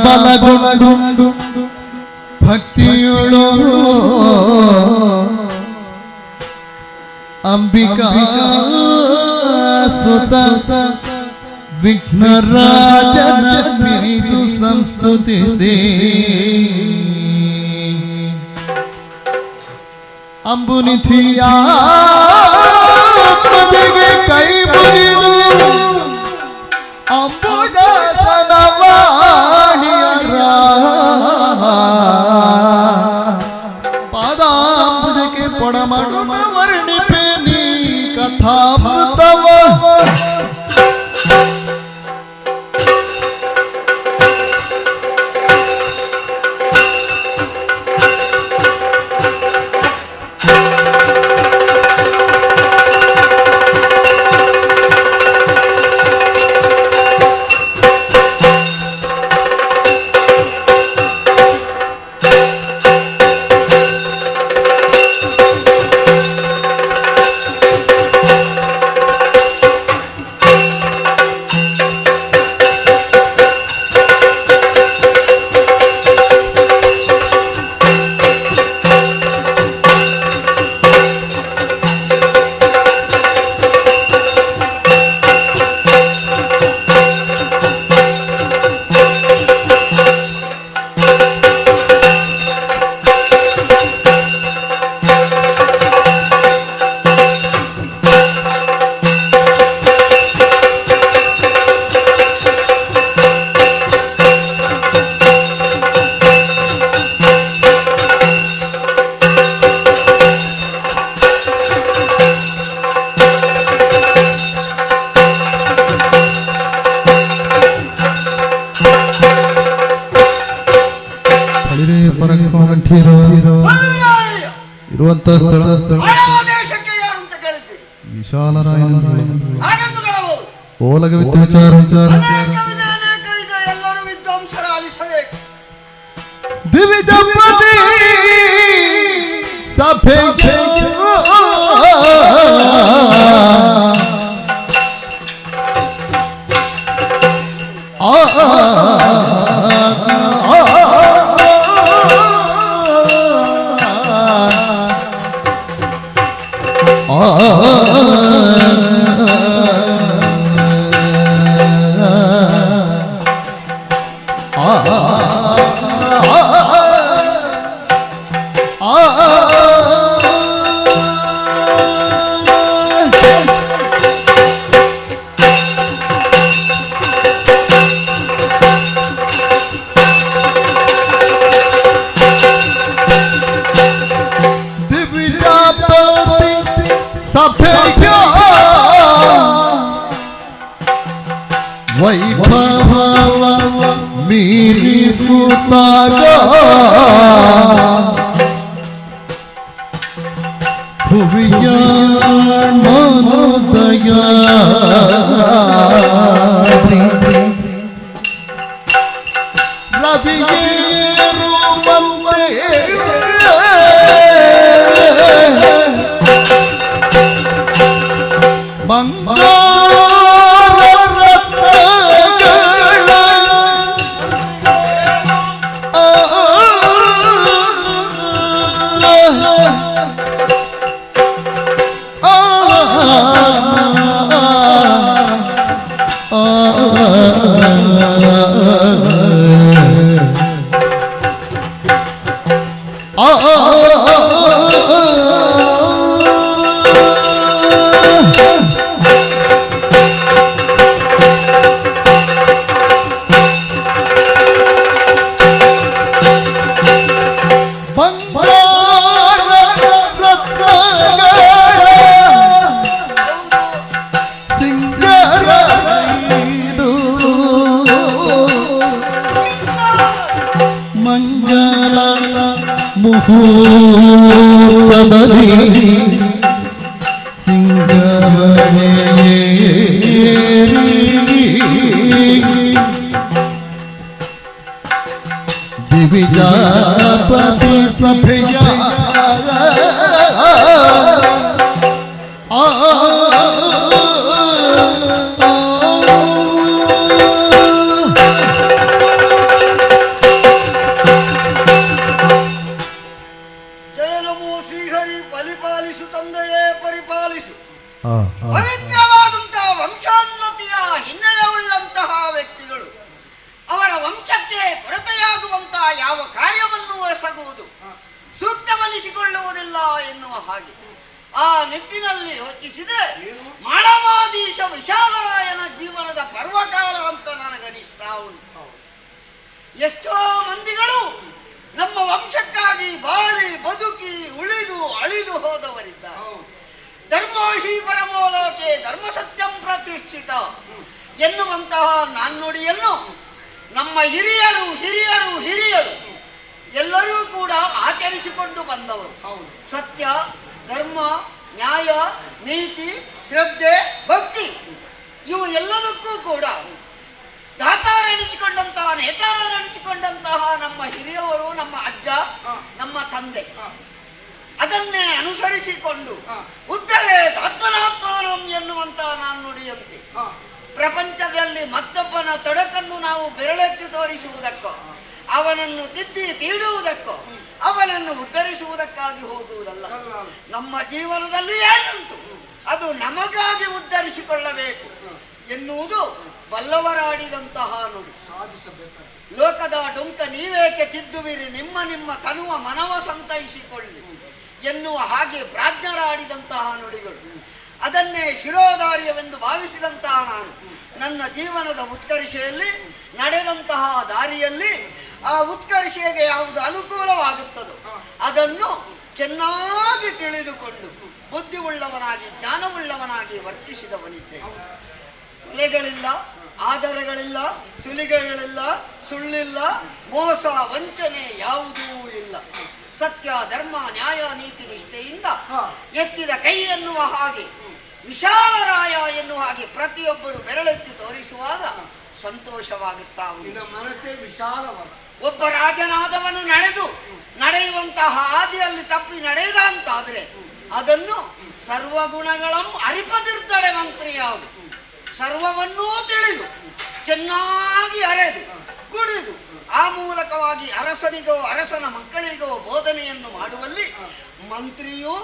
ಬಲಗೊಂಡು ಭಕ್ತಿಯುಳು ಅಂಬಿಕಾ ಸುತ ವಿಘ್ನರಾಜನ ಮಿರಿದು ಸಂಸ್ತುತಿಸಿ ಅಂಬುನಿಧಿಯ ಪದಗೆ ಕೈ ಮುಗಿದು ಅಂಬುಜಾಸನವಾಣಿಯರ ಪಾದಾಂಬುಜಕ್ಕೆ ಪೊಡಮಡು ವರ್ಣಿಪೆ ನೀ ಕಥಾಮೃತವ ಇರುವಂತ ಸ್ಥಳ ವಿಶಾಲರಾಯನ ಓಲಗವಿತ್ತು ವಿಚಾರ ಎಲ್ಲರೂ ವಿದ್ವಾಂಸರ ಆಲಿಸಬೇಕು. ದಿವಿಜಪತಿ ಸಭೆ ವೈಭವ ಮೀರಿಸುತ್ತಾಗ ಭುವಿಯ ಮನೋದಯ ರವಿಯೇರುವಂತೆ ಮುಹೂರ್ತದಲ್ಲಿ ಸಿಂಗವನೇರಿ ದಿವಿಜಾಪತಿ ಸಭೆಯ ನಮಗೆ ಕೊರತೆಯಾಗುವಂತ ಯಾವ ಕಾರ್ಯವನ್ನು ಎಸಗುವುದು ಸೂಕ್ತವೆನಿಸಿಕೊಳ್ಳುವುದಿಲ್ಲ ಎನ್ನುವ ಹಾಗೆ ಆ ನಿಟ್ಟಿನಲ್ಲಿ ಯೋಚಿಸಿದರೆ ಮಾಳವಾದೀಶ ವಿಶಾಲರಾಯನ ಜೀವನದ ಪರ್ವಕಾಲ ಅಂತ ನನಗನಿಸ್ತಾ ಉಂಟು. ಎಷ್ಟೋ ಮಂದಿಗಳು ನಮ್ಮ ವಂಶಕ್ಕಾಗಿ ಬಾಳಿ ಬದುಕಿ ಉಳಿದು ಅಳಿದು ಹೋದವರಿದ್ದಾರೆ. ಧರ್ಮೋ ಹಿ ಪರಮೋಲೋಕೆ ಧರ್ಮ ಸತ್ಯಂ ಪ್ರತಿಷ್ಠಿತ ಎನ್ನುವಂತಹ ನಾಣ್ಣುಡಿಯನ್ನು ನಮ್ಮ ಹಿರಿಯರು ಹಿರಿಯರು ಹಿರಿಯರು ಎಲ್ಲರೂ ಕೂಡ ಆಚರಿಸಿಕೊಂಡು ಬಂದವರು. ಸತ್ಯ, ಧರ್ಮ, ನ್ಯಾಯ, ನೀತಿ, ಶ್ರದ್ಧೆ, ಭಕ್ತಿ ಇವು ಎಲ್ಲದಕ್ಕೂ ಕೂಡ ದಾತಾರೆನಿಸಿಕೊಂಡಂತಹ ನೇತಾರರೆನಿಸಿಕೊಂಡಂತಹ ನಮ್ಮ ಹಿರಿಯವರು, ನಮ್ಮ ಅಜ್ಜ, ನಮ್ಮ ತಂದೆ ಅದನ್ನೇ ಅನುಸರಿಸಿಕೊಂಡು ಉತ್ತರೇ ಆತ್ಮನಾತ್ಮಾನಂ ಎನ್ನುವಂತಹ ನಾಣ್ಣುಡಿಯಂತೆ ಪ್ರಪಂಚದಲ್ಲಿ ಮತ್ತೊಬ್ಬನ ತೊಡಕನ್ನು ನಾವು ಬೆರಳೆತ್ತಿ ತೋರಿಸುವುದಕ್ಕೋ ಅವನನ್ನು ತಿದ್ದಿ ತೀಡುವುದಕ್ಕೋ ಅವನನ್ನು ಉದ್ಧರಿಸುವುದಕ್ಕಾಗಿ ಹೋಗುವುದಲ್ಲ. ನಮ್ಮ ಜೀವನದಲ್ಲಿ ಏನುಂಟು ಅದು ನಮಗಾಗಿ ಉದ್ಧರಿಸಿಕೊಳ್ಳಬೇಕು ಎನ್ನುವುದು ಬಲ್ಲವರಾಡಿದಂತಹ ನುಡಿ. ಲೋಕದ ಡೊಂಕ ನೀವೇಕೆ ತಿದ್ದುವಿರಿ, ನಿಮ್ಮ ನಿಮ್ಮ ತನುವ ಮನವ ಸಂತೈಸಿಕೊಳ್ಳಿ ಎನ್ನುವ ಹಾಗೆ ಪ್ರಾಜ್ಞರಾಡಿದಂತಹ ನುಡಿಗಳು. ಅದನ್ನೇ ಶಿರೋಧಾರ್ಯವೆಂದು ಭಾವಿಸಿದಂತಹ ನಾನು ನನ್ನ ಜೀವನದ ಉತ್ಕರ್ಷೆಯಲ್ಲಿ ನಡೆದಂತಹ ದಾರಿಯಲ್ಲಿ ಆ ಉತ್ಕರ್ಷೆಗೆ ಯಾವುದು ಅನುಕೂಲವಾಗುತ್ತದೋ ಅದನ್ನು ಚೆನ್ನಾಗಿ ತಿಳಿದುಕೊಂಡು ಬುದ್ಧಿವುಳ್ಳವನಾಗಿ ಜ್ಞಾನವುಳ್ಳವನಾಗಿ ವರ್ತಿಸಿದವನಿದ್ದೆ. ಕೊಲೆಗಳಿಲ್ಲ, ಆಧಾರಗಳಿಲ್ಲ, ಸುಲಿಗೆಗಳಿಲ್ಲ, ಸುಳ್ಳಿಲ್ಲ, ಮೋಸ ವಂಚನೆ ಯಾವುದೂ ಇಲ್ಲ. ಸತ್ಯ, ಧರ್ಮ, ನ್ಯಾಯ, ನೀತಿ ನಿಷ್ಠೆಯಿಂದ ಎತ್ತಿದ ಕೈ ಎನ್ನುವ ಹಾಗೆ ವಿಶಾಲರಾಯ ಎನ್ನುವ ಹಾಗೆ ಪ್ರತಿಯೊಬ್ಬರು ಬೆರಳೆತ್ತಿ ತೋರಿಸುವಾಗ ಸಂತೋಷವಾಗುತ್ತಾ ಮನಸ್ಸೇ ವಿಶಾಲವಾದ ಒಬ್ಬ ರಾಜನಾದವನು ನಡೆಯುವಂತಹ ಹಾದಿಯಲ್ಲಿ ತಪ್ಪಿ ನಡೆಯದ ಅಂತಾದ್ರೆ ಅದನ್ನು ಸರ್ವಗುಣಗಳಂ ಅರಿಪದಿರ್ತಾಳೆ ಮಂತ್ರಿಯಾವು. ಸರ್ವವನ್ನೂ ತಿಳಿದು ಚೆನ್ನಾಗಿ ಅರೆದು ಕುಡಿದು ಆ ಮೂಲಕವಾಗಿ ಅರಸನಿಗೋ ಅರಸನ ಮಕ್ಕಳಿಗೋ ಬೋಧನೆಯನ್ನು ಮಾಡುವಲ್ಲಿ ಮಂತ್ರಿಯು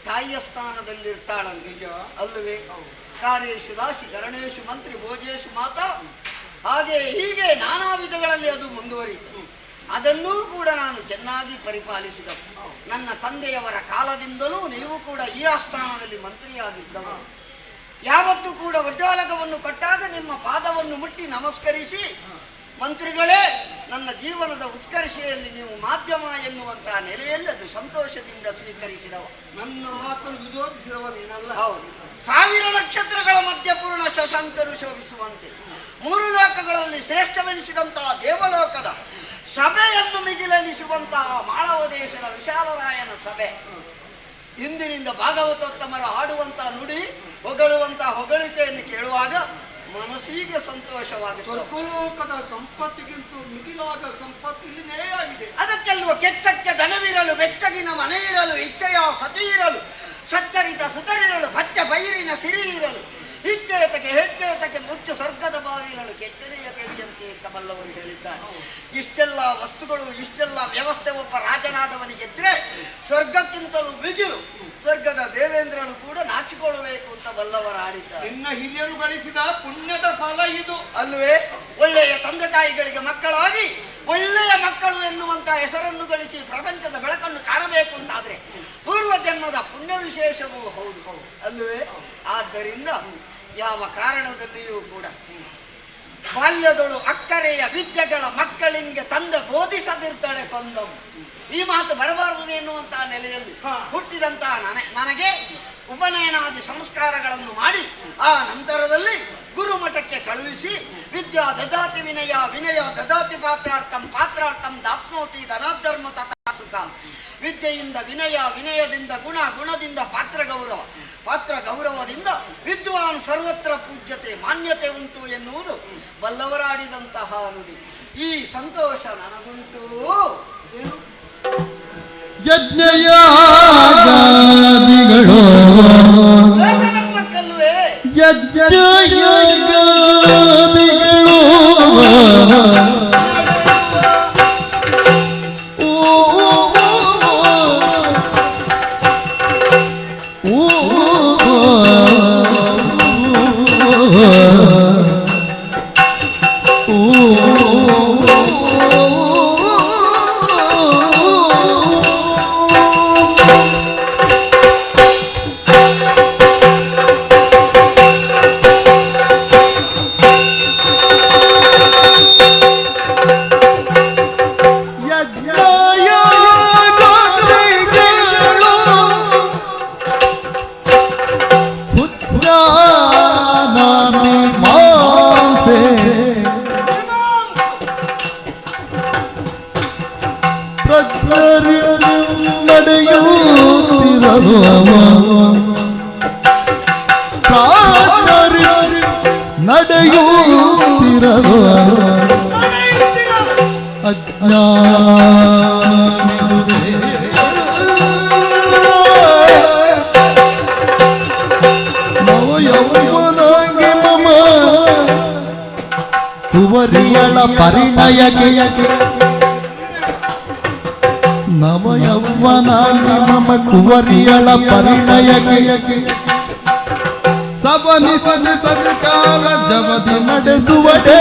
ತಾಯಿಯ ಸ್ಥಾನದಲ್ಲಿರ್ತಾಳಂತೆ ಅಲ್ಲವೇ? ಕಾರ್ಯೇಶು ದಾಸಿ ಕರಣೇಶು ಮಂತ್ರಿ ಭೋಜೇಶು ಮಾತಾ ಹಾಗೆ ಹೀಗೆ ನಾನಾ ವಿಧಗಳಲ್ಲಿ ಅದು ಮುಂದುವರಿಯಿತು. ಅದನ್ನೂ ಕೂಡ ನಾನು ಚೆನ್ನಾಗಿ ಪರಿಪಾಲಿಸಿದ. ನನ್ನ ತಂದೆಯವರ ಕಾಲದಿಂದಲೂ ನೀವು ಕೂಡ ಈ ಆಸ್ಥಾನದಲ್ಲಿ ಮಂತ್ರಿಯಾಗಿದ್ದವರು. ಯಾವತ್ತೂ ಕೂಡ ವಡ್ಡಾಲಕವನ್ನು ಕೊಟ್ಟಾಗ ನಿಮ್ಮ ಪಾದವನ್ನು ಮುಟ್ಟಿ ನಮಸ್ಕರಿಸಿ ಮಂತ್ರಿಗಳೇ ನನ್ನ ಜೀವನದ ಉತ್ಕರ್ಷೆಯಲ್ಲಿ ನೀವು ಮಾಧ್ಯಮ ಎನ್ನುವಂತಹ ನೆಲೆಯಲ್ಲಿ ಅದು ಸಂತೋಷದಿಂದ ಸ್ವೀಕರಿಸಿದವ. ನನ್ನ ಮಾತನ್ನು ವಿರೋಧಿಸಿದವನೇನಲ್ಲ. ಹೌದು, 1000 ನಕ್ಷತ್ರಗಳ ಮಧ್ಯ ಪೂರ್ಣ ಶಶಾಂಕರು ಶೋಭಿಸುವಂತೆ 3 ಲೋಕಗಳಲ್ಲಿ ಶ್ರೇಷ್ಠವೆನಿಸಿದಂತಹ ದೇವಲೋಕದ ಸಭೆಯನ್ನು ಮಿಗಿಲೆನಿಸುವಂತಹ ಮಾಳವ ದೇಶದ ವಿಶಾಲರಾಯನ ಸಭೆ. ಇಂದಿನಿಂದ ಭಾಗವತೋತ್ತಮರು ಹಾಡುವಂತಹ ನುಡಿ, ಹೊಗಳುವಂತಹ ಹೊಗಳಿಕೆಯನ್ನು ಕೇಳುವಾಗ ಮನಸ್ಸಿಗೆ ಸಂತೋಷವಾಗುತ್ತೆ. ಸ್ವರ್ಗಲೋಕದ ಸಂಪತ್ತಿಗಿಂತ ಮಿಗಿಲಾದ ಸಂಪತ್ತು ಇಲ್ಲಿನೇ ಆಗಿದೆ. ಅದಕ್ಕೆಲ್ವ ಕೆಚ್ಚಕ್ಕೆ ದನವಿರಲು, ಬೆಚ್ಚಗಿನ ಮನೆ ಇರಲು, ಇಚ್ಛೆಯ ಸತಿ ಇರಲು, ಸಚ್ಚರಿತ ಸುತರಿರಲು, ಪಚ್ಚ ಬೈರಿನ ಸಿರಿ ಇರಲು, ಇಚ್ಛೇತಕ್ಕೆ ಹೆಚ್ಚೇತಕ್ಕೆ ಮುಚ್ಚು ಸ್ವರ್ಗದ ಬಾಗಿಲಲು ಕೆಚ್ಚನೆಯ ತೆರೆಯಂತೆ ಅಂತ ಬಲ್ಲವರು ಹೇಳಿದ್ದಾರೆ. ಇಷ್ಟೆಲ್ಲ ವಸ್ತುಗಳು, ಇಷ್ಟೆಲ್ಲ ವ್ಯವಸ್ಥೆ ಒಬ್ಬ ರಾಜನಾದವನಿಗೆದ್ರೆ ಸ್ವರ್ಗಕ್ಕಿಂತಲೂ ಬಿಗಿಲು ಸ್ವರ್ಗದ ದೇವೇಂದ್ರನು ಕೂಡ ನಾಚಿಕೊಳ್ಳಬೇಕು ಅಂತ ಬಲ್ಲವರ ಆಡಿದ್ದಾರೆ. ನಿನ್ನ ಹಿರಿಯರು ಗಳಿಸಿದ ಪುಣ್ಯದ ಫಲ ಇದು ಅಲ್ಲವೇ? ಒಳ್ಳೆಯ ತಂದೆ ತಾಯಿಗಳಿಗೆ ಮಕ್ಕಳಾಗಿ ಒಳ್ಳೆಯ ಮಕ್ಕಳು ಎನ್ನುವಂತ ಹೆಸರನ್ನು ಗಳಿಸಿ ಪ್ರಪಂಚದ ಬೆಳಕನ್ನು ಕಾಣಬೇಕು ಅಂತಾದ್ರೆ ಪೂರ್ವ ಜನ್ಮದ ಪುಣ್ಯ ವಿಶೇಷವೂ ಹೌದು ಅಲ್ಲವೇ? ಆದ್ದರಿಂದ ಯಾವ ಕಾರಣದಲ್ಲಿಯೂ ಕೂಡ ಬಾಲ್ಯದಳು ಅಕ್ಕರೆಯ ವಿದ್ಯೆಗಳ ಮಕ್ಕಳಿಂಗೆ ತಂದೆ ಬೋಧಿಸದಿರ್ತಾಳೆ ಕೊಂದಂ. ಈ ಮಾತು ಬರಬಾರದು ಎನ್ನುವಂತಹ ನೆಲೆಯಲ್ಲಿ ಹುಟ್ಟಿದಂತಹ ನನಗೆ ಉಪನಯನಾದಿ ಸಂಸ್ಕಾರಗಳನ್ನು ಮಾಡಿ ಆ ನಂತರದಲ್ಲಿ ಗುರುಮಠಕ್ಕೆ ಕಳುಹಿಸಿ ವಿದ್ಯಾ ದದಾತಿ ವಿನಯ, ವಿನಯ ದದಾತಿ ಪಾತ್ರಾರ್ಥಂ, ಪಾತ್ರಾರ್ಥಂ ದಾಪ್ನೋತಿ ಧನಾಧರ್ಮ ತಥಾ ಸುಖ. ವಿದ್ಯೆಯಿಂದ ವಿನಯ, ವಿನಯದಿಂದ ಗುಣ, ಗುಣದಿಂದ ಪಾತ್ರ ಗೌರವ, ಪಾತ್ರ ಗೌರವದಿಂದ ವಿದ್ವಾನ್ ಸರ್ವತ್ರ ಪೂಜ್ಯತೆ, ಮಾನ್ಯತೆ ಉಂಟು ಎನ್ನುವುದು ಬಲ್ಲವರಾಡಿದಂತಹ ನುಡಿ. ಈ ಸಂತೋಷ ನನಗುಂಟು. ಯಜ್ಞಯಾಗಾದಿಗಳು ಲೋಕಧರ್ಮಕ್ಕಲ್ವೇ? ಯಜ್ಞಯಾಗಾದಿಗಳು ಓ ಪ್ರಾಜ್ಞರು ನಡೆಯುತ್ತಿರಲು ಪ್ರಾಜ್ಞರು ನಡೆಯುತ್ತಿರಲು ನವಯೌವನಾಗಿ ಮಮ ಕುವರಿಯಳ ಪರಿಣಯಕ್ಕೆ ನವಯೌವನಾಗಿ ಮಮ ಕುವರಿಯಳ ಪರಿಣಯಕ್ಕೆ ಸಬನಿಸದೆ ಸರ್ಕಾಲ ಜವದಿ ನಡೆಸುವಡೆ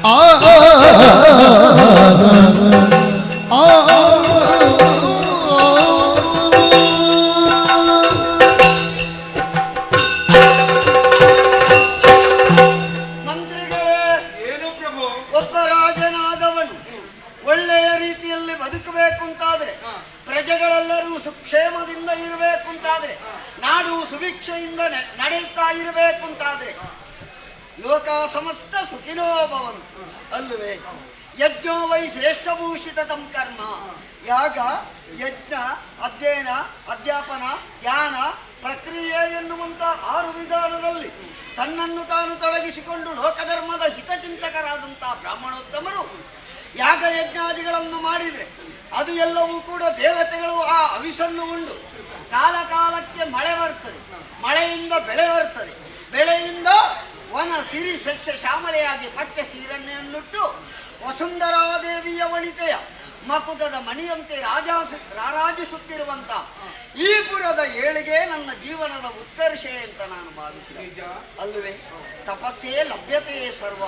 ಆ ಮಂತ್ರಿಗಳೇ, ಏನು ಪ್ರಭು? ಒಬ್ಬ ರಾಜನಾದವನು ಒಳ್ಳೆಯ ರೀತಿಯಲ್ಲಿ ಬದುಕಬೇಕು ಅಂತಾದ್ರೆ, ಪ್ರಜೆಗಳೆಲ್ಲರೂ ಸುಕ್ಷೇಮದಿಂದ ಇರಬೇಕು ಅಂತಾದ್ರೆ, ನಾಡು ಸುಭಿಕ್ಷೆಯಿಂದ ನಡೆಯುತ್ತಾ ಇರಬೇಕು ಅಂತಾದ್ರೆ, ಲೋಕ ಸಮಸ್ತ ಸುಖಿನೋ ಭವಂತು ಅಲ್ಲವೇ? ಯಜ್ಞೋ ವೈ ಶ್ರೇಷ್ಠಭೂಷಿತ ತಂ ಕರ್ಮ. ಯಾಗ, ಯಜ್ಞ, ಅಧ್ಯಯನ, ಅಧ್ಯಾಪನ, ಜ್ಞಾನ, ಪ್ರಕ್ರಿಯೆ ಎನ್ನುವಂತ 6 ವಿಧಾನದಲ್ಲಿ ತನ್ನನ್ನು ತಾನು ತೊಡಗಿಸಿಕೊಂಡು ಲೋಕಧರ್ಮದ ಹಿತಚಿಂತಕರಾದಂತಹ ಬ್ರಾಹ್ಮಣೋತ್ತಮರು ಯಾಗ ಯಜ್ಞಾದಿಗಳನ್ನು ಮಾಡಿದರೆ ಅದು ಎಲ್ಲವೂ ಕೂಡ ದೇವತೆಗಳು ಆ ಅವಿಸನ್ನು ಉಂಡು ಕಾಲ ಕಾಲಕ್ಕೆ ಮಳೆ ಬರ್ತದೆ, ಮಳೆಯಿಂದ ಬೆಳೆ ಬರ್ತದೆ, ಬೆಳೆಯಿಂದ ವನ ಸಿರಿ ಸಸ್ಯ ಶ್ಯಾಮಲೆಯಾಗಿ ಪಚ್ಚ ಸೀರನ್ನೆನ್ನುಟ್ಟು ವಸುಂಧರಾದೇವಿಯ ವನಿತೆಯ ಮಕುಟದ ಮಣಿಯಂತೆ ರಾರಾಜಿಸುತ್ತಿರುವಂತ ಈ ಪುರದ ಏಳಿಗೆ ನನ್ನ ಜೀವನದ ಉತ್ಕರ್ಷೆ ಅಂತ ನಾನು ಭಾವಿಸಿದೆ ಅಲ್ಲವೇ? ತಪಸ್ಸೇ ಲಭ್ಯತೆ ಸರ್ವ,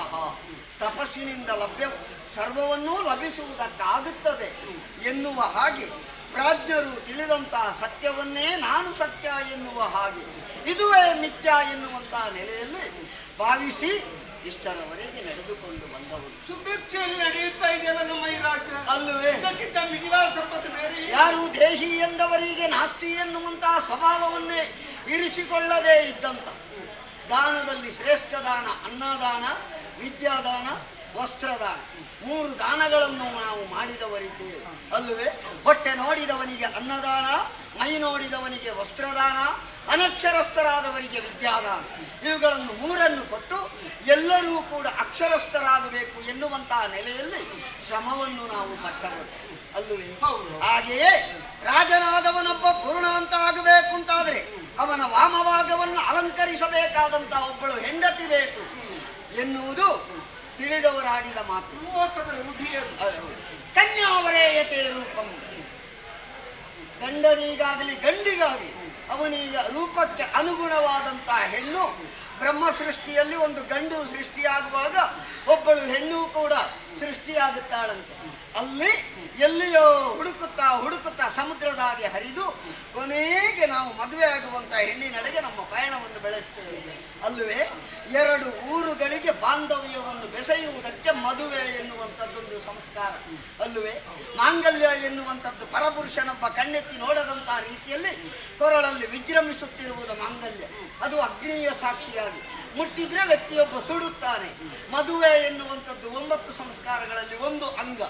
ತಪಸ್ಸಿನಿಂದ ಸರ್ವವನ್ನೂ ಲಭಿಸುವುದಕ್ಕಾಗುತ್ತದೆ ಎನ್ನುವ ಹಾಗೆ ಪ್ರಾಜ್ಞರು ತಿಳಿದಂತಹ ಸತ್ಯವನ್ನೇ ನಾನು ಸತ್ಯ ಎನ್ನುವ ಹಾಗೆ ಇದುವೇ ಮಿಥ್ಯ ಎನ್ನುವಂತಹ ನೆಲೆಯಲ್ಲಿ ಭಾವಿಸಿ ಇಷ್ಟರವರೆಗೆ ನಡೆದುಕೊಂಡು ಬಂದವರು. ಸುಭಿಕ್ಷೆಯಲ್ಲಿ ನಡೆಯುತ್ತಾ ಇದೆಯಲ್ಲ ನಮ್ಮ ಈ ರಾಜ್ಯ ಅಲ್ಲವೇ? ಇದಕ್ಕಿಂತ ಮಿಗಿಲಾದ ಸಂಪತ್ತು ಬೇರೆ ಯಾರು ದೇಹಿ ಎಂದವರಿಗೆ ನಾಸ್ತಿ ಎನ್ನುವಂತಹ ಸ್ವಭಾವವನ್ನೇ ಇರಿಸಿಕೊಳ್ಳದೇ ಇದ್ದಂತ ದಾನದಲ್ಲಿ ಶ್ರೇಷ್ಠ ದಾನ ಅನ್ನದಾನ, ವಿದ್ಯಾದಾನ, ವಸ್ತ್ರದಾನ 3 ದಾನಗಳನ್ನು ನಾವು ಮಾಡಿದವರಿದ್ದೇವೆ ಅಲ್ಲವೇ? ಹೊಟ್ಟೆ ನೋಡಿದವನಿಗೆ ಅನ್ನದಾನ, ಮೈ ನೋಡಿದವನಿಗೆ ವಸ್ತ್ರದಾನ, ಅನಕ್ಷರಸ್ಥರಾದವರಿಗೆ ವಿದ್ಯಾದಾನ, ಇವುಗಳನ್ನು 3 ಕೊಟ್ಟು ಎಲ್ಲರೂ ಕೂಡ ಅಕ್ಷರಸ್ಥರಾಗಬೇಕು ಎನ್ನುವಂತಹ ನೆಲೆಯಲ್ಲಿ ಶ್ರಮವನ್ನು ನಾವು ಪಟ್ಟವರು ಅಲ್ಲವೇ? ಹಾಗೆಯೇ ರಾಜನಾದವನೊಬ್ಬ ಪೂರ್ಣ ಅಂತ ಆಗಬೇಕು ಅಂತಾದ್ರೆ ಅವನ ವಾಮಭಾಗವನ್ನು ಅಲಂಕರಿಸಬೇಕಾದಂತ ಒಬ್ಬಳು ಹೆಂಡತಿ ಬೇಕು ಎನ್ನುವುದು ತಿಳಿದವರಾಡಿದ ಮಾತು. ಕನ್ಯಾವರೇಯತೆ ರೂಪಂ, ಗಂಡನಿಗಾಗಲಿ ಗಂಡಿಗಾಗಲಿ ಅವನೀಗ ರೂಪಕ್ಕೆ ಅನುಗುಣವಾದಂತಹ ಹೆಣ್ಣು ಬ್ರಹ್ಮ ಸೃಷ್ಟಿಯಲ್ಲಿ ಒಂದು ಗಂಡು ಸೃಷ್ಟಿಯಾಗುವಾಗ ಒಬ್ಬಳು ಹೆಣ್ಣು ಕೂಡ ಸೃಷ್ಟಿಯಾಗುತ್ತಾಳಂತೆ. ಅಲ್ಲಿ ಎಲ್ಲಿಯೋ ಹುಡುಕುತ್ತಾ ಸಮುದ್ರದ ಹಾಗೆ ಹರಿದು ಕೊನೆಗೆ ನಾವು ಮದುವೆ ಆಗುವಂತ ಹೆಣ್ಣಿನಡೆಗೆ ನಮ್ಮ ಪಯಣವನ್ನು ಬೆಳೆಸ್ತೇವೆ ಅಲ್ಲವೇ? 2 ಊರುಗಳಿಗೆ ಬಾಂಧವ್ಯವನ್ನು ಬೆಸೆಯುವುದಕ್ಕೆ ಮದುವೆ ಎನ್ನುವಂಥದ್ದೊಂದು ಸಂಸ್ಕಾರ ಅಲ್ಲವೇ? ಮಾಂಗಲ್ಯ ಎನ್ನುವಂಥದ್ದು ಪರಪುರುಷನೊಬ್ಬ ಕಣ್ಣೆತ್ತಿ ನೋಡದಂತಹ ರೀತಿಯಲ್ಲಿ ಕೊರಳಲ್ಲಿ ವಿಜೃಂಭಿಸುತ್ತಿರುವುದು ಮಾಂಗಲ್ಯ. ಅದು ಅಗ್ನಿಯ ಸಾಕ್ಷಿಯಾಗಿ ಮುಟ್ಟಿದ್ರೆ ವ್ಯಕ್ತಿಯೊಬ್ಬ ಸುಡುತ್ತಾನೆ. ಮದುವೆ ಎನ್ನುವಂಥದ್ದು 9 ಸಂಸ್ಕಾರಗಳಲ್ಲಿ ಒಂದು ಅಂಗ,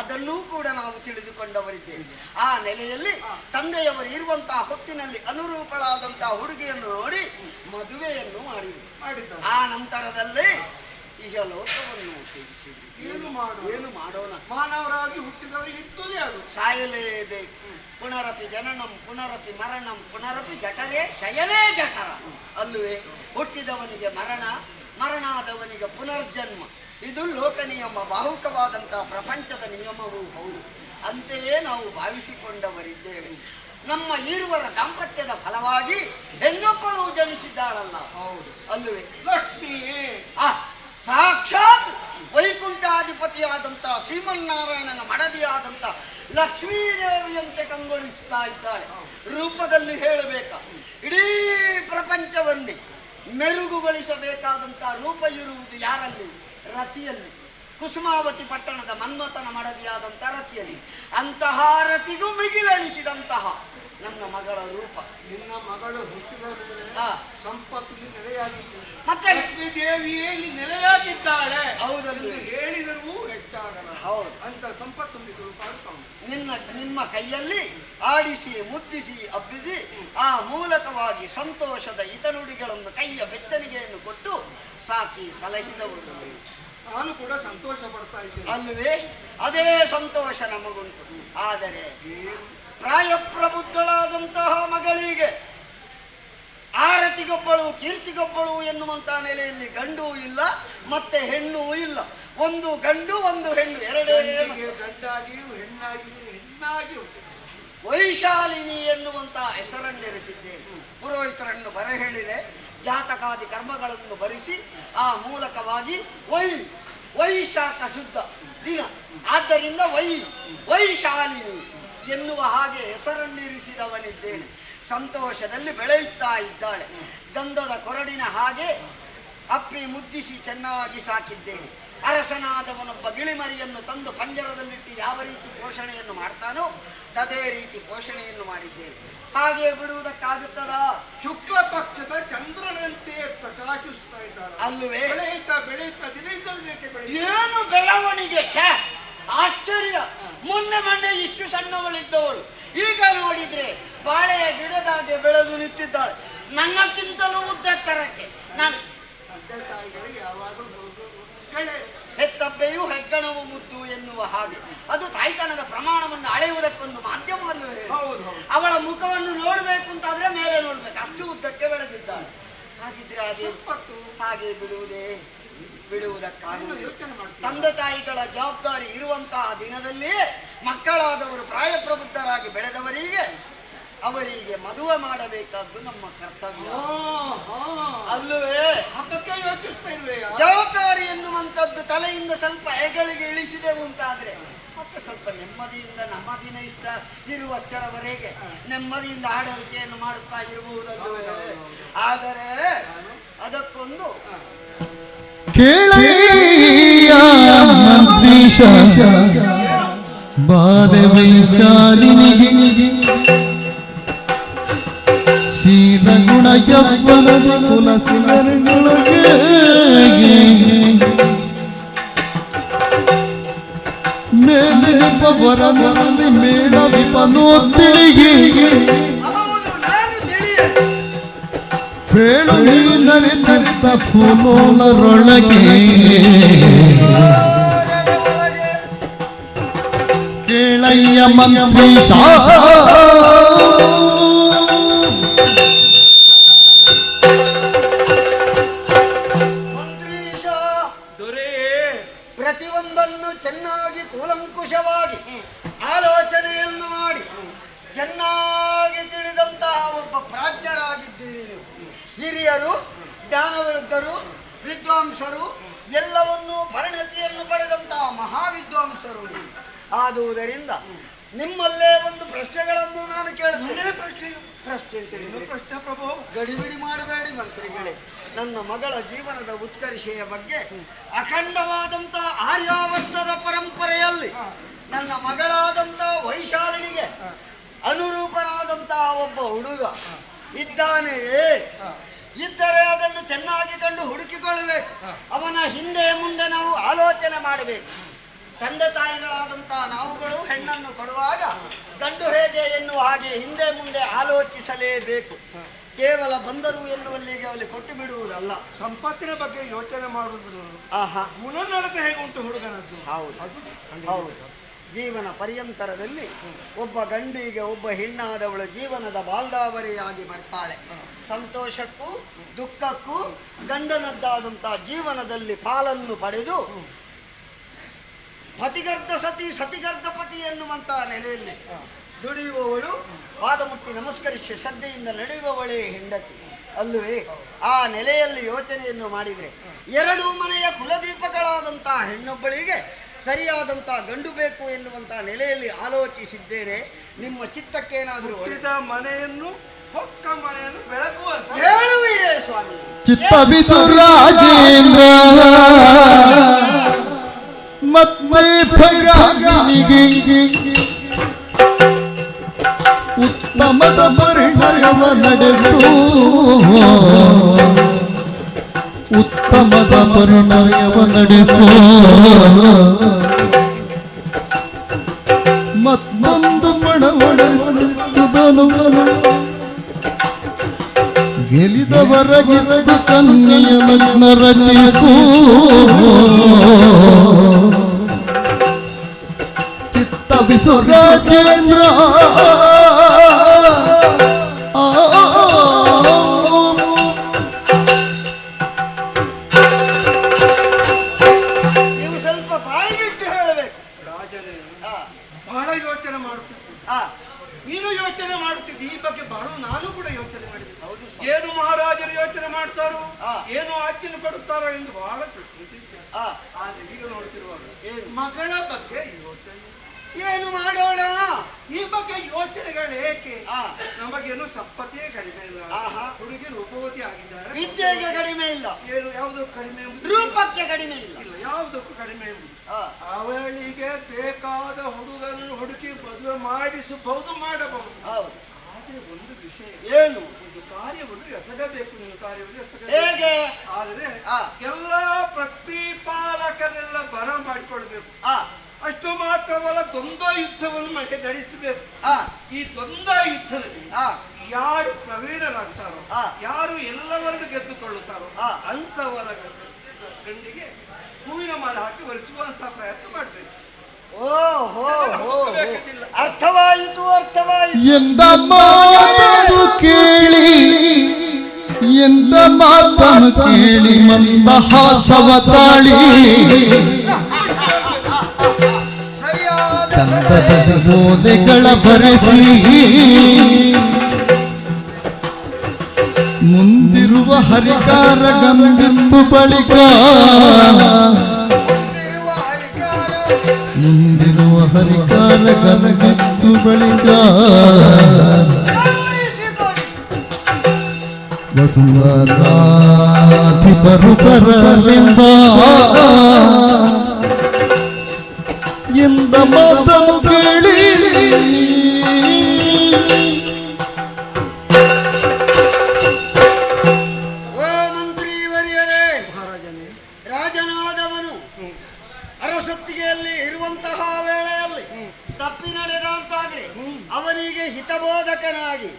ಅದನ್ನೂ ಕೂಡ ನಾವು ತಿಳಿದುಕೊಂಡವರಿದ್ದೇವೆ. ಆ ನೆಲೆಯಲ್ಲಿ ತಂದೆಯವರು ಇರುವಂತಹ ಹೊತ್ತಿನಲ್ಲಿ ಅನುರೂಪಳಾದಂತಹ ಹುಡುಗಿಯನ್ನು ನೋಡಿ ಮದುವೆಯನ್ನು ಮಾಡಿದರು. ಆ ನಂತರದಲ್ಲಿ ಈಗ ಲೋಕವನ್ನು ಉತ್ತೇಜಿಸಿದ್ರು. ಏನು ಮಾಡೋಣ? ಮಾನವರಾಗಿ ಹುಟ್ಟಿದವರು ಇರ್ತದೆ, ಅದು ಸಾಯಲೇಬೇಕು. ಪುನರಪಿ ಜನನಂ ಪುನರಪಿ ಮರಣಂ ಪುನರಪಿ ಜಠರೇ ಶಯನೇ ಜಠರ ಅಲ್ಲವೇ? ಹುಟ್ಟಿದವನಿಗೆ ಮರಣ, ಮರಣಾದವನಿಗೆ ಪುನರ್ಜನ್ಮ. ಇದು ಲೋಕ ನಿಯಮ, ಬಾಹುಕವಾದಂತಹ ಪ್ರಪಂಚದ ನಿಯಮವೂ ಹೌದು. ಅಂತೆಯೇ ನಾವು ಭಾವಿಸಿಕೊಂಡವರಿದ್ದೇವೆ. ನಮ್ಮ ಈರುವರ ದಾಂಪತ್ಯದ ಫಲವಾಗಿ ಹೆಣ್ಣೊಬ್ಬಳು ಜನಿಸಿದ್ದಾಳಲ್ಲ, ಹೌದು ಅಲ್ಲವೇ? ಲಕ್ಷ್ಮಿಯೇ ಸಾಕ್ಷಾತ್ ವೈಕುಂಠಾಧಿಪತಿಯಾದಂತಹ ಶ್ರೀಮನ್ನಾರಾಯಣನ ಮಡದಿಯಾದಂಥ ಲಕ್ಷ್ಮೀದೇವಿಯಂತೆ ಕಂಗೊಳಿಸ್ತಾ ಇದ್ದಾಳೆ. ರೂಪದಲ್ಲಿ ಹೇಳಬೇಕ, ಇಡೀ ಪ್ರಪಂಚವನ್ನೇ ಮೆರುಗುಗೊಳಿಸಬೇಕಾದಂತಹ ರೂಪ ಇರುವುದು ಯಾರಲ್ಲಿ? ರತಿಯಲ್ಲಿ. ಕುಸುಮಾವತಿ ಪಟ್ಟಣದ ಮನ್ಮಥನ ಮಡದಿಯಾದಂಥ ರತಿಯಲ್ಲಿ. ಅಂತಹ ರತಿಗೂ ಮಿಗಿಲಣಿಸಿದಂತಹ ನನ್ನ ಮಗಳ ರೂಪ. ನಿನ್ನ ಮಗಳು ಹುಟ್ಟಿದರೆ ಸಂಪತ್ತು ನೆಲೆಯಾಗಿದ್ದಾಳೆ, ಮತ್ತೆ ದೇವಿಯಲ್ಲಿ ನೆಲೆಯಾಗಿದ್ದಾಳೆ ಹೌದಲ್ಲ ಹೇಳಿದರೂ ಹೆಚ್ಚಾಗಲ್ಲ. ಹೌದು. ಅಂತ ಸಂಪತ್ತು ಮಿಗಿಲು ಕಾಡ್ತಾ ಉಂಟು. ನಿಮ್ಮ ಕೈಯಲ್ಲಿ ಆಡಿಸಿ ಮುದ್ದಿಸಿ ಹಬ್ಬಿಸಿ ಆ ಮೂಲಕವಾಗಿ ಸಂತೋಷದ ಹಿತನುಡಿಗಳನ್ನು ಕೈಯ ಬೆಚ್ಚನಿಗೆಯನ್ನು ಕೊಟ್ಟು ಸಾಕಿ ಸಲಹಿದವರು. ನಾನು ಕೂಡ ಸಂತೋಷ ಪಡ್ತಾ ಇದ್ದೇನೆ ಅಲ್ಲವೇ? ಅದೇ ಸಂತೋಷ ನಮಗುಂಟು. ಆದರೆ ಪ್ರಾಯಪ್ರಬುದ್ಧಳಾದಂತಹ ಮಗಳಿಗೆ ಆರತಿಗೊಬ್ಬಳು ಕೀರ್ತಿಗೊಬ್ಬಳು ಎನ್ನುವಂತ ನೆಲೆಯಲ್ಲಿ ಗಂಡು ಇಲ್ಲ ಮತ್ತೆ ಹೆಣ್ಣು ಇಲ್ಲ. ಒಂದು ಗಂಡು ಒಂದು ಹೆಣ್ಣು ಎರಡೇ. ಗಂಡಾಗಿಯೂ ಹೆಣ್ಣಾಗಿಯೂ ವೈಶಾಲಿನಿ ಎನ್ನುವಂತ ಹೆಸರನ್ನೆರೆಸಿದ್ದೇನೆ. ಪುರೋಹಿತರನ್ನು ಬರ ಹೇಳಿದೆ, ಜಾತಕಾದಿ ಕರ್ಮಗಳನ್ನು ಭರಿಸಿ ಆ ಮೂಲಕವಾಗಿ ವೈಶಾಖ ಶುದ್ಧ ದಿನ, ಆದ್ದರಿಂದ ವೈಶಾಲಿನಿ ಎನ್ನುವ ಹಾಗೆ ಹೆಸರನ್ನಿರಿಸಿದವನಿದ್ದೇನೆ. ಸಂತೋಷದಲ್ಲಿ ಬೆಳೆಯುತ್ತಾ ಇದ್ದಾಳೆ. ಗಂಧದ ಕೊರಡಿನ ಹಾಗೆ ಅಪ್ಪಿ ಮುದ್ದಿಸಿ ಚೆನ್ನಾಗಿ ಸಾಕಿದ್ದೇನೆ. ಅರಸನಾದವನೊಬ್ಬ ಗಿಳಿಮರಿಯನ್ನು ತಂದು ಪಂಜರದಲ್ಲಿಟ್ಟು ಯಾವ ರೀತಿ ಪೋಷಣೆಯನ್ನು ಮಾಡ್ತಾನೋ ಅದೇ ರೀತಿ ಪೋಷಣೆಯನ್ನು ಮಾಡಿದ್ದೇನೆ. ಹಾಗೆ ಬಿಡುವುದಕ್ಕಾಗುತ್ತದ? ಶುಕ್ಲ ಪಕ್ಷದ ಚಂದ್ರನಂತೆ ಪ್ರಕಾಶಿಸ್ತಾ ಇದ್ದಾಳೆ. ಅಲ್ಲವೇ? ಬೆಳೆಯುತ್ತಾ ಬೆಳೆಯುತ್ತಾ ದಿನಕ್ಕೆ ಏನು ಬೆಳವಣಿಗೆ! ಆಶ್ಚರ್ಯ! ಮೊನ್ನೆ ಇಷ್ಟು ಸಣ್ಣವಳಿದ್ದವಳು ಈಗ ನೋಡಿದ್ರೆ ಬಾಳೆಯ ಗಿಡದಾಗೆ ಬೆಳೆದು ನಿಂತಿದ್ದಾಳೆ. ನನ್ನಕ್ಕಿಂತಲೂ ಉದ್ದೆತ್ತರಕ್ಕೆ. ನಾನು ತಂದೆ ತಾಯಿಗಳಿಗೆ ಯಾವಾಗಲೂ ಹೆತ್ತಬ್ಬೆಯು ಹೆಗ್ಗಣವು ಮುದ್ದು ಎನ್ನುವ ಹಾಗೆ ಅದು ತಾಯ್ತನದ ಪ್ರಮಾಣವನ್ನು ಅಳೆಯುವುದಕ್ಕೊಂದು ಮಾಧ್ಯಮ ಅಲ್ಲವೇ? ಅವಳ ಮುಖವನ್ನು ನೋಡಬೇಕು ಅಂತಾದ್ರೆ ಮೇಲೆ ನೋಡ್ಬೇಕು, ಅಷ್ಟು ಉದ್ದಕ್ಕೆ ಬೆಳೆದಿದ್ದಾಳೆ. ಹಾಗಿದ್ರೆ ಹಾಗೆ ಬಿಡುವುದಕ್ಕಾಗಿ ತಂದೆ ತಾಯಿಗಳ ಜವಾಬ್ದಾರಿ ಇರುವಂತಹ ದಿನದಲ್ಲಿ ಮಕ್ಕಳಾದವರು ಪ್ರಾಯಪ್ರಬುದ್ಧರಾಗಿ ಬೆಳೆದವರಿಗೆ ಅವರಿಗೆ ಮದುವೆ ಮಾಡಬೇಕಾದ್ದು ನಮ್ಮ ಕರ್ತವ್ಯ ಅಲ್ಲವೇ? ಜವಾಬ್ದಾರಿ ಎನ್ನುವಂಥದ್ದು ತಲೆಯಿಂದ ಸ್ವಲ್ಪ ಹೆಗಳಿಗೆ ಇಳಿಸಿದೆವು ಅಂತಾದ್ರೆ ಮತ್ತೆ ಸ್ವಲ್ಪ ನೆಮ್ಮದಿಯಿಂದ ನಮ್ಮ ದಿನ ಇಷ್ಟ ಇರುವಷ್ಟರವರೆಗೆ ನೆಮ್ಮದಿಯಿಂದ ಆಡಳಿಕೆಯನ್ನು ಮಾಡುತ್ತಾ ಇರಬಹುದಲ್ಲವೇ? ಆದರೆ ಅದಕ್ಕೊಂದು ಬಾಲೆ ವೈಶಾಲಿನಿಗೆ ಶೀತ ಗುಣ ಯವ್ವನದ ಕುಲಸಿನೊಳಗೆ ಮೇಲೆ ಬರದಲ್ಲಿ ಮೇಳ ವಿಪನೋತ್ತಿಗೆ ಬೇಳು ನೀನರಿ ತರಿತ ಫೂಲೋಳರೊಳಗೆ ಕೇಳಯ್ಯ ಮಂತ್ರೀಶ ಪ್ರತಿಯೊಂದನ್ನು ಚೆನ್ನಾಗಿ ಕೂಲಂಕುಷವಾಗಿ ಆಲೋಚನೆಯನ್ನು ಮಾಡಿ ಚೆನ್ನಾಗಿ ತಿಳಿದಂತಹ ಒಬ್ಬ ಪ್ರಾಜ್ಞರಾಗಿದ್ದೀರಿ ನೀವು. ಹಿರಿಯರು, ಜ್ಞಾನವೃದ್ಧರು, ವಿದ್ವಾಂಸರು ಎಲ್ಲವನ್ನೂ ಪರಿಣತಿಯನ್ನು ಪಡೆದಂತಹ ಮಹಾವಿದ್ವಾಂಸರು ನೀವು. ಆದುದರಿಂದ ನಿಮ್ಮಲ್ಲೇ ಒಂದು ಪ್ರಶ್ನೆಗಳನ್ನು ನಾನು ಕೇಳುತ್ತೇನೆ. ಪ್ರಶ್ನೆ ಪ್ರಭು, ಗಡಿಬಿಡಿ ಮಾಡಬೇಡಿ ಮಂತ್ರಿಗಳೇ. ನನ್ನ ಮಗಳ ಜೀವನದ ಉತ್ಕರ್ಷೆಯ ಬಗ್ಗೆ ಅಖಂಡವಾದಂತಹ ಆರ್ಯಾವರ್ತದ ಪರಂಪರೆಯಲ್ಲಿ ನನ್ನ ಮಗಳಾದಂತಹ ವೈಶಾಲಿನಿಗೆ ಅನುರೂಪನಾದಂತಹ ಒಬ್ಬ ಹುಡುಗ ಇದ್ದಾನೆಯೇ? ಇದ್ದರೆ ಅದನ್ನು ಚೆನ್ನಾಗಿ ಕಂಡು ಹುಡುಕಿಕೊಳ್ಳಬೇಕು. ಅವನ ಹಿಂದೆ ಮುಂದೆ ನಾವು ಆಲೋಚನೆ ಮಾಡಬೇಕು. ತಂದೆ ತಾಯಿಗಳಾದಂತಹ ನಾವುಗಳು ಹೆಣ್ಣನ್ನು ಕೊಡುವಾಗ ಗಂಡು ಹೇಗೆ ಎನ್ನುವ ಹಾಗೆ ಹಿಂದೆ ಮುಂದೆ ಆಲೋಚಿಸಲೇಬೇಕು. ಕೇವಲ ಬಂದರು ಎನ್ನುವಲ್ಲಿಗೆ ಅಲ್ಲಿ ಕೊಟ್ಟು ಬಿಡುವುದಲ್ಲ. ಸಂಪತ್ತಿನ ಬಗ್ಗೆ ಯೋಚನೆ ಮಾಡುವುದು. ಗುಣನಡತೆ ಹೇಗೆ ಉಂಟು ಹುಡುಗನದ್ದು? ಹೌದು. ಜೀವನ ಪರ್ಯಂತರದಲ್ಲಿ ಒಬ್ಬ ಗಂಡಿಗೆ ಒಬ್ಬ ಹೆಣ್ಣಾದವಳು ಜೀವನದ ಬಾಲ್ದಾವರಿಯಾಗಿ ಬರ್ತಾಳೆ. ಸಂತೋಷಕ್ಕೂ ದುಃಖಕ್ಕೂ ಗಂಡನದ್ದಾದಂತಹ ಜೀವನದಲ್ಲಿ ಪಾಲನ್ನು ಪಡೆದು ಪತಿಗರ್ಧ ಸತಿ ಸತಿಗರ್ಧ ಪತಿ ಎನ್ನುವಂತಹ ನೆಲೆಯಲ್ಲಿ ದುಡಿಯುವವಳು, ಪಾದ ಮುಟ್ಟಿ ನಮಸ್ಕರಿಸಿ ಶ್ರದ್ಧೆಯಿಂದ ನಡೆಯುವವಳೇ ಹೆಂಡತಿ ಅಲ್ಲವೇ? ಆ ನೆಲೆಯಲ್ಲಿ ಯೋಚನೆಯನ್ನು ಮಾಡಿದರೆ ಎರಡು ಮನೆಯ ಕುಲದೀಪಗಳಾದಂತಹ ಹೆಣ್ಣೊಬ್ಬಳಿಗೆ ಸರಿಯಾದಂತಹ ಗಂಡು ಬೇಕು ಎನ್ನುವಂತಹ ನೆಲೆಯಲ್ಲಿ ಆಲೋಚಿಸಿದ್ದೇನೆ. ನಿಮ್ಮ ಚಿತ್ತಕ್ಕೇನಾದರೂ ಮನೆಯನ್ನು ಹೊಕ್ಕ ಮನೆಯನ್ನು ಬೆಳಗುವ ಹೇಳುವಿರೇ ಸ್ವಾಮಿ? ಚಿತ್ತ ಬಿಸು ರಾಜೇಂದ್ರ ಮತ್ತೆ ಭಗನಿಗೆ ಉತ್ತಮದ ಪರಿಣಯವ ನಡೆಸು, ಉತ್ತಮದ ಪರಿಣಯವ ನಡೆಸು. ಮತ್ತೊಂದು ಪಣವಳದನು ಗೆಲಿದವರಗಿದ್ದು ಕನ್ಯೆಯ ಲಗ್ನ ರಚಿಸು ಚಿತ್ತವಿಸು ರಾಜೇಂದ್ರ ನೀವು ಸ್ವಲ್ಪ ಬಾಯಿ ಬಿಟ್ಟು ಹೇಳಬೇಕು. ರಾಜನೇ ಆ, ಬಹಳ ಯೋಚನೆ ಮಾಡುತ್ತಿದ್ದೆ. ಆ, ನೀನು ಯೋಚನೆ ಮಾಡುತ್ತಿದ್ದಿ, ಈ ಬಗ್ಗೆ ಬಹಳ ನಾನು ಕೂಡ ಯೋಚನೆ ಮಾಡಿದ್ದೆ. ಹೌದು ಸ್ವಾಮಿ. ಏನು ಮಹಾರಾಜರು ಯೋಚನೆ ಮಾಡ್ತಾರೋ, ಆ. ಏನು ಆಜ್ಞೆ ಕೊಡುತ್ತಾರೋ ಎಂದು ಬಹಳ ಚಿಂತಿದ್ದೆ. ಆ, ಆದ್ರೆ ಈಗ ನೋಡ್ತಿರುವಾಗ ಏನು? ಮಗಳ ಬಗ್ಗೆ ಯೋಚನೆ, ಏನು ಮಾಡೋಣ? ಈ ಬಗ್ಗೆ ಯೋಚನೆಗಳು ಏಕೆ? ಆ, ನಮಗೇನು ಸಂಪತ್ತೇ ಕಡಿಮೆ ಇಲ್ಲ, ಆಹಾ. ಹುಡುಗಿ ರೂಪವತಿ ಆಗಿದ್ದಾರೆ, ವಿದ್ಯೆಗೆ ಕಡಿಮೆ ಇಲ್ಲ, ಏನು ಯಾವುದಕ್ಕೂ ಕಡಿಮೆ ಎಂಬುದು ರೂಪಕ್ಕೆ ಕಡಿಮೆ ಇಲ್ಲ. ಇಲ್ಲ, ಯಾವುದಕ್ಕೂ ಕಡಿಮೆ ಎಂಬುದು. ಆ, ಅವಳಿಗೆ ಬೇಕಾದ ಹುಡುಗರನ್ನು ಹುಡುಕಿ ಮದುವೆ ಮಾಡಿಸಬಹುದು, ಮಾಡಬಹುದು. ಹೌದು. ಆದ್ರೆ ಒಂದು ವಿಷಯ, ಏನು? ಒಂದು ಕಾರ್ಯವನ್ನು ಎಸಗಬೇಕು, ನೀವು ಕಾರ್ಯವನ್ನು ಎಸಗಬೇಕು. ಹೇಗೆ? ಆದರೆ ಆ. ಎಲ್ಲ ಪ್ರತಿಪಾಲಕರೆಲ್ಲ ಬರ ಮಾಡಿಕೊಳ್ಬೇಕು. ಆ, ಅಷ್ಟು ಮಾತ್ರವಲ್ಲ, ದ್ವಂದ್ವ ಯುದ್ಧವನ್ನು ನಡೆಸಬೇಕು. ಆ, ಈ ದ್ವಂದ್ವ ಯುದ್ಧದಲ್ಲಿ ಆ, ಯಾರು ಪ್ರವೀಣರಾಗ್ತಾರೋ, ಆ. ಯಾರು ಎಲ್ಲವರನ್ನು ಗೆದ್ದುಕೊಳ್ಳುತ್ತಾರೋ ಆ. ಅಂತವರ ಗಂಡಿಗೆ ಹೂವಿನ ಮಾಲೆ ಹಾಕಿ ಒರೆಸುವಂತಹ ಪ್ರಯತ್ನ ಮಾಡಬೇಕು. ಓಹೋ, ಅರ್ಥವಾಯಿತು, ಅರ್ಥವಾಯಿತು. ಎಂದ ಮಾತನು ಕೇಳಿ ಎಂದ ಮಾತನು ಕೇಳಿ ಮಂದಹಾಸವ ತಾಳಿ ಸರಿಯಾದ ಚಂದದ ಬೋಧೆಗಳ ಬರೆಸಿ ಮುಂದಿರುವ ಹರಿಕಾರ ಗಂಧಿತ್ತು ಬಳಿಕ ಮುಂದಿರುವ ಹರಿಕಾರ ಮುಂದಿರುವ ಹರಿಕಾರ ಗನಗಿತ್ತು ಬಳಿಕ ಕಳುಹಿಸಿಕೊಡಿ. ವಸುಂಧರಾಧಿಪರು ಬರಲಿಂದ ಎಂದ ಮಾತನು ಕೇಳಿ ಓ ಮಂತ್ರಿವರಿಯರೇ, ಮಹಾರಾಜನೇ, ರಾಜನಾದವನು ಅರಸೊತ್ತಿಗೆಯಲ್ಲಿ ಇರುವಂತಹ ವೇಳೆಯಲ್ಲಿ ತಪ್ಪಿ ನಡೆದಂತಾದ್ರೆ ಅವನಿಗೆ ಹಿತಬೋಧಕನಾಗಿ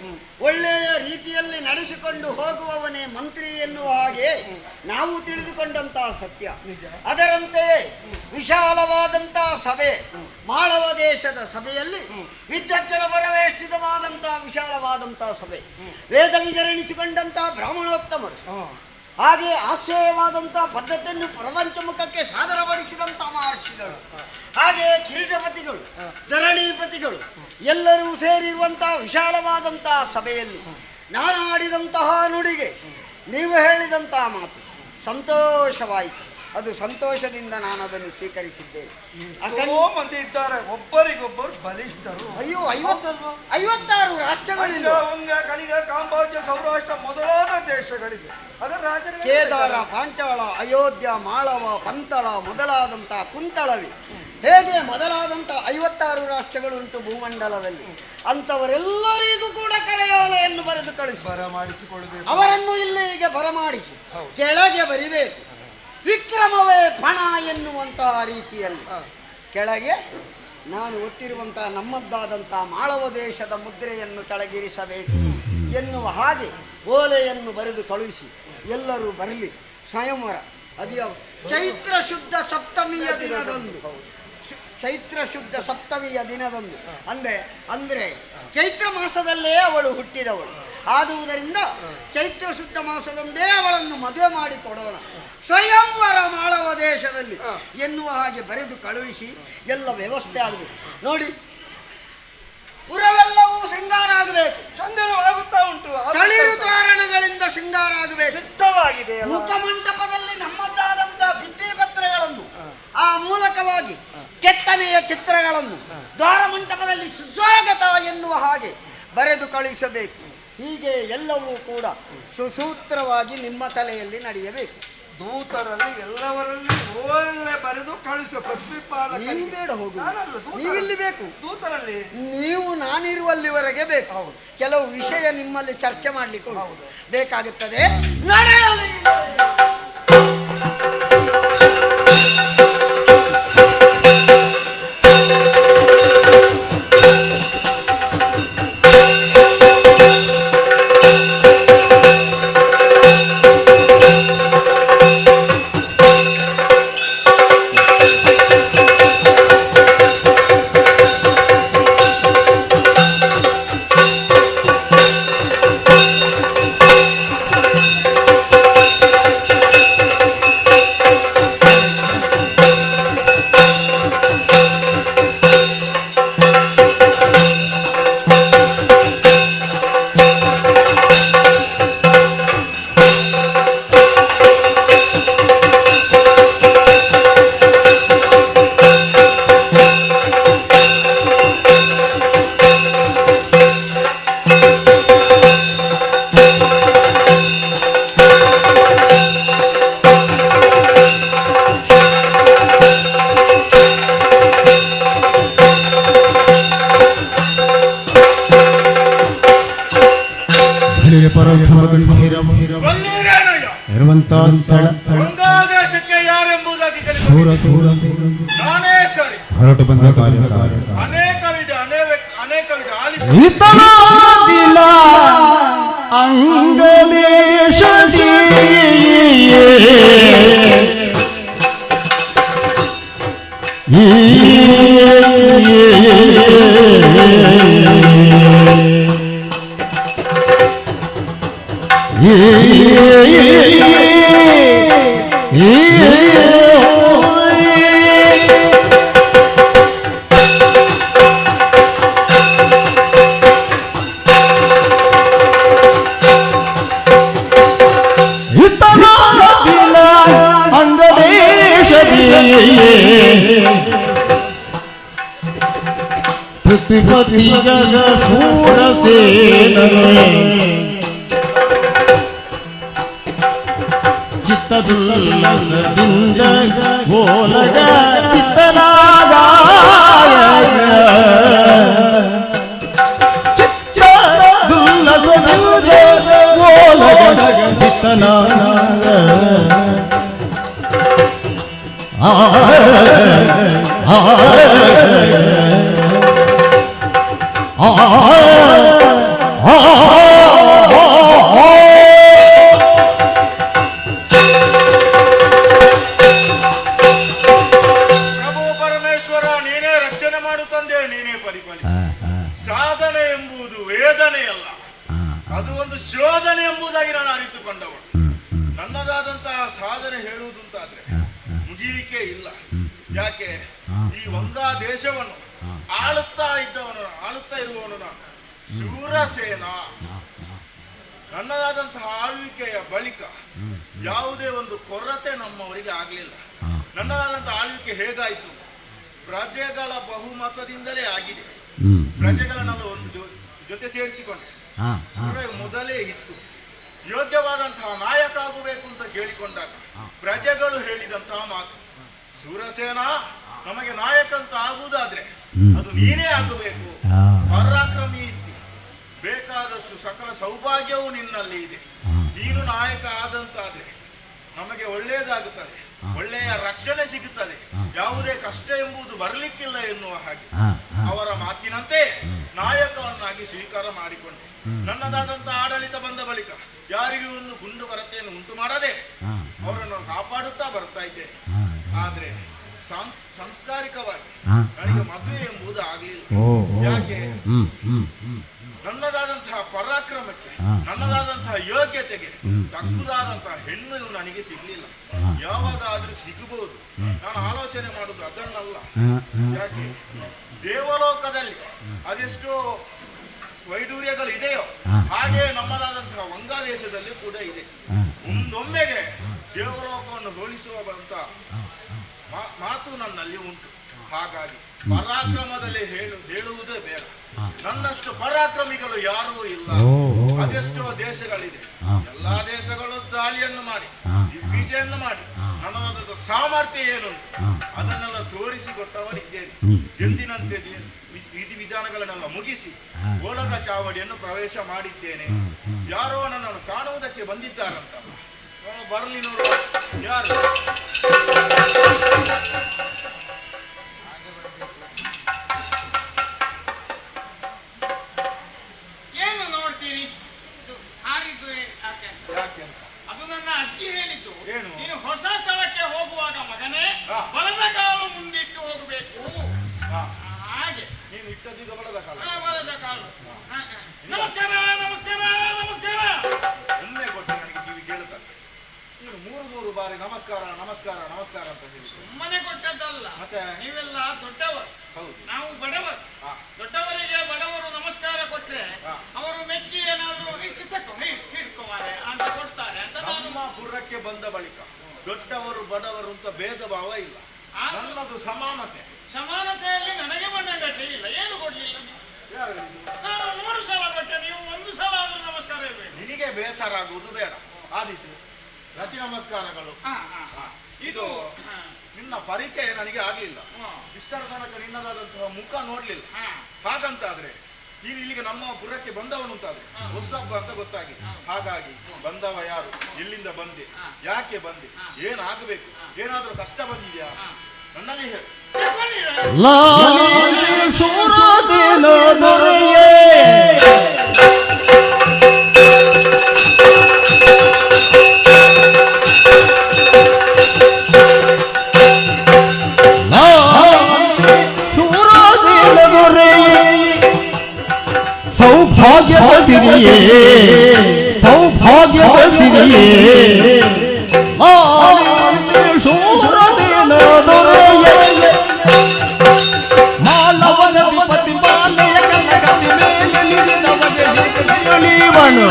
ಒಳ್ಳೆಯ ರೀತಿಯಲ್ಲಿ ನಡೆಸಿಕೊಂಡು ಹೋಗುವವನೇ ಮಂತ್ರಿ ಎನ್ನುವ ಹಾಗೆ ನಾವು ತಿಳಿದುಕೊಂಡಂತಹ ಸತ್ಯ. ಅದರಂತೆಯೇ ವಿಶಾಲವಾದಂತಹ ಸಭೆ, ಮಾಳವ ದೇಶದ ಸಭೆಯಲ್ಲಿ ವಿದ್ವಜ್ಜನ ಪರವೇಷ್ಟಿತವಾದಂತಹ ವಿಶಾಲವಾದಂತಹ ಸಭೆ, ವೇದ ವಿಜರಣಿಸಿಕೊಂಡಂತಹ ಬ್ರಾಹ್ಮಣೋತ್ತಮರು, ಹಾಗೆ ಆಶ್ಚರ್ಯವಾದಂತಹ ಪದ್ಧತಿಯನ್ನು ಪ್ರಪಂಚ ಮುಖಕ್ಕೆ ಸಾದರಪಡಿಸಿದಂತಹ ಮಹರ್ಷಿಗಳು, ಹಾಗೆ ಕಿರೀಟಪತಿಗಳು, ಧರಣೀಪತಿಗಳು ಎಲ್ಲರೂ ಸೇರಿರುವಂತಹ ವಿಶಾಲವಾದಂತಹ ಸಭೆಯಲ್ಲಿ ನಾನು ಆಡಿದಂತಹ ನುಡಿಗೆ ನೀವು ಹೇಳಿದಂತಹ ಮಾತು ಸಂತೋಷವಾಯಿತು. ಅದು ಸಂತೋಷದಿಂದ ನಾನು ಅದನ್ನು ಸ್ವೀಕರಿಸಿದ್ದೇನೆ. ಎಷ್ಟೋ ಮಂದಿ ಇದ್ದಾರೆ, ಒಬ್ಬರಿಗೊಬ್ಬರು ಬಲಿಷ್ಠರು. ಅಯ್ಯೋ, 56 ರಾಷ್ಟ್ರಗಳಿಲ್ಲ. ವಂಗ, ಕಳಿಗ, ಕಾಂಬೋಜ, ಸೌರಾಷ್ಟ್ರ ಮೊದಲಾದ ದೇಶಗಳಿದೆ. ಅದರ ರಾಜರ ಕೇದಾರ, ಪಾಂಚಾಳ, ಅಯೋಧ್ಯ, ಮಾಳವ, ಪಂತಳ ಮೊದಲಾದಂತಹ ಕುಂತಳವಿ, ಹೇಗೆ ಮೊದಲಾದಂತಹ 56 ರಾಷ್ಟ್ರಗಳುಂಟು ಭೂಮಂಡಲದಲ್ಲಿ. ಅಂತವರೆಲ್ಲರಿಗೂ ಕೂಡ ಕರೆಯೋಲೆಯನ್ನು ಬರೆದು ಕಳಿಸಿ ಬರ ಮಾಡಿಸಿಕೊಳ್ಳಬೇಕು. ಅವರನ್ನು ಇಲ್ಲಿಗೆ ಬರಮಾಡಿಸಿ ಕೆಳಗೆ ಬರಿಬೇಕು. ವಿಕ್ರಮವೇ ಪಣ ಎನ್ನುವಂತಹ ರೀತಿಯಲ್ಲಿ ಕೆಳಗೆ ನಾನು ಒತ್ತಿರುವಂತಹ ನಮ್ಮದ್ದಾದಂತಹ ಮಾಳವ ದೇಶದ ಮುದ್ರೆಯನ್ನು ಕೆಳಗಿರಿಸಬೇಕು ಎನ್ನುವ ಹಾಗೆ ಓಲೆಯನ್ನು ಬರೆದು ಕಳುಹಿಸಿ ಎಲ್ಲರೂ ಬರಲಿ. ಸ್ವಯಂವರ ಅದ್ಯಾವ ಚೈತ್ರ ಶುದ್ಧ ಸಪ್ತಮಿಯ ದಿನದಂದು, ಚೈತ್ರ ಶುದ್ಧ ಸಪ್ತಮಿಯ ದಿನದಂದು ಅಂದ್ರೆ ಚೈತ್ರ ಮಾಸದಲ್ಲೇ ಅವಳು ಹುಟ್ಟಿದವಳು. ಆದುದರಿಂದ ಚೈತ್ರ ಶುದ್ಧ ಮಾಸದಂದೇ ಅವಳನ್ನು ಮದುವೆ ಮಾಡಿ ಕೊಡೋಣ, ಸ್ವಯಂವರ ಮಾಳವ ದೇಶದಲ್ಲಿ ಎನ್ನುವ ಹಾಗೆ ಬರೆದು ಕಳುಹಿಸಿ ಎಲ್ಲ ವ್ಯವಸ್ಥೆ ಆಗಬೇಕು. ನೋಡಿ, ಪುರವೆಲ್ಲವೂ ಶೃಂಗಾರ ಆಗಬೇಕು, ಸಂದರ್ಭವಾಗುತ್ತಾ ಉಂಟು. ತಳಿರು ತೋರಣಗಳಿಂದ ಶೃಂಗಾರ ಆಗಬೇಕು. ಸಿದ್ಧವಾಗಿದೆ. ಮುಖಮಂಟಪದಲ್ಲಿ ನಮ್ಮದಾದಂತಹ ಭಿತ್ತಿಪತ್ರಗಳನ್ನು ಆ ಮೂಲಕವಾಗಿ ಕೆತ್ತನೆಯ ಚಿತ್ರಗಳನ್ನು ದ್ವಾರ ಮಂಟಪದಲ್ಲಿ ಸುಸ್ವಾಗತ ಎನ್ನುವ ಹಾಗೆ ಬರೆದು ಕಳುಹಿಸಬೇಕು. ಹೀಗೆ ಎಲ್ಲವೂ ಕೂಡ ಸುಸೂತ್ರವಾಗಿ ನಿಮ್ಮ ತಲೆಯಲ್ಲಿ ನಡೆಯಬೇಕು. ದೂತರಲ್ಲಿ ಎಲ್ಲವರಲ್ಲಿ ಒಳ್ಳೆ ಬರೆದು ಕಳಿಸುವ ಪ್ರತಿಪಾಲಕ. ನೀವು ಬೇಡ ಹೋಗು, ನಾನಲ್ಲ, ದೂತರಲ್ಲಿ. ನೀವಿಲ್ಲಿ ಬೇಕು. ದೂತರಲ್ಲಿ ನೀವು ನಾನಿರುವಲ್ಲಿವರೆಗೆ ಬೇಕು. ಕೆಲವು ವಿಷಯ ನಿಮ್ಮಲ್ಲಿ ಚರ್ಚೆ ಮಾಡಲಿಕ್ಕೆ ಬೇಕಾಗುತ್ತದೆ. ನಡೆಯಲಿ. ಸ್ಥಳ ಗಂಗಾದೇಶಕ್ಕೆ ಯಾರೆಂಬುದಾಗಿ ತಿಳಿದು ಶೂರ ಶೂರ ನಾನೇ ಸರಿ. ಹೊರಟು ಬಂದ ಕಾರ್ಯ ಅನೇಕ ವಿಧ ಆಲಿಸಿ ಇತನಾದಿಲ ಅಂಗದೇಶದಿ ಇತನಾದಿಲ ಅಂಗದೇಶದಿ ಪ್ರತಿಪತಿಗಲ ಶೂರಸೇನನು ಚಿತ್ತದುಲ್ಲಸದಿಂದ ಗೋಲಗ ಚಿತ್ತನಾಗಾಯ ಚಿತ್ತದುಲ್ಲಸದಿಂದ ಗೋಲಗ ಚಿತ್ತನಾಗ ಪ್ರಭು ಪರಮೇಶ್ವರ, ನೀನೇ ರಕ್ಷಣೆ ಮಾಡುತ್ತಂದೆ, ನೀನೇ ಪರಿಪಾಲಿಸು. ಸಾಧನೆ ಎಂಬುದು ವೇದನೆಯಲ್ಲ, ಅದು ಒಂದು ಶೋಧನೆ ಎಂಬುದಾಗಿ ನಾನು ಅರಿತುಕೊಂಡವನು. ನನ್ನದಾದಂತಹ ಸಾಧನೆ ಹೇಳುವುದಂತಾದ್ರೆ ಮುಗಿಲಿಕ್ಕೆ ಇಲ್ಲ. ಯಾಕೆ ಈ ವಂಗಾ ದೇಶವನ್ನು ಆಳುತ್ತಾ ಇರುವವನು ನಾನು ಶೂರಸೇನ. ನನ್ನದಾದಂತಹ ಆಳ್ವಿಕೆಯ ಬಳಿಕ ಯಾವುದೇ ಒಂದು ಕೊರತೆ ನಮ್ಮವರಿಗೆ ಆಗಲಿಲ್ಲ. ನನ್ನದಾದಂತಹ ಆಳ್ವಿಕೆ ಹೇಗಾಯಿತು? ಪ್ರಜೆಗಳ ಬಹುಮತದಿಂದಲೇ ಆಗಿದೆ. ಪ್ರಜೆಗಳನ್ನೆಲ್ಲ ಒಂದು ಜೊತೆ ಸೇರಿಸಿಕೊಂಡೆ. ಮೊದಲೇ ಇತ್ತು ಯೋಗ್ಯವಾದಂತಹ ನಾಯಕ ಆಗಬೇಕು ಅಂತ ಕೇಳಿಕೊಂಡಾಗ ಪ್ರಜೆಗಳು ಹೇಳಿದಂತಹ ಮಾತು, ಶೂರಸೇನ ನಮಗೆ ನಾಯಕ ಅಂತ ಆಗುವುದಾದ್ರೆ ಅದು ನೀನೇ ಆಗಬೇಕು. ಪರಾಕ್ರಮಿ ಇದ್ದಿ, ಬೇಕಾದಷ್ಟು ಸಕಲ ಸೌಭಾಗ್ಯವೂ ನಿನ್ನಲ್ಲಿ ಇದೆ. ನೀನು ನಾಯಕ ಆದಂತಾದ್ರೆ ನಮಗೆ ಒಳ್ಳೆಯದಾಗುತ್ತದೆ, ಒಳ್ಳೆಯ ರಕ್ಷಣೆ ಸಿಗುತ್ತದೆ, ಯಾವುದೇ ಕಷ್ಟ ಎಂಬುದು ಬರಲಿಕ್ಕಿಲ್ಲ ಎನ್ನುವ ಹಾಗೆ ಅವರ ಮಾತಿನಂತೆ ನಾಯಕವನ್ನಾಗಿ ಸ್ವೀಕಾರ ಮಾಡಿಕೊಂಡೆ. ನನ್ನದಾದಂತಹ ಆಡಳಿತ ಬಂದ ಬಳಿಕ ಯಾರಿಗೂ ಒಂದು ಗುಂಡು ಕೊರತೆಯನ್ನು ಉಂಟು ಮಾಡದೆ ಅವರನ್ನು ಕಾಪಾಡುತ್ತಾ ಬರ್ತಾ ಇದ್ದೇನೆ. ಆದ್ರೆ ಸಂಸ್ಕಾರಿಕವಾಗಿ ನನಗೆ ಮದುವೆ ಎಂಬುದು ಆಗಲಿಲ್ಲ. ಯಾಕೆ? ನನ್ನದಾದಂತಹ ಪರಾಕ್ರಮಕ್ಕೆ, ನನ್ನದಾದಂತಹ ಯೋಗ್ಯತೆಗೆ ತಕ್ಕುದಾದಂತಹ ಹೆಣ್ಣು ನನಗೆ ಸಿಗ್ಲಿಲ್ಲ. ಯಾವಾಗಾದ್ರೂ ಸಿಗಬಹುದು, ನಾನು ಆಲೋಚನೆ ಮಾಡುದು ಅದನ್ನಲ್ಲ. ಯಾಕೆ? ದೇವಲೋಕದಲ್ಲಿ ಅದೆಷ್ಟೋ ವೈಡೂರ್ಯಗಳು ಇದೆಯೋ ಹಾಗೆ ನಮ್ಮದಾದಂತಹ ವಂಗಾ ದೇಶದಲ್ಲಿ ಕೂಡ ಇದೆ. ಒಂದೊಮ್ಮೆಗೆ ದೇವಲೋಕವನ್ನು ಹೋಲಿಸುವಂತ ಮಾತು ನನ್ನಲ್ಲಿ ಉಂಟು. ಹಾಗಾಗಿ ಪರಾಕ್ರಮದಲ್ಲಿ ಹೇಳುವುದೇ ಬೇಡ. ನನ್ನಷ್ಟು ಪರಾಕ್ರಮಿಗಳು ಯಾರೂ ಇಲ್ಲ. ಅದೆಷ್ಟೋ ದೇಶಗಳಿದೆ, ಎಲ್ಲಾ ದೇಶಗಳು ದಾಳಿಯನ್ನು ಮಾಡಿ ದಿಗ್ವಿಜಯನ್ನು ಮಾಡಿ ನನ್ನದಾದ ಸಾಮರ್ಥ್ಯ ಏನುಂಟು ಅದನ್ನೆಲ್ಲ ತೋರಿಸಿಕೊಟ್ಟವನಿದ್ದೇನೆ. ಎಂದಿನಂತೆ ವಿಧಿವಿಧಾನಗಳನ್ನೆಲ್ಲ ಮುಗಿಸಿ ಗೋಲಗ ಚಾವಡಿಯನ್ನು ಪ್ರವೇಶ ಮಾಡಿದ್ದೇನೆ. ಯಾರೋ ನನ್ನನ್ನು ಕಾಣುವುದಕ್ಕೆ ಬಂದಿದ್ದಾರಂತ. ಬರಲಿ ನೋಡುವ ಯಾರು. ಏನು ನೋಡ್ತೀರಿ? ಹಾರಿದ್ದು ಯಾಕೆ ಅಂತ ಅದು ನನ್ನ ಅಜ್ಜಿ ಹೇಳಿದ್ದು. ಏನು? ನೀನು ಹೊಸ ಸ್ಥಳಕ್ಕೆ ಹೋಗುವಾಗ ಮಗನೇ ಬಲದ ಕಾಲು ಮುಂದಿಟ್ಟು ಹೋಗಬೇಕು. ಹಾಗೆ ನೀನು ಇಟ್ಟದ್ದೀಗ ಬಲದ ಕಾಲ. ಬಲದ ಕಾಲು. ನಮಸ್ಕಾರ ನಮಸ್ಕಾರ ನಮಸ್ಕಾರ. ಒಮ್ಮೆ ಕೊಟ್ಟು ನನಗೆ ಕಿವಿ ಕೇಳುತ್ತಾರೆ. ನೀನು ಮೂರು ಬಾರಿ ನಮಸ್ಕಾರ ನಮಸ್ಕಾರ ನಮಸ್ಕಾರ ಅಂತ ಹೇಳಿ ಸುಮ್ಮನೆ ಕೊಟ್ಟದ್ದಲ್ಲ. ಮತ್ತೆ ನೀವೆಲ್ಲ ದೊಡ್ಡವರು, ಹೌದು, ನಾವು ಬಡವರು. ದೊಡ್ಡವರಿಗೆ ಬಡವರು ನಮಸ್ಕಾರ ಕೊಟ್ರೆ ಅವರು ಮೆಚ್ಚಿ ಏನಾದ್ರು ಹಿಡ್ಕೊಮಾರೆ ಅಂತ ಕೊಡ್ತಾರೆ ಅಂತ ನಾನು. ನಮ್ಮ ಪುರಕ್ಕೆ ಬಂದ ಬಳಿಕ ದೊಡ್ಡವರು ಬಡವರು ಅಂತ ಭೇದ ಭಾವ ಇಲ್ಲ. ನನ್ನದು ಸಮಾನತೆ. ಸಮಾನತೆಯಲ್ಲಿ ನನಗೆ ಮಣ್ಣಗಟ್ಟೆ ಇಲ್ಲ. ಏನು ಕೊಡ್ಲಿಲ್ಲ? ಯಾರು? ನಾನು 3 ಸಲ ಕೊಟ್ಟೆ, ನೀವು 1 ಸಲ ಆದ್ರೂ ನಮಸ್ಕಾರ ಇರಬೇಕು. ನಿನಗೆ ಬೇಸರ ಆಗುವುದು ಬೇಡ. ಆದೀತು, ರತಿ ನಮಸ್ಕಾರಗಳು. ಇದು ನಿನ್ನ ಪರಿಚಯ ನನಗೆ ಆಗ್ಲಿಲ್ಲ. ಇಷ್ಟರ ತನಕ ನಿನ್ನದಾದಂತಹ ಮುಖ ನೋಡ್ಲಿಲ್ಲ. ಹಾಗಂತಾದ್ರೆ ನೀನು ಇಲ್ಲಿಗೆ ನಮ್ಮ ಪುರಕ್ಕೆ ಬಂದವನುಂತಾದ್ರೆ ಹೊಸ ಹಬ್ಬ ಅಂತ ಗೊತ್ತಾಗಿದೆ. ಹಾಗಾಗಿ ಬಂದವ ಯಾರು, ಎಲ್ಲಿಂದ ಬಂದೆ, ಯಾಕೆ ಬಂದೆ, ಏನಾಗಬೇಕು, ಏನಾದ್ರೂ ಕಷ್ಟ ಬಂದಿದ್ಯಾ ನನ್ನಲ್ಲಿ ಹೇಳು. ಲಾಲಿ ಶೂರಸೇನ ದೊರೆಯೇ ಸೌಭಾಗ್ಯದ ಸಿರಿಯೇ ಸೌಭಾಗ್ಯದ ಸಿರಿಯೇ ಶೂರದೇನ ದೊರೆಯೇ ಮಾನವನ ವಿಪತ್ತಿ ಮಾಲೆಯ ಕಲ್ಲಗಲಿ ಮೇಲಿಳಿದವಗೆ ಇಳಿವನು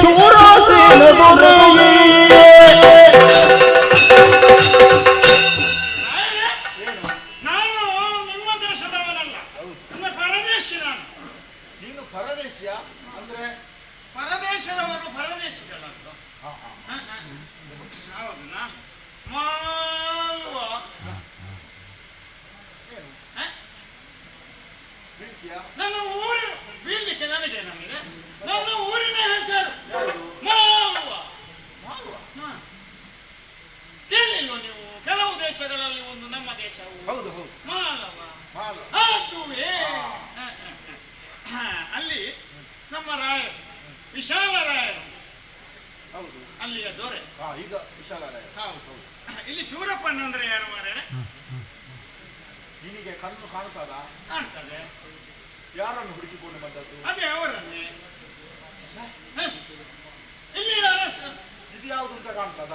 ಶೂರದೇನ ದೊರೆಯೇ. ನೀನು ಪರದೇಶಿಯ ಅಂದ್ರೆ ಪರದೇಶದವರು ಪರದೇಶಿಗಳಂತ ಹೌದಾ ಮಾಲ್ವ ನನ್ನ ಊರು ಬೀಳ್ಲಿಕ್ಕೆ ನನಗೆ ನನ್ನ ಊರಿನ ಹೆಸರು ಮಾಲ್ವ. ಕೇಳಿಲ್ವ ನೀವು? ಕೆಲವು ದೇಶಗಳಲ್ಲಿ ಒಂದು ನಮ್ಮ ದೇಶವು ಹೌದು ಹೌದು ಮಾಲವ ಮಾಲ. ಅದುವೇ. ಅಲ್ಲಿ ನಮ್ಮ ರಾಯರು ವಿಶಾಲ ರಾಯರು ಹೌದು ಅಲ್ಲಿಯ ದೊರೆ. ಈಗ ವಿಶಾಲಾಲಯ. ಹೌದು. ಇಲ್ಲಿ ಶೂರಪ್ಪಣ್ಣ ಅಂದ್ರೆ ಯಾರು ಮಾರ್ರೆ? ನಿನಗೆ ಕಣ್ಣು ಕಾಣ್ತದ? ಕಾಣ್ತದೆ. ಯಾರನ್ನು ಹುಡುಕಿಕೊಂಡು ಬಂದದ್ದು? ಅದೇ ಅವರನ್ನೇ. ಇಲ್ಲಿ ಅರಸ ಇದು ಯಾವುದು ಅಂತ ಕಾಣ್ತದ?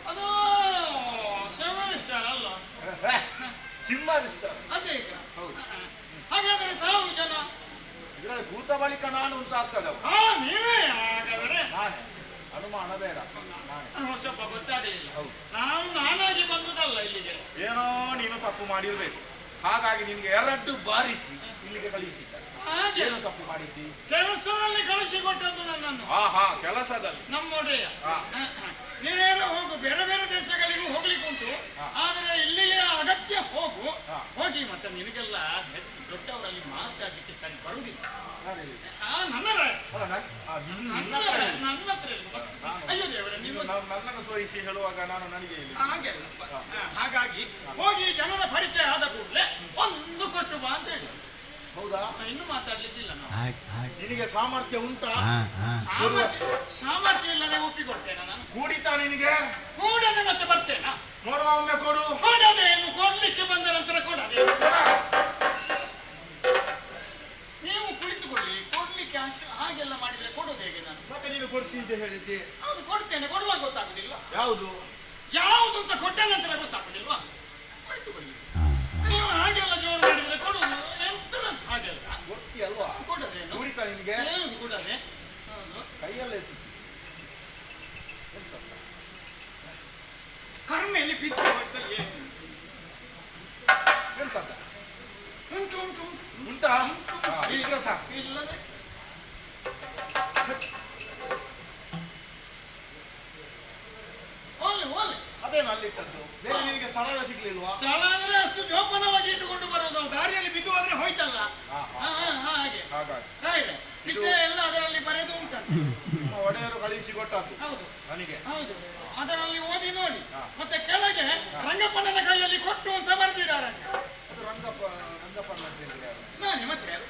ಅದು ಸೆವೆನ್ ಸ್ಟಾರ್ ಅಲ್ಲ, ಸಿಂಹವಿಷ್ಟ. ಅದೇ ಈಗ. ಹೌದು. ಹಾಗಾದ್ರೆ ತಾವು ಜನ ಇದರಲ್ಲಿ ಭೂತ ಬಳಿಕ ನಾನು ಅಂತ ಆಗ್ತದವ. ನೀವೇ ಹಾಗಾದ್ರೆ? ನಾನೇ, ಅನುಮಾನ ಬೇಡ, ನಾನೇ. ಸ್ವಲ್ಪ ಗೊತ್ತಾಗಲಿಲ್ಲ. ಹೌದು. ನಾನಾಗಿ ಬಂದುದಲ್ಲ ಇಲ್ಲಿಗೆ. ಏನೋ ನೀನು ತಪ್ಪು ಮಾಡಿರ್ಬೇಕು, ಹಾಗಾಗಿ ನಿನ್ಗೆ 2 ಬಾರಿಸಿ ಇಲ್ಲಿಗೆ ಕಳುಹಿಸಿದ್ದಾರೆ. ಹಾಗೆ ಏನು ತಪ್ಪು ಮಾಡಿದ್ದಿ? ಕೆಲಸದಲ್ಲಿ ಕಳಿಸಿಕೊಟ್ಟದ್ದು ನನ್ನನ್ನು. ಹಾ ಕೆಲಸದಲ್ಲಿ. ನಮ್ಮೊಡೆಯ ನೇರ ಹೋಗು, ಬೇರೆ ಬೇರೆ ದೇಶಗಳಿಗೂ ಹೋಗ್ಲಿಕ್ಕೆ ಉಂಟು, ಆದರೆ ಇಲ್ಲಿಗೆ ಅಗತ್ಯ ಹೋಗು. ಹೋಗಿ ಮತ್ತೆ ನಿನಗೆಲ್ಲ ದೊಡ್ಡವರಲ್ಲಿ ಮಾತಾಡ್ಲಿಕ್ಕೆ ಸರಿ ಬರುವುದಿಲ್ಲ. ನನ್ನ ಹತ್ರ ಅಯ್ಯೋ ದೇವರೇ, ನೀವು ನನ್ನನ್ನು ತೋರಿಸಿ ಹೇಳುವಾಗ ನಾನು ನನಗೆ ಹಾಗೆ. ಹಾಗಾಗಿ ಹೋಗಿ ಜನದ ಪರಿಚಯ ಆದ ಕೂಡಲೇ ಒಂದು ಕೊಟ್ಟು ಬಾ ಅಂತ ಹೇಳಿ. ಹೌದಾ? ಇನ್ನು ಮಾತಾಡ್ಲಿಕ್ಕಿಲ್ಲ ನಾವು. ನಿನಗೆ ಸಾಮರ್ಥ್ಯ ಉಂಟಾ? ಸಾಮರ್ಥ್ಯ ಇಲ್ಲದೆ ಒಪ್ಪಿಕೊಡ್ತೇನೆ ನಾನು. ಕೂಡಿತಾ ನಿನಗೆ? ಕೂಡದೆ ಮತ್ತೆ ಬರ್ತೇನಾ? ನೋಡುವ, ಒಮ್ಮೆ ಕೊಡು. ಕೊಡದೇನು, ಕೊಡ್ಲಿಕ್ಕೆ ಬಂದ ನಂತರ ಕೊಡದೆ. ನೀವು ಕುಳಿತುಕೊಳ್ಳಿ, ಕೊಡ್ಲಿಕ್ಕೆ ಹಾಗೆಲ್ಲ ಮಾಡಿದ್ರೆ ಕೊಡೋದು ಹೇಗೆ ನಾನು? ಮತ್ತೆ ನೀನು ಕೊಡ್ತಿದ್ದೆ ಹೇಳಿದ್ದೆ. ಹೌದು, ಕೊಡ್ತೇನೆ. ಕೊಡುವಾಗ ಗೊತ್ತಾಗುದಿಲ್ಲ ಯಾವುದು ಯಾವುದು ಅಂತ ಕೊಟ್ಟ ನಂತರ ಗೊತ್ತಾಗುದಿಲ್ವಾ? ಕುಳಿತುಕೊಳ್ಳಿ. ನೀವು ಹಾಗೆಲ್ಲ ಜೋರು ಮಾಡಿದ್ರೆ ಕೊಡುದು ಎಂತದ? ಹಾಗೆಲ್ಲ ಗೊತ್ತಿ ಅಲ್ವಾ? ಕೊಡದೇನು? ಕೂಡಿತಾ ನಿನಗೆ? ಏನು ಕೊಡದೆ? ಕೈಯಲ್ಲ ಎತ್ತು. ಕರ್ಮೆಯಲ್ಲಿ ಬಿದ್ದು ಹೋಯ್ತು. ಎಂತದ? ಉಂಟು ಉಂಟು ಉಂಟಾ? ಈಗ ಸಾಕು. ಇಲ್ಲದೆ ಓಲೆ ಓಲೆ ಅದೇನು ಅಲ್ಲಿಟ್ಟದ್ದು? ಬೇರೆ ನಿನಗೆ ಸ್ಥಳವೇ ಸಿಗ್ಲಿಲ್ವಾ? ಸ್ಥಳ ಅಂದ್ರೆ ಅಷ್ಟು ಜೋಪಾನವಾಗಿ ಇಟ್ಟುಕೊಂಡು ಬರೋದು. ದಾರಿಯಲ್ಲಿ ಬಿದ್ದು ಹೋದ್ರೆ ಹೋಯ್ತಲ್ಲ. ಹಾಗೆ ಹಾಗಾಗಿ ವಿಷಯ ಎಲ್ಲ ಅದರಲ್ಲಿ ಬರೆದು ಉಂಟಂತೆ. ನಿಮ್ಮ ಒಡೆಯರು ಕಳಿಸಿ ಕೊಟ್ಟದ್ದು ಹೌದು ನನಗೆ. ಹೌದು, ಅದರಲ್ಲಿ ಓದಿ ನೋಡಿ. ಮತ್ತೆ ಕೆಳಗೆ ರಂಗಪ್ಪಣ್ಣನ ಕೈಯಲ್ಲಿ ಕೊಟ್ಟು ಅಂತ ಬರೆದಿದ್ದಾರೆ. ಅದು ರಂಗಪ್ಪನ ಯಾರು? ನಾನೇ ಮತ್ತೆ ಯಾರು?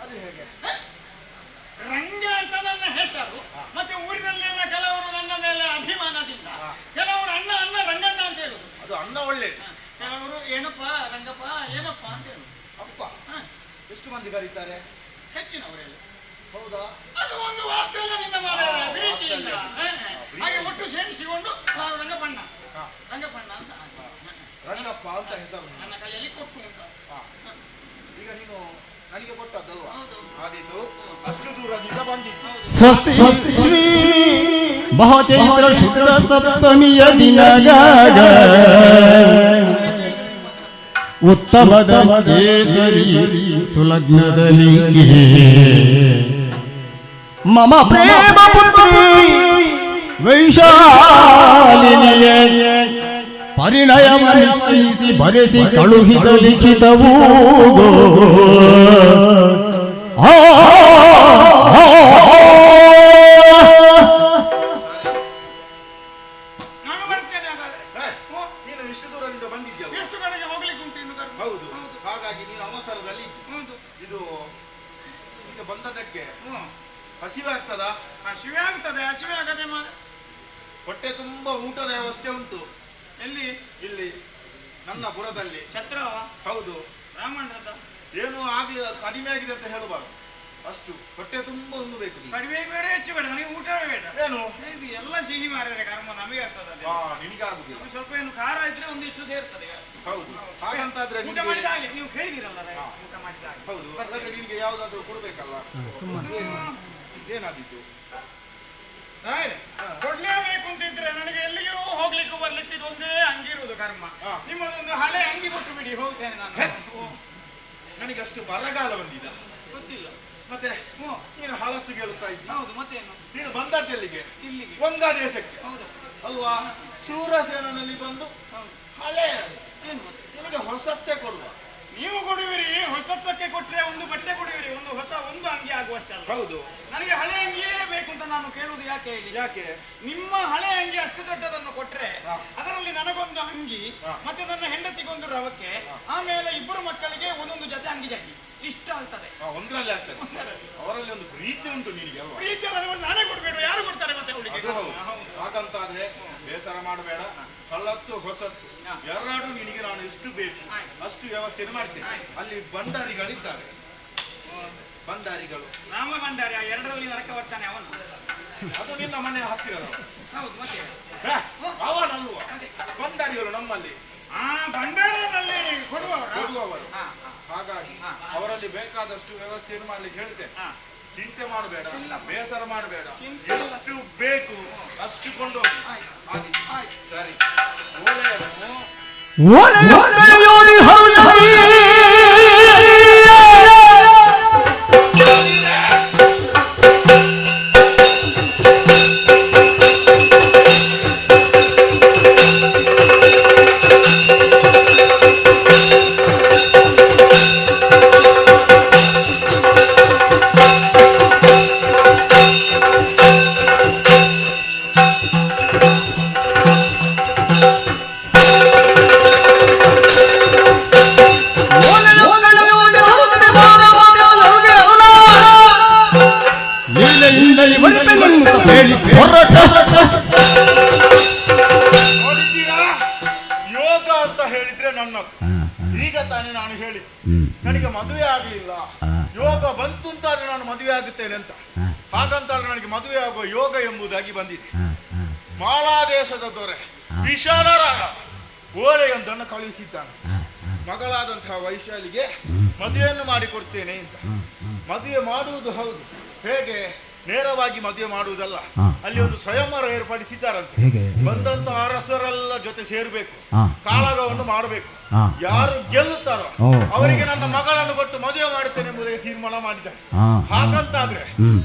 ಅದು ಹೇಗೆ? ರಂಗ ಅಂತ ನನ್ನ ಹೆಸರು. ಮತ್ತೆ ಊರಿನಲ್ಲೆಲ್ಲ ಕೆಲವರು ನನ್ನ ಮೇಲೆ ಅಭಿಮಾನದಿಂದ ಕೆಲವರು ಅಣ್ಣ ಅಣ್ಣ ರಂಗಣ್ಣ ಅಂತ ಹೇಳುದು. ಅದು ಅನ್ನ ಒಳ್ಳೇದು. ಕೆಲವರು ಏನಪ್ಪ ರಂಗಪ್ಪ ಏನಪ್ಪ ಅಂತ ಹೇಳುದು. ಅಪ್ಪ ಎಷ್ಟು ಮಂದಿ ಕರೀತಾರೆ? ಹೆಚ್ಚಿನವರೆಲ್ಲ. ಹೌದಾ? ಅದು ಒಂದು ವಾತ್ಸಲ್ಯದಿಂದ ಮಾಡಿದ್ದಾರೆ, ಪ್ರೀತಿಯಿಂದ. ಹಾಗೆ ಒಟ್ಟು ಸೇರಿಸಿಕೊಂಡು ನಾವು ರಂಗಪ್ಪಣ್ಣ ರಂಗಪ್ಪಣ್ಣ ಅಂತ ರಂಗಪ್ಪ ಅಂತ ಹೆಸರು ನನ್ನ ಕೈಯಲ್ಲಿ ಕೊಟ್ಟು ಅಂತ. ಈಗ ನೀನು ನನಗೆ ಕೊಟ್ಟದ್ದಲ್ವಾ? ಆದೀತು, ಅಷ್ಟು ದೂರದಿಂದ ಬಂದಿದ್ದು. ಸ್ವಸ್ತಿ ಶ್ರೀ ಮಹಾಚೈತ್ರ ಶುಕ್ಲ ಸಪ್ತಮಿಯ ದಿನದಾಗ ಉತ್ತಮದ ಕೇಸರಿ ಸುಲಗ್ನದಲ್ಲಿ ಮಮ ಪ್ರೇಮ ಪುತ್ರಿ ವೈಶಾಲಿನಿಯ ಪರಿಣಯಮನಿಸಿ ಬರೆಸಿ ಕಳುಹಿದ ಲಿಖಿತವೂ ಆ ನಾನು ಬರ್ತೇನೆ ಹಾಗಾದ್ರೆ. ಓ, ನೀನು ಇಷ್ಟು ದೂರದಿಂದ ಬಂದಿದ್ಯಲ್ಲ. ಎಷ್ಟು ಕಡೆಗೆ ಹೋಗ್ಲಿಕ್ಕೆ ಉಂಟು ಇನ್ನು ಕರ್ಮ? ಹೌದು. ಹಾಗಾಗಿ ನೀನು ಅವಸರದಲ್ಲಿ ಇದ್ದಿ. ಹೌದು. ಇದು ಈಗ ಬಂದದಕ್ಕೆ ಹ್ಮ್. ಹಸಿವೆ ಆಗ್ತದಾ? ಹಸಿವೆ ಆಗ್ತದೆ, ಹಸಿವೆ ಆಗದೆ ಮಾಡ. ಹೊಟ್ಟೆ ತುಂಬಾ ಊಟದ ವ್ಯವಸ್ಥೆ ಉಂಟು ಎಲ್ಲಿ? ಇಲ್ಲಿ ನನ್ನ ಪುರದಲ್ಲಿ. ಛತ್ರವ? ಹೌದು. ರಾಮಣ್ಣದ? ಏನು ಆಗ್ಲಿ, ಕಡಿಮೆ ಆಗಿದೆ ಅಂತ ಹೇಳಬಾರ್ದು. ಅಷ್ಟು ಹೊಟ್ಟೆ ತುಂಬಾ ಉಣ್ಣಬೇಕು ನೀನು. ಕಡಿಮೆ ಬೇಡ, ಹೆಚ್ಚು ಬೇಡ, ನನಗೆ ಊಟವೇ ಬೇಡ. ಏನು ಇದು ಎಲ್ಲ ಸಿಹಿ ಮಾರ್ರೆ ಕರ್ಮ, ನಮಗೆ ಆಗ್ತದೆ ಅದು. ನಿನಗೆ ಆಗುದಿಲ್ಲ. ಸ್ವಲ್ಪ ಏನು ಖಾರ ಇದ್ರೆ ಒಂದಿಷ್ಟು ಸೇರ್ತದೆ. ಹೌದು. ಹಾಗಂತಾದ್ರೆ ಊಟ ನಿನಗೆ- ಮಾಡಿದ ಹಾಗೆ ನೀವು ಕೇಳಿದಿರಲ್ಲ ಊಟ ಮಾಡಿದ ಹಾಗೆ. ಹೌದು. ಹಾಗಾದ್ರೆ ನಿನಗೆ ಯಾವ್ದಾದ್ರು ಕೊಡ್ಬೇಕಲ್ಲ. ಏನಾದಿತ್ತು? ರಾಯರೇ, ಕೊಡ್ಲೇಬೇಕು ಅಂತಿದ್ರೆ ನನಗೆ ಎಲ್ಲಿಗೂ ಹೋಗ್ಲಿಕ್ಕೂ ಬರ್ಲಿಕ್ಕೆ ಇದೊಂದೇ ಅಂಗಿ ಇರುವುದು ಕರ್ಮ. ನಿಮ್ಮದೊಂದು ಹಳೆ ಅಂಗಿ ಕೊಟ್ಟು ಬಿಡಿ, ಹೋಗ್ತೇನೆ ನಾನು. ನನಗೆ ಅಷ್ಟು ಬರಗಾಲ ಬಂದಿದ. ಗೊತ್ತಿಲ್ಲ ಮತ್ತೆ ನೀನು ಹಳತ್ತು ಕೇಳುತ್ತಾ ಇದ್ದಿ. ಹೌದು, ಮತ್ತೇನು? ನೀನು ಬಂದದ್ದೆಲ್ಲಿಗೆ? ಇಲ್ಲಿಗೆ. ಗಂಗಾ ದೇಶಕ್ಕೆ ಹೌದು ಅಲ್ವಾ? ಶೂರಸೇನಲ್ಲಿ ಬಂದು ಹೌದು. ಹಳೆ ಏನು ಮತ್ತೆ? ನಿನಗೆ ಹೊಸತ್ತೆ ಕೊಡುವ. ನೀವು ಕೊಡುವಿರಿ, ಹೊಸತ್ತಕ್ಕೆ ಕೊಟ್ರೆ ಒಂದು ಬಟ್ಟೆ ಕೊಡುವಿರಿ, ಒಂದು ಹೊಸ ಒಂದು ಅಂಗಿ ಆಗುವಷ್ಟಲ್ಲ. ಹೌದು. ನನಗೆ ಹಳೆ ಅಂಗಿಯೇ ಬೇಕು ಅಂತ ನಾನು ಕೇಳುವುದು ಯಾಕೆ ಹೇಳಿ? ಯಾಕೆ? ನಿಮ್ಮ ಹಳೆ ಅಂಗಿ ಅಷ್ಟು ದೊಡ್ಡದನ್ನು ಕೊಟ್ರೆ ಅದರಲ್ಲಿ ನನಗೊಂದು ಅಂಗಿ, ಮತ್ತೆ ನನ್ನ ಹೆಂಡತಿಗೊಂದು ರವಕ್ಕೆ, ಆಮೇಲೆ ಇಬ್ಬರು ಮಕ್ಕಳಿಗೆ ಒಂದೊಂದು ಜೊತೆ ಅಂಗಿ ಜಗ್ಗಿ, ಇಷ್ಟ ಆಗ್ತದೆ. ಒಂದರಲ್ಲಿ ಆಗ್ತದೆ. ಅವರಲ್ಲಿ ಒಂದು ಪ್ರೀತಿ ಉಂಟು ನಿನಗೆ ಅಲ್ವಾ? ಪ್ರೀತಿ ನಾನೇ ಕೊಡ್ಬೇಡ, ಯಾರು ಕೊಡ್ತಾರೆ ಮತ್ತೆ ಅವಳಿಗೆ? ಅದು ಹೌದು. ಹಾಗಂತಾದ್ರೆ ಬೇಸರ ಮಾಡಬೇಡ. ಹಳತ್ತು ಹೊಸತ್ತು ಎರಡು ನಿನಗೆ ನಾನು ಎಷ್ಟು ಬೇಕು ಅಷ್ಟು ವ್ಯವಸ್ಥೆ ಮಾಡ್ತೇನೆ. ಅಲ್ಲಿ ಭಂಡಾರಿಗಳಿದ್ದಾರೆ. ಭಂಡಾರಿಗಳು ರಾಮ ಭಂಡಾರಿ, ಆ ಎರಡರಲ್ಲಿ ನರಕ ಬರ್ತಾನೆ ಅವನು. ಅದು ನಿನ್ನ ಮನೆ ಹತ್ತಿರದವ. ಹೌದು, ಮತ್ತೆ ಅವನಲ್ವ ಭಂಡಾರಿಗಳು ನಮ್ಮಲ್ಲಿ ಆ ಭಂಡಾರದಲ್ಲಿ ಕೊಡುವವರು. ಹಾಗಾಗಿ ಅವರಲ್ಲಿ ಬೇಕಾದಷ್ಟು ವ್ಯವಸ್ಥೆಯನ್ನು ಮಾಡ್ಲಿಕ್ಕೆ ಹೇಳ್ತೇನೆ. ಚಿಂತೆ ಮಾಡಬೇಡ, ಬೇಸರ ಮಾಡಬೇಡ. ಎಷ್ಟು ಬೇಕು ಅಷ್ಟು ಕೊಂಡು ಸರಿ. ಓಲೆಯೊಂದೆಯೋಡಿ ಹರುಷದಿ ಯೋಗ ಅಂತ ಹೇಳಿದ್ರೆ ನನ್ನ ಈಗ ತಾನೇ ನಾನು ಹೇಳಿ ನನಗೆ ಮದುವೆ ಆಗಲಿಲ್ಲ, ಯೋಗ ಬಂತು ಅಂತಾದ್ರೆ ನಾನು ಮದುವೆ ಆಗುತ್ತೇನೆ ಅಂತ. ಹಾಗಂತಾದ್ರೆ ನನಗೆ ಮದುವೆ ಆಗುವ ಯೋಗ ಎಂಬುದಾಗಿ ಬಂದಿದೆ. ಮಾಲಾದೇಶದ ದೊರೆ ವಿಶಾಲರಾಯ ಓಲೆಯೊಂದನ್ನು ಕಳುಹಿಸಿದ್ದಾನೆ. ಮಗಳಾದಂತಹ ವೈಶಾಲಿಗೆ ಮದುವೆಯನ್ನು ಮಾಡಿಕೊಡ್ತೇನೆ ಅಂತ. ಮದುವೆ ಮಾಡುವುದು ಹೌದು, ಹೇಗೆ ನೇರವಾಗಿ ಮದುವೆ ಮಾಡುವುದಲ್ಲ, ಅಲ್ಲಿ ಒಂದು ಸ್ವಯಂವರ ಏರ್ಪಡಿಸಿದ್ದಾರಂತೆ. ಬಂದಂತಹ ಅರಸರೆಲ್ಲ ಜೊತೆ ಸೇರ್ಬೇಕು, ಕಾಳಗವನ್ನು ಮಾಡಬೇಕು. ಯಾರು ಗೆಲ್ಲುತ್ತಾರೋ ಅವರಿಗೆ ನನ್ನ ಮಗಳನ್ನು ಕೊಟ್ಟು ಮದುವೆ ಮಾಡುತ್ತೇನೆ ಎಂಬುದಾಗಿ ತೀರ್ಮಾನ ಮಾಡಿದ್ದಾರೆ. ಹಾಗಂತಾದ್ರೆ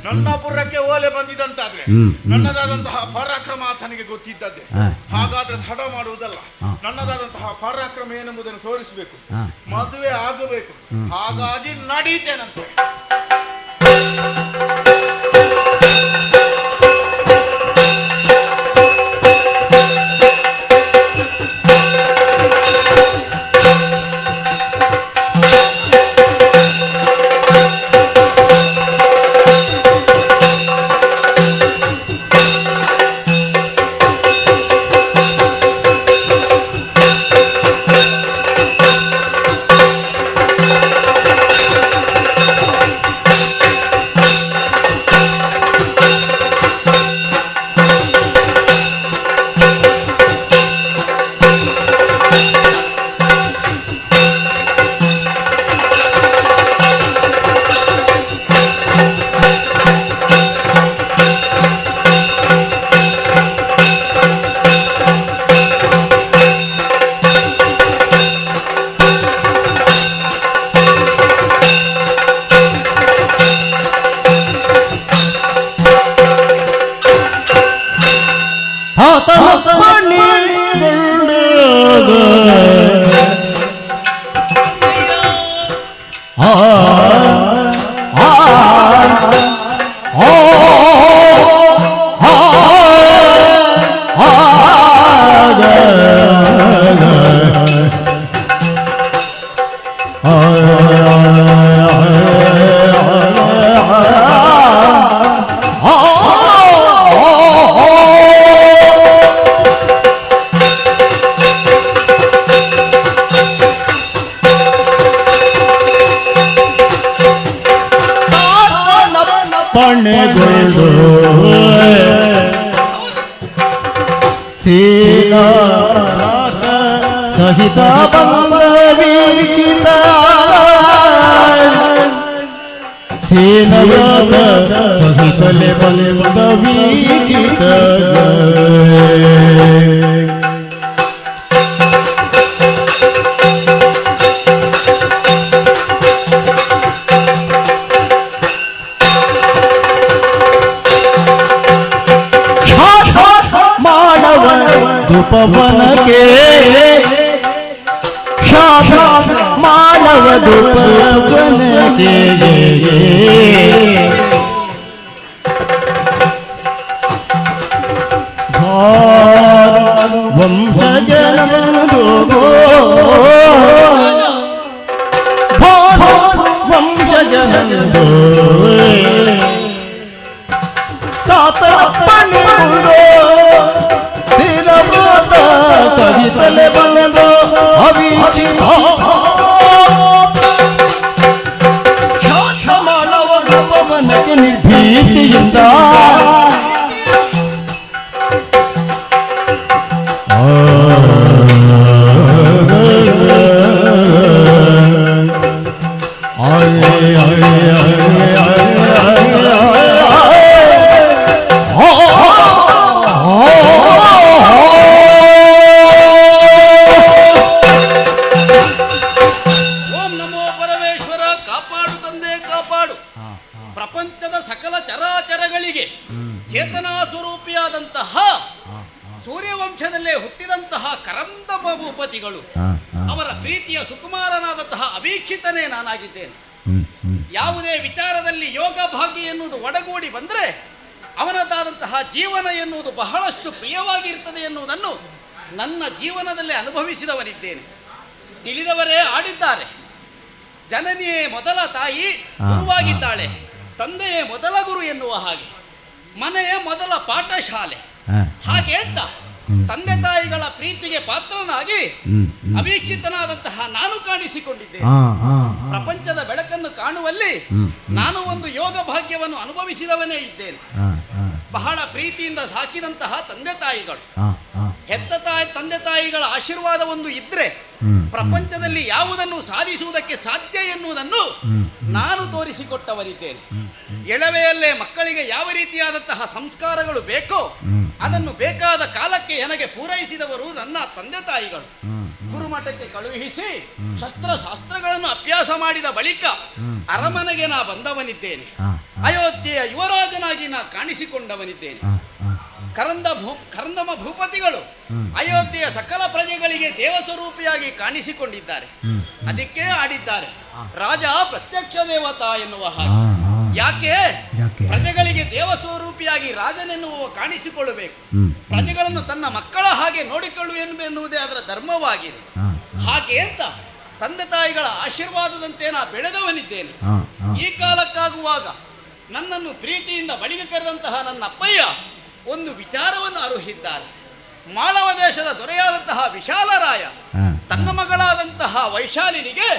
ನನ್ನ ಪುರಕ್ಕೆ ಓಲೆ ಬಂದಿದಂತಾದ್ರೆ ನನ್ನದಾದಂತಹ ಪರಾಕ್ರಮ ತನಗೆ ಗೊತ್ತಿದ್ದದ್ದೇ. ಹಾಗಾದ್ರೆ ತಡ ಮಾಡುವುದಲ್ಲ, ನನ್ನದಾದಂತಹ ಪರಾಕ್ರಮ ಏನೆಂಬುದನ್ನು ತೋರಿಸಬೇಕು, ಮದುವೆ ಆಗಬೇಕು. ಹಾಗಾಗಿ ನಡೀತೇನಂತೆ. ಸೇನಾ ಸಹಿತ ಬಂದ ವೀಕ್ಷಿತ ಸೇನಯಾದ ಸಹಿತಲೆ ಬಂದ ವೀಕ್ಷಿತ ದುಪವನಕ್ಕೆ ಶಾಪ ಮಾನವ ದುಪವನಕ್ಕೆ ವಂಶಜನದು ವಂಶಜನದು ತಾತಪ್ಪನೆ ಸಹಿತಲೆ ಬಂದ ಅವಿಚಿತ ಮಾನವ ರೂಪವನಕ್ಕೆ ನಿರ್ಭೀತಿಯಿಂದ ಪ್ರಪಂಚದ ಸಕಲ ಚರಾಚರಗಳಿಗೆ ಚೇತನಾ ಸ್ವರೂಪಿಯಾದಂತಹ ಸೂರ್ಯವಂಶದಲ್ಲೇ ಹುಟ್ಟಿದಂತಹ ಕರಂದಮ ಭೂಪತಿಗಳು ಅವರ ಪ್ರೀತಿಯ ಸುಕುಮಾರನಾದಂತಹ ಅಭೀಕ್ಷಿತನೇ ನಾನಾಗಿದ್ದೇನೆ. ಯಾವುದೇ ವಿಚಾರದಲ್ಲಿ ಯೋಗ ಭಾಗ್ಯ ಎನ್ನುವುದು ಒಡಗೂಡಿ ಬಂದರೆ ಅವನದಾದಂತಹ ಜೀವನ ಎನ್ನುವುದು ಬಹಳಷ್ಟು ಪ್ರಿಯವಾಗಿರ್ತದೆ ಎನ್ನುವುದನ್ನು ನನ್ನ ಜೀವನದಲ್ಲಿ ಅನುಭವಿಸಿದವನಿದ್ದೇನೆ. ತಿಳಿದವರೇ ಆಡಿದ್ದಾರೆ. ಜನನಿಯೇ ಮೊದಲ ತಾಯಿ ಗುರುವಾಗಿದ್ದಾಳೆ, ತಂದೆಯೇ ಮೊದಲ ಗುರು ಎನ್ನುವ ಹಾಗೆ, ಮನೆಯೇ ಮೊದಲ ಪಾಠಶಾಲೆ. ಹಾಗೆ ಅಂತ ತಂದೆ ತಾಯಿಗಳ ಪ್ರೀತಿಗೆ ಪಾತ್ರನಾಗಿ ಅಭೀಕ್ಷಿತನಾದಂತಹ ನಾನು ಕಾಣಿಸಿಕೊಂಡಿದ್ದೇನೆ. ಪ್ರಪಂಚದ ಬೆಳಕನ್ನು ಕಾಣುವಲ್ಲಿ ನಾನು ಒಂದು ಯೋಗ ಭಾಗ್ಯವನ್ನು ಅನುಭವಿಸಿದವನೇ ಇದ್ದೇನೆ. ಬಹಳ ಪ್ರೀತಿಯಿಂದ ಸಾಕಿದಂತಹ ತಂದೆ ತಾಯಿಗಳು, ಹೆತ್ತ ತಂದೆ ತಾಯಿಗಳ ಆಶೀರ್ವಾದ ಒಂದು ಇದ್ರೆ ಪ್ರಪಂಚದಲ್ಲಿ ಯಾವುದನ್ನು ಸಾಧಿಸುವುದಕ್ಕೆ ಸಾಧ್ಯ ಎನ್ನುವುದನ್ನು ನಾನು ತೋರಿಸಿಕೊಟ್ಟವರಿದ್ದೇನೆ. ಎಳವೆಯಲ್ಲೇ ಮಕ್ಕಳಿಗೆ ಯಾವ ರೀತಿಯಾದಂತಹ ಸಂಸ್ಕಾರಗಳು ಬೇಕೋ ಅದನ್ನು ಬೇಕಾದ ಕಾಲಕ್ಕೆ ನನಗೆ ಪೂರೈಸಿದವರು ನನ್ನ ತಂದೆ ತಾಯಿಗಳು. ಗುರುಮಠಕ್ಕೆ ಕಳುಹಿಸಿ ಶಸ್ತ್ರಶಾಸ್ತ್ರಗಳನ್ನು ಅಭ್ಯಾಸ ಮಾಡಿದ ಬಳಿಕ ಅರಮನೆಗೆ ನಾ ಬಂದವನಿದ್ದೇನೆ. ಅಯೋಧ್ಯೆಯ ಯುವರಾಜನಾಗಿ ನಾ ಕಾಣಿಸಿಕೊಂಡವನಿದ್ದೇನೆ. ಕರಂದಮ ಭೂಪತಿಗಳು ಅಯೋಧ್ಯೆಯ ಸಕಲ ಪ್ರಜೆಗಳಿಗೆ ದೇವಸ್ವರೂಪಿಯಾಗಿ ಕಾಣಿಸಿಕೊಂಡಿದ್ದಾರೆ. ಅದಕ್ಕೆ ಆಡಿದ್ದಾರೆ ರಾಜ ಪ್ರತ್ಯಕ್ಷ ದೇವತಾ ಎನ್ನುವ ಹಾಗೆ. ಯಾಕೆ ಪ್ರಜೆಗಳಿಗೆ ದೇವಸ್ವರೂಪಿಯಾಗಿ ರಾಜನೆನ್ನುವ ಕಾಣಿಸಿಕೊಳ್ಳಬೇಕು, ಪ್ರಜೆಗಳನ್ನು ತನ್ನ ಮಕ್ಕಳ ಹಾಗೆ ನೋಡಿಕೊಳ್ಳು ಎನ್ನುವುದೇ ಅದರ ಧರ್ಮವಾಗಿದೆ. ಹಾಗೆ ಅಂತ ತಂದೆ ತಾಯಿಗಳ ಆಶೀರ್ವಾದದಂತೆ ನಾ ಬೆಳೆದವನಿದ್ದೇನೆ. ಈ ಕಾಲಕ್ಕಾಗುವಾಗ ನನ್ನನ್ನು ಪ್ರೀತಿಯಿಂದ ಬಳಿಗೆ ಕರೆದಂತಹ ನನ್ನ ಅಪ್ಪಯ್ಯ ಒಂದು ವಿಚಾರವನ್ನು ಅರುಹಿದ್ದಾರೆ. ಮಾಳವ ದೇಶದ ದೊರೆಯಾದಂತಹ ವಿಶಾಲರಾಯ ತನ್ನ ಮಗಳಾದಂತಹ ವೈಶಾಲಿನಿಗೆ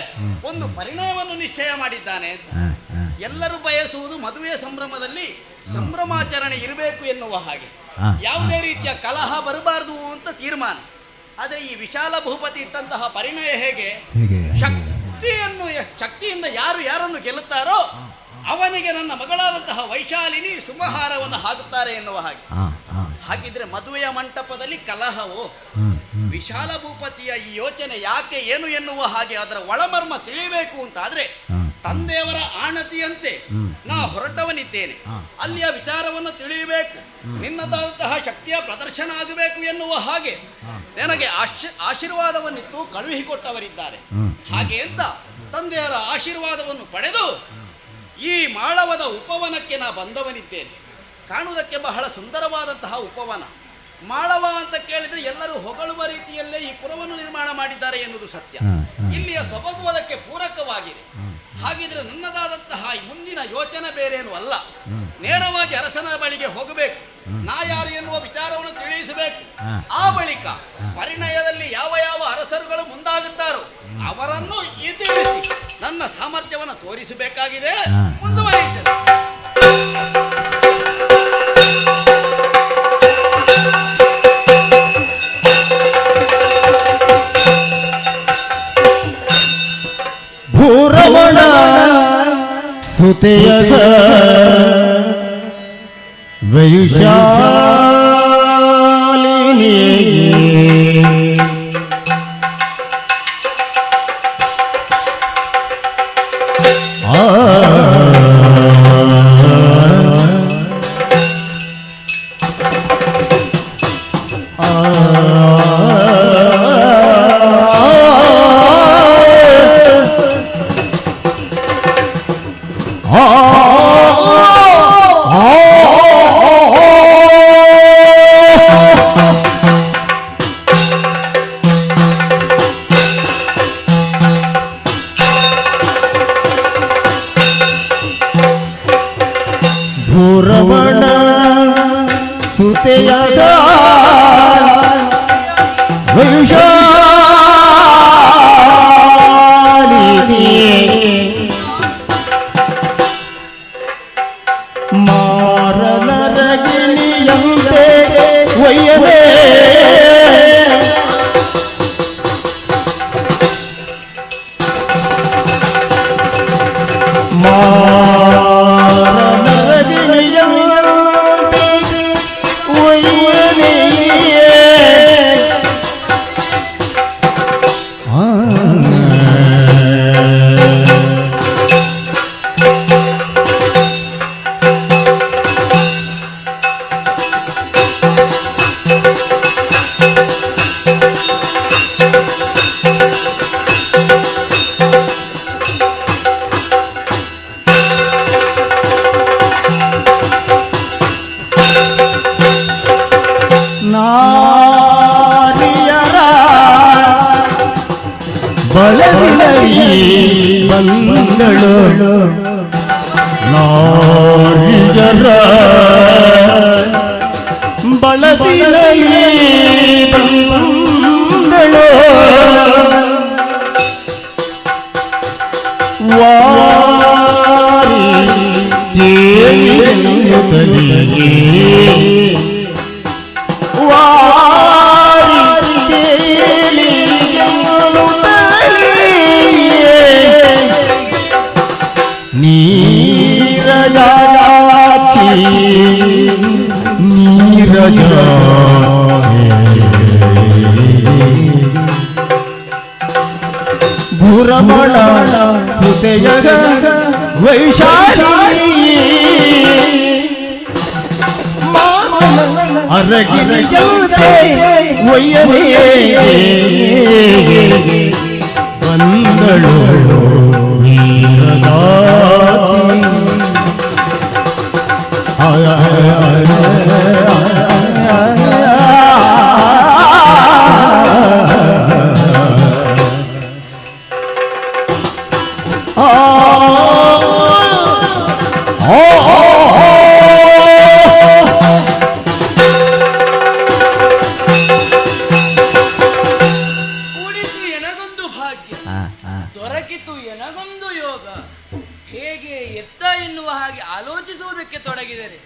ಒಂದು ಪರಿಣಯವನ್ನು ನಿಶ್ಚಯ ಮಾಡಿದ್ದಾನೆ ಅಂತ. ಎಲ್ಲರೂ ಬಯಸುವುದು ಮದುವೆ ಸಂಭ್ರಮದಲ್ಲಿ ಸಂಭ್ರಮಾಚರಣೆ ಇರಬೇಕು ಎನ್ನುವ ಹಾಗೆ, ಯಾವುದೇ ರೀತಿಯ ಕಲಹ ಬರಬಾರದು ಅಂತ ತೀರ್ಮಾನ. ಆದರೆ ಈ ವಿಶಾಲ ಭೂಪತಿ ಇಟ್ಟಂತಹ ಪರಿಣಯ ಹೇಗೆ, ಶಕ್ತಿಯಿಂದ ಯಾರನ್ನು ಗೆಲ್ಲುತ್ತಾರೋ ಅವನಿಗೆ ನನ್ನ ಮಗಳಾದಂತಹ ವೈಶಾಲಿನಿ ಸುಮಹಾರವನ್ನು ಹಾಕುತ್ತಾರೆ ಎನ್ನುವ ಹಾಗೆ. ಹಾಗಿದ್ರೆ ಮದುವೆಯ ಮಂಟಪದಲ್ಲಿ ಕಲಹವೋ? ವಿಶಾಲ ಭೂಪತಿಯ ಈ ಯೋಚನೆ ಯಾಕೆ ಏನು ಎನ್ನುವ ಹಾಗೆ ಅದರ ಒಳಮರ್ಮ ತಿಳಿಯಬೇಕು ಅಂತಾದ್ರೆ ತಂದೆಯವರ ಆಣತಿಯಂತೆ ನಾ ಹೊರಟವನಿದ್ದೇನೆ. ಅಲ್ಲಿಯ ವಿಚಾರವನ್ನು ತಿಳಿಯಬೇಕು, ನಿನ್ನದಾದಂತಹ ಶಕ್ತಿಯ ಪ್ರದರ್ಶನ ಆಗಬೇಕು ಎನ್ನುವ ಹಾಗೆ ನನಗೆ ಆಶೀರ್ವಾದವನ್ನಿತ್ತು ಕಳುಹಿಕೊಟ್ಟವರಿದ್ದಾರೆ. ಹಾಗೆ ಅಂತ ತಂದೆಯರ ಆಶೀರ್ವಾದವನ್ನು ಪಡೆದು ಈ ಮಾಳವದ ಉಪವನಕ್ಕೆ ನಾ ಬಂದವನಿದ್ದೇನೆ. ಕಾಣುವುದಕ್ಕೆ ಬಹಳ ಸುಂದರವಾದಂತಹ ಉಪವನ. ಮಾಳವ ಅಂತ ಕೇಳಿದ್ರೆ ಎಲ್ಲರೂ ಹೊಗಳುವ ರೀತಿಯಲ್ಲೇ ಈ ಪುರವನ್ನು ನಿರ್ಮಾಣ ಮಾಡಿದ್ದಾರೆ ಎನ್ನುವುದು ಸತ್ಯ. ಇಲ್ಲಿಯ ಸೊಬಗು ಅದಕ್ಕೆ ಪೂರಕವಾಗಿದೆ. ಹಾಗಿದ್ರೆ ನನ್ನದಾದಂತಹ ಮುಂದಿನ ಯೋಚನೆ ಬೇರೇನು ಅಲ್ಲ, ನೇರವಾಗಿ ಅರಸನ ಬಳಿಗೆ ಹೋಗಬೇಕು, ನಾ ಯಾರು ಎನ್ನುವ ವಿಚಾರವನ್ನು ತಿಳಿಸಬೇಕು. ಆ ಬಳಿಕ ಪರಿಣಯದಲ್ಲಿ ಯಾವ ಯಾವ ಅರಸರುಗಳು ಮುಂದಾಗುತ್ತಾರೋ ಅವರನ್ನು ತಿಳಿಸಿ ನನ್ನ ಸಾಮರ್ಥ್ಯವನ್ನು ತೋರಿಸಬೇಕಾಗಿದೆ. ಮುಂದುವರಿಯುತ್ತದೆ. ಸುತೆಯಗ ವೈಶಾಲಿನಿ ಭೂರಮಣ ಸುತೆಯದ ವೈಶಾಲಿನಿ ಮಾರನರಗಿಣಿಯಂತೆ ಒಯ್ಯನೆ ಮಾರನರಗಿಣಿಯಂತೆ ಒಯ್ಯನೆ ನಾರಿಯರ ಬಳಸಿನಲ್ಲಿ ಬಂದಳು ನಾರಿಯರ ಬಳಸಿನಲ್ಲಿ ಬಂದಳು ವಾರಿ ಕೇಳಿಯೇ ವಾರಿ ಕೇಳಿಯೇ ನೀರಜಾಚಿ ಭೂರಮಣ ಸುತೆಯಗ ವೈಶಾಲಿನಿ ಅರಗಿರಿಯಂತೆ ಒಯ್ಯನೆ ಬಂದಳು ಕೂಡಿತು ಎನಗೊಂದು ಭಾಗ್ಯ, ದೊರಕಿತು ಎನಗೊಂದು ಯೋಗ. ಹೇಗೆ ಎತ್ತ ಎನ್ನುವ ಹಾಗೆ ಆಲೋಚಿಸುವುದಕ್ಕೆ ತೊಡಗಿದರೆ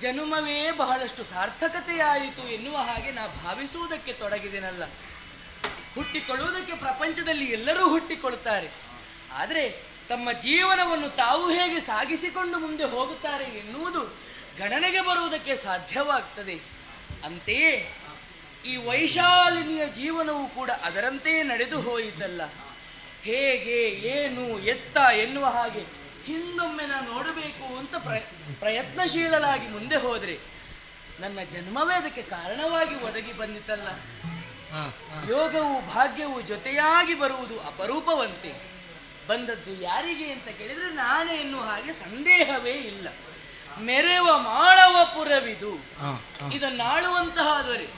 ಜನುಮವೇ ಬಹಳಷ್ಟು ಸಾರ್ಥಕತೆಯಾಯಿತು ಎನ್ನುವ ಹಾಗೆ ನಾ ಭಾವಿಸುವುದಕ್ಕೆ ತೊಡಗಿದೆನಲ್ಲ. ಹುಟ್ಟಿಕೊಳ್ಳುವುದಕ್ಕೆ ಪ್ರಪಂಚದಲ್ಲಿ ಎಲ್ಲರೂ ಹುಟ್ಟಿಕೊಳ್ಳುತ್ತಾರೆ, ಆದರೆ ತಮ್ಮ ಜೀವನವನ್ನು ತಾವು ಹೇಗೆ ಸಾಗಿಸಿಕೊಂಡು ಮುಂದೆ ಹೋಗುತ್ತಾರೆ ಎನ್ನುವುದು ಗಣನೆಗೆ ಬರುವುದಕ್ಕೆ ಸಾಧ್ಯವಾಗ್ತದೆ. ಅಂತೆಯೇ ಈ ವೈಶಾಲಿನಿಯ ಜೀವನವು ಕೂಡ ಅದರಂತೆಯೇ ನಡೆದು ಹೋಯಿತಲ್ಲ. ಹೇಗೆ ಏನು ಎತ್ತ ಎನ್ನುವ ಹಾಗೆ ಹಿಂದೊಮ್ಮೆ ನಾನು ನೋಡಬೇಕು ಅಂತ ಪ್ರಯತ್ನಶೀಲರಾಗಿ ಮುಂದೆ ಹೋದರೆ ನನ್ನ ಜನ್ಮವೇ ಅದಕ್ಕೆ ಕಾರಣವಾಗಿ ಒದಗಿ ಬಂದಿತಲ್ಲ. ಯೋಗವು ಭಾಗ್ಯವು ಜೊತೆಯಾಗಿ ಬರುವುದು ಅಪರೂಪವಂತೆ. ಬಂದದ್ದು ಯಾರಿಗೆ ಅಂತ ಕೇಳಿದರೆ ನಾನೇ ಎನ್ನುವ ಹಾಗೆ ಸಂದೇಹವೇ ಇಲ್ಲ. ಮೆರೆವ ಮಾಳವ ಪುರವಿದು, ಇದನ್ನಾಳುವಂತಹ ದೊರೆ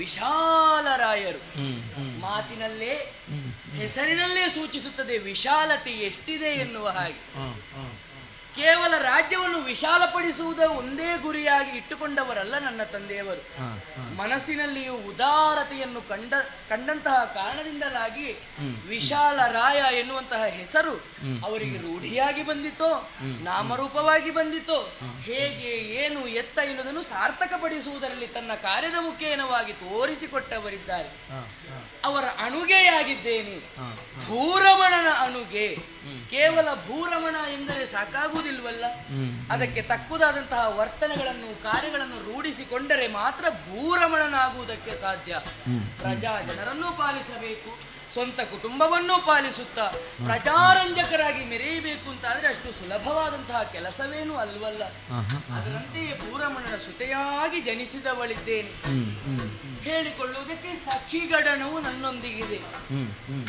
ವಿಶಾಲರಾಯರು. ಮಾತಿನಲ್ಲೇ ಹೆಸರಿನಲ್ಲೇ ಸೂಚಿಸುತ್ತದೆ ವಿಶಾಲತೆ ಎಷ್ಟಿದೆ ಎನ್ನುವ ಹಾಗೆ. ಕೇವಲ ರಾಜ್ಯವನ್ನು ವಿಶಾಲಪಡಿಸುವುದು ಒಂದೇ ಗುರಿಯಾಗಿ ಇಟ್ಟುಕೊಂಡವರಲ್ಲ ನನ್ನ ತಂದೆಯವರು. ಮನಸ್ಸಿನಲ್ಲಿಯೂ ಉದಾರತೆಯನ್ನು ಕಂಡಂತಹ ಕಾರಣದಿಂದಲಾಗಿ ವಿಶಾಲ ರಾಯ ಎನ್ನುವಂತಹ ಹೆಸರು ಅವರಿಗೆ ರೂಢಿಯಾಗಿ ಬಂದಿತೋ, ನಾಮರೂಪವಾಗಿ ಬಂದಿತೋ, ಹೇಗೆ ಏನು ಎತ್ತ ಎನ್ನುವುದನ್ನು ಸಾರ್ಥಕಪಡಿಸುವುದರಲ್ಲಿ ತನ್ನ ಕಾರ್ಯದ ಮುಖೇನವಾಗಿ ತೋರಿಸಿಕೊಟ್ಟವರಿದ್ದಾರೆ. ಅವರ ಅಣುಗೆಯಾಗಿದ್ದೇನೆ, ಭೂರಮಣನ ಅಣುಗೆ. ಕೇವಲ ಭೂರಮಣ ಎಂದರೆ ಸಾಕಾಗುವುದಿಲ್ಲ. ಆಗುವುದಿಲ್ವಲ್ಲ. ಅದಕ್ಕೆ ತಕ್ಕುದಾದಂತಹ ವರ್ತನೆಗಳನ್ನು ಕಾರ್ಯಗಳನ್ನು ರೂಢಿಸಿಕೊಂಡರೆ ಮಾತ್ರ ಭೂರಮಣನಾಗುವುದಕ್ಕೆ ಸಾಧ್ಯ. ಪ್ರಜಾ ಜನರನ್ನೂ ಪಾಲಿಸಬೇಕು, ಸ್ವಂತ ಕುಟುಂಬವನ್ನೂ ಪಾಲಿಸುತ್ತಾ ಪ್ರಜಾರಂಜಕರಾಗಿ ಮೆರೆಯಬೇಕು ಅಂತಾದ್ರೆ ಅಷ್ಟು ಸುಲಭವಾದಂತಹ ಕೆಲಸವೇನೂ ಅಲ್ವಲ್ಲ. ಅದರಂತೆಯೇ ಭೂರಮಣನ ಸುತೆಯಾಗಿ ಜನಿಸಿದವಳಿದ್ದೇನೆ. ಹೇಳಿಕೊಳ್ಳುವುದಕ್ಕೆ ಸಖಿಗಡನವು ನನ್ನೊಂದಿಗಿದೆ.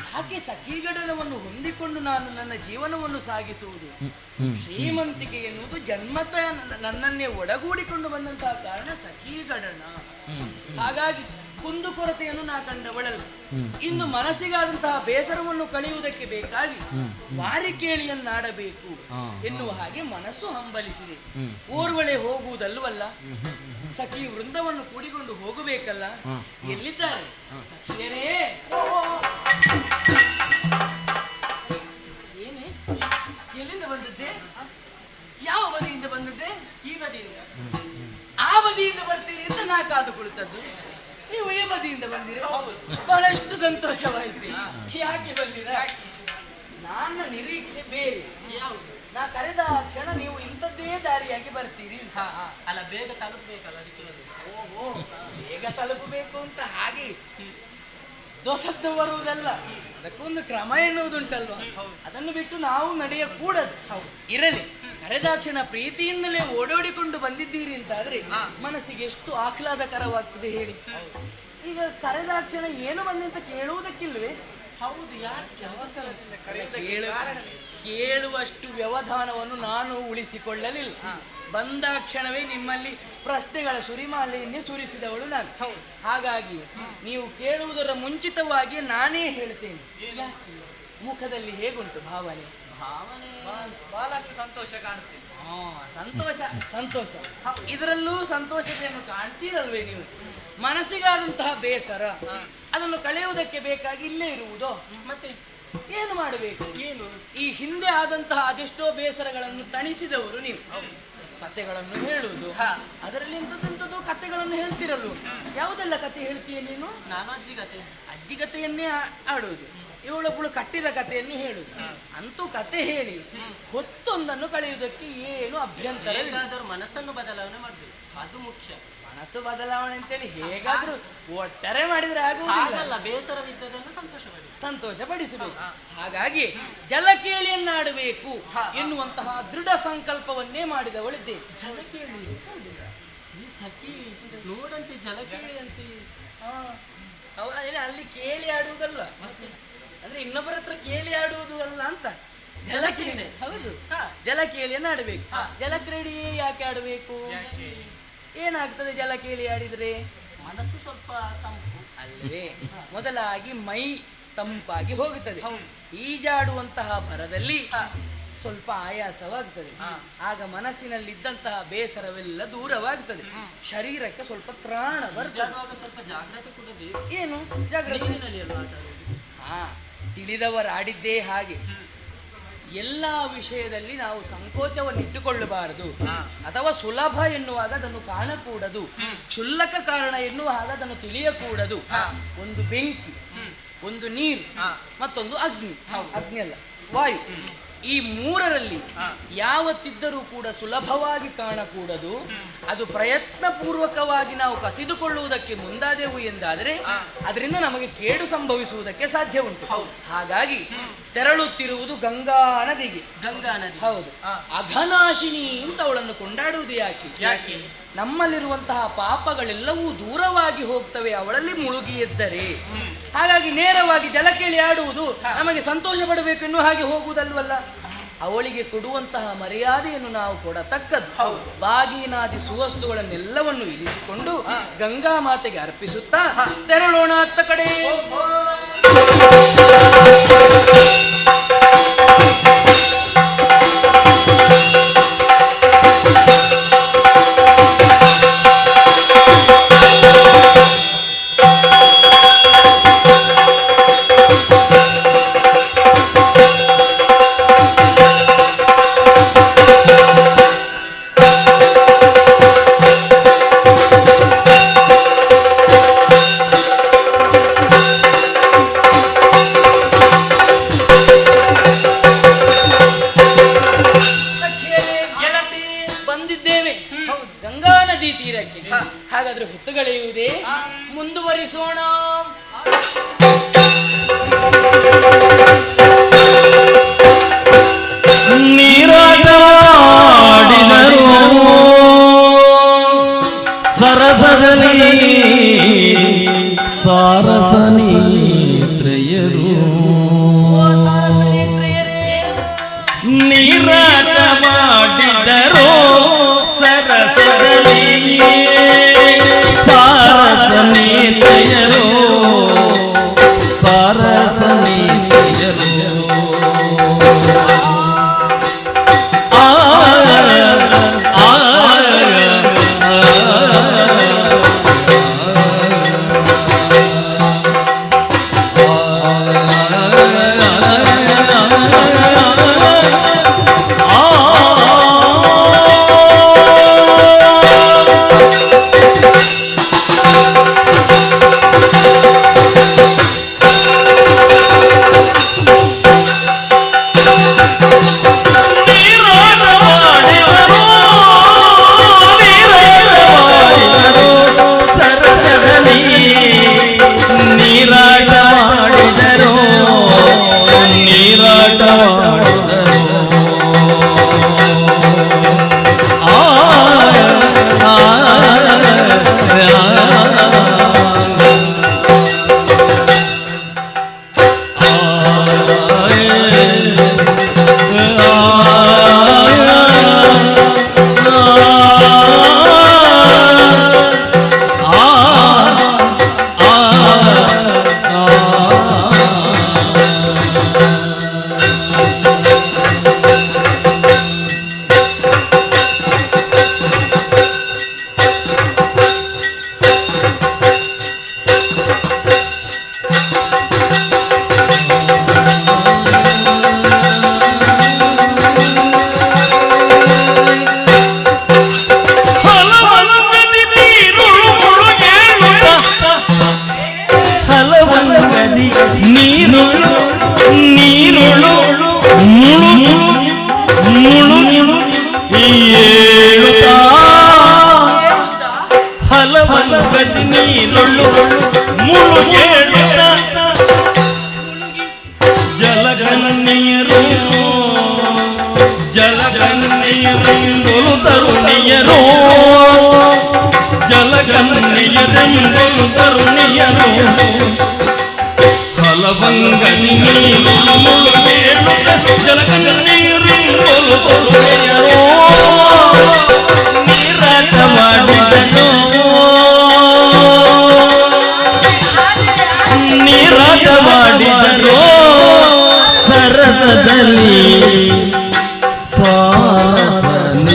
ಯಾಕೆ ಸಖಿಗಡನವನ್ನು ಹೊಂದಿಕೊಂಡು ನಾನು ನನ್ನ ಜೀವನವನ್ನು ಸಾಗಿಸುವುದು? ಶ್ರೀಮಂತಿಕೆ ಎನ್ನುವುದು ಜನ್ಮತ ನನ್ನನ್ನೇ ಒಡಗೂಡಿಕೊಂಡು ಬಂದಂತಹ ಕಾರಣ ಸಖಿಗಡನ. ಹಾಗಾಗಿ ಕುಂದುಕೊರತೆಯನ್ನು ನಾ ಕಂಡವಳಲ್ಲ. ಇನ್ನು ಮನಸ್ಸಿಗಾದಂತಹ ಬೇಸರವನ್ನು ಕಳೆಯುವುದಕ್ಕೆ ಬೇಕಾಗಿ ವಾರಿಕೇಳಿಯನ್ನಾಡಬೇಕು ಎನ್ನುವ ಹಾಗೆ ಮನಸ್ಸು ಹಂಬಲಿಸಿದೆ. ಓರ್ವಳೆ ಹೋಗುವುದಲ್ವಲ್ಲ, ಸಖಿ ವೃಂದವನ್ನು ಕೂಡಿಕೊಂಡು ಹೋಗಬೇಕಲ್ಲ. ಎಲ್ಲಿದ್ದಾರೆ ಸಖಿಯರೇ? ಏನೇ, ಎಲ್ಲಿಂದ ಬಂದದ್ದೆ? ಯಾವ ಬದಿಯಿಂದ ಬಂದದ್ದೆ? ಈ ಬದಿಯಿಂದ. ಆ ಬದಿಯಿಂದ ಬರ್ತೀರಿ ಅಂತ ನಾ ಕಾದು ಕುಳಿತದ್ದು. ನೀವು ಈ ಬದಿಯಿಂದ ಬಂದಿರ, ಬಹಳಷ್ಟು ಸಂತೋಷವಾಯಿತು. ಯಾಕೆ ಬಂದಿರ? ನನ್ನ ನಿರೀಕ್ಷೆ ಬೇರೆ. ನಾ ಕರೆದ ಕ್ಷಣ ನೀವು ಇಂಥದ್ದೇ ದಾರಿಯಾಗಿ ಬರ್ತೀರಿ. ಅಲ್ಲ, ಬೇಗ ತಲುಪಬೇಕಲ್ಲ, ಅದಕ್ಕೆ. ಓಹೋ, ಬೇಗ ತಲುಪಬೇಕು ಅಂತ ಹಾಗೆ ದೋಖದ್ದು ಬರುವುದಲ್ಲ. ಅದಕ್ಕೊಂದು ಕ್ರಮ ಎನ್ನುವುದುಂಟಲ್ವ, ಅದನ್ನು ಬಿಟ್ಟು ನಾವು ನಡೆಯಕೂಡದು. ಇರಲಿ, ಕರೆದಾಕ್ಷಣ ಪ್ರೀತಿಯಿಂದಲೇ ಓಡೋಡಿಕೊಂಡು ಬಂದಿದ್ದೀರಿ ಅಂತಾದ್ರೆ ಮನಸ್ಸಿಗೆ ಎಷ್ಟು ಆಹ್ಲಾದಕರವಾಗ್ತದೆ ಹೇಳಿ. ಈಗ ಕರೆದಾಕ್ಷಣ ಏನು ಬಂದೆ ಅಂತ ಕೇಳುವುದಕ್ಕಿಲ್ವೇ? ಹೌದು, ಯಾಕೆ ಕೇಳುವಷ್ಟು ವ್ಯವಧಾನವನ್ನು ನಾನು ಉಳಿಸಿಕೊಳ್ಳಲಿಲ್ಲ. ಬಂದಾಕ್ಷಣವೇ ನಿಮ್ಮಲ್ಲಿ ಪ್ರಶ್ನೆಗಳ ಸುರಿಮಾಲೆಯನ್ನೇ ಸುರಿಸಿದವಳು ನಾನು. ಹಾಗಾಗಿ ನೀವು ಕೇಳುವುದರ ಮುಂಚಿತವಾಗಿ ನಾನೇ ಹೇಳ್ತೇನೆ. ಮುಖದಲ್ಲಿ ಹೇಗುಂಟು ಭಾವನೆ? ಬಹಳಷ್ಟು ಸಂತೋಷ ಕಾಣುತ್ತೆ. ಸಂತೋಷ ಸಂತೋಷ, ಇದರಲ್ಲೂ ಸಂತೋಷತೆಯನ್ನು ಕಾಣ್ತೀರಲ್ವೇ ನೀವು? ಮನಸ್ಸಿಗಾದಂತಹ ಬೇಸರ ಅದನ್ನು ಕಳೆಯುವುದಕ್ಕೆ ಬೇಕಾಗಿ ಇಲ್ಲೇ ಇರುವುದು. ಮತ್ತೆ ಏನು ಮಾಡಬೇಕು? ಏನು ಈ ಹಿಂದೆ ಆದಂತಹ ಅದೆಷ್ಟೋ ಬೇಸರಗಳನ್ನು ತಣಿಸಿದವರು ನೀವು. ಕಥೆಗಳನ್ನು ಹೇಳುವುದು, ಅದರಲ್ಲಿ ಇಂಥದ್ದು ಕಥೆಗಳನ್ನು ಹೇಳ್ತಿರಲ್ವ? ಯಾವುದೆಲ್ಲ ಕಥೆ ಹೇಳ್ತೀಯ ನೀನು? ನಾನು ಅಜ್ಜಿ ಕಥೆಯನ್ನೇ ಆಡುವುದು, ಇವಳೊಬ್ಬಳು ಕಟ್ಟಿದ ಕಥೆಯನ್ನು ಹೇಳುದು. ಅಂತೂ ಕತೆ ಹೇಳಿ ಹೊತ್ತೊಂದನ್ನು ಕಳೆಯುವುದಕ್ಕೆ ಏನು ಅಭ್ಯಂತರ? ಮನಸ್ಸನ್ನು ಬದಲಾವಣೆ ಮಾಡಬೇಕು, ಅದು ಮುಖ್ಯ. ಮನಸ್ಸು ಬದಲಾವಣೆ ಅಂತೇಳಿ ಹೇಗಾದ್ರೂ ಒಟ್ಟಾರೆ ಮಾಡಿದ್ರೆ ಆಗುವುದಿಲ್ಲ. ಬೇಸರವಿದ್ದದನ್ನು ಸಂತೋಷ ಪಡಿಸಬೇಕು. ಹಾಗಾಗಿ ಜಲಕೇಳಿಯನ್ನಾಡಬೇಕು ಎನ್ನುವಂತಹ ದೃಢ ಸಂಕಲ್ಪವನ್ನೇ ಮಾಡಿದವಳಿದ್ದೆ. ಜಲಕೇಳಿ ಈ ಸಖಿ ನೋಡಂತೆ ಜಲಕೇಳಿ ಅಂತೆ. ಅಲ್ಲಿ ಕೇಳಿ ಆಡುವುದಲ್ಲ, ಅಂದ್ರೆ ಇನ್ನೊಬ್ಬರ ಹತ್ರ ಕೇಳಿ ಆಡುವುದು ಅಲ್ಲ ಅಂತ. ಜಲಕೇಳಿ, ಹೌದು, ಜಲಕೇಳಿಯನ್ನು ಆಡಬೇಕು. ಜಲಕ್ರೀಡೆಯೇ ಯಾಕೆ ಆಡಬೇಕು? ಏನಾಗ್ತದೆ ಜಲಕೇಳಿ ಆಡಿದ್ರೆ? ಮನಸ್ಸು ಸ್ವಲ್ಪ ತಂಪು ಅಲ್ಲವೇ? ಮೊದಲಾಗಿ ಮೈ ತಂಪಾಗಿ ಹೋಗುತ್ತದೆ. ಈಜಾಡುವಂತಹ ಭರದಲ್ಲಿ ಸ್ವಲ್ಪ ಆಯಾಸವಾಗ್ತದೆ. ಆಗ ಮನಸ್ಸಿನಲ್ಲಿದ್ದಂತಹ ಬೇಸರವೆಲ್ಲ ದೂರವಾಗ್ತದೆ. ಶರೀರಕ್ಕೆ ಸ್ವಲ್ಪ ತ್ರಾಣ ಬರ್ತದೆ. ಸ್ವಲ್ಪ ಜಾಗ್ರತೆ ಕೂಡ ಬೇಕು. ಏನು ಜಾಗ್ರತೆ? ತಿಳಿದವರಾಡಿದ್ದೇ ಹಾಗೆ. ಎಲ್ಲ ವಿಷಯದಲ್ಲಿ ನಾವು ಸಂಕೋಚವನ್ನು ಇಟ್ಟುಕೊಳ್ಳಬಾರದು. ಅಥವಾ ಸುಲಭ ಎನ್ನುವಾಗ ಅದನ್ನು ಕಾಣಕೂಡದು, ಕ್ಷುಲ್ಲಕ ಕಾರಣ ಎನ್ನುವಾಗ ಅದನ್ನು ತಿಳಿಯಕೂಡದು. ಒಂದು ಬೆಂಕಿ, ಒಂದು ನೀರು, ಮತ್ತೊಂದು ಅಗ್ನಿ. ಅಗ್ನಿ ಅಲ್ಲ, ವಾಯು. ಈ ಮೂರರಲ್ಲಿ ಯಾವತ್ತಿದ್ದರೂ ಕೂಡ ಸುಲಭವಾಗಿ ಕಾಣಕೂಡದು. ಅದು ಪ್ರಯತ್ನ ಪೂರ್ವಕವಾಗಿ ನಾವು ಕಸಿದುಕೊಳ್ಳುವುದಕ್ಕೆ ಮುಂದಾದೆವು ಎಂದಾದರೆ ಅದರಿಂದ ನಮಗೆ ಕೇಡು ಸಂಭವಿಸುವುದಕ್ಕೆ ಸಾಧ್ಯ ಉಂಟು. ಹಾಗಾಗಿ ತೆರಳುತ್ತಿರುವುದು ಗಂಗಾ ನದಿಗೆ. ಹೌದು, ಅಘನಾಶಿನಿ ಅಂತ ಅವಳನ್ನು ಕೊಂಡಾಡುವುದು ಯಾಕೆ? ನಮ್ಮಲ್ಲಿರುವಂತಹ ಪಾಪಗಳೆಲ್ಲವೂ ದೂರವಾಗಿ ಹೋಗ್ತವೆ ಅವಳಲ್ಲಿ ಮುಳುಗಿ ಎದ್ದರೆ. ಹಾಗಾಗಿ ನೇರವಾಗಿ ಜಲಕೇಳಿ ಆಡುವುದು ನಮಗೆ ಸಂತೋಷ ಪಡಬೇಕು ಎನ್ನುವ ಹಾಗೆ ಹೋಗುವುದಲ್ವಲ್ಲ. ಅವಳಿಗೆ ಕೊಡುವಂತಹ ಮರ್ಯಾದೆಯನ್ನು ನಾವು ಕೊಡತಕ್ಕದ್ದು. ಬಾಗಿನಾದಿ ಸುವಸ್ತುಗಳನ್ನೆಲ್ಲವನ್ನು ಇರಿಸಿಕೊಂಡು ಗಂಗಾ ಮಾತೆಗೆ ಅರ್ಪಿಸುತ್ತಾ ತೆರಳೋಣ ಅತ್ತ ಕಡೆ. ಆರಂಭಿಸೋಣ. ನೀರಾಟವಾಡಿದರು ಸರಸದಲ್ಲಿ ಸಾರಸನೇತ್ರಯರು ಓ ಸಾರಸನೇತ್ರೆಯರೇ, ನೀರಾಟವಾಡಿದರು ಸರಸದಲ್ಲಿ ಸಾರಸನೇತ್ರಯರು ಸಾರಸನೇತ್ರಯರು ಜಲಗನ್ನಿಯರು ಜಲಗನ್ನಿಯರೆಂಬುಲು ತರುಣಿಯರು ಜಲಗನ್ನಿಯರೆಂಬುಲು ತರುಣಿಯರು ಫಲವಂಗನಿ ಜಲಗನ್ನಿಯರೆಂಬುಲು ತರುಣಿಯರು ನೀರಾಟ ಮಾಡಿದನು ನೀರಾಟ ಮಾಡಿದರು ಸರಸದಲ್ಲಿ ಸಾರಸನೇತ್ರಯರು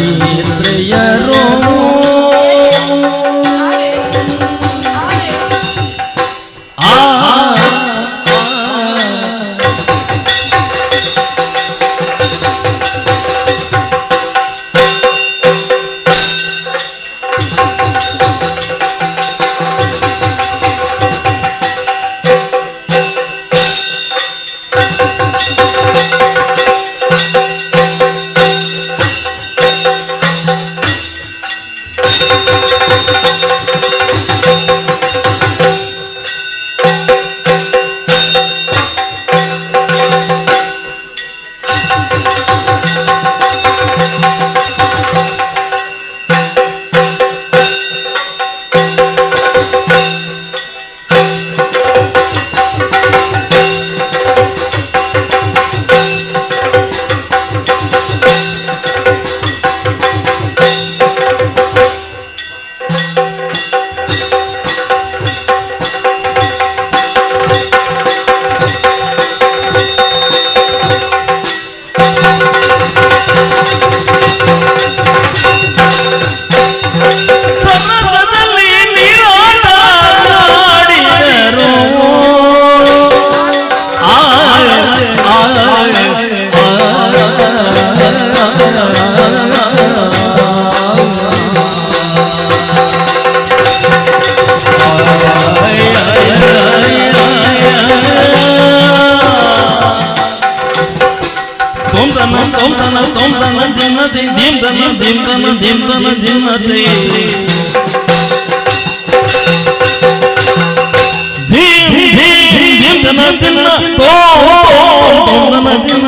ಧಿಮ್ಮತೆ ದಿನ ತೋ ನನ್ನ ದಿನ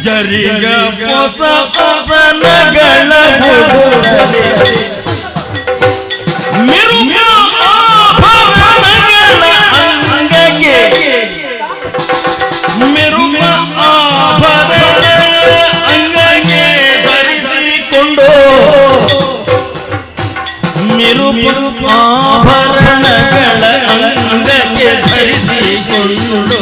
ಜರಿಗ ಪೊಸ ಪೊಸನಗಳ ಬುಡಲಿ ಮಿರುಗ ಆಭರಣಗಳ ಅಂಗಕ್ಕೆ ಮಿರುಗ ಆಭರಣ ಅಂಗಕ್ಕೆ ಧರಿಸಿಕೊಂಡು ಮಿರುಗ ಆಭರಣಗಳ ಅಂಗಕ್ಕೆ ಧರಿಸಿಕೊಂಡು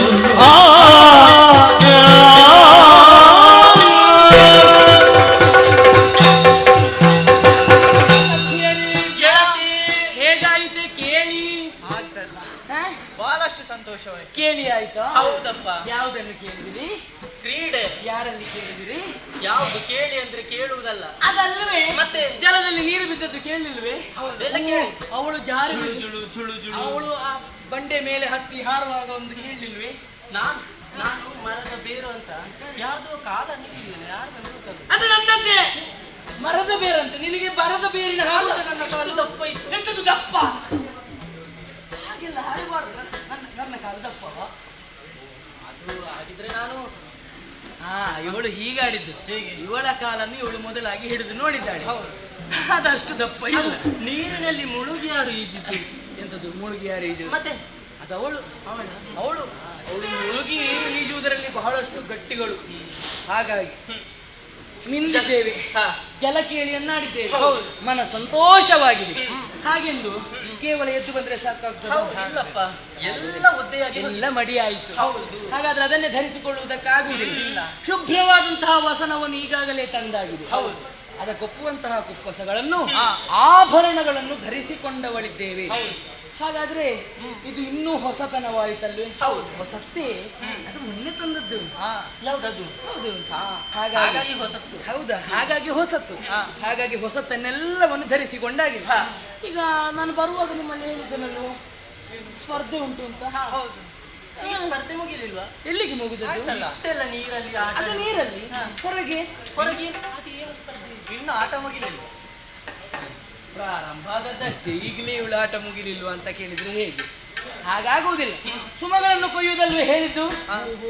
ಬಹಳಷ್ಟು ಸಂತೋಷವಾಯಿತು. ಕೇಳಿ ಆಯ್ತಾ? ಹೌದಪ್ಪ. ಯಾವುದನ್ನು ಕೇಳಿದಿರಿ? ಕ್ರೀಡೆ. ಯಾರಲ್ಲಿ ಕೇಳಿದಿರಿ? ಯಾವುದು ಕೇಳಿ ಅಂದ್ರೆ ಕೇಳುವುದಲ್ಲ, ಅದಲ್ಲವೇ ಮತ್ತೆ ಜಲದಲ್ಲಿ ನೀರು ಬಿದ್ದದ್ದು ಕೇಳಿಲ್ವೇ? ಎಲ್ಲ ಕೇಳಿ. ಅವಳು ಜಾರಿ ಜುಳು ಜುಳು. ಅವಳು ಆ ಬಂಡೆ ಮೇಲೆ ಹತ್ತಿ ಹಾರುವಾಗ ಒಂದು ಕೇಳಿಲ್ವೇ? ನಾನು ಮರದ ಬೇರು ಅಂತ ಯಾರ್ದೋ ಕಾಲ ನಿಂತಿದ್ದೇನೆ, ಯಾರು ಅದು ನನ್ನದ್ದೇ. ಮರದ ಬೇರಂತೆ ನಿನಗೆ ಬರದ ಬೇರಿನ ಹಾಗೆ ನನ್ನ ಕಾಲು ದಪ್ಪ ಇತ್ತು. ಎಂತದ್ದು ದಪ್ಪ? ಹಾಗೆಲ್ಲ ಹಾರಬಾರ್ದು. ನನ್ನ ಕಾಲು ದಪ್ಪ. ಅದು ಹಾಗಿದ್ರೆ ನಾನು ಇವಳು ಹೀಗಾಡಿದ್ದು. ಇವಳ ಕಾಲನ್ನು ಇವಳು ಮೊದಲಾಗಿ ಹಿಡಿದು ನೋಡಿದ್ದಾಳೆ. ಅದಷ್ಟು ದಪ್ಪ ಇಲ್ಲ. ನೀರಿನಲ್ಲಿ ಮುಳುಗಿ ಯಾರು ಈಜಿತು? ಎಂತದ್ದು ಮುಳುಗಿ ಯಾರು ಈಜು? ಮತ್ತೆ ಅದು ಅವಳು ಅವಳು ಮುಳುಗಿ ಈಜುವುದರಲ್ಲಿ ಬಹಳಷ್ಟು ಗಟ್ಟಿಗಳು. ಹಾಗಾಗಿ ನಿಂದಿದ್ದೇವೆ, ಜಲಕೇಳಿಯನ್ನಾಡಿದ್ದೇವೆ, ಮನ ಸಂತೋಷವಾಗಿದೆ. ಹಾಗೆಂದು ಕೇವಲ ಎದ್ದು ಬಂದ್ರೆ ಸಾಕಾಗ್ತದೆ? ಇಲ್ಲಪ್ಪ, ಎಲ್ಲ ಒದ್ದೆಯಾಗಿ ಎಲ್ಲ ಮಡಿ ಆಯಿತು. ಹಾಗಾದ್ರೆ ಅದನ್ನೇ ಧರಿಸಿಕೊಳ್ಳುವುದಕ್ಕಾಗುವುದಿಲ್ಲ. ಶುಭ್ರವಾದಂತಹ ವಸನವನ್ನು ಈಗಾಗಲೇ ತಂದಾಗಿದೆ. ಅದಕ್ಕೊಪ್ಪುವಂತಹ ಕುಪ್ಪಸಗಳನ್ನು ಆಭರಣಗಳನ್ನು ಧರಿಸಿಕೊಂಡವಳಿದ್ದೇವೆ. ಹಾಗಾದ್ರೆ ಇದು ಇನ್ನೂ ಹೊಸತನವಾಯಿತಲ್ವೇ? ಹೊಸತ್ತೇ, ಅದು ಮೊನ್ನೆ ತಂದದ್ದು. ಯಾವ್ದದು? ಹೌದು. ಹಾಗಾಗಿ ಹೊಸತ್ತು. ಹೌದಾ? ಹಾಗಾಗಿ ಹೊಸತ್ತು. ಹಾಗಾಗಿ ಹೊಸತನ್ನೆಲ್ಲವನ್ನು ಧರಿಸಿಕೊಂಡಾಗಿದೆ. ಈಗ ನಾನು ಬರುವಾಗ ನಿಮ್ಮಲ್ಲಿ ಹೇಳಿದ್ದನಲ್ಲೋ ಸ್ಪರ್ಧೆ ಉಂಟು ಅಂತ. ಈ ಸ್ಪರ್ಧೆ ಮುಗಿಲಿಲ್ವಾ? ಎಲ್ಲಿಗೆ ಮುಗಿದದ್ದು? ಇಷ್ಟೆಲ್ಲ ನೀರಲ್ಲಿ ಆಟ. ಅದು ನೀರಲ್ಲಿ ಹೊರಗೆ ಹೊರಗೆ ಅದು ಏನು ಸ್ಪರ್ಧೆ? ಇನ್ನು ಆಟ ಮುಗಿಲಿಲ್ಲ, ಪ್ರಾರಂಭ ಆದದ್ದಷ್ಟೇ. ಈಗಲೇ ಇವಳು ಆಟ ಮುಗಿಲಿಲ್ವಾ ಅಂತ ಕೇಳಿದ್ರೆ ಹೇಗೆ? ಹಾಗಾಗುವುದಿಲ್ಲ. ಸುಮಗಳನ್ನು ಕೊಯ್ಯುವುದಲ್ವೇ ಹೇಳಿದ್ದು?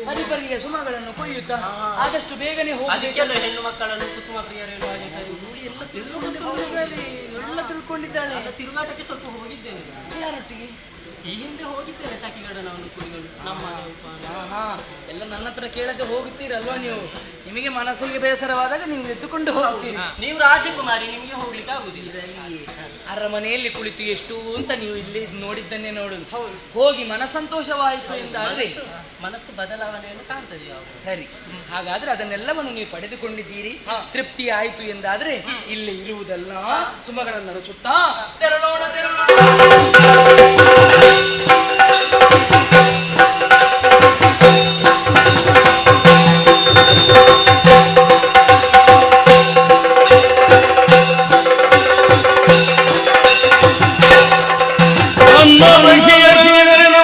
ಪರಿಪರಿಗೆ ಸುಮಗಳನ್ನು ಕೊಯ್ಯುತ್ತಾ ಆದಷ್ಟು ಬೇಗನೆ ಹೋಗಿ. ಅದಕ್ಕೆಲ್ಲ ಹೆಣ್ಣು ಮಕ್ಕಳನ್ನು ಕುಸುಮ ಪ್ರಿಯರು ಎಲ್ಲ ತಿಳ್ಕೊಂಡಿದ್ದಾಳೆ. ತಿರುಗಾಟಕ್ಕೆ ಸ್ವಲ್ಪ ಹೋಗಿದ್ದೇನೆ. ಯಾರೊಟ್ಟಿಗೆ? ಈ ಹಿಂದೆ ಹೋಗಿದ್ದೇನೆ ಸಖಿಗಡನವನ್ನು ಕುಡಿಗಳು. ನಮ್ಮ ಎಲ್ಲ ನನ್ನ ಹತ್ರ ಕೇಳದೆ ಹೋಗುತ್ತೀರಲ್ವಾ ನೀವು? ನಿಮಗೆ ಮನಸ್ಸಿಗೆ ಬೇಸರವಾದಾಗ ನೀವು ಎದ್ದುಕೊಂಡು ಹೋಗ್ತೀರಿ. ನೀವು ರಾಜಕುಮಾರಿ, ನಿಮಗೆ ಹೋಗ್ಲಿಕ್ಕೆ ಆಗುದಿಲ್ಲ. ಅರಮನೆಯಲ್ಲಿ ಕುಳಿತು ಎಷ್ಟು ಅಂತ ನೀವು ಇಲ್ಲಿ ನೋಡಿದ್ದನ್ನೇ ನೋಡುದು. ಹೋಗಿ ಮನಸಂತೋಷವಾಯಿತು ಎಂದಾದ್ರೆ ಮನಸ್ಸು ಬದಲಾವಣೆಯನ್ನು ಕಾಣ್ತದೆ. ಸರಿ, ಹಾಗಾದ್ರೆ ಅದನ್ನೆಲ್ಲವನ್ನು ನೀವು ಪಡೆದುಕೊಂಡಿದ್ದೀರಿ, ತೃಪ್ತಿ ಆಯಿತು ಎಂದಾದ್ರೆ ಇಲ್ಲಿ ಇರುವುದಲ್ಲ ಸುಮಗಳನ್ನು ನಡೆಸುತ್ತಾ ತೆರಳೋಣ ತೆರಳೋಣ. ನನ್ನ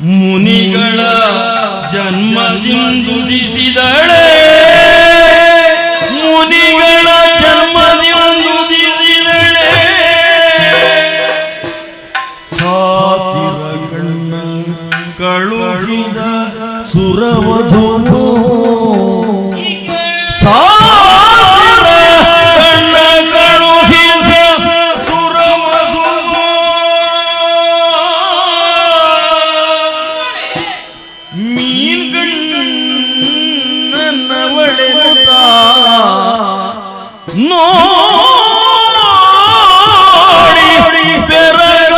ಮುನಿಗಳ ಜನ್ಮದಿಂದುದಿಸಿದಳೆ ಮುನಿಗಳ ಜನ್ಮದಿಂದುದಿಸಿದಳೆ ಸಾಸಿರ ಕಣ್ಣ ಕಳುಹಿದ ಸುರವಧು ಸಾಸಿರ ಕಣ್ಣ ಕಳುಹಿದ ಸುರವಧು ಮೀನ್ಗಣ್ಣವಳೆ ನೋಡಿ ಬೆರಗ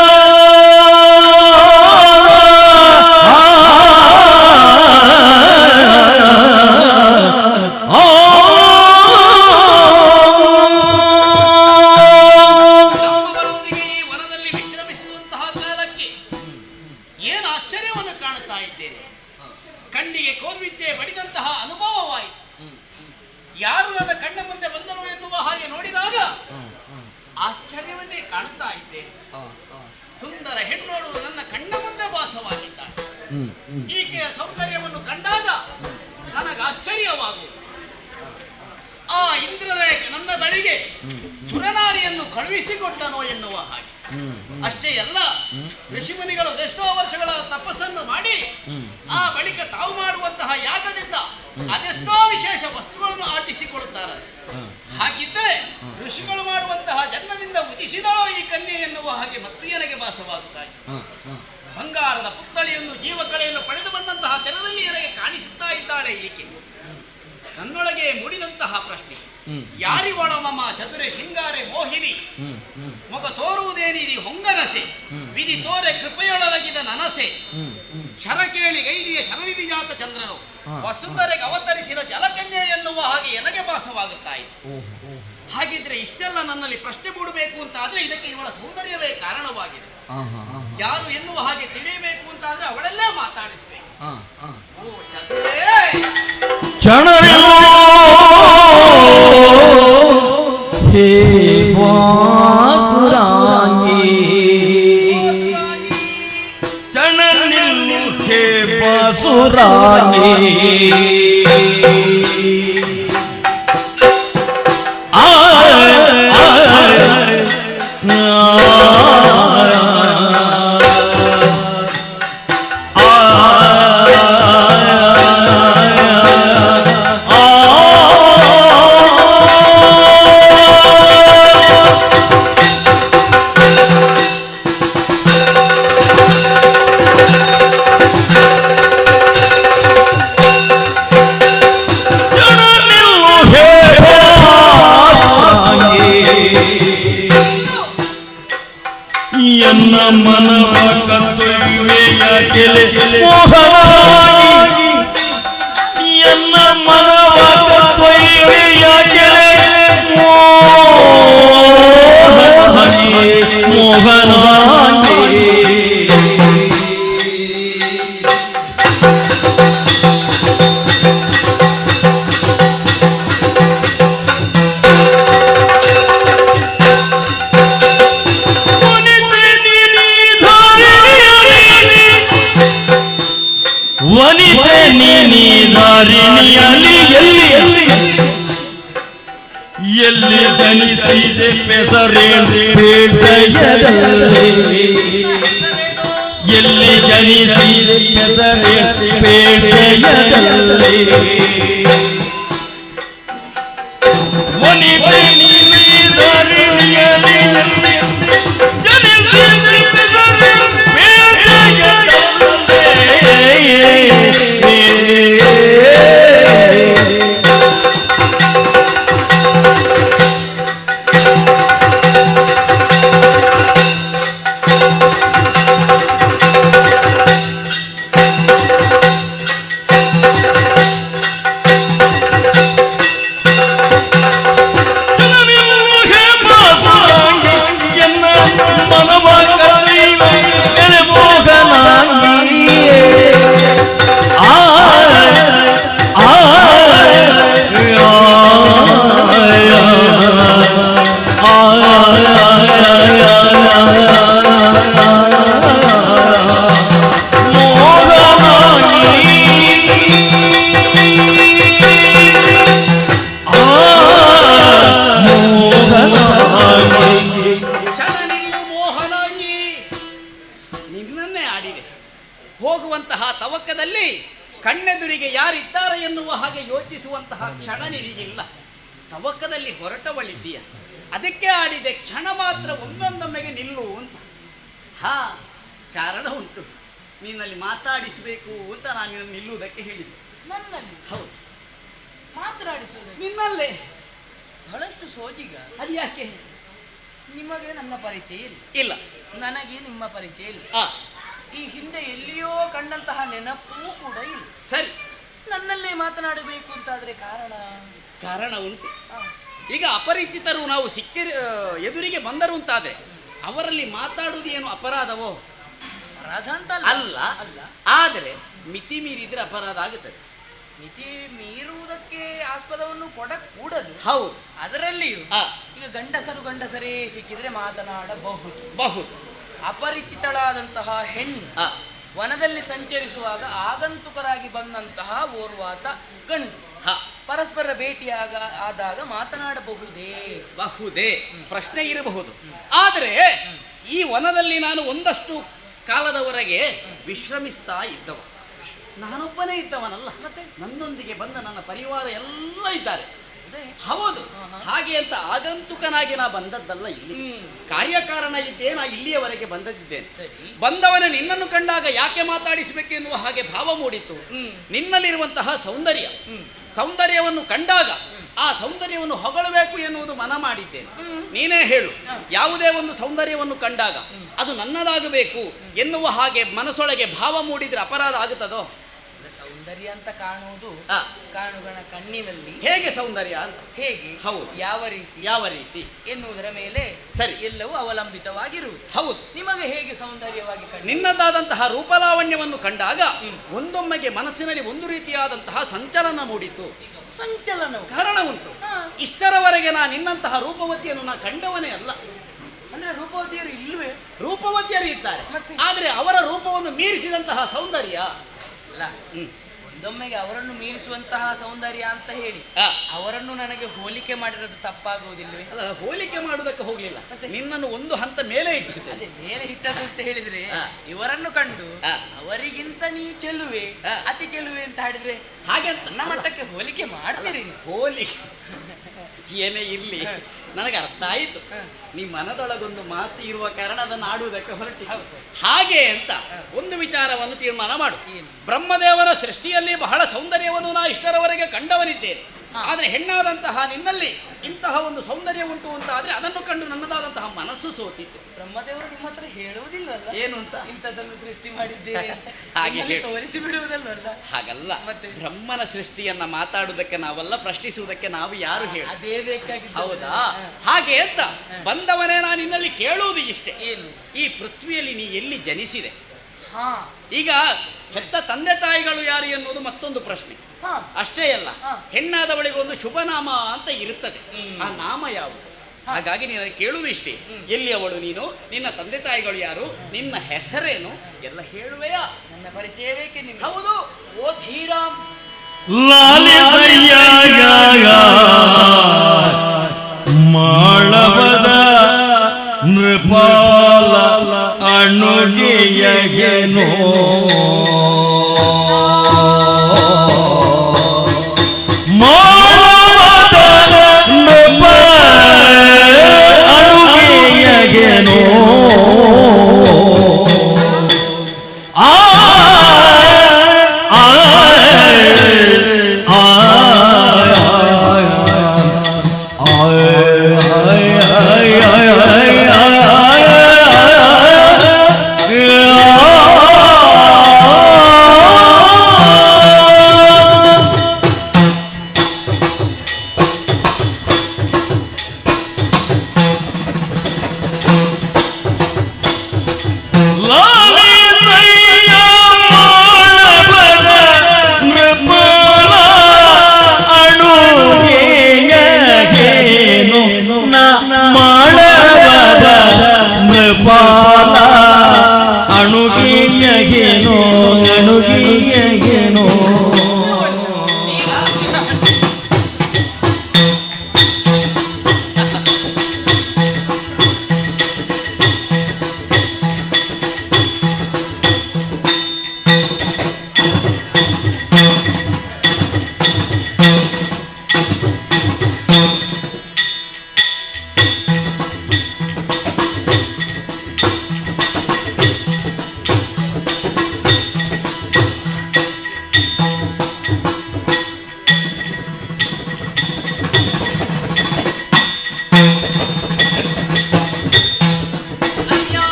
ನಮ್ಮವರೊಂದಿಗೆ ಈ ವನದಲ್ಲಿ ವಿಶ್ರಮಿಸುವಂತಹ ಕಾಲಕ್ಕೆ ಏನು ಆಶ್ಚರ್ಯವನ್ನು ಕಾಣುತ್ತಾ ಇದ್ದೇನೆ. ಕಣ್ಣಿಗೆ ಕೋಲ್ವಿದ್ಯೆ ಬಡಿದಂತಹ ಅನುಭವವಾಯಿತು. ಯಾರು ನನ್ನ ಕಣ್ಣ ಮುಂದೆ ಬಂದರು ಎನ್ನುವ ಹಾಗೆ ನೋಡಿದಾಗ ಆಶ್ಚರ್ಯವನ್ನೇ ಕಾಣುತ್ತಾ ಇದ್ದೇನೆ. ಸುಂದರ ಹೆಣ್ಣೋಡು ನನ್ನ ಕಣ್ಣ ಮುಂದೆ ವಾಸವಾಗಿದ್ದಾಳೆ. ಈಕೆಯ ಸೌಂದರ್ಯವನ್ನು ಕಂಡಾಗ ನನಗೆ ಆಶ್ಚರ್ಯವಾಗುವುದು. ಆ ಇಂದ್ರರೇಖ ನನ್ನ ಬಳಿಗೆ ಸುರನಾರಿಯನ್ನು ಕಳುಹಿಸಿಕೊಟ್ಟನೋ ಎನ್ನುವ ಹಾಗೆ. ಅಷ್ಟೇ ಅಲ್ಲ, ಋಷಿಮುನಿಗಳು ಎಷ್ಟೋ ವರ್ಷಗಳ ತಪಸ್ಸನ್ನು ಮಾಡಿ ಆ ಬಳಿಕ ತಾವು ಮಾಡುವಂತಹ ಯಾಗದಿಂದ ಅದೆಷ್ಟೋ ವಿಶೇಷ ವಸ್ತುಗಳನ್ನು ಆರ್ಜಿಸಿಕೊಳ್ಳುತ್ತಾರೆ. ಹಾಗಿದ್ದರೆ ಋಷಿಗಳು ಮಾಡುವಂತಹ ಜನ್ಮದಿಂದ ಉದಿಸಿದಳೋ ಈ ಕನ್ಯೆ ಎನ್ನುವ ಹಾಗೆ ಮತ್ತು ನನಗೆ ಭಾಸವಾಗುತ್ತಾ ಇದೆ. ಬಂಗಾರದ ಪುತ್ಥಳಿಯನ್ನು ಜೀವಕಳೆಯನ್ನು ಪಡೆದು ಬಂದಂತಹ ತೆರದಲ್ಲಿ ನನಗೆ ಕಾಣಿಸುತ್ತಾ ಇದ್ದಾಳೆ ಈಕೆ. ನನ್ನೊಳಗೆ ಮೂಡಿದಂತಹ ಪ್ರಶ್ನೆ, ಯಾರಿವಳ ಮಮ ಚತುರೆ ಶೃಂಗಾರೆ ಮೋಹಿನಿ, ಮೊಗ ತೋರುವುದೇನಿದಿ ಹೊಂಗನಸೆ, ವಿಧಿ ತೋರೆ ಕೃಪೆಯೊಳಗಿದ ನನಸೆ, ಶರ ಕೇಳಿ ಗೈದಿಯ ಶರವಿಧಿ ಜಾತ ಚಂದ್ರನು, ವಸುಂಧರೆಗೆ ಅವತರಿಸಿದ ಜಲಕನ್ಯೆ ಎನ್ನುವ ಹಾಗೆ ನನಗೆ ಭಾಸವಾಗುತ್ತಾ ಇದೆ. ಹಾಗಿದ್ರೆ ಇಷ್ಟೆಲ್ಲ ನನ್ನಲ್ಲಿ ಪ್ರಶ್ನೆ ಮೂಡಬೇಕು ಅಂತ ಆದ್ರೆ ಇದಕ್ಕೆ ಇವಳ ಸೌಂದರ್ಯವೇ ಕಾರಣವಾಗಿದೆ. ಯಾರು ಎನ್ನುವ ಹಾಗೆ ತಿಳಿಯಬೇಕು ಅಂತ ಆದ್ರೆ ಅವಳೆಲ್ಲೇ ಮಾತಾಡಿಸ್ಬೇಕು. ಓ ಚತುರೇ, ಚಣರಿಲೋ ಹೇ ಬಾಸುರಾಂಗಿ, ಚಣರಿಲು ಹೇ ಬಾಸುರಾಂಗಿ, ಎನ್ನ ಮನವ ಕತ್ತೊಯ್ಯುವೆಯ ಕೆಲೆ ಮೋಹವಾಗಿ, ಎನ್ನ ಮನವ ಕತ್ತೊಯ್ಯುವೆಯ ಕೆಲೆ ಮೋಹನಾಗಿ, ಮೋಹನಾಗಿ. ವನಿತೆ ನೀನಿ ದಾರಿಣಿಯಲ್ಲಿ ಎಲ್ಲಿ ಎಲ್ಲಿ ಜನಿಸಿದೆ ಪೆಸರೇನು ಪೇಟೆಯದಲ್ಲಿ, ಎಲ್ಲಿ ಜನಿಸಿದೆ ಪೆಸರೇನು ಪೇಟೆಯದಲ್ಲಿ. ವನಿತೆ ನೀನಿ ದಾರಿಣಿಯಲ್ಲಿ ಜನಿಸಿದೆ ಪೆಸರೇನು ತವಕದಲ್ಲಿ ಕಣ್ಣೆದುರಿಗೆ ಯಾರಿದ್ದಾರೆ ಎನ್ನುವ ಹಾಗೆ ಯೋಚಿಸುವಂತಹ ಕ್ಷಣ ನಿನಗಿಲ್ಲ. ತವಕದಲ್ಲಿ ಹೊರಟವಳಿದ್ದೀಯ, ಅದಕ್ಕೆ ಆಡಿದೆ ಕ್ಷಣ ಮಾತ್ರ ಒಮ್ಮೊಂದೊಮ್ಮೆಗೆ ನಿಲ್ಲು ಅಂತ. ಹಾ, ಕಾರಣ ಉಂಟು. ನಿನ್ನಲ್ಲಿ ಮಾತಾಡಿಸಬೇಕು ಅಂತ ನಾನು ನಿನ್ನನ್ನು ನಿಲ್ಲುವುದಕ್ಕೆ ಹೇಳಿದೆ. ನನ್ನಲ್ಲಿ ಹೌದು, ಮಾತನಾಡಿಸುವುದು ನಿನ್ನಲ್ಲೇ. ಬಹಳಷ್ಟು ಸೋಜಿಗ. ಅದು ಯಾಕೆ? ನಿಮಗೆ ನನ್ನ ಪರಿಚಯ ಇಲ್ಲ, ಇಲ್ಲ, ನನಗೆ ನಿಮ್ಮ ಪರಿಚಯ ಇಲ್ಲ. ಆ, ಈ ಹಿಂದೆ ಎಲ್ಲಿಯೋ ಕಂಡಂತಹ ನೆನಪೂ ಕೂಡ ಇಲ್ಲ. ಸರಿ, ನನ್ನಲ್ಲೇ ಮಾತನಾಡಬೇಕು ಅಂತಾದ್ರೆ ಕಾರಣ ಉಂಟು. ಆ, ಈಗ ಅಪರಿಚಿತರು ನಾವು ಎದುರಿಗೆ ಬಂದರು ಅಂತಾದ್ರೆ ಅವರಲ್ಲಿ ಮಾತಾಡುವುದು ಏನು ಅಪರಾಧವೋ? ಅಪರಾಧ ಅಂತ ಅಲ್ಲ, ಅಲ್ಲ. ಆದರೆ ಮಿತಿ ಮೀರಿದ್ರೆ ಅಪರಾಧ ಆಗುತ್ತದೆ. ಮಿತಿ ಮೀರುವುದಕ್ಕೆ ಆಸ್ಪದವನ್ನು ಕೊಡಕೂಡದು. ಹೌದು, ಅದರಲ್ಲಿಯೂ ಆ, ಈಗ ಗಂಡಸರೇ ಸಿಕ್ಕಿದ್ರೆ ಮಾತನಾಡಬಹುದು. ಬಹುದು. ಅಪರಿಚಿತಳಾದಂತಹ ಹೆಣ್ಣು ಆ, ವನದಲ್ಲಿ ಸಂಚರಿಸುವಾಗ ಆಗಂತುಕರಾಗಿ ಬಂದಂತಹ ಓರ್ವಾತ ಗಂಡು ಹ, ಪರಸ್ಪರ ಆದಾಗ ಮಾತನಾಡಬಹುದೇ? ಬಹುದೇ ಪ್ರಶ್ನೆ ಇರಬಹುದು. ಆದರೆ ಈ ವನದಲ್ಲಿ ನಾನು ಒಂದಷ್ಟು ಕಾಲದವರೆಗೆ ವಿಶ್ರಮಿಸ್ತಾ ಇದ್ದವ. ನಾನೊಬ್ಬನೇ ಇದ್ದವನಲ್ಲ, ಮತ್ತೆ ನನ್ನೊಂದಿಗೆ ಬಂದ ನನ್ನ ಪರಿವಾರ ಎಲ್ಲ ಇದ್ದಾರೆ. ಅದೇ. ಹೌದು, ಹಾಗೆ ಅಂತ ಆಗಂತುಕನಾಗಿ ನಾ ಬಂದದ್ದಲ್ಲ. ಇಲ್ಲಿ ಕಾರ್ಯಕಾರಣ ಇದ್ದೇ ನಾ ಇಲ್ಲಿಯವರೆಗೆ ಬಂದದಿದ್ದೇನೆ. ಸರಿ. ಬಂದವನ ನಿನ್ನನ್ನು ಕಂಡಾಗ ಯಾಕೆ ಮಾತಾಡಿಸಬೇಕೆನ್ನುವ ಹಾಗೆ ಭಾವ ಮೂಡಿತು. ನಿನ್ನಲ್ಲಿರುವಂತಹ ಸೌಂದರ್ಯವನ್ನು ಕಂಡಾಗ ಆ ಸೌಂದರ್ಯವನ್ನು ಹೊಗಳಬೇಕು ಎನ್ನುವುದು ಮನ ಮಾಡಿದ್ದೇನೆ. ನೀನೇ ಹೇಳು, ಯಾವುದೇ ಒಂದು ಸೌಂದರ್ಯವನ್ನು ಕಂಡಾಗ ಅದು ನನ್ನದಾಗಬೇಕು ಎನ್ನುವ ಹಾಗೆ ಮನಸ್ಸೊಳಗೆ ಭಾವ ಮೂಡಿದ್ರೆ ಅಪರಾಧ ಆಗುತ್ತದೋ? ಸೌಂದರ್ಯ ಅಂತ ಕಾಣುವುದು ಕಾಣುಗಣ ಕಣ್ಣಿನಲ್ಲಿ. ಹೇಗೆ ಸೌಂದರ್ಯ ಅಂತ? ಹೇಗೆ? ಹೌದು. ಯಾವ ರೀತಿ ಎನ್ನುವುದರ ಮೇಲೆ ಸರಿ ಎಲ್ಲವೂ ಅವಲಂಬಿತವಾಗಿರುವುದು. ಹೌದು. ನಿಮಗೆ ಹೇಗೆ ಸೌಂದರ್ಯವಾಗಿ ನಿನ್ನದಾದಂತಹ ರೂಪಲಾವಣ್ಯವನ್ನು ಕಂಡಾಗ ಒಂದೊಮ್ಮೆಗೆ ಮನಸ್ಸಿನಲ್ಲಿ ಒಂದು ರೀತಿಯಾದಂತಹ ಸಂಚಲನ ಮೂಡಿತು. ಸಂಚಲನವು ಕಾರಣ ಉಂಟು. ಇಷ್ಟರವರೆಗೆ ನಾ ನಿನ್ನಂತಹ ರೂಪವತಿಯನ್ನು ನಾ ಕಂಡವನೇ ಅಲ್ಲ. ಅಂದ್ರೆ ರೂಪವತಿಯರು ಇಲ್ಲವೇ? ರೂಪವತಿಯರು ಇದ್ದಾರೆ, ಆದರೆ ಅವರ ರೂಪವನ್ನು ಮೀರಿಸಿದಂತಹ ಸೌಂದರ್ಯ ಅಲ್ಲ. ಒಂದೊಮ್ಮೆಗೆ ಅವರನ್ನು ಮೀರಿಸುವಂತಹ ಸೌಂದರ್ಯ ಅಂತ ಹೇಳಿ ಅವರನ್ನು ನನಗೆ ಹೋಲಿಕೆ ಮಾಡಿರೋದು ತಪ್ಪಾಗುವುದಿಲ್ಲವೇ? ಅಲ್ಲ, ಹೋಲಿಕೆ ಮಾಡುವುದಕ್ಕೆ ಹೋಗ್ಲಿಲ್ಲ, ನಿನ್ನನ್ನು ಒಂದು ಹಂತ ಮೇಲೆ ಇಟ್ಟಿದ್ದೆ. ಅದೇ ಮೇಲೆ ಇಟ್ಟದ್ದು ಅಂತ ಹೇಳಿದ್ರೆ ಇವರನ್ನು ಕಂಡು ಅವರಿಗಿಂತ ನೀವು ಚೆಲುವೆ, ಅತಿ ಚೆಲುವೆ ಅಂತ ಹೇಳಿದ್ರೆ ಹಾಗೆ ನನ್ನ ಮಟ್ಟಕ್ಕೆ ಹೋಲಿಕೆ ಮಾಡ್ತೀರಿ. ಹೋಲಿಕೆ ಏನೇ ಇರ್ಲಿ, ನನಗೆ ಅರ್ಥ ಆಯಿತು. ನೀ ಮನದೊಳಗೊಂದು ಮಾತು ಇರುವ ಕಾರಣ ಅದನ್ನು ಆಡುವುದಕ್ಕೆ ಹೊರಟಿ. ಹಾಗೆ ಅಂತ ಒಂದು ವಿಚಾರವನ್ನು ತೀರ್ಮಾನ ಮಾಡು. ಬ್ರಹ್ಮದೇವರ ಸೃಷ್ಟಿಯಲ್ಲಿ ಬಹಳ ಸೌಂದರ್ಯವನ್ನು ನಾ ಇಷ್ಟರವರೆಗೆ ಕಂಡವನಿದ್ದೇನೆ. ಆದರೆ ಹೆಣ್ಣಾದಂತಹ ನಿನ್ನಲ್ಲಿ ಇಂತಹ ಒಂದು ಸೌಂದರ್ಯ ಉಂಟು ಅಂತ ಆದ್ರೆ ಅದನ್ನು ಕಂಡು ನನ್ನದಾದಂತಹ ಮನಸ್ಸು ಸೋತಿತ್ತು. ಬ್ರಹ್ಮದೇವರು ನಿಮ್ಮ ಹತ್ರ ಹೇಳುವುದಿಲ್ಲವಲ್ಲ ಏನು ಅಂತ? ಇಂಥದ್ದನ್ನು ಸೃಷ್ಟಿ ಮಾಡಿದ್ದೇವೆ ಹಾಗೆ ತೋರಿಸಿ ಬಿಡುವುದಲ್ವಲ್ಲ? ಹಾಗಲ್ಲ, ಬ್ರಹ್ಮನ ಸೃಷ್ಟಿಯನ್ನ ಮಾತಾಡುವುದಕ್ಕೆ ನಾವಲ್ಲ, ಪ್ರಶ್ನಿಸುವುದಕ್ಕೆ ನಾವು ಯಾರು ಹೇಳಿ? ಅದೇ ಬೇಕಾಗಿ. ಹೌದಾ? ಹಾಗೆ ಅಂತ ಬಂದವನೇ ನಾನು ನಿನ್ನಲ್ಲಿ ಕೇಳುವುದು ಇಷ್ಟೇ. ಏನು? ಈ ಪೃಥ್ವಿಯಲ್ಲಿ ನೀ ಎಲ್ಲಿ ಜನಿಸಿದೆ? ಈಗ ಹೆತ್ತ ತಂದೆ ತಾಯಿಗಳು ಯಾರು ಎನ್ನುವುದು ಮತ್ತೊಂದು ಪ್ರಶ್ನೆ. ಅಷ್ಟೇ ಅಲ್ಲ, ಹೆಣ್ಣಾದವಳಿಗೆ ಒಂದು ಶುಭ ನಾಮ ಅಂತ ಇರುತ್ತದೆ. ಆ ನಾಮ ಯಾವುದು? ಹಾಗಾಗಿ ನೀನು ಕೇಳುವುದು ಇಷ್ಟೇ, ಎಲ್ಲಿ ಅವಳು ನೀನು, ನಿನ್ನ ತಂದೆ ತಾಯಿಗಳು ಯಾರು, ನಿನ್ನ ಹೆಸರೇನು ಎಲ್ಲ ಹೇಳುವೆಯಾ? ನನ್ನ ಪರಿಚಯ ಬೇಕೆ ನಿಮಗೆ? ಹೌದು. ಓ ಧೀರಾಮ್ ಮಾಳವದ ನೃಪಾಲ ಅಣುಗೆಯಗೆನೋ ಮಾಳವದ ನೃಪಾಲ ಅಣುಗೆಯಗೆನೋ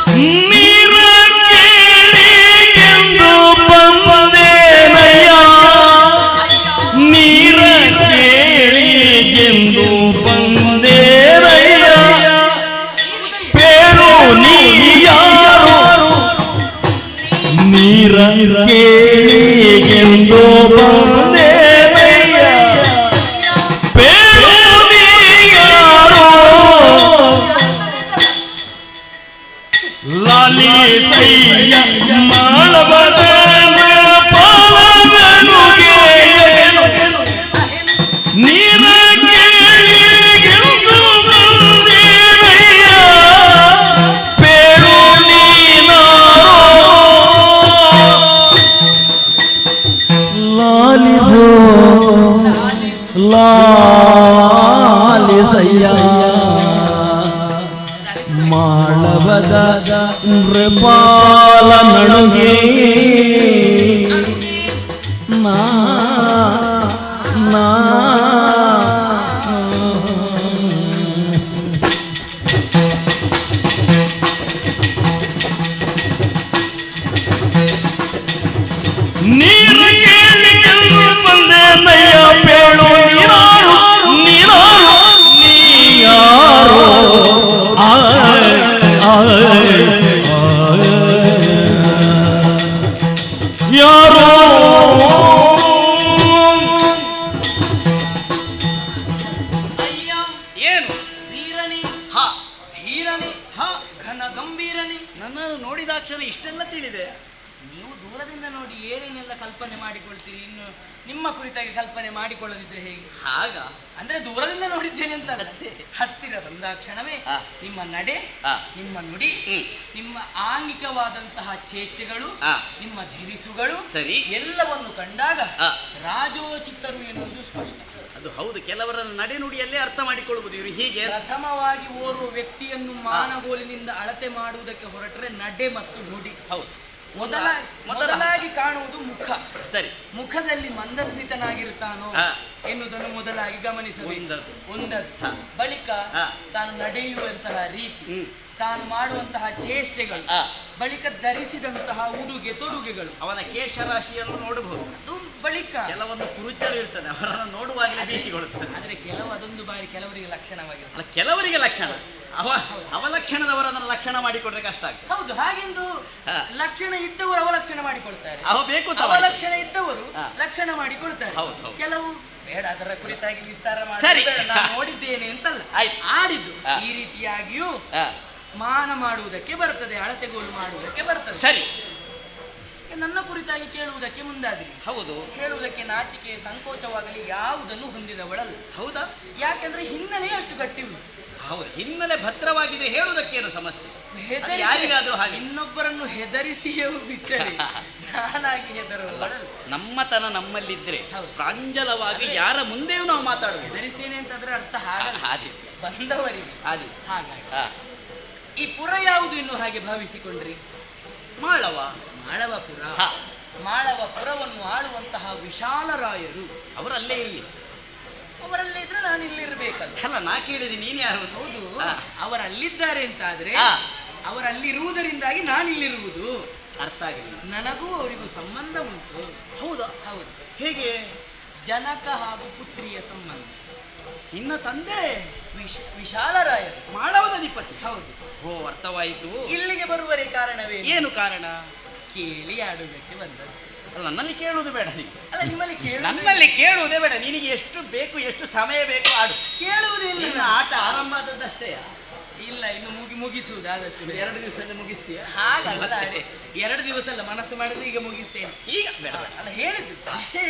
ನೀರ ಕೇಳಿಗೆಂದು ಬಂದೇನಯ್ಯ ನೀರ ಕೇಳಿಗೆಂದು ಬಂದೇನಯ್ಯ ಬೇರು ನೀ ಯಾರು ನೀರ ಕೇಳಿಗೆಂದು ಬಂದೇನಯ್ಯ ಬೇರು ನೀ ಯಾರು ಲಾಲಿ ಸೈಯ ಮಾಡಬದ ಪಾಲನೆನುಗೆ ನೀರ ಕೇಳಿಗೆಂದು ಬಂದೇನಯ್ಯ ಬೇರು ನೀನಾರೋ ಲಾಲಿಸೋ ಲಾಲಿಸಯ್ಯ ಮಾಳವದ ನೃಪಾಲ ನಡುಗೆ ನಾ ನಾ ನೀರು ಕೇಳಿಗೆಂದು ಬಂದೇನಯ್ಯ ಬೇಳು ನೀರಾರು ನೀರಾರು ನೀಯಾರೋ ಯಾರೋ ಅಯ್ಯ ಏನು ಧೀರನಿ ಹ ಧೀರನಿ ಹ ಘನ ಗಂಭೀರನಿ. ನನ್ನನ್ನು ನೋಡಿದಾಕ್ಷಣ ಇಷ್ಟೆಲ್ಲ ತಿಳಿದೆ. ನೀವು ದೂರದಿಂದ ನೋಡಿ ಏನೇನೆಲ್ಲ ಕಲ್ಪನೆ ಮಾಡಿಕೊಳ್ತೀರಿ, ಇನ್ನು ನಿಮ್ಮ ಕುರಿತಾಗಿ ಕಲ್ಪನೆ ಮಾಡಿಕೊಳ್ಳದಿದ್ರೆ ಹೇಗೆ? ಹಾಗ ಅಂದ್ರೆ ದೂರದಿಂದ ನೋಡಿದ್ದೇನೆ ಅಂತ ಅಲ್ಲ, ಹತ್ತಿರ ಬಂದ ಕ್ಷಣವೇ ಆ. ನಿಮ್ಮ ನಡೆ, ಆ. ನಿಮ್ಮ ನುಡಿ, ಹ್ಮ್. ನಿಮ್ಮ ಆಂಗಿಕವಾದಂತಹ ಚೇಷ್ಟೆಗಳು, ಆ. ನಿಮ್ಮ ಧಿರಿಸುಗಳು ಸರಿ. ಎಲ್ಲವನ್ನು ಕಂಡಾಗ ಆ. ರಾಜೋಚಿತರು ಎನ್ನುವುದು ಸ್ಪಷ್ಟ. ಅದು ಹೌದು, ಕೆಲವರನ್ನು ನಡೆನುಡಿಯಲ್ಲೇ ಅರ್ಥ ಮಾಡಿಕೊಳ್ಳುವುದು. ಇವರು ಹೀಗೆ ಪ್ರಥಮವಾಗಿ ಓರ್ವ ವ್ಯಕ್ತಿಯನ್ನು ಮಾನಗೋಲಿನಿಂದ ಅಳತೆ ಮಾಡುವುದಕ್ಕೆ ಹೊರಟ್ರೆ ನಡೆ ಮತ್ತು ನುಡಿ. ಹೌದು. ಮೊದಲಾಗಿ ಕಾಣುವುದು ಮುಖ. ಸರಿ. ಮುಖದಲ್ಲಿ ಮಂದಸ್ಮಿತನಾಗಿರ್ತಾನೋ ಆ. ಎನ್ನುವುದನ್ನು ಮೊದಲಾಗಿ ಗಮನಿಸಬೇಕು. ಒಂದದ್ದು. ಆ. ಬಳಿಕ ಆ. ತಾನು ನಡೆಯುವಂತಹ ರೀತಿ, ಹ್ಮ್. ತಾನು ಮಾಡುವಂತಹ ಚೇಷ್ಟೆಗಳು, ಆ. ಬಳಿಕ ಧರಿಸಿದಂತಹ ಉಡುಗೆ ತೊಡುಗೆಗಳು, ಅವನ ಕೇಶರಾಶಿಯನ್ನು ನೋಡಬಹುದು. ಅದು ಬಳಿಕ ಕೆಲವೊಂದು ಕುರುಚಲು ಇರ್ತದೆ, ಅವರನ್ನು ನೋಡುವಾಗಲೇ ಭೀತಿಗೊಳ್ಳುತ್ತದೆ. ಆದ್ರೆ ಕೆಲವು ಅದೊಂದು ಬಾರಿ ಕೆಲವರಿಗೆ ಲಕ್ಷಣವಾಗಿರುತ್ತೆ. ಅಲ್ಲ, ಕೆಲವರಿಗೆ ಲಕ್ಷಣ, ಅವಲಕ್ಷಣದವರನ್ನು ಲಕ್ಷಣ ಮಾಡಿಕೊಂಡ್ರೆ ಕಷ್ಟ ಆಗ್ತದೆ. ಹೌದು, ಹಾಗೆಂದು ಆ. ಲಕ್ಷಣ ಇದ್ದವರು ಅವಲಕ್ಷಣ ಮಾಡಿಕೊಳ್ತಾರೆ, ಅವ ಬೇಕು ಅಂತ ಅವಲಕ್ಷಣ ಇದ್ದವರು ಆ. ಲಕ್ಷಣ ಮಾಡಿಕೊಳ್ತಾರೆ. ಹೌದು, ಹೌದು. ಕೆಲವು ಬೇಡ ಅದರ ಕುರಿತಾಗಿ ವಿಸ್ತಾರ ಸರಿ. ಮಾಡಿ ನಾನು ನೋಡಿದ್ದೇನೆ ಅಂತಲ್ಲ, ಆಯ್ತು. ಆಡಿದ್ದು ಆ. ಈ ರೀತಿಯಾಗಿಯೂ ಆ, ಮಾನ ಮಾಡುವುದಕ್ಕೆ ಬರ್ತದೆ, ಅಳತೆಗೋಲು ಮಾಡುವುದಕ್ಕೆ ಬರ್ತದೆ. ಸರಿ. ನನ್ನ ಕುರಿತಾಗಿ ಕೇಳುವುದಕ್ಕೆ ಮುಂದಾದ್ರಿ. ಹೌದು. ಹೇಳುವುದಕ್ಕೆ ನಾಚಿಕೆ ಸಂಕೋಚವಾಗಲಿ ಯಾವುದನ್ನು ಹೊಂದಿದವಳಲ್ಲ. ಹೌದಾ? ಯಾಕೆಂದ್ರೆ ಹಿನ್ನೆಲೆ ಅಷ್ಟು ಗಟ್ಟಿ ಉಂಟು. ಹೌದು, ಹಿನ್ನೆಲೆ ಭದ್ರವಾಗಿದೆ, ಹೇಳುವುದಕ್ಕೇನು ಸಮಸ್ಯೆ? ಅದು ಹೆದರಿಕೆ- ಯಾರಿಗಾದ್ರೂ ಹಾಗೆ. ಇನ್ನೊಬ್ಬರನ್ನು ಹೆದರಿಸಿಯೇ ಬಿಟ್ಟರೆ ನಾನಾಗಿ ಹೆದರುವವಳಲ್ಲ. ನಮ್ಮತನ ನಮ್ಮಲ್ಲಿದ್ರೆ ಹೌದು. ಪ್ರಾಂಜಲವಾಗಿ ಯಾರ ಮುಂದೆಯೂ ನಾವು ಮಾತಾಡುವುದು. ಹೆದರಿಸ್ತೇನೆ ಅಂತಂದ್ರೆ ಅರ್ಥ ಹಾಗಲ್ಲ, ಹಾಗೆ ಬಂದವರಿಗೆ ಹಾಗೆ. ಹಾಗಾಗಿ. ಆ, ಈ ಪುರ ಯಾವುದು ಇನ್ನು ಹಾಗೆ ಭಾವಿಸಿಕೊಂಡ್ರಿ? ಮಾಳವ. ಮಾಳವಪುರ. ಹ. ಮಾಳವಪುರವನ್ನು ಆಳುವಂತಹ ವಿಶಾಲರಾಯರು ಅವರಲ್ಲೇ ಇರಲಿ. ಅವರಲ್ಲೇ ಇದ್ರೆ ನಾನು ಇಲ್ಲಿರ್ಬೇಕಲ್ಲ. ಅಲ್ಲ, ನಾ ಕೇಳಿದೆ, ನೀನು ಯಾರು? ಹೌದು, ಆ. ಅವರಲ್ಲಿದ್ದಾರೆ ಅಂತಾದ್ರೆ ಆ. ಅವರಲ್ಲಿರುವುದರಿಂದಾಗಿ ನಾನಿಲ್ಲಿರುವುದು. ಅರ್ಥ ಆಗಲಿಲ್ಲ. ನನಗೂ ಅವರಿಗೂ ಸಂಬಂಧ ಉಂಟು. ಹೌದಾ? ಹೌದು, ಹೇಗೆ? ಜನಕ ಹಾಗೂ ಪುತ್ರಿಯ ಸಂಬಂಧ. ನಿನ್ನ ತಂದೆ ವಿಶಾಲರಾಯರು. ಮಾಳವದ ಅಧಿಪತಿ. ಹೌದು. ಓ, ಅರ್ಥವಾಯಿತು. ಇಲ್ಲಿಗೆ ಬರುವರೆ ಕಾರಣವೇ ಏನು ಕಾರಣ? ಕೇಳಿ ಆಡುವುದಕ್ಕೆ ಬಂದದ್ದು. ಅಲ್ಲ, ನನ್ನಲ್ಲಿ ಕೇಳುವುದು ಬೇಡ ನೀನು. ಅಲ್ಲ, ನಿಮ್ಮಲ್ಲಿ ನನ್ನಲ್ಲಿ ಕೇಳುವುದೇ ಬೇಡ. ನಿನಗೆ ಎಷ್ಟು ಬೇಕು, ಎಷ್ಟು ಸಮಯ ಬೇಕು ಆಡು. ಕೇಳುವುದಿಲ್ಲ. ನಿನ್ನ ಆಟ ಆರಂಭ ಆದದ್ದಷ್ಟೇ. ಇಲ್ಲ, ಇನ್ನು ಮುಗಿಸುವುದು ಆದಷ್ಟು ಬೇಗ. 2 ದಿವಸದಲ್ಲಿ ಮುಗಿಸ್ತೀಯ? ಹಾಗಲ್ಲ, 2 ದಿವಸ ಅಲ್ಲ, ಮನಸ್ಸು ಮಾಡಿದ್ರೆ ಈಗ ಮುಗಿಸ್ತೇನೆ. ಈಗ ಬೇಡ ಬೇಡ. ಅಲ್ಲ, ಹೇಳಿದ್ದು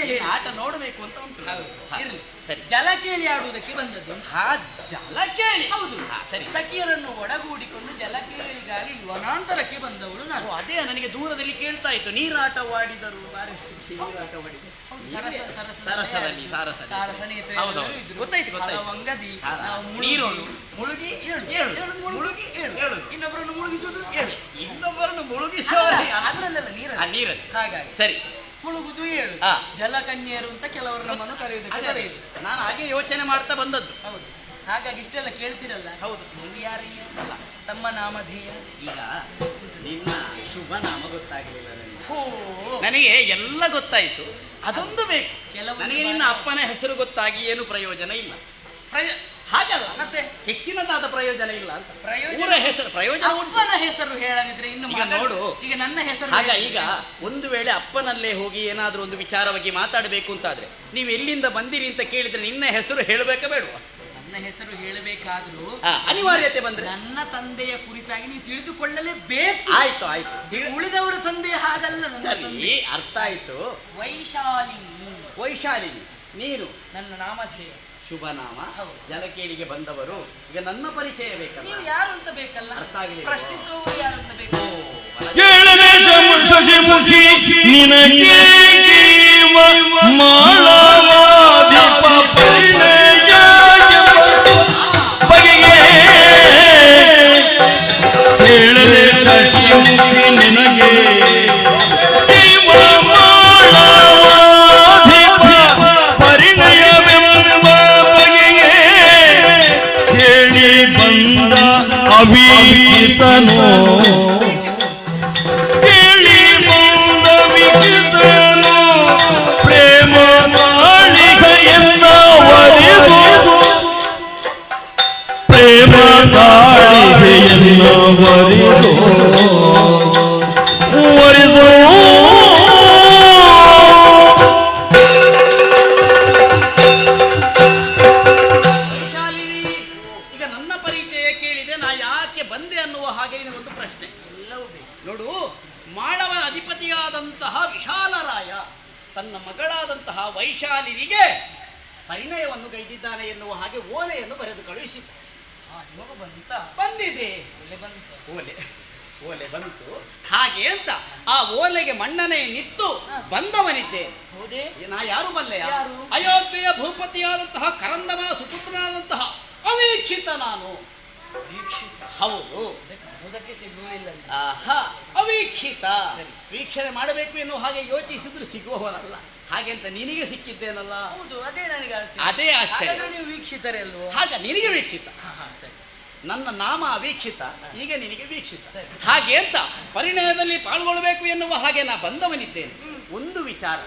ನಿನ್ನ ಆಟ ನೋಡಬೇಕು ಅಂತ ಉಂಟು. ಹೌದು, ಹಾ, ಇರ್ಲಿ. ಸರಿ. ಜಲ ಕೇಳಿ ಆಡುವುದಕ್ಕೆ ಬಂದದ್ದು. ಹಾ, ಜಲ ಕೇಳಿ. ಹೌದು, ಹಾ, ಸರಿ. ಸಖಿಯರನ್ನು ಒಡಗೂಡಿಕೊಂಡು ಜಲ ಕೇಳಿಗಾಗಿ ವನಾಂತರಕ್ಕೆ ಬಂದವಳು ನಾನು. ಓ, ಅದೇ ನನಗೆ ದೂರದಲ್ಲಿ ಕೇಳ್ತಾ ಇತ್ತು. ನೀರಾಟವಾಡಿದರು, ನೀರಾಟವಾಡಿದರು. ಸಾರಸರಲ್ಲಿ. ಸಾರಸನೇತ್ರೆ ಹೌದು, ಎಲ್ಲರೂ ಇದ್ರು. ಗೊತ್ತಾಯ್ತು, ಗೊತ್ತಾಯ್ತು. ಹಲವಂಗದಿ, ಹಾ, ನಾವು ನೀರೋಳು, ಮುಳುಗಿ ಏಳು, ಏಳು, ಮುಳುಗಿ ಏಳು. ಇನ್ನೊಬ್ಬರನ್ನು ಮುಳುಗಿಸುವುದು ಏಳು. ಇನ್ನೊಬ್ಬರನ್ನು ಮುಳುಗಿಸುವವರೇ. ಅದ್ರಲ್ಲೆಲ್ಲ ಆ, ನೀರಲ್ಲಿ. ಹಾಗಾಗಿ ಸರಿ. ಮುಳುಗುದು ಹೇಳು ಆ. ಜಲಕನ್ಯರು ಅಂತ ಕೆಲವರು ನಮ್ಮನ್ನು ಕರೆಯುವುದಕ್ಕೆ ಅದೇ, ಕರೆಯುವುದು. ನಾನು ಹಾಗೆ ಯೋಚನೆ ಮಾಡ್ತಾ ಬಂದದ್ದು. ಹೌದು, ಹಾಗಾಗಿ ಇಷ್ಟೆಲ್ಲ ಕೇಳ್ತಿರಲ್ಲ. ಹೌದು. ನೀವು ಯಾರಯ್ಯ ತಮ್ಮ ನಾಮಧೇಯ? ಈಗ ನಿನ್ನ ಶುಭ ನಾಮ ಗೊತ್ತಾಗಲಿಲ್ಲ ನನಗೆ. ಹೋ, ನನಗೆ ಎಲ್ಲ ಗೊತ್ತಾಯ್ತು, ಅದೊಂದು ಬೇಕು. ಕೆಲವು ನನಗೆ ನಿನ್ನ ಅಪ್ಪನ ಹೆಸರು ಗೊತ್ತಾಗಿ ಏನು ಪ್ರಯೋಜನ ಇಲ್ಲ. ಪ್ರಯ- ಹಾಗಲ್ಲ, ಮತ್ತೆ ಹೆಚ್ಚಿನದಾದ ಪ್ರಯೋಜನ ಇಲ್ಲ ಅಂತ. ಪ್ರಯೋಜನ ಊರ ಹೆಸರು ಪ್ರಯೋಜನ ಉಂಟು. ಅಪ್ಪನ ಹೆಸರು ಹೇಳದಿದ್ರೆ ಇನ್ನು ಈಗ ನೋಡು, ಈಗ ನನ್ನ ಹೆಸರು ಆಗ ಹೇಳಿದ್ರೆ- ಈಗ ಒಂದು ವೇಳೆ ಅಪ್ಪನಲ್ಲೇ ಹೋಗಿ ಏನಾದ್ರೂ ಒಂದು ವಿಚಾರವಾಗಿ ಮಾತಾಡಬೇಕು ಅಂತಾದ್ರೆ ನೀವು ಎಲ್ಲಿಂದ ಬಂದಿರಿ ಅಂತ ಕೇಳಿದ್ರೆ ನಿನ್ನ ಹೆಸರು ಹೇಳಬೇಕಾ ಬೇಡವಾ? ನನ್ನ ಹೆಸರು ಹೇಳಬೇಕಾದ್ರೂ ಅನಿವಾರ್ಯತೆ ಬಂದ್ರೆ ನನ್ನ ತಂದೆಯ ಕುರಿತಾಗಿ ನೀವು ತಿಳಿದುಕೊಳ್ಳಲೇಬೇಕು. ಆಯ್ತು ಆಯ್ತು ಉಳಿದವರ ತಂದೆ ಹಾಗಲ್ಲ. ನನ್ನ ಸರಿ, ತಂದೆ ಅರ್ಥ ಆಯ್ತು. ವೈಶಾಲಿನಿ ವೈಶಾಲಿನಿ ನೀನು ನನ್ನ ನಾಮಧೇಯ. ಶುಭ ನಾಮ. ಹೌದು. ಜಲಕೇಳಿಗೆ ಬಂದವರು. ಈಗ ನನ್ನ ಪರಿಚಯ ಬೇಕಲ್ಲ, ನೀವು ಯಾರು ಅಂತ ಬೇಕಲ್ಲ, ಅರ್ಥ ಆಗಲಿಲ್ಲ. ಪ್ರಶ್ನಿಸುವವರು ಯಾರು ಅಂತ ಬೇಕು. ಕೇಳದೆ ಶಶಿಮುಖಿ ನಿನಗೆ ಮಾಳವಾದಿಪ ಪರಿಣಯ ಬಗೆಗೆ ಕೇಳದೆ ಶಶಿಮುಖಿ ನಿನಗೆ ಜೀವ ಮಾಳವಾದಿಪ ಪರಿಣಯವೆಂಬ ಬಗೆಗೆ ಕೇಳಿ ಬಂದ ಅವಿಹಿತನೋ ಕೇಳಿ ಬಂದ ವಿಹಿತನೋ ಪ್ರೇಮ ತಾಳಿಗೆಯನ್ನವರಿದು ಪ್ರೇಮ ತಾಳಿಗೆಯನ್ನವರಿದು ವರಿದು ವೈಶಾಲಿನಿ, ಈಗ ನನ್ನ ಪರಿಚಯ ಕೇಳಿದೆ, ನಾ ಯಾಕೆ ಬಂದೆ ಅನ್ನುವ ಹಾಗೆ ಒಂದು ಪ್ರಶ್ನೆ. ಎಲ್ಲವೂ ಬೇಕು. ನೋಡು, ಮಾಳವ ಅಧಿಪತಿಯಾದಂತಹ ವಿಶಾಲರಾಯ ತನ್ನ ಮಗಳಾದಂತಹ ವೈಶಾಲಿನಿಗೆ ಪರಿಣಯವನ್ನು ಗೈದಿದ್ದಾನೆ ಎನ್ನುವ ಹಾಗೆ ಓಲೆಯನ್ನು ಬರೆದು ಕಳುಹಿಸಿದ್ದ. ಇವಾಗ ಬಂತ ಬಂದಿದೆ. ಒಳ್ಳೆ ಬಂತ. ಓಲೆ ಬಂತು. ಹಾಗೆ ಅಂತ ಆ ಓಲೆಗೆ ಮಣ್ಣನೆ ನಿತ್ತು ಬಂದವನಿದ್ದೆ. ಹೌದೇ? ನಾ ಯಾರು ಬಲ್ಲೆಯ? ಯಾರು? ಅಯೋಧ್ಯೆಯ ಭೂಪತಿಯಾದಂತಹ ಕರಂದಮನ ಸುಪುತ್ರನಾದಂತಹ ಅವೀಕ್ಷಿತ ನಾನು. ದೀಕ್ಷಿತ. ಹೌದು. ಕಾಣುವುದಕ್ಕೆ ಸಿಗುವುದಿಲ್ಲ. ಆಹಾ, ಅವೀಕ್ಷಿತ. ವೀಕ್ಷಣೆ ಮಾಡಬೇಕು ಎನ್ನುವ ಹಾಗೆ ಯೋಚಿಸಿದ್ರು ಸಿಗುವವನಲ್ಲ. ಹಾಗೆ ಅಂತ ನಿನಗೆ ಸಿಕ್ಕಿದ್ದೇನಲ್ಲ. ಹೌದು, ಅದೇ ನನಗೆ ಆಶ್ಚರ್ಯ. ಅದೇ ಆಶ್ಚರ್ಯ. ಹಾಗಾದ್ರೆ ನೀವು ವೀಕ್ಷಿತರೇ ಅಲ್ವೋ? ಹಾಗ ನಿನಗೆ ವೀಕ್ಷಿತ. ಸರಿ. ನನ್ನ ನಾಮ ಅವೀಕ್ಷಿತ, ಈಗ ನಿನಗೆ ವೀಕ್ಷಿತ. ಸರಿ. ಹಾಗೆ ಅಂತ ಪರಿಣಯದಲ್ಲಿ ಪಾಲ್ಗೊಳ್ಳಬೇಕು ಎನ್ನುವ ಹಾಗೆ ನಾ ಬಂದವನಿದ್ದೇನೆ. ಒಂದು ವಿಚಾರ,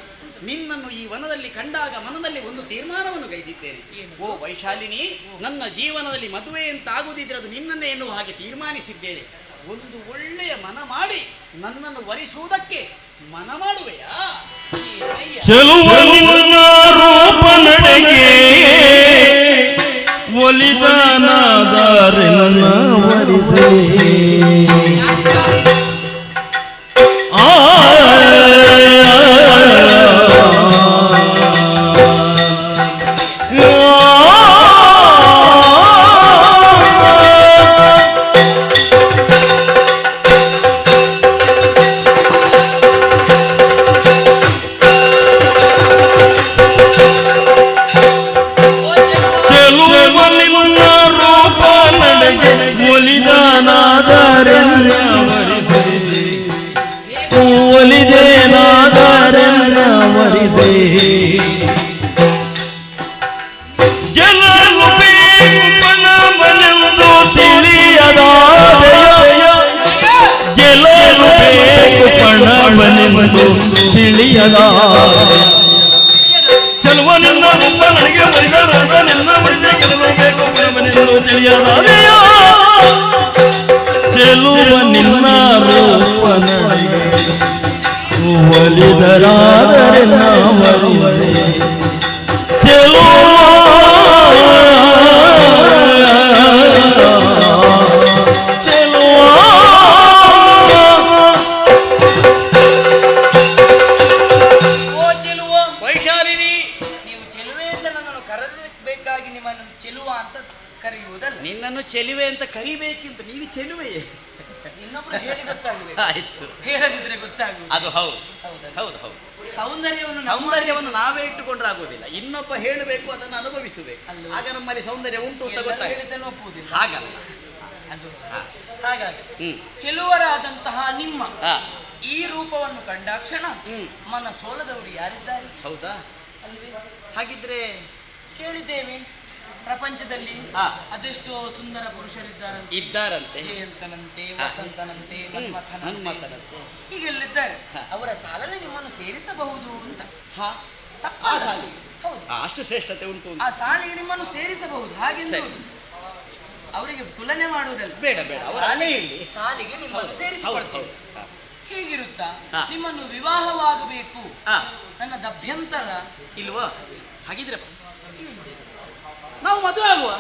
ನಿನ್ನನ್ನು ಈ ವನದಲ್ಲಿ ಕಂಡಾಗ ಮನದಲ್ಲಿ ಒಂದು ತೀರ್ಮಾನವನ್ನು ಗೈದಿದ್ದೇನೆ. ಓ ವೈಶಾಲಿನಿ, ನನ್ನ ಜೀವನದಲ್ಲಿ ಮದುವೆ ಅಂತಾಗುವುದಿದ್ರೆ ಅದು ನಿನ್ನನ್ನೇ ಎನ್ನುವ ಹಾಗೆ ತೀರ್ಮಾನಿಸಿದ್ದೇನೆ. ಒಂದು ಒಳ್ಳೆಯ ಮನ ಮಾಡಿ ನನ್ನನ್ನು ವರಿಸುವುದಕ್ಕೆ ಮನ ಮಾಡುವೆಯಾ? ಚೆಲುವ ನಿನ್ನ ರೂಪ ನಡೆಗೆ ಒಲಿದನಾದರೆನ್ನ ವರಿಸೆ ಒಲಿದೇನಾದರೆನ್ನವರಿದೆ ಗೆಲ್ಲಲು ಬೇಕು ಪಣವನೆಂದು ತಿಳಿಯದಾದೆಯ ಗೆಲ್ಲಲು ಬೇಕು ಪಣವನೆಂದು ತಿಳಿಯದ ಚೆಲುವ ನಿನ್ನ ರೂಪ ನನಗೆ ಮರಿದರಾದ ನಿನ್ನ ಮರಿದೆ ಗೆಲ್ಲಲು ಬೇಕು ಪಣವನೆಂದು ತಿಳಿಯದಾದೆಯ ಚೆಲುವ ನಿನ್ನ ರೂಪ ನನಗೆ ಒಲಿದರಾದರೆ ನಾವರಿದೆ ಚೆಲುವ ವೈಶಾಲಿನಿ, ನೀವು ಚೆಲುವೆಯಿಂದ ನನ್ನನ್ನು ಕರೆದಬೇಕಾಗಿ ನಿಮ್ಮನ್ನು ಚೆಲುವ ಅಂತ ಕರೆಯುವುದಲ್ಲ. ನಿನ್ನನ್ನು ಚೆಲುವೆ ಅಂತ ಕರಿಬೇಕಿಂತ ನೀನು ಚೆಲುವೆಯೇ. ಇನ್ನೊಬ್ರು ಹೇಳಿ ಗೊತ್ತಾಗಬೇಕು. ಆಯ್ತು, ಹೇಳದಿದ್ರೆ ಗೊತ್ತಾಗುವುದು. ಅದು ಹೌದು. ಹೌದಲ್ಲ? ಹೌದು ಹೌದು. ಸೌಂದರ್ಯವನ್ನು ಸೌಂದರ್ಯವನ್ನು ನಾವೇ ಇಟ್ಟುಕೊಂಡ್ರೆ ಆಗುವುದಿಲ್ಲ, ಇನ್ನೊಬ್ಬ ಹೇಳಬೇಕು, ಅದನ್ನು ಅನುಭವಿಸಬೇಕು. ಅಲ್ವೇ? ಆಗ ನಮ್ಮಲ್ಲಿ ಸೌಂದರ್ಯ ಉಂಟು ಅಂತ ಎಲ್ಲರೂ ಗೊತ್ತಾಗ. ಹೇಳಿದ್ದನ್ನು ಒಪ್ಪುವುದಿಲ್ಲ. ಹಾಗಲ್ಲ. ಅದು ಹಾ. ಹಾಗಾಗಿ ಹ್ಮ್. ಚೆಲುವರಾದಂತಹ ನಿಮ್ಮ ಹಾ. ಈ ರೂಪವನ್ನು ಕಂಡಾಕ್ಷಣ ಮನ ಸೋಲದವರು ಯಾರಿದ್ದಾರೆ? ಹೌದಾ? ಅಲ್ವೇ? ಹಾಗಿದ್ರೆ ಕೇಳಿದ್ದೇವೆ ಪ್ರಪಂಚದಲ್ಲಿ ಆ. ಅದೆಷ್ಟೋ ಸುಂದರ ಪುರುಷರಿದ್ದಾರಂತೆ. ಇದ್ದಾರಂತೆ. ಜಯಂತನಂತೆ, ವಸಂತನಂತೆ, ಮನ್ಮಥನಂತೆ, ಹನುಮಂತನಂತೆ. ಹೀಗೆಲ್ಲಿದ್ದಾರೆ. ಹ. ಅವರ ಸಾಲನೆ ನಿಮ್ಮನ್ನು ಸೇರಿಸಬಹುದು ಅಂತ. ಹಾ, ತಪ್ಪಲ್ಲ? ಆ ಸಾಲಿಗೆ. ಹೌದು, ಅಷ್ಟು ಶ್ರೇಷ್ಠತೆ ಉಂಟು ಆ ಸಾಲಿಗೆ ನಿಮ್ಮನ್ನು ಸೇರಿಸಬಹುದು. ಹಾಗೆಂದು ಸರಿ. ಅವರಿಗೆ ತುಲನೆ ಮಾಡುವುದಲ್ಲ. ಬೇಡ ಬೇಡ, ಅವರ ಅಲೆ ಇರಲಿ. ಸಾಲಿಗೆ ನಿಮ್ಮನ್ನು ಸೇರಿಸಿಕೊಳ್ತೇವೆ. ಹಾ. ಹೀಗಿರುತ್ತಾ ಹಾ. ನಿಮ್ಮನ್ನು ವಿವಾಹವಾಗಬೇಕು ಆ, ನನ್ನದು ಅಭ್ಯಂತರ ಇಲ್ವಾ? ಹಾಗಿದ್ರೆ ನಾವು ಮದುವೆ ಆಗುವ.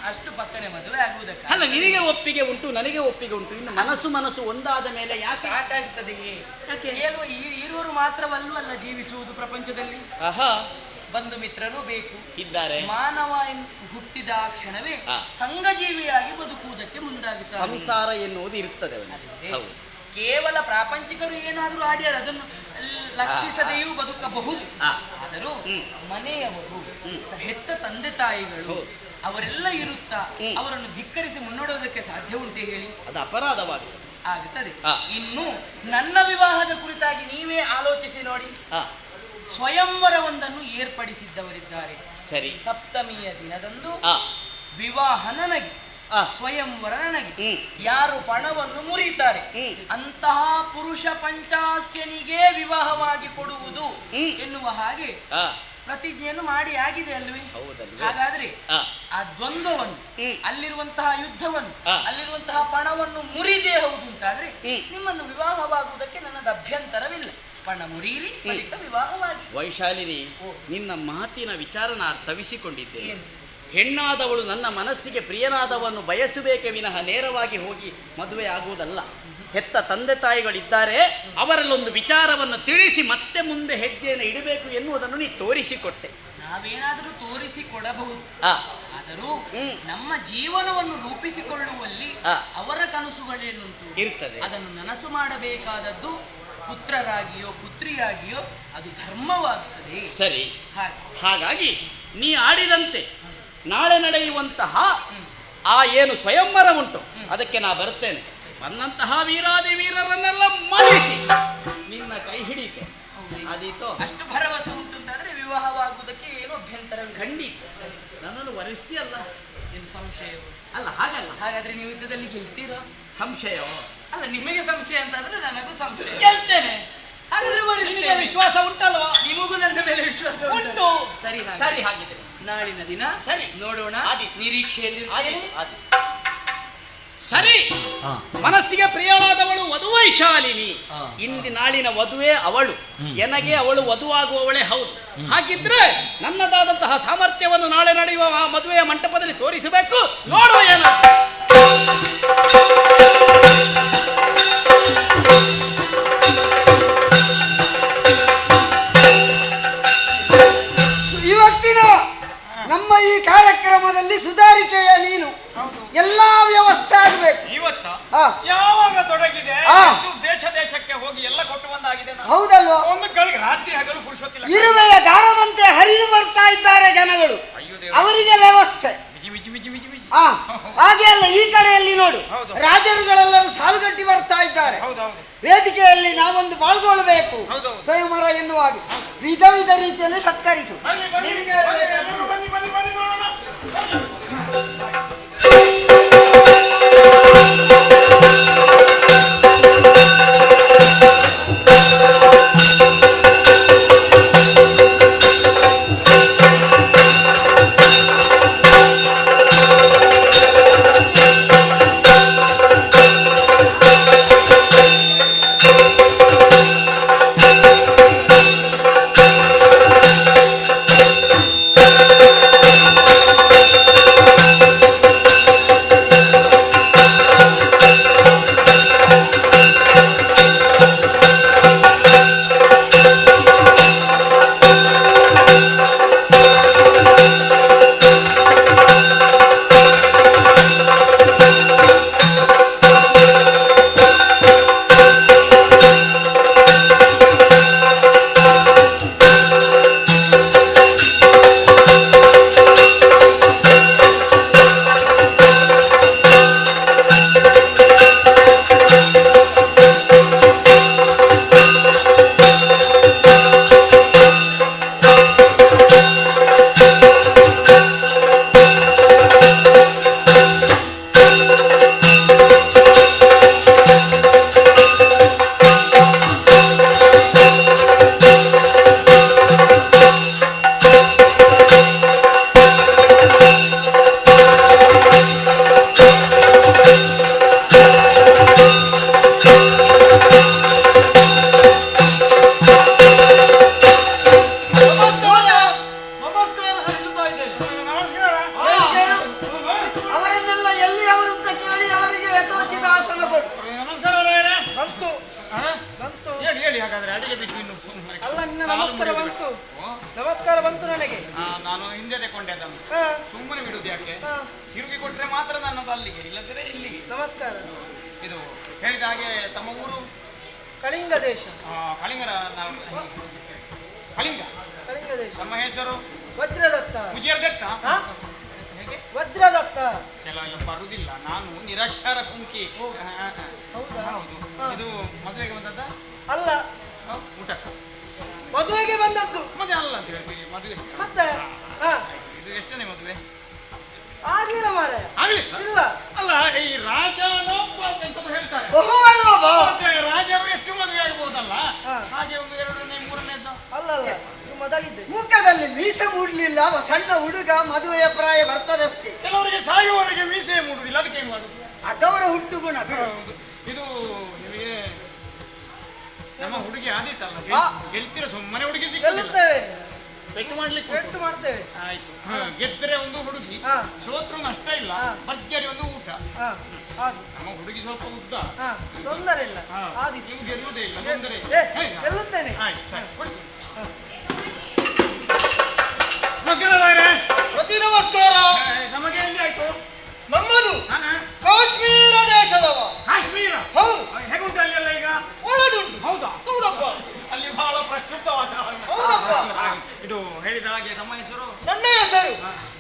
ಅಷ್ಟು ಪಕ್ಕನೆ ಮದುವೆ ಆಗುವುದಕ್ಕೆ ಅಲ್ಲ, ನಿನಗೆ ಒಪ್ಪಿಗೆ ಉಂಟು, ನನಗೆ ಒಪ್ಪಿಗೆ ಉಂಟು. ಇನ್ನು ಮನಸ್ಸು ಒಂದಾದ ಮೇಲೆ ಯಾಕೆ ಸಾಕಾಗ್ತದೆಯೇ? ಯಾಕೆ? ಕೇಳುವ ಇರುವರು ಮಾತ್ರವಲ್ವಲ್ಲ ಜೀವಿಸುವುದು ಪ್ರಪಂಚದಲ್ಲಿ. ಆಹಾ, ಬಂಧು ಮಿತ್ರರು ಬೇಕು. ಇದ್ದಾರೆ. ಮಾನವ ಹುಟ್ಟಿದ ಆ ಕ್ಷಣವೇ ಆ. ಸಂಘಜೀವಿಯಾಗಿ ಬದುಕುವುದಕ್ಕೆ ಮುಂದಾಗುತ್ತಾರೆ. ಸಂಸಾರ ಎನ್ನುವುದು ಇರುತ್ತದೆ ಅವನಿಗೆ. ಅದೇ. ಹೌದು. ಕೇವಲ ಪ್ರಾಪಂಚಿಕರು ಏನಾದರೂ ಆಡ್ಯಾರ ಅದನ್ನು ಲಕ್ಷಿಸದೆಯೂ ಬದುಕಬಹುದು. ಆ. ಆದರೂ ಹ್ಮ್. ಮನೆಯವರು, ಹ್ಮ್. ಹೆತ್ತ ತಂದೆ ತಾಯಿಗಳು ಹೌದು. ಅವರೆಲ್ಲ ಇರುತ್ತಾ ಹ್ಮ್. ಅವರನ್ನು ಧಿಕ್ಕರಿಸಿ ಮುನ್ನಡೆಯೋದಕ್ಕೆ ಸಾಧ್ಯ ಉಂಟೆ ಹೇಳಿ? ಅದು ಅಪರಾಧವಾಗಿದೆ. ಆಗುತ್ತದೆ. ಆ. ಇನ್ನು ನನ್ನ ವಿವಾಹದ ಕುರಿತಾಗಿ ನೀವೇ ಆಲೋಚಿಸಿ ನೋಡಿ. ಆ, ಸ್ವಯಂವರವೊಂದನ್ನು ಏರ್ಪಡಿಸಿದ್ದವರಿದ್ದಾರೆ. ಸರಿ. ಸಪ್ತಮಿಯ ದಿನದಂದು ಆ, ವಿವಾಹ ನನಗೆ, ಆ, ಸ್ವಯಂವರ ನನಗೆ. ಹ್ಮ್. ಯಾರು ಪಣವನ್ನು ಮುರಿತಾರೆ ಹ್ಮ್. ಅಂತಹ ಪುರುಷ ಪಂಚಾಸ್ಯನಿಗೆ ವಿವಾಹವಾಗಿ ಕೊಡುವುದು ಹ್ಮ್. ಎನ್ನುವ ಹಾಗೆ ಆ, ಪ್ರತಿಜ್ಞೆಯನ್ನು ಮಾಡಿ ಆಗಿದೆ ಅಲ್ವೇ? ಹೌದಲ್ವೇ? ಹಾಗಾದ್ರೆ ಆ, ಆ ದ್ವಂದ್ವವನ್ನು, ಹ್ಮ್. ಅಲ್ಲಿರುವಂತಹ ಯುದ್ಧವನ್ನು, ಆ. ಅಲ್ಲಿರುವಂತಹ ಪಣವನ್ನು ಮುರಿದೇ ಹೌದು ಅಂತಾದ್ರೆ ಹ್ಮ್. ನಿಮ್ಮನ್ನು ವಿವಾಹವಾಗುವುದಕ್ಕೆ ನನ್ನದು ಅಭ್ಯಂತರವಿಲ್ಲ. ಪಣ ಮುರಿಯಿರಿ, ಬಳಿಕ ವಿವಾಹವಾಗಿ. ವೈಶಾಲಿನಿ, ಓ. ನಿನ್ನ ಮಾತಿನ ವಿಚಾರ ನಾನು ತವಿಸಿಕೊಂಡಿದ್ದೇನೆ. ಏನು? ಹೆಣ್ಣಾದವಳು ನನ್ನ ಮನಸ್ಸಿಗೆ ಪ್ರಿಯನಾದವನ್ನು ಬಯಸಬೇಕೆ ವಿನಃ ನೇರವಾಗಿ ಹೋಗಿ ಮದುವೆ ಆಗುವುದಲ್ಲ. ಹೆತ್ತ ತಂದೆ ತಾಯಿಗಳಿದ್ದಾರೆ, ಅವರಲ್ಲೊಂದು ವಿಚಾರವನ್ನು ತಿಳಿಸಿ ಮತ್ತೆ ಮುಂದೆ ಹೆಜ್ಜೆಯನ್ನು ಇಡಬೇಕು ಎನ್ನುವುದನ್ನು ನೀ ತೋರಿಸಿಕೊಟ್ಟೆ. ನಾವೇನಾದರೂ ತೋರಿಸಿ ಕೊಡಬಹುದು. ಆ, ಆದರೂ ಹ್ಮ್. ನಮ್ಮ ಜೀವನವನ್ನು ರೂಪಿಸಿಕೊಳ್ಳುವಲ್ಲಿ ಆ. ಅವರ ಕನಸುಗಳೇನುಂಟು ಇರ್ತದೆ. ಅದನ್ನು ನನಸು ಮಾಡಬೇಕಾದದ್ದು ಪುತ್ರರಾಗಿಯೋ ಪುತ್ರಿಯಾಗಿಯೋ ಅದು ಧರ್ಮವಾಗುತ್ತದೆ. ಸರಿ. ಹಾಗೆ ಹಾಗಾಗಿ ನೀ ಆಡಿದಂತೆ ನಾಳೆ ನಡೆಯುವಂತಹ ಆ ಏನು ಸ್ವಯಂವರ ಉಂಟು ಅದಕ್ಕೆ ನಾ ಬರುತ್ತೇನೆ. ಬಂದಂತಹ ವೀರಾದಿ ವೀರರನ್ನೆಲ್ಲ ಮಾಡಿಸಿ ನಿನ್ನ ಕೈ ಹಿಡಿತೆ. ಆದೀತೋ? ಅಷ್ಟು ಭರವಸೆ ಉಂಟು ಅಂತಾದ್ರೆ ವಿವಾಹವಾಗುವುದಕ್ಕೆ ಏನು ಅಭ್ಯಂತರವಿಲ್ಲ. ಖಂಡಿತ. ಸರಿ. ನನ್ನನ್ನು ವರಿಸ್ತೀಯಲ್ಲ? ಇದು ಸಂಶಯ. ಅಲ್ಲ, ಹಾಗಲ್ಲ. ಹಾಗಾದ್ರೆ ನೀವು ಯುದ್ಧದಲ್ಲಿ ಗೆಲ್ತೀರೋ? ಸಂಶಯವೋ? ಅಲ್ಲ, ನಿಮಗೆ ಸಂಶಯ ಅಂತಾದ್ರೆ ನನಗೂ ಸಂಶಯ. ಗೆಲ್ತೇನೆ. ಹಾಗಾದ್ರೆ ನಿನಗೆ ವರಿಸ್ತೇನೆ. ವಿಶ್ವಾಸ ಉಂಟಲ್ವಾ? ನಿಮಗೂ ನನ್ನ ಮೇಲೆ ವಿಶ್ವಾಸ ಉಂಟು. ಸರಿ. ಹಾಗೆ. ಸರಿ, ಹಾಗಿದ್ರೆ ನಾಳಿನ ದಿನ ಸರಿ. ನೋಡೋಣ. ಆದಿ. ನಿರೀಕ್ಷೆಯಲ್ಲಿ ಸರಿ. ಮನಸ್ಸಿಗೆ ಪ್ರಿಯಳಾದವಳು ವಧುವೈಶಾಲಿನಿ. ನಾಳಿನ ವಧುವೇ ಅವಳು. ಎನಗೆ ಅವಳು ವಧುವಾಗುವವಳೇ ಹೌದು. ಹಾಗಿದ್ರೆ ನನ್ನದಾದಂತಹ ಸಾಮರ್ಥ್ಯವನ್ನು ನಾಳೆ ನಡೆಯುವ ಆ ಮದುವೆಯ ಮಂಟಪದಲ್ಲಿ ತೋರಿಸಬೇಕು. ನೋಡುವ ಏನಂತ. ಇವತ್ತಿನ ನಮ್ಮ ಈ ಕಾರ್ಯಕ್ರಮದಲ್ಲಿ ಸುಧಾರಿಕೆಯ ನೀನು ಎಲ್ಲಾ ವ್ಯವಸ್ಥೆ ಆಗಬೇಕು. ಇವತ್ತ ಹಾ. ಯಾವಾಗ ತೊಡಗಿದೆ? ಹಾ. ಎಷ್ಟು ದೇಶಕ್ಕೆ ಹೋಗಿ ಎಲ್ಲ ಕೊಟ್ಟು ಬಂದಾಗಿದೆ. ಹೌದಲ್ವಾ? ಒಂದು ಗಳಿಗೆ ರಾತ್ರಿ ಹಗಲು ಪುರುಷೋತ್ತಿಲ್ಲ. ಇರುವೆಯ ದಾರದಂತೆ ಹರಿದು ಬರ್ತಾ ಇದ್ದಾರೆ ಜನಗಳು. ಅಯ್ಯೋ ದೇವ್ರೇ. ಅವರಿಗೆ ವ್ಯವಸ್ಥೆ. ಮಿಜಿ ಮಿಜಿ ಮಿಜಿ ಮಿಜಿ ಮಿಜಿ. ಆ ಹಾಗೆ ಅಲ್ಲ, ಈ ಕಡೆಯಲ್ಲಿ ನೋಡು, ಹೌದು. ರಾಜರುಗಳೆಲ್ಲರೂ ಸಾಲುಗಟ್ಟಿ ಬರ್ತಾ ಇದ್ದಾರೆ. ಹೌದೌದು. ವೇದಿಕೆಯಲ್ಲಿ ನಾವೊಂದು ಪಾಲ್ಗೊಳ್ಳಬೇಕು. ಹೌದೌದು. ಸ್ವಯಂವರ ಎನ್ನುವಾಗ ವಿಧ ವಿಧ ರೀತಿಯಲ್ಲಿ ಸತ್ಕರಿಸು. ಬನ್ನಿ, ಬನ್ನಿ. ನಿನಗೆ ಬೇಕಾದ್ದು. ಬನ್ನಿ ಬನ್ನಿ ಬನ್ನಿ ನೋಡೋಣ. ನಮಸ್ಕಾರ ಬಂತು. ನಮಸ್ಕಾರ ಬಂತು ನನಗೆ. ನಾನು ಹಿಂದೆ ತಕೊಂಡೆ ಅದನ್ನು. ಸುಮ್ಮನೆ ಬಿಡುದು ಯಾಕೆ? ತಿರುಗಿ ಕೊಟ್ರೆ ಮಾತ್ರ ನನ್ನದು ಅಲ್ಲಿಗೆ, ಇಲ್ಲದ್ರೆ ಇಲ್ಲಿಗೆ. ನಮಸ್ಕಾರ. ಇದು ಹೇಳಿದ ಹಾಗೆ ತಮ್ಮ ಊರು ಕಳಿಂಗ ದೇಶ. ಕಳಿಂಗರ ಕಳಿಂಗ ಕಳಿಂಗ ದೇಶ. ನಮ್ಮ ಹೆಸರು ವಜ್ರದತ್ತ. ಉಜಿಯರ್ದತ್ತ. ಹೇಗೆ? ವಜ್ರದತ್ತ. ಕೆಲವೆಲ್ಲ ಬರುವುದಿಲ್ಲ, ನಾನು ನಿರಕ್ಷರ ಕುಂಕಿ. ಹೌದಾ? ಹೌದು. ಇದು ಮದುವೆಗೆ ಬಂದದ್ದ? ಅಲ್ಲ, ಊಟ ಮದುವೆಗೆ ಬಂದದ್ದು. ಮತ್ತೆ ಅಲ್ಲ ಅಂತ ಹೇಳ್ತೀವಿ ಮದುವೆ. ಮತ್ತೆ ಇದು ಎಷ್ಟನೇ ಮದುವೆ? ಆಗಿಲ್ಲ ಮಾರೆ. ಆಗ್ಲಿ ಇಲ್ಲ. ಅಲ್ಲ, ಈ ರಾಜನೊಬ್ಬ ಅಂತ ಹೇಳ್ತಾರೆ. ಮತ್ತೆ ರಾಜರು ಎಷ್ಟು ಮದುವೆ ಆಗ್ಬೋದಲ್ಲ, ಹಾಗೆ ಒಂದು ಎರಡನೇ ಮೂರನೇದ್ದು ಅಲ್ಲ ಅಲ್ಲ, ನೀವು ಮೊದಲಿದ್ದೆ. ಮುಖದಲ್ಲಿ ಮೀಸೆ ಮೂಡ್ಲಿಲ್ಲ, ಸಣ್ಣ ಹುಡುಗ ಮದುವೆಯ ಪ್ರಾಯ ಬರ್ತದಷ್ಟೇ. ಕೆಲವರಿಗೆ ಸಾಯುವವರೆಗೆ ಮೀಸೆ ಮೂಡುದಿಲ್ಲ, ಅದಕ್ಕೆ ಏನು ಮಾಡುದು? ಅದವರ ಹುಟ್ಟು ಗುಣ ಬಿಡು. ಇದು ನಿಮಗೆ ನಮ್ಮ ಹುಡುಗಿ ಆದೀತಲ್ಲ, ಗೆಲ್ತೀರ? ಸುಮ್ಮನೆ ಹುಡುಗಿ ಗೆಲ್ಲುತ್ತೇವೆ, ಪೆಟ್ಟು ಮಾಡ್ಲಿಕ್ಕೆ ಪೆಟ್ಟು ಮಾಡ್ತೇವೆ. ಆಯ್ತು. ಗೆದ್ರೆ ಒಂದು ಹುಡುಗಿ, ಸೋತ್ರು ನಷ್ಟ ಇಲ್ಲ, ಭರ್ಜರಿ ಒಂದು ಊಟ. ನಮ್ಮ ಹುಡುಗಿ ಸ್ವಲ್ಪ ಉದ್ದ, ತೊಂದರೆ ಇಲ್ಲ. ಆದೀತು. ನೀವು ಗೆಲ್ಲುವುದೇ ಇಲ್ಲ, ತೊಂದರೆ ಗೆಲ್ಲುತ್ತೇನೆ. ಆಯ್ತು, ಸರಿ, ಕೊಡ್ತೀನಿ. ನಮಸ್ಕಾರ. ಪ್ರತಿ ನಮಸ್ಕಾರ. ನಮಗೆ ಎಲ್ಲಿ ಆಯ್ತು? ನಮ್ಮದು ಕಾಶ್ಮೀರ ದೇಶದವ. ಕಾಶ್ಮೀರ? ಹೌದು. ಹೇಗುಂಟು ಅಲ್ಲೆಲ್ಲ ಈಗ? ಒಳ್ಳೆದುಂಟು. ಹೌದಾ? ಹೌದಪ್ಪ. ಅಲ್ಲಿ ಬಹಳ ಪ್ರಕ್ಷುಬ್ಧ ವಾತಾವರಣ. ಹೌದಪ್ಪ. ಇದು ಹೇಳಿದ ಹಾಗೆ ನಮ್ಮ ಹೆಸರು? ನನ್ನ ಹೆಸರು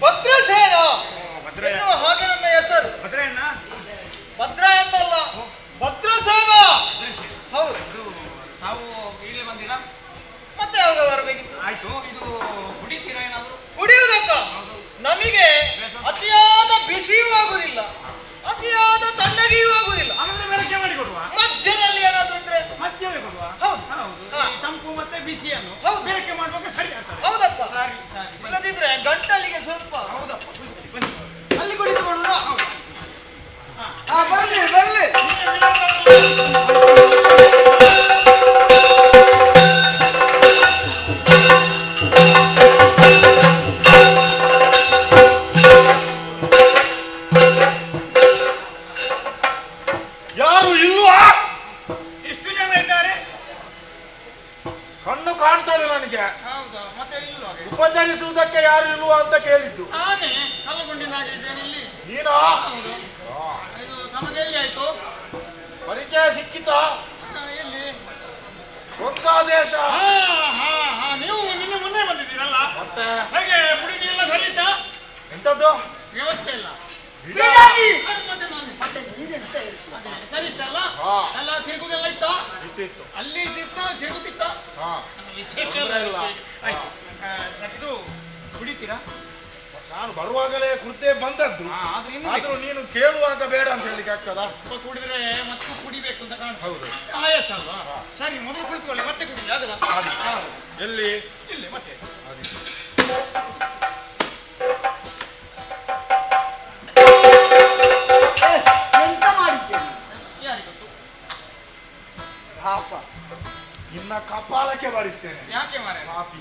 ಭದ್ರಸೇನ. ಎನ್ನುವ ಹಾಗೆ ನನ್ನ ಹೆಸರು. ಭದ್ರಣ್ಣ? ಭದ್ರ ಎಂದಲ್ಲ, ಭದ್ರಸೇನ. ಹೌದು. ಇದು ನಾವು ಇಲ್ಲೇ ಬಂದಿರಾ? ಮತ್ತೆ ಯಾವಾಗ ಬರಬೇಕಿತ್ತು? ಆಯ್ತು. ಇದು ಕುಡಿತೀರಾ ಏನಾದ್ರು? ಕುಡಿಯುವುದಕ್ಕ ನಮಗೆ ಅತಿಯಾದ ಬಿಸಿಯೂ ಆಗುದಿಲ್ಲ, ಅತಿಯಾದ ತಣ್ಣಗಿಯೂ ಆಗುದಿಲ್ಲ. ಹಾಗಾದ್ರೆ ಬೆಳಗ್ಗೆ ಮಾಡಿ ಕೊಡುವ. ಮಧ್ಯದಲ್ಲಿ ಏನಾದ್ರೂ ಇದ್ರೆ ಮಧ್ಯವೇ ಕೊಡುವ. ಹೌದು. ಹೌದು. ಈ ತಂಪು ಮತ್ತೆ ಬಿಸಿಯನ್ನು ಹೌದು. ಬೆಳಗ್ಗೆ ಮಾಡುವಾಗ ಸರಿ ಆಗ್ತದೆ. ಹೌದಪ್ಪ. ಸರಿ ಸರಿ. ಇಲ್ಲದಿದ್ರೆ ಗಂಟಲಿಗೆ ಸ್ವಲ್ಪ. ಹೌದಪ್ಪ. ಅಲ್ಲಿ ಕುಳಿತುಕೊಳ್ಳುವ. ಬರ್ಲಿ ಬರ್ಲಿ. ಯಾರು ಇಲ್ವಾ? ಎಷ್ಟು ಜನ ಇದ್ದಾರೆ? ಕಣ್ಣು ಕಾಣ್ತಾರೆ ನನಗೆ. ಹೌದಾ? ಮತ್ತೆ ಇಲ್ವಾ? ಉಪಚರಿಸುವುದಕ್ಕೆ ಯಾರು ಇಲ್ವಾ ಅಂತ ಕೇಳಿದ್ದು. ನಾನೇ ಕಲ್ಲಗೊಂಡಿನ ಹಾಗೆ ಇದ್ದೇನೆ ಇಲ್ಲಿ. ನೀನಾ? ಹೌದು. ಇದು ನಮಗೆ ಎಲ್ಲಿ ಆಯ್ತು? ಪರಿಚಯ ಸಿಕ್ಕಿತಾ? ಎಲ್ಲಿ? ಗೊಂಗಾದೇಶ. ನೀವು ನಿನ್ನೆ ಮೊನ್ನೆ ಬಂದಿದ್ದೀರಲ್ಲ, ಮತ್ತೆ ಹೇಗೆ ಪುಡಿಗೆ ಎಲ್ಲ ಸರಿ ಇತ್ತಾ? ಎಂತದ್ದು? ವ್ಯವಸ್ಥೆ ಇಲ್ಲ. ಬಿಡಾಡಿ. ಮತ್ತೆ ನಾನು ಮತ್ತೆ ನೀನೆಂತ ಹೇಳ್ತೀಯ? ಅದೇ ಸರಿ ಇತ್ತಲ್ಲ? ಹಾ. ಎಲ್ಲ ತಿರುಗುದೆಲ್ಲ ಇತ್ತಾ? ಇತ್ತಿತ್ತು. ಅಲ್ಲಿ ಇದ್ದಿತ್ತ ತಿರುಗುತ್ತಿತ್ತ? ಹಾ. ವಿಶೇಷ ತೊಂದ್ರೆ ಇಲ್ಲ. ಆಯ್ತು. ಸರಿ, ಇದು ಕುಡಿತೀರಾ? ನಾನು ಬರುವಾಗಲೇ ಕುರ್ತೆ ಬಂದದ್ದು. ಆದ್ರೆ ಇನ್ನು ಆದ್ರೂ ನೀನು ಕೇಳುವಾಗ ಬೇಡ ಅಂತ ಹೇಳಿಕ್ಕೆ ಆಗ್ತದಾ? ಸ್ವಲ್ಪ ಕುಡಿದ್ರೆ ಮತ್ತೆ ಕುಡಿಬೇಕು ಅಂತ ಕಾಣ್ತದೆ. ಹೌದು. ಆಯಾಸ ಅಲ್ವಾ? ಸರಿ, ಮೊದಲು ಕುಳಿತುಕೊಳ್ಳಿ, ಮತ್ತೆ ಕುಡಿಲಿ ಆಗಲ್ಲ? ಎಲ್ಲಿ? ಇಲ್ಲಿ ಮತ್ತೆ ಎಂತ ಮಾಡಿದ್ದೇನೆ? ಯಾರಿಗೊತ್ತು? ಪಾಪ. ನಿನ್ನ ಕಪಾಲಕ್ಕೆ ಬಾರಿಸ್ತೇನೆ. ಯಾಕೆ ಮಾರೆ? ಪಾಪಿ.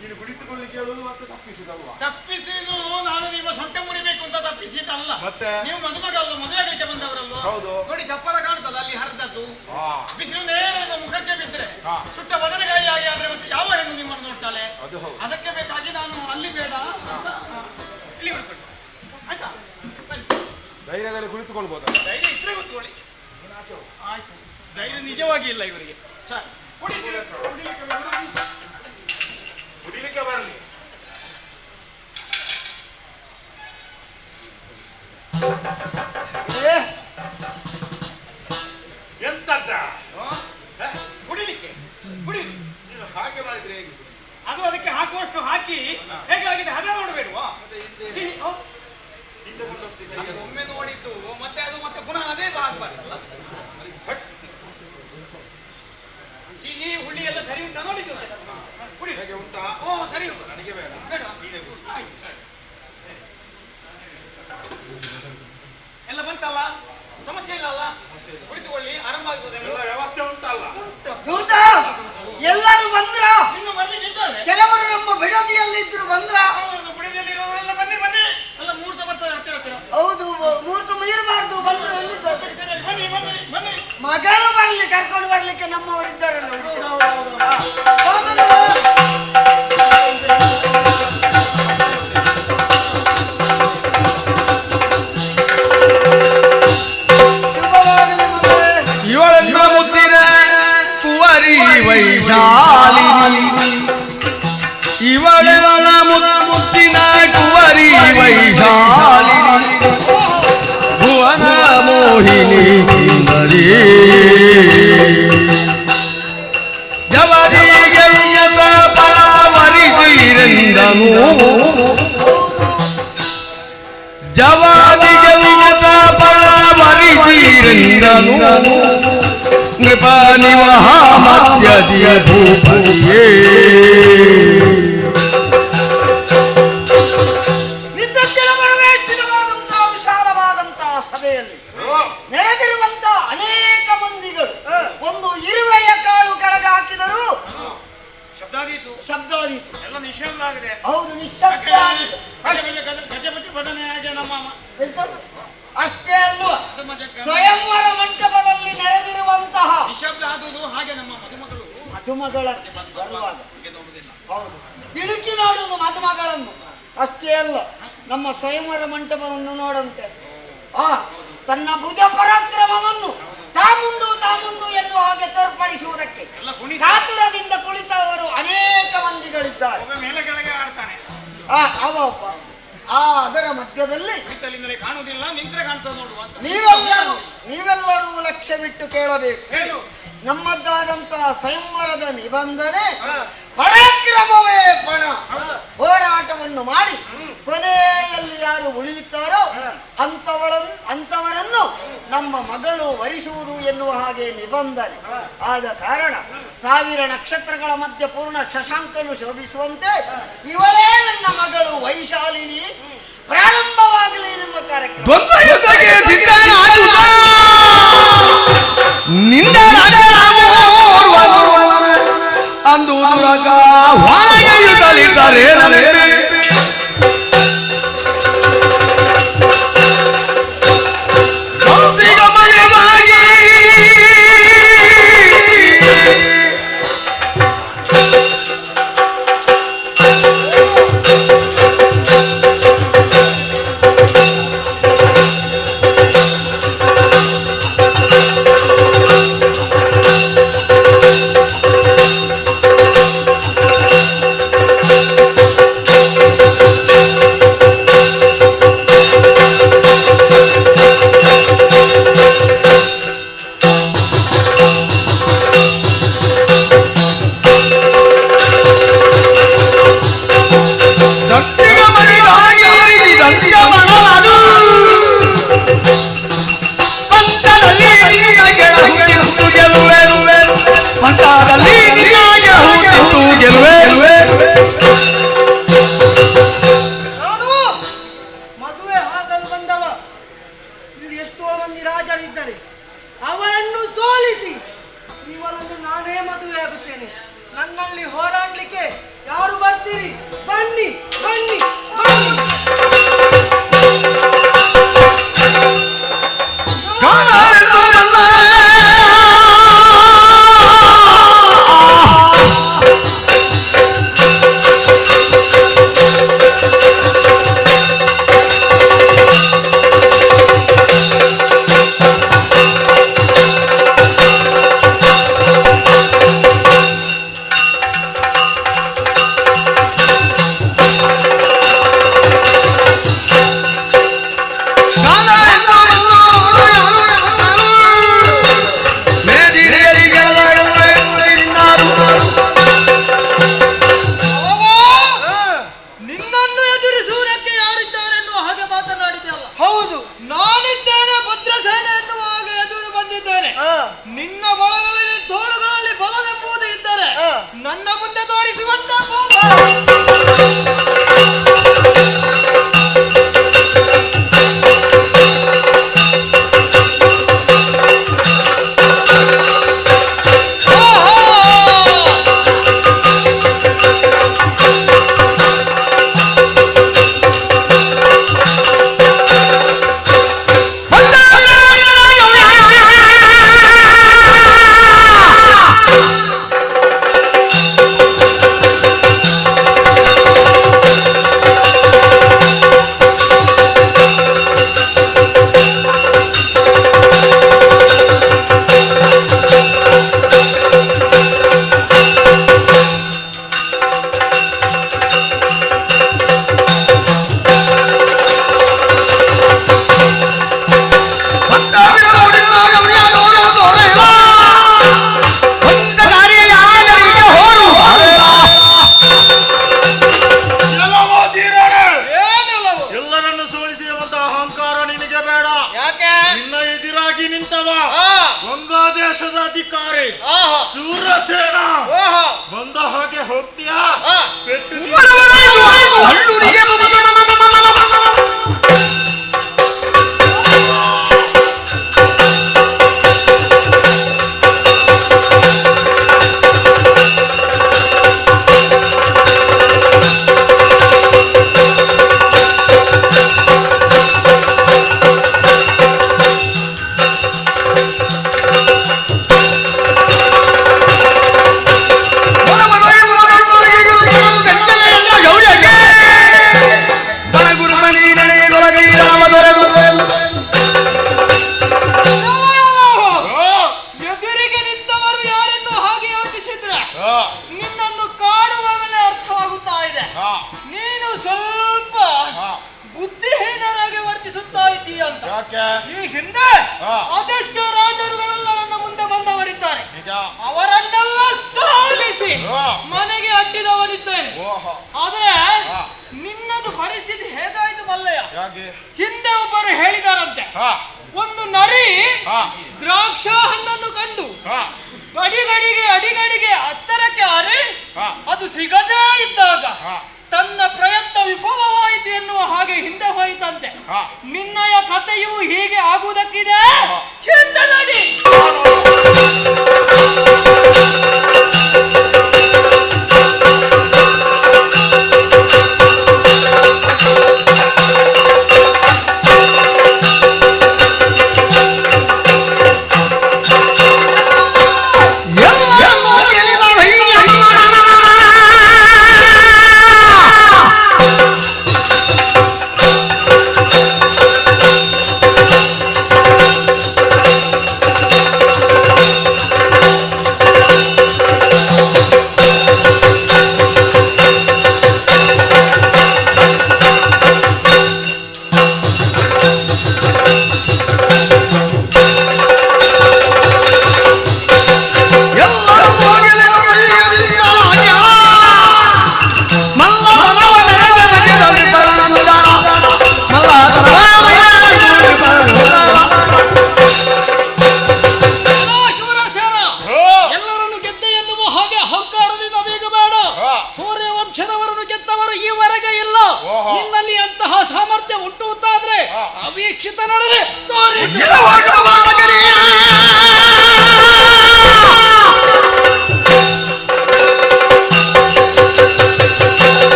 ನೀನು ಕುಳಿತುಕೊಳ್ಳಿಕ್ಕೆ ಹೇಳುವುದು ಮತ್ತೆ ತಪ್ಪಿಸುದಲ್ವಾ? ತಪ್ಪಿಸಿದು ನಾನು ನಿಮ್ಮ ಸೊಂಟ ಮುರಿಬೇಕು ಅಂತ ತಪ್ಪಿಸಿದ್ದಲ್ಲ. ಮತ್ತೆ? ನೀವು ಮದುಮಗ ಅಲ್ಲ, ಮದುವೆ ಆಗಲಿಕ್ಕೆ ಬಂದವರಲ್ವಾ? ಹೌದು. ನೋಡಿ, ಚಪ್ಪಲ ಕಾಣ್ತದ ಅಲ್ಲಿ ಹರಿದದ್ದು. ಹಾ. ಬಿಸಿಲು ನೇರ ಮುಖಕ್ಕೆ ಬಿದ್ದರೆ ಹಾ. ಸುಟ್ಟ ಬದನೆಕಾಯಿ ಆಗಿ ಆದ್ರೆ ಮತ್ತೆ ಯಾವ ಹೆಣ್ಣು ನಿಮ್ಮನ್ನು ನೋಡ್ತಾಳೆ? ಅದು ಹೌದು. ಅದಕ್ಕೆ ಬೇಕಾಗಿ ನಾನು ಅಲ್ಲಿ ಬೇಡ ಅಂತ ಇಲ್ಲಿ ಬಿಡ್ಕೊಂಡು. ಆಯ್ತಾ? ಬನ್ನಿ. ಧೈರ್ಯದಲ್ಲಿ ಕುಳಿತುಕೊಳ್ಬೋದ? ಧೈರ್ಯ ಇದ್ರೆ ಕೂತ್ಕೊಳ್ಳಿ. ಆಯ್ತು. ಧೈರ್ಯ ನಿಜವಾಗಿ ಇಲ್ಲ ಇವರಿಗೆ. ಸರಿ, ಕುಡಿಲಿಕ್ಕೆ ಬರಲಿ. ಎಂತದ್ದ? ಕುಡಿಲಿಕ್ಕೆ ಕುಡೀರಿ. ನೀನು ಹಾಗೆ ಮಾಡಿದ್ರೆ ಹೇಗೆ? ಅದು ಅದಕ್ಕೆ ಹಾಕುವಷ್ಟು ಹಾಕಿ ಹೇಗಾಗಿದೆ ಹದ ನೋಡಬೇಡುವ? ಸಿಹಿ ಅದು ಒಮ್ಮೆ ನೋಡಿದ್ದು ಮತ್ತೆ ಅದು ಮತ್ತೆ ಪುನಃ ಅದೇ ಆಗಬಾರ್ದಲ್ಲ. ಸಿಹಿ ಹುಳಿ ಎಲ್ಲ ಸರಿ ಉಂಟಾ ನೋಡಿದ್ದು? ಕುಡಿ. ಹೇಗೆ ಉಂಟಾ? ಓ, ಸರಿ ಉಂಟು. ನನಗೆ ಬೇಡ. ಬೇಡ. ನೀನೇ ಕುಡಿ. ಆಯ್ತು. ಎಲ್ಲ ಬಂತಲ್ಲ? ಸಮಸ್ಯೆ ಇಲ್ಲ ಅಲ್ಲ? ಕುಳಿತುಕೊಳ್ಳಿ, ಆರಂಭ ಆಗ್ತದೆ. ಎಲ್ಲ ವ್ಯವಸ್ಥೆ ಉಂಟಲ್ಲ? ದೂತ ಎಲ್ಲರೂ ಬಂದ್ರ? ಇನ್ನು ಬರ್ಲಿಕ್ಕೆ ಇದ್ದಾರೆ. ಕೆಲವರು ನಮ್ಮ ಬಿಡದಿಯಲ್ಲಿದ್ರು ಬಂದ್ರ? ಗುಡಿಯಲ್ಲಿರೋರೆಲ್ಲ ಬನ್ನಿ ಬನ್ನಿ. ಎಲ್ಲ ಮುಹೂರ್ತ ಬರ್ತದೆ ಹತ್ತಿರ ಹತ್ತಿರ. ಹೌದು, ಮುಹೂರ್ತ ಮೀರಬಾರ್ದು. ಬಂದ್ರು ಎಲ್ಲಿದ್ದು? ಸರಿ, ಬನ್ನಿ ಬನ್ನಿ ಬನ್ನಿ. ಮಗಳು ಬರ್ಲಿ, ಕರ್ಕೊಂಡು ಬರ್ಲಿಕ್ಕೆ ನಮ್ಮವರಿದ್ದಾರಲ್ಲ. ಭೂಪತಿಯ ಭೂಪತಿಯೇ ನಿರ್ದಜ್ಜನ ಪರಮೇಶ್ವರವಾದಂತಹ ವಿಶಾಲವಾದಂತಹ ಸಭೆಯಲ್ಲಿ ನೆರೆದಿರುವಂತಹ ಅನೇಕ ಮಂದಿಗಳು ಒಂದು ಇರುವೆಯ ಕಾಳು ಕೆಳಗೆ ಹಾಕಿದರೂ ಶಬ್ದ ಆದೀತು. ಎಲ್ಲ ನಿಷೇಧ ಆಗಿದೆ. ಹೌದು, ನಿಶ್ಶಬ್ದ ಆಗಿದೆ. ಗಜಪತಿ ಬದನೆ ಹಾಗೆ ನಮ್ಮ ಎಂತದ್ದು? ಅಷ್ಟೇ ಅಲ್ವಾ, ಸ್ವಯಂವರ ಮಂಟಪದಲ್ಲಿ ನೆರೆದಿರುವಂತಹ ನಿಶಬ್ದ ಆದುದು ಹಾಗೆ ನಮ್ಮ ಮದುಮಗಳು ಮದುಮಗಳ ಬರುವಾಗ ಹೌದು ಇಳುಕಿ ನೋಡುವುದು ಮದುಮಗಳನ್ನು. ಅಷ್ಟೇ ಅಲ್ಲ, ನಮ್ಮ ಸ್ವಯಂವರ ಮಂಟಪವನ್ನು ನೋಡಂತೆ ತನ್ನ ಭುಜ ಪರಾಕ್ರಮವನ್ನು ತಾಮುಂದು ಎನ್ನುವ ಹಾಗೆ ತೋರ್ಪಡಿಸುವುದಕ್ಕೆ ಚಾತುರದಿಂದ ಕುಳಿತವರು ಅನೇಕ ಮಂದಿಗಳಿದ್ದಾರೆ. ಮೇಲೆ ಕೆಳಗೆ ಆಡ್ತಾನೆ. ಅದರ ಮಧ್ಯದಲ್ಲಿ ಕಾಣುವುದಿಲ್ಲ, ನಿಂತರೆ ಕಾಣ್ತದೆ ನೋಡುವ. ನೀವೆಲ್ಲರೂ ಲಕ್ಷ್ಯವಿಟ್ಟು ಕೇಳಬೇಕು. ನಮ್ಮದಾದಂತಹ ಸಂವರದ ನಿಬಂಧನೆ ಪರಾಕ್ರಮವೇ ಪಣ. ಹೋರಾಟವನ್ನು ಮಾಡಿ ಕೊನೆಯಲ್ಲಿ ಯಾರು ಉಳಿಯುತ್ತಾರೋ ಅಂತವರನ್ನು ನಮ್ಮ ಮಗಳು ವರಿಸುವುದು ಎನ್ನುವ ಹಾಗೆ ನಿಬಂಧನೆ. ಆದ ಕಾರಣ 1000 ನಕ್ಷತ್ರಗಳ ಮಧ್ಯೆ ಪೂರ್ಣ ಶಶಾಂಕನು ಶೋಭಿಸುವಂತೆ ಇವಳೇ ನನ್ನ ಮಗಳು ವೈಶಾಲಿನಿ ಪ್ರಾರಂಭವಾಗಲಿ ನಿಮ್ಮ ಕಾರ್ಯಕ್ರಮ. ಅಂದು ದುರಗ ಹೊರಗೆ ಯುದ್ಧಲಿದ್ದಾರೆ ಮದುವೆ ಆಗಲು ಬಂದವ. ಇಲ್ಲಿ ಎಷ್ಟೋ ಮಂದಿ ರಾಜರಿದ್ದರೆ ಅವರನ್ನು ಸೋಲಿಸಿ ಇವನನ್ನು ನಾನೇ ಮದುವೆ ಆಗುತ್ತೇನೆ. ನನ್ನಲ್ಲಿ ಹೋರಾಡ್ಲಿಕ್ಕೆ ಯಾರು ಬರ್ತೀರಿ? ಬನ್ನಿ ಬನ್ನಿ ಬನ್ನಿ. ನಿನ್ನ ಬಲಗಳಲ್ಲಿ ತೋಳುಗಳಲ್ಲಿ ಬಲವೆಂಬುದು ಇದ್ದರೆ ನನ್ನ ಮುಂದೆ ತೋರಿಸುವಂತ ಹೋಗ್ತೀಯಾ ಹಾ. ಪೆಟ್ಟು ಎದುರಿಗೆ ನಿಂತವರು ಯಾರನ್ನು ಹಾಗೆ ಯೋಚಿಸಿದ್ರೆ ನಿನ್ನನ್ನು ಕಾಡುವಾಗಲೇ ಅರ್ಥವಾಗುತ್ತಾ ಇದೆ. ನೀನು ಸ್ವಲ್ಪ ಬುದ್ಧಿಹೀನರಾಗಿ ವರ್ತಿಸುತ್ತಾ ಇದ್ದೀಯ ಅಂತ. ಯಾಕೆ ಈ ಹಿಂದೆ ಅದೆಷ್ಟೋ ರಾಜರುಗಳೆಲ್ಲ ನನ್ನ ಮುಂದೆ ಬಂದವರಿದ್ದಾರೆ. ಅವರನ್ನೆಲ್ಲ ಸೋಲಿಸಿ ಮನೆಗೆ ಅಡ್ಡಿದವನಿದ್ದೇನೆ. ಆದ್ರೆ ನಿನ್ನದು ಪರಿಸ್ಥಿತಿ ಹೇಗಾಯ್ತು ಮಲ್ಲಯ್ಯ? ಹಿಂದೆ ಒಬ್ಬರು ಹೇಳಿದಾರಂತೆ, ಒಂದು ನರಿ ದ್ರಾಕ್ಷಾ ಹಣ್ಣನ್ನು ಕಂಡು ಅಡಿಗಡಿಗೆ ಹತ್ತರಕ್ಕೆ ಹಾರಿ ಅದು ಸಿಗದೇ ಇದ್ದಾಗ ತನ್ನ ಪ್ರಯತ್ನ ವಿಫಲವಾಯಿತು ಎನ್ನುವ ಹಾಗೆ ಹಿಂದೆ ಹೋಯಿತಂತೆ. ನಿನ್ನಯ ಕಥೆಯು ಹೀಗೆ ಆಗುವುದಕ್ಕಿದೆ. ಹಿಂದೆ ನಡಿ.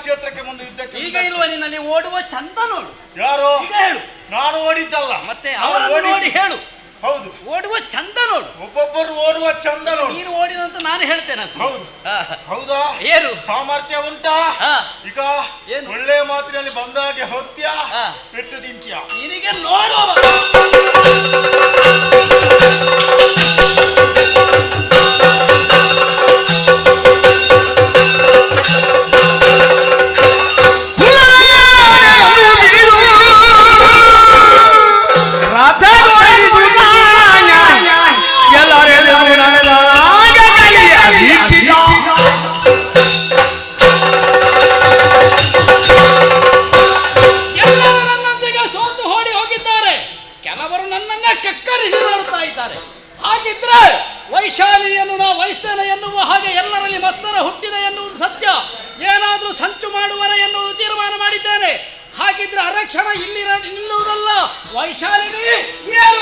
ಕ್ಷೇತ್ರಕ್ಕೆ ಮುಂದೆ ಯುದ್ಧಕ್ಕೆ ಈಗ ಇಲ್ವಾ ನಿನ್ನಲ್ಲಿ ಓಡುವ ಚಂದ ನೋಡು. ಯಾರು? ಈಗ ಹೇಳು. ನಾನು ಓಡಿದ್ದಲ್ಲ, ಮತ್ತೆ ಅವರನ್ನು ನೋಡಿ ಹೇಳು. ಹೌದು, ಓಡುವ ಚಂದ ನೋಡು. ಒಬ್ಬೊಬ್ಬರು ಓಡುವ ಚಂದ ನೋಡು. ನೀನು ಓಡಿದಂತ ನಾನು ಹೇಳ್ತೇನೆ. ಹೌದು. ಹೌದಾ? ಏನು ಸಾಮರ್ಥ್ಯ ಉಂಟಾ? ಈಗ ಏನು ಒಳ್ಳೆ ಮಾತಿನಲ್ಲಿ ಬಂದಾಗೆ ಹೊತ್ತ್ಯಾ ಪೆಟ್ಟು ತಿಂತ್ಯಾ? ನಿನಗೆ ನೋಡುವ ಕಕ್ಕರಿಸಿ ನೋಡುತ್ತಾ ಇದ್ದಾರೆ. ಹಾಗಿದ್ರೆ ವೈಶಾಲಿಯನ್ನು ನಾವು ವಹಿಸ್ತೇನೆ ಎನ್ನುವ ಹಾಗೆ ಎಲ್ಲರಲ್ಲಿ ಮತ್ಸರ ಹುಟ್ಟಿದೆ ಎನ್ನುವುದು ಸತ್ಯ. ಏನಾದರೂ ಸಂಚು ಮಾಡುವರ ಎನ್ನುವುದು ತೀರ್ಮಾನ ಮಾಡಿದ್ದೇನೆ. ಹಾಗಿದ್ರೆ ಅರಕ್ಷಣ ಇಲ್ಲಿ ನಿಲ್ಲುವುದಲ್ಲ, ವೈಶಾಲಿನಿ ಏನು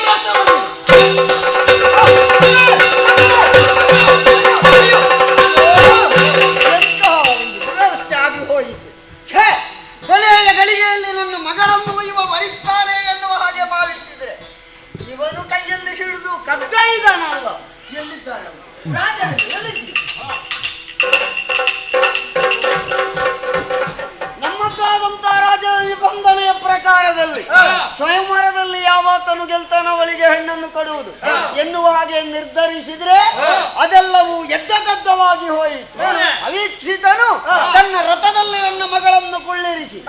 ವ್ಯವಸ್ಥೆ ಆಗಿ ಹೋಯಿತು. ಛೇ, ಕೊನೆಯ ಗಳಿಗೆಯಲ್ಲಿ ನನ್ನ ಮಗಳನ್ನು ಒಯ್ಯುವ ವರಿಷ್ಠಾನೆ ಎನ್ನುವ ಹಾಗೆ ಭಾವಿಸಿದ್ರೆ ಇವನು ಕೈಯಲ್ಲಿ ಹಿಡಿದು ಕದ್ದೊಯ್ದಾನಲ್ಲ. ಎಲ್ಲಿದ್ದಾರೆ ನಮ್ಮದಾದಂತಹ ರಾಜ ನಿಬಂಧನೆಯ ಪ್ರಕಾರ ಸ್ವಯಂವರದಲ್ಲಿ ಯಾವತ್ತನು ಗೆಲ್ತಾನೋ ಅವಳಿಗೆ ಹೆಣ್ಣನ್ನು ಕೊಡುವುದು ಎನ್ನುವ ಹಾಗೆ ನಿರ್ಧರಿಸಿದ್ರೆ ಅದೆಲ್ಲವೂ ಎದ್ದಗದ್ದವಾಗಿ ಹೋಯಿತು. ಅವೀಕ್ಷಿತನು ತನ್ನ ರಥದಲ್ಲಿ ನನ್ನ ಮಗಳನ್ನು ಕುಳ್ಳಿರಿಸಿ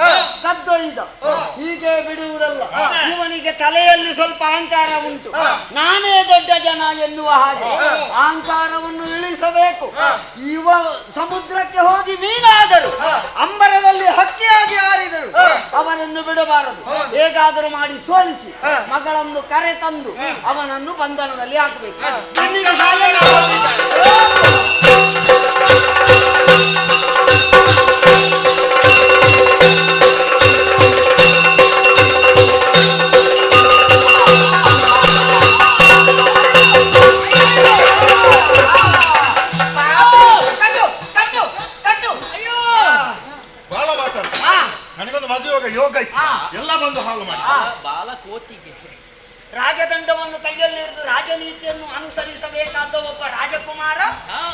ಕದ್ದೊಯ್ದ. ಹೀಗೆ ಬಿಡುವುದಲ್ಲ, ಇವನಿಗೆ ತಲೆಯಲ್ಲಿ ಸ್ವಲ್ಪ ಅಹಂಕಾರ ಉಂಟು, ನಾನೇ ದೊಡ್ಡ ಜನ ಎನ್ನುವ ಹಾಗೆ ಅಹಂಕಾರವನ್ನು ಇಳಿಸಬೇಕು. ಇವ ಸಮುದ್ರಕ್ಕೆ ಹೋಗಿ ಮೀನಾದರು, ಅಂಬರದಲ್ಲಿ ಹಕ್ಕಿಯಾಗಿ ಹಾರಿದರು, ಅವನನ್ನು ಬಿಡಬಾರದು. ಹೇಗಾದರೂ ಮಾಡಿ ಸೋಲಿಸಿ ಮಗಳನ್ನು ಕರೆ ತಂದು ಅವನನ್ನು ಬಂಧನದಲ್ಲಿ ಹಾಕಬೇಕು. ಬಹಳ ಮಾತಾಡ, ನನಗೊಂದು ಮದುವೆ ಯೋಗ ಇತ್ತು, ಎಲ್ಲ ಬಂದು ಹಾಳು ಮಾಡಿ. ಬಾಲಕೋತಿಗೆ ರಾಜದಂಡವನ್ನು ಕೈಯಲ್ಲಿ ಹಿಡಿದು ರಾಜನೀತಿಯನ್ನು ಅನುಸರಿಸಬೇಕಾದ ಒಬ್ಬ ರಾಜಕುಮಾರ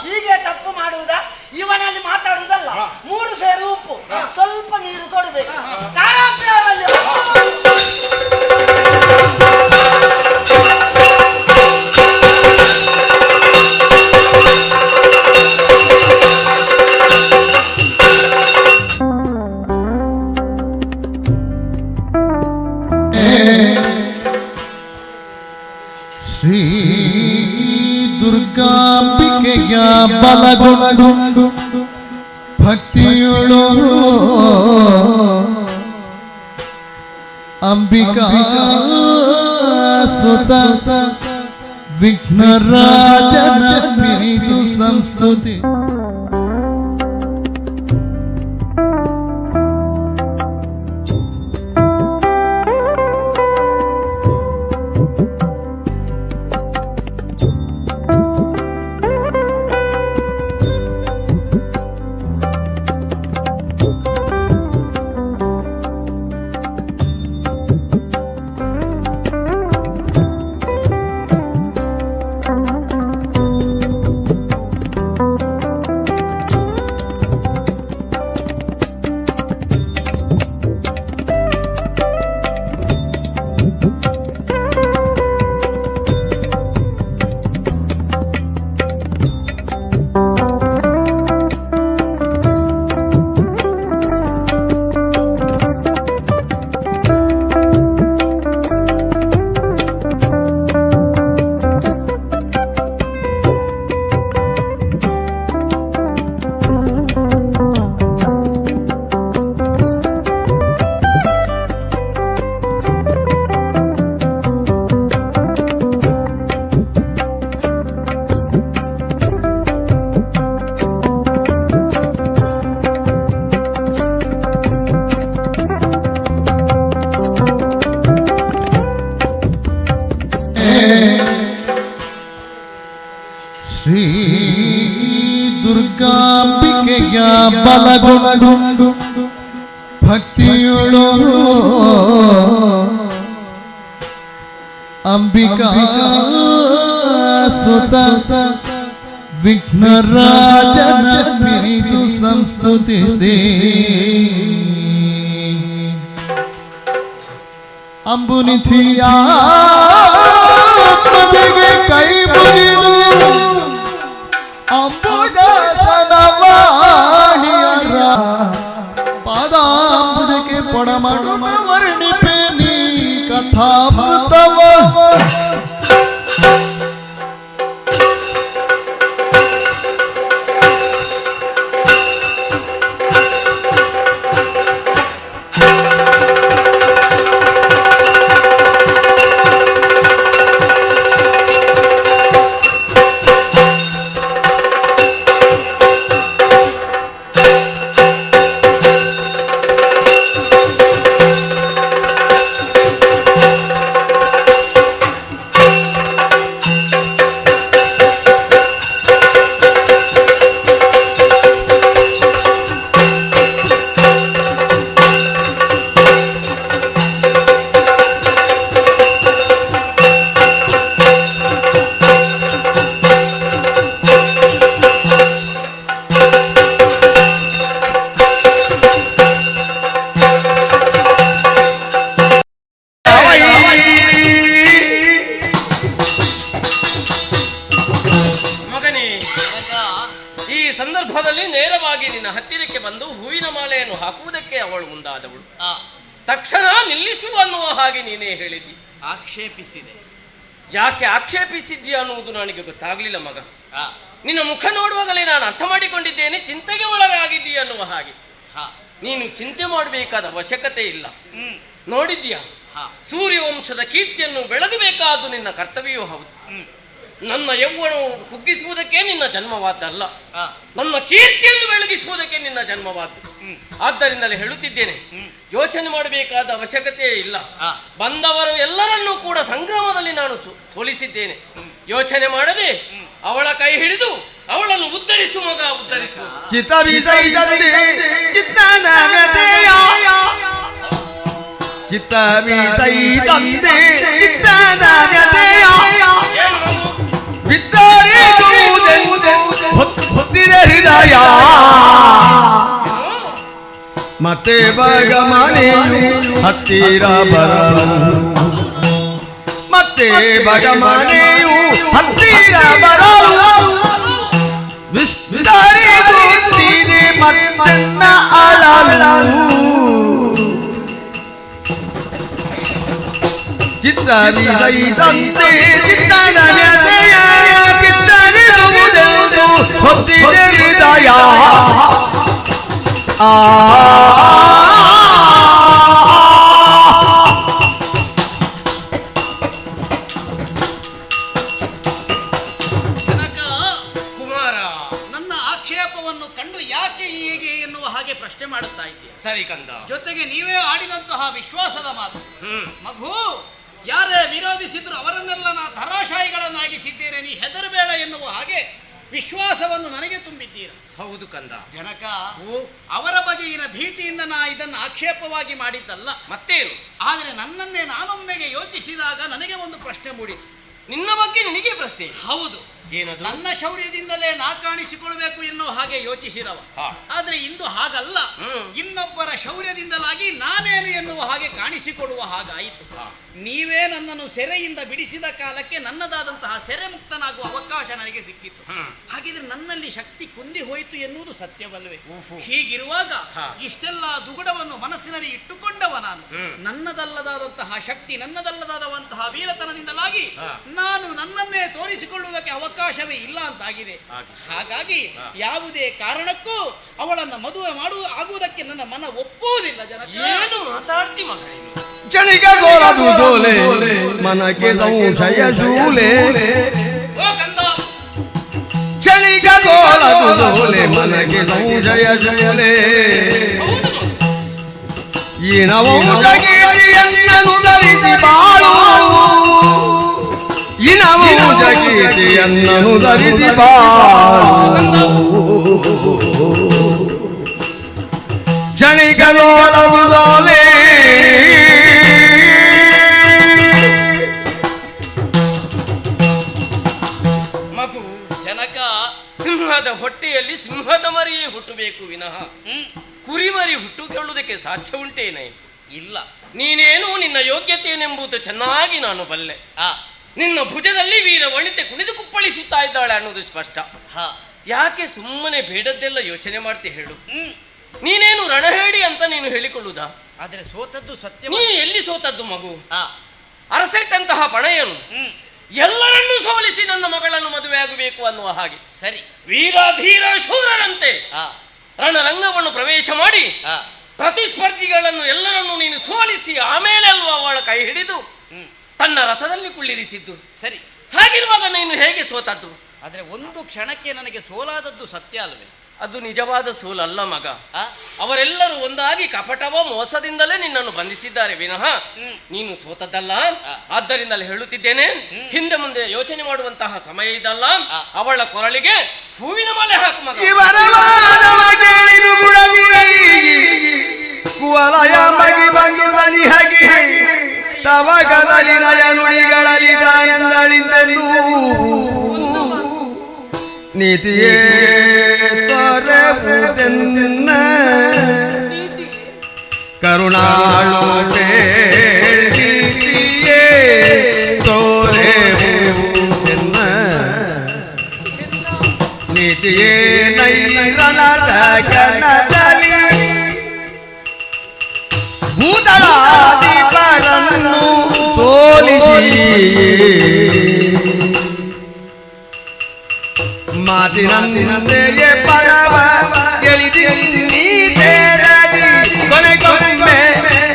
ಹೀಗೆ ತಪ್ಪು ಮಾಡುವುದ? ಇವನಲ್ಲಿ ಮಾತಾಡುವುದಲ್ಲ, 3 ಸೇರು ಉಪ್ಪು, ಸ್ವಲ್ಪ ನೀರು ಕೊಡಬೇಕು. ಕಾರಾಗೃಹದಲ್ಲಿ ಶ್ರೀ ದುರ್ಗಾಂಬಿಕೆಯ ಬಲಗೊಂಡು ಭಕ್ತಿಯುಳು ಅಂಬಿಕಾ ಸುತ ವಿಘ್ನರಾಜನ ಮಿರಿದು ಸಂಸ್ತುತಿ ಶ್ರೀ ದುರ್ಗಾಂಬಿಕೆಯ ಬಲಗೊಂಡು ಭಕ್ತಿಯುಳು ಅಂಬಿಕಾ ಸುತ ವಿಘ್ನರಾಜನ ಮಿರಿದು ಸಂಸ್ತುತಿಸಿ ಅಂಬುನಿಧಿಯ ಮದಿಗೆ ಕೈ ಮುಗಿದು ಅಂಬುಜಾಸನವಾಣಿಯರ ಪಾದಾಂಬುಜಕ್ಕೆ ಪೊಡಮಡು ವರ್ಣಿಪೆ ನೀ ಕಥಾಮೃತವ ಸಂದರ್ಭದಲ್ಲಿ ನೇರವಾಗಿ ನಿನ್ನ ಹತ್ತಿರಕ್ಕೆ ಬಂದು ಹೂವಿನ ಮಾಲೆಯನ್ನು ಹಾಕುವುದಕ್ಕೆ ಅವಳು ಮುಂದಾದವಳು. ತಕ್ಷಣ ನಿಲ್ಲಿಸು ಅನ್ನುವ ಹಾಗೆ ನೀನೇ ಹೇಳಿದಿ. ಆಕ್ಷೇಪಿಸಿದೆ. ಯಾಕೆ ಆಕ್ಷೇಪಿಸಿದ್ಯಾ ಅನ್ನುವುದು ನನಗೆ ಗೊತ್ತಾಗ್ಲಿಲ್ಲ ಮಗ. ನಿನ್ನ ಮುಖ ನೋಡುವಾಗಲೇ ನಾನು ಅರ್ಥ ಮಾಡಿಕೊಂಡಿದ್ದೇನೆ ಚಿಂತೆಗೆ ಒಳಗಾಗಿದ್ದೀಯ ಅನ್ನುವ ಹಾಗೆ. ನೀನು ಚಿಂತೆ ಮಾಡಬೇಕಾದ ಅವಶ್ಯಕತೆ ಇಲ್ಲ. ನೋಡಿದ್ಯಾ, ಸೂರ್ಯವಂಶದ ಕೀರ್ತಿಯನ್ನು ಬೆಳಗಬೇಕಾದ್ದು ನಿನ್ನ ಕರ್ತವ್ಯವೂ ಹೌದು. ನನ್ನ ಯೌವನವು ಕುಗ್ಗಿಸುವುದಕ್ಕೆ ನಿನ್ನ ಜನ್ಮವಾದ್ದಲ್ಲ, ನನ್ನ ಕೀರ್ತಿಯನ್ನು ಬೆಳಗಿಸುವುದಕ್ಕೆ ನಿನ್ನ ಜನ್ಮವಾದ್ದು. ಆದ್ದರಿಂದಲೇ ಹೇಳುತ್ತಿದ್ದೇನೆ, ಯೋಚನೆ ಮಾಡಬೇಕಾದ ಅವಶ್ಯಕತೆ ಇಲ್ಲ. ಬಂದವರು ಎಲ್ಲರನ್ನೂ ಕೂಡ ಸಂಗ್ರಾಮದಲ್ಲಿ ನಾನು ಸೋಲಿಸಿದ್ದೇನೆ. ಯೋಚನೆ ಮಾಡದೆ ಅವಳ ಕೈ ಹಿಡಿದು ಅವಳನ್ನು ಉದ್ಧರಿಸು ಮಗ, ಉದ್ಧರಿಸು. ಹೊತ್ತಿದ ಹೃದಯ ಮತ್ತೆ ಬಗಮನೆಯು ಹತ್ತಿರ ಬರಲು, ಮತ್ತೆ ಬಗಮನೆಯು ಹತ್ತಿರ ಬರಲು ವಿಸ್ತರಿಸುತ್ತಿದೆ ಮತ್ತನ್ನ ಅಳಲು. ಚಿತ್ತವಿದಂತೆ ಚಿತ್ತದ ನೆನೆಯ ಕಿತ್ತರಿಸುವುದೆಂದು ಹೊತ್ತಿದ ಹೃದಯ. ಜನಕ ಕುಮಾರ, ನನ್ನ ಆಕ್ಷೇಪವನ್ನು ಕಂಡು ಯಾಕೆ ಹೀಗೆ ಎನ್ನುವ ಹಾಗೆ ಪ್ರಶ್ನೆ ಮಾಡುತ್ತಾ ಇದ್ದೀಯ. ಸರಿ ಕಂದ. ಜೊತೆಗೆ ನೀವೇ ಆಡಿದಂತಹ ವಿಶ್ವಾಸದ ಮಾತು. ಮಗು, ಯಾರೇ ವಿರೋಧಿಸಿದ್ರು ಅವರನ್ನೆಲ್ಲ ನಾ ಧರಾಶಾಯಿಗಳನ್ನಾಗಿಸಿದ್ದೇನೆ, ನೀ ಹೆದರಬೇಡ ಎನ್ನುವ ಹಾಗೆ ವಿಶ್ವಾಸವನ್ನು ನನಗೆ ತುಂಬಿದ್ದೀರ. ಹೌದು ಕಂದ. ಜನಕ, ಅವರ ಬಗೆಗಿನ ಭೀತಿಯಿಂದ ನಾ ಇದನ್ನು ಆಕ್ಷೇಪವಾಗಿ ಮಾಡಿದ್ದಲ್ಲ. ಮತ್ತೇನು? ಆದರೆ ನನ್ನನ್ನೇ ನಾನೊಮ್ಮೆಗೆ ಯೋಚಿಸಿದಾಗ ನನಗೆ ಒಂದು ಪ್ರಶ್ನೆ ಮೂಡಿತು. ನಿನ್ನ ಬಗ್ಗೆ ನಿನಗೆ ಪ್ರಶ್ನೆ? ಹೌದು. ಏನದು? ನನ್ನ ಶೌರ್ಯದಿಂದಲೇ ನಾ ಕಾಣಿಸಿಕೊಳ್ಬೇಕು ಎನ್ನುವ ಹಾಗೆ ಯೋಚಿಸಿದವ. ಆದ್ರೆ ಇಂದು ಹಾಗಲ್ಲ, ಇನ್ನೊಬ್ಬರ ಶೌರ್ಯದಿಂದಲಾಗಿ ನಾನೇನು ಎನ್ನುವ ಹಾಗೆ ಕಾಣಿಸಿಕೊಳ್ಳುವ ಹಾಗಾಯಿತು. ನೀವೇ ನನ್ನನ್ನು ಸೆರೆಯಿಂದ ಬಿಡಿಸಿದ ಕಾಲಕ್ಕೆ ನನ್ನದಾದಂತಹ ಸೆರೆ ಮುಕ್ತನಾಗುವ ಅವಕಾಶ ನನಗೆ ಸಿಕ್ಕಿತು. ಹಾಗಿದ್ರೆ ನನ್ನಲ್ಲಿ ಶಕ್ತಿ ಕುಂದಿ ಹೋಯಿತು ಎನ್ನುವುದು ಸತ್ಯವಲ್ವೇ? ಹೀಗಿರುವಾಗ ಇಷ್ಟೆಲ್ಲ ದುಗುಡವನ್ನು ಮನಸ್ಸಿನಲ್ಲಿ ಇಟ್ಟುಕೊಂಡವ ನಾನು. ನನ್ನದಲ್ಲದಾದಂತಹ ಶಕ್ತಿ, ನನ್ನದಲ್ಲದಾದಂತಹ ವೀರತನದಿಂದಲಾಗಿ ನಾನು ನನ್ನನ್ನೇ ತೋರಿಸಿಕೊಳ್ಳುವುದಕ್ಕೆ ಅವಕಾಶವೇ ಇಲ್ಲ ಅಂತಾಗಿದೆ. ಹಾಗಾಗಿ ಯಾವುದೇ ಕಾರಣಕ್ಕೂ ಅವಳನ್ನು ಮದುವೆ ಆಗುವುದಕ್ಕೆ ನನ್ನ ಮನ ಒಪ್ಪುವುದಿಲ್ಲ. ಜನಕ, ಏನು ಮಾತಾಡ್ತಿ ಮಗ? ಚಳಿಗ ಗೋರದು ಜೋಲೆ ಮನಕ್ಕೆ ಸಂಶಯ ಶೂಲೆ, ಚಳಿಗ ಗೋರದು ಜೋಲೆ ಮನಕ್ಕೆ ಸಂಶಯ ಶೂಲೆ. ಇನವೂಜಗೀತಿಯನ್ನನು ಧರಿಸಿ ಬಾಳು, ಇನವೂಜಗೀತಿಯನ್ನನು ಧರಿಸಿ ಬಾಳು. ಚಳಿಗ ಗೋರದು ಜೋಲೆ ಸಿಂಹದ ಹೊಟ್ಟೆಯಲ್ಲಿ ಸಿಂಹದ ಮರಿಯೇ ಹುಟ್ಟಬೇಕು ವಿನಃ ಕುರಿಮರಿ ಹುಟ್ಟುಕೊಳ್ಳುವುದಕ್ಕೆ ಸಾಧ್ಯ ಉಂಟೇನೆ? ಇಲ್ಲ. ನೀನೇನು ನಿನ್ನ ಯೋಗ್ಯತೆಯನ್ನೆಂಬುದು ಚೆನ್ನಾಗಿ ನಾನು ಬಲ್ಲೆ. ನಿನ್ನ ಭುಜದಲ್ಲಿ ವೀರ ವನಿತೆ ಕುಣಿದು ಕುಪ್ಪಳಿಸುತ್ತಾ ಇದ್ದಾಳೆ ಅನ್ನೋದು ಸ್ಪಷ್ಟ. ಯಾಕೆ ಸುಮ್ಮನೆ ಬೇಡದ್ದೆಲ್ಲ ಯೋಚನೆ ಮಾಡ್ತಿ ಹೇಳು? ನೀನೇನು ರಣಹೇಡಿ ಅಂತ ನೀನು ಹೇಳಿಕೊಳ್ಳುವುದಾ? ಆದ್ರೆ ಸೋತದ್ದು ಸತ್ಯ. ನೀನು ಎಲ್ಲಿ ಸೋತದ್ದು ಮಗು? ಅರಸೆಟ್ಟಂತಹ ಪಣೆಯನ್ನು ಎಲ್ಲರನ್ನೂ ಸೋಲಿಸಿ ನನ್ನ ಮಗಳನ್ನು ಮದುವೆ ಆಗಬೇಕು ಅನ್ನುವ ಹಾಗೆ. ಸರಿ, ವೀರ ಧೀರ ಶೂರರಂತೆ ರಣರಂಗವನ್ನು ಪ್ರವೇಶ ಮಾಡಿ ಪ್ರತಿಸ್ಪರ್ಧಿಗಳನ್ನು ಎಲ್ಲರನ್ನೂ ನೀನು ಸೋಲಿಸಿ ಆಮೇಲೆ ಅಲ್ವಾ ಅವಳ ಕೈ ಹಿಡಿದು ತನ್ನ ರಥದಲ್ಲಿ ಕುಳ್ಳಿರಿಸಿದ್ದು. ಸರಿ, ಹಾಗಿರುವಾಗ ನೀನು ಹೇಗೆ ಸೋತದ್ದು? ಆದ್ರೆ ಒಂದು ಕ್ಷಣಕ್ಕೆ ನನಗೆ ಸೋಲಾದದ್ದು ಸತ್ಯ ಅಲ್ವೇ? ಅದು ನಿಜವಾದ ಸೋಲಲ್ಲ ಮಗ. ಅವರೆಲ್ಲರೂ ಒಂದಾಗಿ ಕಪಟವ ಮೋಸದಿಂದಲೇ ನಿನ್ನನ್ನು ಬಂಧಿಸಿದ್ದಾರೆ ವಿನಃ ನೀನು ಸೋತದ್ದಲ್ಲ. ಆದ್ದರಿಂದಲೇ ಹೇಳುತ್ತಿದ್ದೇನೆ, ಹಿಂದೆ ಮುಂದೆ ಯೋಚನೆ ಮಾಡುವಂತಹ ಸಮಯ ಇದಲ್ಲ. ಅವಳ ಕೊರಳಿಗೆ ಹೂವಿನ ಮಾಲೆ ಹಾಕು ಮಗ. ಕುವಲಯ ಮಗಿ ಬಂದು ದನಿ ಹಗಿ ತವಕದಲ್ಲಿ ನಯ ನುಡಿಗಳಲ್ಲಿ ದಾನಂದಳಿಂದೆಂದು ನೀತಿಯೇ ತೊರೆಬುದೆನ್ನ ಕರುಣಾಳು ನೀತಿಯೇ ತೋರೆಬುದೆನ್ನ ನೀತಿಯೇ ನೈ ಕಣದಲ್ಲಿ ಭೂತಳಾಧಿಪರನ್ನು ಸೋಲಿಸಿ ಮಾತಿನಂತೆಯೇ ಪರವ ಗೆಲಿದಿ ನೀ ತೇರದಿ ಕೊನೆಗೊಮ್ಮೆ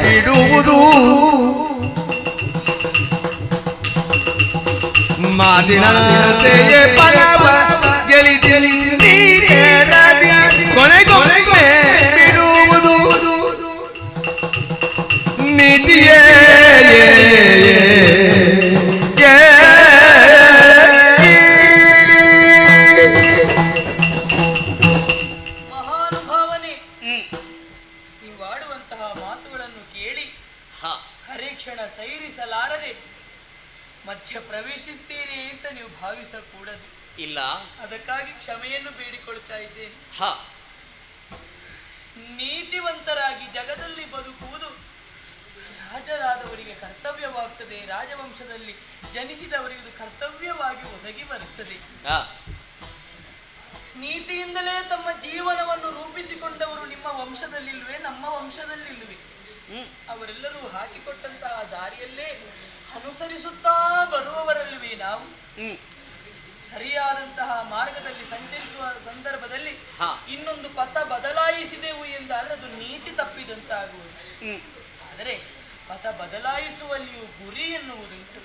ಬಿಡುವುದು ಮಾತಿನಂತೆಯೇ ಪರವ ಗೆಲಿದಿ ನೀ ತೇರದಿ ಕೊನೆಗೊಮ್ಮೆ ಬಿಡುವುದು ನೀತಿಯೇ ಮಹಾನುಭಾವನೆ, ನೀವಾಡುವಂತಹ ಮಾತುಗಳನ್ನು ಕೇಳಿ ಹರೇಕ್ಷಣ ಸೈರಿಸಲಾರದೆ ಮಧ್ಯ ಪ್ರವೇಶಿಸ್ತೇನೆ ಅಂತ ನೀವು ಭಾವಿಸಕೂಡದು. ಇಲ್ಲ, ಅದಕ್ಕಾಗಿ ಕ್ಷಮೆಯನ್ನು ಬೇಡಿಕೊಳ್ತಾ ಇದ್ದೇನೆ. ಹ ನೀತಿವಂತರಾಗಿ ಜಗದಲ್ಲಿ ಬದುಕುವುದು ರಾಜರಾದವರಿಗೆ ಕರ್ತವ್ಯವಾಗ್ತದೆ. ರಾಜವಂಶದಲ್ಲಿ ಜನಿಸಿದವರಿಗೆ ಇದು ಕರ್ತವ್ಯವಾಗಿ ಒದಗಿ ಬರುತ್ತದೆ. ನೀತಿಯಿಂದಲೇ ತಮ್ಮ ಜೀವನವನ್ನು ರೂಪಿಸಿಕೊಂಡವರು ನಿಮ್ಮ ವಂಶದಲ್ಲಿಲ್ವೇ? ನಮ್ಮ ವಂಶದಲ್ಲಿಲ್ವೇ? ಅವರೆಲ್ಲರೂ ಹಾಕಿಕೊಟ್ಟಂತಹ ದಾರಿಯಲ್ಲೇ ಅನುಸರಿಸುತ್ತಾ ಬರುವವರಲ್ವೇ ನಾವು? ಸರಿಯಾದಂತಹ ಮಾರ್ಗದಲ್ಲಿ ಸಂಚರಿಸುವ ಸಂದರ್ಭದಲ್ಲಿ ಇನ್ನೊಂದು ಪಥ ಬದಲಾಯಿಸಿದೆವು ಎಂದಾದ್ರೆ ಅದು ನೀತಿ ತಪ್ಪಿದಂತಾಗುವುದು. ಆದರೆ ಪಥ ಬದಲಾಯಿಸುವಲ್ಲಿಯೂ ಗುರಿ ಎನ್ನುವುದುಂಟು.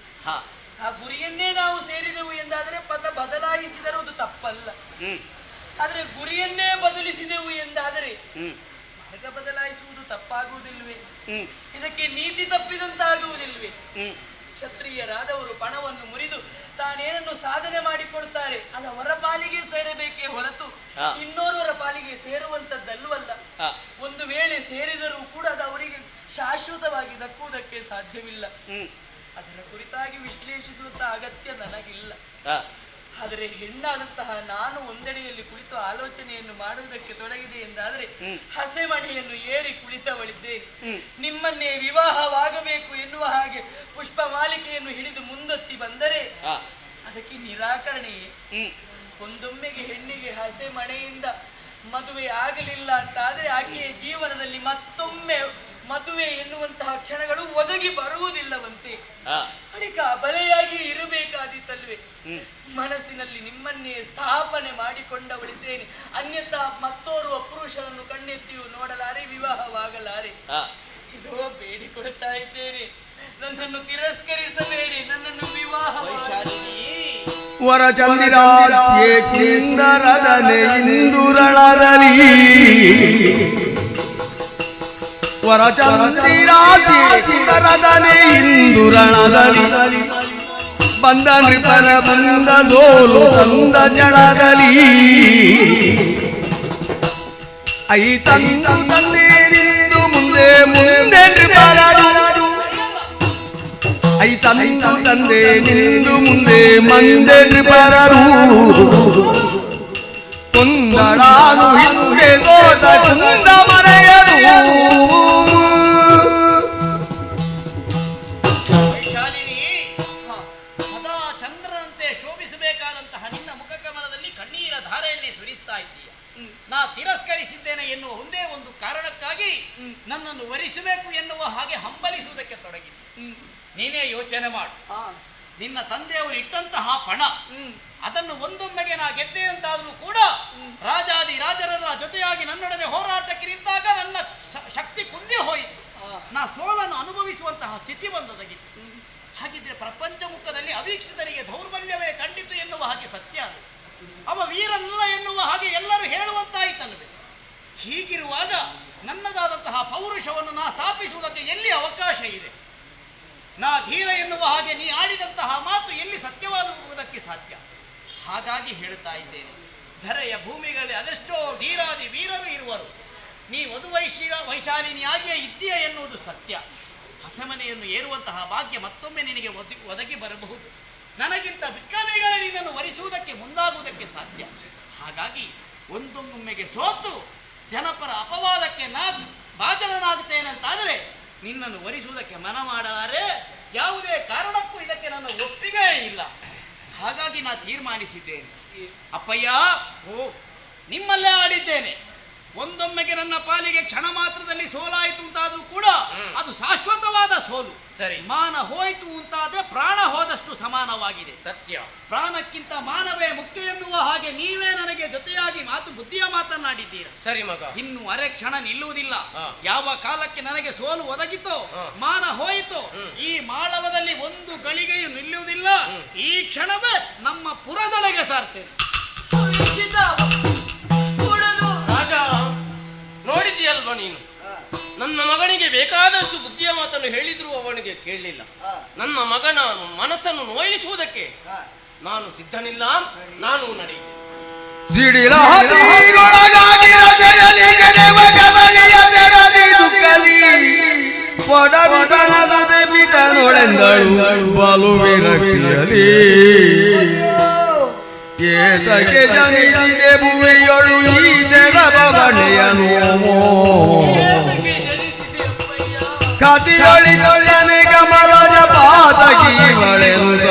ಆ ಗುರಿಯನ್ನೇ ನಾವು ಸೇರಿದೆವು ಎಂದಾದರೆ ಪಥ ಬದಲಾಯಿಸಿದರೂ ಅದು ತಪ್ಪಲ್ಲ. ಆದರೆ ಗುರಿಯನ್ನೇ ಬದಲಿಸಿದೆವು ಎಂದಾದರೆ ಮಾರ್ಗ ಬದಲಾಯಿಸುವುದು ತಪ್ಪಾಗುವುದಿಲ್ವೇ? ಇದಕ್ಕೆ ನೀತಿ ತಪ್ಪಿದಂತಾಗುವುದಿಲ್ವೇ? ಕ್ಷತ್ರಿಯರಾದವರು ಪಣವನ್ನು ಮುರಿದು ತಾನೇನನ್ನು ಸಾಧನೆ ಮಾಡಿಕೊಳ್ತಾರೆ ಅದು ಅವರ ಪಾಲಿಗೆ ಸೇರಬೇಕೇ ಹೊರತು ಇನ್ನೋರ್ವರ ಪಾಲಿಗೆ ಸೇರುವಂತದ್ದಲ್ಲವಲ್ಲ. ಒಂದು ವೇಳೆ ಸೇರಿದರೂ ಕೂಡ ಅದು ಅವರಿಗೆ ಶಾಶ್ವತವಾಗಿ ದಕ್ಕುವುದಕ್ಕೆ ಸಾಧ್ಯವಿಲ್ಲ. ಅದರ ಕುರಿತಾಗಿ ವಿಶ್ಲೇಷಿಸುವಂತಹ ಅಗತ್ಯ ನನಗಿಲ್ಲ. ಆದರೆ ಹೆಣ್ಣಾದಂತಹ ನಾನು ಒಂದೆಡೆಯಲ್ಲಿ ಕುಳಿತು ಆಲೋಚನೆಯನ್ನು ಮಾಡುವುದಕ್ಕೆ ತೊಡಗಿದೆ ಎಂದಾದರೆ ಹಸೆಮಣೆಯನ್ನು ಏರಿ ಕುಳಿತವಳಿದ್ದೇನೆ. ನಿಮ್ಮನ್ನೇ ವಿವಾಹವಾಗಬೇಕು ಎನ್ನುವ ಹಾಗೆ ಪುಷ್ಪ ಮಾಲಿಕೆಯನ್ನು ಹಿಡಿದು ಮುಂದೊತ್ತಿ ಬಂದರೆ ಅದಕ್ಕೆ ನಿರಾಕರಣೆಯೇ? ಒಂದೊಮ್ಮೆಗೆ ಹೆಣ್ಣಿಗೆ ಹಸೆಮಣೆಯಿಂದ ಮದುವೆ ಆಗಲಿಲ್ಲ ಅಂತಾದರೆ ಆಕೆಯ ಜೀವನದಲ್ಲಿ ಮತ್ತೊಮ್ಮೆ ಮದುವೆ ಎನ್ನುವಂತಹ ಕ್ಷಣಗಳು ಒದಗಿ ಬರುವುದಿಲ್ಲವಂತೆ. ಬಳಿಕ ಅಬಲೆಯಾಗಿ ಇರಬೇಕಾದೀತಲ್ವೇ? ಮನಸ್ಸಿನಲ್ಲಿ ನಿಮ್ಮನ್ನೇ ಸ್ಥಾಪನೆ ಮಾಡಿಕೊಂಡವಳಿದ್ದೇನೆ. ಅನ್ಯಥಾ ಮತ್ತೋರ್ವ ಪುರುಷನನ್ನು ಕಣ್ಣೆತ್ತಿಯೂ ನೋಡಲಾರೆ, ವಿವಾಹವಾಗಲಾರೆ. ಇದೋ ಬೇಡಿಕೊಳ್ತಾ ಇದ್ದೇನೆ, ನನ್ನನ್ನು ತಿರಸ್ಕರಿಸಬೇಡಿ, ನನ್ನನ್ನು ವಿವಾಹ ವರಚಂದಿರಾಜ್ಯೆ ಕಿಂದರದನೆ ಇಂದುರಳದಲಿ ವರಚಂದಿರಾಜ್ಯೆ ಕಿಂದರದನೆ ಇಂದುರಳದಲಿ ಬಂದ ನೃಪನ ಬಂದ ಲೋಲು ತಂದ ಜಳದಲಿ ಐ ತಂದು ತಂದೇರಿಂದು ಮುಂದೆ ಮುಂದೆ ನೃಪರರು ಐ ತಂದು ತಂದೆ ನಿಂದು ಮುಂದೆ ಮಂದೆ ನೃಪರರು ಕುಂದಳಾನು ಹಿಂದೆ ಸೋತ ಕುಂದ ಮನೆಯರು. ಸದಾ ಚಂದ್ರನಂತೆ ಶೋಭಿಸಬೇಕಾದಂತಹ ನಿನ್ನ ಮುಖಕಮಲದಲ್ಲಿ ಕಣ್ಣೀರ ಧಾರೆಯನ್ನೇ ಸುರಿಸ್ತಾ ಇದ್ದೀಯ. ನಾ ತಿರಸ್ಕರಿಸಿದ್ದೇನೆ ಎನ್ನುವ ಒಂದೇ ಒಂದು ಕಾರಣಕ್ಕಾಗಿ ನನ್ನನ್ನು ವರಿಸಬೇಕು ಎನ್ನುವ ಹಾಗೆ ಹಂಬಲಿಸುವುದಕ್ಕೆ ತೊಡಗಿದೆ. ನೀನೇ ಯೋಚನೆ ಮಾಡು. ನಿನ್ನ ತಂದೆಯವರು ಇಟ್ಟಂತಹ ಪಣ ಅದನ್ನು ಒಂದೊಮ್ಮೆಗೆ ನಾ ಗೆದ್ದೆ ಅಂತಾದ್ರೂ ಕೂಡ ರಾಜಾದಿ ರಾಜರೆಲ್ಲ ಜೊತೆಯಾಗಿ ನನ್ನೊಡನೆ ಹೋರಾಟಕ್ಕೆ ನಿಂತಾಗ ನನ್ನ ಶಕ್ತಿ ಕುಂದಿ ಹೋಯಿತು. ನಾ ಸೋಲನ್ನು ಅನುಭವಿಸುವಂತಹ ಸ್ಥಿತಿ ಬಂದೊದಗಿತ್ತು. ಹಾಗಿದ್ರೆ ಪ್ರಪಂಚ ಮುಖದಲ್ಲಿ ಅವೀಕ್ಷಿತರಿಗೆ ದೌರ್ಬಲ್ಯವೇ ಕಂಡಿತು ಎನ್ನುವ ಹಾಗೆ ಸತ್ಯ ಅದು. ಅವ ವೀರನಲ್ಲ ಎನ್ನುವ ಹಾಗೆ ಎಲ್ಲರೂ ಹೇಳುವಂತಾಯಿತಲ್ಲವೇ? ಹೀಗಿರುವಾಗ ನನ್ನದಾದಂತಹ ಪೌರುಷವನ್ನು ನಾ ಸ್ಥಾಪಿಸುವುದಕ್ಕೆ ಎಲ್ಲಿ ಅವಕಾಶ ಇದೆ? ನಾ ಧೀರ ಎನ್ನುವ ಹಾಗೆ ನೀ ಆಡಿದಂತಹ ಮಾತು ಎಲ್ಲಿ ಸತ್ಯವಾಗುವುದಕ್ಕೆ ಸಾಧ್ಯ? ಹಾಗಾಗಿ ಹೇಳ್ತಾ ಇದ್ದೇನೆ, ಧರೆಯ ಭೂಮಿಗಳಲ್ಲಿ ಅದೆಷ್ಟೋ ಧೀರಾದಿ ವೀರರು ಇರುವರು. ನೀ ವೈಶಾಲಿನಿಯಾಗಿಯೇ ಇದ್ದೀಯ ಎನ್ನುವುದು ಸತ್ಯ. ಹಸೆಮನೆಯನ್ನು ಏರುವಂತಹ ಭಾಗ್ಯ ಮತ್ತೊಮ್ಮೆ ನಿನಗೆ ಒದಗಿ ಬರಬಹುದು. ನನಗಿಂತ ವಿಕ್ರಮಿಗಳೇ ನಿನ್ನನ್ನು ವರಿಸುವುದಕ್ಕೆ ಮುಂದಾಗುವುದಕ್ಕೆ ಸಾಧ್ಯ. ಹಾಗಾಗಿ ಒಂದೊಮ್ಮೆ ಸೋತು ಜನಪರ ಅಪವಾದಕ್ಕೆ ನಾ ಭಾಜನನಾಗುತ್ತೇನಂತಾದರೆ ನಿನ್ನನ್ನು ವರಿಸುವುದಕ್ಕೆ ಮನ ಮಾಡಲಾರೆ. ಯಾವುದೇ ಕಾರಣಕ್ಕೂ ಇದಕ್ಕೆ ನನ್ನ ಒಪ್ಪಿಗೆ ಇಲ್ಲ. ಹಾಗಾಗಿ ನಾ ತೀರ್ಮಾನಿಸಿದ್ದೇನೆ, ಅಪ್ಪಯ್ಯ, ನಿಮ್ಮಲ್ಲೇ ಆಡಿದ್ದೇನೆ, ಒಂದೊಮ್ಮೆಗೆ ನನ್ನ ಪಾಲಿಗೆ ಕ್ಷಣ ಮಾತ್ರದಲ್ಲಿ ಸೋಲಾಯಿತು ಅಂತಾದ್ರೂ ಕೂಡ ಅದು ಶಾಶ್ವತವಾದ ಸೋಲು. ಸರಿ. ಮಾನ ಹೋಯಿತು ಅಂತಾದ್ರೆ ಪ್ರಾಣ ಹೋದಷ್ಟು ಸಮಾನವಾಗಿದೆ. ಸತ್ಯ. ಪ್ರಾಣಕ್ಕಿಂತ ಮಾನವೇ ಮುಖ್ಯ ಎನ್ನುವ ಹಾಗೆ ನೀವೇ ನನಗೆ ಜೊತೆಯಾಗಿ ಬುದ್ಧಿಯ ಮಾತನಾಡಿದ್ದೀರ. ಸರಿ ಮಗ. ಇನ್ನು ಅರೆ ಕ್ಷಣ ನಿಲ್ಲುವುದಿಲ್ಲ. ಹಾ. ಯಾವ ಕಾಲಕ್ಕೆ ನನಗೆ ಸೋಲು ಒದಗಿತೋ, ಹಾ. ಮಾನ ಹೋಯಿತು, ಈ ಮಾಳವದಲ್ಲಿ ಒಂದು ಗಳಿಗೆಯು ನಿಲ್ಲುವುದಿಲ್ಲ. ಈ ಕ್ಷಣವೇ ನಮ್ಮ ಪುರದೊಳಗೆ ಸಾರ್ತೇನೆ. ರಾಜ, ನೋಡಿದ್ದೀಯಲ್ವ ನೀನು, ನನ್ನ ಮಗನಿಗೆ ಬೇಕಾದಷ್ಟು ಬುದ್ಧಿಯ ಮಾತನ್ನು ಹೇಳಿದ್ರು ಅವನಿಗೆ ಕೇಳಲಿಲ್ಲ. ನನ್ನ ಮಗನ ಮನಸ್ಸನ್ನು ನೋಯಿಸುವುದಕ್ಕೆ ನಾನು ಸಿದ್ಧನಿಲ್ಲ. ನಾನು ನಡೆಯುವೆ. ಸಿಡಿಲ ಹದಿಗೊಳಗಾಗಿ ರಜೆಯಲ್ಲಿ ಗೆಳೆವ ಕಮಲಿಯ ತೆರದಿ ದುಃಖದಿ ಪಡಬಿಡನದೆ ಬಿಡನೊಳೆಂದಳು ಬಲುವಿರಕ್ತಿಯಲಿ ಏತಕ್ಕೆ ಜನಿಸಿದೆ ಭುವಿಯೊಳು ಈ ತೆರಬವಣೆಯನು ಕತಿಯೊಳಿದೊಳನೆ ಕಮಲಜ ಪಾತಕಿ ಬಳೆಯುತ್ತ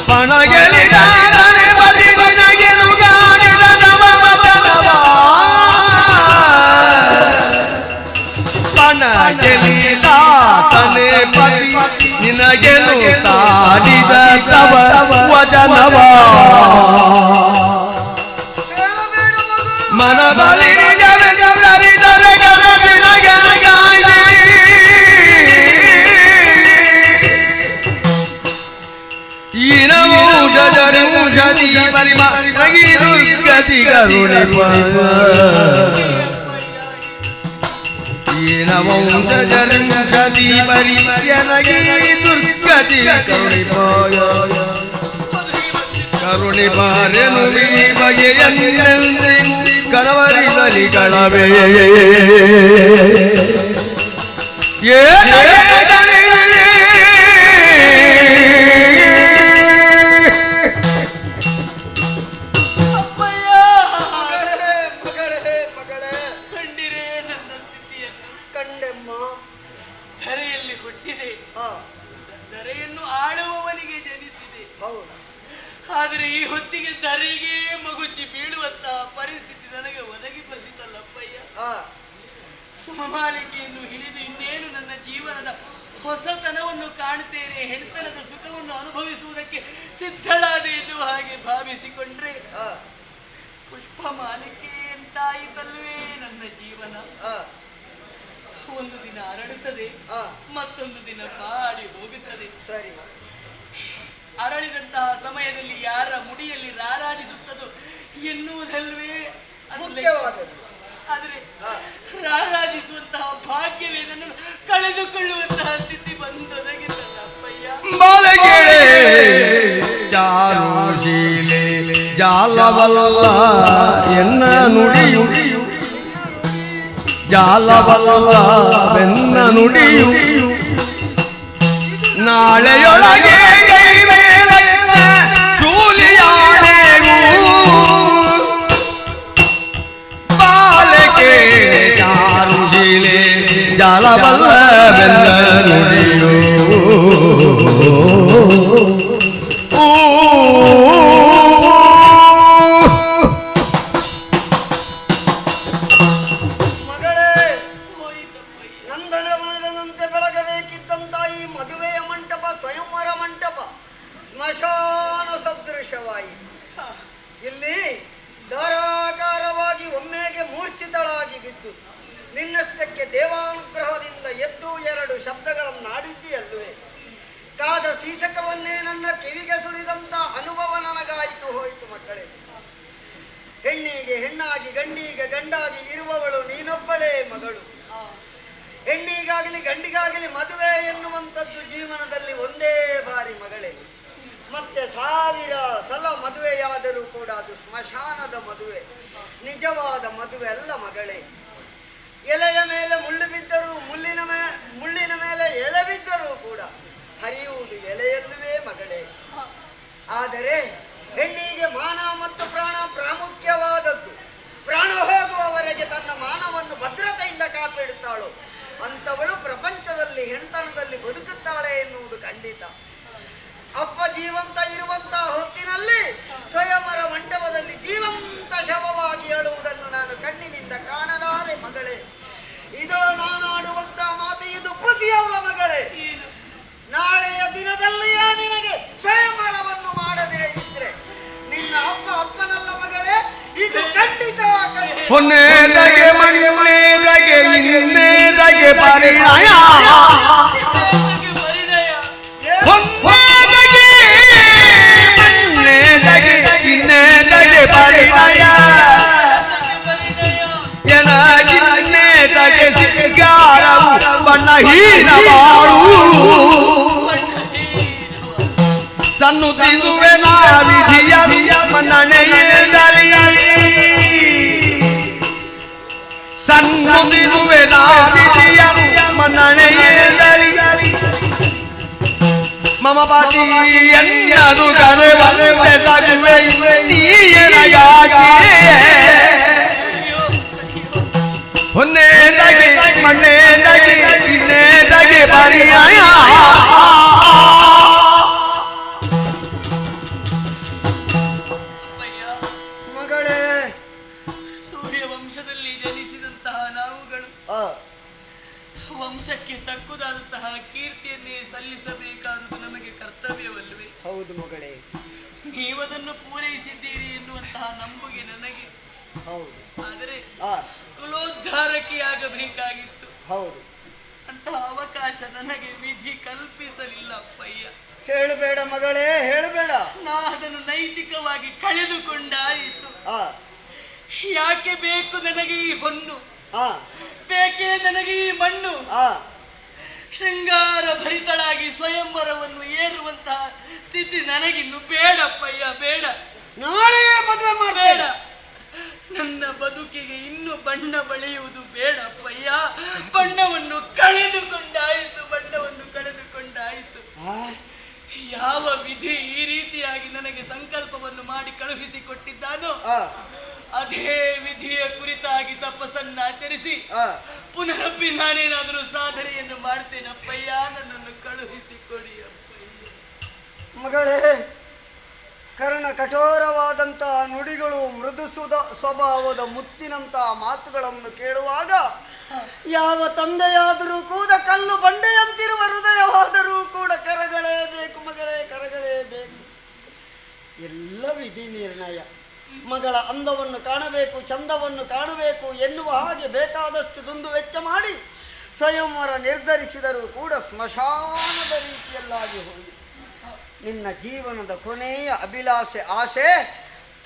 ಪಣಗೆಲಿದಾರನೆ ಬದಿ ನಿನಗೆನು ಗಾಡಿದ ನವಮತನವ ಪಣಗೆಲಿದಾತನೆ ಬದಿ ನಿನಗೆನು ತಾಡಿದ ತವ ವಚನವ ಮನದಲ್ಲಿ ನಿಜವೆಂದರಿದರೆ ಗರಬಿನಗೆ ೌಷಧಿ ಪರಿಮಗಿ ದುರ್ಗತಿ ಕರುಣಿಪ ವಂಶಜಿ ಪರಿಮಗಿ ದುರ್ಗತಿ ಕರುಣಿಪಾಯ ಕರುಣಿಪಾರೆನು ಬಗೆಯನ್ನೆಂದೆ ಕರವರಿಸಲಿ ಕಳವೇ ಧರೆಯನ್ನು ಆಳುವವನಿಗೆ ಜನಿಸಿದೆ. ಆದರೆ ಈ ಹೊತ್ತಿಗೆ ಧರೆಗೆ ಮಗುಚಿ ಬೀಳುವಂತಹ ಪರಿಸ್ಥಿತಿ ನನಗೆ ಒದಗಿ ಬಂದಿತಲ್ಲಪ್ಪಯ್ಯ. ಸುಮಮಾಲಿಕೆಯನ್ನು ಹಿಡಿದು ಇನ್ನೇನು ನನ್ನ ಜೀವನದ ಹೊಸತನವನ್ನು ಕಾಣುತ್ತೇನೆ, ಹೆಣ್ತನದ ಸುಖವನ್ನು ಅನುಭವಿಸುವುದಕ್ಕೆ ಸಿದ್ಧಳಾದೆ ಎನ್ನುವ ಹಾಗೆ ಭಾವಿಸಿಕೊಂಡ್ರೆ ಪುಷ್ಪ ಮಾಲಿಕೆ ಎಂತಾಯಿತಲ್ವೇ ನನ್ನ ಜೀವನ. ಒಂದು ದಿನ ಅರಳುತ್ತದೆ, ಮತ್ತೊಂದು ದಿನ ಬಾಡಿ ಹೋಗುತ್ತದೆ. ಸರಿ. ಅರಳಿದಂತಹ ಸಮಯದಲ್ಲಿ ಯಾರ ಮುಡಿಯಲ್ಲಿ ರಾರಾಜಿಸುತ್ತದೋ ಎನ್ನುವುದಲ್ವೇ ಮುಖ್ಯವಾದದ್ದು. ಆದರೆ ರಾರಾಜಿಸುವಂತಹ ಭಾಗ್ಯವೇ ನನ್ನನ್ನು ಕಳೆದುಕೊಳ್ಳುವಂತಹ ಸ್ಥಿತಿ ಬಂದೊದಗಿಲ್ಲ ಅಪ್ಪಯ್ಯ. ಬಾಲಗೆಳೆ ಚಾರುಶೀಲೆ ಜಾಲವಲ್ಲ ಎನ್ನ ನುಡಿಯು ಜಾಲವಲ್ಲವೆನ್ನ ನುಡಿಯು ನಾಳೆಯೊಳಗೆ ಶೂಲಿಯಾಣೆಗೂ ಬಾಲಕೆ ಚಾರುಶೀಲೆ ಜಾಲವಲ್ಲವೆನ್ನ ನುಡಿಯು ಸ್ಮಶಾನ ಸದೃಶವಾಯಿತು. ಇಲ್ಲಿ ಧಾರಾಕಾರವಾಗಿ ಒಮ್ಮೆಗೆ ಮೂರ್ಛಿತಳಾಗಿ ಬಿದ್ದು ನಿನ್ನಷ್ಟಕ್ಕೆ ದೇವಾನುಗ್ರಹದಿಂದ ಎದ್ದು ಎರಡು ಶಬ್ದಗಳನ್ನಾಡಿದ್ದೀಯಲ್ವೇ. ಕಾದ ಸೀಸಕವನ್ನೇ ನನ್ನ ಕಿವಿಗೆ ಸುರಿದಂತ ಅನುಭವ ನನಗಾಯಿತು ಹೋಯಿತು ಮಕ್ಕಳೇ. ಹೆಣ್ಣಿಗೆ ಹೆಣ್ಣಾಗಿ ಗಂಡಿಗೆ ಗಂಡಾಗಿ ಇರುವವಳು ನೀನೊಬ್ಬಳೇ ಮಗಳು. ಹೆಣ್ಣಿಗಾಗಲಿ ಗಂಡಿಗಾಗಲಿ ಮದುವೆ ಎನ್ನುವಂಥದ್ದು ಜೀವನದಲ್ಲಿ ಒಂದೇ ಬಾರಿ ಮಗಳೇ. ಮತ್ತೆ 1000 ಸಲ ಮದುವೆಯಾದರೂ ಕೂಡ ಅದು ಸ್ಮಶಾನದ ಮದುವೆ, ನಿಜವಾದ ಮದುವೆ ಅಲ್ಲ ಮಗಳೇ. ಎಲೆಯ ಮೇಲೆ ಮುಳ್ಳು ಬಿದ್ದರೂ ಮುಳ್ಳಿನ ಮೇಲೆ ಎಲೆ ಬಿದ್ದರೂ ಕೂಡ ಹರಿಯುವುದು ಎಲೆಯಲ್ಲವೇ ಮಗಳೇ. ಆದರೆ ಹೆಣ್ಣಿಗೆ ಮಾನ ಮತ್ತು ಪ್ರಾಣ ಪ್ರಾಮುಖ್ಯವಾದದ್ದು. ಪ್ರಾಣ ಹೋಗುವವರೆಗೆ ತನ್ನ ಮಾನವನ್ನು ಭದ್ರತೆಯಿಂದ ಕಾಪಿಡುತ್ತಾಳು ಅಂಥವಳು ಪ್ರಪಂಚದಲ್ಲಿ ಹೆಣ್ತನದಲ್ಲಿ ಬದುಕುತ್ತಾಳೆ ಎನ್ನುವುದು ಖಂಡಿತ. ಅಪ್ಪ ಜೀವಂತ ಇರುವಂತ ಹೊತ್ತಿನಲ್ಲಿ ಸ್ವಯಂವರ ಮಂಟಪದಲ್ಲಿ ಜೀವಂತ ಶವವಾಗಿ ಅಳುವುದನ್ನು ನಾನು ಕಣ್ಣಿನಿಂದ ಕಾಣಲಾರೆ ಮಗಳೇ. ಇದು ನಾನಾಡುವಂತ ಮಾತು, ಇದು ಖುಷಿಯಲ್ಲ ಮಗಳೇ. ನಾಳೆಯ ದಿನದಲ್ಲಿಯೇ ನಿನಗೆ ಸ್ವಯಂವರವನ್ನು ಮಾಡದೇ ಇದ್ರೆ ನಿನ್ನ ಅಪ್ಪನಲ್ಲ ಮಗಳೇ, ಇದು ಖಂಡಿತ ಹೊನ್ನೇದಗೆ ಮಣ್ಣೇದಗೆ ಇನ್ನೇದಗೆ ಪರಿಣಯ ಹೊನ್ನೇದಗೆ ಮಣ್ಣೇದಗೆ ಇನ್ನೇದಗೆ ಪರಿಣಯ ಎನಗಿನ್ನೇದಗೆ ಸಿಂಗಾರವು ಬಣ್ಣಹೀನ ಬಾಳು ಸನ್ನುತಿಸುವೆ ನಾ ವಿಧಿಯ ಮನ್ನಣೆಯಿಂದಲೇ ಸನ್ನುತಿಸುವೆ ನಾ ವಿಧಿಯ ಮನ್ನಣೆಯಿಂದಲೇ ಮಮ ಪಾಟಿ ಎನ್ನದು ಕರೆವಂತೆ ಸಾಗುವೆ ನೀಯನಗಾಗಿ ಹೊನ್ನೇದಗೆ ಮಣ್ಣೇದಗೆ ಇನ್ನೇದಗೆ ಪರಿಣಯ ವಂಶಕ್ಕೆ ತಕ್ಕುದಾದಂತಹ ಕೀರ್ತಿಯನ್ನೇ ಸಲ್ಲಿಸಬೇಕಾದುದು ನಮಗೆ ಕರ್ತವ್ಯವಲ್ವೇ? ಹೌದು ಮಗಳೇ, ನೀವದನ್ನು ಪೂರೈಸಿದ್ದೀರಿ ಎನ್ನುವಂತಹ ನಂಬುಗೆ ನನಗೆ. ಹೌದು, ಆದರೆ ಕುಲೋದ್ಧಾರಕಿಯಾಗಬೇಕಾಗಿತ್ತು. ಹೌದು, ಅಂತಹ ಅವಕಾಶ ನನಗೆ ವಿಧಿ ಕಲ್ಪಿಸಲಿಲ್ಲ ಅಪ್ಪಯ್ಯ. ಹೇಳಬೇಡ ಮಗಳೇ, ಹೇಳಬೇಡ. ನಾ ಅದನ್ನು ನೈತಿಕವಾಗಿ ಕಳೆದುಕೊಂಡಾಯಿತು. ಯಾಕೆ ಬೇಕು ನನಗೆ ಈ ಹೊನ್ನು? ಬೇಕೇ ನನಗೆ ಈ ಮಣ್ಣು? ಶೃಂಗಾರ ಭರಿತಳಾಗಿ ಸ್ವಯಂವರವನ್ನು ಏರುವಂತಹ ಸ್ಥಿತಿ ನನಗಿನ್ನು ಬೇಡಪ್ಪಯ್ಯ, ಬೇಡ. ನಾಳೆಯೇ ಮದುವೆ ಮಾಡಬೇಡ. ನನ್ನ ಬದುಕಿಗೆ ಇನ್ನು ಬಣ್ಣ ಬಳಿಯುವುದು ಬೇಡಪ್ಪಯ್ಯ. ಬಣ್ಣವನ್ನು ಕಳೆದುಕೊಂಡಾಯಿತು, ಬಣ್ಣವನ್ನು ಕಳೆದುಕೊಂಡಾಯಿತು. ಯಾವ ವಿಧಿ ಈ ರೀತಿಯಾಗಿ ನನಗೆ ಸಂಕಲ್ಪವನ್ನು ಮಾಡಿ ಕಳುಹಿಸಿಕೊಟ್ಟಿದ್ದಾನೋ ಅದೇ ವಿಧಿಯ ಕುರಿತಾಗಿ ತಪಸ್ಸನ್ನಾಚರಿಸಿ ಪುನರಪ್ಪಿ ನಾನೇನಾದರೂ ಸಾಧನೆಯನ್ನು ಮಾಡ್ತೇನಪ್ಪಯ್ಯ. ನನ್ನನ್ನು ಕಳುಹಿಸಿಕೊಡಿ ಅಪ್ಪಯ್ಯ. ಮಗಳೇ, ಕರ್ಣ ಕಠೋರವಾದಂತಹ ನುಡಿಗಳು, ಮೃದು ಸ್ವಭಾವದ ಮುತ್ತಿನಂತಹ ಮಾತುಗಳನ್ನು ಕೇಳುವಾಗ ಯಾವ ತಂದೆಯಾದರೂ ಕೂಡ ಕಲ್ಲು ಬಂಡೆಯಂತಿರುವ ಹೃದಯವಾದರೂ ಕೂಡ ಕರಗಳೇಬೇಕು ಮಗಳೇ, ಕರಗಳೇಬೇಕು. ಎಲ್ಲ ವಿಧಿ ನಿರ್ಣಯ. ಮಗಳ ಅಂದವನ್ನು ಕಾಣಬೇಕು, ಚಂದವನ್ನು ಕಾಣಬೇಕು ಎನ್ನುವ ಹಾಗೆ ಬೇಕಾದಷ್ಟು ದುಂದು ವೆಚ್ಚ ಮಾಡಿ ಸ್ವಯಂವರ ನಿರ್ಧರಿಸಿದರೂ ಕೂಡ ಸ್ಮಶಾನದ ರೀತಿಯಲ್ಲಾಗಿ ಹೋಗಿ ನಿನ್ನ ಜೀವನದ ಕೊನೆಯ ಅಭಿಲಾಷೆ, ಆಸೆ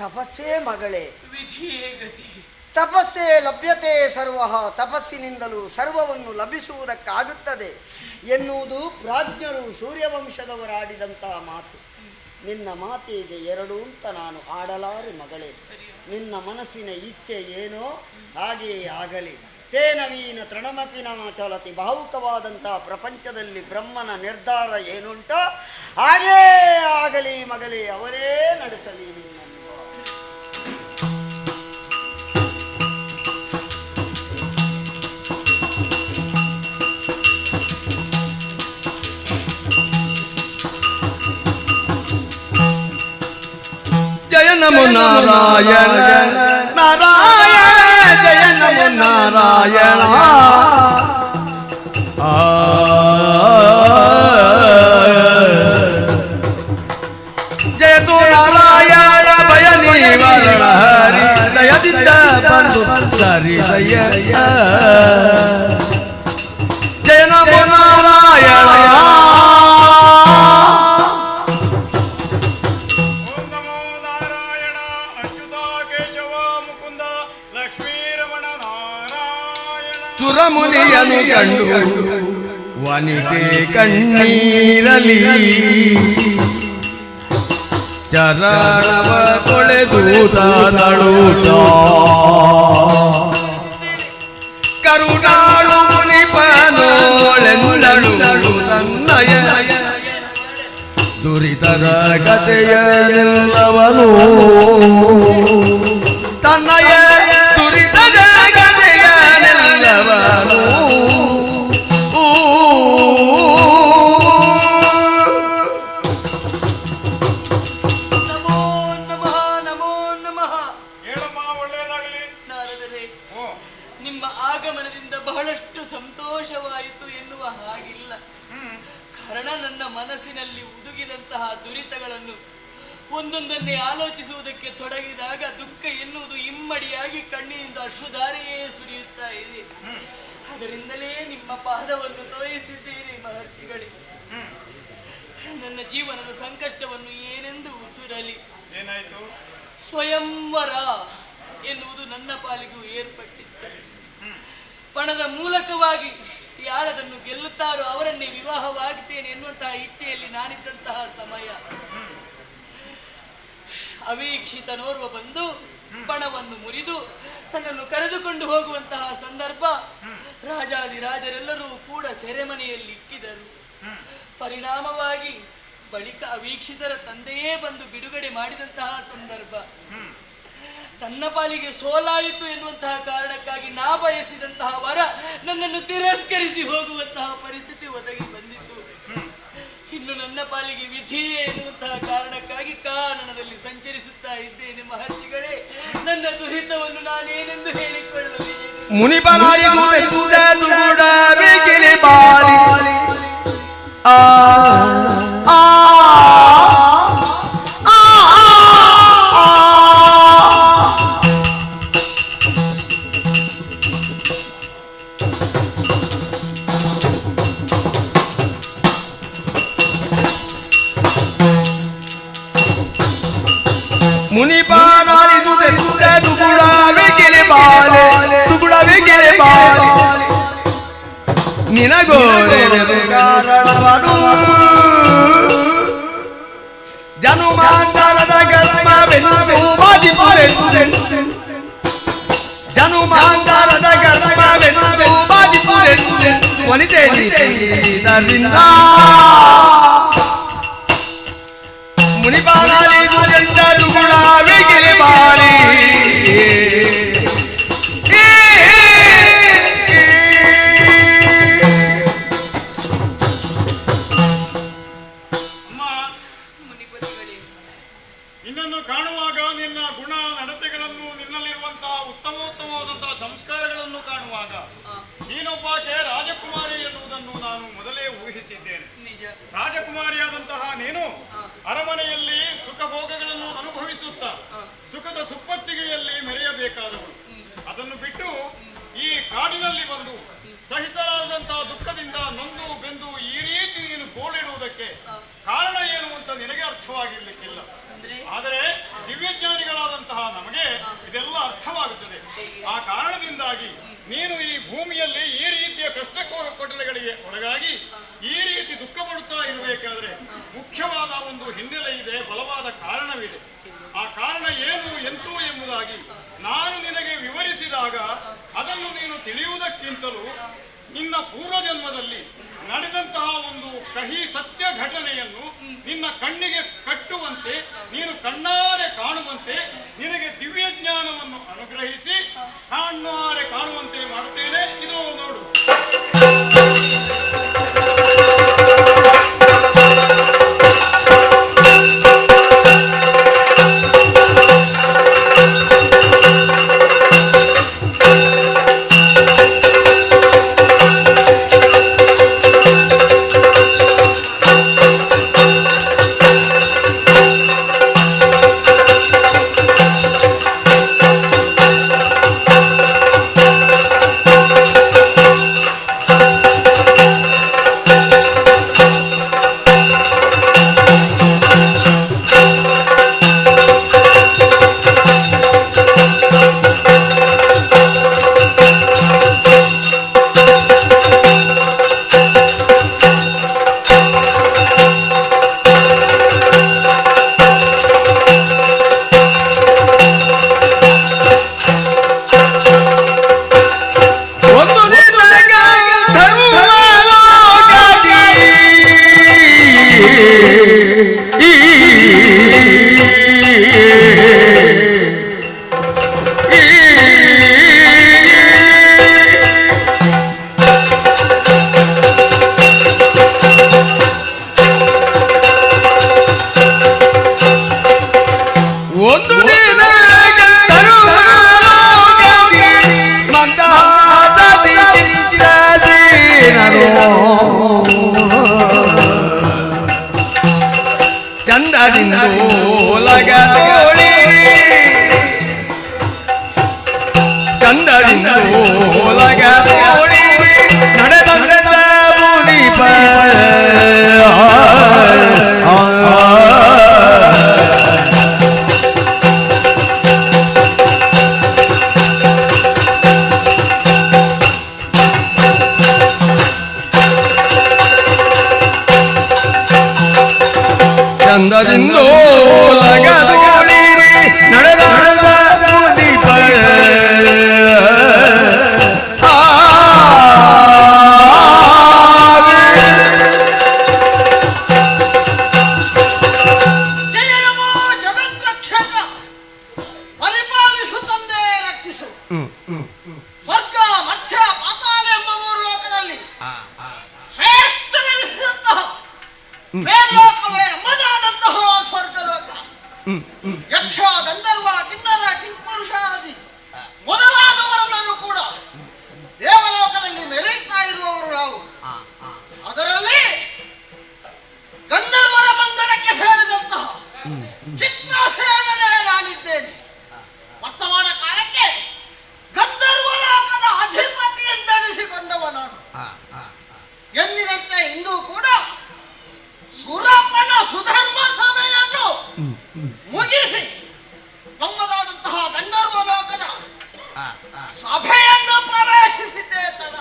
ತಪಸ್ಸೇ ಮಗಳೇ. ವಿಧಿಯೇ ಗತಿ. ತಪಸ್ಸೇ ಲಭ್ಯತೆ ಸರ್ವ, ತಪಸ್ಸಿನಿಂದಲೂ ಸರ್ವವನ್ನು ಲಭಿಸುವುದಕ್ಕಾಗುತ್ತದೆ ಎನ್ನುವುದು ಪ್ರಾಜ್ಞರು ಸೂರ್ಯವಂಶದವರಾಡಿದಂತಹ ಮಾತು. ನಿನ್ನ ಮಾತಿಗೆ ಎರಡು ಅಂತ ನಾನು ಆಡಲಾರೆ ಮಗಳೇ. ನಿನ್ನ ಮನಸ್ಸಿನ ಇಚ್ಛೆ ಏನೋ ಹಾಗೆಯೇ ಆಗಲಿ. ತೇನವೀನ ತೃಣಮಪಿ ನಮ ಚಲತಿ. ಭಾವುಕವಾದಂತಹ ಪ್ರಪಂಚದಲ್ಲಿ ಬ್ರಹ್ಮನ ನಿರ್ಧಾರ ಏನುಂಟೋ ಹಾಗೇ ಆಗಲಿ ಮಗಳೇ, ಅವರೇ ನಡೆಸಲಿ ನಿನ್ನನ್ನು. ಜಯ ನಮೋ ನಾರಾಯಣ ನಾರಾಯಣ, ಜಯ ನಮೋ ನಾರಾಯಣ. ಜಯ ತು ನಾರಾಯಣ ಭಯ ನಿವಾರಣ ಹರಿ, ದಯದಿಂದ ಬಂದು ಸರಿ ಜಯ. ಜಯ ನಮೋ ನಾರಾಯಣ. ಸುರಮುನಿಯನು ಕಂಡು ವನಿತೆ ಕಣ್ಣೀರಲಿ ಚರಣವ ತೊಳೆದೂತ ನಳುತ್ತ ಕರುಣಾಳು ಮುನಿಪನೋಳೆಂದಳು ತನ್ನಯ ದುರಿತರ ಕಥೆಯನೆಲ್ಲವನು ತನ್ನಯ ದುರಿತದ ಕಥೆಯನೆಲ್ಲವನು ಮುಳುಗಿದಂತಹ ದುರಿತಗಳನ್ನು ಒಂದೊಂದನ್ನೇ ಆಲೋಚಿಸುವುದಕ್ಕೆ ತೊಡಗಿದಾಗ ದುಃಖ ಎನ್ನುವುದು ಇಮ್ಮಡಿಯಾಗಿ ಕಣ್ಣಿನಿಂದ ಅಶ್ರುಧಾರೆಯೇ ಸುರಿಯುತ್ತಾ ಇದೆ. ಅದರಿಂದಲೇ ನಿಮ್ಮ ಪಾದವನ್ನು ತೋರಿಸಿದ್ದೇನೆ ಮಹರ್ಷಿಗಳೇ. ನನ್ನ ಜೀವನದ ಸಂಕಷ್ಟವನ್ನು ಏನೆಂದು ಉಸುರಲಿ. ಏನಾಯ್ತು? ಸ್ವಯಂವರ ಎನ್ನುವುದು ನನ್ನ ಪಾಲಿಗೂ ಏರ್ಪಟ್ಟಿತ್ತು. ಪಣದ ಮೂಲಕವಾಗಿ ಯಾರದನ್ನು ಗೆಲ್ಲುತ್ತಾರೋ ಅವರನ್ನೇ ವಿವಾಹವಾಗುತ್ತೇನೆ ಎನ್ನುವಂತಹ ಇಚ್ಛೆಯಲ್ಲಿ ನಾನಿದ್ದಂತಹ ಸಮಯ ಅವೀಕ್ಷಿತನೋರ್ವ ಬಂದು ಪಣವನ್ನು ಮುರಿದು ತನ್ನನ್ನು ಕರೆದುಕೊಂಡು ಹೋಗುವಂತಹ ಸಂದರ್ಭ. ರಾಜಾದಿರಾಜರೆಲ್ಲರೂ ಕೂಡ ಸೆರೆಮನೆಯಲ್ಲಿ ಇಕ್ಕಿದರು. ಪರಿಣಾಮವಾಗಿ ಬಳಿಕ ಅವೀಕ್ಷಿತರ ತಂದೆಯೇ ಬಂದು ಬಿಡುಗಡೆ ಮಾಡಿದಂತಹ ಸಂದರ್ಭ. ತನ್ನ ಪಾಲಿಗೆ ಸೋಲಾಯಿತು ಎನ್ನುವಂತಹ ಕಾರಣಕ್ಕಾಗಿ ನಾ ಬಯಸಿದಂತಹ ವರ ನನ್ನನ್ನು ತಿರಸ್ಕರಿಸಿ ಹೋಗುವಂತಹ ಪರಿಸ್ಥಿತಿ ಒದಗಿ ಬಂದಿತ್ತು. ಇನ್ನು ನನ್ನ ಪಾಲಿಗೆ ವಿಧಿಯೇ ಎನ್ನುವಂತಹ ಕಾರಣಕ್ಕಾಗಿ ಕಾನನದಲ್ಲಿ ಸಂಚರಿಸುತ್ತಾ ಇದ್ದೇನೆ ಮಹರ್ಷಿಗಳೇ. ನನ್ನ ದುರಿತವನ್ನು ನಾನೇನೆಂದು ಹೇಳಿಕೊಳ್ಳಲಿ. ಜನುಮಾಂತರದ ಗರ್ಭವೆಂದು ಬಾಧಿಪುರೆಂದು ವನಿತೆ ನೀತಿಯಿಂದ ಮುನಿಪಾಲಿಗುಳೆಂದರು ಗುಣಾವಿಗೆ ಬಾರಿ ನಿನ್ನನ್ನು ಕಾಣುವಾಗ ನಿನ್ನ ಗುಣ ನಡತೆಗಳನ್ನು, ನಿನ್ನಲ್ಲಿರುವಂತಹ ಉತ್ತಮೋತ್ತಮವಾದಂತಹ ಸಂಸ್ಕಾರಗಳನ್ನು ಕಾಣುವಾಗ ನೀನೊಬ್ಬಾಕೆ ರಾಜಕುಮಾರಿ ಎನ್ನುವುದನ್ನು ನಾನು ಮೊದಲೇ ಊಹಿಸಿದ್ದೇನೆ. ರಾಜಕುಮಾರಿಯಾದಂತಹ ನೀನು ಅರಮನೆಯಲ್ಲಿ ಸುಖ ಭೋಗಗಳನ್ನು ಅನುಭವಿಸುತ್ತಾ ಸುಖದ ಸುಪ್ಪತ್ತಿಗೆಯಲ್ಲಿ ಮೆರೆಯಬೇಕಾದವಳು. ಅದನ್ನು ಬಿಟ್ಟು ಈ ಕಾಡಿನಲ್ಲಿ ಬಂದು ಸಹಿಸಲಾರದಂತಹ ದುಃಖದಿಂದ ನೊಂದು ಬೆಂದು ಈ ರೀತಿ ನೀನು ಗೋಳಿಡುವುದಕ್ಕೆ ಕಾರಣ ಏನು ಅಂತ ನಿನಗೆ ಅರ್ಥವಾಗಿರ್ಲಿಕ್ಕಿಲ್ಲ. ಆದರೆ ದಿವ್ಯಜ್ಞಾನಿಗಳಾದಂತಹ ನಮಗೆ ಇದೆಲ್ಲ ಅರ್ಥವಾಗುತ್ತದೆ. ಆ ಕಾರಣದಿಂದಾಗಿ ನೀನು ಈ ಭೂಮಿಯಲ್ಲಿ ಈ ರೀತಿಯ ಕಷ್ಟ ಕೊಡಲೆಗಳಿಗೆ ಒಳಗಾಗಿ ಈ ರೀತಿ ದುಃಖ ಪಡುತ್ತಾ ಇರಬೇಕಾದ್ರೆ ಮುಖ್ಯವಾದ ಒಂದು ಹಿನ್ನೆಲೆ ಇದೆ, ಬಲವಾದ ಕಾರಣವಿದೆ. ಆ ಕಾರಣ ಏನು ಎಂತೂ ಎಂಬುದಾಗಿ ನಾನು ನಿನಗೆ ವಿವರಿಸಿದಾಗ ಅದನ್ನು ನೀನು ತಿಳಿಯುವುದಕ್ಕಿಂತಲೂ ನಿನ್ನ ಪೂರ್ವಜನ್ಮದಲ್ಲಿ ನಡೆದಂತಹ ಒಂದು ಕಹಿ ಸತ್ಯ ಘಟನೆಯನ್ನು ನಿನ್ನ ಕಣ್ಣಿಗೆ ಕಟ್ಟುವಂತೆ, ನೀನು ಕಣ್ಣಾರೆ ಕಾಣುವಂತೆ, ನಿನಗೆ ದಿವ್ಯ ಜ್ಞಾನವನ್ನು ಅನುಗ್ರಹಿಸಿ ಕಣ್ಣಾರೆ ಕಾಣುವಂತೆ ಮಾಡುತ್ತೇನೆ. ಇದು ನೋಡು. ಚಂದದಿಂದೋಲಗದೋಳಿ ಚಂದದಿಂದೋಲಗದೋಳಿ ನಡೆದಂದ ಮುನಿಪ ಚಂದದಿಂದೋಲಗದೋಳಿ ನಡೆದ ಮುನಿಪ ಜಯನಮೋ ಜಗದ್ರಕ್ಷಕ ಪರಿಪಾಲಿಸು ತಂದೆ ರಕ್ಷಿಸು. ಸ್ವರ್ಗ ಮಧ್ಯ ಪಾತಾಳ ಎಂಬ ಮೂರು ಲೋಕದಲ್ಲಿ ಶ್ರೇಷ್ಠವೆನಿಸಿದಂತಹ ಮೇಲ್ಲೋಕವೇ ನಮ್ಮದಾದಂತಹ ಸ್ವರ್ಗಲೋಕ. ಯಕ್ಷ ಗಂಧರ್ವ ಕಿನ್ನರ ಕಿಂಪುರುಷಾದಿ ಮೊದಲಾದವರೆಲ್ಲರೂ ಕೂಡ ದೇವಲೋಕದಲ್ಲಿ ಮೆರೆಯುತ್ತಾ ಇರುವವರು ನಾವು. ಅದರಲ್ಲಿ ಗಂಧರ್ವರ ಮಂಗಡಕ್ಕೆ ಸೇರಿದಂತಹ ಚಿತ್ರಸೇನನೇ ನಾನಿದ್ದೇನೆ. ವರ್ತಮಾನ ಕಾಲಕ್ಕೆ ಗಂಧರ್ವ ಲೋಕದ ಅಧಿಪತಿ ಎಂದೆನಿಸಿಕೊಂಡವ ನಾನು. ಎಂದಿನಂತೆ ಇಂದು ಕೂಡ ಸುರಪನ ಸುಧರ್ಮ ಸಭೆಯನ್ನು ಮುಗಿಸಿ ನಮ್ಮದಾದಂತಹ ಗಂಧರ್ವ ಲೋಕದ ಸಭೆಯನ್ನು ಪ್ರವೇಶಿಸಿದ್ದೇ ತಡ.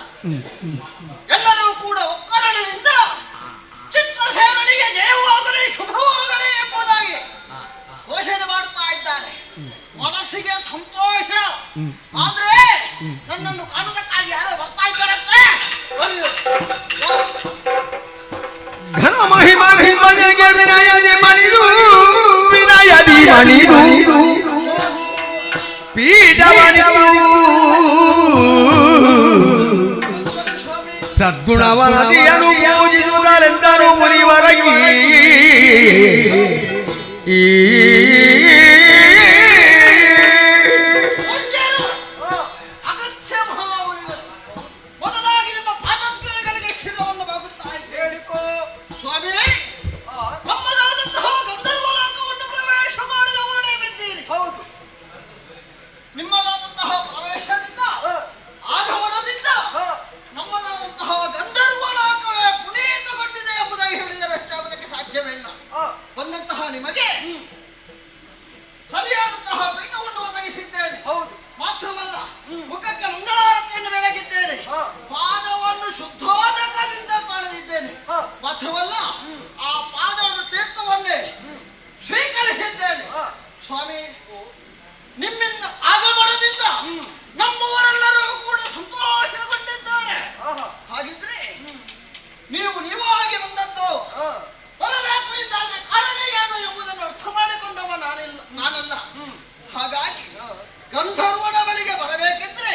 ಎಲ್ಲರೂ ಕೂಡ ಒಕ್ಕರಳಿನಿಂದ ಚಿತ್ರಸೇನನಿಗೆ ಜಯವಾಗಲಿ ಶುಭವಾಗಲಿ ಎಂಬುದಾಗಿ ಘೋಷಣೆ ಮಾಡುತ್ತಾ ಇದ್ದಾರೆ. ಮನಸ್ಸಿಗೆ ಸಂತೋಷ. ಆದ್ರೆ ನನ್ನನ್ನು ಕಾಣುವುದಕ್ಕಾಗಿ ಯಾರೋ ಬರ್ತಾ ಇದ್ದಾರಂತೆ. ಘನ ಮಹಿಮ ಹಿಮ್ಮನೆಗೆ ವಿನಯದಿ ಮಣಿದು ವಿನಯದಿ ಮಣಿದು ಪೀಠವನಿದು ಸದ್ಗುಣವ ನದಿಯನ್ನು ಪೂಜಿಸುವುದರೆಂದರು ಮುನಿವರಗಿ ಅಗಸ್ತ್ಯ ಮಹಾಮುನಿಗಳು ಮೊದಲಾಗಿ ನಿಮ್ಮ ಪಾದದ್ವಯಗಳಿಗೆ ಶಿರವನ್ನು ಬಾಗುತ್ತಾ ಹೇಳಿಕೋ ಸ್ವಾಮಿ. ನಮ್ಮದಾದಂತಹ ಗಂಧರ್ವ ಲೋಕವನ್ನು ಪ್ರವೇಶ ಮಾಡಿದ ಹೊರಡೆ ಬಿದ್ದೀರಿ. ಹೌದು, ನಿಮ್ಮದಾದಂತಹ ಪ್ರವೇಶದಿಂದ ಆಗಮನದಿಂದ ನಮ್ಮದಾದಂತಹ ಗಂಧರ್ವ ಲೋಕವೇ ಪುನೀತಗೊಂಡಿದೆ ಎಂಬುದಾಗಿ ಹೇಳಿದರಷ್ಟಾಗುವುದಕ್ಕೆ ಸಾಧ್ಯವಿಲ್ಲ. ಬಂದಂತಹ ನಿಮಗೆ ಸರಿಯಾದಂತಹ ಪೀಠವನ್ನು ಒದಗಿಸಿದ್ದೇನೆ. ಹೌದು, ಮಾತ್ರವಲ್ಲ ಮುಖಕ್ಕೆ ಮಂಗಳಾರತಿಯನ್ನು ಬೆಳಗಿದ್ದೇನೆ. ಪಾದವನ್ನು ಶುದ್ಧೋದಕದಿಂದ ತೊಳೆದಿದ್ದೇನೆ. ಮಾತ್ರವಲ್ಲ ಆ ಪಾದದ ತೀರ್ಥವನ್ನೇ ಸ್ವೀಕರಿಸಿದ್ದೇನೆ. ಸ್ವಾಮಿ, ನಿಮ್ಮಿಂದ ಆಗಮನದಿಂದ ನಮ್ಮವರೆಲ್ಲರೂ ಕೂಡ ಸಂತೋಷಗೊಂಡಿದ್ದಾರೆ. ಹಾಗಿದ್ರೆ ನೀವು ನೀವಾಗಿ ಬಂದದ್ದು ಬರಬೇಕು ಎಂದಾದ್ರೆ ಕಾರಣ ಏನು ಎಂಬುದನ್ನು ಅರ್ಥ ಮಾಡಿಕೊಂಡವ ನಾನಲ್ಲ. ಹಾಗಾಗಿ ಗಂಧರ್ವನ ಬಳಿಗೆ ಬರಬೇಕಿದ್ರೆ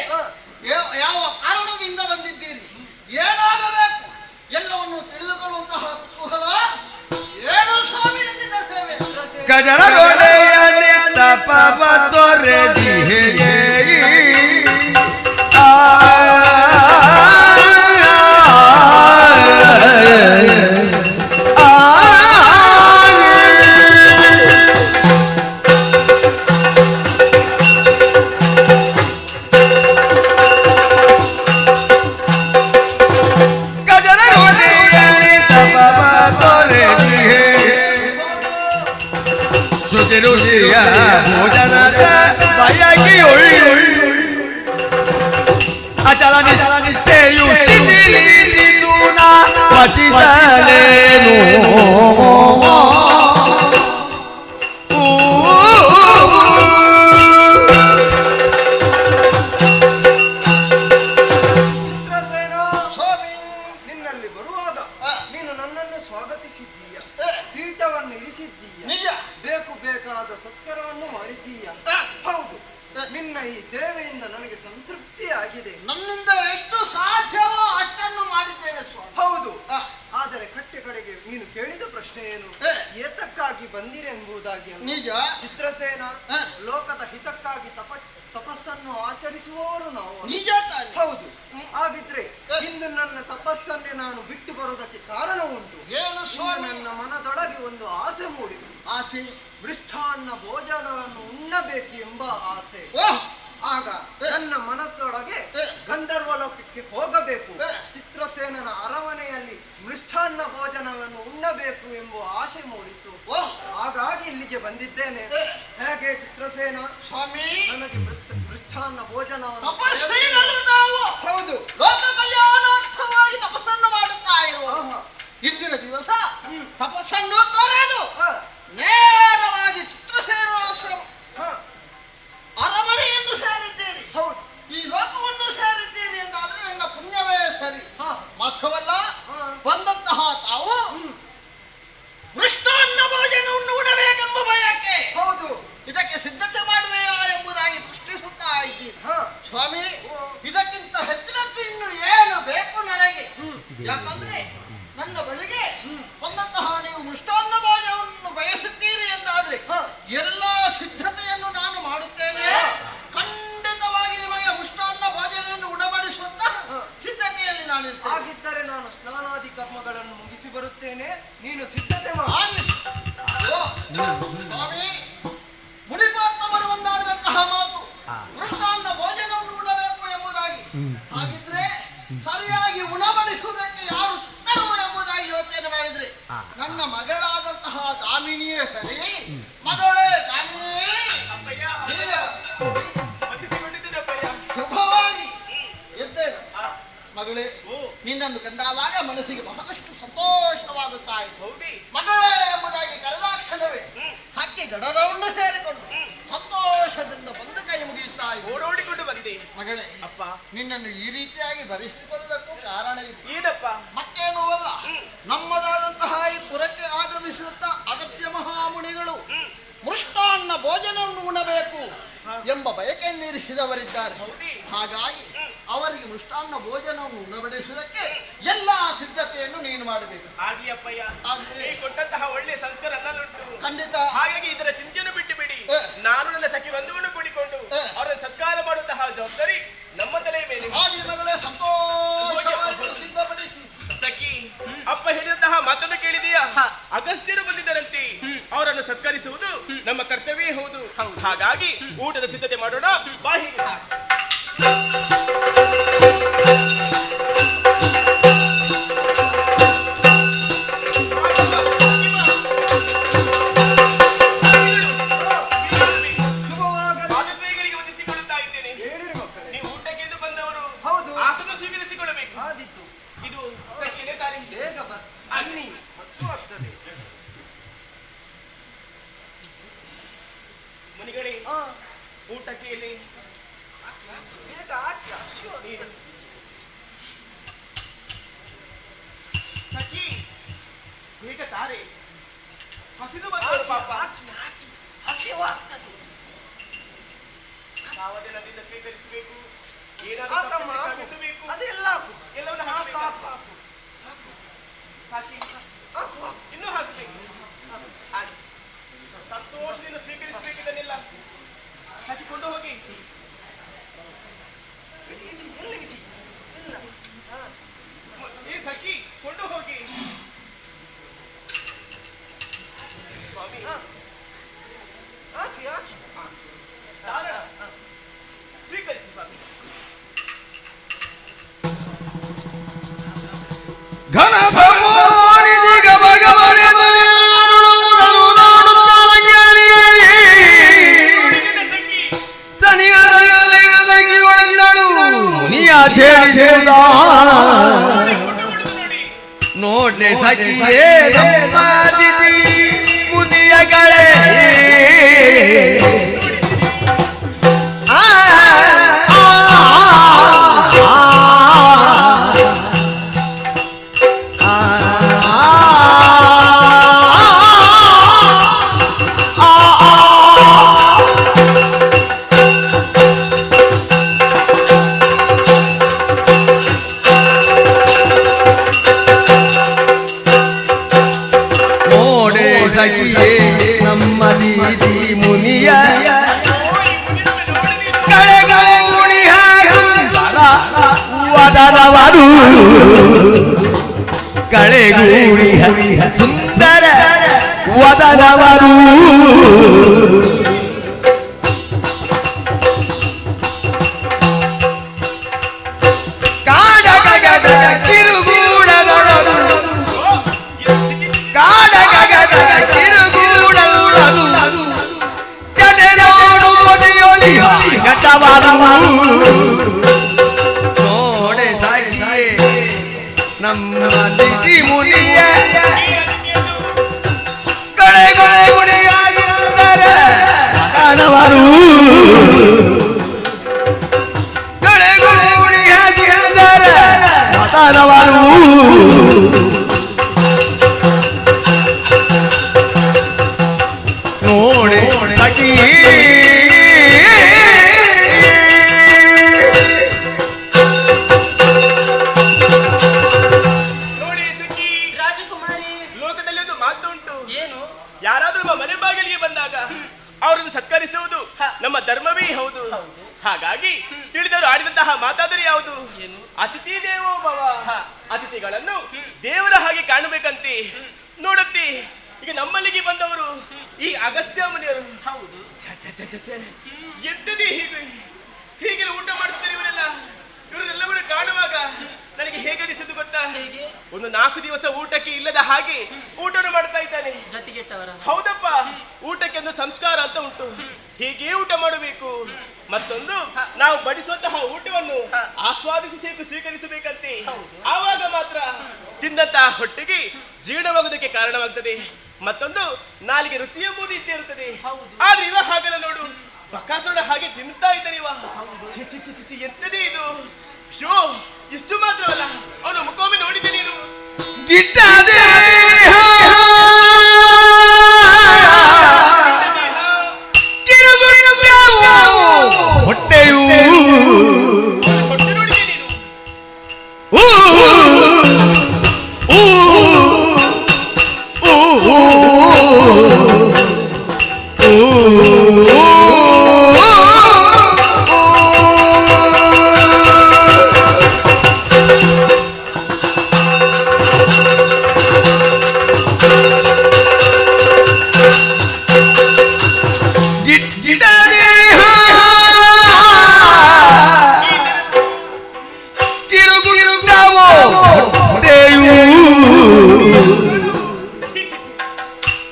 ಯಾವ ಕಾರಣದಿಂದ ಬಂದಿದ್ದೀರಿ, ಏನಾಗಬೇಕು ಎಲ್ಲವನ್ನು ತಿಳಿದುಕೊಳ್ಳುವಂತಹ ಕುತೂಹಲ ಏನು ಸ್ವಾಮಿ ನಿನ್ನಿಂದ ಸೇವೆ. ಗಜರ ರೋಡೆಯ ತಪವ ತೊರೆದಿಹೆಯೇ ಗಜರ ರೋಡೆಯ ತಪವ ತೊರೆದಿಹೆ ಶ್ರುತಿರುದಿಯ ಭೋಜನದ ಬಯಗಿ ಅಚಲ ನಿಚಲ ನಿಷ್ಠೆಯು ಶಿಥಿಲಿಸಿತು ನಾ ಪಠಿಸಲೇನು ಚಿತ್ರಸೇನ ಸ್ವಾಮಿ, ನಿನ್ನಲ್ಲಿ ಬರುವಾಗ ನೀನು ನನ್ನನ್ನು ಸ್ವಾಗತಿಸಿದ್ದೀಯ, ಪೀಠವನ್ನು ಇರಿಸಿದ್ದೀಯ, ನಿಜ. ಬೇಕಾದ ಸತ್ಕಾರವನ್ನು ಮಾಡಿದ್ದೀಯ. ಹೌದು, ನಿನ್ನ ಈ ಸೇವೆಯಿಂದ ನನಗೆ ಸಂತೃಪ್ತಿ ಆಗಿದೆ. ನನ್ನಿಂದ ಎಷ್ಟು ಸಾಧ್ಯವೋ ಅಷ್ಟನ್ನು ಮಾಡಿದ್ದೇನೆ ಸ್ವಾಮಿ. ಹೌದು, ಆದರೆ ಕಟ್ಟೆ ಕಡೆಗೆ ನೀನು ಕೇಳಿದ ಪ್ರಶ್ನೆ ಏನು? ಏತಕ್ಕಾಗಿ ಬಂದಿರಿ ಎಂಬುದಾಗಿ. ನಿಜ. ಚಿತ್ರಸೇನ, ಲೋಕದ ಹಿತಕ್ಕಾಗಿ ತಪಸ್ಸನ್ನು ಆಚರಿಸುವವರು ನಾವು. ನಿಜ ತಾನೆ? ಹೌದು. ಹಾಗಿದ್ರೆ ಇಂದು ನನ್ನ ತಪಸ್ಸನ್ನೇ ನಾನು ಬಿಟ್ಟು ಬರುವುದಕ್ಕೆ ಕಾರಣ ಉಂಟು. ಏನು ಸ್ವಾಮಿ? ನನ್ನ ಮನದೊಳಗೆ ಒಂದು ಆಸೆ ಮೂಡಿತು. ಆಸೆ? ಮೃಷ್ಟಾನ್ನ ಭೋಜನವನ್ನು ಉಣ್ಣಬೇಕು ಎಂಬ ಆಸೆ. ಓಹ್, ಆಗ ನನ್ನ ಮನಸ್ಸೊಳಗೆ ಗಂಧರ್ವ ಲೋಕಕ್ಕೆ ಹೋಗಬೇಕು, ಚಿತ್ರಸೇನನ ಅರಮನೆಯಲ್ಲಿ ಮೃಷ್ಟಾನ್ನ ಭೋಜನವನ್ನು ಉಣ್ಣಬೇಕು ಎಂಬ ಆಸೆ ಮೂಡಿತು. ಹಾಗಾಗಿ ಇಲ್ಲಿಗೆ ಬಂದಿದ್ದೇನೆ. ಹೇಗೆ ಚಿತ್ರಸೇನ? ಸ್ವಾಮಿ, ನನಗೆ ಮೃಷ್ಟಾನ್ನ ಭೋಜನವನ್ನು. ಹೌದು, ಲೋಕ ಕಲ್ಯಾಣಾರ್ಥವಾಗಿ ತಪಸ್ಸನ್ನು ಮಾಡುತ್ತಾ ಇರುವ ಇಂದಿನ ದಿವಸ ತಪಸ್ಸನ್ನು ತೊರೆದು ನೇರವಾಗಿ ಚಿತ್ರಸೇನ ಆಶ್ರಮ ಅರಮನೆಯನ್ನು ಸೇರಿದ್ದೀರಿ. ಹೌದು, ಈ ಲೋಕವನ್ನು ಸೇರಿದ್ದೀರಿ ಎಂದಾದ್ರೆ ನನ್ನ ಪುಣ್ಯವೇ ಸರಿ. ಮಾತ್ರವಲ್ಲ, ಬಂದಂತಹ ತಾವು ಮೃಷ್ಟಾನ್ನ ಭೋಜನವನ್ನು ಉಣಬೇಕೆಂಬ ಬಯಕೆ. ಹೌದು. ಇದಕ್ಕೆ ಸಿದ್ಧತೆ ಮಾಡುವೆಯಾ ಎಂಬುದಾಗಿ ಪ್ರಶ್ನಿಸುತ್ತಾ ಇದ್ದೀರಿ. ಸ್ವಾಮಿ, ಇದಕ್ಕಿಂತ ಹೆಚ್ಚಿನದ್ದು ಇನ್ನು ಏನು ಬೇಕು ನನಗೆ? ಯಾಕಂದ್ರೆ ನನ್ನ ಬಳಿಗೆ ಬಂದಂತಹ ನೀವು ಮೃಷ್ಟಾನ್ನ ಭೋಜನವನ್ನು ಬಯಸುತ್ತೀರಿ ಎಂದಾದ್ರೆ ಎಲ್ಲ ಸಿದ್ಧತೆಯನ್ನು ನಾನು ಮಾಡುತ್ತೇನೆ. ಖಂಡಿತವಾಗಿ ನಿಮಗೆ ಮೃಷ್ಟಾನ್ನ ಭೋಜನವನ್ನು ಉಣಬಡಿಸುತ್ತಾ ಸಿದ್ಧತೆಯಲ್ಲಿ ನಾನು. ಹಾಗಿದ್ದರೆ ನಾನು ಸ್ನಾನಾದಿ ಕರ್ಮಗಳನ್ನು ಮುಗಿಸಿ ಬರುತ್ತೇನೆ, ನೀನು ಸಿದ್ಧತೆ ಮಾಡಿ. ಸ್ವಾಮಿ, ಮುನಿಪಾರ್ಥವರು ಒಂದಾಡಿದಂತಹ ಮಾತು ಮೃಷ್ಟಾನ್ನ ಭೋಜನವನ್ನು ಉಣಬೇಕು ಎಂಬುದಾಗಿ. ಹಾಗಿದ್ರೆ ಸರಿಯಾಗಿ ಉಣಬಡಿಸುವುದಕ್ಕೆ ಯಾರು ಸಿದ್ಧರು ಎಂಬುದಾಗಿ ಯೋಚನೆ ಮಾಡಿದ್ರೆ ನನ್ನ ಮಗಳಾದಂತಹ ದಾಮಿನಿಯೇ ಸರಿ. ಮಗಳೇ ದಾಮಿನಿ, ಶುಭವಾಗಿ ಎದ್ದೇಳು. ಮಗಳೇ, ನಿನ್ನನ್ನು ಕಂಡಾಗ ಮನಸ್ಸಿಗೆ ಬಹಳಷ್ಟು ಸಂತೋಷವಾಗುತ್ತಾ ಇತ್ತು. ಮಗಳೇ ಎಂಬುದಾಗಿ ಕಳೆದಾಕ್ಷಣವೇ ಹಕ್ಕಿ ಗಡರವನ್ನು ಸೇರಿಕೊಂಡು ಸಂತೋಷದಿಂದ ಬಂದು ಕೈ ಮುಗಿಯುತ್ತಾ ಇತ್ತು. ಓಡೋಡಿಕೊಂಡು ಬಂದೆ ಮಗಳೇ, ಅಪ್ಪ. ನಿನ್ನನ್ನು ಈ ರೀತಿಯಾಗಿ ಭರಿಸಿಕೊಳ್ಳುವುದಕ್ಕೂ ಕಾರಣ ಇದೆ. ಏನಪ್ಪ? ಮತ್ತೇನೂ ಅಲ್ಲ, ನಮ್ಮದಾದಂತಹ ಈ ಪುರಕ್ಕೆ ಆಗಮಿಸುತ್ತ ಅಗತ್ಯ ಮಹಾಮುನಿಗಳು ಮೃಷ್ಟಾನ್ನ ಭೋಜನವನ್ನು ಉಣಬೇಕು ಎಂಬ ಬಯಕೆಯನ್ನಿರಿಸಿದವರಿದ್ದಾರೆ. ಹಾಗಾಗಿ ಅವರಿಗೆ ಮೃಷ್ಟಾನ್ನ ಭೋಜನವನ್ನು ಉಣಬಡಿಸುವುದಕ್ಕೆ ಎಲ್ಲಾ ಸಿದ್ಧತೆಯನ್ನು ನೀನು ಮಾಡಬೇಕು. ಆಗ್ಲಿ ಅಪ್ಪಯ್ಯ, ನೀ ಕೊಟ್ಟಂತಹ ಒಳ್ಳೆ ಸಂಸ್ಕಾರ ನನ್ನಲ್ಲುಂಟು. ಖಂಡಿತ. ಹಾಗಾಗಿ ಇದರ ಚಿಂತೆಯನ್ನು ಬಿಟ್ಟು ಬಿಡಿ. ನಾನು ನನ್ನ ಸಖಿ ಬಂಧುವನ್ನು ಕೂಡಿಕೊಂಡು ಅವರ ಸತ್ಕಾರ ಮಾಡುವಂತಹ ಜವಾಬ್ದಾರಿ ನಮ್ಮ ತಲೆಯ ಮೇಲೆ. ಹಾಗೆ ಮಗಳೇ, ಸಂತೋಷವಾಗಿ ಸಿದ್ಧಪಡಿಸಿ. ಸಖಿ, ಅಪ್ಪ ಹೇಳಿದಂತಹ ಮಾತನ್ನು ಕೇಳಿದೀಯಾ? ಅಗಸ್ತ್ಯರು ಬಂದಿದ್ದರಂತೆ, ಅವರನ್ನು ಸತ್ಕರಿಸುವುದು ನಮ್ಮ ಕರ್ತವ್ಯ. ಹೌದು. ಹಾಗಾಗಿ ಊಟದ ಸಿದ್ಧತೆ ಮಾಡೋಣ. ಬಾಹಿ ವಂದಿಸಿಕೊಳ್ಳುತ್ತಾ ಇದ್ದೇನೆ. ನೀವು ಊಟಕ್ಕೆಂದು ಬಂದವರು. ಹೌದು. ಆಸನ ಸ್ವೀಕರಿಸಿಕೊಳ್ಳಬೇಕು. ಆದಿತ್ತು. ಇದು ಸಖಿಯೇ ತಾನೇ? ಬೇಗ ಬನ್ನಿ, ಹಸುವಾಗ್ತದೆ. ಮುನಿಗಳೇ, ಊಟಕ್ಕೆ ಇಲ್ಲಿ ಬೇಗ ಹಾಕಿ, ಹಸುವಾಗ್ತದೆ. ಸಖಿ, ಬೇಗ ತಾರೆ. ಹಸಿದು ಬಂದವರು ಪಾಪ. ಹಸಿವಾಗ್ತದೆ. ಸಾವಧಾನದಿಂದ ಸ್ವೀಕರಿಸಬೇಕು. ಹಾಕಮ್ಮ, ಏನಾದರೂ ಅದೆಲ್ಲ ಎಲ್ಲವನ್ನ ಹಾಕಬೇಕು. ಸಾಕಿ, ಇನ್ನೂ ಹಾಕಬೇಕು. ಸಂತೋಷದಿಂದ ಸ್ವೀಕರಿಸಬೇಕು. ಇದನ್ನೆಲ್ಲ ಹಾಕಿಕೊಂಡು ಹೋಗಿ. ಈ ಸಖಿ ಕೊಂಡು ಹೋಗಿ. ಸ್ವಾಮಿ, ಹಾಕಿ ಹಾಕಿ. ಸ್ವೀಕರಿಸಿ ಸ್ವಾಮಿ. ಘನಭಮೋನಿಧಿಗ ಭಗವನೆದುರುಳುವುದನ್ನು ನೋಡ್ನೆ ಸಖಿಯೇ ನಮ್ಮ ದಿದಿ ಮುನಿಯಗಳೇ ಆ ಸಖಿಯೇ ನಮ್ಮ ದೀದಿ ಮುನಿಯ ಕಳೆಗೂಡಿ ವದನವರು ಕಳೆಗೂಡಿ ಸುಂದರ ವದನವರು ನೋಡೆ ಸಾಯಿಯೇ ನಮ್ಮ ದಿತಿ ಮುನಿಯ ಕಳೆಗುಣಿಯಾಗಿದ್ದಾರೆ ಕಳೆಗುಣಿಯಾಗಿದ್ದಾರೆ ಮತನವರು ನೋಡೆ ಸಖಿ ಯಾರಾದ್ರೂ ನಮ್ಮ ಮನೆ ಬಾಗಿಲಿಗೆ ಬಂದಾಗ ಅವರನ್ನು ಸತ್ಕರಿಸುವುದು ನಮ್ಮ ಧರ್ಮವೇ ಹೌದು. ಹಾಗಾಗಿ ತಿಳಿದವರು ಆಡಿದಂತಹ ಮಾತಾದರೆ ಯಾವುದು? ಅತಿಥಿ ದೇವೋ ಭವ. ಅತಿಥಿಗಳನ್ನು ದೇವರ ಹಾಗೆ ಕಾಣಬೇಕಂತೆ. ನೋಡುತ್ತಿ ಈಗ ನಮ್ಮಲ್ಲಿಗೆ ಬಂದವರು ಈ ಅಗಸ್ತ್ಯ ಮುನಿಯರು. ಹೌದು, ಎಂತದೇ ಹೀಗೆ ಊಟ ಮಾಡುತ್ತಾರೆ ಇವರೆಲ್ಲ. ಇವರೆಲ್ಲವನ್ನ ಕಾಣುವಾಗ ನನಗೆ ಹೇಗೆ ಅನಿಸಿದ್ದು ಗೊತ್ತಾ? ಒಂದು 4 ದಿವಸ ಊಟಕ್ಕೆ ಇಲ್ಲದ ಹಾಗೆ ಊಟವನ್ನು ಮಾಡ್ತಾ ಇದ್ದಾನೆ. ಹೌದಪ್ಪ, ಊಟಕ್ಕೆ ಒಂದು ಸಂಸ್ಕಾರ ಅಂತ ಉಂಟು. ಹೀಗೆ ಊಟ ಮಾಡಬೇಕು. ಮತ್ತೊಂದು, ನಾವು ಬಡಿಸುವಂತಹ ಊಟವನ್ನು ಆಸ್ವಾದಿಸಿ ಸ್ವೀಕರಿಸಬೇಕಂತೆ. ಆವಾಗ ಮಾತ್ರ ತಿಂದಂತಹ ಹೊಟ್ಟೆಗೆ ಜೀರ್ಣವಾಗುವುದಕ್ಕೆ ಕಾರಣವಾಗ್ತದೆ. ಮತ್ತೊಂದು, ನಾಲಿಗೆ ರುಚಿ ಎಂಬುದು ಇದ್ದೇ ಇರುತ್ತದೆ. ಆದ್ರೆ ಇವ ಹಾಗೆಲ್ಲ ನೋಡು, ಬಕಾಸುರನ ಹಾಗೆ ತಿಂತಾ ಇದ್ದಾನೆ ಇವ. ಎಂತದೇ ಇದು? ಶೋ, ಇಷ್ಟು ಮಾತ್ರವಲ್ಲ, ಅವನು ಮುಖವೊಮ್ಮೆ ನೋಡಿದ್ದೆ ನೀನು. ಹೊಟ್ಟೆಯು ಹೊಟ್ಟೆ ನೋಡಿದ್ದೆ ನೀನು.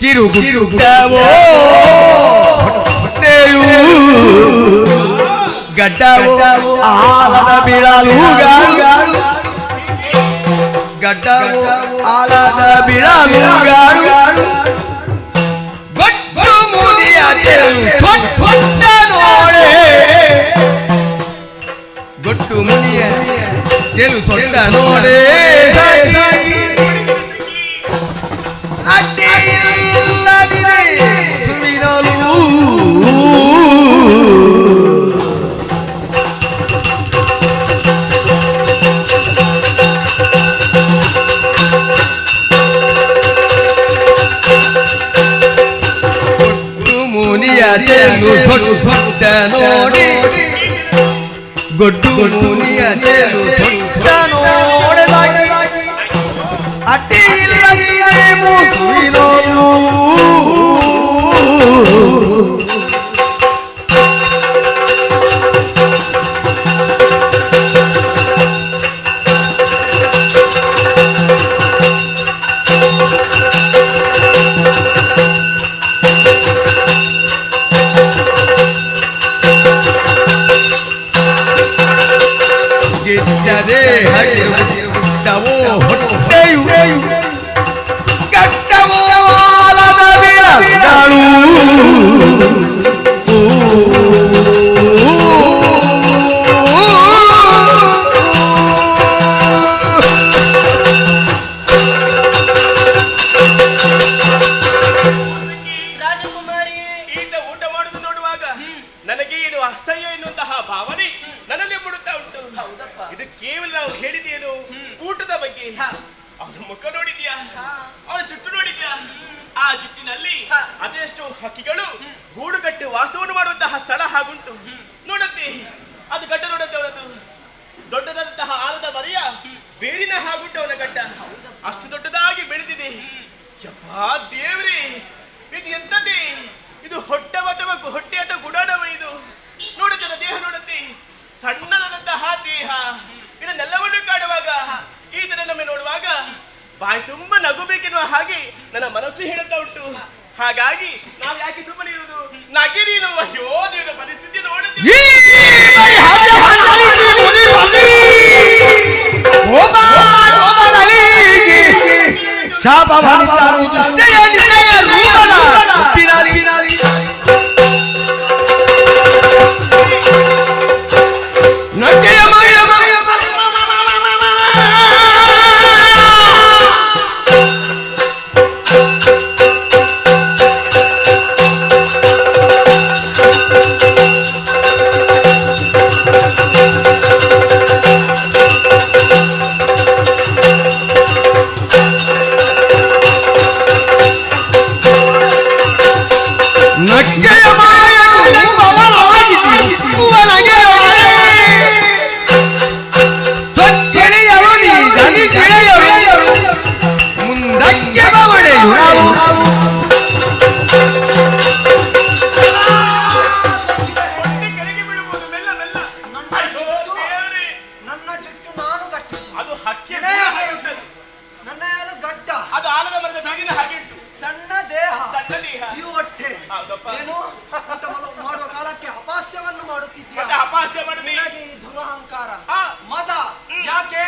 ಕಿರುಗುಟ್ಟವೋ ಹೊಟ್ಟೆಯು ಗಡ್ಡವೋ ಆಲದ ಬೀಳಲು ಗಡ್ಡವೋ ಆಲದ ಬೀಳಲು ಗೊಟ್ಟು ಮುನಿಯ ನೋಡೆ ಗೊಟ್ಟು ಮುನಿಯ ಚೆಲು ಸೊಟ್ಟ ನೋಡೆ ನೋಡಿ ಗೊಡ್ಡು ಮುನಿಯ ಚೆಲು ನೋಡಲಾಗಿ ಅಟ್ಟಿ ಮುಸುವಿನೋನು ಗಿಟ್ಟದೆ ಹರಿಯುತ್ತವೋ ಹೊಟ್ಟೆಯು ಗಟ್ಟವೋ ಆಲದ ಬಿಳಗಳು ರಾಜಕುಮಾರಿ, ಈತ ಊಟ ಮಾಡುವುದು ನೋಡುವಾಗ ನನಗೆ ಏನು ಅಸಹ್ಯ ಎನ್ನುವಂತಹ ಭಾವನೆ ನನ್ನಲ್ಲಿ ಮೂಡುತ್ತಾ ಉಂಟು. ಇದು ಕೇವಲ ನಾವು ಹೇಳಿದೇನು ಊಟದ ಬಗ್ಗೆ. ಅವನ ಮುಖ ನೋಡಿದ್ಯಾ? ಅವನ ಜುಟ್ಟು ನೋಡಿದ್ಯಾ? ಆ ಜುಟ್ಟಿನಲ್ಲಿ ಅದೆಷ್ಟೋ ಹಕ್ಕಿಗಳು ಗೂಡು ಕಟ್ಟಿ ವಾಸವನ್ನು ಮಾಡುವಂತಹ ಸ್ಥಳ ಹಾಗುಂಟು. ನೋಡಂತೆ ಅದು ಗಡ್ಡ ನೋಡಂತೆ ಅವನದು ದೊಡ್ಡದಂತಹ ಆಲದ ಮರಿಯ ಬೇರಿನ ಹಾಗುಂಟು ಅವನ ಗಡ್ಡ. ಅಷ್ಟು ದೊಡ್ಡದಾಗಿ ಬೆಳೆದಿದೆ. ಯಪ್ಪಾ ದೇವ್ರಿ, ಇದು ಎಂತದೇ? ಇದು ಹೊಟ್ಟೆ ಅಥವಾ ಗುಡಾಡವ ಇದು? ನೋಡುತ್ತೆ ದೇಹ ನೋಡುತ್ತೆ, ಸಣ್ಣದಾದಂತಹ ದೇಹ. ಇದನ್ನೆಲ್ಲವನ್ನೂ ಕಾಣುವಾಗ ಈತನೊಮ್ಮೆ ನೋಡುವಾಗ ಬಾಯಿ ತುಂಬಾ ನಗುಬೇಕೆನ್ನುವ ಹಾಗೆ ನನ್ನ ಮನಸ್ಸು ಹೇಳುತ್ತಾ ಉಂಟು. ಹಾಗಾಗಿ ನಾವು ಯಾಕೆ ಸುಮ್ಮನೆ ಇರುವುದು? ನಗಿರಿ ನೀನು. ಅಯ್ಯೋ ದೇವರ ಪರಿಸ್ಥಿತಿ ನೋಡುತ್ತೀವಿ. ಮದ ಯಾಕೆ?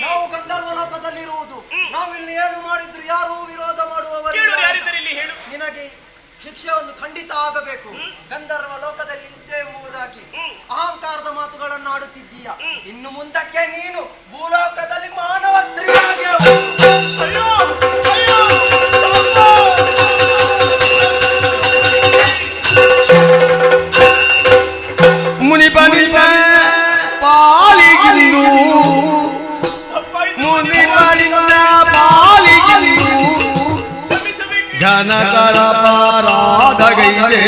ನಾವು ಗಂಧರ್ವ ಲೋಕದಲ್ಲಿರುವುದು. ನಾವು ಇಲ್ಲಿ ಏನು ಮಾಡಿದ್ರು ಯಾರು ವಿರೋಧ ಮಾಡುವವರು ನಿನಗೆ ಶಿಕ್ಷೆ ಒಂದು ಖಂಡಿತ ಆಗಬೇಕು. ಗಂಧರ್ವ ಲೋಕದಲ್ಲಿ ಇದ್ದೇ ಎಂಬುದಾಗಿ ಅಹಂಕಾರದ ಮಾತುಗಳನ್ನು ಆಡುತ್ತಿದ್ದೀಯ. ಇನ್ನು ಮುಂದಕ್ಕೆ ನೀನು ಭೂಲೋಕದಲ್ಲಿ ಮಾನವ ಸ್ತ್ರೀಯಾಗಿ ಮುನಿಪ ಪಾಲಿಗಿಂದು ಮುನಿಪನಿಂದ ಪಾಲಿಗಿಂದು ಘನಕರ ಪಾರಾಧಗೈದೆ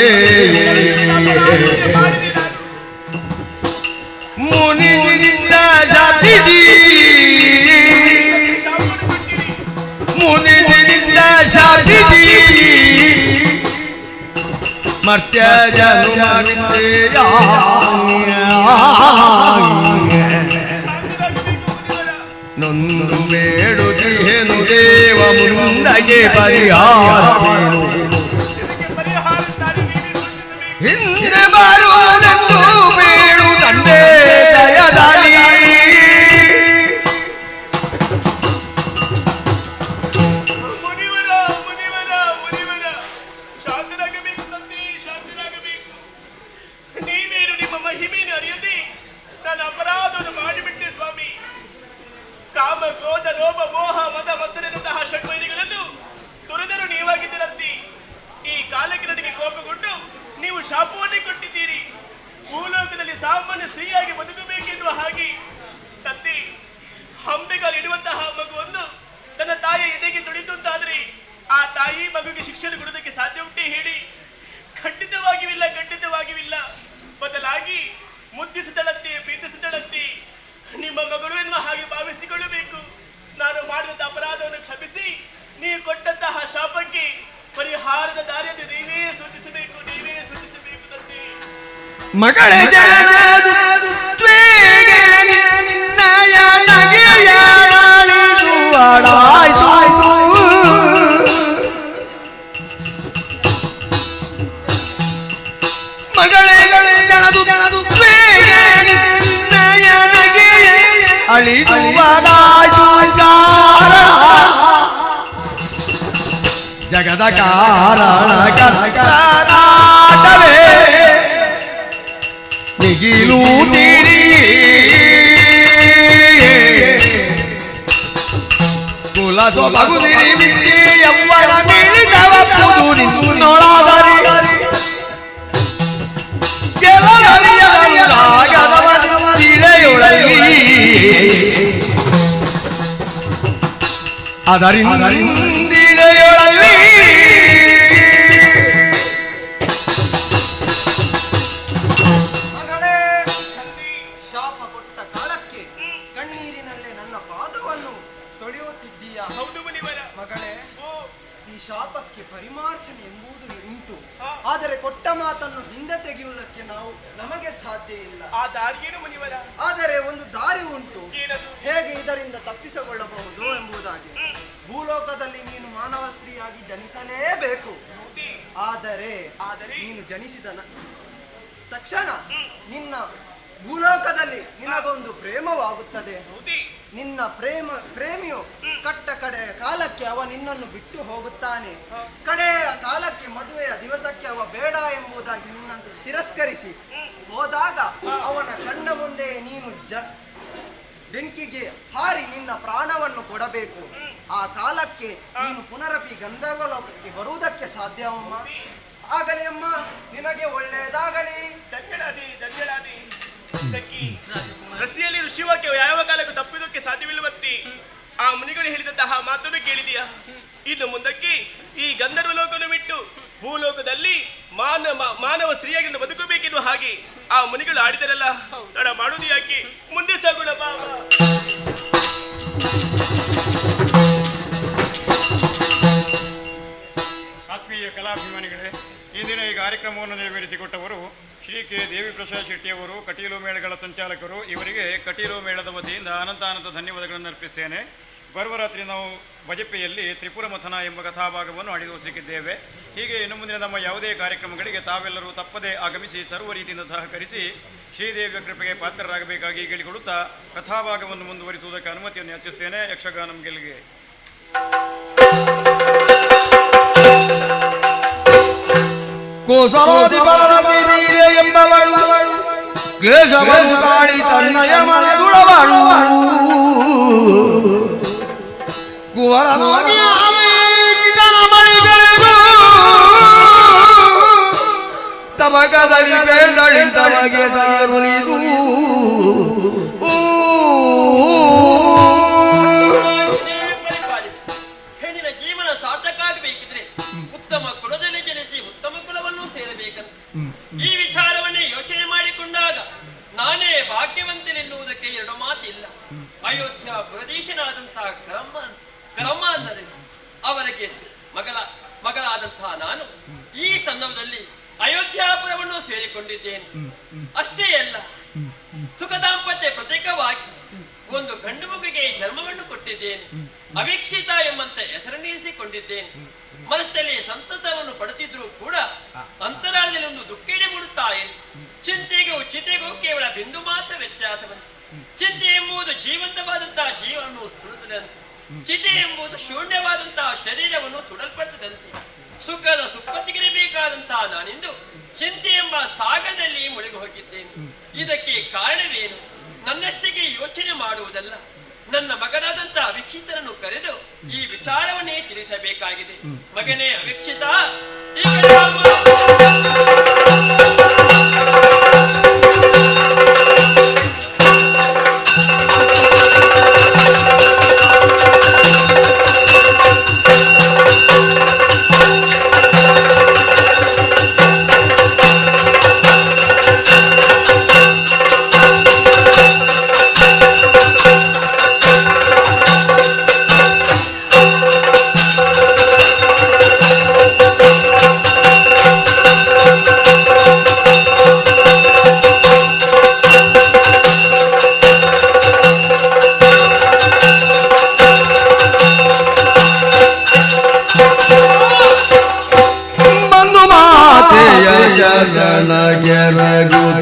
ಮುನಿಯಿಂದ ಜಾತಿಜಿ ಮುನಿದಿಂದ ಜಾತಿಜಿ ಮರ್ತ್ಯ ಜನುಮವಿದ್ಯೆಯ ನೊಂದು ಬೇಡುತ್ತಿಹೆನು ದೇವ ಮುಂದಗೆ ಪರಿಹಾರವೇನು ಹಿಂದೆ ಬರುವುದೆಂದು ಬೇಡು ತಂದೆ ದಯದಾಲಿ ಮಹಿಮೆಯನ್ನು ಅರಿಯದೆ ನಾನು ಅಪರಾಧವನ್ನು ಮಾಡಿಬಿಟ್ಟೆ ಸ್ವಾಮಿ. ಕಾಮ ಕ್ರೋಧ ಲೋಭ ಮೋಹ ಮದ ಮತ್ಸರದಂತಹ ಷಡ್ವೈರಿಗಳನ್ನು ತೊರೆದರೂ ನೀವಾಗಿದ್ದೀರಂತೆ. ಈ ಕಾಲಕ್ಕೆ ನನಗೆ ಕೋಪಗೊಂಡು ನೀವು ಶಾಪವನ್ನೇ ಕೊಟ್ಟಿದ್ದೀರಿ. ಭೂಲೋಕದಲ್ಲಿ ಸಾಮಾನ್ಯ ಸ್ತ್ರೀಯಾಗಿ ಬದುಕಬೇಕೆನ್ನುವ ಹಾಗೆ ತಂದೆ ಹಂಬೆಗಾಲು ಇಡುವಂತಹ ಮಗುವೊಂದು ತನ್ನ ತಾಯಿಯ ಎದೆಗೆ ತುಳಿತುತ್ತಾದರೆ ಆ ತಾಯಿ ಮಗುವಿಗೆ ಶಿಕ್ಷಣ ಕೊಡುವುದಕ್ಕೆ ಸಾಧ್ಯ ಉಂಟೆ ಹೇಳಿ? ಖಂಡಿತವಾಗಿವಿಲ್ಲ, ಖಂಡಿತವಾಗಿವಿಲ್ಲ. ಬದಲಾಗಿ ಮುದ್ದಿಸಿದಳಂತೆ ಪ್ರೀತಿಸಿದಳಂತೆ ನಿಮ್ಮ ಮಗಳು ಎನ್ನುವ ಹಾಗೆ ಭಾವಿಸಿಕೊಳ್ಳಬೇಕು. ನಾನು ಮಾಡಿದಂತ ಅಪರಾಧವನ್ನು ಕ್ಷಮಿಸಿ ನೀವು ಕೊಟ್ಟಂತಹ ಶಾಪಕ್ಕೆ ಪರಿಹಾರದ ದಾರಿಯನ್ನು ನೀವೇ ಸೂಚಿಸಬೇಕು, ನೀವೇ ಸೂಚಿಸಬೇಕು ತಂದೆ. ಮಗಳೇ ಜಗದ ಕಾರಣ ಕರ್ತಾಟವೇ ನಿಗಿಲು ತೀರಿ ಕುಲ ಸೊಬಗುದಿರಿ ಬಿಟ್ಟಿ ಎವ್ವರ ಮೀಳಿದವಪ್ಪುದು ನಿನ್ನೊಳಾದರಿ ಅದರಿಂದಿಳೆಯೊಳಲ್ಲಿ ಆದರೆ ಕೊಟ್ಟ ಮಾತನ್ನು ಹಿಂದೆ ತೆಗೆಯುವುದಕ್ಕೆ ನಮಗೆ ಸಾಧ್ಯ ಇಲ್ಲ. ಆ ದಾರಿಯೇನು ಮುನಿವರ? ಆದರೆ ಒಂದು ದಾರಿ ಉಂಟು, ಏನದು? ಹೇಗೆ ಇದರಿಂದ ತಪ್ಪಿಸಿಕೊಳ್ಳಬಹುದು ಎಂಬುದಾಗಿ. ಭೂಲೋಕದಲ್ಲಿ ನೀನು ಮಾನವ ಸ್ತ್ರೀಯಾಗಿ ಜನಿಸಲೇಬೇಕು. ಆದರೆ ನೀನು ಜನಿಸಿದ ತಕ್ಷಣ ನಿನ್ನ ಭೂಲೋಕದಲ್ಲಿ ನಿನಗೊಂದು ಪ್ರೇಮವಾಗುತ್ತದೆ. ನಿನ್ನ ಪ್ರೇಮಿಯು ಕಡೆಯ ಕಾಲಕ್ಕೆ ಅವ ನಿನ್ನನ್ನು ಬಿಟ್ಟು ಹೋಗುತ್ತಾನೆ. ಕಡೆಯ ಕಾಲಕ್ಕೆ ಮದುವೆಯ ದಿವಸಕ್ಕೆ ಅವ ಬೇಡ ಎಂಬುದಾಗಿ ನಿನ್ನನ್ನು ತಿರಸ್ಕರಿಸಿ ಹೋದಾಗ ಅವನ ಕಣ್ಣ ಮುಂದೆ ನೀನು ಬೆಂಕಿಗೆ ಹಾರಿ ನಿನ್ನ ಪ್ರಾಣವನ್ನು ಕೊಡಬೇಕು. ಆ ಕಾಲಕ್ಕೆ ನೀನು ಪುನರಪಿ ಗಂಧರ್ವ ಲೋಕಕ್ಕೆ ಬರುವುದಕ್ಕೆ ಸಾಧ್ಯವಮ್ಮ. ಆಗಲಿ ಅಮ್ಮ, ನಿನಗೆ ಒಳ್ಳೆಯದಾಗಲಿ. ರಸ್ತೆಯಲ್ಲಿ ಋಷಿವಾಕ್ಯ ಯಾವ ಕಾಲಕ್ಕೂ ತಪ್ಪಿದಕ್ಕೆ ಸಾಧ್ಯವಿಲ್ಲವಂತೆ ಆ ಮುನಿಗಳು ಹೇಳಿದಂತಹ ಮಾತನ್ನು ಕೇಳಿದೆಯಾ? ಇನ್ನು ಮುಂದಕ್ಕೆ ಈ ಗಂಧರ್ವ ಲೋಕವನ್ನು ಬಿಟ್ಟು ಭೂಲೋಕದಲ್ಲಿ ಮಾನವ ಸ್ತ್ರೀಯಾಗಿ ಬದುಕಬೇಕೆನ್ನುವ ಹಾಗೆ ಆ ಮುನಿಗಳು ಆಡಿದರಲ್ಲ, ತಡ ಮಾಡುವುದು ಯಾಕೆ? ಮುಂದೆ ಸಾಗೋಣ ಬಾಬಾ. ಆತ್ಮೀಯ ಕಲಾಭಿಮಾನಿಗಳೇ, ಇಂದಿನ ಈ ಕಾರ್ಯಕ್ರಮವನ್ನು ನೆರವೇರಿಸಿಕೊಟ್ಟವರು ಶ್ರೀ ಕೆ ದೇವಿ ಪ್ರಸಾದ್ ಶೆಟ್ಟಿಯವರು, ಕಟೀಲು ಮೇಳಗಳ ಸಂಚಾಲಕರು. ಇವರಿಗೆ ಕಟೀಲು ಮೇಳದ ವತಿಯಿಂದ ಅನಂತ ಧನ್ಯವಾದಗಳನ್ನು ಅರ್ಪಿಸ್ತೇನೆ. ಬರುವ ರಾತ್ರಿ ನಾವು ಬಜಪೆಯಲ್ಲಿ ತ್ರಿಪುರ ಮಥನ ಎಂಬ ಕಥಾಭಾಗವನ್ನು ಅಡಿಗೊಳಿಸಿದ್ದೇವೆ. ಹೀಗೆ ಇನ್ನು ಮುಂದಿನ ನಮ್ಮ ಯಾವುದೇ ಕಾರ್ಯಕ್ರಮಗಳಿಗೆ ತಾವೆಲ್ಲರೂ ತಪ್ಪದೇ ಆಗಮಿಸಿ ಸರ್ವ ರೀತಿಯಿಂದ ಸಹಕರಿಸಿ ಶ್ರೀದೇವಿಯ ಕೃಪೆಗೆ ಪಾತ್ರರಾಗಬೇಕಾಗಿ ಕೇಳಿಕೊಳ್ಳುತ್ತಾ ಕಥಾಭಾಗವನ್ನು ಮುಂದುವರಿಸುವುದಕ್ಕೆ ಅನುಮತಿಯನ್ನು ಯಾಚಿಸ್ತೇನೆ. ಯಕ್ಷಗಾನಂ ಗೆಲ್ಗೆ. ಎಂಬವಳು ಕ್ಲೇಶವನ್ನು ಕಾಡಿ ತನ್ನಯ ಮನದುಳವಳು ಕುವರನಾಗಿ ಮಣಿಗರೆದು ತಮಗದಲ್ಲಿ ಬೇಡಳಿ ತಮಗೆ ತರುವುದು ಹೆಣ್ಣಿನ ಜೀವನ ಸಾರ್ಥಕಾಗಬೇಕಿದ್ರೆ ಉತ್ತಮ ಕುಲದಲ್ಲಿ ಜನಿಸಿ ಉತ್ತಮ ಕುಲವನ್ನು ಸೇರಬೇಕಂತ ಈ ವಿಚಾರವನ್ನೇ ಯೋಚನೆ ಮಾಡಿಕೊಂಡಾಗ ನಾನೇ ಭಾಗ್ಯವಂತನೆನ್ನುವುದಕ್ಕೆ ಎರಡು ಮಾತಿಲ್ಲ. ಅಯೋಧ್ಯ ಪ್ರದೇಶನಾದಂತಹ ಕ್ರಮ ಅಂದರೆ ಅವರಿಗೆ ಮಗಳಾದಂತಹ ನಾನು ಈ ಸಂದರ್ಭದಲ್ಲಿ ಅಯೋಧ್ಯಾಪುರವನ್ನು ಸೇರಿಕೊಂಡಿದ್ದೇನೆ. ಅಷ್ಟೇ ಅಲ್ಲ, ಸುಖ ದಾಂಪತ್ಯ ಪ್ರತ್ಯೇಕವಾಗಿ ಒಂದು ಗಂಡು ಮಗುವಿಗೆ ಜನ್ಮವನ್ನು ಕೊಟ್ಟಿದ್ದೇನೆ. ಅವಿಕ್ಷಿತ ಎಂಬಂತೆ ಹೆಸರನ್ನಿರಿಸಿಕೊಂಡಿದ್ದೇನೆ. ಮನಸ್ಸಲ್ಲಿ ಸಂತಸವನ್ನು ಪಡೆದಿದ್ರೂ ಕೂಡ ಅಂತರಾಳದಲ್ಲಿ ಒಂದು ದುಃಖೇನೆ ಮೂಡುತ್ತಾ ಇದೆ. ಚಿತೆಗೂ ಕೇವಲ ಬಿಂದು ಮಾತ್ರ ವ್ಯತ್ಯಾಸವಂತೆ. ಚಿಂತೆ ಎಂಬುದು ಜೀವಂತವಾದಂತಹ ಜೀವವನ್ನು ಸುಡುತ್ತದಂತೆ, ಚಿತೆ ಎಂಬುದು ಶೂನ್ಯವಾದಂತಹ ಶರೀರವನ್ನು ಸುಡಲ್ಪಟ್ಟದಂತೆ. ಸುಖದ ಸುಪ್ಪತ್ತಿಗಿರಬೇಕಾದಂತಹ ನಾನಿಂದು ಚಿಂತೆ ಎಂಬ ಸಾಗರದಲ್ಲಿ ಮುಳುಗಿ ಹೋಗಿದ್ದೇನೆ. ಇದಕ್ಕೆ ಕಾರಣವೇನು? ನನ್ನಷ್ಟಿಗೆ ಯೋಚನೆ ಮಾಡುವುದಲ್ಲ, ನನ್ನ ಮಗನಾದಂತಹ ಅವಿಕ್ಷಿತರನ್ನು ಕರೆದು ಈ ವಿಚಾರವನ್ನೇ ತಿಳಿಸಬೇಕಾಗಿದೆ. ಮಗನೇ ಅವಿಕ್ಷಿತ, ಮಾತೆಯ ಚರಣ ಕೆರಗುತ್ತ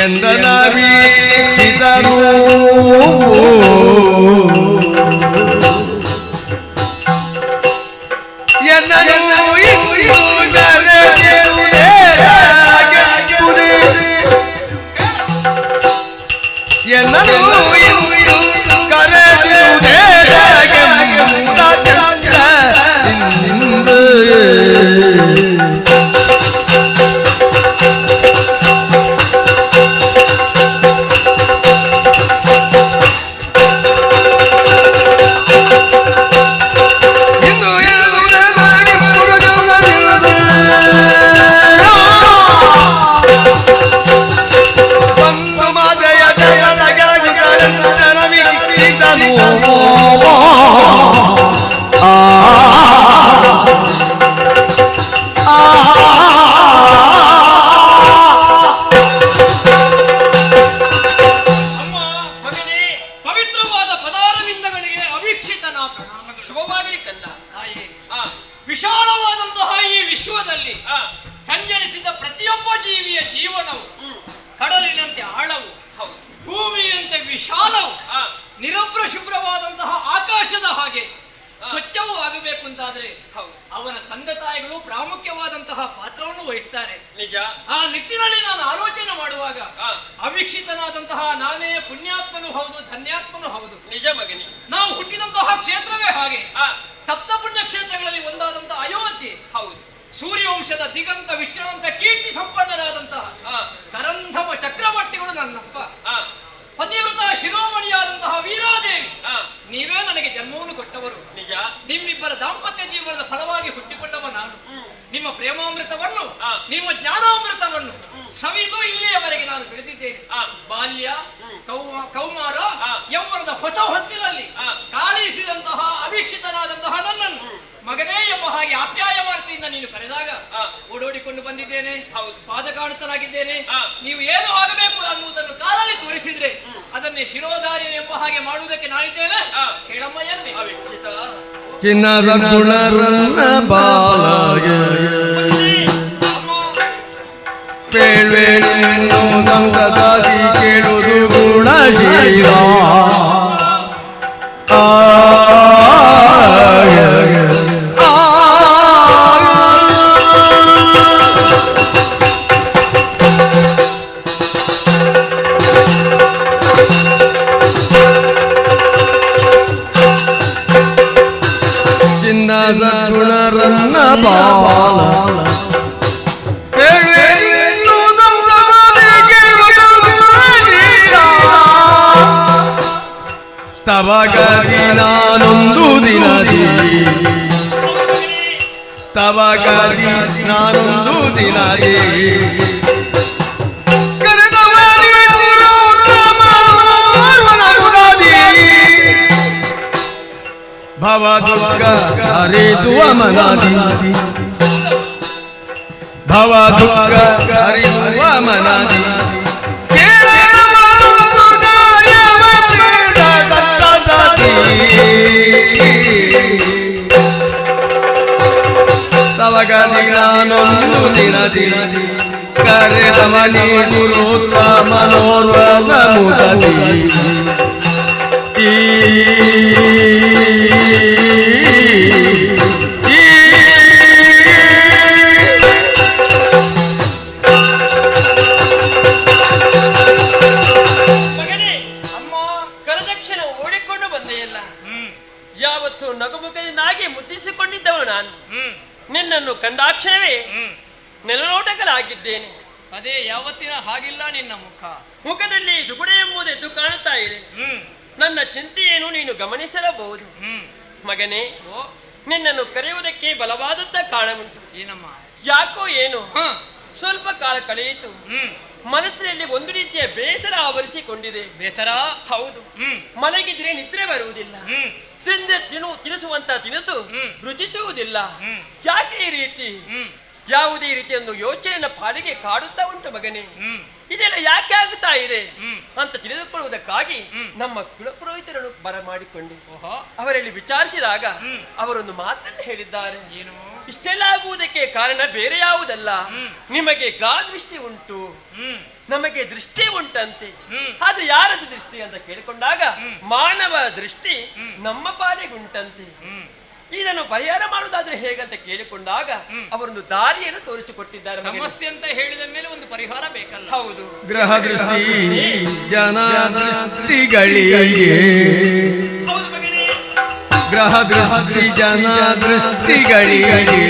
ಎಂದನ ವೀಕ್ಷಿತನು ಎನ್ನನು ಇಂದು ಜರಗುವುದೇ ಜೀವನವು ಕಡಲಿನಂತೆ ಆಳವು, ಭೂಮಿಯಂತೆ ವಿಶಾಲವು, ನಿರಭ್ರ ಶುಭ್ರವಾದಂತಹ ಆಕಾಶದ ಹಾಗೆ ಸ್ವಚ್ಛವೂ ಆಗಬೇಕು ಅಂತಾದ್ರೆ ಅವನ ತಂದೆ ತಾಯಿಗಳು ಪ್ರಾಮುಖ್ಯವಾದಂತಹ ಪಾತ್ರವನ್ನು ವಹಿಸ್ತಾರೆ. ನಿಜ. ಆ ನಿಟ್ಟಿನಲ್ಲಿ ನಾನು ಆಲೋಚನೆ ಮಾಡುವಾಗ ಅವಿಕ್ಷಿತನಾದಂತಹ ನಾನೇ ಪುಣ್ಯಾತ್ಮನು ಹೌದು, ಧನ್ಯಾತ್ಮನು ಹೌದು. ನಿಜ ಮಗನಿ. ನಾವು ಹುಟ್ಟಿದಂತಹ ಕ್ಷೇತ್ರವೇ ಹಾಗೆ. ಸಪ್ತ ಪುಣ್ಯ ಕ್ಷೇತ್ರಗಳಲ್ಲಿ ಒಂದಾದಂತಹ ಅಯೋಧ್ಯೆ. ಹೌದು. ಸೂರ್ಯವಂಶದ ದಿಗಂತ ವಿಶ್ರಾಂತ ಕೀರ್ತಿ ಸಂಪನ್ನರಾದಂತಹ ಕರಂಧಮ ಚಕ್ರವರ್ತಿಗಳು ನನ್ನಪ್ಪ. ಪತಿವ್ರತ ಶಿರೋಮಣಿಯಾದಂತಹ ವೀರಾದೇವಿ ನೀವೇ ನನಗೆ ಜನ್ಮವನ್ನು ಕೊಟ್ಟವರು. ನಿಜ. ನಿಮ್ಮಿಬ್ಬರ ದಾಂಪತ್ಯ ಜೀವನದ ಫಲವಾಗಿ ಹುಟ್ಟಿಕೊಂಡವ ನಾನು. ನಿಮ್ಮ ಪ್ರೇಮಾಮೃತವನ್ನು, ನಿಮ್ಮ ಜ್ಞಾನಾಮೃತವನ್ನು ಸವಿದು ಇಲ್ಲಿಯವರೆಗೆ ನಾನು ಬೆಳೆದಿದ್ದೇನೆ. ಬಾಲ್ಯ, ಕೌಮಾರ, ಯೌವನದ ಹೊಸ ಹೊತ್ತಿನಲ್ಲಿ ಕಾಲಿಸಿದಂತಹ ಅಭೀಕ್ಷಿತನಾದಂತಹ ನನ್ನನ್ನು ಮಗನೇ ಎಂಬ ಹಾಗೆ ಆಪ್ಯಾಯ ಮಾರ್ತಿಯಿಂದ ನೀನು ಕರೆದಾಗ ಓಡೋಡಿಕೊಂಡು ಬಂದಿದ್ದೇನೆ. ಪಾದಕಾಡುತ್ತಲಾಗಿದ್ದೇನೆ. ನೀವು ಏನು ಆಗಬೇಕು ಅನ್ನುವುದನ್ನು ಕಾಲಲ್ಲಿ ತೋರಿಸಿದ್ರೆ ಅದನ್ನೇ ಶಿರೋಧಾರ್ಯ ಎಂಬ ಹಾಗೆ ಮಾಡುವುದಕ್ಕೆ ನಾನಿದ್ದೇನೆ. ಹೇಳಮ್ಮ ಎಲ್ಲಿ ಅವಿಕ್ಷಿತ ಚಿನ್ನದ ಗುಣರನ್ನ ಬಾಲಗೆ ದಂತದಾದಿ ಕೇಳುವುದು ಗುಣಶೀಲ ಚಿನ್ನದ ಗುಣರನ್ನ ಬಾಲ ತವಗದಿ ನಾನೊಂದು ದಿನದಿ ತವಗದಿ ನಾನೊಂದು ದಿನದಿ ಭವ ದುರ್ಗ ಹರಿದುವ ಮನದಿ ಭವ ದುರ್ಗ ಹರಿದುವ ಮನದಿ ತವಗದಿ ನಾನೊಂದು ದಿನದಿ ಕರೆದವನಿ ಗುರುತ್ವ ಮನೋರ್ವ ಮುದದಿ ಕರದಕ್ಷಿಣ ಓಡಿಕೊಂಡು ಬಂದೆಯಲ್ಲ. ಯಾವತ್ತು ನಗುಮುಖನಾಗಿ ಮುದ್ದಿಸಿಕೊಂಡಿದ್ದವ ನಾನು. ನಿನ್ನನ್ನು ಕಂಡಾಕ್ಷಣವೇ ನೆಲನೋಟಗಳಾಗಿದ್ದೇನೆ. ಅದೇ ಯಾವತ್ತಿನ ಹಾಗಿಲ್ಲ ನಿನ್ನ ಮುಖ. ಮುಖದಲ್ಲಿ ದುಗುಡೆ ಎಂಬುದೆದ್ದು ಕಾಣುತ್ತಾ ಇದೆ. ನನ್ನ ಚಿಂತೆಯನ್ನು ನೀನು ಗಮನಿಸಿರಬಹುದು. ಮಗನೇ, ನಿನ್ನನ್ನು ಕರೆಯುವುದಕ್ಕೆ ಬಲವಾದದ್ದ ಕಾರಣವುಂಟು. ಏನಮ್ಮ? ಯಾಕೋ ಏನು ಸ್ವಲ್ಪ ಕಾಲ ಕಳೆಯಿತು. ಮನಸ್ಸಿನಲ್ಲಿ ಒಂದು ರೀತಿಯ ಬೇಸರ ಆವರಿಸಿಕೊಂಡಿದೆ. ಬೇಸರ? ಹೌದು. ಮಲಗಿದ್ರೆ ನಿದ್ರೆ ಬರುವುದಿಲ್ಲ. ತಿನಿಸುವಂತ ತಿನಿಸು ರುಚಿಸುವುದಿಲ್ಲ. ಯಾಕೆ ಈ ರೀತಿ? ಯಾವುದೇ ರೀತಿಯನ್ನು ಯೋಚನೆಯ ಪಾಲಿಗೆ ಕಾಡುತ್ತಾ ಉಂಟು ಮಗನೇ. ಇದೆಲ್ಲ ಯಾಕೆ ಆಗುತ್ತಾ ಇದೆ ಅಂತ ತಿಳಿದುಕೊಳ್ಳುವುದಕ್ಕಾಗಿ ನಮ್ಮ ಕುಲಪುರೋಹಿತರನ್ನು ಬರಮಾಡಿಕೊಂಡೆ. ಅವರಲ್ಲಿ ವಿಚಾರಿಸಿದಾಗ ಅವರೊಂದು ಮಾತನ್ನು ಹೇಳಿದ್ದಾರೆ. ಏನು? ಇಷ್ಟೆಲ್ಲ ಆಗುವುದಕ್ಕೆ ಕಾರಣ ಬೇರೆ ಯಾವುದಲ್ಲ, ನಿಮಗೆ ದೃಷ್ಟಿ ಉಂಟು, ನಮಗೆ ದೃಷ್ಟಿ ಉಂಟಂತೆ. ಆದ್ರೆ ಯಾರದು ದೃಷ್ಟಿ ಅಂತ ಕೇಳಿಕೊಂಡಾಗ ಮಾನವ ದೃಷ್ಟಿ ನಮ್ಮ ಪಾಲಿಗುಂಟಂತೆ. ಇದನ್ನು ಪರಿಹಾರ ಮಾಡುವುದಾದ್ರೆ ಹೇಗಂತ ಕೇಳಿಕೊಂಡಾಗ ಅವರೊಂದು ದಾರಿಯನ್ನು ತೋರಿಸಿಕೊಟ್ಟಿದ್ದಾರೆ. ಸಮಸ್ಯೆ ಅಂತ ಹೇಳಿದ ಮೇಲೆ ಒಂದು ಪರಿಹಾರ ಬೇಕಲ್ಲ? ಹೌದು. ಗ್ರಹ ದೃಷ್ಟಿ ಜನ ದೃಷ್ಟಿಗಳಿಗೆ ಗ್ರಹ ದೃಷ್ಟಿ ಜನ ದೃಷ್ಟಿಗಳಿಗೆ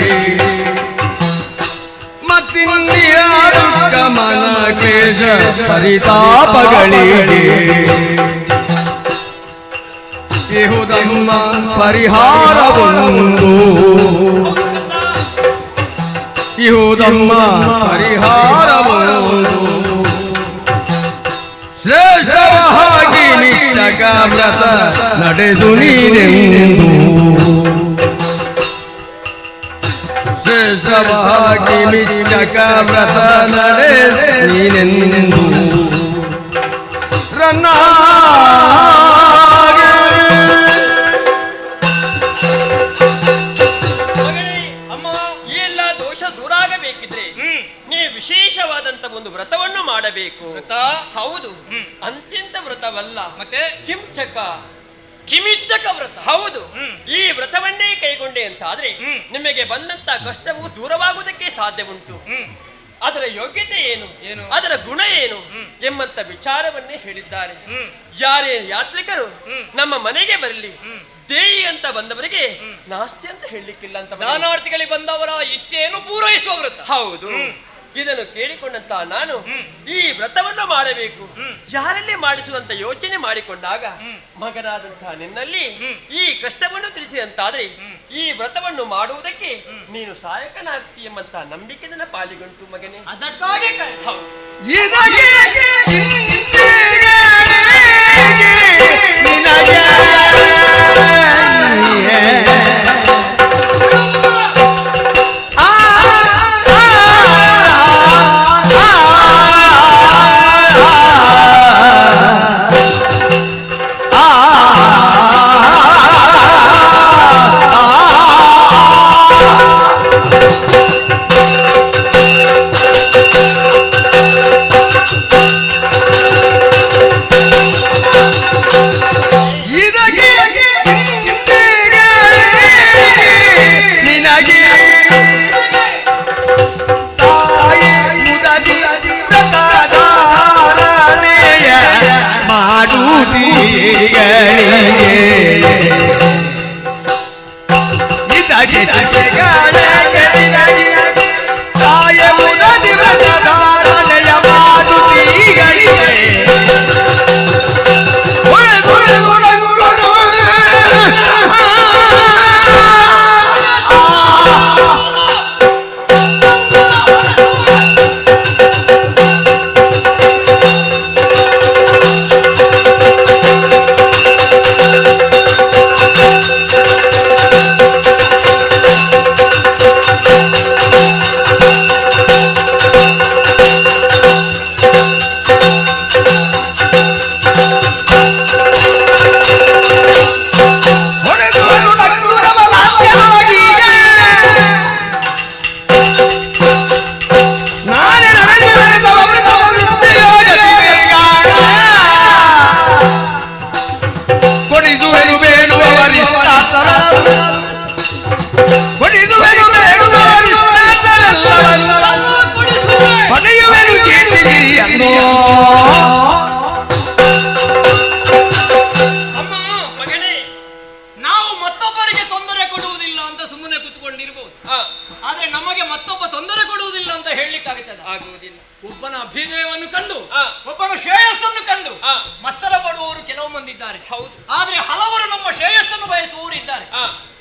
ಮತ್ತಿನ್ಯಾರು ಗಮನ ಕ್ಲೇಶ ಪರಿತಾಪಗಳಿಗೆ ಇಹುದಮ್ಮ ಪರಿಹಾರವೊಂದು ಇಹುದಮ್ಮ ಪರಿಹಾರವೊಂದು ಶ್ರೇಷ್ಠವಾಗಿ ನಿತ್ಯಕ ವ್ರತ ನಡೆದು ನೀನೆಂದು ಶ್ರೇಷ್ಠವಾಗಿ ನಿತ್ಯಕ ವ್ರತ ನಡೆದು ನೀನೆಂದು ರನ್ನ ಈ ಎಲ್ಲ ದೋಷ ದೂರಾಗಬೇಕಿದ್ರೆ ನೀವು ವಿಶೇಷವಾದಂತ ಒಂದು ವ್ರತವನ್ನು ಮಾಡಬೇಕು. ವ್ರತ? ಹೌದು. ಅಂತ್ಯಂತ ವ್ರತವಲ್ಲ, ಮತ್ತೆ ಕಿಂಚಕ ಕಿಮಿಚ್ಚಕ ವ್ರತ. ಹೌದು. ಈ ವ್ರತವನ್ನೇ ಕೈಗೊಂಡೆ ಅಂತಾದ್ರೆ ನಿಮಗೆ ಬಂದಂತ ಕಷ್ಟವು ದೂರವಾಗುವುದಕ್ಕೆ ಸಾಧ್ಯ ಉಂಟು. ಅದರ ಯೋಗ್ಯತೆ ಏನು, ಅದರ ಗುಣ ಏನು ಎಂಬಂತ ವಿಚಾರವನ್ನೇ ಹೇಳಿದ್ದಾರೆ. ಯಾರೇ ಯಾತ್ರಿಕರು ನಮ್ಮ ಮನೆಗೆ ಬರಲಿ, ದೇಯಿ ಅಂತ ಬಂದವರಿಗೆ ನಾಸ್ತಿ ಅಂತ ಹೇಳಲಿಕ್ಕಿಲ್ಲ ಅಂತ. ದಾನಾರ್ಥಿಗಳಿಗೆ ಬಂದವರ ಇಚ್ಛೆಯನ್ನು ಪೂರೈಸುವ ವ್ರತ. ಹೌದು. ಇದನ್ನು ಕೇಳಿಕೊಂಡಂತ ನಾನು ಈ ವ್ರತವನ್ನು ಮಾಡಬೇಕು, ಯಾರಲ್ಲಿ ಮಾಡಿಸುವಂತ ಯೋಚನೆ ಮಾಡಿಕೊಂಡಾಗ ಮಗನಾದಂತಹ ನಿನ್ನಲ್ಲಿ ಈ ಕಷ್ಟವನ್ನು ತಿಳಿಸಿದಂತಾದ್ರೆ ಈ ವ್ರತವನ್ನು ಮಾಡುವುದಕ್ಕೆ ನೀನು ಸಹಾಯಕನಾಗ್ತಿ ಎಂಬಂತ ನಂಬಿಕೆ ನನ್ನ ಪಾಲಿಗುಂಟು ಮಗನೇ. ಅದಕ್ಕಾಗಿ ಒಬ್ಬನ ಅಭ್ಯುದಯವನ್ನು ಕಂಡು ಒಬ್ಬನ ಶ್ರೇಯಸ್ಸನ್ನು ಕಂಡು ಮತ್ಸರ ಪಡುವವರು ಕೆಲವು ಮಂದಿ ಇದ್ದಾರೆ. ಹೌದು, ಆದ್ರೆ ಹಲವರು ನಮ್ಮ ಶ್ರೇಯಸ್ಸನ್ನು ಬಯಸುವವರು ಇದ್ದಾರೆ.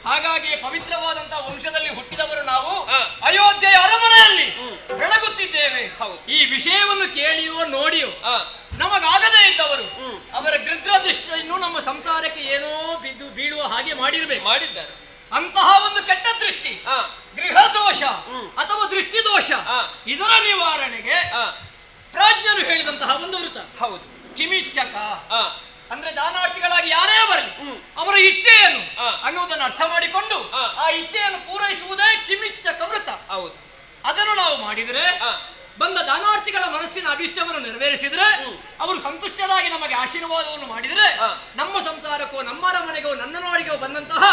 ಹಾಗಾಗಿ ಪವಿತ್ರವಾದಂತಹ ವಂಶದಲ್ಲಿ ಹುಟ್ಟಿದವರು ನಾವು ಅಯೋಧ್ಯೆಯ ಅರಮನೆಯಲ್ಲಿ ಬೆಳಗುತ್ತಿದ್ದೇವೆ. ಈ ವಿಷಯವನ್ನು ಕೇಳಿಯೋ ನೋಡಿಯೋ ನಮಗಾಗದೇ ಇದ್ದವರು ಅವರ ಗೃದ್ರ ದೃಷ್ಟಿಯನ್ನು ನಮ್ಮ ಸಂಸಾರಕ್ಕೆ ಏನೋ ಬಿದ್ದು ಬೀಳುವ ಹಾಗೆ ಮಾಡಿದ್ದಾರೆ. ಅಂತಹ ಒಂದು ಕೆಟ್ಟ ದೃಷ್ಟಿ, ಗೃಹ ದೋಷ ಅಥವಾ ದೃಷ್ಟಿ ದೋಷ, ಇದರ ನಿವಾರಣೆಗೆ ಪ್ರಾಜ್ಞರು ಹೇಳಿದಂತಹ ಒಂದು ವೃತ. ಹೌದು, ಕಿಮಿಚ್ಚಕ ಅಂದ್ರೆ ದಾನಾರ್ಥಿಗಳಾಗಿ ಯಾರೇ ಬರಲಿ ಅವರ ಇಚ್ಛೆಯನ್ನು ಅನ್ನುವುದನ್ನು ಅರ್ಥ ಮಾಡಿಕೊಂಡು ಆ ಇಚ್ಛೆಯನ್ನು ಪೂರೈಸುವುದೇ ಕಿಮಿಚ್ಚಕ ವೃತ. ಹೌದು, ಅದನ್ನು ನಾವು ಮಾಡಿದರೆ ಬಂದ ದಾನಾರ್ಥಿಗಳ ಮನಸ್ಸಿನ ಅಭಿಷ್ಟವನ್ನು ನೆರವೇರಿಸಿದ್ರೆ ಅವರು ಸಂತುಷ್ಟರಾಗಿ ನಮಗೆ ಆಶೀರ್ವಾದವನ್ನು ಮಾಡಿದರೆ ನಮ್ಮ ಸಂಸಾರಕ್ಕೋ ನಮ್ಮರ ಮನೆಗೋ ನನ್ನ ನಾಡಿಗೋ ಬಂದಂತಹ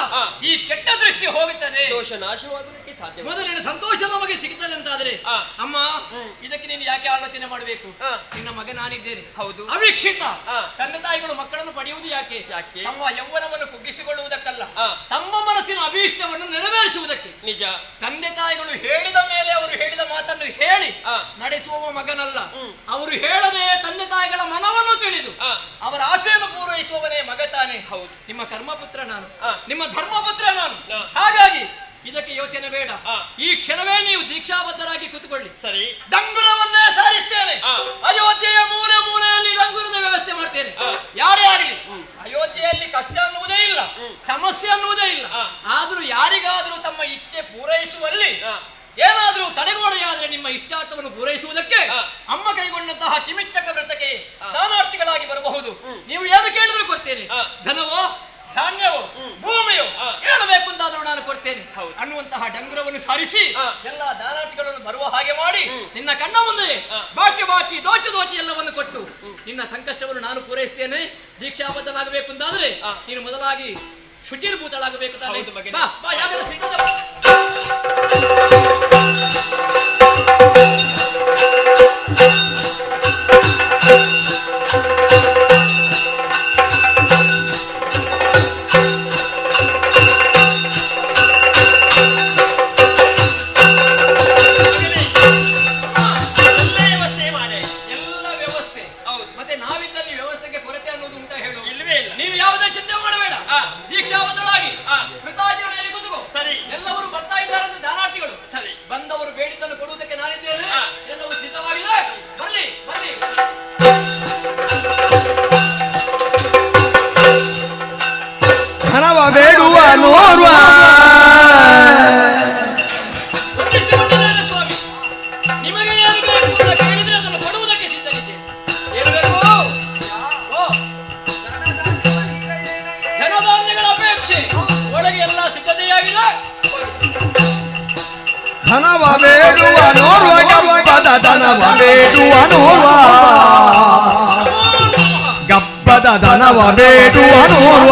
ಈ ಕೆಟ್ಟ ದೃಷ್ಟಿ ಹೋಗುತ್ತದೆ, ದೋಷ ನಾಶವಾಗುವುದಕ್ಕೆ ಸಾಧ್ಯ. ಮೊದಲಿನ ಸಂತೋಷ ನಮಗೆ ಸಿಗುತ್ತದೆ ಅಂತಾದ್ರೆ ಅಮ್ಮ ಇದಕ್ಕೆ ನೀನು ಯಾಕೆ ಆಲೋಚನೆ ಮಾಡಬೇಕು? ನಿನ್ನ ಮಗ ನಾನಿದ್ದೇನೆ. ಹೌದು, ಅವಿಕ್ಷಿತ ತಂದೆ ತಾಯಿಗಳು ಮಕ್ಕಳನ್ನು ಪಡೆಯುವುದು ಯಾಕೆ? ತಮ್ಮ ಯೌವನವನ್ನು ಕುಗ್ಗಿಸಿಕೊಳ್ಳುವುದಕ್ಕಲ್ಲ, ತಮ್ಮ ಮನಸ್ಸಿನ ಅಭೀಷ್ಟವನ್ನು ನೆರವೇರಿಸುವುದಕ್ಕೆ. ನಿಜ, ತಂದೆ ತಾಯಿಗಳು ಹೇಳಿದ ಮೇಲೆ ಅವರು ಹೇಳಿದ ಮಾತನ್ನು ಹೇಳಿ ನಡೆಸುವ ಮಗನಲ್ಲ, ಅವರು ಹೇಳದೆ ತಂದೆ ತಾಯಿಗಳ ಮನವನ್ನು ತಿಳಿದು ಅವರ ಆಸೆಯನ್ನು ಪೂರೈಸುವವನೇ ಮಗ ತಾನೆ. ಹೌದು, ನಿಮ್ಮ ಕರ್ಮಪುತ್ರ ನಾನು, ನಿಮ್ಮ ಧರ್ಮಪುತ್ರ ನಾನು. ಹಾಗಾಗಿ ಇದಕ್ಕೆ ಯೋಚನೆ ಬೇಡ. ಈ ಕ್ಷಣವೇ ನೀವು ದೀಕ್ಷಾಬದ್ಧರಾಗಿ ಕೂತುಕೊಳ್ಳಿ. ಸರಿ, ಡಂಗುರವನ್ನೇ ಸಾರಿಸ್ತೇನೆ. ಅಯೋಧ್ಯೆಯ ಮೂಲೆ ಮೂಲೆಯಲ್ಲಿ ಡಂಗುರದ ವ್ಯವಸ್ಥೆ ಮಾಡ್ತೇನೆ. ಯಾರೇ ಆಗಲಿ, ಅಯೋಧ್ಯೆಯಲ್ಲಿ ಕಷ್ಟ ಅನ್ನುವುದೇ ಇಲ್ಲ, ಸಮಸ್ಯೆ ಅನ್ನುವುದೇ ಇಲ್ಲ. ಆದ್ರೂ ಯಾರಿಗಾದ್ರೂ ತಮ್ಮ ಇಚ್ಛೆ ಪೂರೈಸುವಲ್ಲಿ ಏನಾದ್ರೂ ತಡೆಗೋಡೆಯಾದ್ರೆ ನಿಮ್ಮ ಇಷ್ಟಾರ್ಥವನ್ನು ಪೂರೈಸುವುದಕ್ಕೆ ಅಮ್ಮ ಕೈಗೊಂಡಂತಹ ಕಿಮಿಚ್ಚಕ ವ್ರತಕ್ಕೆ ದಾನಾರ್ಥಿಗಳಾಗಿ ಬರಬಹುದು. ನೀವು ಏನು ಕೇಳಿದ್ರು ಕೊಡ್ತೇನೆ. ಧನವೋ ಧಾನ್ಯವೋ ಭೂಮಿಯೋ ಏನು ಬೇಕು ಅಂತಾದ್ರೂ ನಾನು ಕೊಡ್ತೇನೆ ಅನ್ನುವಂತಹ ಡಂಗುರವನ್ನು ಸಾರಿಸಿ ಎಲ್ಲ ದಾನಾರ್ಥಿಗಳನ್ನು ಬರುವ ಹಾಗೆ ಮಾಡಿ ನಿನ್ನ ಕಣ್ಣ ಮುಂದೆ ಬಾಚಿ ಬಾಚಿ ದೋಚಿ ದೋಚಿ ಎಲ್ಲವನ್ನು ಕೊಟ್ಟು ನಿನ್ನ ಸಂಕಷ್ಟವನ್ನು ನಾನು ಪೂರೈಸ್ತೇನೆ. ದೀಕ್ಷಾಬದ್ಧನಾಗಬೇಕು ಅಂತಾದ್ರೆ ನೀನು ಮೊದಲಾಗಿ ಶುಚಿರ್ಭೂತಳಾಗಬೇಕು ತಾನೆ. ಬಾ ಬಾ, ಯಾವೆಲ್ಲ ಸಿದ್ಧತೆ ಬಾ. ಹಣವ ಬೇಡುವ ನೋರ್ವ ನಿಮಗೆ ಏನು ಬೇಕು ಅಂತ ಕೇಳಿದ್ರೆ ಅದನ್ನು ಕೊಡುವುದಕ್ಕೆ ಸಿದ್ಧನಿದ್ದೇನೆ. ಏನು ಬೇಕು? ಧನಧಾನ್ಯಗಳ ಅಪೇಕ್ಷೆ ಒಳಗೆ ಎಲ್ಲ ಸಿದ್ಧತೆಯಾಗಿದೆ. ಧನವ ಬೇಡುವ ನೋರ್ವ ಗಬ್ಬದ ಧನವ ಬೇಡುವ ನೋರ್ವ ಗಬ್ಬದ ಧನವ ಬೇಡುವ ನೋರ್ವ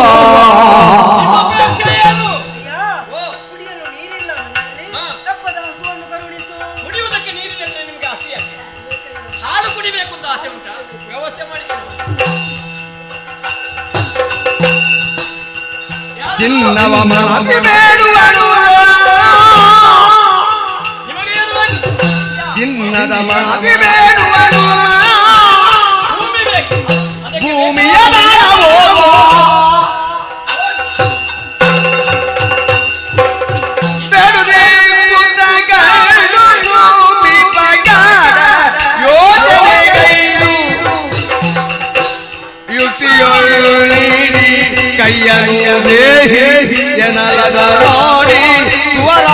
ಕುಡಿಯಲು ನೀರಿಲ್ಲ ದಪ್ಪದ ಹಸುವನ್ನು ಕರುಣಿಸು. ಕುಡಿಯುವುದಕ್ಕೆ ನೀರಿಲ್ಲ ಅಂದ್ರೆ ನಿಮ್ಗೆ ಆಸೆ ಯಾಕೆ? ಹಾಲು ಕುಡಿಬೇಕು ಅಂತ ಆಸೆ ಉಂಟಾ? ವ್ಯವಸ್ಥೆ ಮಾಡಿದ್ದೇನೆ. ಚಿನ್ನವ ಮನದಿ ಬೇಡುವ ನಿಮಗೆ ಏನು ಬೇಕು? ಚಿನ್ನದ ಮನದಿ ಬೇಡುವ ಭೂಮಿ ಬೇಕು. ಅದಕ್ಕೆ ಭೂಮಿಯ ದಾನವೋ ಬೇಡುದೇ ಮುದ್ದಗಳು ಭೂಮಿ ಪಗಾರ ಯೋಜನೆಗೈದು ಯುಕ್ತಿಯೊಳು ನೀಡಿ ಕೈಯನ್ನು ದೇಹಿ ಜನರದ ನೋಡಿ ವರ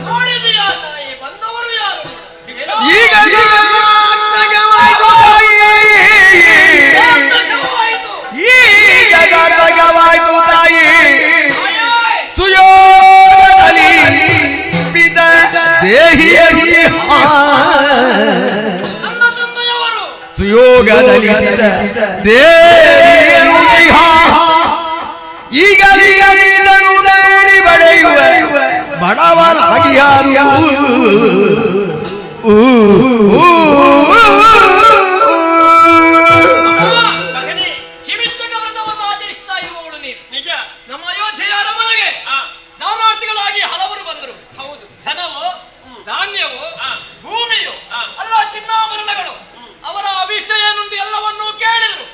ನೋಡಿದೆಯಾ ತಾಯಿ? ಬಂದವರು ಯಾರು? ಈಗ ಸಾರ್ಥಕವಾಯ್ತು ಸಾರ್ಥಕವಾಯಿತು. ಈಗ ಸಾರ್ಥಕವಾಯ್ತು ತಾಯಿ ಸುಯೋಗದಲ್ಲಿ ಬಿದ ದೇಹಿಯಲ್ಲಿ ನನ್ನ ತಂದೆಯವರು ಸುಯೋಗದಲ್ಲಿ ಬಿದ ದೇಹಿಯಲ್ಲಿ ಈಗ ಇದನ್ನು ನೋಡಿ ಬಡೆಯುವ ಬಡವನಾಗಿ ಯಾರು ಮಗನೇ, ಕಿವಿತ್ತಕ ವ್ರತವನ್ನು ಆಚರಿಸ್ತಾ ಇರುವವಳು ನೀನು. ನಿಜ. ನಮ್ಮ ಅಯೋಧ್ಯೆಯ ಅರಮನೆಗೆ ದಾನಾರ್ಥಿಗಳಾಗಿ ಹಲವರು ಬಂದರು. ಹೌದು. ಧನವೋ ಧಾನ್ಯವೋ ಭೂಮಿಯೋ ಅಲ್ಲ ಚಿನ್ನಾಭರಣಗಳು ಅವರ ಅಭಿಷ್ಟ ಏನುಂಟು ಎಲ್ಲವನ್ನೂ ಕೇಳಿದರು.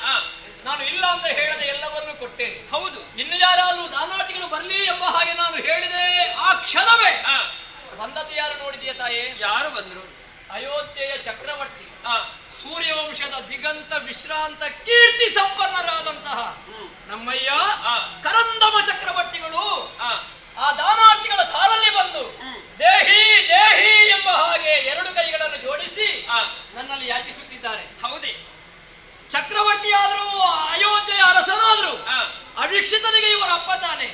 ನಾನು ಇಲ್ಲ ಅಂತ ಹೇಳದೆ ಎಲ್ಲವನ್ನೂ ಕೊಟ್ಟೇನೆ. ಹೌದು. ಇನ್ನು ಯಾರಾದ್ರೂ ದಾನಾರ್ಥಿಗಳು ಬರ್ಲಿ ಎಂಬ ಹಾಗೆ ನಾನು ಹೇಳಿದೆ ಆ ಕ್ಷಣವೇ ಬಂದದ್ದು ಯಾರು ನೋಡಿದೆಯಾ ತಾಯೇ? ಯಾರು ಬಂದರು? ಅಯೋಧ್ಯೆಯ ಚಕ್ರವರ್ತಿ, ಸೂರ್ಯವಂಶದ ದಿಗಂತ ವಿಶ್ರಾಂತ ಕೀರ್ತಿ ಸಂಪನ್ನರಾದಂತಹ ನಮ್ಮಯ್ಯ ಕರಂದಮ ಚಕ್ರವರ್ತಿಗಳು ಆ ದಾನಾರ್ಥಿಗಳ ಸಾಲಲ್ಲಿ ಬಂದು ದೇಹಿ ದೇಹಿ ಎಂಬ ಹಾಗೆ ಎರಡು ಕೈಗಳನ್ನು ಜೋಡಿಸಿ ನನ್ನಲ್ಲಿ ಯಾಚಿಸುತ್ತಿದ್ದಾರೆ. ಹೌದೇ? ಚಕ್ರವರ್ತಿ ಆದರೂ ಅಯೋಧ್ಯೆಯ ಅರಸನಾದ್ರು ಅಭಿಕ್ಷಿತನಿಗೆ ಇವರ ಅಪ್ಪ ತಾನೆ.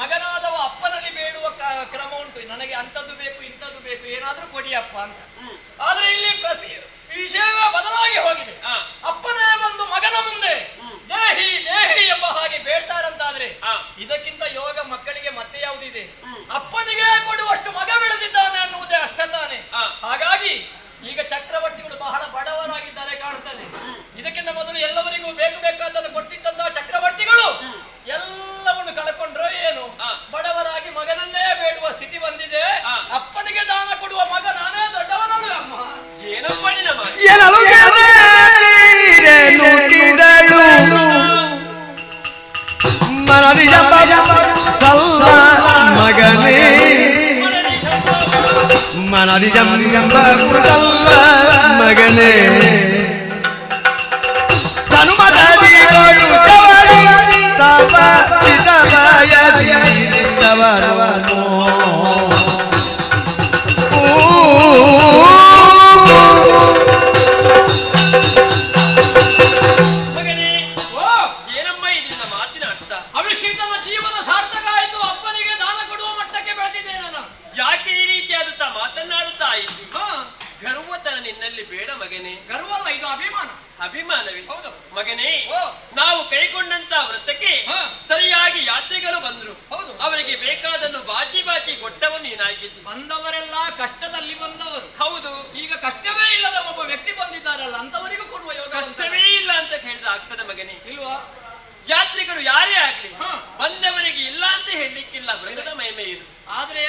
ಮಗನಾದವ ಅಪ್ಪನಲ್ಲಿ ಬೇಡುವ ಕ್ರಮ ಉಂಟು. ನನಗೆ ಅಂಥದ್ದು ಬೇಕು ಇಂಥದ್ದು ಬೇಕು ಏನಾದ್ರೂ ಕೊಡಿಯಪ್ಪ ಅಂತ. ಆದ್ರೆ ಇಲ್ಲಿ ವಿಷಯ ಬದಲಾಗಿ ಹೋಗಿದೆ. ಅಪ್ಪನೇ ಬಂದು ಮಗನ ಮುಂದೆ ದೇಹಿ ದೇಹಿ ಎಂಬ ಹಾಗೆ ಬೇಡ್ತಾರಂತಾದ್ರೆ ಇದಕ್ಕಿಂತ ಯೋಗ ಮಕ್ಕಳಿಗೆ ಮತ್ತೆ ಯಾವುದಿದೆ? ಅಪ್ಪನಿಗೆ ಕೊಡುವಷ್ಟು ಮಗ ಬೆಳೆದಿದ್ದಾನೆ ಅನ್ನುವುದೇ ಅರ್ಥ ತಾನೆ. ಹಾಗಾಗಿ ಈಗ ಚಕ್ರವರ್ತಿಗಳು ಬಹಳ ಬಡವರಾಗಿದ್ದಾರೆ ಕಾಣುತ್ತದೆ. ಇದಕ್ಕಿಂತ ಮೊದಲು ಎಲ್ಲವರಿಗೂ ಬೇಕು ಬೇಕಾದನ್ನು ಕೊಡ್ತಿದ್ದಂತಹ ಚಕ್ರವರ್ತಿಗಳು ಎಲ್ಲವನ್ನು ಕಳ್ಕೊಂಡ್ರು ಏನು? ಬಡವರಾಗಿ ಮಗನನ್ನೇ ಬೇಡುವ ಸ್ಥಿತಿ ಬಂದಿದೆ. ಅಪ್ಪನಿಗೆ ದಾನ ಕೊಡುವ ಮಗ ನಾನೇ ದೊಡ್ಡವನಲ್ಲ ಅಮ್ಮ. ಏನಪ್ಪ ನಿನ್ನ ಮಾತು? ಮನದಿ ಸಲ್ಲ ಮಗನೇ ಮನದಿ ಸಲ್ಲ ಮಗನೇ ಹನುಮದಿ ಕೊಡುತ್ತವರು ತಪ ಚಿತವಯದಿದ್ದವರವನು ಮಗನೇ, ಏನಮ್ಮ ಇದನ್ನ ಮಾತಿನ ಅರ್ಥ? ಅಭಿಷೇಕದ ಜೀವನ ಸಾರ್ಥಕ ಆಯಿತು ಯಾಕೆ ಈ ರೀತಿಯಾದಂತ ಮಾತನಾಡುತ್ತಾ ಇದ್ದಿ? ಗರ್ವತನ ನಿನ್ನಲ್ಲಿ ಬೇಡ ಮಗನೇ. ಗರ್ವಲ್ಲ, ಇದು ಅಭಿಮಾನ. ಅಭಿಮಾನವೇ? ಹೌದು ಮಗನೇ, ನಾವು ಕೈಗೊಂಡಂತ ವ್ರತಕ್ಕೆ ಸರಿಯಾಗಿ ಯಾತ್ರಿಗಳು ಬಂದ್ರು. ಹೌದು, ಅವರಿಗೆ ಬೇಕಾದನ್ನು ಬಾಚಿ ಬಾಚಿ ಕೊಟ್ಟವ ನೀನಾಗಿದ್ದು. ಬಂದವರೆಲ್ಲ ಕಷ್ಟದಲ್ಲಿ ಬಂದವರು. ಹೌದು, ಈಗ ಕಷ್ಟವೇ ಇಲ್ಲದ ಒಬ್ಬ ವ್ಯಕ್ತಿ ಬಂದಿದ್ದಾರಲ್ಲ, ಅಂತವರಿಗೂ ಕೊಡುವ ಯೋಗ. ಕಷ್ಟವೇ ಇಲ್ಲ ಅಂತ ಹೇಳಿದ ಆಗ್ತದೆ ಮಗನೇ ಇಲ್ವಾ? ಯಾತ್ರಿಕರು ಯಾರೇ ಆಗ್ಲಿ ಬಂದವರಿಗೆ ಇಲ್ಲ ಅಂತ ಹೇಳಲಿಕ್ಕಿಲ್ಲ. ವ್ರತದ ಮಹಿಮೆ ಇದು. ಆದ್ರೆ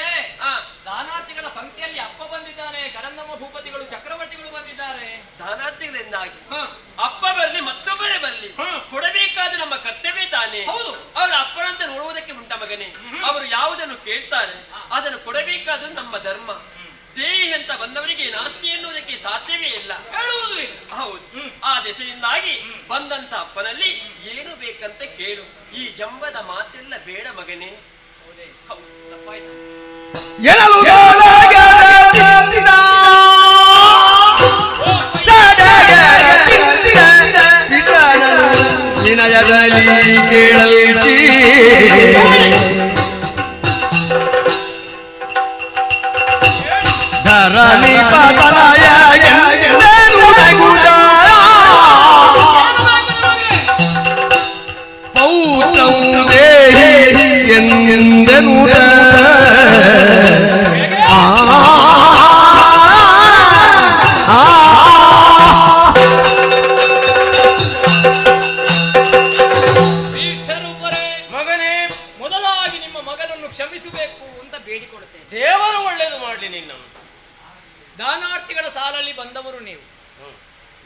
ದಾನಾರ್ಥಿಗಳ ಪಂಕ್ತಿಯಲ್ಲಿ ಅಪ್ಪ ಬಂದಿದ್ದಾನೆ, ಕರಂದಮ್ಮ ಭೂಪತಿಗಳು ಚಕ್ರವರ್ತಿಗಳು ಬಂದಿದ್ದಾರೆ. ದಾನಾರ್ಥಿಗಳಿಂದಾಗಿ ಅಪ್ಪ ಬರ್ಲಿ ಮತ್ತೊಬ್ಬರೇ ಬರ್ಲಿ ಕೊಡಬೇಕಾದ ನಮ್ಮ ಕರ್ತವ್ಯ ತಾನೇ. ಹೌದು, ಅವರ ಅಪ್ಪನಂತ ನೋಡುವುದಕ್ಕೆ ಉಂಟ ಮಗನೇ. ಅವರು ಯಾವುದನ್ನು ಕೇಳ್ತಾರೆ ಅದನ್ನು ಕೊಡಬೇಕಾದ ನಮ್ಮ ಧರ್ಮ. ದೇಹಿ ಅಂತ ಬಂದವರಿಗೆ ನಾಸ್ತಿ ಎನ್ನುವುದಕ್ಕೆ ಸಾಧ್ಯವೇ ಇಲ್ಲ, ಹೇಳುವುದು ಇಲ್ಲ. ಹೌದು, ಆ ದೆಸೆಯಿಂದಾಗಿ ಬಂದಂತ ಅಪ್ಪನಲ್ಲಿ ಏನು ಬೇಕಂತ ಕೇಳು. ಈ ಜಂಬದ ಮಾತೆಲ್ಲ ಬೇಡ ಮಗನೇ. ವಿನಯದಲ್ಲಿ ಕೇಳಲಿಕ್ಕೆ ಧರಣಿ ಪತನಯ ಪೌತ್ರಂ ದೇಹಿ ಎಂದೆನು ಮಗನೇ, ಮೊದಲಾಗಿ ನಿಮ್ಮ ಮಗನನ್ನು ಕ್ಷಮಿಸಬೇಕು ಅಂತ ಬೇಡಿಕೊಡುತ್ತೇನೆ. ದೇವರು ಒಳ್ಳೇದು ಮಾಡಲಿ ನಿನ್ನನ್ನು. ದಾನಾರ್ಥಿಗಳ ಸಾಲಲ್ಲಿ ಬಂದವರು ನೀವು.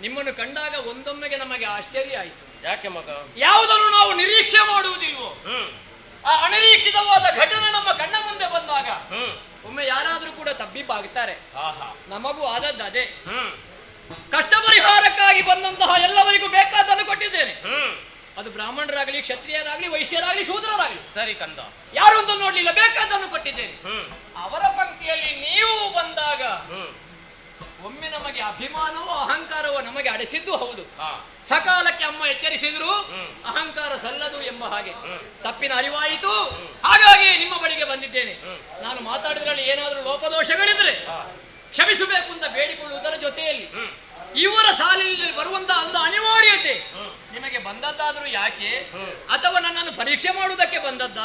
ನಿಮ್ಮನ್ನು ಕಂಡಾಗ ಒಂದೊಮ್ಮೆಗೆ ನಮಗೆ ಆಶ್ಚರ್ಯ ಆಯಿತು. ಯಾಕೆ ಮಗ? ಯಾವುದನ್ನು ನಾವು ನಿರೀಕ್ಷೆ ಮಾಡುವುದಿಲ್ವೋ ಆ ಅನಿರೀಕ್ಷಿತವಾದ ಘಟನೆ ನಮ್ಮ ಕಣ್ಣ ಮುಂದೆ ಬಂದಾಗ ಒಮ್ಮೆ ಯಾರಾದ್ರೂ ಕೂಡ ತಬ್ಬಿಬ್ಬಾಗುತ್ತಾರೆ. ನಮಗೂ ಆದದ್ದು ಅದೇ. ಕಷ್ಟ ಪರಿಹಾರಕ್ಕಾಗಿ ಬಂದಂತಹ ಎಲ್ಲವರಿಗೂ ಬೇಕಾದನ್ನು ಕೊಟ್ಟಿದ್ದೇನೆ. ಅದು ಬ್ರಾಹ್ಮಣರಾಗಲಿ, ಕ್ಷತ್ರಿಯರಾಗಲಿ, ವೈಶ್ಯರಾಗಲಿ, ಶೂದ್ರರಾಗಲಿ. ಸರಿ ಕಂದ, ಯಾರು ಅಂತ ನೋಡ್ಲಿಲ್ಲ, ಬೇಕಾದನ್ನು ಕೊಟ್ಟಿದ್ದೇನೆ. ಅವರ ಪಂಕ್ತಿಯಲ್ಲಿ ನೀವು ಬಂದಾಗ ಒಮ್ಮೆ ನಮಗೆ ಅಭಿಮಾನವೋ ಅಹಂಕಾರವೋ ನಮಗೆ ಅಡೆಸಿದ್ದು ಹೌದು. ಸಕಾಲಕ್ಕೆ ಅಮ್ಮ ಎಚ್ಚರಿಸಿದ್ರು ಅಹಂಕಾರ ಸಲ್ಲದು ಎಂಬ ಹಾಗೆ ತಪ್ಪಿನ ಅರಿವಾಯಿತು. ಹಾಗಾಗಿ ನಿಮ್ಮ ಬಳಿಗೆ ಬಂದಿದ್ದೇನೆ. ನಾನು ಮಾತಾಡಿದ್ರಲ್ಲಿ ಏನಾದರೂ ಲೋಪದೋಷಗಳಿದ್ರೆ ಕ್ಷಮಿಸಬೇಕು ಅಂತ ಬೇಡಿಕೊಳ್ಳುವುದರ ಜೊತೆಯಲ್ಲಿ ಇವರ ಸಾಲಿನಲ್ಲಿ ಬರುವಂತಹ ಒಂದು ಅನಿವಾರ್ಯತೆ ನಿಮಗೆ ಬಂದದ್ದಾದ್ರೂ ಯಾಕೆ, ಅಥವಾ ನನ್ನನ್ನು ಪರೀಕ್ಷೆ ಮಾಡುವುದಕ್ಕೆ ಬಂದದ್ದ,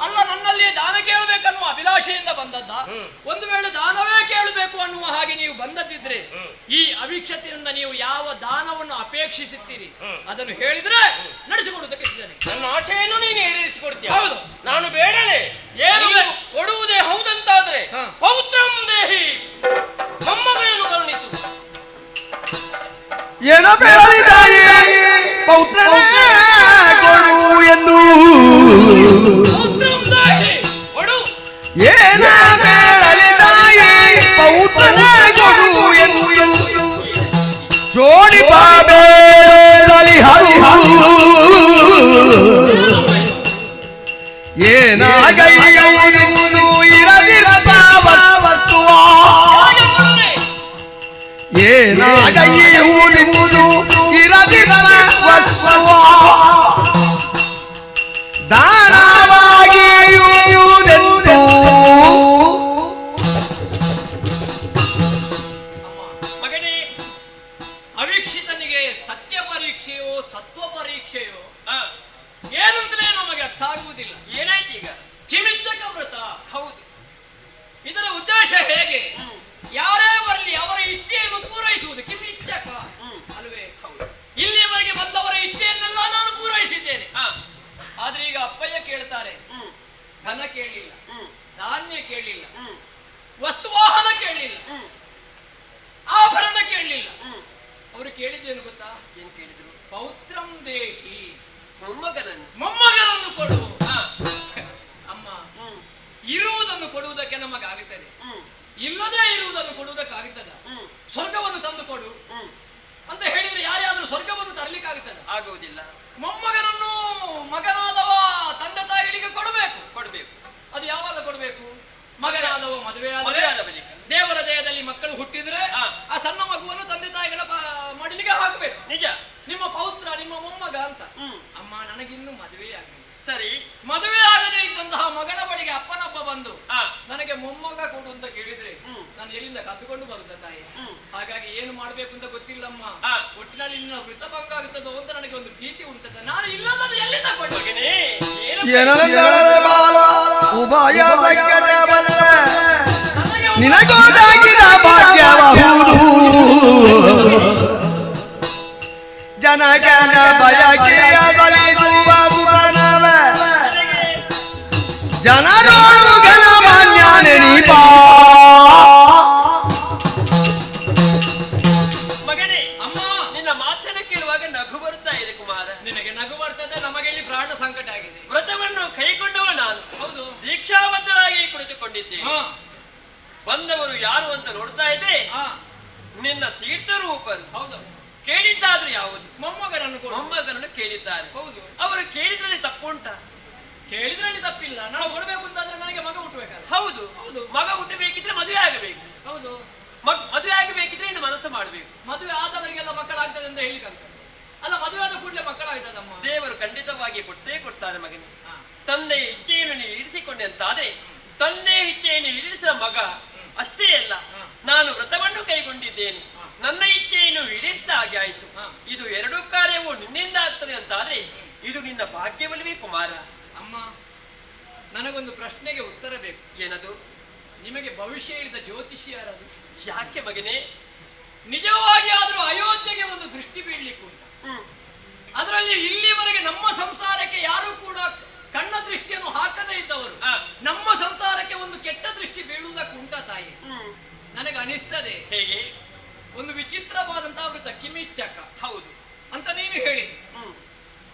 ಅಲ್ಲ ನನ್ನಲ್ಲಿ ದಾನ ಕೇಳಬೇಕನ್ನುವ ಅಭಿಲಾಷೆಯಿಂದ ಬಂದದ್ದ. ಒಂದು ವೇಳೆ ದಾನವೇ ಕೇಳಬೇಕು ಅನ್ನುವ ಹಾಗೆ ನೀವು ಬಂದದ್ದಿದ್ರೆ ಈ ಅವಿಕ್ಷತೆಯಿಂದ ನೀವು ಯಾವ ದಾನವನ್ನು ಅಪೇಕ್ಷಿಸುತ್ತೀರಿ ಅದನ್ನು ಹೇಳಿದ್ರೆ ನಡೆಸಿಕೊಡುವುದಕ್ಕೆ ಇದ್ದೇನೆ. ನನ್ನ ಆಶೆಯನ್ನು ನೀನು ಈಡೇರಿಸಿಕೊಡ್ತೀಯ. ಹೌದು, ನಾನು ಬೇಡಲೇ. ಏನು ಕೊಡುವುದೇ ಹೌದಂತಾದ್ರೆ ಪೌತ್ರಂ ದೇಹಿ, ಮೊಮ್ಮಗಳನ್ನು ಕರುಣಿಸು. ಏನ ಬೇಡಲಿದ್ದಾಯಿ ಪೌತ್ರನೇ ಕೊಡು ಎಂದು. ಪೌತ್ರಂ ದೇಹಿ ಕೊಡು. ಏನ ಬೇಡಲಿದ್ದಾಯಿ ಪೌತ್ರನೇ ಕೊಡು ಎಂದು ಜೋಡಿ ಬಾಬೇಡಲಿ ಹರು. ಏನಾಗೈಯುವುದು ಇರದಿರುವ ವಸ್ತುವ, ಏನಾಗೈಯುವುದು ಇರದಿರುವ ವಸ್ತುವ ದಾನವಾಗಿಯುವುದೆಂದು. ಮಗನೇ, ಅವೀಕ್ಷಿತನಿಗೆ ಸತ್ಯ ಪರೀಕ್ಷೆಯೋ ಸತ್ವ ಪರೀಕ್ಷೆಯೋ ಏನಂತಲೇ ನಮಗೆ ಅರ್ಥ ಆಗುವುದಿಲ್ಲ. ಏನಾಯ್ತು ಈಗ? ಕಿಮಿಚ್ಚಕ ವ್ರತ. ಹೌದು, ಇದರ ಉದ್ದೇಶ ಹೇಗೆ? ಯಾರೇ ಬರಲಿ ಅವರ ಇಚ್ಛೆಯನ್ನು ಪೂರೈಸುವುದು ಕಿಮಿಚ್ಚಕ ಅಲ್ವೇ? ಇಲ್ಲಿಯವರೆಗೆ ಬಂದವರ ಇಚ್ಛೆಯನ್ನೆಲ್ಲ ನಾನು ಪೂರೈಸಿದ್ದೇನೆ. ಆದ್ರೆ ಈಗ ಅಪ್ಪಯ್ಯ ಕೇಳ್ತಾರೆ, ಧನ ಕೇಳಲಿಲ್ಲ, ಧಾನ್ಯ ಕೇಳಲಿಲ್ಲ, ವಸ್ತುವಾಹನ ಕೇಳಲಿಲ್ಲ, ಆಭರಣ ಕೇಳಲಿಲ್ಲ. ಅವರು ಕೇಳಿದ್ದೇನು ಗೊತ್ತಾ? ಏನ್ ಕೇಳಿದ್ರು? ಪೌತ್ರಂ ದೇಹಿ, ಮೊಮ್ಮಗನನ್ನು ಕೊಡು. ಅಮ್ಮ, ಇರುವುದನ್ನು ಕೊಡುವುದಕ್ಕೆ ನಮಗಾಗುತ್ತದೆ, ಇಲ್ಲದೇ ಇರುವುದನ್ನು ಕೊಡುವುದಕ್ಕಾಗುತ್ತದೆ. ಸ್ವರ್ಗವನ್ನು ತಂದು ಕೊಡು ಅಂತ ಹೇಳಿದ್ರೆ ಯಾರ್ಯಾದ್ರೂ ಸ್ವರ್ಗವನ್ನು ತರಲಿಕ್ಕಾಗುತ್ತದೆ? ಆಗುವುದಿಲ್ಲ. ಮೊಮ್ಮಗನನ್ನು ಮಗನಾದವ ತಂದೆ ತಾಯಿಗಳಿಗೆ ಕೊಡಬೇಕು. ಅದು ಯಾವಾಗ ಕೊಡಬೇಕು? ಮಗನಾದವ ಮದುವೆ ದೇವರ ದೇಹದಲ್ಲಿ ಮಕ್ಕಳು ಹುಟ್ಟಿದ್ರೆ ಆ ಸಣ್ಣ ಮಗುವನ್ನು ತಂದೆ ತಾಯಿಗಳ ಮಡಿಲಿಗೆ ಹಾಕಬೇಕು. ನಿಜ. ನಿಮ್ಮ ಪೌತ್ರ, ನಿಮ್ಮ ಮೊಮ್ಮಗ ಅಂತ. ಅಮ್ಮ, ನನಗಿನ್ನೂ ಮದುವೆ ಆಗಲಿ. ಸರಿ. ಮದುವೆ ಆಗದೆ ಇದ್ದಂತಹ ಮಗನ ಬಳಿಗೆ ಅಪ್ಪನೊಬ್ಬ ಬಂದು ನನಗೆ ಮೊಮ್ಮಗ ಕೊಡು ಅಂತ ಕೇಳಿದ್ರೆ ನಾನು ಎಲ್ಲಿಂದ ಕದ್ದುಕೊಂಡು ಬರುತ್ತ ತಾಯಿ. ಹಾಗಾಗಿ ಏನು ಮಾಡ್ಬೇಕು ಅಂತ ಗೊತ್ತಿಲ್ಲಮ್ಮ. ಒಟ್ಟಿನಲ್ಲಿ ನಿನ್ನ ವೃತಭಂಗ ಆಗುತ್ತದೋ ಅಂತ ನನಗೆ ಒಂದು ಭೀತಿ ಉಂಟದ. ನಾನು ಇಲ್ಲದ ಎಲ್ಲಿಂದ ಕೊಡ್ಬೇಕೇನೆ ನಿನಗೋದಾಗಿದ ಭಾಗ್ಯಬಹುದು ಜನಗಣ ಬಯಕೆಯ ಬಲಿಸುವ ಸುತನವ ಜನರೋಳು ಗಣಮಾನ್ಯ ನೆನಪ. ಮಗನೇ, ಅಮ್ಮ ನಿನ್ನ ಮಾತನ್ನು ಕೇಳುವಾಗ ನಗು ಬರ್ತಾ ಇದೆ ಕುಮಾರ. ನಿನಗೆ ನಗು ಬರ್ತದೆ, ನಮಗೆ ಇಲ್ಲಿ ಪ್ರಾಣ ಸಂಕಟ ಆಗಿದೆ. ವ್ರತವನ್ನು ಕೈಗೊಂಡವ ನಾನು. ಹೌದು, ದೀಕ್ಷಾಬದ್ಧರಾಗಿ ಕುಳಿತುಕೊಂಡಿದ್ದೆ. ಬಂದವರು ಯಾರು ಅಂತ ನೋಡ್ತಾ ಇದ್ದೆ. ನಿನ್ನ ತೀರ್ಥ ರೂಪರು. ಹೌದು. ಕೇಳಿದ್ದಾದ್ರೂ ಯಾವುದು? ಮೊಮ್ಮಗನನ್ನು ಕೇಳಿದ್ದಾರೆ. ಹೌದು. ಅವರು ಕೇಳಿದ್ರಲ್ಲಿ ತಪ್ಪುಂಟ? ಕೇಳಿದ್ರಲ್ಲಿ ತಪ್ಪಿಲ್ಲ. ನಾವು ಕೊಡಬೇಕು ಅಂತಾದ್ರೆ ನನಗೆ ಮಗ ಹುಟ್ಟಬೇಕಲ್ಲ. ಹೌದು ಹೌದು. ಮಗ ಹುಟ್ಟಬೇಕಿದ್ರೆ ಮದುವೆ ಆಗಬೇಕು. ಹೌದು. ಮದುವೆ ಆಗಬೇಕಿದ್ರೆ ಇನ್ನು ಮನಸ್ಸು ಮಾಡಬೇಕು. ಮದುವೆ ಆದವರಿಗೆಲ್ಲ ಮಕ್ಕಳಾಗ್ತದೆ ಅಂತ ಹೇಳಿಕಂತ ಅಲ್ಲ, ಮದುವೆ ಆದ ಕೂಡಲೇ ಮಕ್ಕಳಾಗ್ತದಮ್ಮ. ದೇವರು ಖಂಡಿತವಾಗಿ ಕೊಡ್ತಾರೆ ಮಗನೇ. ತಂದೆಯ ಇಚ್ಛೆಯನ್ನು ನೀನು ಈಡೇರಿಸಿಕೊಂಡೆ ಅಂತಾದ್ರೆ ತಂದೆಯ ಇಚ್ಛೆಯನ್ನು ಈಡೇರಿಸಿದ ಮಗ ಅಷ್ಟೇ ಅಲ್ಲ, ನಾನು ವ್ರತವನ್ನು ಕೈಗೊಂಡಿದ್ದೇನೆ, ನನ್ನ ಇಚ್ಛೆಯನ್ನು ಈಡೇರಿಸಿದ ಹಾಗೆ ಆಯಿತು. ಇದು ಎರಡೂ ಕಾರ್ಯವು ನಿನ್ನಿಂದ ಆಗ್ತದೆ ಅಂತಾದ್ರೆ ಇದು ನಿನ್ನ ಭಾಗ್ಯವಲ್ವೇ ಕುಮಾರ? ಅಮ್ಮ, ನನಗೊಂದು ಪ್ರಶ್ನೆಗೆ ಉತ್ತರ ಬೇಕು. ಏನದು? ನಿಮಗೆ ಭವಿಷ್ಯ ಹೇಳಿದ ಜ್ಯೋತಿಷಿ ಯಾರದು? ಯಾಕೆ ಮಗನೇ? ನಿಜವಾಗಿ ಆದ್ರೂ ಅಯೋಧ್ಯೆಗೆ ಒಂದು ದೃಷ್ಟಿ ಬೀಳ್ಲಿಕ್ಕೆ ಉಂಟು. ಅದರಲ್ಲಿ ಇಲ್ಲಿವರೆಗೆ ನಮ್ಮ ಸಂಸಾರಕ್ಕೆ ಯಾರು ಕೂಡ ಕಣ್ಣ ದೃಷ್ಟಿಯನ್ನು ಹಾಕದೇ ಇದ್ದವರು ನಮ್ಮ ಸಂಸಾರಕ್ಕೆ ಒಂದು ಕೆಟ್ಟ ದೃಷ್ಟಿ ಬೀಳುವುದಕ್ಕೆ ಉಂಟ ತಾಯಿ? ನನಗೆ ಅನಿಸ್ತದೆ. ಹೇಗೆ? ಒಂದು ವಿಚಿತ್ರವಾದಂತಹ ವೃತ್ತ ಕಿಮಿಚ್ಚಕ. ಹೌದು ಅಂತ ನೀನು ಹೇಳಿ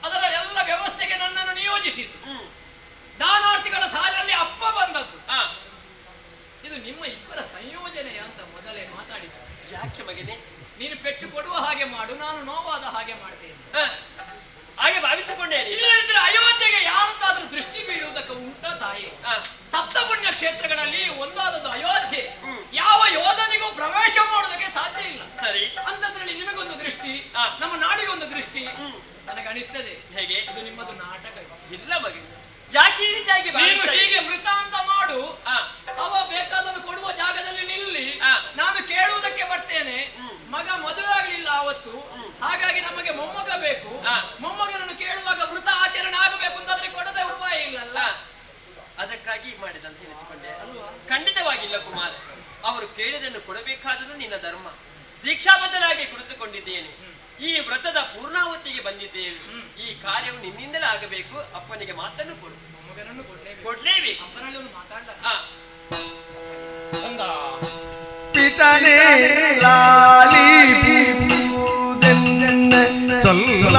ಅದರ ಎಲ್ಲ ವ್ಯವಸ್ಥೆಗೆ ನನ್ನನ್ನು ನಿಯೋಜಿಸಿತು. ದಾನಾರ್ಥಿಗಳ ಸಾಲಲ್ಲಿ ಅಪ್ಪ ಬಂದದ್ದು. ಇದು ನಿಮ್ಮ ಇಬ್ಬರ ಸಂಯೋಜನೆಯ ಅಂತ ಮೊದಲೇ ಮಾತಾಡಿದ. ಯಾಕೆ ಮಗನೇ? ನೀನು ಪೆಟ್ಟು ಕೊಡುವ ಹಾಗೆ ಮಾಡು, ನಾನು ನೋವಾದ ಹಾಗೆ ಮಾಡ್ತೇನೆ ಹಾಗೆ ಭಾವಿಸಿಕೊಂಡೇ. ಇಲ್ಲದಿದ್ರೆ ಅಯೋಧ್ಯೆಗೆ ಯಾರದ್ದಾದ್ರೂ ದೃಷ್ಟಿ ಬೀಳುವುದಕ್ಕೆ ಉಂಟ ತಾಯಿ? ಸಪ್ತ ಪುಣ್ಯ ಕ್ಷೇತ್ರಗಳಲ್ಲಿ ಒಂದಾದದ್ದು ಅಯೋಧ್ಯೆ. ಯಾವ ಯೋಧನಿಗೂ ಪ್ರವೇಶ ಮಾಡೋದಕ್ಕೆ ಸಾಧ್ಯ ಇಲ್ಲ. ಸರಿ. ಅಂತದ್ರಲ್ಲಿ ನಿಮಗೊಂದು ದೃಷ್ಟಿ, ನಮ್ಮ ನಾಡಿಗೊಂದು ದೃಷ್ಟಿ. ನನಗೆ ಅನಿಸ್ತದೆ. ಹೇಗೆ? ಇದು ನಿಮ್ಮದು ನಾಟಕ. ಇಲ್ಲ ಮಗನೇ, ಯಾಕೆ ಈ ರೀತಿಯಾಗಿ ಹೀಗೆ ವೃತ ಅಂತ ಮಾಡು, ಅವ ಬೇಕಾದನ್ನು ಕೊಡುವ ಜಾಗದಲ್ಲಿ ನಿಲ್ಲಿ, ನಾನು ಕೇಳುವುದಕ್ಕೆ ಬರ್ತೇನೆ. ಮಗ ಮದುವೆ ಆಗಲಿಲ್ಲ ಅವತ್ತು, ಹಾಗಾಗಿ ನಮಗೆ ಮೊಮ್ಮಗ ಬೇಕು. ಮೊಮ್ಮಗನನ್ನು ಕೇಳುವಾಗ ವೃತ ಆಚರಣೆ ಆಗಬೇಕು ಅಂತಾದ್ರೆ ಕೊಡದೆ ಉಪಾಯ ಇಲ್ಲಲ್ಲ. ಅದಕ್ಕಾಗಿ ಮಾಡಿದಂತ ಎನಿಸಿಕೊಂಡೆ ಅಲ್ವಾ? ಖಂಡಿತವಾಗಿಲ್ಲ ಕುಮಾರ. ಅವರು ಕೇಳಿದನ್ನು ಕೊಡಬೇಕಾದರೂ ನಿನ್ನ ಧರ್ಮ. ದೀಕ್ಷಾಬದ್ಧರಾಗಿ ಕುಳಿತುಕೊಂಡಿದ್ದೇನೆ. ಈ ವ್ರತದ ಪೂರ್ಣಾವತಿಗೆ ಬಂದಿದ್ದೇವೆ. ಈ ಕಾರ್ಯವು ನಿನ್ನಿಂದಲೇ ಆಗಬೇಕು. ಅಪ್ಪನಿಗೆ ಮಾತನ್ನು ಕೊಡು. ಮೊಮ್ಮಗನನ್ನು ಕೊಡ್ಲೇಬೇಕು. ಅಪ್ಪನಲ್ಲಿ ಒಂದು ಮಾತಾಡ. ಪಿತನೇ ಲಾಲಿ ಸೊಲ್ಲ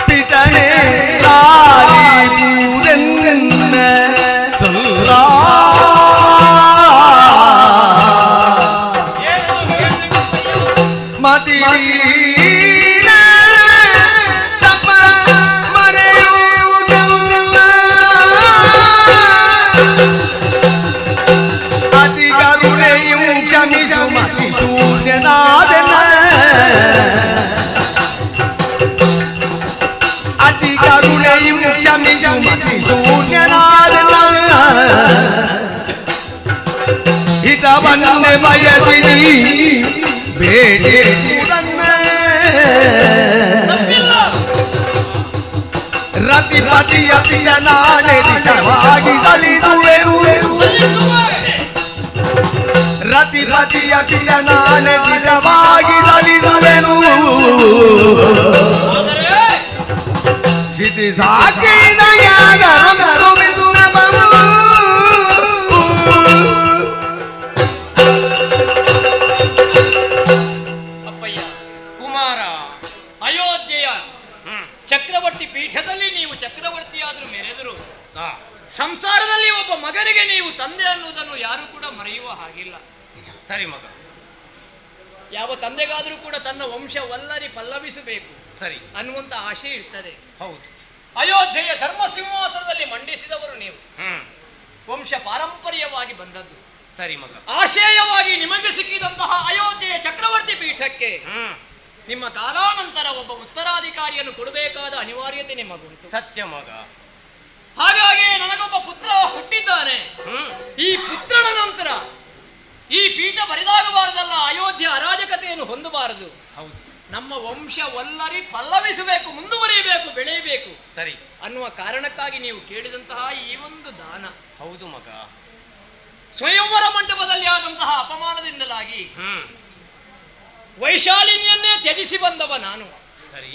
ಪಿತನೇ ಲಾಲಿ ಪೂರೆನ್ನ ಸೊಲ್ಲ ಮತಿ ಅತಿ ಕರುಣೆಯು ಕ್ಷಮಿಸು ಮತಿ ಶೂನ್ಯನಾದನ ಹಿತವನ್ನೇ ಬಯಸಿನಿ ಬೇಡಿ ರತಿಪತಿಯ ಪಿಯ ನಾಳೆ ದಿಟವಾಗಿ ಬಲಿದುವೆವು ರತಿಪತಿಯ ಪಿಯ ನಾಳೆ ದಿಟವಾಗಿ ಬಲಿದುವೆನು ಕ್ಷಿತಿ ಸಾಕಿದ ಯಾಗರು ಅಪ್ಪಯ್ಯ ಕುಮಾರ, ಅಯೋಧ್ಯೆಯ ಚಕ್ರವರ್ತಿ ಪೀಠದಲ್ಲಿ ನೀವು ಚಕ್ರವರ್ತಿಯಾದರೂ ಮೆರೆದರು, ಸಂಸಾರದಲ್ಲಿ ಒಬ್ಬ ಮಗನಿಗೆ ನೀವು ತಂದೆ ಅನ್ನುವುದನ್ನು ಯಾರು ಕೂಡ ಮರೆಯುವ ಹಾಗಿಲ್ಲ. ಸರಿ ಮಗ. ಯಾವ ತಂದೆಗಾದರೂ ಕೂಡ ತನ್ನ ವಂಶವಲ್ಲರಿ ಪಲ್ಲವಿಸಬೇಕು ಸರಿ ಅನ್ನುವಂತ ಆಶೆ ಇರ್ತದೆ. ಹೌದು. ಅಯೋಧ್ಯೆಯ ಧರ್ಮ ಸಿಂಹಾಸನದಲ್ಲಿ ಮಂಡಿಸಿದವರು ನೀವು, ವಂಶ ಪಾರಂಪರ್ಯವಾಗಿ ಬಂದದ್ದು. ಸರಿ ಮಗ. ಆಶಯವಾಗಿ ನಿಮಗೆ ಸಿಕ್ಕಿದಂತಹ ಅಯೋಧ್ಯೆಯ ಚಕ್ರವರ್ತಿ ಪೀಠಕ್ಕೆ ನಿಮ್ಮ ಕಾಲಾನಂತರ ಒಬ್ಬ ಉತ್ತರಾಧಿಕಾರಿಯನ್ನು ಕೊಡಬೇಕಾದ ಅನಿವಾರ್ಯತೆ ನಿಮಗುಂಟು. ಸತ್ಯ ಮಗ. ಹಾಗಾಗಿ ನನಗೊಬ್ಬ ಪುತ್ರ ಹುಟ್ಟಿದ್ದಾನೆ. ಈ ಪುತ್ರನ ನಂತರ ಈ ಪೀಠ ಬರಿದಾಗಬಾರದಲ್ಲ, ಅಯೋಧ್ಯೆ ಅರಾಜಕತೆಯನ್ನು ಹೊಂದಬಾರದು. ಹೌದು. ನಮ್ಮ ವಂಶವಲ್ಲರಿ ಪಲ್ಲವಿಸಬೇಕು, ಮುಂದುವರಿಯಬೇಕು, ಬೆಳೆಯಬೇಕು ಸರಿ ಅನ್ನುವ ಕಾರಣಕ್ಕಾಗಿ ನೀವು ಕೇಳಿದಂತಹ ಈ ಒಂದು ದಾನ. ಹೌದು ಮಗ. ಸ್ವಯಂವರ ಮಂಟಪದಲ್ಲಿ ಆದಂತಹ ಅಪಮಾನದಿಂದಲಾಗಿ ವೈಶಾಲಿನಿಯನ್ನೇ ತ್ಯಜಿಸಿ ಬಂದವ ನಾನು. ಸರಿ.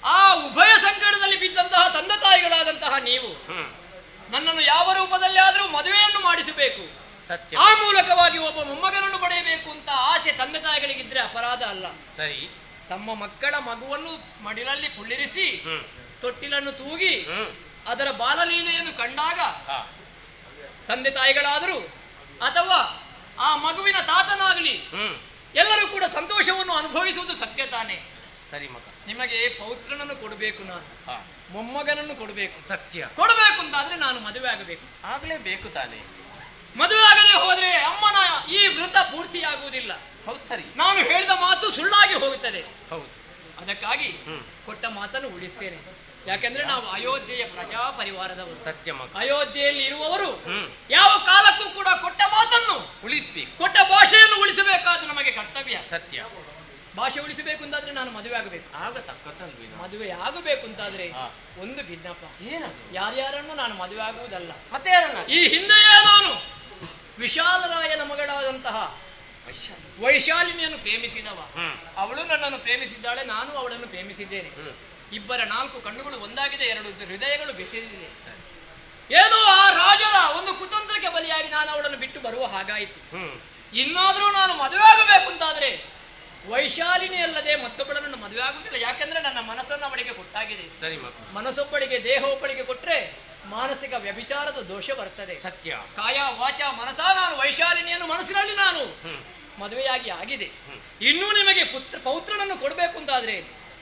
ಆ ಉಭಯ ಸಂಕಟದಲ್ಲಿ ಬಿದ್ದಂತಹ ತಂದೆ ತಾಯಿಗಳಾದಂತಹ ನೀವು ನನ್ನನ್ನು ಯಾವ ರೂಪದಲ್ಲಿ ಆದರೂ ಮದುವೆಯನ್ನು ಮಾಡಿಸಬೇಕು, ಸತ್ಯ. ಆ ಮೂಲಕವಾಗಿ ಒಬ್ಬ ಮೊಮ್ಮಗನನ್ನು ಪಡೆಯಬೇಕು ಅಂತ ಆಸೆ ತಂದೆ ತಾಯಿಗಳಿಗಿದ್ರೆ ಅಪರಾಧ ಅಲ್ಲ. ಸರಿ. ತಮ್ಮ ಮಕ್ಕಳ ಮಗುವನ್ನು ಮಡಿಲಲ್ಲಿ ಕುಳ್ಳಿರಿಸಿ ತೊಟ್ಟಿಲನ್ನು ತೂಗಿ ಅದರ ಬಾಲಲೀಲೆಯನ್ನು ಕಂಡಾಗ ತಂದೆ ತಾಯಿಗಳಾದರೂ ಅಥವಾ ಆ ಮಗುವಿನ ತಾತನಾಗಲಿ ಎಲ್ಲರೂ ಕೂಡ ಸಂತೋಷವನ್ನು ಅನುಭವಿಸುವುದು ಸತ್ಯ ತಾನೆ. ಸರಿ ಮಗ. ನಿಮಗೆ ಪೌತ್ರನನ್ನು ಕೊಡಬೇಕು, ನಾನು ಮೊಮ್ಮಗನನ್ನು ಕೊಡಬೇಕು. ಸತ್ಯ. ಕೊಡಬೇಕು ಅಂತಾದ್ರೆ ನಾನು ಮದುವೆ ಆಗಬೇಕು. ಆಗ್ಲೇಬೇಕು ತಾನೆ. ಮದುವೆ ಆಗದೆ ಹೋದ್ರೆ ಅಮ್ಮನ ಈ ವೃತ್ತ ಪೂರ್ತಿಯಾಗುವುದಿಲ್ಲ. ಹೌದು. ಸರಿ. ನಾನು ಹೇಳಿದ ಮಾತು ಸುಳ್ಳಾಗಿ ಹೋಗುತ್ತದೆ. ಹೌದು. ಅದಕ್ಕಾಗಿ ಕೊಟ್ಟ ಮಾತನ್ನು ಉಳಿಸ್ತೇನೆ. ಯಾಕೆಂದ್ರೆ ನಾವು ಅಯೋಧ್ಯೆಯ ಪ್ರಜಾ ಪರಿವಾರದವರು. ಸತ್ಯ ಮಗ. ಅಯೋಧ್ಯೆಯಲ್ಲಿ ಇರುವವರು ಯಾವ ಕಾಲಕ್ಕೂ ಕೂಡ ಕೊಟ್ಟ ಮಾತನ್ನು ಉಳಿಸ್ಬೇಕು, ಕೊಟ್ಟ ಭಾಷೆಯನ್ನು ಉಳಿಸಬೇಕಾದ ನಮಗೆ ಕರ್ತವ್ಯ. ಸತ್ಯ. ಭಾಷೆ ಉಳಿಸಬೇಕು ಅಂತಾದ್ರೆ ನಾನು ಮದುವೆ ಆಗಬೇಕು. ಆಗ ತಕ್ಕತ್ತಲ್ವಿ. ಮದುವೆ ಆಗಬೇಕು ಅಂತಾದ್ರೆ ಒಂದು ಭಿನ್ನಪ್ಪ. ಯಾರ್ಯಾರನ್ನು ನಾನು ಮದುವೆ ಆಗುವುದಲ್ಲ. ಮತ್ತೆ ಯಾರನ್ನ? ಈ ಹಿಂದೆಯೇ ನಾನು ವಿಶಾಲರಾಯನ ಮಗಳಾದಂತಹ ವೈಶಾಲಿನಿಯನ್ನು ಪ್ರೇಮಿಸಿದವ. ಅವಳು ನನ್ನನ್ನು ಪ್ರೇಮಿಸಿದ್ದಾಳೆ, ನಾನು ಅವಳನ್ನು ಪ್ರೇಮಿಸಿದ್ದೇನೆ. ಇಬ್ಬರ 4 ಕಣ್ಣುಗಳು ಒಂದಾಗಿದೆ, 2 ಹೃದಯಗಳು ಬೆಸೆದಿದೆ. ಏನೋ ಆ ರಾಜರ ಒಂದು ಕುತಂತ್ರಕ್ಕೆ ಬಲಿಯಾಗಿ ನಾನು ಅವಳನ್ನು ಬಿಟ್ಟು ಬರುವ ಹಾಗಾಯಿತು. ಇನ್ನಾದರೂ ನಾನು ಮದುವೆ ಆಗಬೇಕು ಅಂತಾದ್ರೆ ವೈಶಾಲಿನಿ ಅಲ್ಲದೆ ಮತ್ತೊಬ್ಬಳನ್ನು ಮದುವೆ ಆಗುವುದಿಲ್ಲ. ಯಾಕೆಂದ್ರೆ ನನ್ನ ಮನಸ್ಸನ್ನು ಅವಳಿಗೆ ಕೊಟ್ಟಾಗಿದೆ. ಸರಿ ಮಗ. ಮನಸ್ಸೊಬ್ಬಳಿಗೆ ದೇಹ ಒಬ್ಬಳಿಗೆ ಕೊಟ್ರೆ ಮಾನಸಿಕ ವ್ಯಭಿಚಾರದ ದೋಷ ಬರ್ತದೆ. ಸತ್ಯ. ಕಾಯ ವಾಚ ಮನಸ ನಾನು ವೈಶಾಲಿನಿಯನ್ನು ಮನಸ್ಸಿನಲ್ಲಿ ನಾನು ಮದುವೆಯಾಗಿ ಆಗಿದೆ. ಇನ್ನೂ ನಿಮಗೆ ಪೌತ್ರನನ್ನು ಕೊಡಬೇಕು ಅಂತಾದ್ರೆ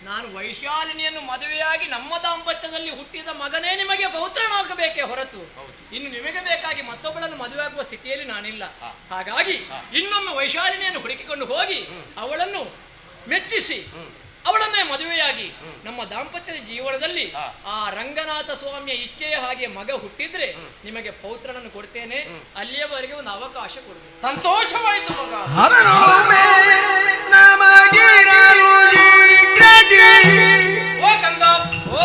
ನಾನು ವೈಶಾಲಿನಿಯನ್ನು ಮದುವೆಯಾಗಿ ನಮ್ಮ ದಾಂಪತ್ಯದಲ್ಲಿ ಹುಟ್ಟಿದ ಮಗನೇ ನಿಮಗೆ ಪೌತ್ರನಾಗಬೇಕೇ ಹೊರತು ಇನ್ನು ನಿಮಗೆ ಬೇಕಾಗಿ ಮತ್ತೊಬ್ಬಳನ್ನು ಮದುವೆ ಆಗುವ ಸ್ಥಿತಿಯಲ್ಲಿ ನಾನಿಲ್ಲ. ಹಾಗಾಗಿ ಇನ್ನೊಮ್ಮೆ ವೈಶಾಲಿನಿಯನ್ನು ಹುಡುಕಿಕೊಂಡು ಹೋಗಿ ಅವಳನ್ನು ಮೆಚ್ಚಿಸಿ ಅವಳನ್ನೇ ಮದುವೆಯಾಗಿ ನಮ್ಮ ದಾಂಪತ್ಯದ ಜೀವನದಲ್ಲಿ ಆ ರಂಗನಾಥ ಸ್ವಾಮಿಯ ಇಚ್ಛೆಯ ಹಾಗೆ ಮಗ ಹುಟ್ಟಿದ್ರೆ ನಿಮಗೆ ಪೌತ್ರನನ್ನು ಕೊಡ್ತೇನೆ. ಅಲ್ಲಿಯವರೆಗೆ ಒಂದು ಅವಕಾಶ ಕೊಡ್ತೇನೆ. ಸಂತೋಷವಾಯಿತು ಮಗ. ಓ ಕಂದ, ಓ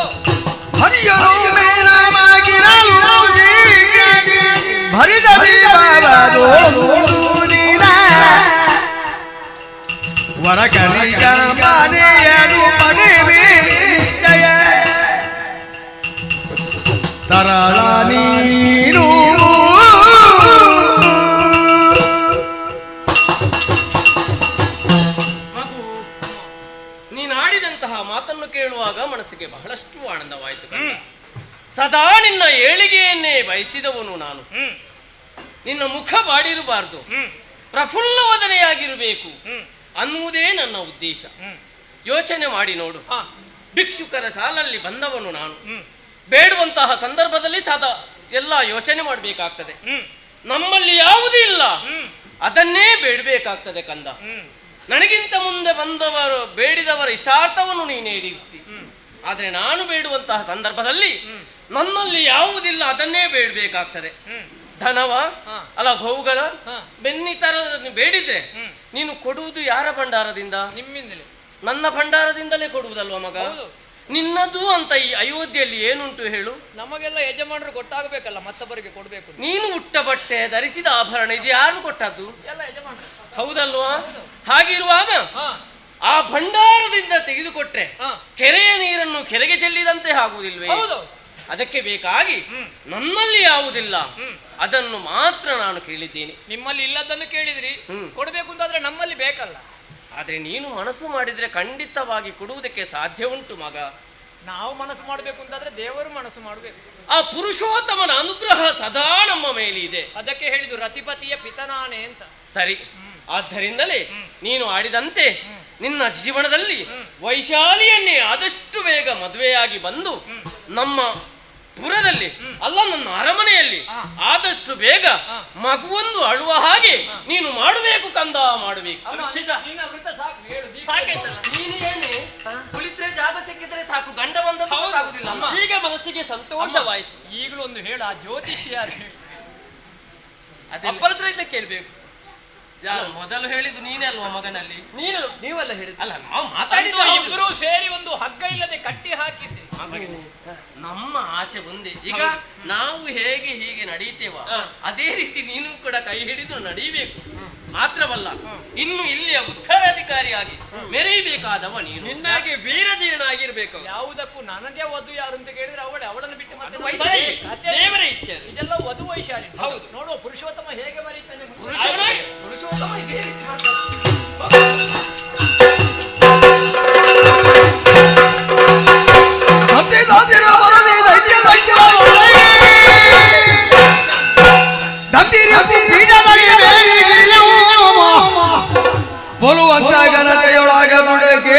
ವರಕಲಿಗ ಮನೆಯರು ಪಡೆವೆ ಸರಳ ನೀನು ಮಗು, ನೀನಾಡಿದಂತಹ ಮಾತನ್ನು ಕೇಳುವಾಗ ಮನಸ್ಸಿಗೆ ಬಹಳಷ್ಟು ಆನಂದವಾಯಿತು. ಸದಾ ನಿನ್ನ ಏಳಿಗೆಯನ್ನೇ ಬಯಸಿದವನು ನಾನು. ನಿನ್ನ ಮುಖ ಬಾಡಿರಬಾರ್ದು, ಪ್ರಫುಲ್ಲವದನೆಯಾಗಿರಬೇಕು ಅನ್ನುವುದೇ ನನ್ನ ಉದ್ದೇಶ. ಯೋಚನೆ ಮಾಡಿ ನೋಡು. ಭಿಕ್ಷುಕರ ಸಾಲಲ್ಲಿ ಬಂದವನು ನಾನು. ಬೇಡುವಂತಹ ಸಂದರ್ಭದಲ್ಲಿ ಸದಾ ಎಲ್ಲ ಯೋಚನೆ ಮಾಡಬೇಕಾಗ್ತದೆ. ನಮ್ಮಲ್ಲಿ ಯಾವುದೂ ಇಲ್ಲ, ಅದನ್ನೇ ಬೇಡಬೇಕಾಗ್ತದೆ ಕಂದ. ನನಗಿಂತ ಮುಂದೆ ಬಂದವರು ಬೇಡಿದವರ ಇಷ್ಟಾರ್ಥವನ್ನು ನೀನು ಈಡೇರಿಸಿ. ಆದ್ರೆ ನಾನು ಬೇಡುವಂತಹ ಸಂದರ್ಭದಲ್ಲಿ ನನ್ನಲ್ಲಿ ಯಾವುದಿಲ್ಲ, ಅದನ್ನೇ ಬೇಡಬೇಕಾಗ್ತದೆ. ಧನವ ಅಲ್ಲ ಬಹುಗಳ ಬೆನ್ನಿತರ ಬೇಡಿದ್ರೆ ನೀನು ಕೊಡುವುದು ಯಾರ ಭಂಡಾರದಿಂದ? ನಿಮ್ಮಿಂದಲೇ. ನನ್ನ ಭಂಡಾರದಿಂದಲೇ ಕೊಡುವುದಲ್ವ ಮಗ? ನಿನ್ನದು ಅಂತ ಈ ಅಯೋಧ್ಯೆಯಲ್ಲಿ ಏನುಂಟು ಹೇಳು? ನಮಗೆಲ್ಲ ಯಜಮಾನರು ಕೊಟ್ಟಾಗಬೇಕಲ್ಲ, ಮತ್ತೊಬ್ಬರಿಗೆ ಕೊಡಬೇಕು. ನೀನು ಉಟ್ಟ ಬಟ್ಟೆ ಧರಿಸಿದ ಆಭರಣ ಇದು ಯಾರು ಕೊಟ್ಟದ್ದು? ಎಲ್ಲ ಯಜಮಾನರು. ಹೌದಲ್ವಾ? ಹಾಗಿರುವಾಗ ಆ ಭಂಡಾರದಿಂದ ತೆಗೆದುಕೊಟ್ರೆ ಕೆರೆಯ ನೀರನ್ನು ಕೆರೆಗೆ ಚೆಲ್ಲಿದಂತೆ ಆಗುವುದಿಲ್ವೇ? ಅದಕ್ಕೆ ಬೇಕಾಗಿ ನನ್ನಲ್ಲಿ ಯಾವುದಿಲ್ಲ ಅದನ್ನು ಮಾತ್ರ ನಾನು ಕೇಳಿದ್ದೇನೆ. ನಿಮ್ಮಲ್ಲಿ ಇಲ್ಲದನ್ನು ಕೇಳಿದ್ರಿ, ಕೊಡಬೇಕು ಅಂತಾದ್ರೆ ನಮ್ಮಲ್ಲಿ ಬೇಕಲ್ಲ. ಆದ್ರೆ ನೀನು ಮನಸ್ಸು ಮಾಡಿದ್ರೆ ಖಂಡಿತವಾಗಿ ಕೊಡುವುದಕ್ಕೆ ಸಾಧ್ಯ ಉಂಟು ಮಗ. ನಾವು ಮನಸ್ಸು ಮಾಡಬೇಕು ಅಂತಾದ್ರೆ ದೇವರು ಮನಸ್ಸು ಮಾಡಬೇಕು. ಆ ಪುರುಷೋತ್ತಮನ ಅನುಗ್ರಹ ಸದಾ ನಮ್ಮ ಮೇಲೆ ಇದೆ. ಅದಕ್ಕೆ ಹೇಳಿದ್ದು ರತಿಪತಿಯ ಪಿತನಾನೆ ಅಂತ. ಸರಿ, ಆದ್ದರಿಂದಲೇ ನೀನು ಆಡಿದಂತೆ ನಿನ್ನ ಜೀವನದಲ್ಲಿ ವೈಶಾಲಿಯನ್ನೇ ಆದಷ್ಟು ಬೇಗ ಮದುವೆಯಾಗಿ ಬಂದು ನಮ್ಮ ಪುರದಲ್ಲಿ ಅಲ್ಲ ನನ್ನ ಅರಮನೆಯಲ್ಲಿ ಆದಷ್ಟು ಬೇಗ ಮಗುವೊಂದು ಅಳುವ ಹಾಗೆ ನೀನು ಮಾಡಬೇಕು ಕಂದ, ಮಾಡಬೇಕು. ನೀನು ಏನೇ ಕುಳಿತ್ರೆ ಜಾಗ ಸಿಕ್ಕಿದ್ರೆ ಸಾಕು, ಗಂಡ ಬಂದದ್ದು ಈಗ ಮನಸ್ಸಿಗೆ ಸಂತೋಷವಾಯ್ತು. ಈಗಲೂ ಒಂದು ಹೇಳ, ಜ್ಯೋತಿಷ್ಯ ಅಪ್ಪರತ್ರ ಇಲ್ಲ ಕೇಳ್ಬೇಕು. ಮೊದಲು ಹೇಳಿದ್ದು ನೀನೇ ಅಲ್ವಾ ಮಗನಲ್ಲಿ? ನೀವೆಲ್ಲ ಹೇಳಿದ್ದು ಅಲ್ಲ, ನಾವು ಮಾತಾಡಿದ್ದು ಇಬ್ಬರು ಸೇರಿ ಒಂದು ಹಗ್ಗ ಇಲ್ಲದೆ ಕಟ್ಟಿ ಹಾಕಿದ್ದೆ. ನಮ್ಮ ಆಸೆ ಒಂದೇ. ಈಗ ನಾವು ಹೇಗೆ ಹೀಗೆ ನಡೀತೇವ ಅದೇ ರೀತಿ ನೀನು ಕೂಡ ಕೈ ಹಿಡಿದು ನಡೀಬೇಕು. ಮಾತ್ರವಲ್ಲ, ಇನ್ನು ಇಲ್ಲಿಯ ಉತ್ತರಾಧಿಕಾರಿಯಾಗಿ ಮೆರೆಯಬೇಕಾದವ ನೀನು. ನಿನ್ನಾಗಿ ವೀರಧೀರನಾಗಿರ್ಬೇಕು. ಯಾವುದಕ್ಕೂ ನನಗೆ ವಧು ಯಾರು ಅಂತ ಕೇಳಿದ್ರೆ ಅವಳನ್ನು ಬಿಟ್ಟು ಮತ್ತೆ ವೈಶಾಲಿ ದೇವರ ಇಚ್ಛೆ. ಇದೆಲ್ಲ ವಧು ವೈಶಾಲಿ. ಹೌದು, ನೋಡುವ ಪುರುಷೋತ್ತಮ ಹೇಗೆ ಬರೀತಾನೆ. ಪುರುಷೋತ್ತಮ ಇದೇ ರೀತಿ ಬಲುವಂತ ಘನತೆಯೊಳಗ ನುಡಿಗೆ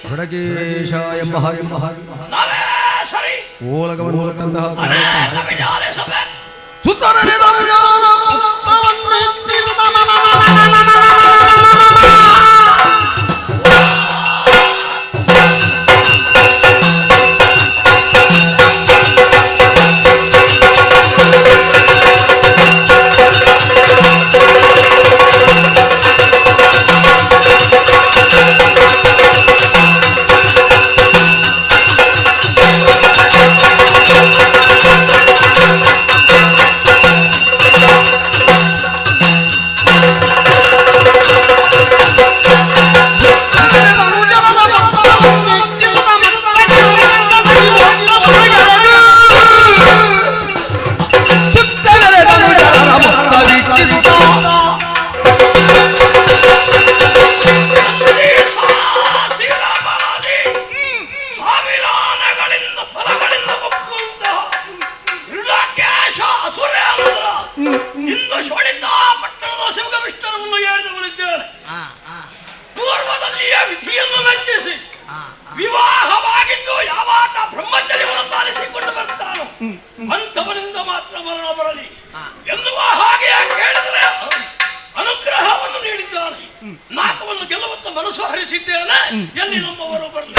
ಖಡಗೇಶ ಎಂಬ ಓಲಗವನ್ನು ಸುತ್ತನೆ ವಿವಾಹವಾಗಿದ್ದು ಯಾವಾತ ಬ್ರಹ್ಮಚರ್ಯವನ್ನು ಪಾಲಿಸಿಕೊಂಡು ಬರ್ತಾನೋ ಅಂಥವನಿಂದ ಮಾತ್ರ ಮರಣ ಬರಲಿ ಎನ್ನುವ ಹಾಗೆ ಕೇಳಿದರೆ ಅನುಗ್ರಹವನ್ನು ನೀಡಿದ್ದಾನೆ. ನಾಕವನ್ನು ಗೆಲ್ಲುವಂತ ಮನಸ್ಸು ಹರಿಸಿದ್ದೇನೆ. ಎಲ್ಲಿ ನಮ್ಮವರು ಬರಲಿ.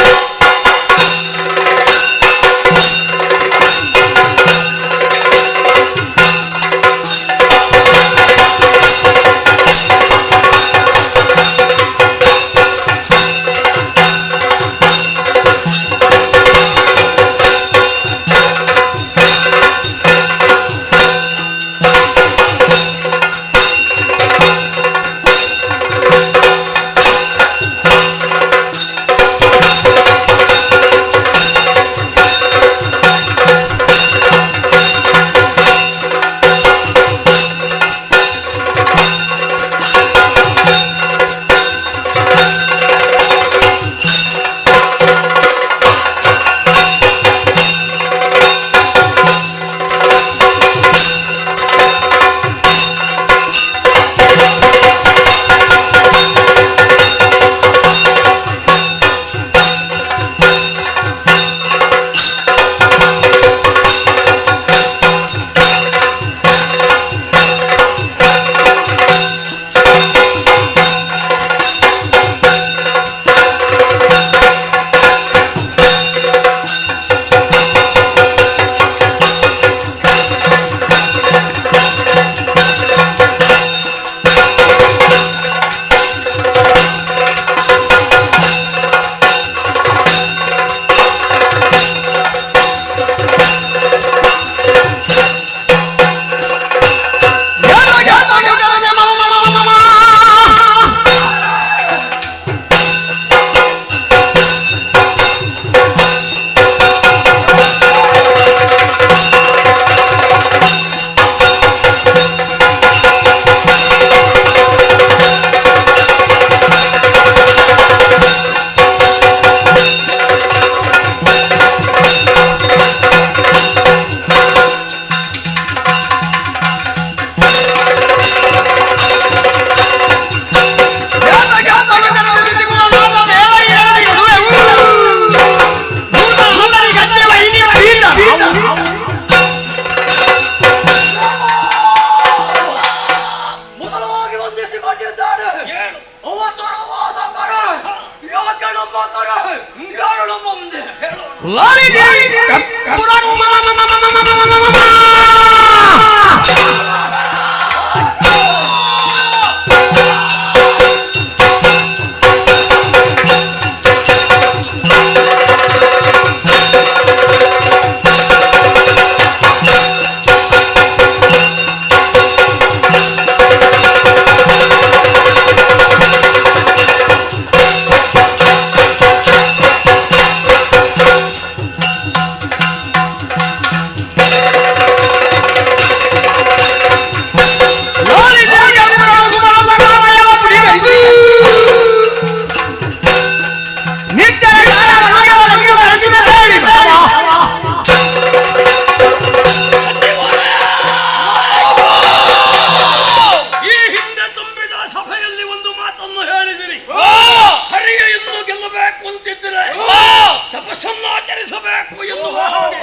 ತಪಸ್ಸನ್ನಾಚರಿಸಬೇಕು ಎನ್ನುವ ಹಾಗೆ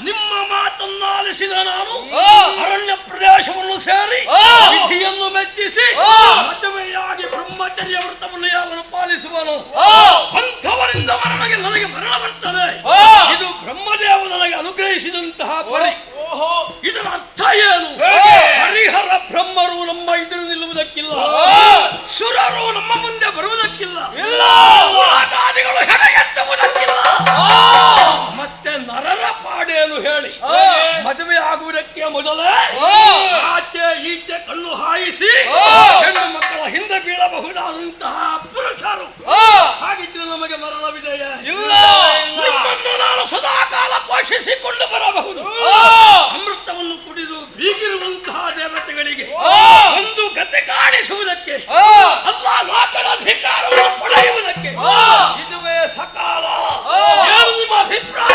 ನಿಮ್ಮ ಮಾತನ್ನಾಲಿಸಿದ ನಾನು ಅರಣ್ಯ ಪ್ರದೇಶವನ್ನು ಸೇರಿ ವಿಧಿಯನ್ನು ಮೆಚ್ಚಿಸಿ ಮದುವೆಯಾಗಿ ಬ್ರಹ್ಮಚರ್ಯ ವ್ರತವನ್ನು ಯಾವನು ಪಾಲಿಸುವನು ಅಂಥವರಿಂದ ನನಗೆ ಮರಣ ಬರ್ತದೆ. ಇದು ಬ್ರಹ್ಮದೇವ ನನಗೆ ಅನುಗ್ರಹಿಸಿದಂತಹ ಪರಿ. ಇದರ ಅರ್ಥ ಏನು? ಹರಿಹರ ಬ್ರಹ್ಮರು ನಮ್ಮ ಎದುರು ನಿಲ್ಲುವುದಕ್ಕಿಲ್ಲ, ಸುರರು ನಮ್ಮ ಮುಂದೆ ಬರುವುದಕ್ಕಿಲ್ಲ, ಮಾತಾದಿಗಳು ಹೆಡೆಗೆತ್ತುವುದಕ್ಕಿಲ್ಲ. ಮತ್ತೆ ನರರ ಪಾಡೇನು ಹೇಳಿ? ಮದುವೆ ಆಗುವುದಕ್ಕೆ ಮೊದಲೇ ಆಚೆ ಈಚೆ ಕಣ್ಣು ಹಾಯಿಸಿ ಹೆಣ್ಣು ಮಕ್ಕಳ ಹಿಂದೆ ಬೀಳಬಹುದಾದಂತಹ ಪುರುಷರು. ಹಾಗಿದ್ರೆ ನಮಗೆ ಮರಣವಿದೆಯೇ? ಇಲ್ಲ. ನಿಮ್ಮನ್ನು ನಾನು ಸದಾಕಾಲ ಪೋಷಿಸಿಕೊಂಡು ಬರಬಹುದು. ಅಮೃತವನ್ನು ಕುಡಿದು ಬೀಗಿರುವಂತಹ ದೇವತೆಗಳಿಗೆ ಒಂದು ಗತಿ ಕಾಣಿಸುವುದಕ್ಕೆ, ಅಲ್ಲ ಲೋಕದ ಅಧಿಕಾರವನ್ನು ಪಡೆಯುವುದಕ್ಕೆ ಇದುವೇ ಸಕಾಲ. ಏನು ನಿಮ್ಮ ಅಭಿಪ್ರಾಯ?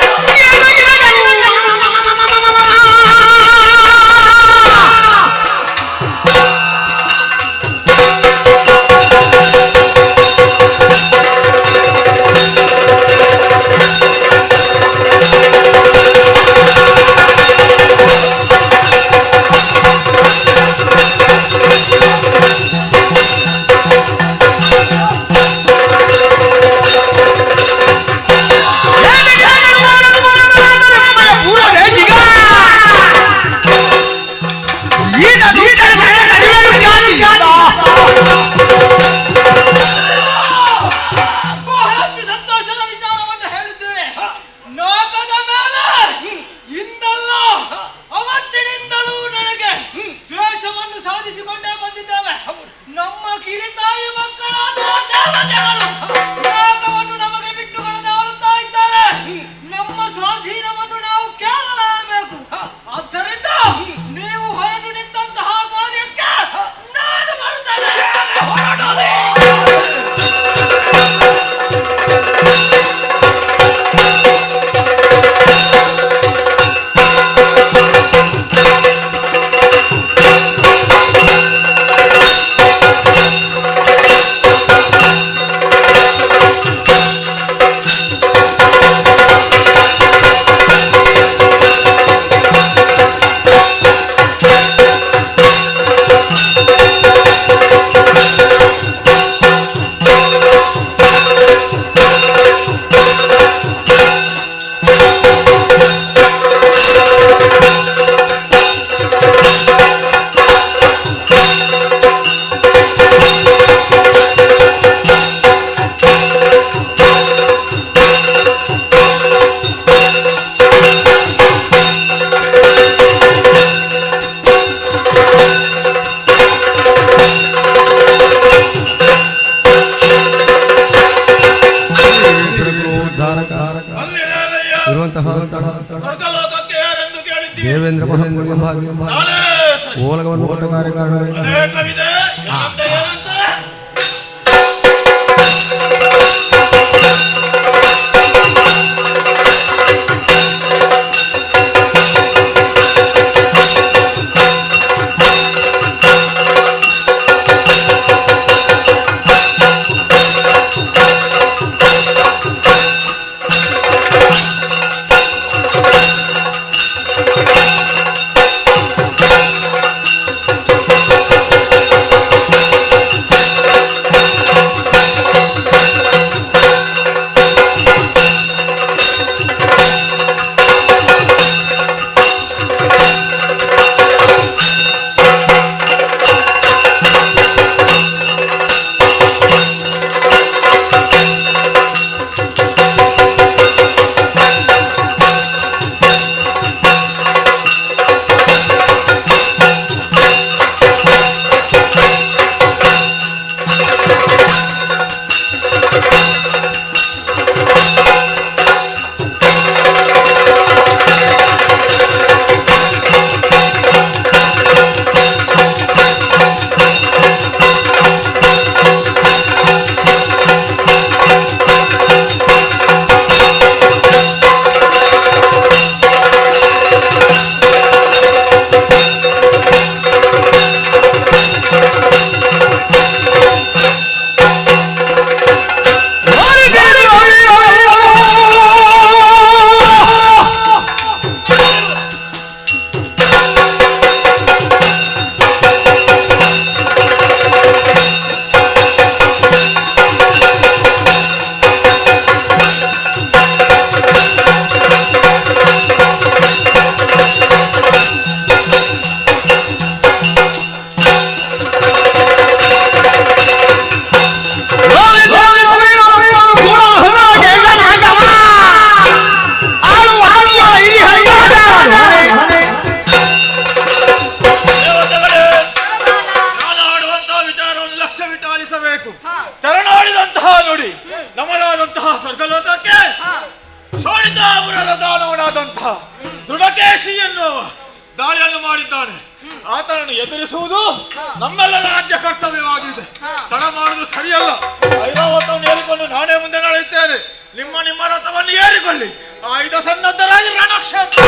ಸಂತೋಷದ ವಿಚಾರವನ್ನು ಹೇಳಿದ್ದೇನೆ. ಲೋಕದ ಮೇಲೆ ಇಂದಲ್ಲ ಅವತ್ತಿನಿಂದಲೂ ನನಗೆ ದ್ವೇಷವನ್ನು ಸಾಧಿಸಿಕೊಂಡೇ ಬಂದಿದ್ದೇವೆ. ನಮ್ಮ ಕಿರಿತಾಯಿ ಮಕ್ಕಳಾದ ದೇವತೆಗಳು ಲೋಕವನ್ನು ನಮಗೆ ಬಿಟ್ಟುಕೊಳ್ಳದೆ ಆಳುತ್ತಾ ಇದ್ದಾರೆ. ನಮ್ಮ ಸ್ವಾಧೀನವನ್ನು ನಾವು ಕೇಳಲೇಬೇಕು. ಆದ್ದರಿಂದ ನೀವು ಹೊರಟು ನಿಂತಹ ಕಾರ್ಯಕ್ಕೆ ನಾನು ಮಾಡುತ್ತೇನೆ. ಸ್ವರ್ಗಲೋಕಕ್ಕೆ ಯಾರೆಂದು ಕೇಳಿದ್ದೀರಿ? ದೇವೇಂದ್ರ ಓಲಗವನ್ನು ಅನೇಕವಿದೆ. ಏನಂತೆ? ಶೋಣಿತಾಪುರದ ದಾನವನಾದಂಥ ದೃಢಕೇಶಿ ಎನ್ನುವ ದಾಳಿಯನ್ನು ಮಾಡಿದ್ದಾನೆ. ಆತನನ್ನು ಎದುರಿಸುವುದು ನಮ್ಮೆಲ್ಲರ ರಾಜ್ಯ ಕರ್ತವ್ಯವಾಗಿದೆ. ತಡ ಮಾಡುವುದು ಸರಿಯಲ್ಲ. ಐರಾವತವನ್ನು ಏರಿಕೊಂಡು ನಾನೇ ಮುಂದೆ ನಡೆಯುತ್ತೇನೆ. ನಿಮ್ಮ ನಿಮ್ಮ ರಥವನ್ನು ಏರಿಕೊಳ್ಳಿ. ಆಯುಧ ಸನ್ನದ್ಧರಾಗಿ ರಣಕ್ಷೇತ್ರ.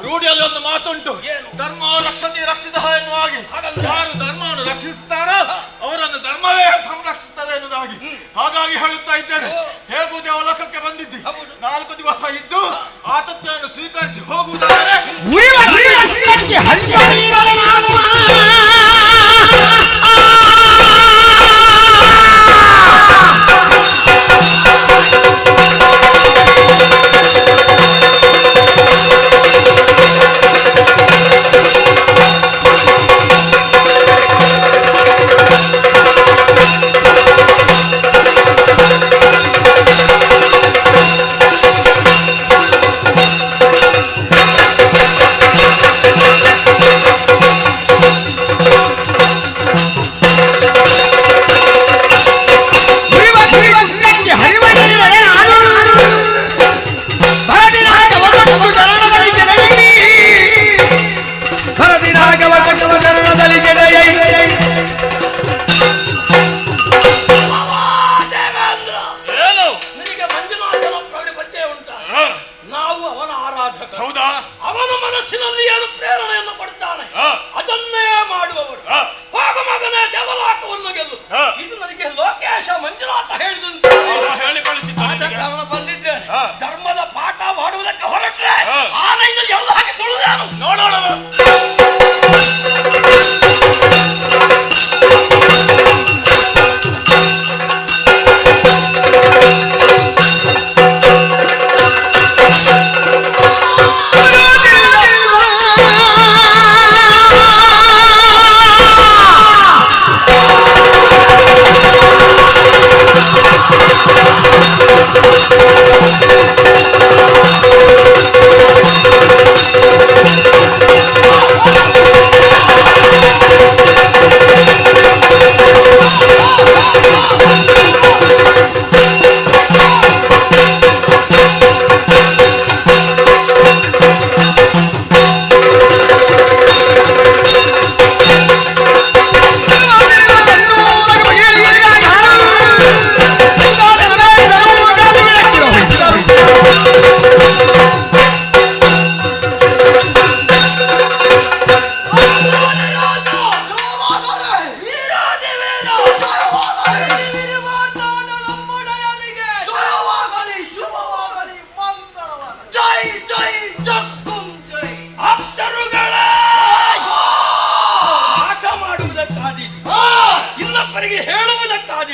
ರೂಢಿಯಲ್ಲಿ ಒಂದು ಮಾತುಂಟು, ಧರ್ಮ ರಕ್ಷತೆ ರಕ್ಷಿತ ಎನ್ನುವಾಗಿ. ಯಾರು ಧರ್ಮವನ್ನು ರಕ್ಷಿಸುತ್ತಾರೋ ಅವರನ್ನು ಧರ್ಮವೇ ಸಂರಕ್ಷಿಸುತ್ತದೆ ಎನ್ನುವುದಾಗಿ. ಹಾಗಾಗಿ ಹೇಳುತ್ತಾ ಇದ್ದೇನೆ, ಹೇಗೂ ದೇವಲೋಕಕ್ಕೆ ಬಂದಿದ್ದಿ, 4 ದಿವಸ ಇದ್ದು ಆತಿಥ್ಯವನ್ನು ಸ್ವೀಕರಿಸಿ ಹೋಗುವುದಾದರೆ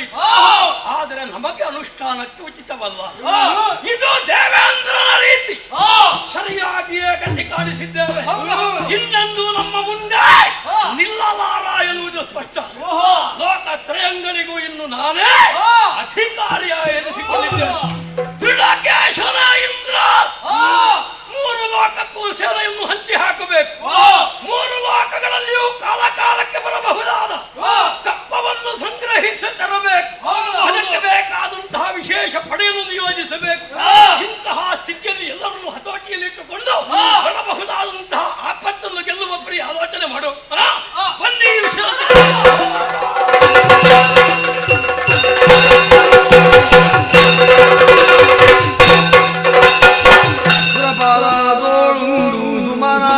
ಆದೀತು. ಆದರೆ ನಮಗೆ ಅನುಷ್ಠಾನಕ್ಕೆ ಉಚಿತವಲ್ಲ. ಇದು ದೇವೇಂದ್ರನ ರೀತಿ. ಸರಿಯಾಗಿಯೇ ಗತಿ ಕಾಣಿಸಿದ್ದೇವೆ. ಇನ್ನೆಂದು ನಮ್ಮ ಮುಂದೆ ನಿಲ್ಲಲಾರ ಎನ್ನುವುದು ಸ್ಪಷ್ಟ. ಲೋಕ ತ್ರಯಂಗಳಿಗೂ ಇನ್ನು ನಾನೇ ಅಧಿಕಾರಿಯ ಎನಿಸಿಕೊಂಡಿದ್ದೇನೆ. ತ್ರಿಲೋಕೇಶನ ಇಂದ್ರ 3 ಲೋಕಕ್ಕೂ ಸೇನೆಯನ್ನು ಹಂಚಿ ಹಾಕಬೇಕು. 3 ಲೋಕಗಳಲ್ಲಿಯೂ ಕಾಲ ಕಾಲಕ್ಕೆ ಬರಬಹುದಾದ ತಪ್ಪವನ್ನು ಸಂಗ್ರಹಿಸಿ ತರಬೇಕು. ಅದಕ್ಕೆ ಬೇಕಾದಂತಹ ವಿಶೇಷ ಪಡೆಯನ್ನು ನಿಯೋಜಿಸಬೇಕು. ಇಂತಹ ಸ್ಥಿತಿಯಲ್ಲಿ ಎಲ್ಲರನ್ನು ಹತೋಟಿಯಲ್ಲಿಟ್ಟುಕೊಂಡು ಬರಬಹುದಾದಂತಹ ಆಪತ್ತನ್ನು ಗೆಲ್ಲುವ ಪರಿ ಆಲೋಚನೆ ಮಾಡು. ಬನ್ನಿ ಈ ವಿಷಯ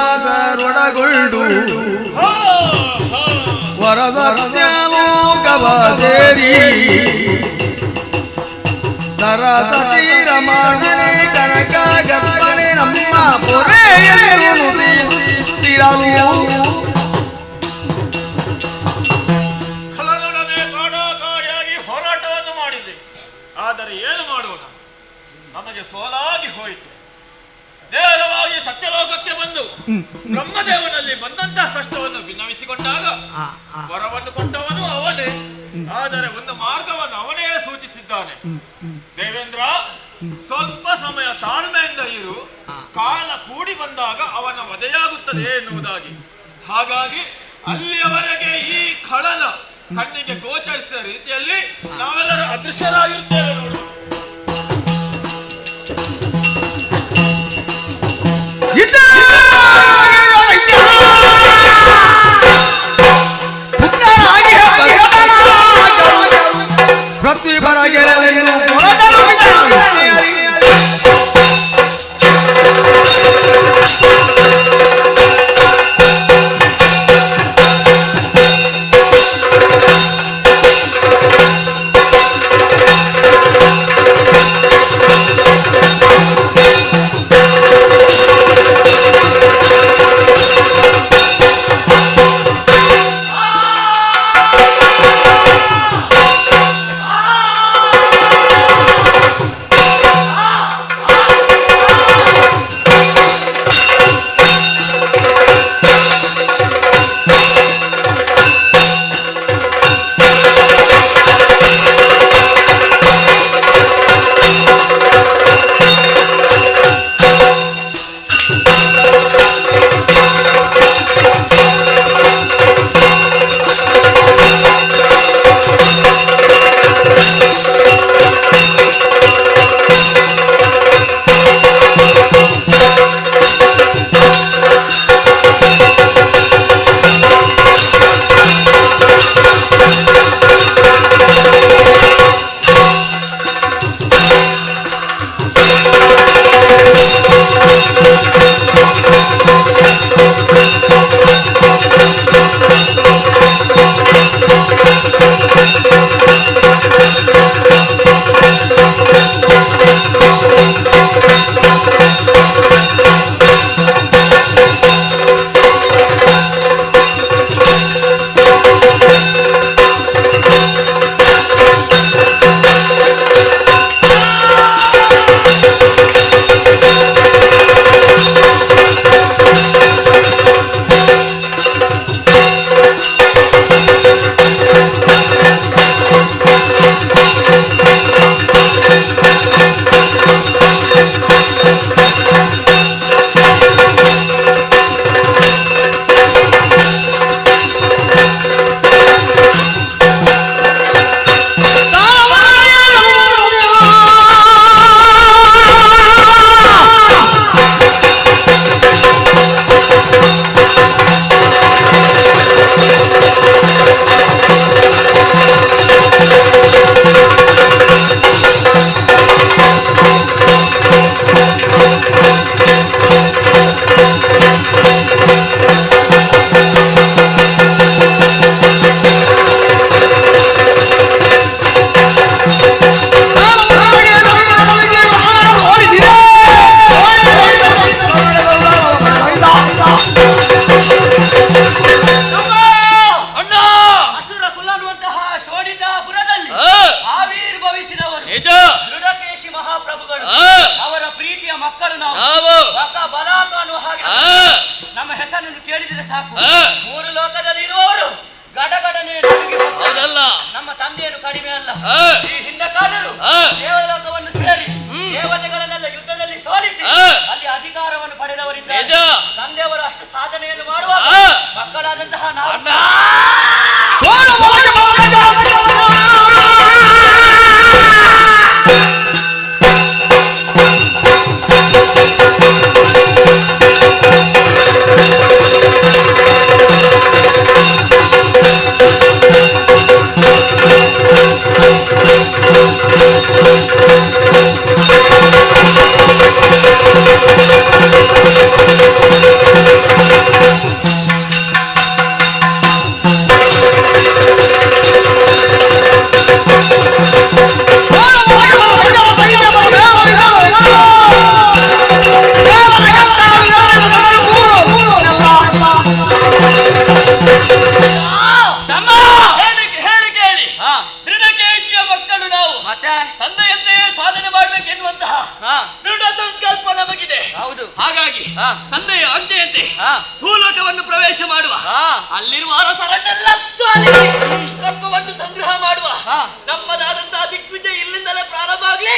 ಸುಮನಾದರೊಡಗೊಳ್ಳು ವರದತ್ಯಲೋಕವದೇರಿ ಸರಸತಿ ರಮಣನೆ ಕನಕ ಗಪ್ಪನೆ ನಮ್ಮ ಪೊರೆಯನ್ನು ಖಳನೊಡನೆ ಕಾಡಾಕಾಡಿಯಾಗಿ ಹೋರಾಟವನ್ನು ಮಾಡಿದೆ. ಆದರೆ ಏನು ಮಾಡೋಣ, ನಮಗೆ ಸೋಲಾಗಿ ಹೋಯಿತು. ನೇರವಾಗಿ ಸತ್ಯಲೋಕಕ್ಕೆ ಬಂದು ಬ್ರಹ್ಮದೇವನಲ್ಲಿ ಬಂದಂತಹ ಕಷ್ಟವನ್ನು ಭಿನ್ನವಿಸಿಕೊಂಡಾಗ ವರವನ್ನು ಕೊಟ್ಟವನು ಅವನೇ. ಆದರೆ ಒಂದು ಮಾರ್ಗವನ್ನು ಅವನೇ ಸೂಚಿಸಿದ್ದಾನೆ. ದೇವೇಂದ್ರ, ಸ್ವಲ್ಪ ಸಮಯ ತಾಳ್ಮೆಯಿಂದ ಇರು, ಕಾಲ ಕೂಡಿ ಬಂದಾಗ ಅವನ ವಧೆಯಾಗುತ್ತದೆ ಎನ್ನುವುದಾಗಿ. ಹಾಗಾಗಿ ಅಲ್ಲಿಯವರೆಗೆ ಈ ಖಳನ ಕಣ್ಣಿಗೆ ಗೋಚರಿಸಿದ ರೀತಿಯಲ್ಲಿ ನಾವೆಲ್ಲರೂ ಅದೃಶ್ಯರಾಗಿರುತ್ತೇವೆ ನೋಡು. ಪೃಥ್ವಿ ಬರಗೆಲ್ಲ ಲೋಕದಲ್ಲಿ ಇರುವವರು ಗಡಗಡನೆ ನಡುಗಿ ಹೋಗ್ತಾರೆ. ಹೌದಲ್ಲ? ನಮ್ಮ ತಂದೆಯನ್ನು ಕಡಿಮೆ ಅಲ್ಲ. ಆ. ಈ ಹಿಂದೆ ಕಾಲರು ಆ. ದೇವಲೋಕವನ್ನು ಸೇರಿ ದೇವತೆಗಳನ್ನೆಲ್ಲ ಯುದ್ಧದಲ್ಲಿ ಸೋಲಿಸಿ ಆ. ಅಲ್ಲಿ ಅಧಿಕಾರವನ್ನು ಪಡೆದವರಿದ್ದಾರೆ. ನಿಜ. ತಂದೆಯವರು ಅಷ್ಟು ಸಾಧನೆಯನ್ನು ಮಾಡುವಾಗ ಆ. ಮಕ್ಕಳಾದಂತಹ ನಾವು ಹೇಳಿ ಕೇಳಿ. ದೃಢಕೇಶಿಯ ಮಕ್ಕಳು ನಾವು. ಮತ್ತೆ ತಂದೆಯಂತೆಯೇ ಸಾಧನೆ ಮಾಡ್ಬೇಕೆನ್ನುವಂತಹ ದೃಢ ಸಂಕಲ್ಪ ನಮಗಿದೆ. ಹೌದು. ಹಾಗಾಗಿ ತಂದೆಯ ಆಜ್ಞೆಯಂತೆ ಭೂಲೋಕವನ್ನು ಪ್ರವೇಶ ಮಾಡುವ, ಅಲ್ಲಿರುವ ಅರಸರನ್ನೆಲ್ಲ ಸೋಲಿಸಿ ಕಪ್ಪವನ್ನು ಸಂಗ್ರಹ ಮಾಡುವ ನಮ್ಮದಾದಂತಹ ದಿಗ್ವಿಜಯ ಇಲ್ಲಿಂದಲೇ ಪ್ರಾರಂಭ ಆಗ್ಲಿ.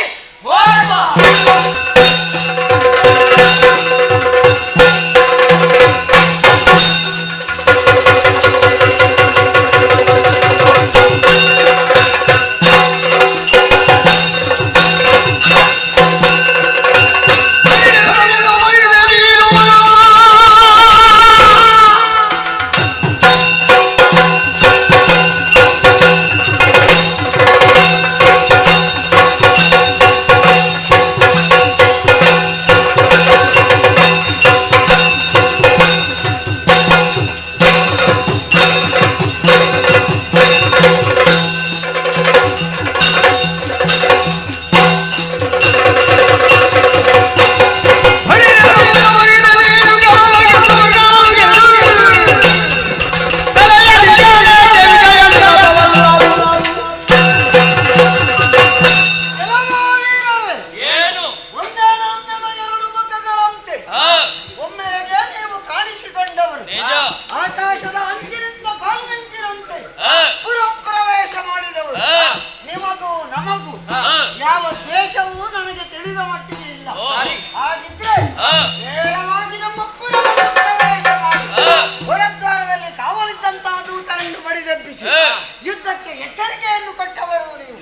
ಆಕಾಶದ ಅಂಚಿನಿಂದ ಕಾಲ್ಮೆಂಚಿನಂತೆ ಪುರಪ್ರವೇಶ ಮಾಡಿದವರು. ನಿಮಗೂ ನಮಗೂ ಯಾವ ದ್ವೇಷವೂ ನನಗೆ ತಿಳಿದ ಮಟ್ಟಿಗೆ ಇಲ್ಲ. ಹಾಗಿದ್ರೆ ನೇರವಾಗಿ ನಮ್ಮ ಪುರವನ್ನು ಪ್ರವೇಶ ಮಾಡಿ ಹೊರದ್ವಾರದಲ್ಲಿ ಕಾವಲಿದ್ದಂತಹ ದೂತರನ್ನು ಬಡಿದೆಬ್ಬಿಸಿ ಯುದ್ಧಕ್ಕೆ ಎಚ್ಚರಿಕೆಯನ್ನು ಕೊಟ್ಟವರು ನೀವು.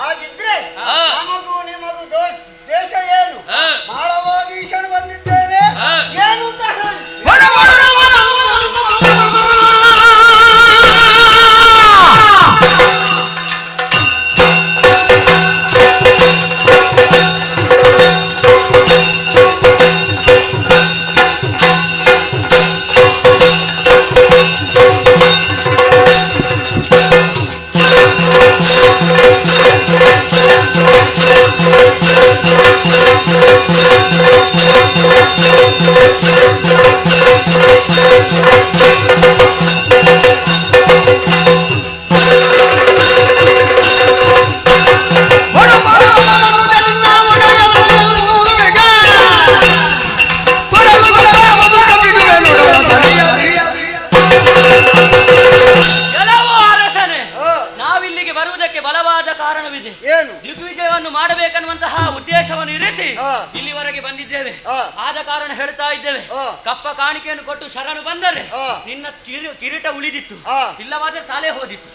ಹಾಗಿದ್ರೆ ನಮಗೂ ನಿಮಗೂ ದೇಶ ಏನು? ಮಾಳವಾದೀಶನು ಬಂದಿದ್ದೇನೆ ಏನು ಅಂತ ಹೇಳಿ ನಾವಿಲ್ಲಿಗೆ ಬರುವುದಕ್ಕೆ ಬಲವಾದ ಕಾರಣವಿದೆ. ಏನು? ದಿಗ್ವಿಜಯವನ್ನು ಮಾಡಬೇಕನ್ನುವಂತಹ ಉದ್ದೇಶವನ್ನು ಇರಿಸಿ ಇಲ್ಲಿವರೆಗೆ ಬಂದಿದ್ದೇವೆ. ಆದ ಕಾರಣ ಹೇಳ್ತಾ ಇದ್ದೇವೆ, ಕಪ್ಪ ಕಾಣಿಕೆಯನ್ನು ಕೊಟ್ಟು ಶರಣು ಬಂದರೆ ನಿನ್ನ ಕಿರೀಟ ಉಳಿದಿತ್ತು, ಇಲ್ಲವಾದರೆ ತಲೆ ಹೋದಿತ್ತು.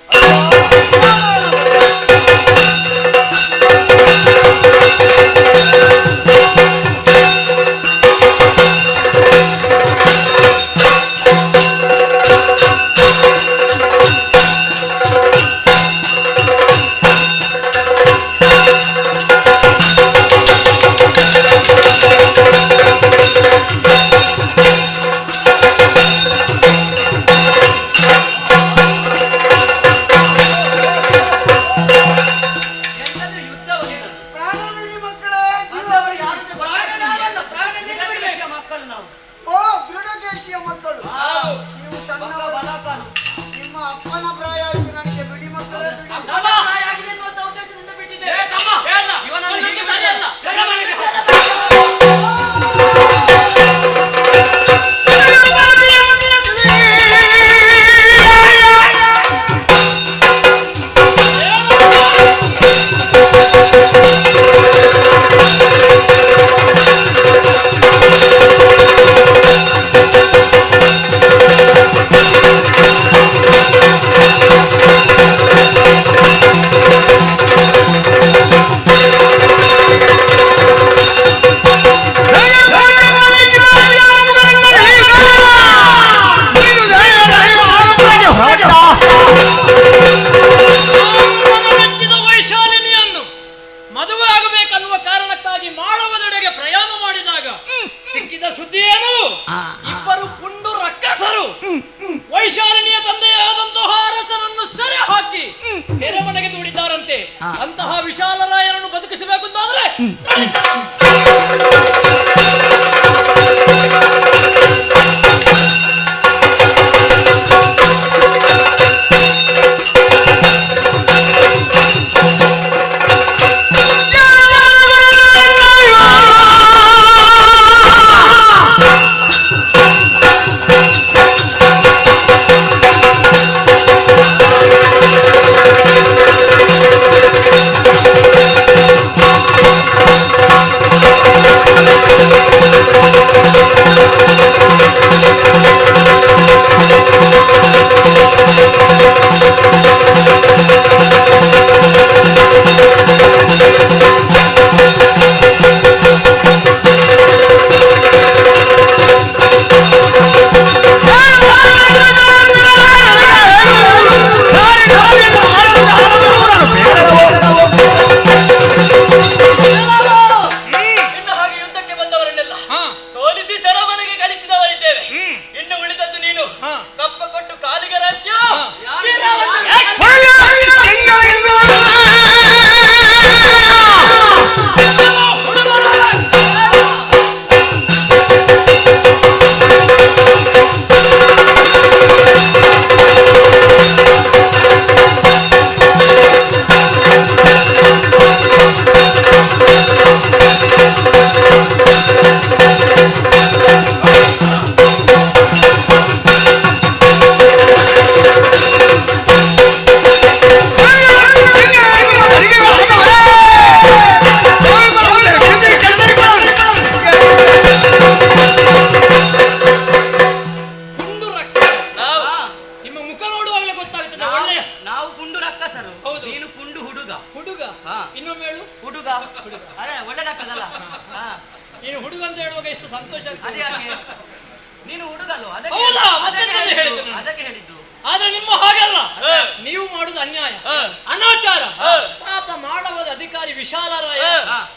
ಇನ್ನು ಹಾಗೆ ಯುದ್ಧಕ್ಕೆ ಬಂದವರನ್ನೆಲ್ಲ ಸೋಲಿಸಿ ಸೆರೆಮನೆಗೆ ಕಳಿಸಿದವರಿದ್ದೇವೆ. ಇನ್ನು ಉಳಿದದ್ದು ನೀನು ಕಪ್ಪ ಕೊಟ್ಟು ಕಾಲಿಗೆ ರಾಜ್ಯ ನಿಮ್ಮ ಮುಖ ನೋಡುವಾಗಲೇ ಗೊತ್ತಾಗ್ತದೆ. ಒಳ್ಳೆಯ ನಾವು ಪುಂಡು ರಕ್ಕಸರು. ಹೌದು. ನೀನು ಪುಂಡು ಹುಡುಗ. ಹುಡುಗ. ಇನ್ನೊಮ್ಮೆ ಹೇಳು. ಹುಡುಗ. ಅದೇ ಒಳ್ಳೆದಾಗ್ತದಲ್ಲ. ನೀನು ಹುಡುಗ ಅಂತ ಹೇಳುವಾಗ ಎಷ್ಟು ಸಂತೋಷ ಅದೇ ಆಗ್ತದೆ. ಯಾಕೆ? ನೀನು ಹುಡುಗಲ್ವ? ಹೌದಾ? ಮತ್ತೆ ಎಂತದು ಹೇಳಿದ್ದು ನಾನು? ಅದಕ್ಕೆ ಹೇಳಿದ್ದು. ಆದ್ರೆ ನಿಮ್ಮ ಹಾಗಲ್ಲ. ನೀವು ಮಾಡುದು ಅನ್ಯಾಯ, ಅನಾಚಾರ. ಪಾಪ ಮಾಡಬಹುದು ಅಧಿಕಾರಿ ವಿಶಾಲರಾಯ,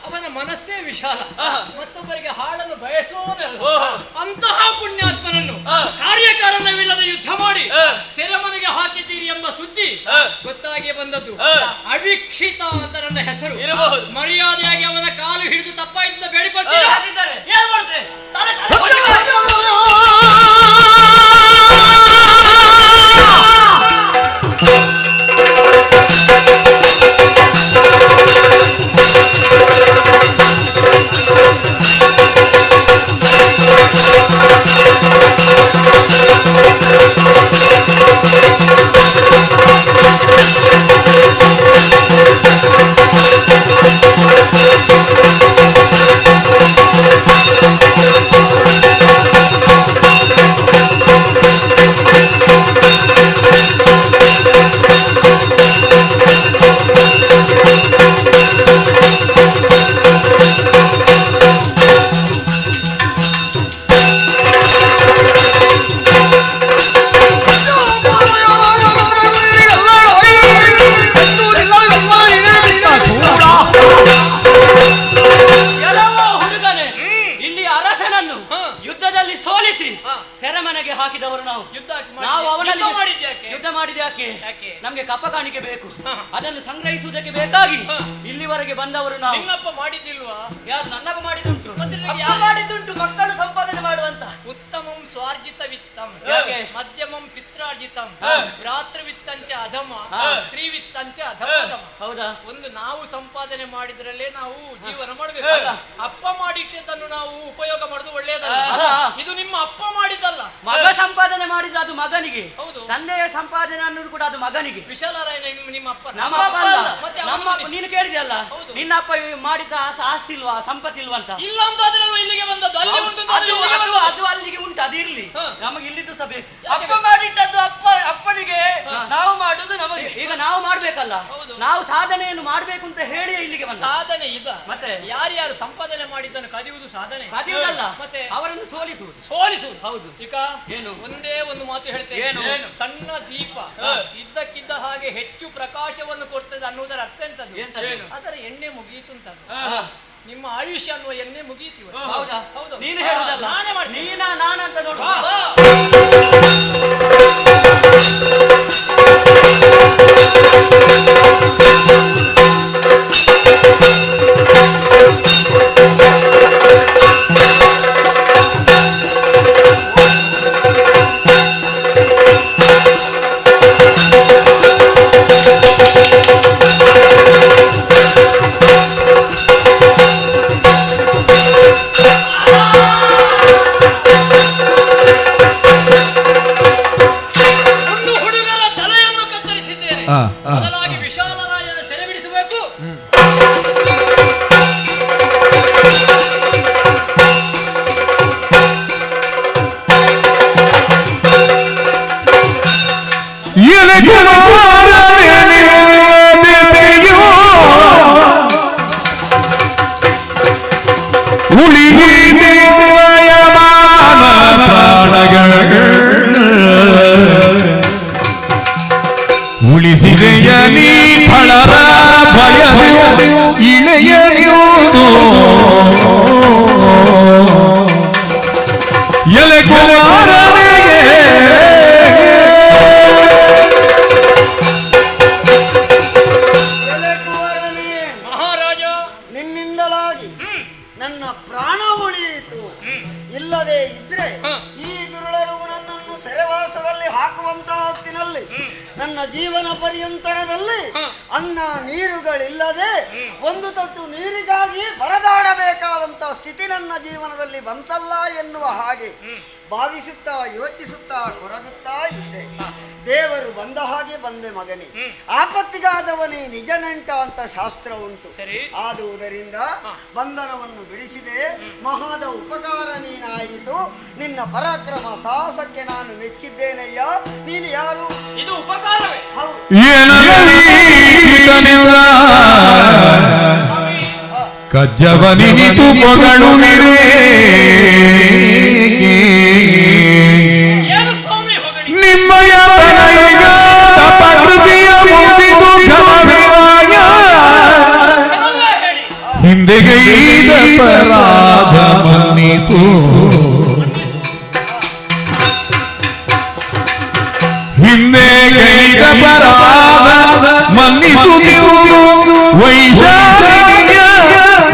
ಅವನ ಮನಸ್ಸೇ ವಿಶಾಲ, ಮತ್ತೊಬ್ಬರಿಗೆ ಹಾಳನ್ನು ಬಯಸುವವನಲ್ಲ. ಅಂತಹ ಪುಣ್ಯಾತ್ಮನನ್ನು ಕಾರ್ಯಕಾರಣವಿಲ್ಲದೆ ಯುದ್ಧ ಮಾಡಿ ಸೆರೆಮನೆಗೆ ಹಾಕಿದ್ದೀರಿ ಎಂಬ ಸುದ್ದಿ ಗೊತ್ತಾಗಿ ಬಂದದ್ದು. ಅವಿಕ್ಷಿತ ಅಂತ ನನ್ನ ಹೆಸರು. ಮರ್ಯಾದೆಯಾಗಿ ಅವನ ಕಾಲು ಹಿಡಿದು ತಪ್ಪಾಯ್ತು ಬೇಡಿಕೊಳ್ತೀರಾ? ಏನ್ ಮಾಡ್ತಾರೆ? ಸೆರೆಮನೆಗೆ ಹಾಕಿದವರು ನಾವು. ನಾವು ಅವನಲ್ಲಿ ಯುದ್ಧ ಮಾಡಿದ್ಯಾಕೆ? ನಮ್ಗೆ ಕಪ್ಪ ಕಾಣಿಕೆ ಬೇಕು. ಅದನ್ನು ಸಂಗ್ರಹಿಸುವುದಕ್ಕೆ ಬೇಕಾಗಿ ಇಲ್ಲಿವರೆಗೆ ಬಂದವರು ನಾವು. ನಿನ್ನಪ್ಪ ಮಾಡಿದ್ದಿಲ್ವಾ? ಯಾರು? ನನ್ನಪ್ಪ ಮಾಡಿದುಂಟು. ಮಾಡಿದುಂಟು. ಮಕ್ಕಳು ಸಂಪಾದನೆ ಮಾಡುವಂತ. ಉತ್ತಮಂ ಸ್ವಾರ್ಜಿತ ವಿತ್ತಂ, ಮಧ್ಯಮಂ ಪಿತ್ರಾರ್ಜಿತಂ, ಭ್ರಾತೃ ವಿತ್ತಂಚ ಅಧಮ, ಸ್ತ್ರೀ ವಿತ್ತಂಚ ಅಧಮ. ಹೌದಾ? ಒಂದು ನಾವು ಸಂಪಾದನೆ ಮಾಡಿದ್ರಲ್ಲೇ ನಾವು ಜೀವನ ಮಾಡಬೇಕು. ಅಪ್ಪ ಮಾಡಿಟ್ಟದನ್ನು ನಾವು ಉಪಯೋಗ ಮಾಡುದು ಒಳ್ಳೆಯದಲ್ಲ. ಇದು ನಿಮ್ಮ ಅಪ್ಪ ಮಾಡಿದ್ದಲ್ಲ. ಮಗ ಸಂಪಾದನೆ ಮಾಡಿದ ಅದು ಮಗನಿಗೆ. ಹೌದು. ತಂದೆಯ ಸಂಪಾದನೆ ಅನ್ನೋದು ಕೂಡ ಅದು ಮಗನಿಗೆ. ವಿಶಾಲರಾಯ ನಿಮ್ಮ ಅಪ್ಪ. ನಮ್ಮ ಅಪ್ಪ ಅಲ್ಲ. ನಮ್ಮ ಅಪ್ಪ. ನೀನು ಕೇಳಿದೆಯಲ್ಲ, ನಿನ್ನ ಅಪ್ಪ ಮಾಡಿದ ಆಸ್ತಿ ಇಲ್ವಾ, ಸಂಪತ್ತಿಲ್ವಾ ಅಂತ. ಇಲ್ಲ ಅಂತ ಆದ್ರೆ ಇಲ್ಲಿಗೆ ಬಂದದ್ದು. ಅಲ್ಲಿ ಉಂಟು ಅದು ಅಲ್ಲಿಗೆ ಉಂಟು, ಅದು ಇರ್ಲಿ. ನಮಗೆ ಇಲ್ಲಿದ್ದು ಸಹ ಬೇಕು. ಅಪ್ಪ ಮಾಡಿಟ್ಟದ್ದು ಅಪ್ಪನಿಗೆ, ನಾವು ಮಾಡುದು ನಮಗೆ. ಈಗ ನಾವು ಮಾಡ್ಬೇಕಲ್ಲ, ನಾವು ಸಾಧನೆಯನ್ನು ಮಾಡ್ಬೇಕು ಅಂತ ಹೇಳಿ ಇಲ್ಲಿಗೆ ಬಂದ. ಸಾಧನೆ ಈಗ ಮತ್ತೆ ಯಾರ್ಯಾರು ಸಂಪಾದನೆ ಮಾಡಿದ್ದನ್ನು ಕದಿಯುವುದು ಸಾಧನೆ. ಕದಿಯುವುದಲ್ಲ, ಮತ್ತೆ ಅವರನ್ನು ಸೋಲಿಸುವುದು. ಹೌದು. ಈಗ ಏನು? ಒಂದೇ ಒಂದು ಮಾತು ಹೇಳ್ತೇನೆ. ಏನು? ಸಣ್ಣ ದೀಪ ಇದ್ದಕ್ಕಿದ್ದ ಹಾಗೆ ಹೆಚ್ಚು ಪ್ರಕಾಶವನ್ನು ಕೊಡ್ತದೆ ಅನ್ನುವುದರ ಅರ್ಥ ಎಂತದ್ದು? ಅದರ ಎಣ್ಣೆ ಮುಗಿಯಿತು ಅಂತ. ನಿಮ್ಮ ಆಯುಷ್ಯ ಅನ್ನುವ ಎಣ್ಣೆ ಮುಗಿಯಿತು. ಹೌದಾ? ಹೌದು. ನೀನು ಹೇಳುದಲ್ಲ, ನಾನೇ ಮಾಡ್ತೀನಿ. ನಾನಂತ ನೋಡು. ಮೊದಲಾಗಿ ವಿಶಾಲರಾಯನ ಸೆರೆ ಬಿಡಿಸಬೇಕು. ಉಳಿಸಿದೆಯ ನೀ ಫಳರ ಭಯದ ಇಳೆಯನಿಯುವುದು ಎಲೆ ಕುಮಾರನಿಗೆ ಮಹಾರಾಜ, ನಿನ್ನಿಂದಲಾಗಿ ನನ್ನ ಪ್ರಾಣ ಉಳಿಯಿತು. ಇಲ್ಲದೆ ಇದ್ರೆ ಈ ದುರುಳರು ನನ್ನನ್ನು ಸೆರೆವಾಸದಲ್ಲಿ ಹಾಕುವಂತಹ ಹೊತ್ತಿನಲ್ಲಿ ನನ್ನ ಜೀವನ ಪರ್ಯಂತರದಲ್ಲಿ ಅನ್ನ ನೀರುಗಳಿಲ್ಲದೆ ಒಂದು ತೊಟ್ಟು ನೀರಿಗಾಗಿ ಬರದಾಡಬೇಕಾದಂತಹ ಸ್ಥಿತಿ ನನ್ನ ಜೀವನದಲ್ಲಿ ಬಂತಲ್ಲ ಎನ್ನುವ ಹಾಗೆ ಭಾವಿಸುತ್ತಾ ಯೋಚಿಸುತ್ತಾ ಕೊರಗುತ್ತಾ ಇದ್ದೆ. ದೇವರು ಬಂದ ಹಾಗೆ ಬಂದೆ ಮಗನೇ, ಆಪತ್ತಿಗಾದವನೇ ನಿಜ ನೆಂಟ ಅಂತ ಶಾಸ್ತ್ರ ಉಂಟು. ಆದುದರಿಂದ ಬಂಧನವನ್ನು ಬಿಡಿಸಿದೆ, ಮಹಾದ ಉಪಕಾರ ನೀನಾಯಿತು. ನಿನ್ನ ಪರಾಕ್ರಮ ಸಾಹಸಕ್ಕೆ ನಾನು ಮೆಚ್ಚಿದ್ದೇನಯ್ಯ. ನೀನು ಯಾರು? ಇದು ಉಪಕಾರವೇ? ಕಜ್ಜವನಿತು ಪೊಗಳುವಿರೇ ನಿಮ್ಮಯ ತನಯ ಪ್ರಕೃತಿಯ ಮುಗಿದು ಘನವಿರಾಯ ಹಿಂದೆಗೈದ ಪರಾಧ ಮನ್ನಿತು ಹಿಂದೆಗೈದ ಪರಾಧ ಮನ್ನಿತು ನೀವು ವೈಶಾಲಿಯ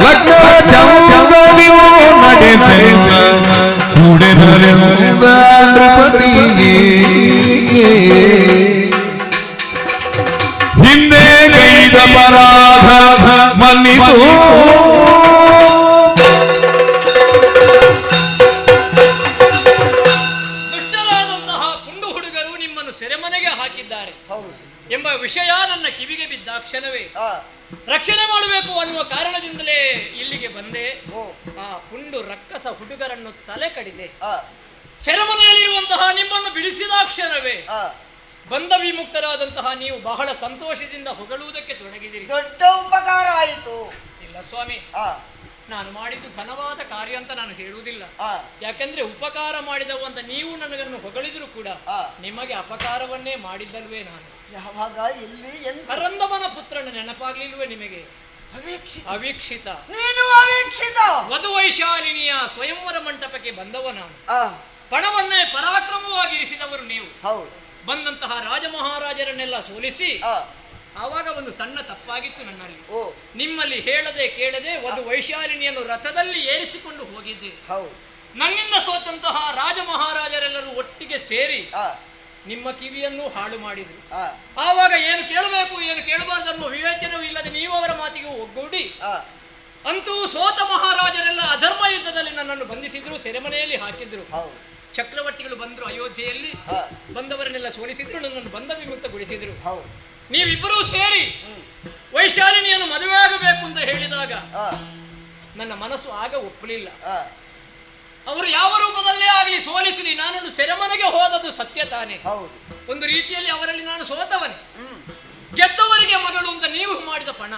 ಲಗ್ನ ಚೌಕವಿವು ನಡೆದ ಕೂಡೆನರೆಂದ ನೃಪತಿಗೆ ಹಿಂದೆ ಗೈದ ಪರಾಧ ಮನ್ನಿತು ದುಷ್ಟರಾದಂತಹ ಪುಂಡು ಹುಡುಗರು ನಿಮ್ಮನ್ನು ಸೆರೆಮನೆಗೆ ಹಾಕಿದ್ದಾರೆ ಎಂಬ ವಿಷಯ ನನ್ನ ಕಿವಿಗೆ ಬಿದ್ದ ಕ್ಷಣವೇ ರಕ್ಷಣೆ ಮಾಡಬೇಕು ಅನ್ನುವ ಕಾರಣದಿಂದಲೇ ಇಲ್ಲಿಗೆ ಬಂದೆ. ಆ ಪುಂಡು ರಕ್ಕಸ ಹುಡುಗರನ್ನು ತಲೆ ಕಡಿದೆ. ಸೆರೆಮನೆಯಲ್ಲಿರುವಂತಹ ನಿಮ್ಮನ್ನು ಬಿಡಿಸಿದ ಕ್ಷಣವೇ ಬಂಧ ವಿಮುಕ್ತರಾದಂತಹ ನೀವು ಬಹಳ ಸಂತೋಷದಿಂದ ಹೊಗಳುವುದಕ್ಕೆ ತೊಡಗಿದಿರಿ. ದೊಡ್ಡ ಉಪಕಾರ ಆಯಿತು. ಇಲ್ಲ ಸ್ವಾಮಿ, ನಾನು ಮಾಡಿದ್ದು ಘನವಾದ ಕಾರ್ಯ ಅಂತ ನಾನು ಹೇಳುವುದಿಲ್ಲ. ಯಾಕಂದ್ರೆ ಉಪಕಾರ ಮಾಡಿದವು ಅಂತ ನೀವು ನನಗನ್ನು ಹೊಗಳಿದ್ರು ಕೂಡ ನಿಮಗೆ ಅಪಕಾರವನ್ನೇ ಮಾಡಿದ್ದಲ್ವೇ ನಾನು. ಯಾವಾಗ ಇಲ್ಲಿ ಅರಂಧಮನ ಪುತ್ರನ ನೆನಪಾಗ್ಲಿಲ್ವೇ ನಿಮಗೆ? ಅವೀಕ್ಷಿತ ನೀನು ಅವೀಕ್ಷಿತ ವಧು ವೈಶಾಲಿನಿಯ ಸ್ವಯಂವರ ಮಂಟಪಕ್ಕೆ ಬಂದವ ನಾನು. ಪಣವನ್ನೇ ಪರಾಕ್ರಮವಾಗಿ ಇರಿಸಿದವರು ನೀವು. ಬಂದಂತಹ ರಾಜ ಮಹಾರಾಜರನ್ನೆಲ್ಲ ಸೋಲಿಸಿ ಆವಾಗ ಒಂದು ಸಣ್ಣ ತಪ್ಪಾಗಿತ್ತು ನನ್ನಲ್ಲಿ. ನಿಮ್ಮಲ್ಲಿ ಹೇಳದೆ ಕೇಳದೆ ವಧು ವೈಶಾಲಿನಿಯನ್ನು ರಥದಲ್ಲಿ ಏರಿಸಿಕೊಂಡು ಹೋಗಿದ್ದೆ. ನನ್ನಿಂದ ಸೋತಂತಹ ರಾಜ ಮಹಾರಾಜರೆಲ್ಲರೂ ಒಟ್ಟಿಗೆ ಸೇರಿ ನಿಮ್ಮ ಕಿವಿಯನ್ನು ಹಾಳು ಮಾಡಿದ್ರು. ಆವಾಗ ಏನು ಕೇಳಬೇಕು ಏನು ಕೇಳಬಾರ್ದನ್ನು ವಿವೇಚನವೂ ಇಲ್ಲದೆ ನೀವು ಅವರ ಮಾತಿಗೆ ಒಗ್ಗೂಡಿ ಅಂತೂ ಸೋತ ಮಹಾರಾಜರೆಲ್ಲ ಅಧರ್ಮ ಯುದ್ಧದಲ್ಲಿ ನನ್ನನ್ನು ಬಂಧಿಸಿದ್ರು, ಸೆರೆಮನೆಯಲ್ಲಿ ಹಾಕಿದ್ರು. ಚಕ್ರವರ್ತಿಗಳು ಬಂದ್ರು ಅಯೋಧ್ಯೆಯಲ್ಲಿ, ಬಂದವರನ್ನೆಲ್ಲ ಸೋಲಿಸಿದ್ರು, ನನ್ನನ್ನು ಬಂಧ ವಿಮುಕ್ತಗೊಳಿಸಿದ್ರು. ನೀವಿಬ್ಬರೂ ಸೇರಿ ವೈಶಾಲಿನಿಯನ್ನು ಮದುವೆ ಆಗಬೇಕು ಅಂತ ಹೇಳಿದಾಗ ನನ್ನ ಮನಸ್ಸು ಆಗ ಒಪ್ಪಲಿಲ್ಲ. ಅವರು ಯಾವ ರೂಪದಲ್ಲೇ ಆಗಲಿ ಸೋಲಿಸಲಿ, ನಾನೊಂದು ಸೆರೆಮನೆಗೆ ಹೋದದ್ದು ಸತ್ಯ ತಾನೆ. ಒಂದು ರೀತಿಯಲ್ಲಿ ಅವರಲ್ಲಿ ನಾನು ಸೋತವನೇ. ಗೆದ್ದವರಿಗೆ ಮಗಳು ಅಂತ ನೀವು ಮಾಡಿದ ಪಣ,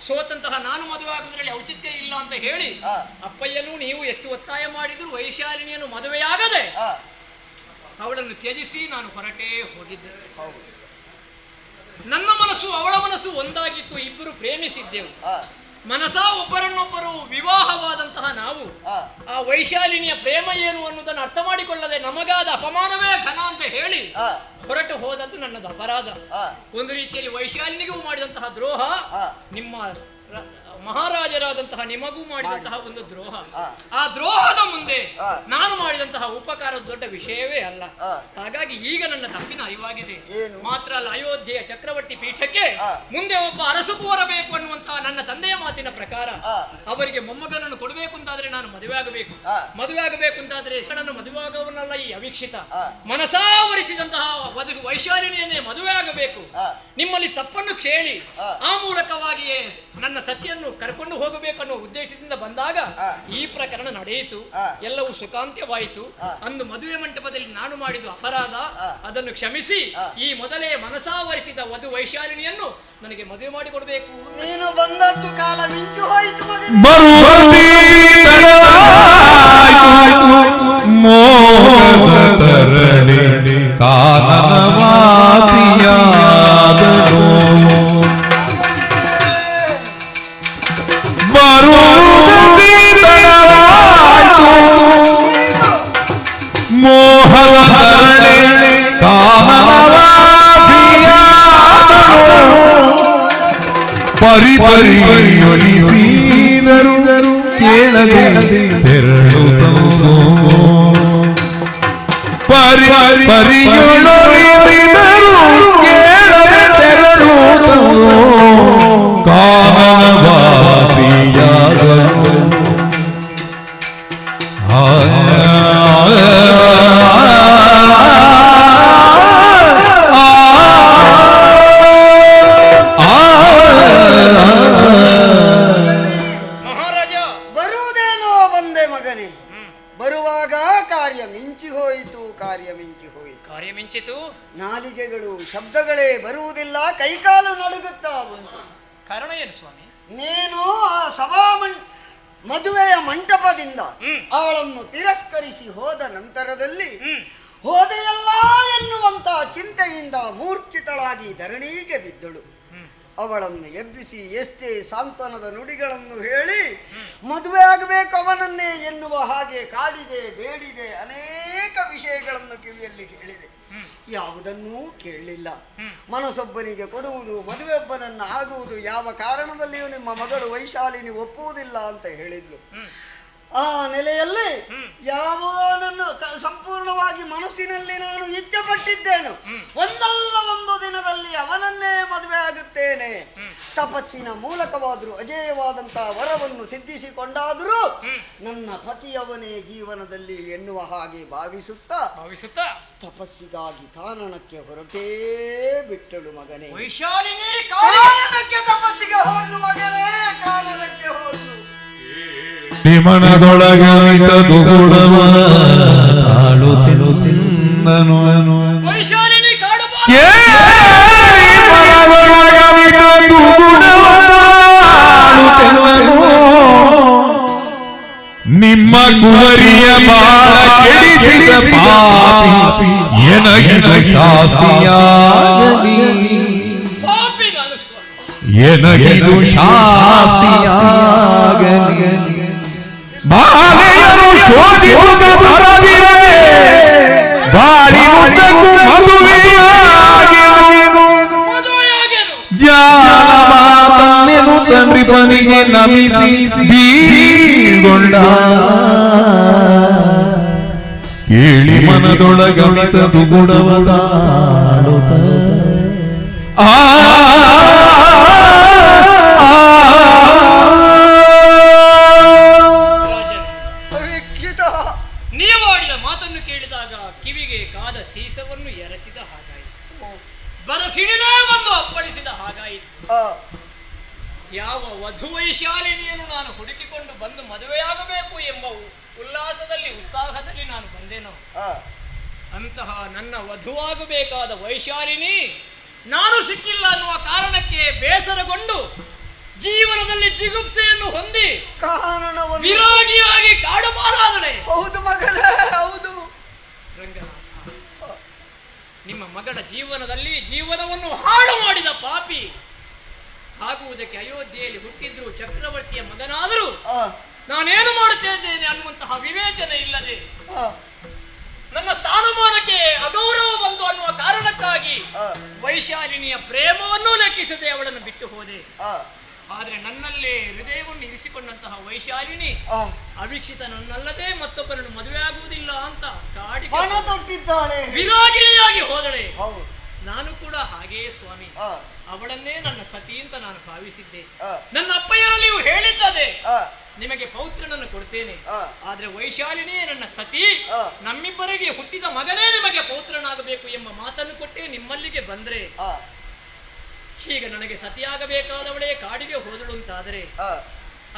ಸೋತಂತಹ ನಾನು ಮದುವೆ ಆಗುವುದರಲ್ಲಿ ಔಚಿತ್ಯ ಇಲ್ಲ ಅಂತ ಹೇಳಿ ಅಪ್ಪಯ್ಯನೂ ನೀವು ಎಷ್ಟು ಒತ್ತಾಯ ಮಾಡಿದ್ರು ವೈಶಾಲಿನಿಯನ್ನು ಮದುವೆಯಾಗದೆ ಅವಳನ್ನು ತ್ಯಜಿಸಿ ನಾನು ಹೊರಟೇ ಹೋಗಿದ್ದೆ. ನನ್ನ ಮನಸ್ಸು ಅವಳ ಮನಸ್ಸು ಒಂದಾಗಿತ್ತು, ಇಬ್ಬರು ಪ್ರೇಮಿಸಿದ್ದೆವು. ಮನಸ ಒಬ್ಬರನ್ನೊಬ್ಬರು ವಿವಾಹವಾದಂತಹ ನಾವು ಆ ವೈಶಾಲಿನಿಯ ಪ್ರೇಮ ಏನು ಅನ್ನೋದನ್ನು ಅರ್ಥ ಮಾಡಿಕೊಳ್ಳದೆ ನಮಗಾದ ಅಪಮಾನವೇ ಘನ ಅಂತ ಹೇಳಿ ಹೊರಟು ಹೋದದ್ದು ನನ್ನದು ಅಪರಾಧ. ಒಂದು ರೀತಿಯಲ್ಲಿ ವೈಶಾಲಿನಿಗೂ ಮಾಡಿದಂತಹ ದ್ರೋಹ, ನಿಮ್ಮ ಮಹಾರಾಜರಾದಂತಹ ನಿಮಗೂ ಮಾಡಿದಂತಹ ಒಂದು ದ್ರೋಹ. ಆ ದ್ರೋಹದ ಮುಂದೆ ನಾನು ಮಾಡಿದಂತಹ ಉಪಕಾರ ದೊಡ್ಡ ವಿಷಯವೇ ಅಲ್ಲ. ಹಾಗಾಗಿ ಈಗ ನನ್ನ ತಪ್ಪಿನ ಅರಿವಾಗಿದೆ. ಮಾತ್ರ ಅಲ್ಲ, ಅಯೋಧ್ಯೆಯ ಚಕ್ರವರ್ತಿ ಪೀಠಕ್ಕೆ ಮುಂದೆ ಒಬ್ಬ ಅರಸು ಕೋರಬೇಕು ಅನ್ನುವಂತಹ ನನ್ನ ತಂದೆಯ ಮಾತಿನ ಪ್ರಕಾರ ಅವರಿಗೆ ಮೊಮ್ಮಗನನ್ನು ಕೊಡಬೇಕು ಅಂತಾದ್ರೆ ನಾನು ಮದುವೆ ಆಗಬೇಕು. ಮದುವೆ ಆಗಬೇಕು ಅಂತಾದ್ರೆ ನನ್ನನ್ನು ಮದುವೆ ಆಗುವವನಲ್ಲ ಈ ಅವೀಕ್ಷಿತ. ಮನಸಾವರಿಸಿದಂತಹ ವೈಶಾಲಿನಿಯನ್ನೇ ಮದುವೆ ಆಗಬೇಕು, ನಿಮ್ಮಲ್ಲಿ ತಪ್ಪನ್ನು ಕ್ಷೇಳಿ ಆ ಮೂಲಕವಾಗಿಯೇ ನನ್ನ ಸತಿಯನ್ನು ಕರ್ಕೊಂಡು ಹೋಗಬೇಕನ್ನೋ ಉದ್ದೇಶದಿಂದ ಬಂದಾಗ ಈ ಪ್ರಕರಣ ನಡೆಯಿತು. ಎಲ್ಲವೂ ಸುಖಾಂತ್ಯವಾಯಿತು. ಅಂದು ಮದುವೆ ಮಂಟಪದಲ್ಲಿ ನಾನು ಮಾಡಿದ ಅಪರಾಧ ಅದನ್ನು ಕ್ಷಮಿಸಿ ಈ ಮೊದಲೇ ಮನಸಾವರಿಸಿದ ವಧು ವೈಶಾಲಿನಿಯನ್ನು ನನಗೆ ಮದುವೆ ಮಾಡಿಕೊಡ್ಬೇಕು. ನೀನು ಬಂದದ್ದು ಕಾಲ ಮಿಂಚು ಹೋಯಿತು ಪರಿಪರಿಯೊಲಿಸಿದರು ಕೇಳದೆ ತೆರಳುತ್ತೋ ಪರಿಪರಿಯೊಲಿಸಿದರು ಕೇಳದೆ ತೆರಳುತ್ತೋ ಕಾರಣವಾಸಿಯಾಗಲು ಮಹಾರಾಜ, ಬರುವುದೇನೋ ಬಂದೆ ಮಗನೇ. ಬರುವಾಗ ಕಾರ್ಯ ಮಿಂಚಿ ಹೋಯಿತು. ಕಾರ್ಯ ಮಿಂಚಿತು. ನಾಲಿಗೆಗಳು ಶಬ್ದಗಳೇ ಬರುವುದಿಲ್ಲ, ಕೈಕಾಲು ನಡುಗುತ್ತಾ ಉಂಟು. ಕಾರಣ ಏನು ಸ್ವಾಮಿ? ನೀನು ಆ ಮದುವೆಯ ಮಂಟಪದಿಂದ ಅವಳನ್ನು ತಿರಸ್ಕರಿಸಿ ಹೋದ ನಂತರದಲ್ಲಿ ಹೋದೆಯಲ್ಲ ಎನ್ನುವಂತ ಚಿಂತೆಯಿಂದ ಮೂರ್ಛಿತಳಾಗಿ ಧರಣಿಗೆ ಬಿದ್ದಳು. ಅವಳನ್ನು ಎಬ್ಬಿಸಿ ಎಷ್ಟೇ ಸಾಂತ್ವನದ ನುಡಿಗಳನ್ನು ಹೇಳಿ ಮದುವೆ ಆಗಬೇಕು ಅವನನ್ನೇ ಎನ್ನುವ ಹಾಗೆ ಕಾಡಿದೆ, ಬೇಡಿದೆ, ಅನೇಕ ವಿಷಯಗಳನ್ನು ಕಿವಿಯಲ್ಲಿ ಹೇಳಿದೆ. ಯಾವುದನ್ನೂ ಕೇಳಲಿಲ್ಲ. ಮನಸ್ಸೊಬ್ಬನಿಗೆ ಕೊಡುವುದು, ಮದುವೆಯೊಬ್ಬನನ್ನು ಆಗುವುದು ಯಾವ ಕಾರಣದಲ್ಲಿಯೂ ನಿಮ್ಮ ಮಗಳು ವೈಶಾಲಿನಿ ಒಪ್ಪುವುದಿಲ್ಲ ಅಂತ ಹೇಳಿದ್ಲು. ಆ ನೆಲೆಯಲ್ಲಿ ಯಾವನನ್ನು ಸಂಪೂರ್ಣವಾಗಿ ಮನಸ್ಸಿನಲ್ಲಿ ನಾನು ಇಚ್ಛೆ ಪಟ್ಟಿದ್ದೇನು, ಒಂದಲ್ಲ ಒಂದು ದಿನದಲ್ಲಿ ಅವನನ್ನೇ ಮದುವೆ ಆಗುತ್ತೇನೆ. ತಪಸ್ಸಿನ ಮೂಲಕವಾದರೂ ಅಜೇಯವಾದಂತಹ ವರವನ್ನು ಸಿದ್ಧಿಸಿಕೊಂಡಾದರೂ ನನ್ನ ಪತಿಯವನೇ ಜೀವನದಲ್ಲಿ ಎನ್ನುವ ಹಾಗೆ ಭಾವಿಸುತ್ತಾ ತಪಸ್ಸಿಗಾಗಿ ಕಾರಣಕ್ಕೆ ಹೊರಟೇ ಬಿಟ್ಟಳು ಮಗನೇ. ಕಾರಣಕ್ಕೆ ತಪಸ್ಸಿಗೆ ಹೋದ್ಲು ಮಗನೇ, ಕಾರಣಕ್ಕೆ ಹೋದ್ಲು. ಮನದೊಳಗಾಯಿತದು ಗುಡವ ತಾಳು ತಿನ್ನನು ವೈಶಾಲಿನಿ ಮನದೊಳಗಾಯಿತದು ಗುಡವ ತಾಳು ತಿನ್ನನು ನಿಮ್ಮ ಕುವರಿಯ ಬಾಳ ಕೆಡಿಸಿದ ಪಾಪಿ ಎನಗಿದು ಶಾಸ್ತಿಯಾಗಲಿ ಎನಗಿದು ಶಾಸ್ತಿಯಾಗಲಿ ಬಾಲೆಯರು ಶೋಧಿಸುತ್ತ ಬರದಿರದೆ ಬಾಳಿನುದ್ದಕ್ಕೂ ಮದುವೆಯಾಗೆನು ಜಾನಮಾತನ್ನೆನು ತಂಡ್ರಿ ಪನಿಗೆ ನಮಿಸಿ ಬೀಳ್ಗೊಂಡ ಕೇಳಿ ಮನದೊಳಗಮಿತದು ಗುಣವದಾಡುತ್ತ ನೀವಾಡಿದ ಮಾತನ್ನು ಕೇಳಿದಾಗ ಕಿವಿಗೆ ಕಾದ ಸೀಸವನ್ನು ಎರಚಿದ ಹಾಗಾಯಿತು. ಬರಸಿಡಿದೇ ಬಂದು ಅಪ್ಪಳಿಸಿದ ಹಾಗಾಯಿತು. ಯಾವ ವಧು ವೈಶಾಲಿನಿಯನ್ನು ನಾನು ಹುಡುಕಿಕೊಂಡು ಬಂದು ಮದುವೆಯಾಗಬೇಕು ಎಂಬ ಉಲ್ಲಾಸದಲ್ಲಿ ಉತ್ಸಾಹದಲ್ಲಿ ನಾನು ಬಂದೇನೋ, ಅಂತಹ ನನ್ನ ವಧುವಾಗಬೇಕಾದ ವೈಶಾಲಿನಿ ನಾನು ಸಿಕ್ಕಿಲ್ಲ ಅನ್ನುವ ಕಾರಣಕ್ಕೆ ಬೇಸರಗೊಂಡು ಜೀವನದಲ್ಲಿ ಜಿಗುಪ್ಸೆಯನ್ನು ಹೊಂದಿ ಕಾರಣವನ್ನು ವಿರೋಗಿಯಾಗಿ ಕಾಡುಮಾರಾದಳೆ. ಹೌದು ಮಗನೇ, ಹೌದು. ರಂಗನಾಥ, ನಿಮ್ಮ ಮಗಳ ಜೀವನವನ್ನು ಹಾಳು ಮಾಡಿದ ಪಾಪಿ ಆಗುವುದಕ್ಕೆ ಅಯೋಧ್ಯೆಯಲ್ಲಿ ಹುಟ್ಟಿದ್ರು ಚಕ್ರವರ್ತಿಯ ಮಗನಾದರೂ ನಾನೇನು ಮಾಡುತ್ತಿದ್ದೇನೆ ಅನ್ನುವಂತಹ ವಿವೇಚನೆ ಇಲ್ಲದೆ ನನ್ನ ಸ್ಥಾನಮಾನಕ್ಕೆ ಅಗೌರವ ಬಂದು ಅನ್ನುವ ಕಾರಣಕ್ಕಾಗಿ ವೈಶಾಲಿನಿಯ ಪ್ರೇಮವನ್ನೂ ಲೆಕ್ಕಿಸದೆ ಅವಳನ್ನು ಬಿಟ್ಟು ಹೋದೆ. ಆದ್ರೆ ನನ್ನಲ್ಲೇ ಹೃದಯವನ್ನು ಇರಿಸಿಕೊಂಡಂತಹ ವೈಶಾಲಿನಿ ಅವಿಕ್ಷಿತ ನನ್ನಲ್ಲದೆ ಮತ್ತೊಬ್ಬರನ್ನು ಮದುವೆ ಆಗುವುದಿಲ್ಲ ಅಂತ ತೊಟ್ಟಿದ್ದಾಳೆ, ವಿರಾಗಿಣಿಯಾಗಿ ಹೋದಳೆ. ನಾನು ಕೂಡ ಹಾಗೆಯೇ ಸ್ವಾಮಿ, ಅವಳನ್ನೇ ನನ್ನ ಸತಿ ಅಂತ ನಾನು ಭಾವಿಸಿದ್ದೆ. ನನ್ನ ಅಪ್ಪಯ್ಯನಲ್ಲಿಯೂ ಹೇಳಿದ್ದದೆ, ನಿಮಗೆ ಪೌತ್ರನನ್ನು ಕೊಡ್ತೇನೆ. ಆ. ಆದ್ರೆ ವೈಶಾಲಿನಿಯೇ ನನ್ನ ಸತಿ, ಆ. ನಮ್ಮಿಬ್ಬರಿಗೆ ಹುಟ್ಟಿದ ಮಗನೇ ನಿಮಗೆ ಪೌತ್ರನಾಗಬೇಕು ಎಂಬ ಮಾತನ್ನು ಕೊಟ್ಟೆ ನಿಮ್ಮಲ್ಲಿಗೆ ಬಂದ್ರೆ, ಆ, ಈಗ ನನಗೆ ಸತಿಯಾಗಬೇಕಾದವಳೇ ಕಾಡಿಗೆ ಹೋದಳು ಅಂತಾದರೆ ಆ,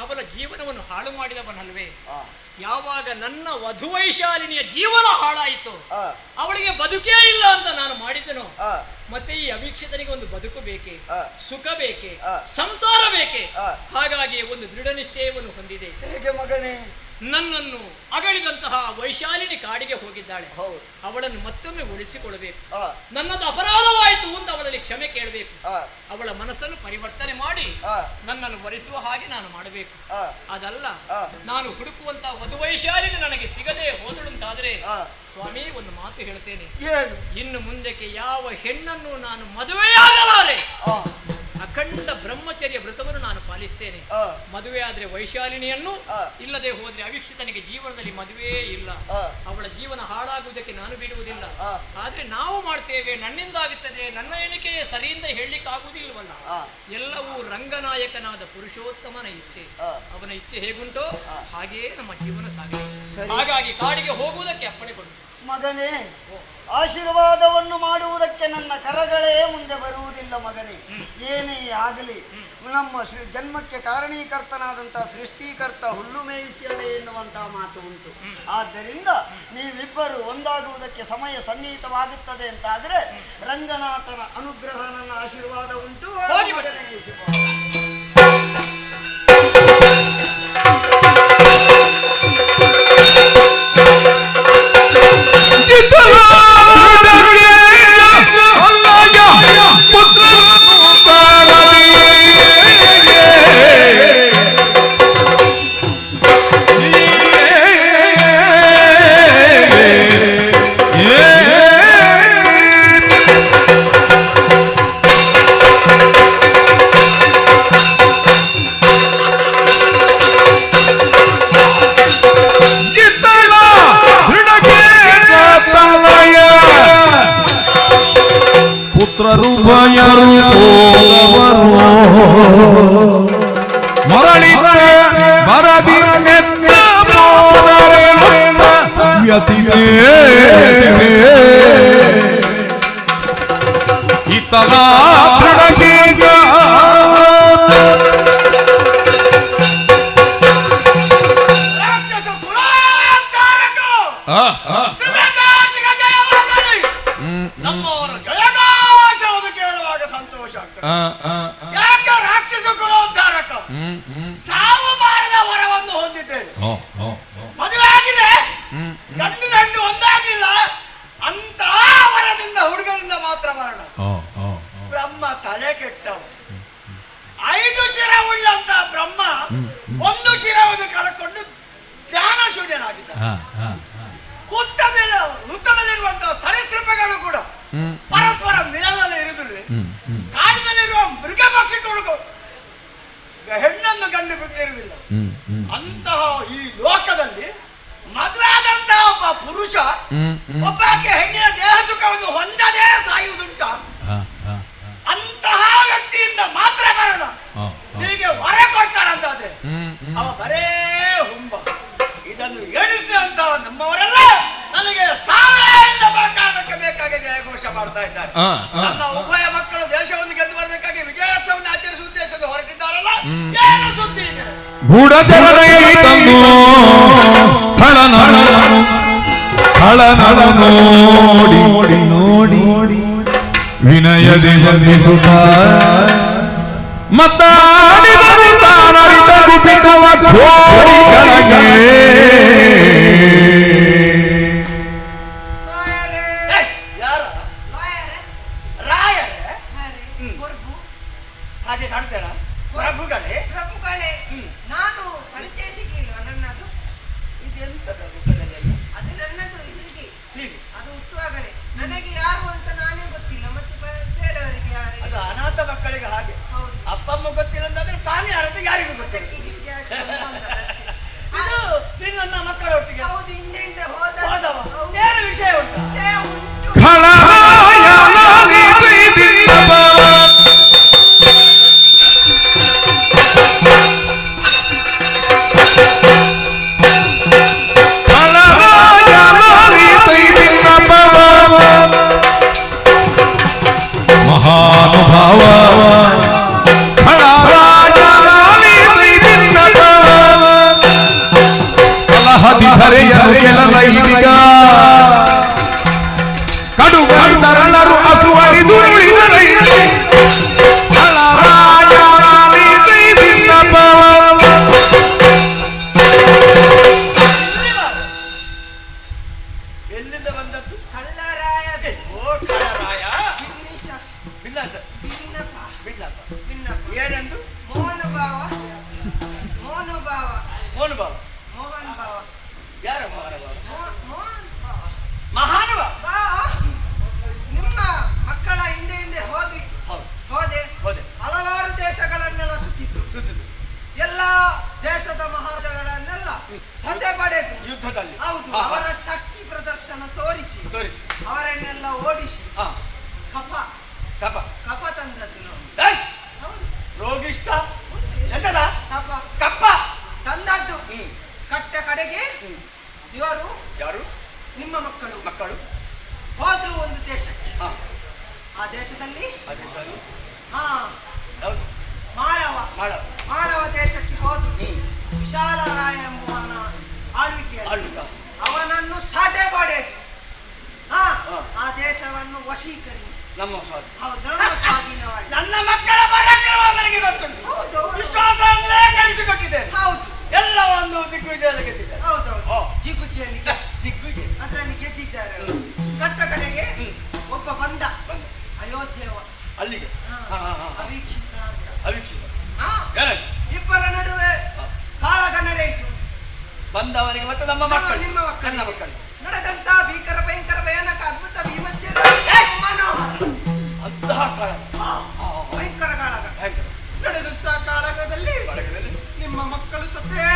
ಅವಳ ಜೀವನವನ್ನು ಹಾಳು ಮಾಡಿದವನಲ್ವೇ? ಆ, ಯಾವಾಗ ನನ್ನ ವಧುವೈಶಾಲಿನಿಯ ಜೀವನ ಹಾಳಾಯಿತು, ಆ, ಅವಳಿಗೆ ಬದುಕೇ ಇಲ್ಲ ಅಂತ ನಾನು ಮಾಡಿದನು. ಆ, ಮತ್ತೆ ಈ ಅವೀಕ್ಷಿತನಿಗೆ ಒಂದು ಬದುಕು ಬೇಕೆ, ಆ. ಸುಖ ಬೇಕೆ, ಆ. ಸಂಸಾರ ಬೇಕೆ. ಆ. ಹಾಗಾಗಿ ಒಂದು ದೃಢ ನಿಶ್ಚಯವನ್ನು ಹೊಂದಿದೆ. ಹೇಗೆ ಮಗನೇ? ನನ್ನನ್ನು ಅಗಳಿದಂತಹ ವೈಶಾಲಿನಿ ಕಾಡಿಗೆ ಹೋಗಿದ್ದಾಳೆ. ಹೌದು. ಅವಳನ್ನು ಮತ್ತೊಮ್ಮೆ ಉಳಿಸಿಕೊಳ್ಳಬೇಕು. ಆ, ನನ್ನದು ಅಪರಾಧವಾಯಿತು ಅಂತ ಅವಳಲ್ಲಿ ಕ್ಷಮೆ ಕೇಳಬೇಕು. ಆ, ಅವಳ ಮನಸ್ಸನ್ನು ಪರಿವರ್ತನೆ ಮಾಡಿ ಆ, ನನ್ನನ್ನು ವರಿಸುವ ಹಾಗೆ ನಾನು ಮಾಡಬೇಕು. ಆ, ಅದಲ್ಲ, ಆ. ನಾನು ಹುಡುಕುವಂತ ವಧುವೈಶಾಲಿನಿ ನನಗೆ ಸಿಗದೆ ಹೋದಳುಂತಾದ್ರೆ, ಆ. ಸ್ವಾಮಿ ಒಂದು ಮಾತು ಹೇಳ್ತೇನೆ, ಏನು? ಇನ್ನು ಮುಂದಕ್ಕೆ ಯಾವ ಹೆಣ್ಣನ್ನು ನಾನು ಮದುವೆಯಾಗಲಾರೆ. ಆ, ಅಖಂಡ ಬ್ರಹ್ಮಚರ್ಯ ವ್ರತವನ್ನು ನಾನು ಪಾಲಿಸ್ತೇನೆ. ಆ, ಮದುವೆ ಆದ್ರೆ ವೈಶಾಲಿನಿಯನ್ನು, ಆ. ಇಲ್ಲದೆ ಹೋದ್ರೆ ಅವೀಕ್ಷಿತನಿಗೆ ಜೀವನದಲ್ಲಿ ಮದುವೆಯೇ ಇಲ್ಲ. ಆ. ಅವಳ ಜೀವನ ಹಾಳಾಗುವುದಕ್ಕೆ ನಾನು ಬಿಡುವುದಿಲ್ಲ. ಆ. ಆದ್ರೆ ನಾವು ಮಾಡ್ತೇವೆ, ನನ್ನಿಂದಾಗುತ್ತದೆ, ನನ್ನ ಎಣಿಕೆಯೇ ಸರಿಯಿಂದ ಹೇಳಲಿಕ್ಕೆ ಆಗುವುದಿಲ್ಲವಲ್ಲ. ಆ. ಎಲ್ಲವೂ ರಂಗನಾಯಕನಾದ ಪುರುಷೋತ್ತಮನ ಇಚ್ಛೆ. ಆ. ಅವನ ಇಚ್ಛೆ ಹೇಗುಂಟೋ ಹಾಗೆಯೇ ನಮ್ಮ ಜೀವನ ಸಾಗಲಿ. ಸರಿ. ಹಾಗಾಗಿ ಕಾಡಿಗೆ ಹೋಗುವುದಕ್ಕೆ ಅಪ್ಪಣೆ ಕೊಡು. ಮಗನೇ, ಆಶೀರ್ವಾದವನ್ನು ಮಾಡುವುದಕ್ಕೆ ನನ್ನ ಕರಗಳೇ ಮುಂದೆ ಬರುವುದಿಲ್ಲ ಮಗನೇ. ಏನೇ ಆಗಲಿ ನಮ್ಮ ಜನ್ಮಕ್ಕೆ ಕಾರಣೀಕರ್ತನಾದಂತಹ ಸೃಷ್ಟಿಕರ್ತ ಹುಲ್ಲು ಮೇಯಿಸಿಯಡೆ ಎನ್ನುವಂತಹ ಮಾತು ಉಂಟು. ಆದ್ದರಿಂದ ನೀವಿಬ್ಬರು ಒಂದಾಗುವುದಕ್ಕೆ ಸಮಯ ಸನ್ನಿಹಿತವಾಗುತ್ತದೆ ಅಂತಾದ್ರೆ ರಂಗನಾಥನ ಅನುಗ್ರಹ, ನನ್ನ ಆಶೀರ್ವಾದ ಉಂಟು. ಹೋಗಿ ಮಗನೇ, ಪುತ್ರರು ಭಯರು ಹೋದವರು ಮರಳಿದ ಬರದಿ ವ್ಯತಿದೆ ಇತಲ ದೃಢಗೀಗ ನಮ್ಮವರ ಜಯಘೋಷವನ್ನು ಕೇಳುವಾಗ ಸಂತೋಷ ಆಗ್ತದೆ. ಯಾಕೆ ರಾಕ್ಷಸ ಕುಲೋದ್ಧಾರಕ ಸಾವು ಬಾರದ ವರವನ್ನು ಹೊಂದಿದ್ದೇನೆ. ಮದುವೆ ಆಗಿದೆ, ಗಂಡು ಗಂಡು ಒಂದಾಗ್ಲಿಲ್ಲ ಅಂತ ವರದಿಂದ ಹುಡುಗರಿಂದ ಮಾತ್ರ ಮರಣ. ಬ್ರಹ್ಮ ತಲೆ ಕೆಟ್ಟವ. 5 ಶಿರ ಉಳ್ಳಂತ ಬ್ರಹ್ಮ 1 ಶಿರವನ್ನು ಕಳ್ಕೊಂಡು ಜ್ಞಾನ ಶೂನ್ಯನಾಗಿದ್ದ. ಹುತ್ತದಲ್ಲಿರುವಂತಹ ಸರೀಸೃಪಗಳು ಕೂಡ ಪರಸ್ಪರ ಮಿಲನದಲ್ಲಿ ಇರುವುದಿಲ್ಲ. ಕಾಡಿನಲ್ಲಿರುವ ಮೃಗ ಪಕ್ಷಿಗಳು ಹೆಣ್ಣನ್ನು ಗಂಡು ಬಿಟ್ಟಿರುವುದಿಲ್ಲ. ಅಂತಹ ಈ ಲೋಕದಲ್ಲಿ ಮದುವಾದಂತಹ ಒಬ್ಬ ಪುರುಷ ಒಬ್ಬಾಕೆ ಹೆಣ್ಣಿನ ದೇಹ ಸುಖವನ್ನು ಹೊಂದದೇ ಸಾಯುವುದುಂಟ. ಅಂತಹ ವ್ಯಕ್ತಿಯಿಂದ ಮಾತ್ರ ಮರಣ. ಹೀಗೆ ಹೊರ ಕೊಡ್ತಾರಂತಾದ್ರೆ ಅವ ಬರೇ ಹುಂಬ. ಇದನ್ನು ಎಣಿಸಿ ಅಂತ ನಮ್ಮವರೆಲ್ಲ ನನಗೆ ಸಾವಿರ ಕಾರಣಕ್ಕೆ ಬೇಕಾಗಿ ಜಯಘೋಷ ಮಾಡ್ತಾ ಇದ್ದಾರೆ. ನನ್ನ ಉಭಯ ಮಕ್ಕಳು ದೇಶವನ್ನು ಗೆದ್ದು ಬರಬೇಕಾಗಿ ವಿಜಯೋತ್ಸವವನ್ನು ಆಚರಿಸುವ ಉದ್ದೇಶದ ಹೊರಟಿದ್ದಾರಲ್ಲ, ಏನು ಸುದ್ದಿ ಇದೆ? ನೋಡಿ ನೋಡಿ ವಿನಯದಿ ಬಂಧಿಸುತ್ತ ಮತ್ತಾಡಿದರು ತಾನರಿತ ಗುಪಿತವ ಘೋರಿ ಕೆಳಗೆ ಹಾಗೆ ಕಾಣ್ತಾರ ಪ್ರಭುಗಳೇ. ನಾನು ಪರಿಚಯ ಸಿಗ್ಲಿಲ್ವ ನನ್ನದು? ಇದೆಂತದ ಅದು ನನ್ನದು ಹೀಗೆ ಹೀಗೆ ಅದು ಹುಟ್ಟುವಾಗಲೇ ನನಗೆ ಯಾರು ಅಂತ ನಾನೇ ಗೊತ್ತಿಲ್ಲ, ಮತ್ತೆ ಬೇರೆಯವರಿಗೆ ಯಾರಿಗೆ ಅದು ಅನಾಥ ಮಕ್ಕಳಿಗೆ ಹಾಗೆ. ಹೌದು. ಅಪ್ಪಮ್ಮ ಗೊತ್ತಿಲ್ಲ ಅಂತಂದ್ರೆ ತಾನೇ ಯಾರಂತ ಯಾರಿಗೂ ಗೊತ್ತಿಲ್ಲ. ಅದಕ್ಕೆ ಹೀಗೆ ಆಗಿ ಬಂದದ್ದಷ್ಟೇ. ಇದು ನೀನು ನನ್ನ ಮಕ್ಕಳೊಟ್ಟಿಗೆ ಹೌದು, ಹಿಂದೆ ಹೋದ ಹೋದವ. ಹೌದು. ಏನು ವಿಷಯ ಉಂಟು? ವಿಷಯ ಉಂಟು. ಮಹಾನುಭಾವ. ಮೋಹನ್ ಭಾವ. ಯಾರ ಮಹಾನುಭಾವ? ಮೋಹನ್ ಭಾವ. ಮಹಾನುಭಾವ. ಬಾ. ನಿಮ್ಮ ಮಕ್ಕಳ ಹಿಂದೆ ಹಿಂದೆ ಹೋದೆ ಹೋದೆ. ಹಲವಾರು ದೇಶಗಳನ್ನೆಲ್ಲ ಸುತ್ತಿದ್ರು. ಎಲ್ಲ ದೇಶದ ಮಹಾರಾಜಗಳನ್ನೆಲ್ಲ ಸದೆ ಪಡೆದು ಯುದ್ಧದಲ್ಲಿ. ಹೌದು, ಅವರ ಶಕ್ತಿ ಪ್ರದರ್ಶನ ತೋರಿಸಿ ಅವರನ್ನೆಲ್ಲ ಓಡಿಸಿ ಕಪ ತಂದದ್ದು ನಾವು. ಹೌದು. ರೋಗಿಷ್ಟ ಎಂತದ? ಕಪ್ಪ ತಂದದ್ದು. ಕಟ್ಟ ಕಡೆಗೆ ಇವರು ಯಾರು? ನಿಮ್ಮ ಮಕ್ಕಳು ಹೋದ್ರು ಒಂದು ದೇಶಕ್ಕೆ. ಆ ದೇಶದಲ್ಲಿ ಮಾಳವ ದೇಶಕ್ಕೆ ಹೋದ್ರು. ವಿಶಾಲರಾಯ ಎಂಬುವನ ಆಳ್ವಿಕೆಯಲ್ಲಿ ಅವನನ್ನು ಸಾಧೆ ಪಡೆದು ಆ ದೇಶವನ್ನು ವಶೀಕರಿಸಿ ನಮ್ಮ ಸ್ವಾಧೀನವಾಗಿ ನನ್ನ ಮಕ್ಕಳ ಪರಾಕ್ರಮ ನನಗೆ ಗೊತ್ತುಂಟು. ಹೌದು. ವಿಶ್ವಾಸ ಅಂದ್ರೆ ಕಳಿಸಿಕೊಟ್ಟಿದ್ದೇನೆ. ಹೌದು. ಎಲ್ಲ ಒಂದು ದಿಗ್ವಿಜಯಲ್ಲಿ ಗೆದ್ದಿದ್ದಾರೆ. ಹೌದೌದು. ಜಿಗುಜ್ಜಿಯಲ್ಲಿ ದಿಗ್ವಿಜಯ ಅದರಲ್ಲಿ ಗೆದ್ದಿದ್ದಾರೆ. ಕಟ್ಟ ಕಡೆಗೆ ಒಬ್ಬ ಬಂದ ಅಯೋಧ್ಯೆವ ಅಲ್ಲಿಗೆ ಅವೀಕ್ಷಿತ ಇಬ್ಬರ ನಡುವೆ ಕಾಳಗ ನಡೆಯಿತು. ಬಂದವರಿಗೆ ಮತ್ತೆ ನಮ್ಮ ಮಕ್ಕಳು ನಿಮ್ಮ ಮಕ್ಕಳು ನಡೆದಂತ ಭೀಕರ ಭಯಂಕರ ಭಯಾನಕ ಅದ್ಭುತ ಭೀಮಸೇನ ಮನೋಹರ ಅಂತಹ ಕಾಳಗ, ಭಯಂಕರ ಕಾಳಗ ನಡೆದಂತ ಕಾಳಗದಲ್ಲಿ ನಿಮ್ಮ ಮಕ್ಕಳು ಸತ್ತೇ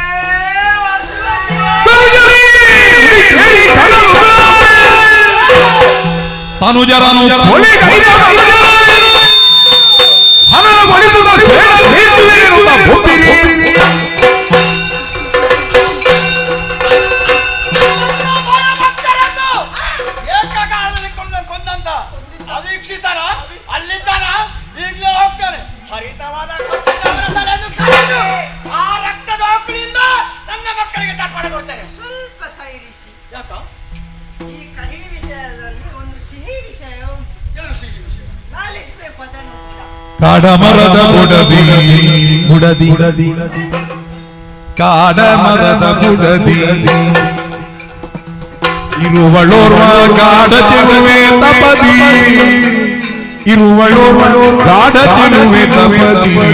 ತನುಜರನು ಕೊಂದಂತ ಅವೀಕ್ಷಿತರ ಅಲ್ಲಿದ್ದಾನ, ಈಗಲೇ ಹೋಗ್ತಾನೆ. ಹರಿತವಾದ ಆ ರಕ್ತದ ಹೋಕಳಿಂದ ನನ್ನ ಮಕ್ಕಳಿಗೆ ತರ್ಪಣೆ ಕೊಡ್ತಾರೆ. ಸ್ವಲ್ಪ ಸೈರಿಸಿ. ಯಾಕ? ಈ ಕಹಿ ವಿಷಯದಲ್ಲಿ ಒಂದು ಸಿಹಿ ವಿಷಯ ಏನು ಸಿಹಿ ವಿಷಯ? ಲಾಲಿಸಬೇಕು ಅದನ್ನು. ಕಾಡಮರದ ಬುಡದಿ ಕಾಡಮರದ ಬುಡದಿ ಇರುವಳೋರ್ವ ಗಾಢ ತಿರುವೆ ತಪದಿ ಗಾಢ ತಿರುವೆ ತಪದಿ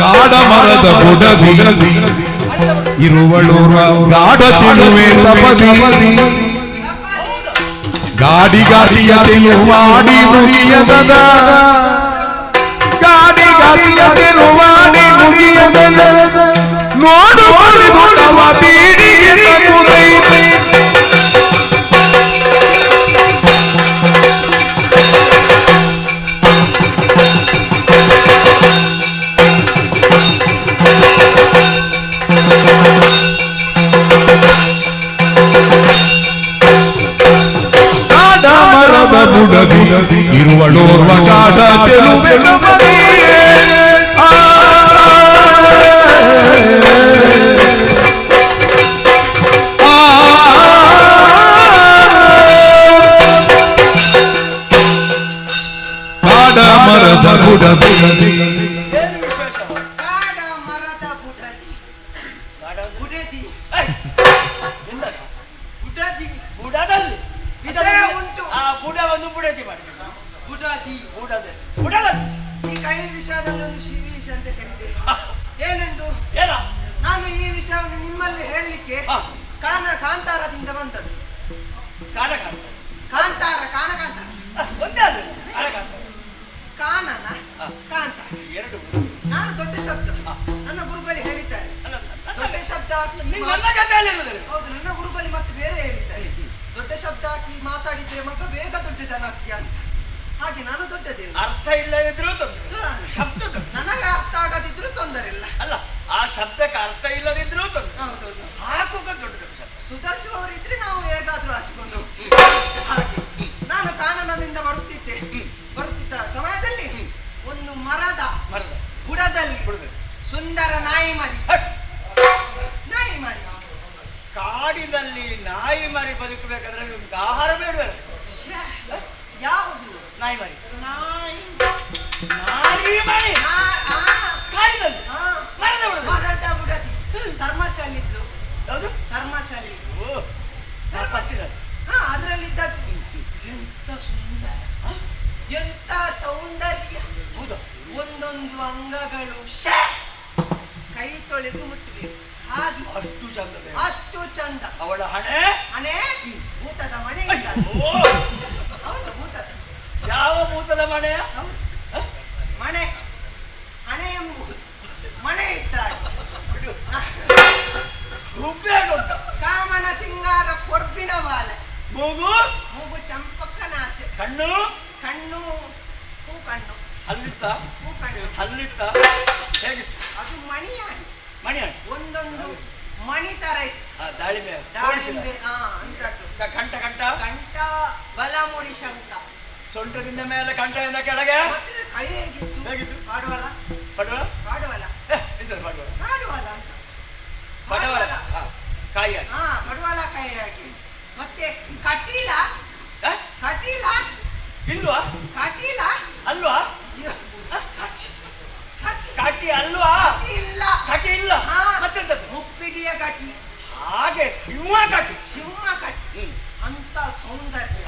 ಗಾಢಮರದ ಬುಡದಿ ಇರುವಳೋರ್ವ ಗಾಢ ತಿಳುವೆ ತಪದಿ ಗಾಡಿಯ ತಿಳುವಾಡಿ ಮುಗಿಯದ ಗಾಡಿಯ ತಿಳುವಾಡಿ ಮುಗಿಯದ ನೋಡು ಬಳಿದುಡವ ಬೀಡಿಗೆ ತಗುದೈತೆ ಕಾಡಮರದ ಬುಡದಿ ಇರುವಳೋರ್ವ ಗಾಢ ತೆಲುವೆ ತಪದಿಯೇ ಕಾಡಮರದ ಬುಡದಿ ಏನು ವಿಶೇಷ? ಕಾಡ ಮರದ ಬುಡದಿ ಬುಡದಿ ಎಂದದ? ಬುಡದಿ ಬುಡದಲ್ಲಿ ವಿಷಯ ಉಂಟು. ಆ ಬುಡವನ್ನು ಬುಡದಿ ಮಾಡಿ ಬುಡದಲ್ಲಿ ಈ ಕಹಿ ವಿಷಯದಲ್ಲಿ ಒಂದು ಸಿಹಿ ವಿಷಯ ಅಂತ ಕರೀತೇನೆ. ಏನೆಂದು ಏನ? ನಾನು ಈ ವಿಷಯವನ್ನು ನಿಮ್ಮಲ್ಲಿ ಹೇಳಲಿಕ್ಕೆ ಕಾಂತಾರದಿಂದ ಬಂದದ್ದು. ಕಾಂತಾರ ಒಂದೇ ಅದು ಕಾನನ ಕಾಂತ ಎರಡು. ನಾನು ದೊಡ್ಡ ಶಬ್ದ ನನ್ನ ಗುರುಗಳು ಹೇಳಿದ್ದಾರೆ. ದೊಡ್ಡ ಶಬ್ದ ಹಾಕಿ ನನ್ನ ಜೊತೆಯಲ್ಲಿ ಹೌದು, ನನ್ನ ಗುರುಗಳು ಮತ್ತೆ ಬೇರೆ ಹೇಳಿದ್ದಾರೆ. ದೊಡ್ಡ ಶಬ್ದ ಹಾಕಿ ಮಾತಾಡಿದ್ರೆ ಮಗ ಬೇಗ ದೊಡ್ಡ ಜನ ಆಗ್ತೀಯ ಅಂತ. ಹಾಗೆ ನಾನು ದೊಡ್ಡದೇ, ಅರ್ಥ ಇಲ್ಲದಿದ್ರು ತೊಂದರೆ, ಶಬ್ದ ನನಗೆ ಅರ್ಥ ಆಗದಿದ್ರು ತೊಂದರೆ ಇಲ್ಲ. ಅಲ್ಲ, ಆ ಶಬ್ದಕ್ಕೆ ಅರ್ಥ ಇಲ್ಲದಿದ್ರು ತೊಂದರೆ. ಹೌದೌದು, ಹಾಕುವ ದೊಡ್ಡ ಶಬ್ದ ಸುಧಾರಿಸುವವರಿದ್ರೆ ನಾವು ಹೇಗಾದ್ರೂ ಹಾಕಿಕೊಂಡು ಹೋಗ್ತೀವಿ. ಹಾಗೆ ನಾನು ಕಾನನದಿಂದ ಬರುತ್ತಿದ್ದ ಸಮಯದಲ್ಲಿ ಒಂದು ಮರದ ಬುಡದಲ್ಲಿ ಸುಂದರ ನಾಯಿ ಮರಿ ಕಾಡಿನಲ್ಲಿ ನಾಯಿ ಮರಿ ಬದುಕಬೇಕಾದ್ರೆ ನಿಮ್ಗೆ ಆಹಾರ ಬೇಡ. ನಾಯಿ ಮರಿ ನಾಯಿ ನಾಯಿ ಮರಿ ನಾ- ಆ, ಕಾಡಿನಲ್ಲಿ ಆ, ಮರದ ಬುಡದಲ್ಲಿ. ಮರದ ಬುಡದಿ ಧರ್ಮಶಾಲೆ ಇದ್ಲು. ಯಾವುದು ಧರ್ಮಶಾಲೆ ತಪಸ್ಸಿನಲ್ಲಿ ಅದ್ರಲ್ಲಿದ್ದದ್ದು ಎಂತ ಸುಂದರ, ಎಂತ ಸೌಂದರ್ಯ, ಹೌದಾ ಒಂದೊಂದು ಅಂಗಗಳು ಕೈ ತೊಳೆದು ಮುಟ್ಟಬೇಕು ಹಾಗೆ ಅಷ್ಟು ಚಂದ ಅಷ್ಟು ಚಂದ. ಅವಳ ಹಣೆ ಮನೆ ಭೂತದ ಮನೆ ಇದ್ದ. ಓ ಹೌದು ಭೂತದ. ಯಾವ ಭೂತದ ಮನೆಯ ಹೌದು ಮನೆ, ಹಣೆ ಎಂಬುದು ಮನೆ ಇದ್ದಾಳೆ. ಹುಬ್ಬೆ ದೊಡ್ಡ ಕಾಮನ ಸಿಂಗಾರ ಕೊರ್ಬಿನ ಬಾಲ, ಮೂಗು ಮೂಗು ಚಂಪಕ್ಕನಾಸೆ, ಕಣ್ಣು ಕಣ್ಣು ಹೂ ಕಣ್ಣು, ಹಲ್ಲಿತ್ತ ಹೂ ಕಣ್ಣು, ಹಲ್ಲಿತ್ತ ಹೇಗಿತ್ತು ಅದು ಮಣಿಯಾಡಿ ಮಣಿ ಹಣ್ಣು ಒಂದೊಂದು ಮಣಿ ತರ ಇತ್ತು. ದಾಳಿಂಬೆ ದಾಳಿಂಬೆ ಅಂತದ್ದು. ಕಂಠ ಕಂಠ ಕಂಠ ಬಲಮುರಿ ಶಂಕ, ಸೊಂಟದಿಂದ ಮೇಲೆ ಕಂಠದಿಂದ ಕೆಳಗೆ ಮತ್ತೆ ಕೈ ಹೇಗಿತ್ತು? ಹೇಗಿತ್ತು? ಪಾಡುವಲ ಪಡುವ ಪಾಡುವಲ ಎಂತದು ಪಡುವ ಪಾಡುವಲ ಅಂತ ಪಡುವ ಕಾಯಿ ಹಾಕಿ. ಹಾ ಪಡುವಲ ಕೈ ಹಾಕಿ. ಮತ್ತೆ ಕಟೀಲ, ಹ? ಕಟೀಲ, ಇಲ್ವಾ ಕಟೀಲ, ಅಲ್ವಾ ಅಯ್ಯೋ, ಕಾಟಿ ಕಟಿ, ಕಾಟಿ ಅಲ್ವಾ ಕಟಿ ಇಲ್ಲ, ಕಾಟಿ ಇಲ್ಲ ಹಾ. ಮತ್ತೆಂತದ್ದು ಮುಪ್ಪಿಡಿಯ ಕಟಿ, ಹಾಗೆ ಸಿಂಹ ಕಾಟಿ ಸಿಂಹ ಕಟಿ, ಅಂತ ಸೌಂದರ್ಯ.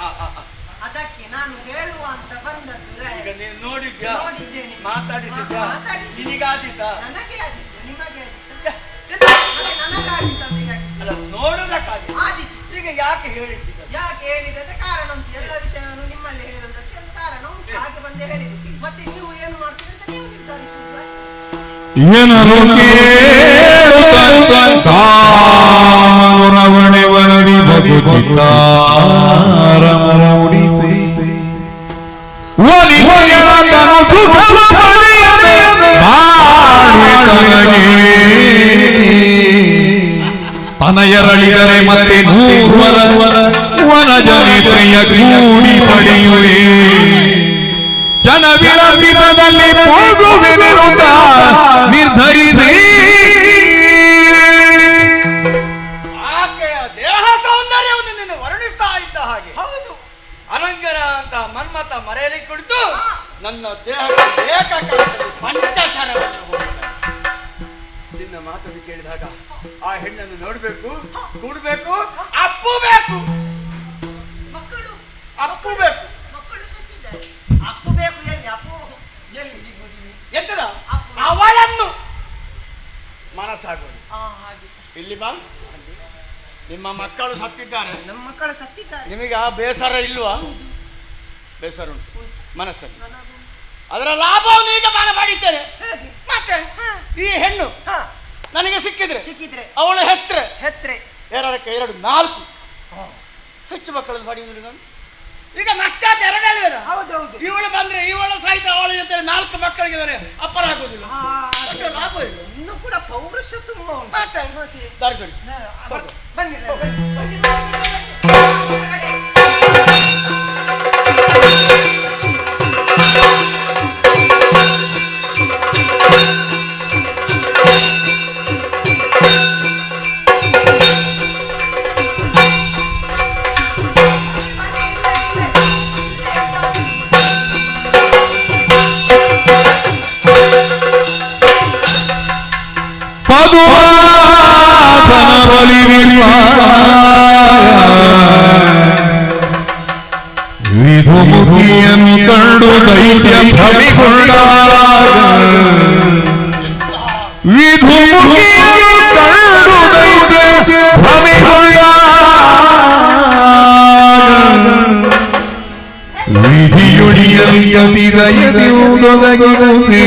ಅದಕ್ಕೆ ನಾನು ಹೇಳುವ ಅಂತ ಬಂದದ್ದು ಈಗ ನೀನು ನೋಡಿದ್ಯಾ ನೋಡಿದ್ದೇನೆ, ಮಾತಾಡಿಸಿದ್ಯಾ ಮಾತಾಡಿಸಿ ನಿನಗಾದೀತ ನನಗೆ ಆದಿತ್ತು, ನಿಮಗೆ ಆದಿತ್ತು, ಮತ್ತೆ ನನಗಾದಿತ್ತು ಯಾಕೆ ಅಲ್ಲ ನೋಡುವುದಕ್ಕಾಗಿ ಆದಿತ್ತು. ಈಗ ಯಾಕೆ ಹೇಳಿದ್ದೀಗ ಯಾಕೆ ಹೇಳಿದ್ರೆ ಕಾರಣ ಉಂಟು. ಎಲ್ಲ ವಿಷಯವನ್ನು ನಿಮ್ಮಲ್ಲಿ ಹೇಳುವುದಕ್ಕೆ ಒಂದು ಕಾರಣ ಉಂಟು. ಹಾಗೆ ಬಂದೇ ಹೇಳಿದ್ದು. ಮತ್ತೆ ನೀವು ಏನು ಮಾಡ್ತೀರಿ ಅಂತ ನೀವು ನಿರ್ಧರಿಸುವುದು ಅಷ್ಟೇ. ರವಣೆ ವರದಿ ತನಯರಳಿದರೆ ಮತ್ತೆ 100 ವನ ಜನಿತೆಯ ಕೂಡಿ ಪಡೆಯುವೆ ಜನ ವಿಳಂಬಿತದಲ್ಲಿ ಹೋಗುವೆನೆನುತ್ತ ನಿರ್ಧರಿಸಿ ಆಕೆಯ ದೇಹ ಸೌಂದರ್ಯವನ್ನು ನಿನ್ನ ವರ್ಣಿಸ್ತಾ ಇದ್ದ ಹಾಗೆ ಹೌದು, ಅನಂಗರ ಅಂತ ಮನ್ಮತ ಮರೆಯಲಿ ಕುಳಿತು ನನ್ನ ದೇಹಕ್ಕೆ ಏಕಕಾಲದಲ್ಲಿ ಪಂಚಶರವನ್ನು ಹೋಗಿದ್ದಾನೆ. ನಿನ್ನ ಮಾತನ್ನು ಕೇಳಿದಾಗ ಆ ಹೆಣ್ಣನ್ನು ನೋಡ್ಬೇಕು, ಕೂಡ್ಬೇಕು, ಅಪ್ಪಬೇಕು, ಮಕ್ಕಳು ಅಪ್ಪಬೇಕು. ಮಕ್ಕಳು ಸತ್ತಿದ್ದಾರೆ. ಅಪ್ಪು ಬೇಕು ಎಲ್ಲಿ? ಅಪ್ಪು ಎಲ್ಲಿ ಸಿಗುವುದು? ಎತ್ತದ ಅವಳನ್ನು ಮನಸ್ಸಾಗೋದು. ಹಾಗೆ ಇಲ್ಲಿ ಬಾ, ನಿಮ್ಮ ಮಕ್ಕಳು ಸತ್ತಿದ್ದಾರೆ, ನಮ್ಮ ಮಕ್ಕಳು ಸತ್ತಿದ್ದಾರೆ. ನಿಮಗೆ ಆ ಬೇಸರ ಇಲ್ವಾ? ಬೇಸರ ಉಂಟು ಮನಸ್ಸಲ್ಲಿ. ನನಗೂ ಅದರ ಲಾಭವನ್ನು ಈಗ ನಾನು ಪಡಿತೇನೆ. ಹೇಗೆ? ಮತ್ತೆ ಈ ಹೆಣ್ಣು ಹಾ, ನನಗೆ ಸಿಕ್ಕಿದ್ರೆ ಸಿಕ್ಕಿದ್ರೆ ಅವಳು ಹೆತ್ರೆ ಹೆತ್ರೆ 2ಕ್ಕೆ 2 4 ಹೆಚ್ಚು ಮಕ್ಕಳನ್ನು ಪಡೆಯುವುದು ನಾನು. ಈಗ ನಷ್ಟ 2 ಅಲ್ವೇನ? ಹೌದೌದು. ಇವಳು ಬಂದ್ರೆ ಇವಳು ಸಹಿತ ಅವಳ ಜೊತೆ 4 ಮಕ್ಕಳಿಗೆ ಅಪ್ಪರಾಗುವುದಿಲ್ಲ. ಲಾಭ ಇಲ್ಲ. ಇನ್ನು ಕೂಡ ಪೌರುಷ ತುಂಬ ಉಂಟು. ಮತ್ತೆ ಮತ್ತೆ ದಾರಿ ತೋರಿಸಿ. ಬನ್ನಿ ಪದುವಾಸನ ಬಲಿವಿರುವ ವಿಧುಮುಖಿಯನ್ನು ಕಂಡು ದೈತ್ಯ ಭ್ರಮೆಗೊಂಡಾಗ ವಿಧುಮುಖಿಯನ್ನು ಕಂಡು ದೈತ್ಯ ಭ್ರಮೆಗೊಂಡಾಗ ವಿಧಿಯೊಡಿಯಲ್ಲಿ ದಯದಿರುವುದೊದಗಿರುವುದೇ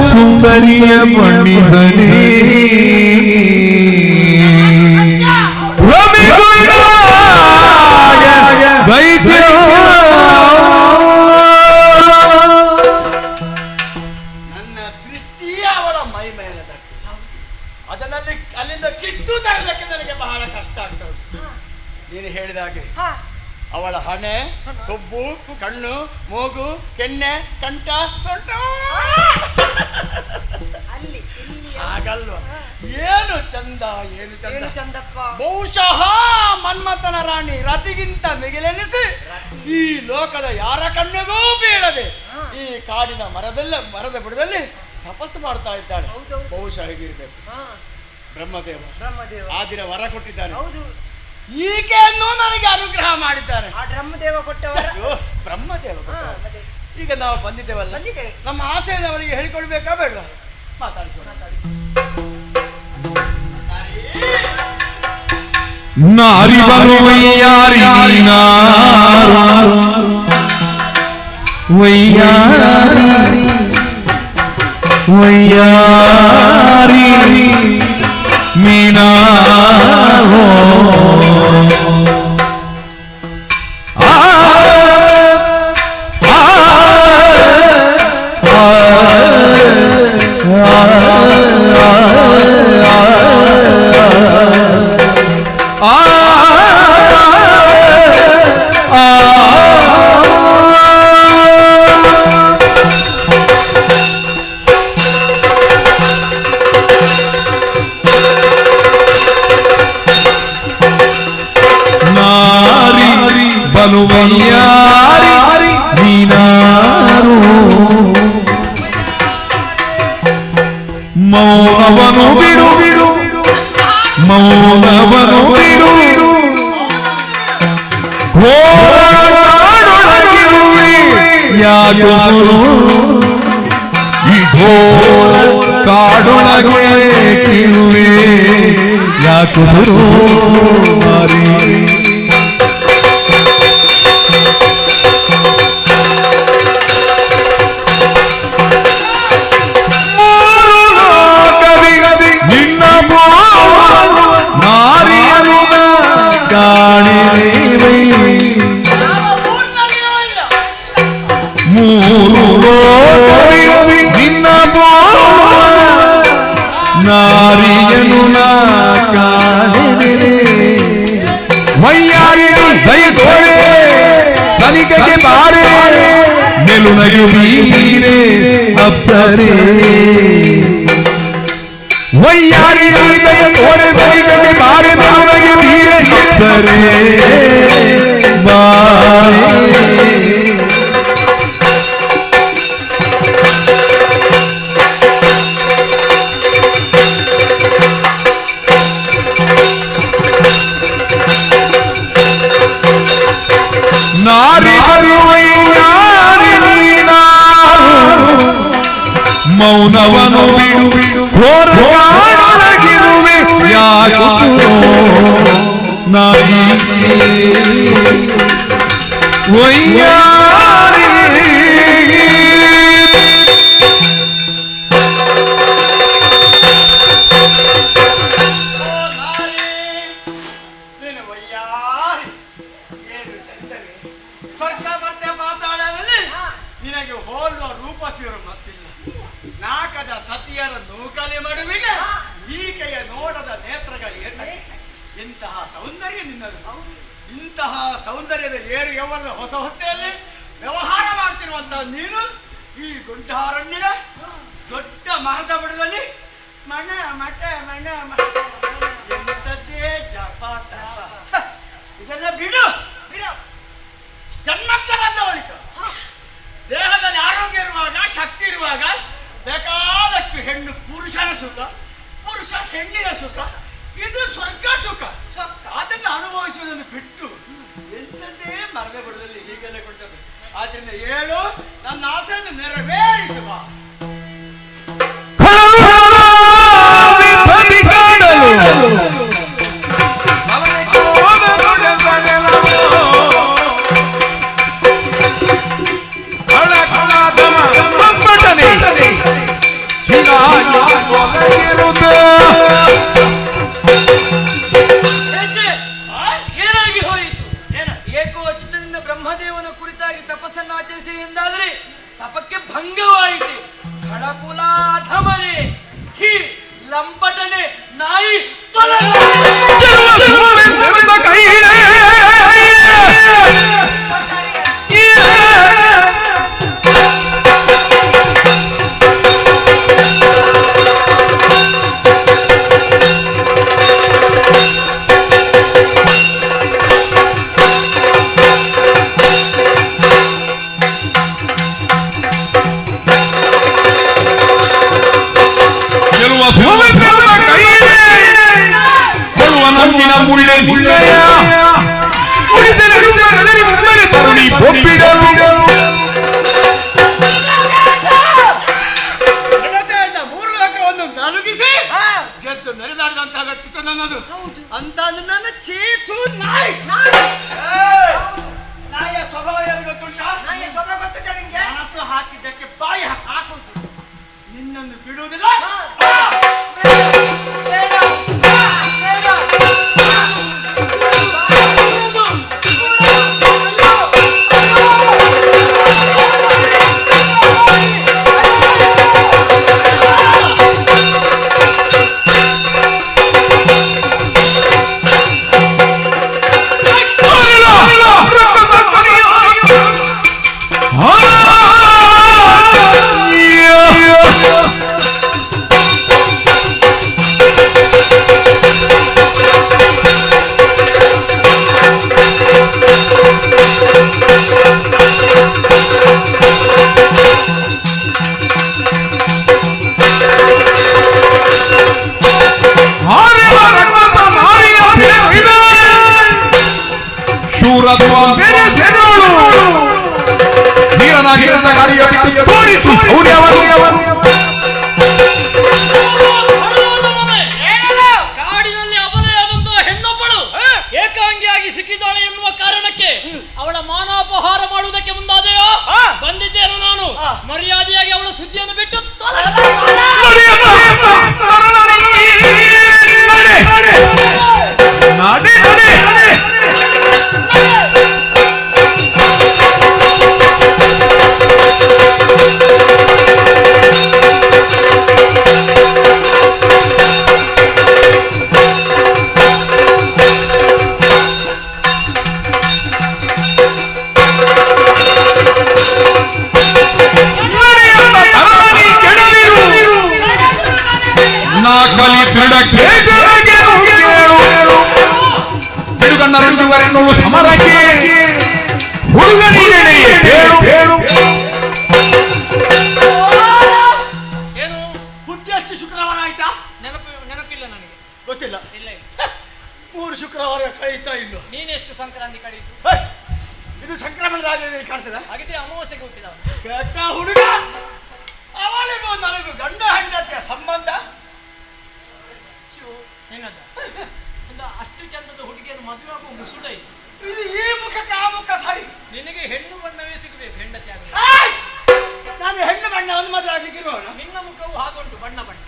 ಸುಂದರಿಯ ಪಂಡಿತನೇ ದೈತ್ಯ ನನ್ನ ದೃಷ್ಟಿಯೇ ಅವಳ ಮೈ ಮೇಲೆ ಅದನ್ನಲ್ಲಿ ಅಲ್ಲಿಂದ ಕಿತ್ತು ತರಲಿಕ್ಕೆ ನನಗೆ ಬಹಳ ಕಷ್ಟ ಆಗ್ತಾ ಉಂಟು. ನೀನು ಹೇಳಿದ ಹಾಗೆ ಅವಳ ಹಣೆ, ಕೊಬ್ಬು, ಕಣ್ಣು, ಮೂಗು, ಕೆನ್ನೆ, ಕಂಠ, ಸೊಂಟ ಅಲ್ಲಿ ಇಲ್ಲಿ ಹಾಗಲ್ವ ಏನು ಚಂದ ಏನು ಚಂದ ಏನು ಚಂದಪ್ಪ. ಬಹುಶಃ ಮನ್ಮಥನ ರಾಣಿ ರತಿಗಿಂತ ಮಿಗಿಲೆನಿಸಿ ಈ ಲೋಕದ ಯಾರ ಕಣ್ಣಿಗೂ ಬೀಳದೆ ಈ ಕಾಡಿನ ಮರದ ಬುಡದಲ್ಲಿ ತಪಸ್ಸು ಮಾಡ್ತಾ ಇದ್ದಾಳೆ. ಬಹುಶಃ ಹೇಗಿರ್ಬೇಕು. ಬ್ರಹ್ಮದೇವ ಆ ದಿನ ವರ ಕೊಟ್ಟಿದ್ದಾನೆ. ಹೌದು, ಈಕೆಯನ್ನು ನನಗೆ ಅನುಗ್ರಹ ಮಾಡಿದ್ದಾನೆ. ಆ ಬ್ರಹ್ಮದೇವ ಕೊಟ್ಟವರ. ಬ್ರಹ್ಮದೇವ ಕೊಟ್ಟವರು. ಈಗ ನಾವು ಬಂದಿದ್ದೇವಲ್ಲ, ನಮ್ಮ ಆಸೆಯನ್ನು ಅವರಿಗೆ ಹೇಳಿಕೊಳ್ಬೇಕಾ ಬೇಡ? ಮಾತಾಡಿಸೋಣ. ನಾರಿ ವೈಯಾರಿ ವೈಯಾರಿ ವೈಯಾರಿ ಮೀನಾರೋ ಬಲುವಯ್ಯಾರಿ ನೀನಾರು ಮೌನವನು ಬಿಡು ಬಿಡು ಮೌನವನು ಬಿಡು ಘೋರೊಳಗಿರುವೆ ಯಾಕೋ ಈ ಘೋರ ಕಾಡೊಳಗೆ ಇರುವೆ ಯಾಕೋ ಮಾರಿ ನಿನ್ನ ನಾರಿಯನು ನಾ ಕಾಣೆ ವಯ್ಯಾರಿ ದಯ ತೋರೆ ತನಿಖೆಗೆ ಬಾರೆ ನೆಲುನಗೆ ಬೀರೆ ಅಪ್ಸರೆ ವಯ್ಯಾರಿ ದಯ ತೋರೆ ತನಿಖೆಗೆ ಬಾರೆ ನೆಲುನಗೆ ಬೀರೆ ಅಪ್ಸರೆ ಬಾರೆ ನಾರಿ ಬರುವಯ್ಯಾರಿ ನೀನಾರು ಮೌನವನು ಬಿಡು ಘೋರೊಳಗಿರುವೆ ಯಾಕೋ ನಾರಿ ವಯ್ಯಾರಿ ನಿನಗೆ ಹೋಲುವ ರೂಪಸಿರು ಮತ್ತಿಲ್ಲ. ನಾಕದ ಸತಿಯರ ನೂಕಲೆ ಮಾಡುವಿಗೆ ಈಕೆಯ ನೋಡದ ನೇತ್ರಗಳು ಇಂತಹ ಸೌಂದರ್ಯ ನಿನ್ನದು. ಇಂತಹ ಸೌಂದರ್ಯದ ಏರು ಯಾವಲ್ಲ ಹೊಸ ಹೊತ್ತೆಯಲ್ಲಿ ವ್ಯವಹಾರ ಮಾಡ್ತಿರುವಂತಹ ನೀನು ಈ ಗುಡ್ಡಾರಣ್ಯದ ದೊಡ್ಡ ಮರದ ಬುಡದಲ್ಲಿ ಮಣ ಮಠ ಮಣ ಎಂಥದ್ದೇ ಜಪ ತಪ ಇದೆಲ್ಲ ಬಿಡು ಬಿಡು. ಜನ್ಮಕ್ಕೆ ಬಂದವಳಿಕ ದೇಹದಲ್ಲಿ ಆರೋಗ್ಯ ಇರುವಾಗ ಶಕ್ತಿ ಇರುವಾಗ ಬೇಕಾದಷ್ಟು ಹೆಣ್ಣು ಪುರುಷನ ಸುಖ, ಪುರುಷ ಹೆಣ್ಣಿನ ಸುಖ, ಇದು ಸ್ವರ್ಗ ಸುಖ. ಅದನ್ನು ಅನುಭವಿಸುವುದನ್ನು ಬಿಟ್ಟು ಎಂಥದ್ದೇ ಮರದ ಬುಡದಲ್ಲಿ ಹೀಗೆಲ್ಲ ಕೊಟ್ಟದ್ದು. ಆದ್ರಿಂದ ಹೇಳು, ನನ್ನ ಆಸೆಯನ್ನು ನೆರವೇರಿಸುವ. ಏನಾಗಿ ಹೋಯಿತು? ಏಕೋ ಚಿತ್ತದಿಂದ ಬ್ರಹ್ಮದೇವನ ಕುರಿತಾಗಿ ತಪಸ್ಸನ್ನು ಆಚರಿಸಿ ಎಂದಾದರೆ ತಪಕ್ಕೆ ಭಂಗವಾಯಿತು. ಕಡಕುಲಾಧಮನೆ ಛೀ ಲಂಪಟನೆ ನಾಯಿ ಮುಳ್ಳೆ ಮುಳ್ಳೆಯ ತರುಣಿ ಒಪ್ಪಿಡಲು ಮೂರು ಲೋಕವನ್ನು ನಲುಗಿಸಿ ಗೆದ್ದು ಮೆರೆದಾಡಿದಂತಹ ವ್ಯಕ್ತಿತ್ವ ನನ್ನದು ಅಂತ ನನ್ನ ಚೀತು ನಾಯಿ ನಾಯಿಯ ಸ್ವಭಾವ ಏನು ಗೊತ್ತುಂಟ? ನಾಯಿಯ ಸ್ವಭಾವ ಗೊತ್ತುಂಟ ನಿಂಗೆ? ಮಾಸು ಹಾಕಿದ್ದಕ್ಕೆ ಬಾಯಿ ಹಾಕುವುದು. ನಿನ್ನನ್ನು ಬಿಡುವುದಿಲ್ಲ. ಕಾಡಿನಲ್ಲಿ ಅಬಲೆಯಾದಂತಹ ಹೆಣ್ಣೊಬ್ಬಳು ಏಕಾಂಗಿಯಾಗಿ ಸಿಕ್ಕಿದ್ದಾಳೆ ಎನ್ನುವ ಕಾರಣಕ್ಕೆ ಅವಳ ಮಾನಾಪಹಾರ ಮಾಡುವುದಕ್ಕೆ ಮುಂದಾದೆಯೋ ಬಂದಿದ್ದೇನು ನಾನು ಮರ್ಯಾದೆಯಾಗಿ ಅವಳ ಸುದ್ದಿಯನ್ನು ಬಿಟ್ಟು ಸಮರಕ್ಕೆ ಹುಡುಗನಿಗೆ ಏನು ಹುಟ್ಟಿ ಅಷ್ಟು ಶುಕ್ರವಾರ ಆಯ್ತಾ? ನೆನಪಿಲ್ಲ ನನಗೆ, ಗೊತ್ತಿಲ್ಲ. ಇಲ್ಲ 3 ಶುಕ್ರವಾರ ಕಳೀತಾ ಇಲ್ಲ. ನೀನೆಷ್ಟು ಸಂಕ್ರಾಂತಿ ಕಳೀತು? ಇದು ಸಂಕ್ರಮಣದಾಗ ಕಾಣ್ತದ. ಹಾಗಿದ್ರೆ ಅಮಾವಾಸ್ಯೆಗೆ ಹುಟ್ಟಿದ ಕೆಟ್ಟ ಹುಡುಗ. ಅವಳಿಗೂ ನನಗೂ ಗಂಡ ಹೆಂಡತಿಯ ಸಂಬಂಧ ಏನದ? ಅಷ್ಟು ಚಂದದ ಹುಡುಗಿಯನ್ನು ಮದುವೆ ಆಗುವ ಮುಸುಡ ಇದು ಈ ಮುಖಕ್ಕೆ ಆ ಮುಖ ಸರಿ. ನಿನಗೆ ಹೆಣ್ಣು ಬಣ್ಣವೇ ಸಿಗಬೇಕು ಹೆಂಡತಿ ಆಗ. ನಾನು ಹೆಣ್ಣು ಬಣ್ಣವನ್ನು ಮದುವೆ ಆಗಲಿಕ್ಕಿರುವವನು. ನಿನ್ನ ಮುಖವು ಹಾಗೊಂಡು ಬಣ್ಣ ಬಣ್ಣ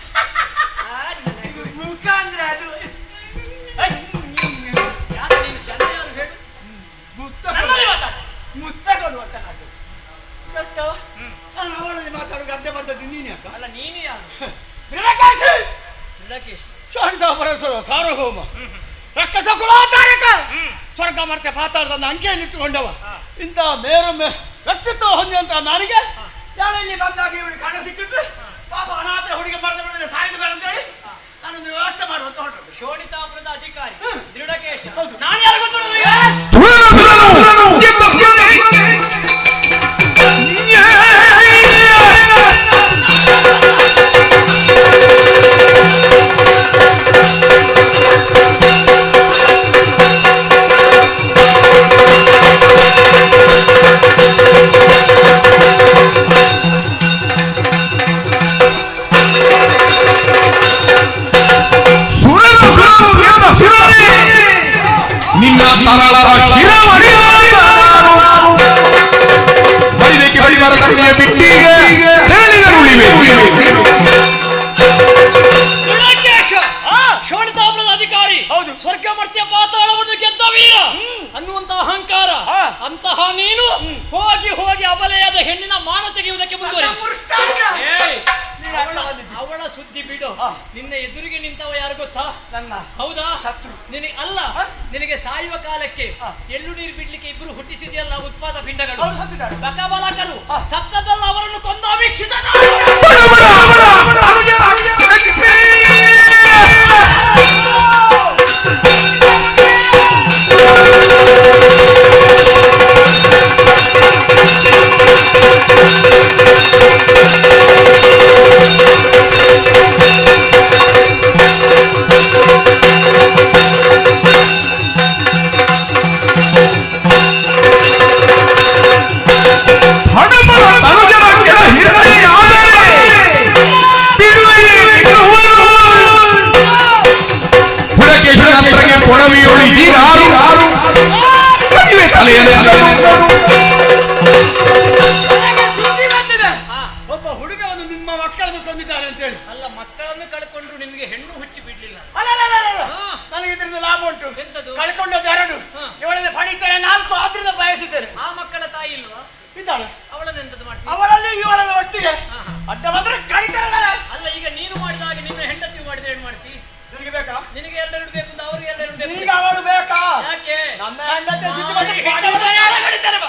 ಮುಖ ಅಂದ್ರೆ ಅದು ಯಾರು ನೀನು ಜನ ಯಾರು ಹೇಳು? ಮುತ್ತ ಕೊಡುವಂತ ನಾನು ಅವಳಲ್ಲಿ ಮಾತಾಡುವ ಅಡ್ಡ ಬಂದದ್ದು ನೀನು ಯಾಕ? ಅಲ್ಲ ನೀನು ಯಾರು? ಕ್ರೀಡಾಕೇಶ್ ಶಾಂತಾಪರಸರ ಸಾರ್ವಭೌಮ ರಕ್ಕಸ ಕುಲಾತಾರಕ ಸ್ವರ್ಗ ಮರ್ತೆ ಪಾತಾಳದ ಅಂಕೆಯನ್ನಿಟ್ಟುಕೊಂಡವ. ಇಂಥ ಮೇರು ವ್ಯಕ್ತಿತ್ವ ಹೊಂದಿದಂತ ನನಗೆ ಯಾರಲ್ಲಿ ಬಂದಾಗ ಇವಳು ಕಾಣ ಸಿಕ್ಕಿದ್ದು ಪಾಪ ಅನಾಥ ಹುಡುಗಿ ಬರೆದ ಬಿಡದೆ ಸಾಯ್ದು ಬೇಡ ಅಂತ ಹೇಳಿ ನಾನೊಂದು ವ್ಯವಸ್ಥೆ ಮಾಡುವಂತ ಹೊರಟು. ಶೋಣಿತಾಪುರದ ಅಧಿಕಾರಿ ದೃಢಕೇಶ. ನಾನು ಯಾರು ಗೊತ್ತು? ನಿನ್ನ ತರಳರ ಬಳಿದಕ್ಕೆ ಬಳಿಬರ ಕಡಿಮೆಯ ಬಿಟ್ಟಿಗೆ ಶೋಣಿತಾಪುರದ ಅಧಿಕಾರಿ. ಹೌದು. ಸ್ವರ್ಗ ಮರ್ತ್ಯ ಪಾತಾಳವನ್ನು ಗೆದ್ದ ವೀರ ಅನ್ನುವಂತಹ ಅಹಂಕಾರ. ಅಂತಹ ನೀನು ಹೋಗಿ ಹೋಗಿ ಅಬಲೆಯಾದ ಹೆಣ್ಣಿನ ಮಾನ ತೆಗೆಯುವುದಕ್ಕೆ ಮುಂದುವರಿ. ಅವಳ ಸುದ್ದಿ ಬಿಡು. ನಿನ್ನ ಎದುರಿಗೆ ನಿಂತವ ಯಾರು ಗೊತ್ತಾ? ನನ್ನ. ಹೌದಾ? ಶತ್ರು. ನಿನಗೆ ಅಲ್ಲ, ನಿನಗೆ ಸಾಯುವ ಕಾಲಕ್ಕೆ ಎಳ್ಳು ನೀರು ಬಿಡ್ಲಿಕ್ಕೆ ಇಬ್ರು ಹುಟ್ಟಿಸಿದೆಯಲ್ಲ ಉತ್ಪಾದ ಪಿಂಡಗಳು, ಬಕಬಲಕರು. ಸತ್ತದಲ್ಲ ಅವರನ್ನು ಕೊಂದ ಅವೀಕ್ಷಿತ ಸುದ್ದಿ ಬಂದಿದೆ. ಒಬ್ಬ ಹುಡುಗವನ್ನು ನಿಮ್ಮ ಮಕ್ಕಳನ್ನು ಕೊಂದಿದ್ದಾರೆ ಅಂತ ಹೇಳಿ. ಅಲ್ಲ, ಮಕ್ಕಳನ್ನು ಕಳ್ಕೊಂಡ್ರು ನಿಮ್ಗೆ ಹೆಣ್ಣು ಹುಚ್ಚಿ ಬಿಡ್ಲಿಲ್ಲ. ನನಗೆ ಇದರಿಂದ ಲಾಭ ಉಂಟು. ಎಂತದು? ಕಳ್ಕೊಂಡದ್ದು 2, ಇವಳಲ್ಲಿ ಪಡಿತಾರೆ 4, ಆದ್ರಿಂದ ಬಯಸಿದ್ದೇನೆ. ಆ ಮಕ್ಕಳ ತಾಯಿ ಇಲ್ವಾ? ಇದ್ದಾಳೆ. ಅವಳನ್ನು ಎಂತದ್ದು ಮಾಡ್ತೀವಿ? ಅವಳಲ್ಲಿ ಇವಳನ್ನು ಒಟ್ಟಿಗೆ ಅಡ್ಡ ಬಂದ್ರೆ ಕಡಿತಾರಲ್ಲ. ಅಲ್ಲ, ಈಗ ನೀನು ಮಾಡಿದ ಹಾಗೆ ನಿನ್ನ ಹೆಂಡತಿ ಮಾಡಿದ್ರೆ ಏನ್ ಮಾಡ್ತಿ? ನಿನಗೆ ಬೇಕಾ? ನಿನಗೆ 2 ಬೇಕು ಅಂತ ಅವ್ರಿಗೆ 2 ಬೇಕು. ಈಗ ಅವಳು ಬೇಕಾ? ಯಾಕೆ? ನನ್ನ ಹೆಂಡತಿ ಸುದ್ದಿ ಬಂದ್ರೆ ಕಡಿತಾರೆ, ಕಡಿತಾರೆ ಬಾ.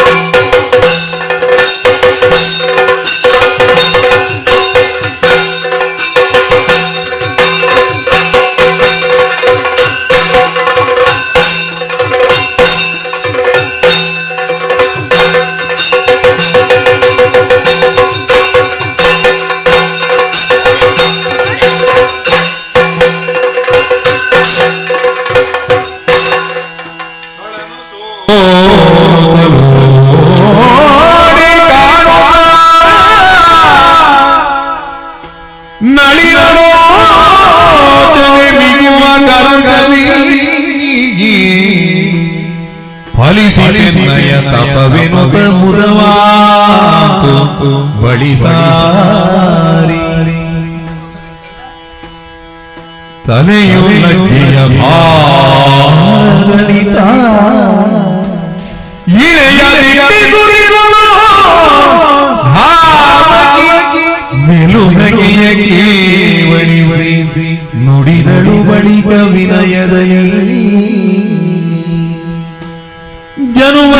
ಫಲಿಸಿನಯ ತಪವೆನುತ ಮುದವಾತು ಬಳಿಸಾರಿ ತಲೆಯು ಲಜ್ಜೆಯ ಭಾರಣಿತ ಇಳೆಯ ಮೆಲುನಗೆಯ ಕೇವಳಿ ನುಡಿದಳು ಬಳಿಕ ವಿನಯದಲ್ಲಿ ಜನುಮ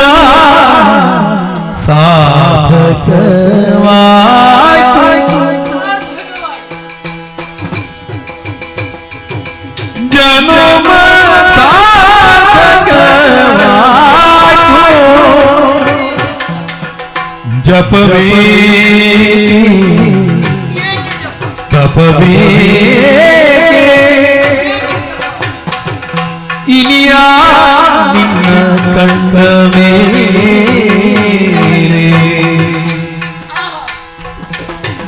ಸಾರ್ಥಕವಾಯ್ತು ಜನುಮ ಸಾರ್ಥಕವಾಯ್ತು ಜಪವೇ ತಪವೇ ಇನಿಯ ನಿನ್ನ ಕಂಡ ಮೇಲೆ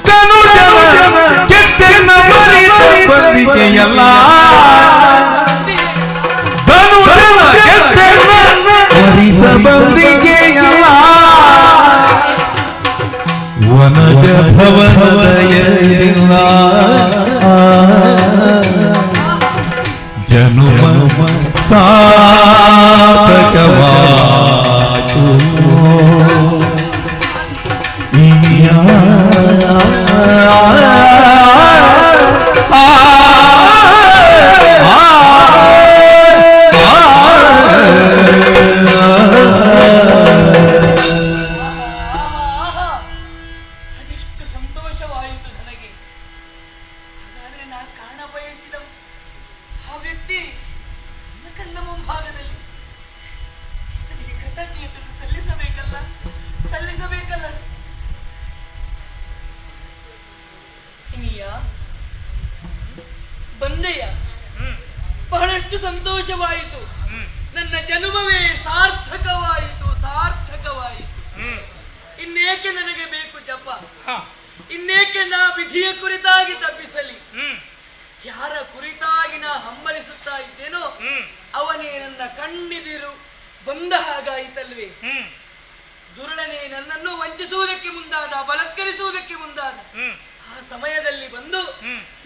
ತನುಜನ ಕೆತ್ತನ ಬರಿದ ಬಂದಿಕೆಯಲ್ಲ ತನುಜನ ಕೆತ್ತನ ಬರಿದ ಬಂದಿಕೆಯಲ್ಲ ವನಜ ಭವನದಯದಿಂದ ಜನುಮ ಸಾರ್ಥಕವಾಯಿತು ಅದೆಷ್ಟು ಸಂತೋಷವಾಯಿತು ನನಗೆ. ಹಾಗಾದ್ರೆ ನಾ ಕಾಣ ಬಯಸಿದ ಆ ವ್ಯಕ್ತಿ ನನ್ನ ಕಣ್ಣ ಮುಂಭಾಗದಲ್ಲಿ. ನನಗೆ ಕೃತಜ್ಞತೆಯನ್ನು ಸಲ್ಲಿಸಬೇಕಲ್ಲ. ಇನಿಯ ಬಂದೆಯ, ಬಹಳಷ್ಟು ಸಂತೋಷವಾಯಿತು. ನನ್ನ ಜನ್ಮವೇ ಸಾರ್ಥಕವಾಯಿತು. ಇನ್ನೇಕೆ ನನಗೆ ಬೇಕು ಜಪ? ಇನ್ನೇಕೆ ನಾ ವಿಧಿಯ ಕುರಿತಾಗಿ ತಪ್ಪಿಸಲಿ? ಯಾರ ಕುರಿತಾಗಿ ನಾ ಹಂಬಲಿಸುತ್ತಾ ಇದ್ದೇನೋ ಅವನೇ ನನ್ನ ಕಣ್ಣಿದಿರು ಬಂದ ಹಾಗಾಯಿತಲ್ವೇ? ದುರುಳನೆ ನನ್ನನ್ನು ವಂಚಿಸುವುದಕ್ಕೆ ಮುಂದಾದ, ಬಲತ್ಕರಿಸುವುದಕ್ಕೆ ಮುಂದಾದ. ಆ ಸಮಯದಲ್ಲಿ ಬಂದು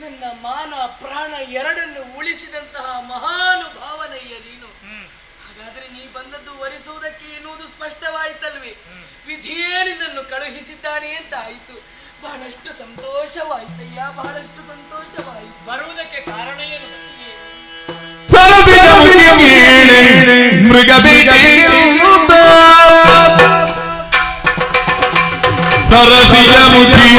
ನನ್ನ ಮಾನ ಪ್ರಾಣ ಎರಡನ್ನು ಉಳಿಸಿದಂತಹ ಮಹಾನುಭಾವನಯ್ಯ ನೀನು. ಹಾಗಾದ್ರೆ ನೀ ಬಂದದ್ದು ವರಿಸುವುದಕ್ಕೆ ಎನ್ನುವುದು ಸ್ಪಷ್ಟವಾಯಿತಲ್ವೇ? ವಿಧಿಯೇ ನಿನ್ನನ್ನು ಕಳುಹಿಸಿದ್ದಾನೆ ಅಂತ ಆಯಿತು. ಬಹಳಷ್ಟು ಸಂತೋಷವಾಯ್ತಯ್ಯ, ಬಹಳಷ್ಟು ಸಂತೋಷವಾಯಿತು. ಬರುವುದಕ್ಕೆ ಕಾರಣ ಏನು? ಮೃಗ ಸರಸಿಯ ಮುಖಿ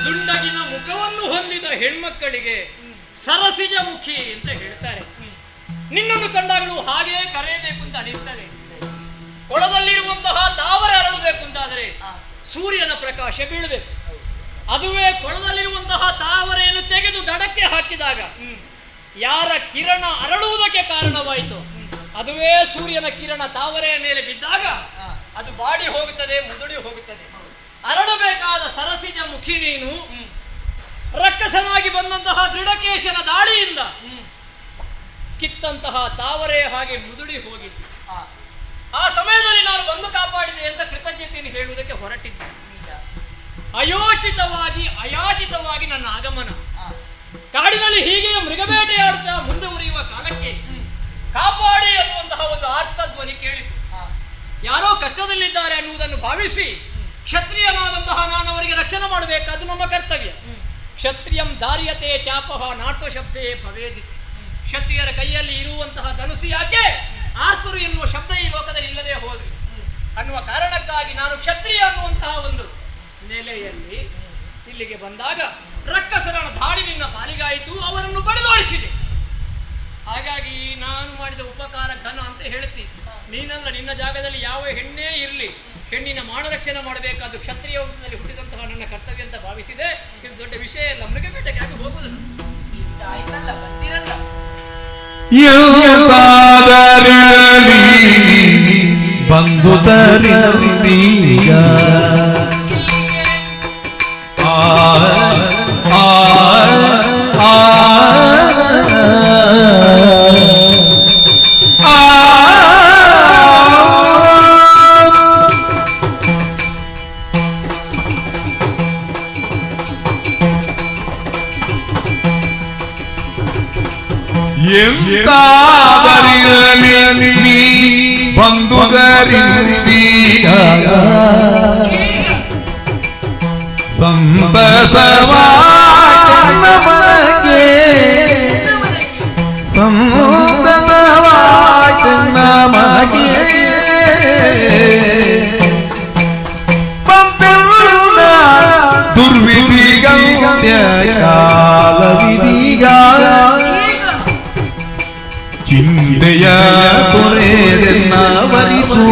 ದುಂಡಗಿನ ಮುಖವನ್ನು ಹೊಂದಿದ ಹೆಣ್ಮಕ್ಕಳಿಗೆ ಸರಸಿಜ ಮುಖಿ ಅಂತ ಹೇಳ್ತಾರೆ. ನಿನ್ನನ್ನು ಕಂಡಾಗಲೂ ಹಾಗೇ ಕರೆಯಬೇಕು ಅಂತ ಅನಿಸ್ತದೆ. ಕೊಳದಲ್ಲಿರುವಂತಹ ತಾವರೆ ಅರಳಬೇಕು ಅಂತಾದರೆ ಸೂರ್ಯನ ಪ್ರಕಾಶ ಬೀಳಬೇಕು. ಅದುವೇ ಕೊಳದಲ್ಲಿರುವಂತಹ ತಾವರೆಯನ್ನು ತೆಗೆದು ದಡಕ್ಕೆ ಹಾಕಿದಾಗ ಯಾರ ಕಿರಣ ಅರಳುವುದಕ್ಕೆ ಕಾರಣವಾಯಿತು, ಅದುವೇ ಸೂರ್ಯನ ಕಿರಣ ತಾವರೆಯ ಮೇಲೆ ಬಿದ್ದಾಗ ಅದು ಬಾಡಿ ಹೋಗುತ್ತದೆ, ಮುದುಡಿ ಹೋಗುತ್ತದೆ. ಅರಳಬೇಕಾದ ಸರಸಿಜ ಮುಖಿ ನೀನು ರಕ್ಕಸನಾಗಿ ಬಂದಂತಹ ದೃಢಕೇಶನ ದಾಳಿಯಿಂದ ಕಿತ್ತಂತಹ ತಾವರೆ ಹಾಗೆ ಮುದುಡಿ ಹೋಗಿತ್ತು. ಆ ಸಮಯದಲ್ಲಿ ನಾನು ಬಂದು ಕಾಪಾಡಿದೆ ಅಂತ ಕೃತಜ್ಞತೆಯನ್ನು ಹೇಳುವುದಕ್ಕೆ ಹೊರಟಿದ್ದೆ. ಅಯಾಚಿತವಾಗಿ ನನ್ನ ಆಗಮನ ಕಾಡಿನಲ್ಲಿ ಹೀಗೆ ಮೃಗಬೇಟೆಯಾಡುತ್ತಾ ಮುಂದುವರಿಯುವ ಕಾಲಕ್ಕೆ ಕಾಪಾಡಿ ಅನ್ನುವಂತಹ ಒಂದು ಆರ್ತಧ್ವನಿ ಕೇಳಿತು. ಯಾರೋ ಕಷ್ಟದಲ್ಲಿದ್ದಾರೆ ಅನ್ನುವುದನ್ನು ಭಾವಿಸಿ ಕ್ಷತ್ರಿಯನಾದಂತಹ ನಾನು ಅವರಿಗೆ ರಕ್ಷಣೆ ಮಾಡಬೇಕಾದ್ದು ನಮ್ಮ ಕರ್ತವ್ಯ. ಕ್ಷತ್ರಿಯಂ ದಾರ್ಯತೆ ಚಾಪಹ ನಾಟ್ವ ಶಬ್ದೇ ಭವೇದಿತಿ. ಕ್ಷತ್ರಿಯರ ಕೈಯಲ್ಲಿ ಇರುವಂತಹ ಧನುಸು ಯಾಕೆ ಆರ್ತುರು ಎನ್ನುವ ಶಬ್ದ ಈ ಲೋಕದಲ್ಲಿ ಇಲ್ಲದೆ ಹೋದ್ರಿ ಅನ್ನುವ ಕಾರಣಕ್ಕಾಗಿ ನಾನು ಕ್ಷತ್ರಿಯ ಅನ್ನುವಂತಹ ಒಂದು ನೆಲೆಯಲ್ಲಿ ಇಲ್ಲಿಗೆ ಬಂದಾಗ ರಕ್ಕಸರ ದಾಳಿ ನಿನ್ನ ಪಾಲಿಗಾಯಿತು, ಅವರನ್ನು ಬಡಿದೋಡಿಸಿದೆ. ಹಾಗಾಗಿ ನಾನು ಮಾಡಿದ ಉಪಕಾರ ಘನ ಅಂತ ಹೇಳ್ತೀನಿ. ನೀನಲ್ಲ, ನಿನ್ನ ಜಾಗದಲ್ಲಿ ಯಾವ ಹೆಣ್ಣೇ ಇರಲಿ, ಹೆಣ್ಣಿನ ಮಾನರಕ್ಷಣೆ ಮಾಡಬೇಕಾದ್ದು ಕ್ಷತ್ರಿಯ ವಂಶದಲ್ಲಿ ಹುಟ್ಟಿದಂತಹ ನನ್ನ ಕರ್ತವ್ಯ ಅಂತ ಭಾವಿಸಿದೆ. ಇದು ದೊಡ್ಡ ವಿಷಯ ಅಲ್ಲ, ಮೃಗಬೇಟೆಗೆ ಆಗಿ ಹೋಗುವುದಿಲ್ಲ. ಆಯ್ತಲ್ಲ, ಬಂದಿರಲ್ಲ. ಬಂದು ತರೀಗ ಎಂತಾದರಿರಲಿ ನೀ ಬಂದುದರಿಂದೀಗ ಸಂತಸವಾದ ಮನಗೆ ಸಂತಸವಾದ ನಮಗೆ ಬಂದೆಲ್ಲ ದುರ್ವಿಧಿಗ ಕಾಲವಿದೀಗ ಚಿಂತೆಯ ತೊರೆದೆನ್ನವರಿಸು,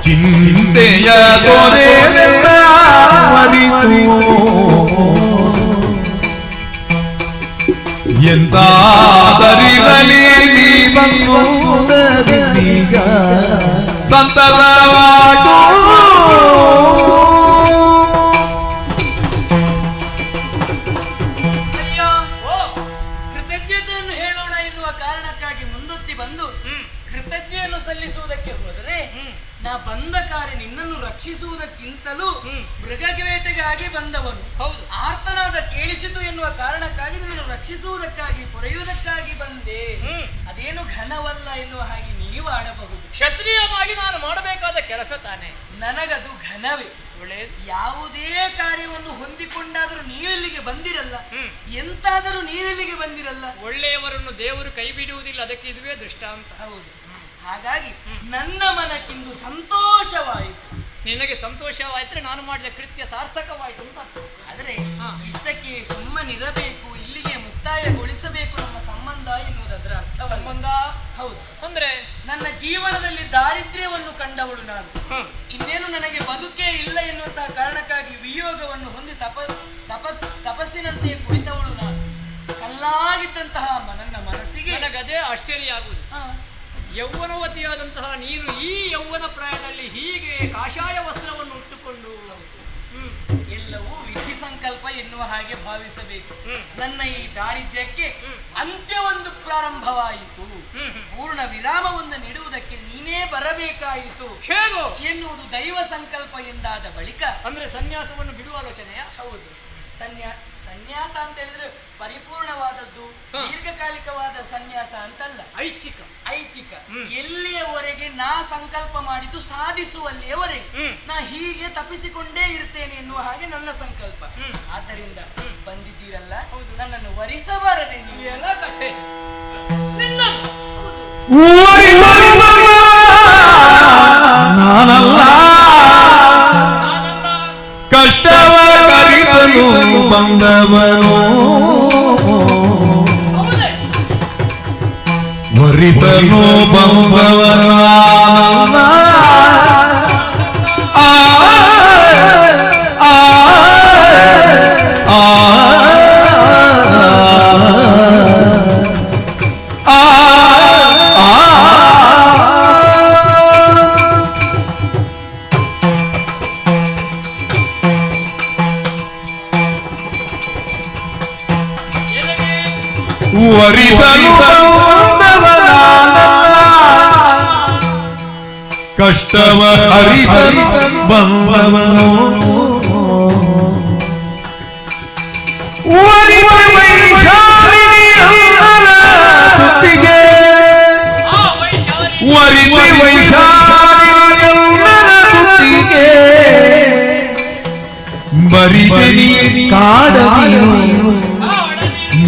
ಚಿಂತೆಯ ತೊರೆದೆನ್ನವರಿಸು. ಎಂತಾದರಿರಲಿ ನೀ ಬಂದುದರೀಗ ಸಂತಸವಾಗು. ಸಲ್ಲಿಸುವುದಕ್ಕೆ ಹೋದರೆ ನಾ ಬಂದ ಕಾರ್ಯ ನಿನ್ನನ್ನು ರಕ್ಷಿಸುವುದಕ್ಕಿಂತಲೂ ಮೃಗವೇಟೆಗಾಗಿ ಬಂದವನು. ಹೌದು, ಆರ್ತನಾದ ಕೇಳಿಸಿತು ಎನ್ನುವ ಕಾರಣಕ್ಕಾಗಿ ನಿನ್ನನ್ನು ರಕ್ಷಿಸುವುದಕ್ಕಾಗಿ ಪೊರೆಯುವುದಕ್ಕಾಗಿ ಬಂದೆ. ಅದೇನು ಘನವಲ್ಲ ಎನ್ನುವ ಹಾಗೆ ನೀವು ಆಡಬಹುದು. ಕ್ಷತ್ರಿಯವಾಗಿ ನಾನು ಮಾಡಬೇಕಾದ ಕೆಲಸ ತಾನೆ, ನನಗದು ಘನವೇ. ಒಳ್ಳೆಯದು. ಯಾವುದೇ ಕಾರ್ಯವನ್ನು ಹೊಂದಿಕೊಂಡಾದರೂ ನೀವೆಲ್ಲಿಗೆ ಬಂದಿರಲ್ಲ, ಎಂತಾದರೂ ನೀವೆಲ್ಲಿಗೆ ಬಂದಿರಲ್ಲ. ಒಳ್ಳೆಯವರನ್ನು ದೇವರು ಕೈ ಬಿಡುವುದಿಲ್ಲ, ಅದಕ್ಕೆ ಇದುವೇ ದೃಷ್ಟಾಂತ. ಹೌದು. ಹಾಗಾಗಿ ನನ್ನ ಮನಕ್ಕಿಂದು ಸಂತೋಷವಾಯಿತು. ನಿನಗೆ ಸಂತೋಷವಾಯಿದ್ರೆ ನಾನು ಮಾಡಿದ ಕೃತ್ಯ ಸಾರ್ಥಕವಾಯಿತು ಅಂತ. ಆದರೆ ಇಷ್ಟಕ್ಕೆ ಸುಮ್ಮನಿರಬೇಕು, ಇಲ್ಲಿಗೆ ಮುಕ್ತಾಯಗೊಳಿಸಬೇಕು ನಮ್ಮ ಸಂಬಂಧ ಎನ್ನುವುದರ ಅರ್ಥ. ಸಂಬಂಧ ಹೌದು. ಅಂದ್ರೆ ನನ್ನ ಜೀವನದಲ್ಲಿ ದಾರಿದ್ರ್ಯವನ್ನು ಕಂಡವಳು ನಾನು. ಇನ್ನೇನು ನನಗೆ ಬದುಕೇ ಇಲ್ಲ ಎನ್ನುವಂತಹ ಕಾರಣಕ್ಕಾಗಿ ವಿಯೋಗವನ್ನು ಹೊಂದಿ ತಪಸ್ಸಿನಂತೆ ಕುಳಿತವಳು ನಾನು. ಕಲ್ಲಾಗಿದ್ದಂತಹ ನನ್ನ ಮನಸ್ಸಿಗೆ ನನಗದೇ ಆಶ್ಚರ್ಯ ಆಗುವುದು. ಯೌವನವತಿಯಾದಂತಹ ನೀನು ಈ ಯೌವನ ಪ್ರಾಯದಲ್ಲಿ ಹೀಗೆ ಕಾಷಾಯ ವಸ್ತ್ರವನ್ನು ಉಟ್ಟುಕೊಂಡು ಎಲ್ಲವೂ ವಿಧಿ ಸಂಕಲ್ಪ ಎನ್ನುವ ಹಾಗೆ ಭಾವಿಸಬೇಕು. ನನ್ನ ಈ ದಾರಿದ್ರ್ಯಕ್ಕೆ ಅಂತ್ಯವೊಂದು ಪ್ರಾರಂಭವಾಯಿತು, ಪೂರ್ಣ ವಿರಾಮವನ್ನು ನೀಡುವುದಕ್ಕೆ ನೀನೇ ಬರಬೇಕಾಯಿತು ಹೇಗೋ ಎನ್ನುವುದು ದೈವ ಸಂಕಲ್ಪ ಎಂದಾದ ಬಳಿಕ. ಅಂದ್ರೆ ಸನ್ಯಾಸವನ್ನು ಬಿಡುವ ಆಲೋಚನೆಯ? ಹೌದು, ಸನ್ಯಾಸ ಅಂತ ಹೇಳಿದ್ರೆ ಪರಿಪೂರ್ಣವಾದದ್ದು ದೀರ್ಘಕಾಲಿಕವಾದ ಸನ್ಯಾಸ ಅಂತಲ್ಲ, ಐಚ್ಛಿಕ ಐಚ್ಛಿಕ. ಎಲ್ಲಿಯವರೆಗೆ ನಾ ಸಂಕಲ್ಪ ಮಾಡಿದ್ದು ಸಾಧಿಸುವಲ್ಲಿಯವರೆಗೆ ನಾ ಹೀಗೆ ತಪ್ಪಿಸಿಕೊಂಡೇ ಇರ್ತೇನೆ ಎನ್ನುವ ಹಾಗೆ ನನ್ನ ಸಂಕಲ್ಪ. ಆದ್ದರಿಂದ ಬಂದಿದ್ದೀರಲ್ಲ, ನನ್ನನ್ನು ವರಿಸಬಾರದೆ ನೀವು. ಎಲ್ಲ ಕಥೆ ನಿನ್ನ ನಾನಲ್ಲ ಕಷ್ಟವ ಕರಿತನು ಬಂದವನು ವರಿತನು ಬಂದವನ ವರಿತನು ಬಂದವನಾನಲ್ಲ ಕಷ್ಟವ ಹರಿತನು ಬಂದವನು ವರಿತ ವೈಶಾಲಿನಿ ಅಂದನ ತುತ್ತಿಗೆ ವರಿತ ವೈಶಾಲಿನಿ ಅಂದನ ತುತ್ತಿಗೆ ಬರಿದನಿ ಕಾಡದಿನು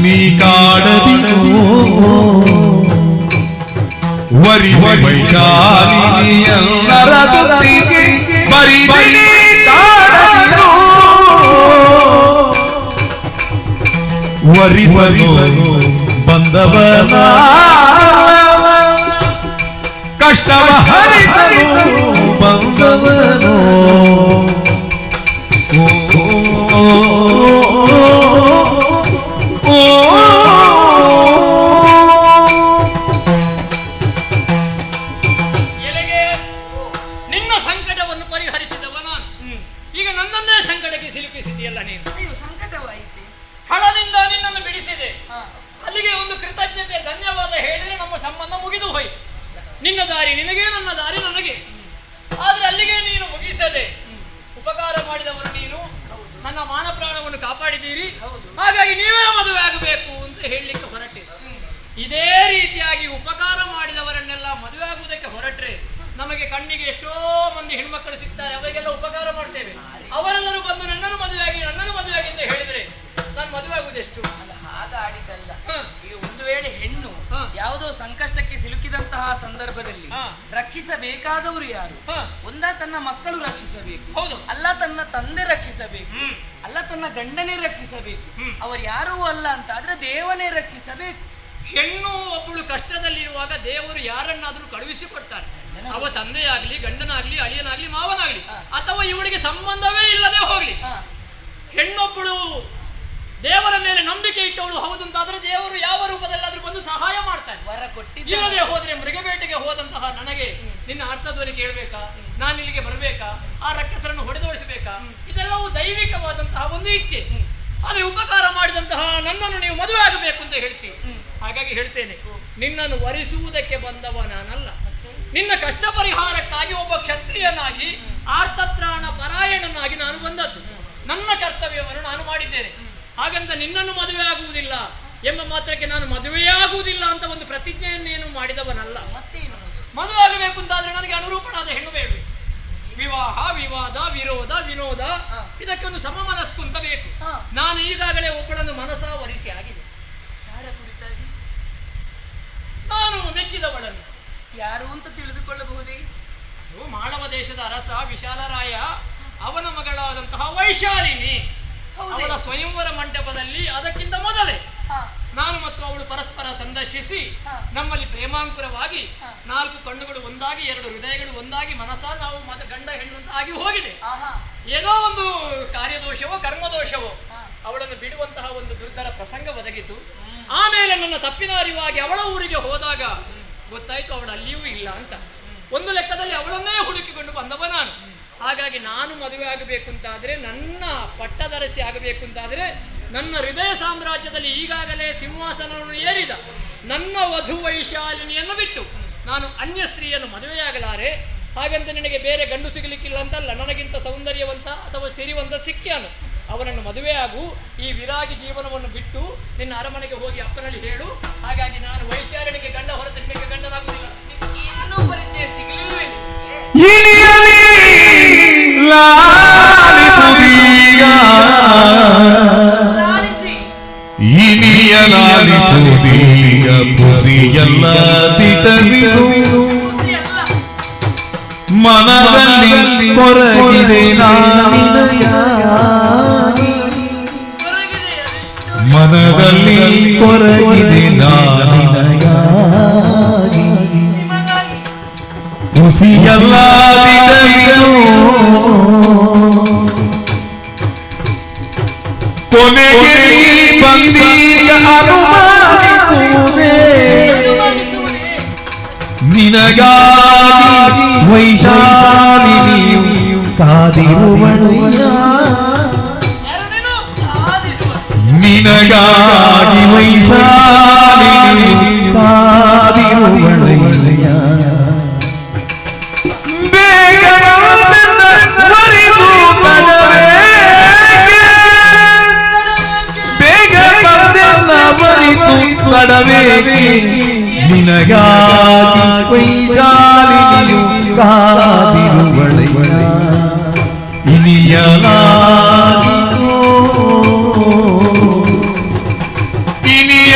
ನೀ ಕಾಡದಿನು ವರಿ ವೈಶಾಲಿನಿಯಲ್ಲರ ತುತ್ತಿಗೆ ಬರಿದನಿ ಕಾಡದಿನು ವರಿವನು ಬಂದವನ ಕಷ್ಟವ ಹರಿತನು ಬಂದವನು ನಿನ್ನ ಸಂಕಟವನ್ನು ಪರಿಹರಿಸಿದವ ನಾನು. ಈಗ ನನ್ನನ್ನೇ ಸಂಕಟಕ್ಕೆ ಸಿಲುಕಿಸಿದೆಯಲ್ಲ ನೀನು. ಸಂಕಟವಾಯಿತು, ಕಳದಿಂದ ನಿನ್ನನ್ನು ಬಿಡಿಸಿದೆ. ಅಲ್ಲಿಗೆ ಒಂದು ಕೃತಜ್ಞತೆ ಧನ್ಯವಾದ ಹೇಳಿದ್ರೆ ನಮ್ಮ ಸಂಬಂಧ ಮುಗಿದು ಹೋಯಿತು. ನಿನ್ನ ದಾರಿ ನಿನಗೆ, ನನ್ನ ದಾರಿ ನನಗೆ. ಆದ್ರೆ ಅಲ್ಲಿಗೆ ನೀನು ಮುಗಿಸದೆ ಉಪಕಾರ ಮಾಡಿದವರು ನೀನು. ನನ್ನ ಮಾನ ಪ್ರಾಣವನ್ನು ಕಾಪಾಡಿದ್ದೀರಿ. ಹಾಗಾಗಿ ನೀವೇ ಮದುವೆ ಆಗಬೇಕು ಅಂತ ಹೇಳಲಿಕ್ಕೆ ಹೊರಟಿದೆ. ಇದೇ ರೀತಿಯಾಗಿ ಉಪಕಾರ ಮಾಡಿದವರನ್ನೆಲ್ಲ ಮದುವೆ ಆಗುವುದಕ್ಕೆ ಹೊರಟ್ರೆ ನಮಗೆ ಕಣ್ಣಿಗೆ ಎಷ್ಟೋ ಮಂದಿ ಹೆಣ್ಮಕ್ಕಳು ಸಿಗ್ತಾರೆ, ಅವರಿಗೆಲ್ಲ ಉಪಕಾರ ಮಾಡ್ತೇವೆ. ಅವರೆಲ್ಲರೂ ಬಂದು ನನ್ನನ್ನು ಮದುವೆಯಾಗಿ ಅಂತ ಹೇಳಿದ್ರೆ ನಾನು ಮದುವೆ ಆಗುವುದೆಷ್ಟು? ಹಾಗಾಡಿದ್ದಲ್ಲ. ಈಗ ಒಂದು ವೇಳೆ ಹೆಣ್ಣು ಯಾವುದೋ ಸಂಕಷ್ಟಕ್ಕೆ ಸಿಲುಕಿದಂತಹ ಸಂದರ್ಭದಲ್ಲಿ ರಕ್ಷಿಸಬೇಕಾದವರು ಯಾರು? ಒಂದ ತನ್ನ ಮಕ್ಕಳು ರಕ್ಷಿಸಬೇಕು, ಹೌದು, ಅಲ್ಲ ತನ್ನ ತಂದೆ ರಕ್ಷಿಸಬೇಕು, ಅಲ್ಲ ತನ್ನ ಗಂಡನೇ ರಕ್ಷಿಸಬೇಕು. ಅವರು ಯಾರೂ ಅಲ್ಲ ಅಂತ ಆದ್ರೆ ದೇವನೇ ರಕ್ಷಿಸಬೇಕು. ಹೆಣ್ಣು ಒಬ್ಬಳು ಕಷ್ಟದಲ್ಲಿರುವಾಗ ದೇವರು ಯಾರನ್ನಾದ್ರೂ ಕಳುಹಿಸಿಕೊಡ್ತಾರೆ. ಅವ ತಂದೆಯಾಗ್ಲಿ, ಗಂಡನಾಗ್ಲಿ, ಅಳಿಯನಾಗ್ಲಿ, ಮಾವನಾಗ್ಲಿ, ಅಥವಾ ಇವಳಿಗೆ ಸಂಬಂಧವೇ ಇಲ್ಲದೆ ಹೋಗ್ಲಿ, ಹೆಣ್ಣೊಬ್ಬಳು ದೇವರ ಮೇಲೆ ನಂಬಿಕೆ ಇಟ್ಟವಳು ಹೌದು ಅಂತಾದ್ರೆ ದೇವರು ಯಾವ ರೂಪದಲ್ಲಾದ್ರೂ ಬಂದು ಸಹಾಯ ಮಾಡ್ತಾನೆ. ವರ ಕೊಟ್ಟಿದ್ದ. ಇಲ್ಲದೆ ಹೋದ್ರೆ ಮೃಗಬೇಟೆಗೆ ಹೋದಂತಹ ನನಗೆ ನಿನ್ನ ಅರ್ಥಧ್ವನಿ ಕೇಳಬೇಕಾ? ನಾನು ಇಲ್ಲಿಗೆ ಬರಬೇಕಾ? ಆ ರಕ್ಕಸರನ್ನು ಹೊಡೆದೋಡಿಸಬೇಕಾ? ಇದೆಲ್ಲವೂ ದೈವಿಕವಾದಂತಹ ಒಂದು ಇಚ್ಛೆ. ಆದ್ರೆ ಉಪಕಾರ ಮಾಡಿದಂತಹ ನನ್ನನ್ನು ನೀವು ಮದುವೆ ಆಗಬೇಕು ಅಂತ ಹೇಳ್ತೀವಿ. ಹಾಗಾಗಿ ಹೇಳ್ತೇನೆ, ನಿನ್ನನ್ನು ವರಿಸುವುದಕ್ಕೆ ಬಂದವ ನಾನಲ್ಲ. ನಿನ್ನ ಕಷ್ಟ ಪರಿಹಾರಕ್ಕಾಗಿ ಒಬ್ಬ ಕ್ಷತ್ರಿಯನಾಗಿ ಆರ್ತತ್ರಾಣ ಪರಾಯಣನಾಗಿ ನಾನು ಬಂದದ್ದು. ನನ್ನ ಕರ್ತವ್ಯವನ್ನು ನಾನು ಮಾಡಿದ್ದೇನೆ. ಹಾಗಂತ ನಿನ್ನನ್ನು ಮದುವೆ ಆಗುವುದಿಲ್ಲ ಎಂಬ ಮಾತ್ರಕ್ಕೆ ನಾನು ಮದುವೆಯಾಗುವುದಿಲ್ಲ ಅಂತ ಒಂದು ಪ್ರತಿಜ್ಞೆಯನ್ನೇನು ಮಾಡಿದವನಲ್ಲ. ಮತ್ತೇನು? ಮದುವೆ ಆಗಬೇಕು ಅಂತಾದ್ರೆ ನನಗೆ ಅನುರೂಪಣಾದ ಹೆಣ್ಣು ಬೇಡ. ವಿವಾಹ, ವಿವಾದ, ವಿರೋಧ, ವಿನೋದ ಇದಕ್ಕೊಂದು ಸಮಮನಸ್ಕು ಅಂತ ಬೇಕು. ನಾನು ಈಗಾಗಲೇ ಒಬ್ಬಳನ್ನು ಮನಸ್ಸ ವರಿಸಿ ಆಗಿದೆ. ಯಾರ ಕುರಿತಾಗಿ? ನಾನು ಮೆಚ್ಚಿದವಳನ್ನು. ಯಾರು ಅಂತ ತಿಳಿದುಕೊಳ್ಳಬಹುದೇ? ಅದು ಮಾಳವ ದೇಶದ ಅರಸ ವಿಶಾಲರಾಯ, ಅವನ ಮಗಳಾದಂತಹ ವೈಶಾಲಿನಿ. ಅವಳ ಸ್ವಯಂವರ ಮಂಟಪದಲ್ಲಿ ಅದಕ್ಕಿಂತ ಮೊದಲೇ ನಾನು ಮತ್ತು ಅವಳು ಪರಸ್ಪರ ಸಂದರ್ಶಿಸಿ ನಮ್ಮಲ್ಲಿ ಪ್ರೇಮಾಂಕುರವಾಗಿ 4 ಕಣ್ಣುಗಳು ಒಂದಾಗಿ 2 ಹೃದಯಗಳು ಒಂದಾಗಿ ಮನಸ್ಸ ನಾವು ಗಂಡ ಹೆಣ್ಣು ಅಂತ ಆಗಿ ಹೋಗಿದೆ. ಏನೋ ಒಂದು ಕಾರ್ಯದೋಷವೋ ಕರ್ಮದೋಷವೋ ಅವಳನ್ನು ಬಿಡುವಂತಹ ಒಂದು ದುರ್ಧರ ಪ್ರಸಂಗ ಒದಗಿತು. ಆಮೇಲೆ ನನ್ನ ತಪ್ಪಿನ ಅರಿವಾಗಿ ಅವಳ ಊರಿಗೆ ಹೋದಾಗ ಗೊತ್ತಾಯ್ತು ಅವಳು ಅಲ್ಲಿಯೂ ಇಲ್ಲ ಅಂತ. ಒಂದು ಲೆಕ್ಕದಲ್ಲಿ ಅವಳನ್ನೇ ಹುಡುಕಿಕೊಂಡು ಬಂದವ ನಾನು. ಹಾಗಾಗಿ ನಾನು ಮದುವೆ ಆಗಬೇಕು ಅಂತಾದ್ರೆ, ನನ್ನ ಪಟ್ಟದರಸಿ ಆಗಬೇಕು ಅಂತಾದ್ರೆ, ನನ್ನ ಹೃದಯ ಸಾಮ್ರಾಜ್ಯದಲ್ಲಿ ಈಗಾಗಲೇ ಸಿಂಹಾಸನವನ್ನು ಏರಿದ ನನ್ನ ವಧು ವೈಶಾಲಿನಿಯನ್ನು ಬಿಟ್ಟು ನಾನು ಅನ್ಯ ಸ್ತ್ರೀಯನ್ನು ಮದುವೆಯಾಗಲಾರೆ. ಹಾಗಂತ ನಿನಗೆ ಬೇರೆ ಗಂಡು ಸಿಗಲಿಕ್ಕಿಲ್ಲ ಅಂತಲ್ಲ, ನನಗಿಂತ ಸೌಂದರ್ಯವಂತ ಅಥವಾ ಸಿರಿವಂತ ಸಿಕ್ಕ್ಯಾನು ಅವನನ್ನು ಮದುವೆ ಆಗು. ಈ ವಿರಾಗಿ ಜೀವನವನ್ನು ಬಿಟ್ಟು ನಿನ್ನ ಅರಮನೆಗೆ ಹೋಗಿ ಅಪ್ಪನಲ್ಲಿ ಹೇಳು. ಹಾಗಾಗಿ ನಾನು ವೈಶಾಲಿನಿಗೆ ಗಂಡ ಹೊರತು ನಿಮಗೆ ಗಂಡನಾಗುವುದಿಲ್ಲ. ಇನ್ನೂ ಪರಿಚಯ ಸಿಗಲಿಲ್ವೇ ಲಾಲಿಸಿ ಖುಷಿ ಅಲ್ಲ. ಮನದಲ್ಲಿ ಕೊರಗಿದೆ ನಾನಿನಯ, ಹೊರಗಿದೆ ಅದೆಷ್ಟು ಮನದಲ್ಲಿ ಕೊರಗಿದೆ ನಾನಿನಯ, ನಿಮಗಾಗಿ ಖುಷಿಯಲ್ಲಾದಿದೆಯೋ ಕೊನೆಗೆ ನೀ ಬಂದೀಗ ಅನುಮಾನಿಸುವುದೇ, ಅನುಮಾನಿಸುವುದೇ ನಿನಗಾಗಿ ವೈಶಾಲಿನಿಯು ಕಾದಿರುವಳೆಯ, ಯಾರನ್ನೇನೋ ಕಾದಿರುವ ನಿನಗಾಗಿ ವೈಶಾಲಿನಿಯು ಕಾದಿರುವಳೆಯ, ಬೇಗ ಮರಿದು ತಡವೇಕೆ, ಬೇಗ ಬರಿದು ತಡವೇಕೆ, ನಿನಗಾಗಿ ವೈಶಾಲಿನಿಯು ಕಾದಿರುವಳೆಯ, ಇನಿಯಲಾಗಿಯೋ ಇನಿಯ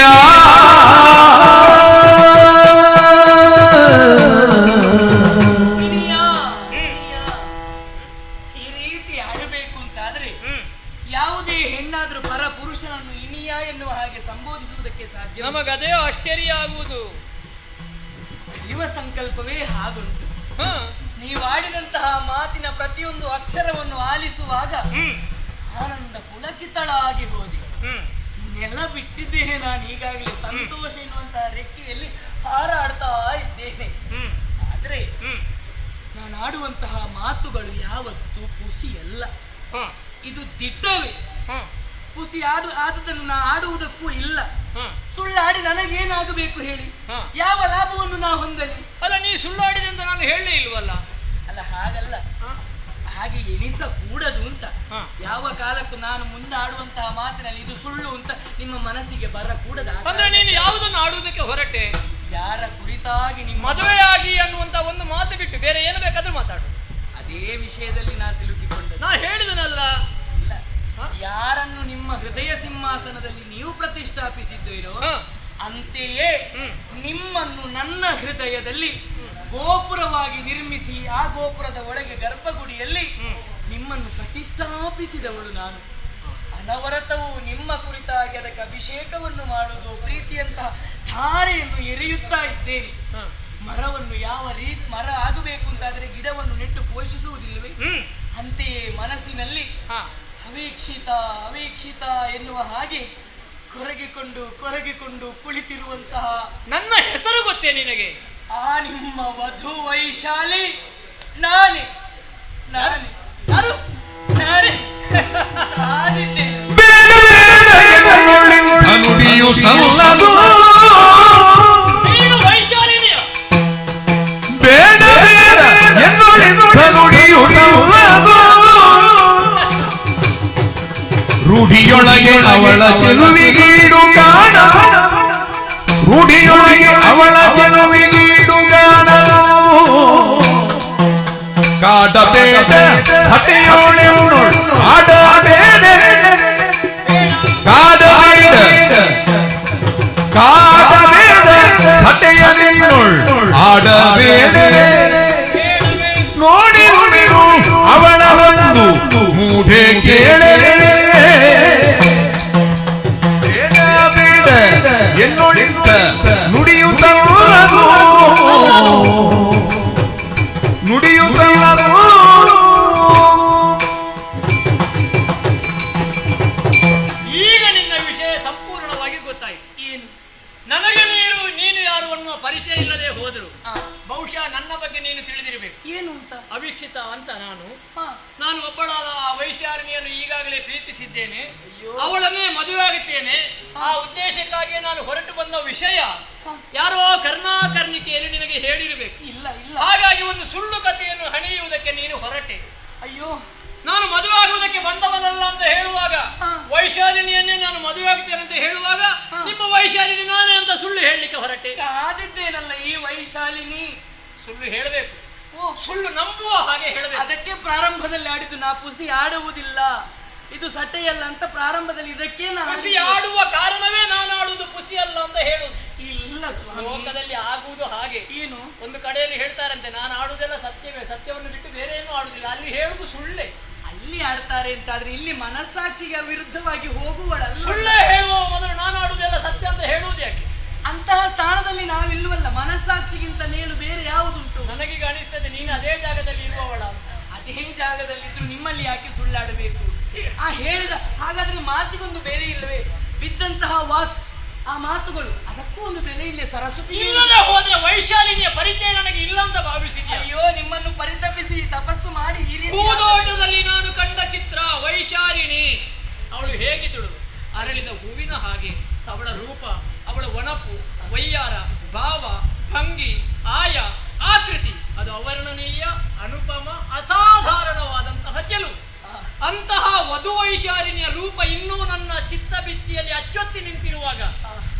ಇನಿಯ, ಇನಿಯ. ಈ ರೀತಿ ಆಡಬೇಕು ಅಂತಾದ್ರೆ ಯಾವುದೇ ಹೆಣ್ಣಾದ್ರೂ ಪರ ಪುರುಷನನ್ನು ಇನಿಯ ಎನ್ನುವ ಹಾಗೆ ಸಂಬೋಧಿಸುವುದಕ್ಕೆ ಸಾಧ್ಯ. ನಮಗದೇ ಆಶ್ಚರ್ಯ ಆಗುವುದು. ಯುವ ಸಂಕಲ್ಪವೇ ಹಾಗುಂಟು. ನೀವಾಡಿದಂತಹ ಮಾತಿನ ಪ್ರತಿಯೊಂದು ಅಕ್ಷರವನ್ನು ಆಲಿಸುವಾಗ ಆನಂದ ಪುಳಕಿತಳಾಗಿ ಹೋದೆ. ನೆಲ ಬಿಟ್ಟಿದ್ದೇನೆ ನಾನು ಈಗಾಗಲೇ. ಸಂತೋಷ ಎನ್ನುವಂತಹ ರೆಕ್ಕೆಯಲ್ಲಿ ಹಾರಾಡ್ತಾ ಇದ್ದೇನೆ. ಆದ್ರೆ ನಾನು ಆಡುವಂತಹ ಮಾತುಗಳು ಯಾವತ್ತೂ ಪುಸಿಯಲ್ಲ. ಇದು ದಿಟ್ಟವೇ. ಪುಸಿ ಆದುದನ್ನು ನಾ ಆಡುವುದಕ್ಕೂ ಇಲ್ಲ. ಸುಳ್ಳಾಡಿ ನನಗೇನಾಗಬೇಕು ಹೇಳಿ? ಯಾವ ಲಾಭವನ್ನು ನಾ ಹೊಂದಲಿ? ಅಲ್ಲ, ನೀ ಸುಳ್ಳಾಡಿದೆ ಅಂತ ನಾನು ಹೇಳಲೇ ಇಲ್ವಲ್ಲ. ಅಲ್ಲ, ಹಾಗಲ್ಲ, ಹಾಗೆ ಎಣಿಸಕೂಡದು ಅಂತ. ಯಾವ ಕಾಲಕ್ಕೂ ನಾನು ಮುಂದೆ ಆಡುವಂತಹ ಮಾತಿನಲ್ಲಿ ಇದು ಸುಳ್ಳು ಅಂತ ನಿಮ್ಮ ಮನಸ್ಸಿಗೆ ಬರಕೂಡದ. ಅಂದ್ರೆ ನೀನು ಯಾವುದನ್ನು ಆಡುವುದಕ್ಕೆ ಹೊರಟೆ? ಯಾರ ಕುರಿತಾಗಿ ನಿಮ್ಮ ಮದುವೆಯಾಗಿ ಅನ್ನುವಂತ ಒಂದು ಮಾತು ಬಿಟ್ಟು ಬೇರೆ ಏನು ಬೇಕಾದ್ರೂ ಮಾತಾಡು. ಅದೇ ವಿಷಯದಲ್ಲಿ ನಾ ಸಿಲುಕಿಕೊಂಡೆ. ನಾ ಹೇಳಿದನಲ್ಲ, ಇಲ್ಲ, ಯಾರನ್ನು ನಿಮ್ಮ ಹೃದಯ ಸಿಂಹಾಸನದಲ್ಲಿ ನೀವು ಪ್ರತಿಷ್ಠಾಪಿಸಿದ್ದೀರೋ ಅಂತೆಯೇ ನಿಮ್ಮನ್ನು ನನ್ನ ಹೃದಯದಲ್ಲಿ ಗೋಪುರವಾಗಿ ನಿರ್ಮಿಸಿ ಆ ಗೋಪುರದ ಒಳಗೆ ಗರ್ಭಗುಡಿಯಲ್ಲಿ ನಿಮ್ಮನ್ನು ಪ್ರತಿಷ್ಠಾಪಿಸಿದವಳು ನಾನು. ಅನವರತವು ನಿಮ್ಮ ಕುರಿತಾಗಿ ಅದಕ್ಕೆ ಅಭಿಷೇಕವನ್ನು ಮಾಡುವುದು, ಪ್ರೀತಿಯಂತಹ ಧಾರೆಯನ್ನು ಎರೆಯುತ್ತಾ ಇದ್ದೇನೆ. ಮರವನ್ನು ಯಾವ ರೀತಿ ಮರ ಆಗಬೇಕು ಅಂತಾದರೆ ಗಿಡವನ್ನು ನೆಟ್ಟು ಪೋಷಿಸುವುದಿಲ್ಲವೇ? ಅಂತೆಯೇ ಮನಸ್ಸಿನಲ್ಲಿ ಅವೇಕ್ಷಿತ ಅವೇಕ್ಷಿತ ಎನ್ನುವ ಹಾಗೆ ಕೊರಗಿಕೊಂಡು ಕುಳಿತಿರುವಂತಹ ನನ್ನ ಹೆಸರು ಗೊತ್ತೇ ನಿನಗೆ? ಆ ನಿಮ್ಮ ವಧು ವೈಶಾಲಿ ನಾನೇ. ನಾನೇ ಯಾರು? ನಾನೇ ಕಾದಿದ್ದೇನೆ. ನುಡಿಯು ಸಲ್ಲದು, ನೀನು ವೈಶಾಲಿನಿಯ? ಬೇಡ ಬೇಡ ಎನ್ನುಳಿದ ನುಡಿಯು ಸಲ್ಲದು, ರೂಢಿಯೊಳಗೆ ಅವಳ ಚೆಲುವಿಗೀಡು ಕಾಣ, ರೂಢಿಯೊಳಗೆ ಅವಳ ಚೆಲುವಿಗೀಡು ಕಾಣ, ಕಾಡಬೇಡ ಹಟೆಯೋಳೆವಳು ಆಡಬೇಡ, ಕಾಡಬೇಡ ಕಾಡಬೇಡ ಹಟೆಯ ನಿನ್ನೊಳ್ ಆಡಬೇಡ, ನೋಡಿ ನುಡಿರು ಅವಳ ಒಂದು ಮೂಢೆ ಕೇಳರೆ, ಬೇಡ ಎನ್ನೊಳಿತ ನುಡಿಯುತ್ತಲ್ಲದು, ನುಡಿಯುತ್ತಲ್ಲದು. ಈಗ ನಿನ್ನ ವಿಷಯ ಸಂಪೂರ್ಣವಾಗಿ ಗೊತ್ತಾಯ್ತು. ಏನು? ನನಗೆ ನೀನು ಯಾರು ಅನ್ನುವ ಪರಿಚಯ ಇಲ್ಲದೆ ಹೋದ್ರು ಬಹುಶಃ ನನ್ನ ಬಗ್ಗೆ ನೀನು ತಿಳಿದಿರಬೇಕು. ಏನು ಅಂತ? ಅವೀಕ್ಷಿತ ಅಂತ ನಾನು ಒಬ್ಬಳಾದ ಆ ವೈಶಾಲಿನಿಯನ್ನು ಈಗಾಗಲೇ ಪ್ರೀತಿಸಿದ್ದೇನೆ. ಅವಳನ್ನೇ ಮದುವೆ ಆಗುತ್ತೇನೆ. ಆ ಉದ್ದೇಶಕ್ಕಾಗಿ ನಾನು ಹೊರಟು ಬಂದ ವಿಷಯ ಯಾರೋ ಕರ್ಣಿಕೆಯಲ್ಲಿ ನಿನಗೆ ಹೇಳಿರಬೇಕು. ಇಲ್ಲ ಇಲ್ಲ. ಹಾಗಾಗಿ ಒಂದು ಸುಳ್ಳು ಕಥೆಯನ್ನು ಹಣಿಯುವುದಕ್ಕೆ ನೀನು ಹೊರಟೆ. ಅಯ್ಯೋ, ನಾನು ಮದುವೆ ಆಗುವುದಕ್ಕೆ ಬಂದವನಲ್ಲ ಅಂತ ಹೇಳುವಾಗ, ವೈಶಾಲಿನಿಯನ್ನೇ ನಾನು ಮದುವೆ ಆಗ್ತೇನೆ ಅಂತ ಹೇಳುವಾಗ ನಿಮ್ಮ ವೈಶಾಲಿನಿ ನಾನೇ ಅಂತ ಸುಳ್ಳು ಹೇಳಲಿಕ್ಕೆ ಹೊರಟೆ. ಆದಿದ್ದೇನಲ್ಲ ಈ ವೈಶಾಲಿನಿ. ಸುಳ್ಳು ಹೇಳಬೇಕು, ಸುಳ್ಳು ನಂಬುವ ಹಾಗೆ ಹೇಳಬೇಕು. ಅದಕ್ಕೆ ಪ್ರಾರಂಭದಲ್ಲಿ ಆಡಿದ್ದು ನಾ ಪುಸಿ ಆಡುವುದಿಲ್ಲ, ಇದು ಸಟೆಯಲ್ಲ ಅಂತ ಪ್ರಾರಂಭದಲ್ಲಿ ಇದಕ್ಕೆ ಪುಸಿ ಆಡುವ ಕಾರಣವೇ ನಾನು ಆಡುವುದು ಪುಸಿ ಅಲ್ಲ ಅಂತ ಹೇಳುದು. ಇಲ್ಲ ಸ್ವಾಮಿ, ಲೋಕದಲ್ಲಿ ಆಗುವುದು ಹಾಗೆ. ಏನು ಒಂದು ಕಡೆಯಲ್ಲಿ ಹೇಳ್ತಾರಂತೆ, ನಾನು ಆಡುವುದೆಲ್ಲ ಸತ್ಯವೇ, ಸತ್ಯವನ್ನು ಬಿಟ್ಟು ಬೇರೆ ಏನೂ ಆಡುವುದಿಲ್ಲ. ಅಲ್ಲಿ ಹೇಳುದು ಸುಳ್ಳೆ. ಅಲ್ಲಿ ಆಡ್ತಾರೆ ಅಂತಾದ್ರೆ ಇಲ್ಲಿ ಮನಸ್ಸಾಕ್ಷಿಗೆ ವಿರುದ್ಧವಾಗಿ ಹೋಗುವಳಲ್ಲ. ಸುಳ್ಳೆ ಹೇಳುವ ಮೊದಲು ನಾನು ಆಡುವುದೆಲ್ಲ ಸತ್ಯ ಅಂತ ಹೇಳುವುದು ಯಾಕೆ? ಅಂತಹ ಸ್ಥಾನದಲ್ಲಿ ನಾವಿಲ್ವಲ್ಲ. ಮನಸ್ಸಾಕ್ಷಿಗಿಂತ ಮೇಲು ಬೇರೆ ಯಾವುದುಂಟು? ನನಗೀಗ ಅನಿಸ್ತದೆ ನೀನು ಅದೇ ಜಾಗದಲ್ಲಿ ಇರುವವಳ. ಅದೇ ಜಾಗದಲ್ಲಿದ್ರು ನಿಮ್ಮಲ್ಲಿ ಯಾಕೆ ಸುಳ್ಳಾಡಬೇಕು? ಹೇಳಿದ ಹಾಗಾದ್ರೆ ಮಾತಿಗೊಂದು ಬೆಲೆ ಇಲ್ಲವೇ? ಬಿದ್ದಂತಹ ಆ ಮಾತುಗಳು ಅದಕ್ಕೂ ಒಂದು ಬೆಲೆ ಇಲ್ಲ. ಸರಸ್ವತಿ ಇಲ್ಲದೆ ಹೋದ್ರೆ ವೈಶಾಲಿನಿಯ ಪರಿಚಯ ನನಗೆ ಇಲ್ಲ ಅಂತ ಭಾವಿಸಿದ್ದೆ. ಅಯ್ಯೋ, ನಿಮ್ಮನ್ನು ಪರಿತಪಿಸಿ ತಪಸ್ಸು ಮಾಡಿ ಹೂದೋಟದಲ್ಲಿ ನಾನು ಕಂಡ ಚಿತ್ರ ವೈಶಾಲಿನಿ. ಅವಳು ಹೇಗಿದ್ದಳು? ಅರಳಿದ ಹೂವಿನ ಹಾಗೆ. ಅವಳ ರೂಪ, ಅವಳ ಒಣಪು, ವಯ್ಯಾರ, ಭಾವ, ಭಂಗಿ, ಆಯ, ಆಕೃತಿ ಅದು ಅವರ್ಣನೀಯ, ಅನುಪಮ, ಅಸಾಧಾರಣವಾದಂತಹ ಚೆಲುವು. ಅಂತಹ ವಧು ವೈಶಾಲಿನಿಯ ರೂಪ ಇನ್ನೂ ನನ್ನ ಚಿತ್ತಭಿತ್ತಿಯಲ್ಲಿ ಅಚ್ಚೊತ್ತಿ ನಿಂತಿರುವಾಗ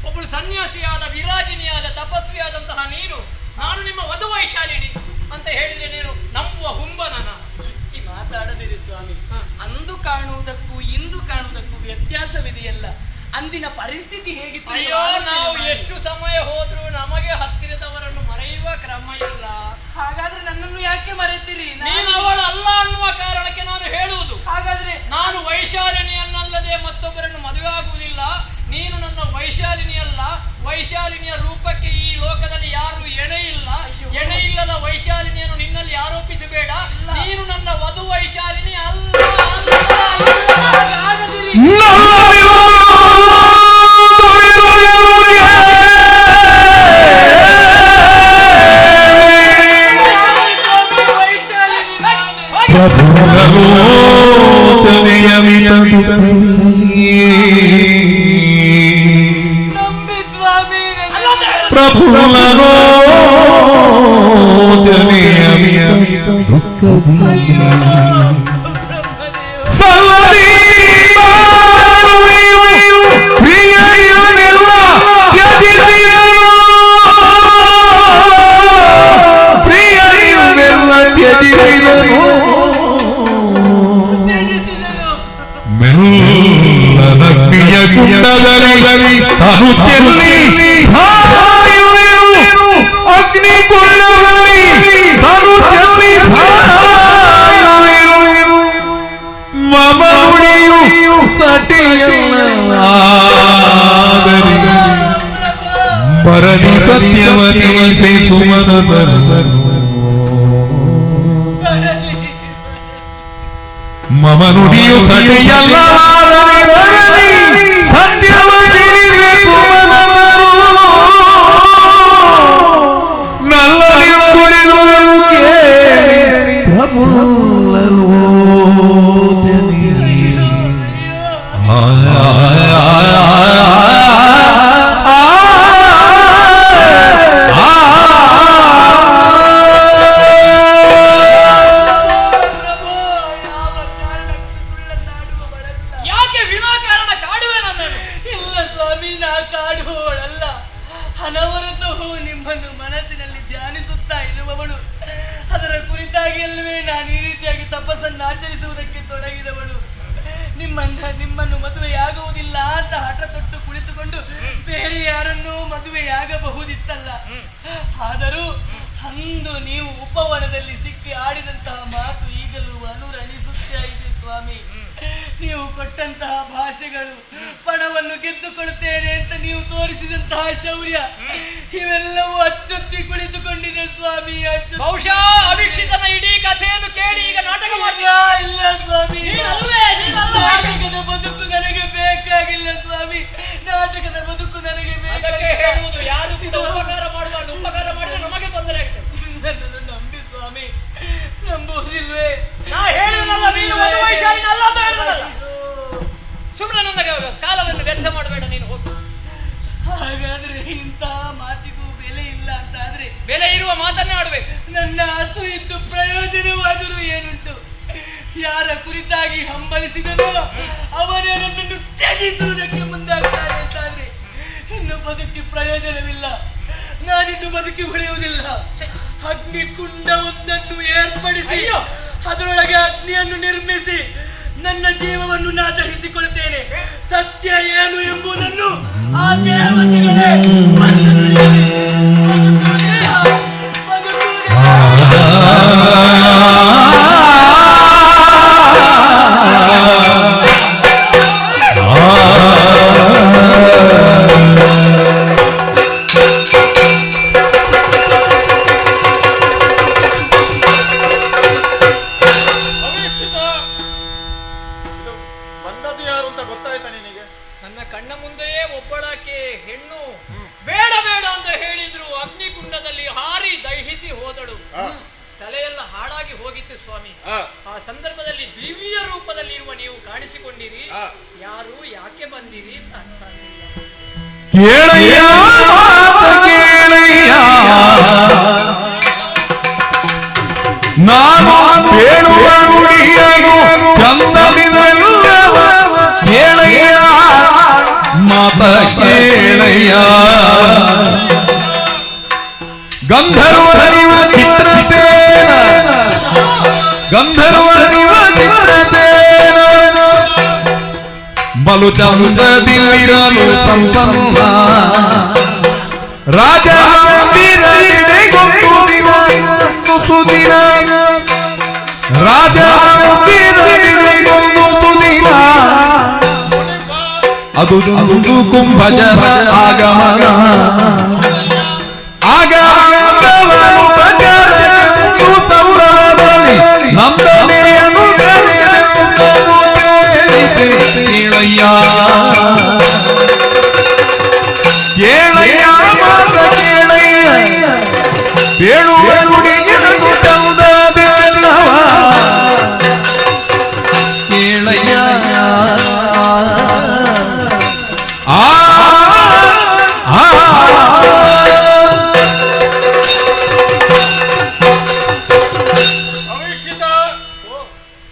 ಒಬ್ಬಳು ಸನ್ಯಾಸಿಯಾದ, ವಿರಾಜಿನಿಯಾದ, ತಪಸ್ವಿಯಾದಂತಹ ನೀನು ನಾನು ನಿಮ್ಮ ವಧು ವೈಶಾಲಿನಿ ಅಂತ ಹೇಳಿದ್ರೆ ನೀನು ನಂಬುವ ಹುಂಬನನ? ಚುಚ್ಚಿ ಮಾತಾಡದಿರಿ ಸ್ವಾಮಿ. ಅಂದು ಕಾಣುವುದಕ್ಕೂ ಇಂದು ಕಾಣುವುದಕ್ಕೂ ವ್ಯತ್ಯಾಸವಿದೆಯಲ್ಲ. ಅಂದಿನ ಪರಿಸ್ಥಿತಿ ಹೇಗಿತ್ತು? ಅಯ್ಯೋ, ನಾವು ಎಷ್ಟು ಸಮಯ ಹೋದ್ರೂ ನಮಗೆ ಹತ್ತಿರದವರನ್ನು ಮರೆಯುವ ಕ್ರಮ ಇಲ್ಲ. ಹಾಗಾದ್ರೆ ನನ್ನನ್ನು ಯಾಕೆ ಮರೆತಿರಿ? ನೀನು ಅವಳಲ್ಲ ಅನ್ನುವ ಕಾರಣಕ್ಕೆ ನಾನು ಹೇಳುವುದು. ಹಾಗಾದ್ರೆ ನಾನು ವೈಶಾಲಿನಿಯನ್ನಲ್ಲದೆ ಮತ್ತೊಬ್ಬರನ್ನು ಮದುವೆ ಆಗುವುದಿಲ್ಲ. ನೀನು ನನ್ನ ವೈಶಾಲಿನಿಯಲ್ಲ. ವೈಶಾಲಿನಿಯ ರೂಪಕ್ಕೆ ಈ ಲೋಕದಲ್ಲಿ ಯಾರು ಎಣೆ ಇಲ್ಲ. ಎಣೆ ಇಲ್ಲದ ವೈಶಾಲಿನಿಯನ್ನು ನಿನ್ನಲ್ಲಿ ಆರೋಪಿಸಬೇಡ. ನೀನು ನನ್ನ ವಧು ವೈಶಾಲಿನಿ ಅಲ್ಲ. ಪರದಿ ಸತ್ಯವತಿ ಸುಮನ ಮಮ ನುಡಿಯು ಸಟೆಯಲ್ಲ ಸತ್ಯವತಿ ನಲ್ಲಲ್ಲಿ ಕುರಿದು ಪ್ರಫುಲ್ಲಲೋ ಆಚರಿಸುವುದಕ್ಕೆ ತೊಡಗಿದವಳು. ನಿಮ್ಮನ್ನು ಮದುವೆಯಾಗುವುದಿಲ್ಲ ಅಂತ ಹಠ ತೊಟ್ಟು ಕುಳಿತುಕೊಂಡು ಬೇರೆ ಯಾರನ್ನೂ ಮದುವೆಯಾಗಬಹುದಿತ್ತಲ್ಲ. ಆದರೂ ಅಂದು ನೀವು ಉಪವನದಲ್ಲಿ ಸಿಕ್ಕಿ ಆಡಿದಂತಹ ಮಾತು ಈಗಲೂ ಅನುರಣಿಸುತ್ತಾ ಇದೆ ಸ್ವಾಮಿ. ನೀವು ಕೊಟ್ಟಂತಹ ಭಾಷೆಗಳು, ಪಣವನ್ನು ಗೆದ್ದುಕೊಳ್ಳುತ್ತೇನೆ ಅಂತ ನೀವು ತೋರಿಸಿದಂತಹ ಶೌರ್ಯ, ಇವೆಲ್ಲವೂ ಅಚ್ಚೊತ್ತಿ ಕುಳಿತುಕೊಂಡಿದೆ ಸ್ವಾಮಿ. ಬಹುಶಃ ಅಭಿಕ್ಷಿತನ ಇಡೀ ಕಥೆಯನ್ನು ಕೇಳಿ ಈಗ ನಾಟಕ ಇಲ್ಲ ಸ್ವಾಮಿ, ನಾಟಕದ ಬದುಕು ನನಗೆ ಬೇಕಾಗಿಲ್ಲ ಸ್ವಾಮಿ. ನಾಟಕದ ಬದುಕು ನನಗೆ ಬೇಕಾಗಿಲ್ಲ. ಯಾರು ಉಪಕಾರ ಮಾಡಬಾರ್ದು. ಉಪಕಾರ ಮಾಡಿದ್ರೆ ನಮಗೆ ತೊಂದರೆ ಆಗ್ತದೆ. ನನ್ನನ್ನು ನಂಬಿ ಸ್ವಾಮಿ. ನಂಬುವುದಿಲ್ವೇ? ನಾ ಹೇಳಿದ್ನಲ್ಲ ನೀನು ವಧು ವೈಶಾಲಿನಿ ಅಲ್ಲ ಅಂತ ಹೇಳಿದ್ನಲ್ಲ. ಸುಮ್ಮನೆ ನನ್ನ ಕಾಲವನ್ನು ವ್ಯರ್ಥ ಮಾಡಬೇಡ. ನೀನು ಹೋಗು. ಹಾಗಾದ್ರೆ ಇಂತಹ ಮಾತಿಗೂ ಬೆಲೆ ಇಲ್ಲ ಅಂತ ಆದ್ರೆ ಬೆಲೆ ಇರುವ ಮಾತನ್ನೇ ಆಡ್ಬೇಕು. ನನ್ನ ಹಸು ಇದ್ದು ಪ್ರಯೋಜನವಾದರೂ ಏನುಂಟು? ಯಾರ ಕುರಿತಾಗಿ ಹಂಬಲಿಸಿದನೋ ಅವರೇ ನನ್ನನ್ನು ತ್ಯಜಿಸುವುದಕ್ಕೆ ಮುಂದಾಗ್ತಾರೆ ಅಂತಾದ್ರೆ ಇನ್ನು ಬದುಕಿ ಪ್ರಯೋಜನವಿಲ್ಲ. ನಾನಿನ್ನು ಬದುಕಿ ಉಳಿಯುವುದಿಲ್ಲ. ಅಗ್ನಿಕುಂಡವೊಂದನ್ನು ಏರ್ಪಡಿಸಿ ಅದರೊಳಗೆ ಅಗ್ನಿಯನ್ನು ನಿರ್ಮಿಸಿ ನನ್ನ ಜೀವವನ್ನು ನಾ ದಹಿಸಿಕೊಳ್ಳುತ್ತೇನೆ. ಸತ್ಯ ಏನು ಎಂಬುದನ್ನು ಆ ದೇವತೆಗಳೇ ಬಂದದ್ದು ಯಾರು ಅಂತ ಗೊತ್ತಾಯ್ತಾ ನಿನಗೆ? ನನ್ನ ಕಣ್ಣ ಮುಂದೆಯೇ ಒಬ್ಬಳಾಕೆ ಹೆಣ್ಣು ಬೇಡ ಬೇಡ ಅಂತ ಹೇಳಿದ್ರು ಅಗ್ನಿಕುಂಡದಲ್ಲಿ ಹಾರಿ ದಹಿಸಿ ಹೋದಳು. ತಲೆಯೆಲ್ಲ ಹಾಳಾಗಿ ಹೋಗಿತ್ತು ಸ್ವಾಮಿ. ಆ ಸಂದರ್ಭದಲ್ಲಿ ದಿವ್ಯ ರೂಪದಲ್ಲಿ ಇರುವ ನೀವು ಕಾಣಿಸಿಕೊಂಡಿರಿ. ಯಾರು ಯಾಕೆ ಬಂದಿರಿ ಅಂತ ಅರ್ಥ ಆಗಲಿಲ್ಲ. ಕೇಳಯ್ಯ ಕೇಳಯ್ಯ ನಾನು ಹೇಳುವ ನುಡಿಯನು ಚಂದದಿಂದೆಲ್ಲವ ಕೇಳಯ್ಯ ಮಾತ ಕೇಳಯ್ಯ ಗಂಧರ್ವ ನಿವ ಚಿತ್ರತೇನ ಗಂಧರ್ವ ನಿವ ಚಿತ್ರತೇನ ಬಲು ಚಂದದಿಲ್ಲಿರಲು ಸಂಪನ್ನ ರಾಜ ಸುದಿನ ರಾಜ ಸುದಿನ ಅದು ಕುಂಭಜನ ಆಗಮನ ನಂದನೆಯನ್ನು ಕೇಳಯ್ಯ ಕೇಳಯ್ಯ ಮಾತ ಕೇಳಯ್ಯ ಹೇಳುವ ನುಡಿಯನ್ನು ತೌದೆಲ್ಲವ ಕೇಳಯ್ಯ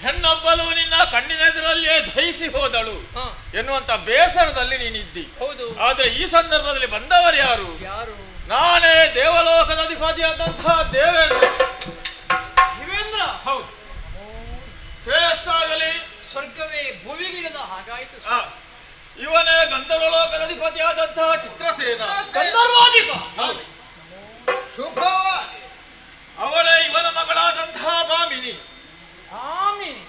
ಹೆಣ್ಣೊಬ್ಬಳು ನಿನ್ನ ಕಣ್ಣಿನೆದುರಲ್ಲಿಯೇ ದಹಿಸಿ ಹೋದಳು ಎನ್ನುವಂತ ಬೇಸರದಲ್ಲಿ ನೀನಿದ್ದಿ. ಹೌದು. ಆದ್ರೆ ಈ ಸಂದರ್ಭದಲ್ಲಿ ಬಂದವರು ಯಾರು? ಯಾರು? ನಾನೇ ದೇವಲೋಕದ ಅಧಿಪತಿಯಾದಂತಹ ದೇವೇಂದ್ರ. ದೇವೇಂದ್ರ? ಹೌದು. ಶ್ರೇಯಸ್ಸಾಗಲಿ. ಸ್ವರ್ಗವೇ ಭುವಿಗಿಳಿದ ಹಾಗಾಯ್ತು. ಇವನೇ ಗಂಧರ್ವಲೋಕದ ಅಧಿಪತಿಯಾದಂತಹ ಚಿತ್ರಸೇನ. ಗಂಧರ್ವಾಧಿಪ. ಶುಭ. ಅವಳೇ ಇವನ ಮಗಳಾದಂತಹ ಭಾಮಿನಿ. ಆಮಿನಿ.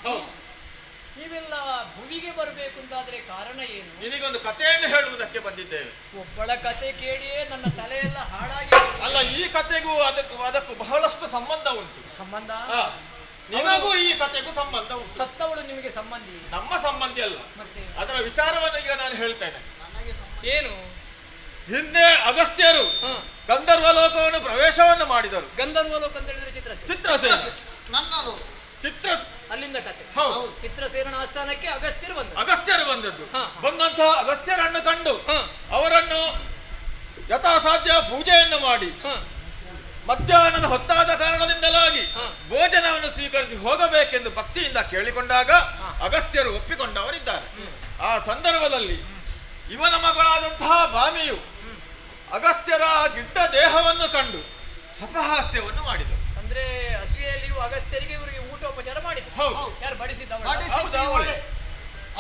ನೀವೆಲ್ಲ ಭುವಿಗೆ ಬರಬೇಕು ಅಂತಾದ್ರೆ ಕಾರಣ ಏನು? ನಿನಗೊಂದು ಕಥೆಯನ್ನು ಹೇಳುವುದಕ್ಕೆ ಬಂದಿದ್ದೇವೆ. ಒಬ್ಬಳ ಕತೆ ಕೇಳಿಯೇ ನನ್ನ ತಲೆಯೆಲ್ಲ ಹಾಳಾಗಿ. ಅಲ್ಲ, ಈ ಕಥೆಗೂ ಅದಕ್ಕೂ ಬಹಳಷ್ಟು ಸಂಬಂಧ ಉಂಟು. ಸಂಬಂಧ? ನಿನಗೂ ಈ ಕಥೆಗೂ ಸಂಬಂಧ ಉಂಟು. ಸತ್ತವಳು ನಿಮಗೆ ಸಂಬಂಧಿ? ನಮ್ಮ ಸಂಬಂಧಿ ಅಲ್ಲ. ಮತ್ತೆ ಅದರ ವಿಚಾರವನ್ನು ಈಗ ನಾನು ಹೇಳ್ತೇನೆ. ಏನು? ಹಿಂದೆ ಅಗಸ್ತ್ಯರು ಗಂಧರ್ವ ಲೋಕವನ್ನು ಪ್ರವೇಶವನ್ನು ಮಾಡಿದರು. ಗಂಧರ್ವ ಲೋಕ ಅಂತ ಹೇಳಿದ್ರೆ ಚಿತ್ರಸೇನ. ಚಿತ್ರ ಅಲ್ಲಿಂದ ಕತೆ. ಹೌದು. ಚಿತ್ರಸೇನ ಆಸ್ಥಾನಕ್ಕೆ ಅಗಸ್ತ್ಯರು ಬಂದದ್ದು. ಬಂದಂತಹ ಅಗಸ್ತ್ಯರನ್ನು ಕಂಡು ಅವರನ್ನು ಯಥಾಸಾಧ್ಯ ಪೂಜೆಯನ್ನು ಮಾಡಿ ಮಧ್ಯಾಹ್ನದ ಹೊತ್ತಾದ ಕಾರಣದಿಂದಲಾಗಿ ಭೋಜನವನ್ನು ಸ್ವೀಕರಿಸಿ ಹೋಗಬೇಕೆಂದು ಭಕ್ತಿಯಿಂದ ಕೇಳಿಕೊಂಡಾಗ ಅಗಸ್ತ್ಯರು ಒಪ್ಪಿಕೊಂಡವರಿದ್ದಾರೆ. ಆ ಸಂದರ್ಭದಲ್ಲಿ ಇವನ ಮಗಳಾದಂತಹ ಭಾಮಿಯು ಅಗಸ್ತ್ಯರ ಗಿಡ್ಡ ದೇಹವನ್ನು ಕಂಡು ಅಪಹಾಸ್ಯವನ್ನು ಮಾಡಿದರು. ಅಂದ್ರೆ ಅಸೂಯೆಯಲ್ಲಿಯೂ ಅಗಸ್ತ್ಯರಿಗೆ ಇವರಿಗೆ ಊಟೋಪಚಾರ ಮಾಡಿದ್ರು. ಯಾರು ಬಡಿಸಿದ್ದವಳೆ?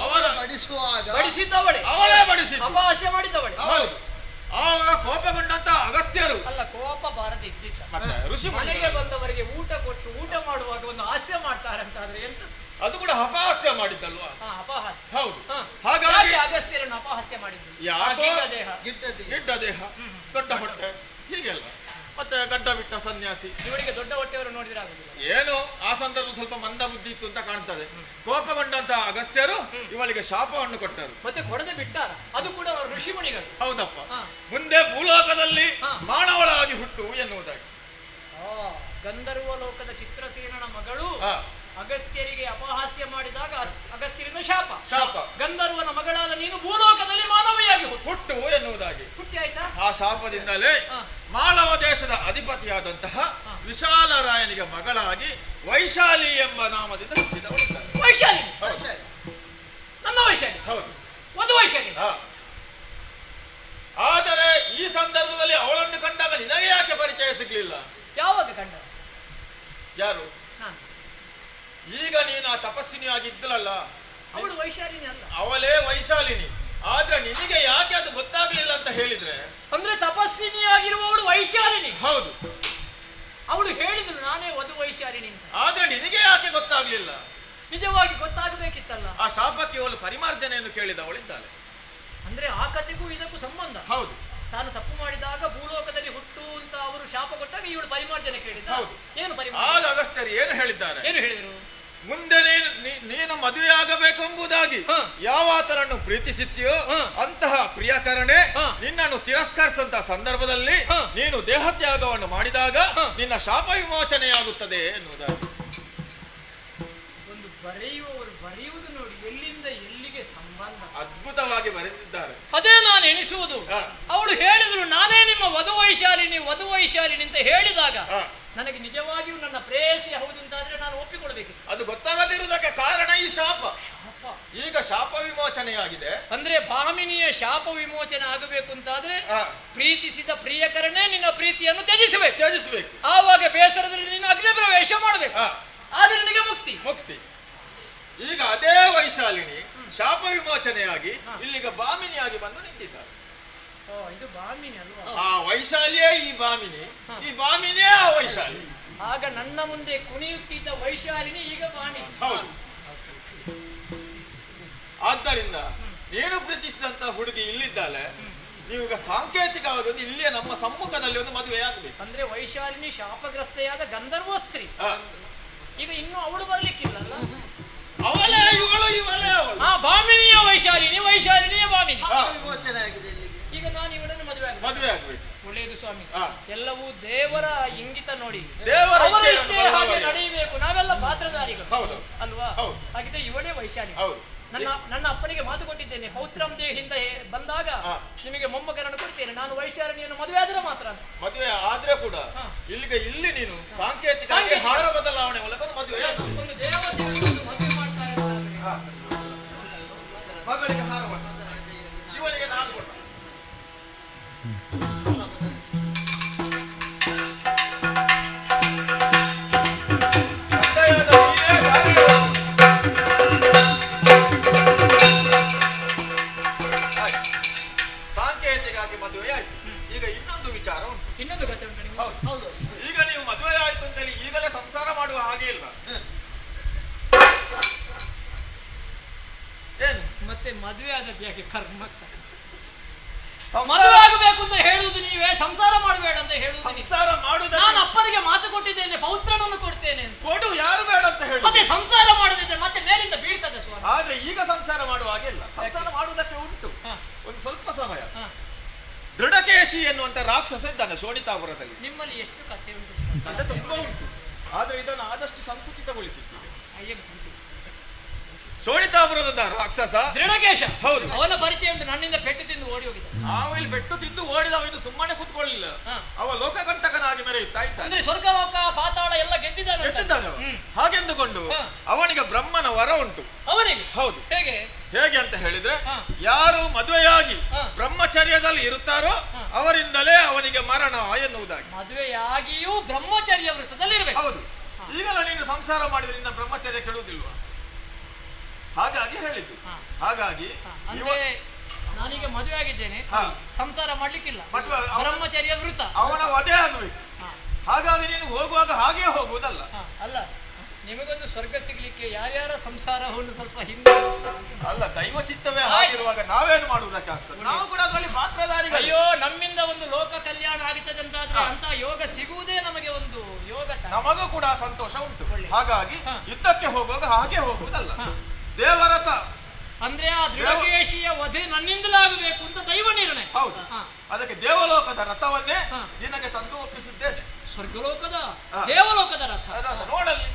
ಅವರ ಬಡಿಸಿದ್ದವಳೆ. ಅವಳೇ ಬಡಿಸಿ ಅಪಹಾಸ್ಯ ಮಾಡಿದ್ದವಳೆ. ಆವಾಗ ಕೋಪಗೊಂಡಂತ ಅಗಸ್ತ್ಯರು ಅಲ್ಲ, ಕೋಪ ಬಾರದೆ ಇದ್ದಿದ್ದ. ಋಷಿ ಮನೆಗೆ ಬಂದವರಿಗೆ ಊಟ ಕೊಟ್ಟು ಊಟ ಮಾಡುವಾಗ ಒಂದು ಹಾಸ್ಯ ಮಾಡ್ತಾರೆ ಅಂತಾದ್ರೆ ಎಂತ? ಅದು ಕೂಡ ಅಪಹಾಸ್ಯ ಮಾಡಿದ್ದಲ್ವಾ? ಅಪಹಾಸ್ಯ. ಹೌದು. ಹಾಗಾಗಿ ಅಗಸ್ತ್ಯರನ್ನು ಅಪಹಾಸ್ಯ ಮಾಡಿದ್ರು. ಯಾಕೋ ಗಿಡ್ಡ ದೇಹ, ದೊಡ್ಡ ಹೊಟ್ಟೆ, ಹೀಗೆಲ್ಲ. ಮತ್ತೆ ಗಡ್ಡ ಬಿಟ್ಟ ಸನ್ಯಾಸಿ. ಇವರಿಗೆ ದೊಡ್ಡ ಹೊಟ್ಟೆಯವರು ನೋಡಿದ್ರೆ ಆಗುದಿಲ್ಲ. ಏನು ಆ ಸಂದರ್ಭ ಸ್ವಲ್ಪ ಮಂದ ಬುದ್ಧಿ ಇತ್ತು ಅಂತ ಕಾಣ್ತದೆ. ಕೋಪಗೊಂಡಂತ ಅಗಸ್ತ್ಯರು ಇವಳಿಗೆ ಶಾಪವನ್ನು ಕೊಟ್ಟರು. ಮತ್ತೆ ಕೊಡದೆ ಬಿಟ್ಟಾರ. ಅದು ಕೂಡ ಋಷಿಮುನಿಗಳು. ಹೌದಪ್ಪ. ಮುಂದೆ ಭೂಲೋಕದಲ್ಲಿ ಮಾನವಳಾಗಿ ಹುಟ್ಟು ಎನ್ನುವುದಾಗಿ. ಗಂಧರ್ವ ಲೋಕದ ಚಿತ್ರಸೇನನ ಮಗಳು ಅಗಸ್ತ್ಯರಿಗೆ ಅಪಹಾಸ್ಯ ಮಾಡಿದಾಗ ಅಗಸ್ತ್ಯರಿಂದ ಶಾಪ. ಗಂಧರ್ವನ ಮಗಳಾದ ನೀನು ಭೂಲೋಕದಲ್ಲಿ ಮಾನವಿಯಾಗಿ ಹುಟ್ಟು ಎನ್ನುವುದಾಗಿ. ಹುಟ್ಟಿ ಆಯ್ತಾ? ಆ ಶಾಪದಿಂದಲೇ ಮಾಳವ ದೇಶದ ಅಧಿಪತಿಯಾದಂತಹ ವಿಶಾಲರಾಯನಿಗೆ ಮಗಳಾಗಿ ವೈಶಾಲಿ ಎಂಬ ನಾಮದಿಂದ ಹುಟ್ಟಿದವಳಿದ್ದಾಳೆ. ವೈಶಾಲಿ, ಹೌದು. ನನ್ನ ವೈಶಾಲಿ, ಹೌದು. ಒಂದು ವೈಶಾಲಿ. ಆದರೆ ಈ ಸಂದರ್ಭದಲ್ಲಿ ಅವಳನ್ನು ಕಂಡಾಗ ನಿನಗೆ ಯಾಕೆ ಪರಿಚಯ ಸಿಗ್ಲಿಲ್ಲ? ಯಾವಾಗ ಕಂಡ? ಯಾರು? ನಾನು. ಈಗ ನೀನು ಆ ತಪಸ್ವಿನಿಯಾಗಿದ್ದಳಲ್ಲ, ಅವಳು ವೈಶಾಲಿನಿ ಅಲ್ಲ. ಅವಳೇ ವೈಶಾಲಿನಿ. ಆದ್ರೆ ನಿನಗೆ ಯಾಕೆ ಅದು ಗೊತ್ತಾಗ್ಲಿಲ್ಲ ಅಂತ ಹೇಳಿದ್ರೆ, ಅಂದ್ರೆ ತಪಸ್ವಿನಿಯಾಗಿರುವವಳು ವೈಶಾಲಿನಿ. ಹೌದು, ಅವಳು ಹೇಳಿದ್ರು ನಾನೇ ವಧು ವೈಶಾಲಿನಿ ಅಂತ. ಆದ್ರೆ ನಿನಗೆ ಯಾಕೆ ಗೊತ್ತಾಗ್ಲಿಲ್ಲ? ನಿಜವಾಗಿ ಗೊತ್ತಾಗಬೇಕಿತ್ತಲ್ಲ. ಆ ಶಾಪಕ್ಕೆ ಅವಳು ಪರಿಮಾರ್ಜನೆಯನ್ನು ಕೇಳಿದವಳಿದ್ದಾಳೆ. ಅಂದ್ರೆ ಆ ಕಥೆಗೂ ಇದಕ್ಕೂ ಸಂಬಂಧ. ಹೌದು. ತಾನು ತಪ್ಪು ಮಾಡಿದಾಗ ಭೂಲೋಕದಲ್ಲಿ ಹುಟ್ಟು ಅಂತ ಅವರು ಶಾಪ ಕೊಟ್ಟಾಗ ಇವಳು ಪರಿಮಾರ್ಜನೆ ಕೇಳಿದ. ಹೌದು. ಏನು ಆಗ ಪರಿಮಾರ್ಜನೆ? ಅಗಸ್ತ್ಯರು ಏನು ಹೇಳಿದ್ದಾರೆ? ಏನು ಹೇಳಿದರು? ಮುಂದೆ ನೀನು ಮದುವೆಯಾಗಬೇಕೆಂಬುದಾಗಿ ಯಾವಾತನನ್ನು ಪ್ರೀತಿಸುತ್ತೀಯೋ ಅಂತಹ ಪ್ರಿಯಕರಣೆ ನಿನ್ನನ್ನು ತಿರಸ್ಕರಿಸುವಂತಹ ಸಂದರ್ಭದಲ್ಲಿ ನೀನು ದೇಹತ್ಯಾಗವನ್ನು ಮಾಡಿದಾಗ ನಿನ್ನ ಶಾಪ ವಿಮೋಚನೆಯಾಗುತ್ತದೆ ಎನ್ನುವುದಾಗಿ. ಒಂದು ಬರೆಯುವವರು ಬರೆಯುವುದು ನೋಡಿ, ಎಲ್ಲಿಂದ ಎಲ್ಲಿಗೆ ಸಂಬಂಧ ಅದ್ಭುತವಾಗಿ ಬರೆದಿದ್ದಾರೆ. ಅದೇ ನಾನು ಎಣಿಸುವುದು. ಅವಳು ಹೇಳಿದ್ರು ನಾನೇ ನಿಮ್ಮ ವಧು ವೈಶಾಲಿನಿ ಅಂತ ಹೇಳಿದಾಗ ನನಗೆ ನಿಜವಾಗಿಯೂ ನನ್ನ ಪ್ರೇಯಸಿ ಹೌದು ಅಂತಾದ್ರೆ ನಾನು ಒಪ್ಪಿಕೊಳ್ಬೇಕಿತ್ತು. ಅದು ಗೊತ್ತಾಗದಿರುವುದಕ್ಕೆ ಕಾರಣ ಈ ಶಾಪ. ಈಗ ಶಾಪ ವಿಮೋಚನೆಯಾಗಿದೆ. ಅಂದ್ರೆ ಭಾಮಿನಿಯ ಶಾಪ ವಿಮೋಚನೆ ಆಗಬೇಕು ಅಂತಾದ್ರೆ ಪ್ರೀತಿಸಿದ ಪ್ರಿಯಕರನೇ ನಿನ್ನ ಪ್ರೀತಿಯನ್ನು ತ್ಯಜಿಸಬೇಕು. ಆವಾಗ ಬೇಸರದಲ್ಲಿ ನೀನು ಅಗ್ನಿ ಪ್ರವೇಶ ಮಾಡಬೇಕು. ಆದ್ರೆ ನಿನಗೆ ಮುಕ್ತಿ. ಈಗ ಅದೇ ವೈಶಾಲಿನಿ ಶಾಪ ವಿಮೋಚನೆಯಾಗಿ ಇಲ್ಲಿಗ ಭಾಮಿನಿಯಾಗಿ ಬಂದು ನಿಂತಿದ್ದಾರೆ. ಇದು ಭಾಮಿನಿ ಅಲ್ವಾ? ಆ ವೈಶಾಲಿಯೇ ಈ ಭಾಮಿನಿ, ಈ ಭಾಮಿನಿಯೇ ಆ ವೈಶಾಲಿ. ಆಗ ನನ್ನ ಮುಂದೆ ಕುಣಿಯುತ್ತಿದ್ದ ವೈಶಾಲಿನಿ ಈಗ ಭಾಮಿನಿ. ಹೌದು. ಆದ್ದರಿಂದ ನೀನು ಪ್ರೀತಿಸಿದಂತ ಹುಡುಗಿ ಇಲ್ಲಿದ್ದಾಳೆ. ನೀವೀಗ ಸಾಂಕೇತಿಕವಾಗಿ ಒಂದು ಇಲ್ಲಿಯ ನಮ್ಮ ಸಮ್ಮುಖದಲ್ಲಿ ಒಂದು ಮದುವೆ ಆಗಬೇಕು. ಅಂದ್ರೆ ವೈಶಾಲಿನಿ ಶಾಪಗ್ರಸ್ತೆಯಾದ ಗಂಧರ್ವ ಸ್ತ್ರೀ. ಈಗ ಇನ್ನು ಅವಳು ಬರ್ಲಿಕ್ಕಿಲ್ಲಲ್ಲ. ಅವಳೇ ಇವಳೇ ಅವಳು. ಭಾಮಿನಿಯ ವೈಶಾಲಿನಿಯ ಭಾಮಿನಿ. ವಿಮೋಚನೆ ಆಗಿದೆ ಇಲ್ಲಿಗೆ. ಈಗ ನಾನು ಇವಳನ್ನು ಮದುವೆ ಆಗ್ಬೇಕು. ಒಳ್ಳೆಯದು ಸ್ವಾಮಿ. ಎಲ್ಲವೂ ದೇವರ ಇಂಗಿತ ನೋಡಿ, ದೇವರ ಅವರ ಇಚ್ಛೆ ಹಾಗೆ ನಡೆಯಬೇಕು. ನಾವೆಲ್ಲ ಪಾತ್ರಧಾರಿಗಳು ಅಲ್ವಾ? ಹಾಗಿದ್ರೆ ಇವಳೇ ವೈಶಾಲಿ. ನನ್ನ ಅಪ್ಪನಿಗೆ ಮಾತು ಕೊಟ್ಟಿದ್ದೇನೆ, ಪೌತ್ರಂ ದೇಹಿಂದ ಬಂದಾಗ ನಿಮಗೆ ಮೊಮ್ಮಗನನ್ನು ಕೊಡ್ತೇನೆ. ನಾನು ವೈಶಾಲಿನಿಯನ್ನು ಮದುವೆ ಆದ್ರೆ ಮಾತ್ರ. ಮದುವೆ ಆದ್ರೆ ಕೂಡ ಇಲ್ಲಿ ನೀನು ಸಾಂಕೇತಿಕ ಹಾರ ಬದಲಾವಣೆ ಮೂಲಕ ಮದುವೆ ಒಂದು ದೇವತೆಯನ್ನು ಮದುವೆ ಮಾಡ್ತಾರೆ. ಮಗಳಿಗೆ ಹಾರ ಇವಳಿಗೆ ನಾನು ಕೊಡ. ಸಾಂಕೇತಿಕವಾಗಿ ಮದುವೆ ಆಯ್ತು. ಈಗ ಇನ್ನೊಂದು ವಿಚಾರ ಉಂಟು. ಇನ್ನೊಂದು ಕಥೆ ಉಂಟು. ಹೌದು. ಈಗ ನೀವು ಮದುವೆ ಆಯ್ತು ಅಂತೇಳಿ ಈಗಲೇ ಸಂಸಾರ ಮಾಡುವ ಹಾಗೆ ಇಲ್ಲ. ಏನು ಮತ್ತೆ ಮದುವೆ ಆದದ್ದು ಯಾಕೆ ಕರ್ಮ? ಮದುವೆ ಆಗಬೇಕು ಅಂತ ಹೇಳುವುದು ನೀವೇ, ಸಂಸಾರ ಮಾಡಬೇಡ ಅಂತ ಹೇಳುವುದು. ಸಂಸಾರ ಮಾಡುದ ನಾನು ಅಪ್ಪನಿಗೆ ಮಾತು ಕೊಟ್ಟಿದ್ದೇನೆ, ಪೌತ್ರನನ್ನು ಕೊಡ್ತೇನೆ. ಕೊಡು, ಯಾರು ಬೇಡ ಅಂತ ಹೇಳಿ. ಮತ್ತೆ ಸಂಸಾರ ಮಾಡದಿದ್ರೆ ಮತ್ತೆ ಮೇಲಿಂದ ಬೀಳ್ತದೆ ಸ್ವಾಮಿ. ಆದ್ರೆ ಈಗ ಸಂಸಾರ ಮಾಡುವ ಹಾಗೆ ಇಲ್ಲ. ಸಂಸಾರ ಮಾಡುವುದಕ್ಕೆ ಉಂಟು ಒಂದು ಸ್ವಲ್ಪ ಸಮಯ. ದೃಢಕೇಶಿ ಎನ್ನುವಂತ ರಾಕ್ಷಸ ಇದ್ದಾನೆ ಶೋಣಿತಾಪುರದಲ್ಲಿ. ನಿಮ್ಮಲ್ಲಿ ಎಷ್ಟು ಕಥೆ ಉಂಟು? ಕಥೆ ತುಂಬಾ ಉಂಟು. ಆದ್ರೆ ಇದನ್ನು ಆದಷ್ಟು ಸಂಕುಚಿತಗೊಳಿಸಿ. ಶೋಣಿತಾಪುರದ ರಾಕ್ಷಸ ದೃಢಕೇಶ. ಹೌದು. ಅವನ ಪರಿಚಯ ಉಂಟು. ನನ್ನಿಂದ ಪೆಟ್ಟು ತಿಂದು ಓಡಿ ಹೋಗಿದ್ದ. ನಾವು ಇಲ್ಲಿ ಪೆಟ್ಟು ತಿಂದು ಓಡಿದವ ಇನ್ನು ಸುಮ್ಮನೆ ಕೂತ್ಕೊಳ್ಳಿಲ್ಲ. ಅವ ಲೋಕಕಂಟಕನಾಗಿ ಮೆರೆಯುತ್ತಾ ಇದ್ದ. ಅಂದ್ರೆ ಸ್ವರ್ಗ ಲೋಕ ಪಾತಾಳ ಎಲ್ಲ ಗೆದ್ದಿದ್ದಾನೆ. ಹಾಗೆಂದುಕೊಂಡು ಅವನಿಗೆ ಬ್ರಹ್ಮನ ವರ ಉಂಟು. ಅವನಿಗೆ? ಹೌದು. ಹೇಗೆ ಅಂತ ಹೇಳಿದ್ರೆ, ಯಾರು ಮದುವೆಯಾಗಿ ಬ್ರಹ್ಮಚರ್ಯದಲ್ಲಿ ಇರುತ್ತಾರೋ ಅವರಿಂದಲೇ ಅವನಿಗೆ ಮರಣ ಎನ್ನುವುದಾಗಿ. ಮದುವೆಯಾಗಿಯೂ ಬ್ರಹ್ಮಚರ್ಯ ವೃತ್ತದಲ್ಲಿ ಇರಬೇಕು. ಹೌದು. ಈಗಲೂ ನೀನು ಸಂಸಾರ ಮಾಡಿದ್ರೆ ನಿನ್ನ ಬ್ರಹ್ಮಚರ್ಯ ಕೆಡುವುದಿಲ್ವಾ? ಹಾಗಾಗಿ ಹೇಳಿದ್ದು. ಹಾಗಾಗಿ ಅಂದ್ರೆ ನಾನೀಗ ಮದುವೆ ಆಗಿದ್ದೇನೆ, ಸಂಸಾರ ಮಾಡ್ಲಿಕ್ಕಿಲ್ಲ, ಬ್ರಹ್ಮಚರ್ಯ ವೃತ್ತ. ಅವನ ವಧೆ ಆಗಬೇಕು. ಹಾಗಾಗಿ ನೀನು ಹೋಗುವಾಗ ಹಾಗೆ ಹೋಗುವುದಲ್ಲ. ಅಲ್ಲ, ನಿಮಗೊಂದು ಸ್ವರ್ಗ ಸಿಗ್ಲಿಕ್ಕೆ ಯಾರ್ಯಾರ ಸಂಸಾರವನ್ನು ಸ್ವಲ್ಪ ಹಿಂದೆ ಅಲ್ಲ, ದೈವ ಚಿತ್ತವೇ ಆಗಿರುವಾಗ ನಾವೇನು ಮಾಡುವುದಕ್ಕೆ ಆಗ್ತದೆ? ನಾವು ಕೂಡ ಅದರಲ್ಲಿ ಪಾತ್ರಧಾರಿಗಳು. ಅಯ್ಯೋ, ನಮ್ಮಿಂದ ಒಂದು ಲೋಕ ಕಲ್ಯಾಣ ಆಗುತ್ತದೆ ಅಂತಾದ್ರೆ ಅಂತ ಯೋಗ ಸಿಗುವುದೇ ನಮಗೆ ಒಂದು ಯೋಗ. ನಮಗೂ ಕೂಡ ಸಂತೋಷ ಉಂಟು. ಹಾಗಾಗಿ ಯುದ್ಧಕ್ಕೆ ಹೋಗುವಾಗ ಹಾಗೆ ಹೋಗುವುದಲ್ಲ, ದೇವರಥ. ಅಂದ್ರೆ ಆ ದೃಢಕೇಶಿಯ ವಧೆ ನನ್ನಿಂದಲಾಗಬೇಕು ಅಂತ ದೈವ ನಿರ್ಣಯ. ಹೌದು. ಅದಕ್ಕೆ ದೇವಲೋಕದ ರಥವನ್ನೇ ನಿನಗೆ ತಂದು ಒಪ್ಪಿಸಿದ್ದೇನೆ. ಸ್ವರ್ಗಲೋಕದ ದೇವಲೋಕದ ರಥ ನೋಡಲ್ಲಿ.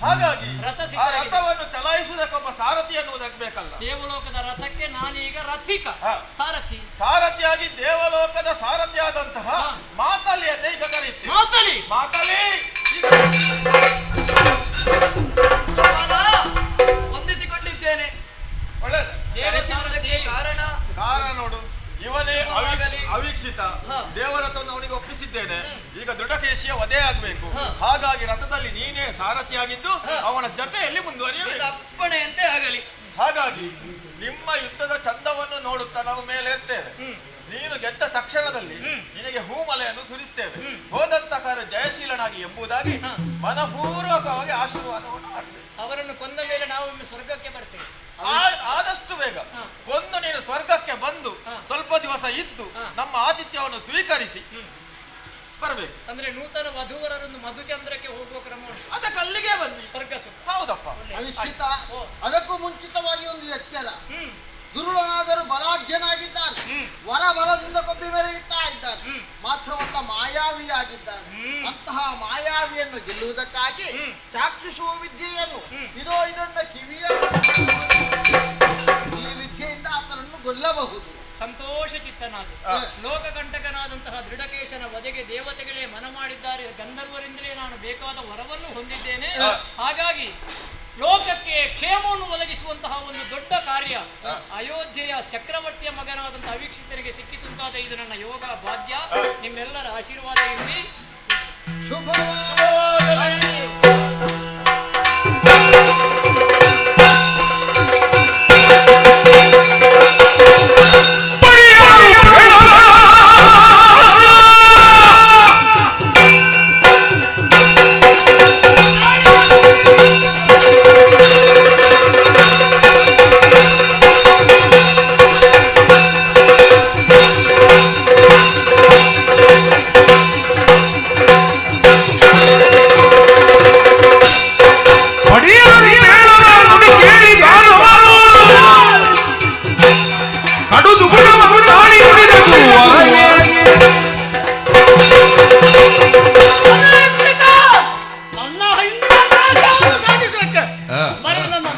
ಹಾಗಾಗಿ ರಥವನ್ನು ಚಲಾಯಿಸುವುದಕ್ಕೊಬ್ಬ ಸಾರಥಿ ಎನ್ನುವುದಕ್ಕೆ ಬೇಕಲ್ಲ. ದೇವಲೋಕದ ರಥಕ್ಕೆ ನಾನೀಗ ರಥಿಕ, ಸಾರಥಿಯಾಗಿ ದೇವಲೋಕದ ಸಾರಥಿಯಾದಂತಹ ಮಾತಲಿಯನ್ನೇ ಈಗ ಕರೀತೀವಿ. ಮಾತಲಿ ವಂದಿಸಿಕೊಂಡಿದ್ದೇನೆ. ಒಳ್ಳೇದು. ದೇವಸ್ಥಾನಕ್ಕೆ ಕಾರಣ ಕಾರಣ ನೋಡು, ಇವನೇ ಅವೀಕ್ಷಿತ ದೇವರ ರಥವನ್ನು ಅವನಿಗೆ ಒಪ್ಪಿಸಿದ್ದೇನೆ. ಈಗ ದೃಢಕೇಶಿಯ ವಧೆ ಆಗ್ಬೇಕು. ಹಾಗಾಗಿ ರಥದಲ್ಲಿ ನೀನೇ ಸಾರಥಿಯಾಗಿದ್ದು ಅವನ ಜೊತೆಯಲ್ಲಿ ಮುಂದುವರಿಯಬೇಕು. ಅಪ್ಪಣೆಯಂತೆ ಆಗಲಿ. ಹಾಗಾಗಿ ನಿಮ್ಮ ಯುದ್ಧದ ಚಂದವನ್ನು ನೋಡುತ್ತಾ ನಾವು ಮೇಲೆ ಇರ್ತೇವೆ. ನೀನು ಗೆದ್ದ ತಕ್ಷಣದಲ್ಲಿ ನಿನಗೆ ಹೂಮಲೆಯನ್ನು ಸುರಿಸ್ತೇವೆ. ಹೋದಂತ ಕಾರ್ಯ ಜಯಶೀಲನಾಗಿ ಎಂಬುದಾಗಿ ಮನಪೂರ್ವಕವಾಗಿ ಆಶೀರ್ವಾದವನ್ನು ಮಾಡ್ತೇವೆ. ಅವರನ್ನು ಕೊಂದ ಮೇಲೆ ನಾವು ಸ್ವರ್ಗಕ್ಕೆ ಬರ್ತೇವೆ. ಆದಷ್ಟು ಬೇಗ ಕೊಂದು ನೀನು ಸ್ವರ್ಗಕ್ಕೆ ಬಂದು ಸ್ವಲ್ಪ ದಿವಸ ಇದ್ದು ನಮ್ಮ ಆತಿಥ್ಯವನ್ನು ಸ್ವೀಕರಿಸಿ ಬರಬೇಕು. ಅಂದ್ರೆ ನೂತನ ವಧುವರರನ್ನು ಮಧುಚಂದ್ರಕ್ಕೆ ಹೋಗುವ ಕ್ರಮ ಅದಕ್ಕೆ ಅಲ್ಲಿಗೆ ಬನ್ನಿ. ಸ್ವರ್ಗ ಸುಖ. ಹೌದಪ್ಪ. ಅವೀಕ್ಷಿತ, ಅದಕ್ಕೂ ಮುಂಚಿತವಾಗಿ ಒಂದು ಎಚ್ಚರ. ದುರುಳನಾದರೂ ಬಲಾಢ್ಯನಾಗಿದ್ದಾನೆ, ವರಬಲದಿಂದ ಕೊಬ್ಬಿ ಮೆರೆಯುತ್ತಾ ಇದ್ದಾನೆ, ಮಾತ್ರವಲ್ಲ ಮಾಯಾವಿಯಾಗಿದ್ದಾನೆ. ಅಂತಹ ಮಾಯಾವಿಯನ್ನು ಗೆಲ್ಲುವುದಕ್ಕಾಗಿ ಚಾಕ್ಷಿಸುವ ವಿದ್ಯೆಯನ್ನು ಇದನ್ನ ಕಿವಿಯ ಈ ವಿದ್ಯೆಯಿಂದ ಆತನನ್ನು ಕೊಲ್ಲಬಹುದು. ಸಂತೋಷ ಚಿತ್ತನಾಗಿ ಲೋಕಕಂಟಕನಾದಂತಹ ದೃಢಕೇಶನ ವಧೆಗೆ ದೇವತೆಗಳೇ ಮನ ಮಾಡಿದ್ದಾರೆ. ಗಂಧರ್ವರಿಂದಲೇ ನಾನು ಬೇಕಾದ ವರವನ್ನು ಹೊಂದಿದ್ದೇನೆ. ಹಾಗಾಗಿ ಲೋಕಕ್ಕೆ ಕ್ಷೇಮವನ್ನು ಒದಗಿಸುವಂತಹ ಒಂದು ದೊಡ್ಡ ಕಾರ್ಯ ಅಯೋಧ್ಯೆಯ ಚಕ್ರವರ್ತಿಯ ಮಗನಾದಂತಹ ಅವೀಕ್ಷಿತರಿಗೆ ಸಿಕ್ಕಿತುಂಟಾದ ಇದು ನನ್ನ ಯೋಗ ಭಾಗ್ಯ. ನಿಮ್ಮೆಲ್ಲರ ಆಶೀರ್ವಾದ ಇರಲಿ.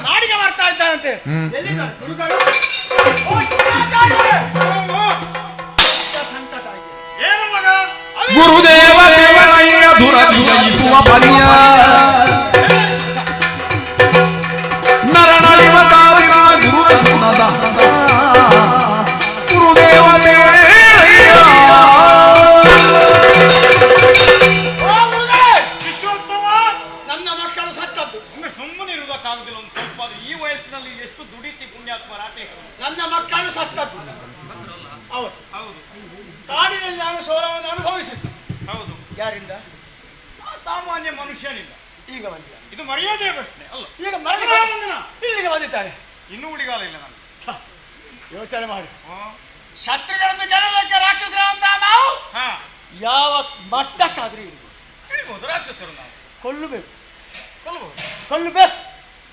ನಾಡಿಗೆ ಬರ್ತಾ ಇದ್ದಾರಂತೆ. ಗುರುದೇವ ದೇವನಯ್ಯ ದುರದಿಯುವ ಪರ್ಯ ನರನಳಿವತಾದಿನ ಗುರುದ ಗುರುದೇವ ದೇವನಯ್ಯ. ವಿಶ್ವೋತ್ತಮ, ನನ್ನ ಮಕ್ಕಳು ಸತ್ತದ್ದು ಸುಮ್ಮನೆ ಇರುವುದಕ್ಕಾಗುದಿಲ್ಲ. ಒಂದು ಸ್ವಲ್ಪ ಈ ವಯಸ್ಸಿನಲ್ಲಿ ಎಷ್ಟು ದುಡಿತಿ ಪುಣ್ಯಾತ್ಮ ರಾತ್ರಿ. ನನ್ನ ಮಕ್ಕಳು ಸತ್ತದ್ದು ಹೌದು ಹೌದು. ಕಾಡಿನಲ್ಲಿ ನಾನು ಸೋಲವನ್ನು ಅನುಭವಿಸಿದ್ದು ಹೌದು. ಯಾರಿಂದ? ಸಾಮಾನ್ಯ ಮನುಷ್ಯನಿಂದ. ಈಗ ಬಂದಿಲ್ಲ. ಇದು ಮರ್ಯಾದೆಯ ಪ್ರಶ್ನೆ ಅಲ್ಲ. ಈಗ ಇಲ್ಲಿಗೆ ಬಂದಿದ್ದಾರೆ. ಇನ್ನೂ ಉಳಿಗಾಲ ಇಲ್ಲ ನಾನು. ಯೋಚನೆ ಮಾಡಿ. ಶತ್ರುಗಳನ್ನು ಗೆಲ್ಲೋದಕ್ಕೆ ರಾಕ್ಷಸರಂತ ನಾವು ಯಾವ ಮಟ್ಟಕ್ಕಾದ್ರೂ ಇರ್ಬೋದು. ರಾಕ್ಷಸರು ನಾವು ಕೊಲ್ಲಬೇಕು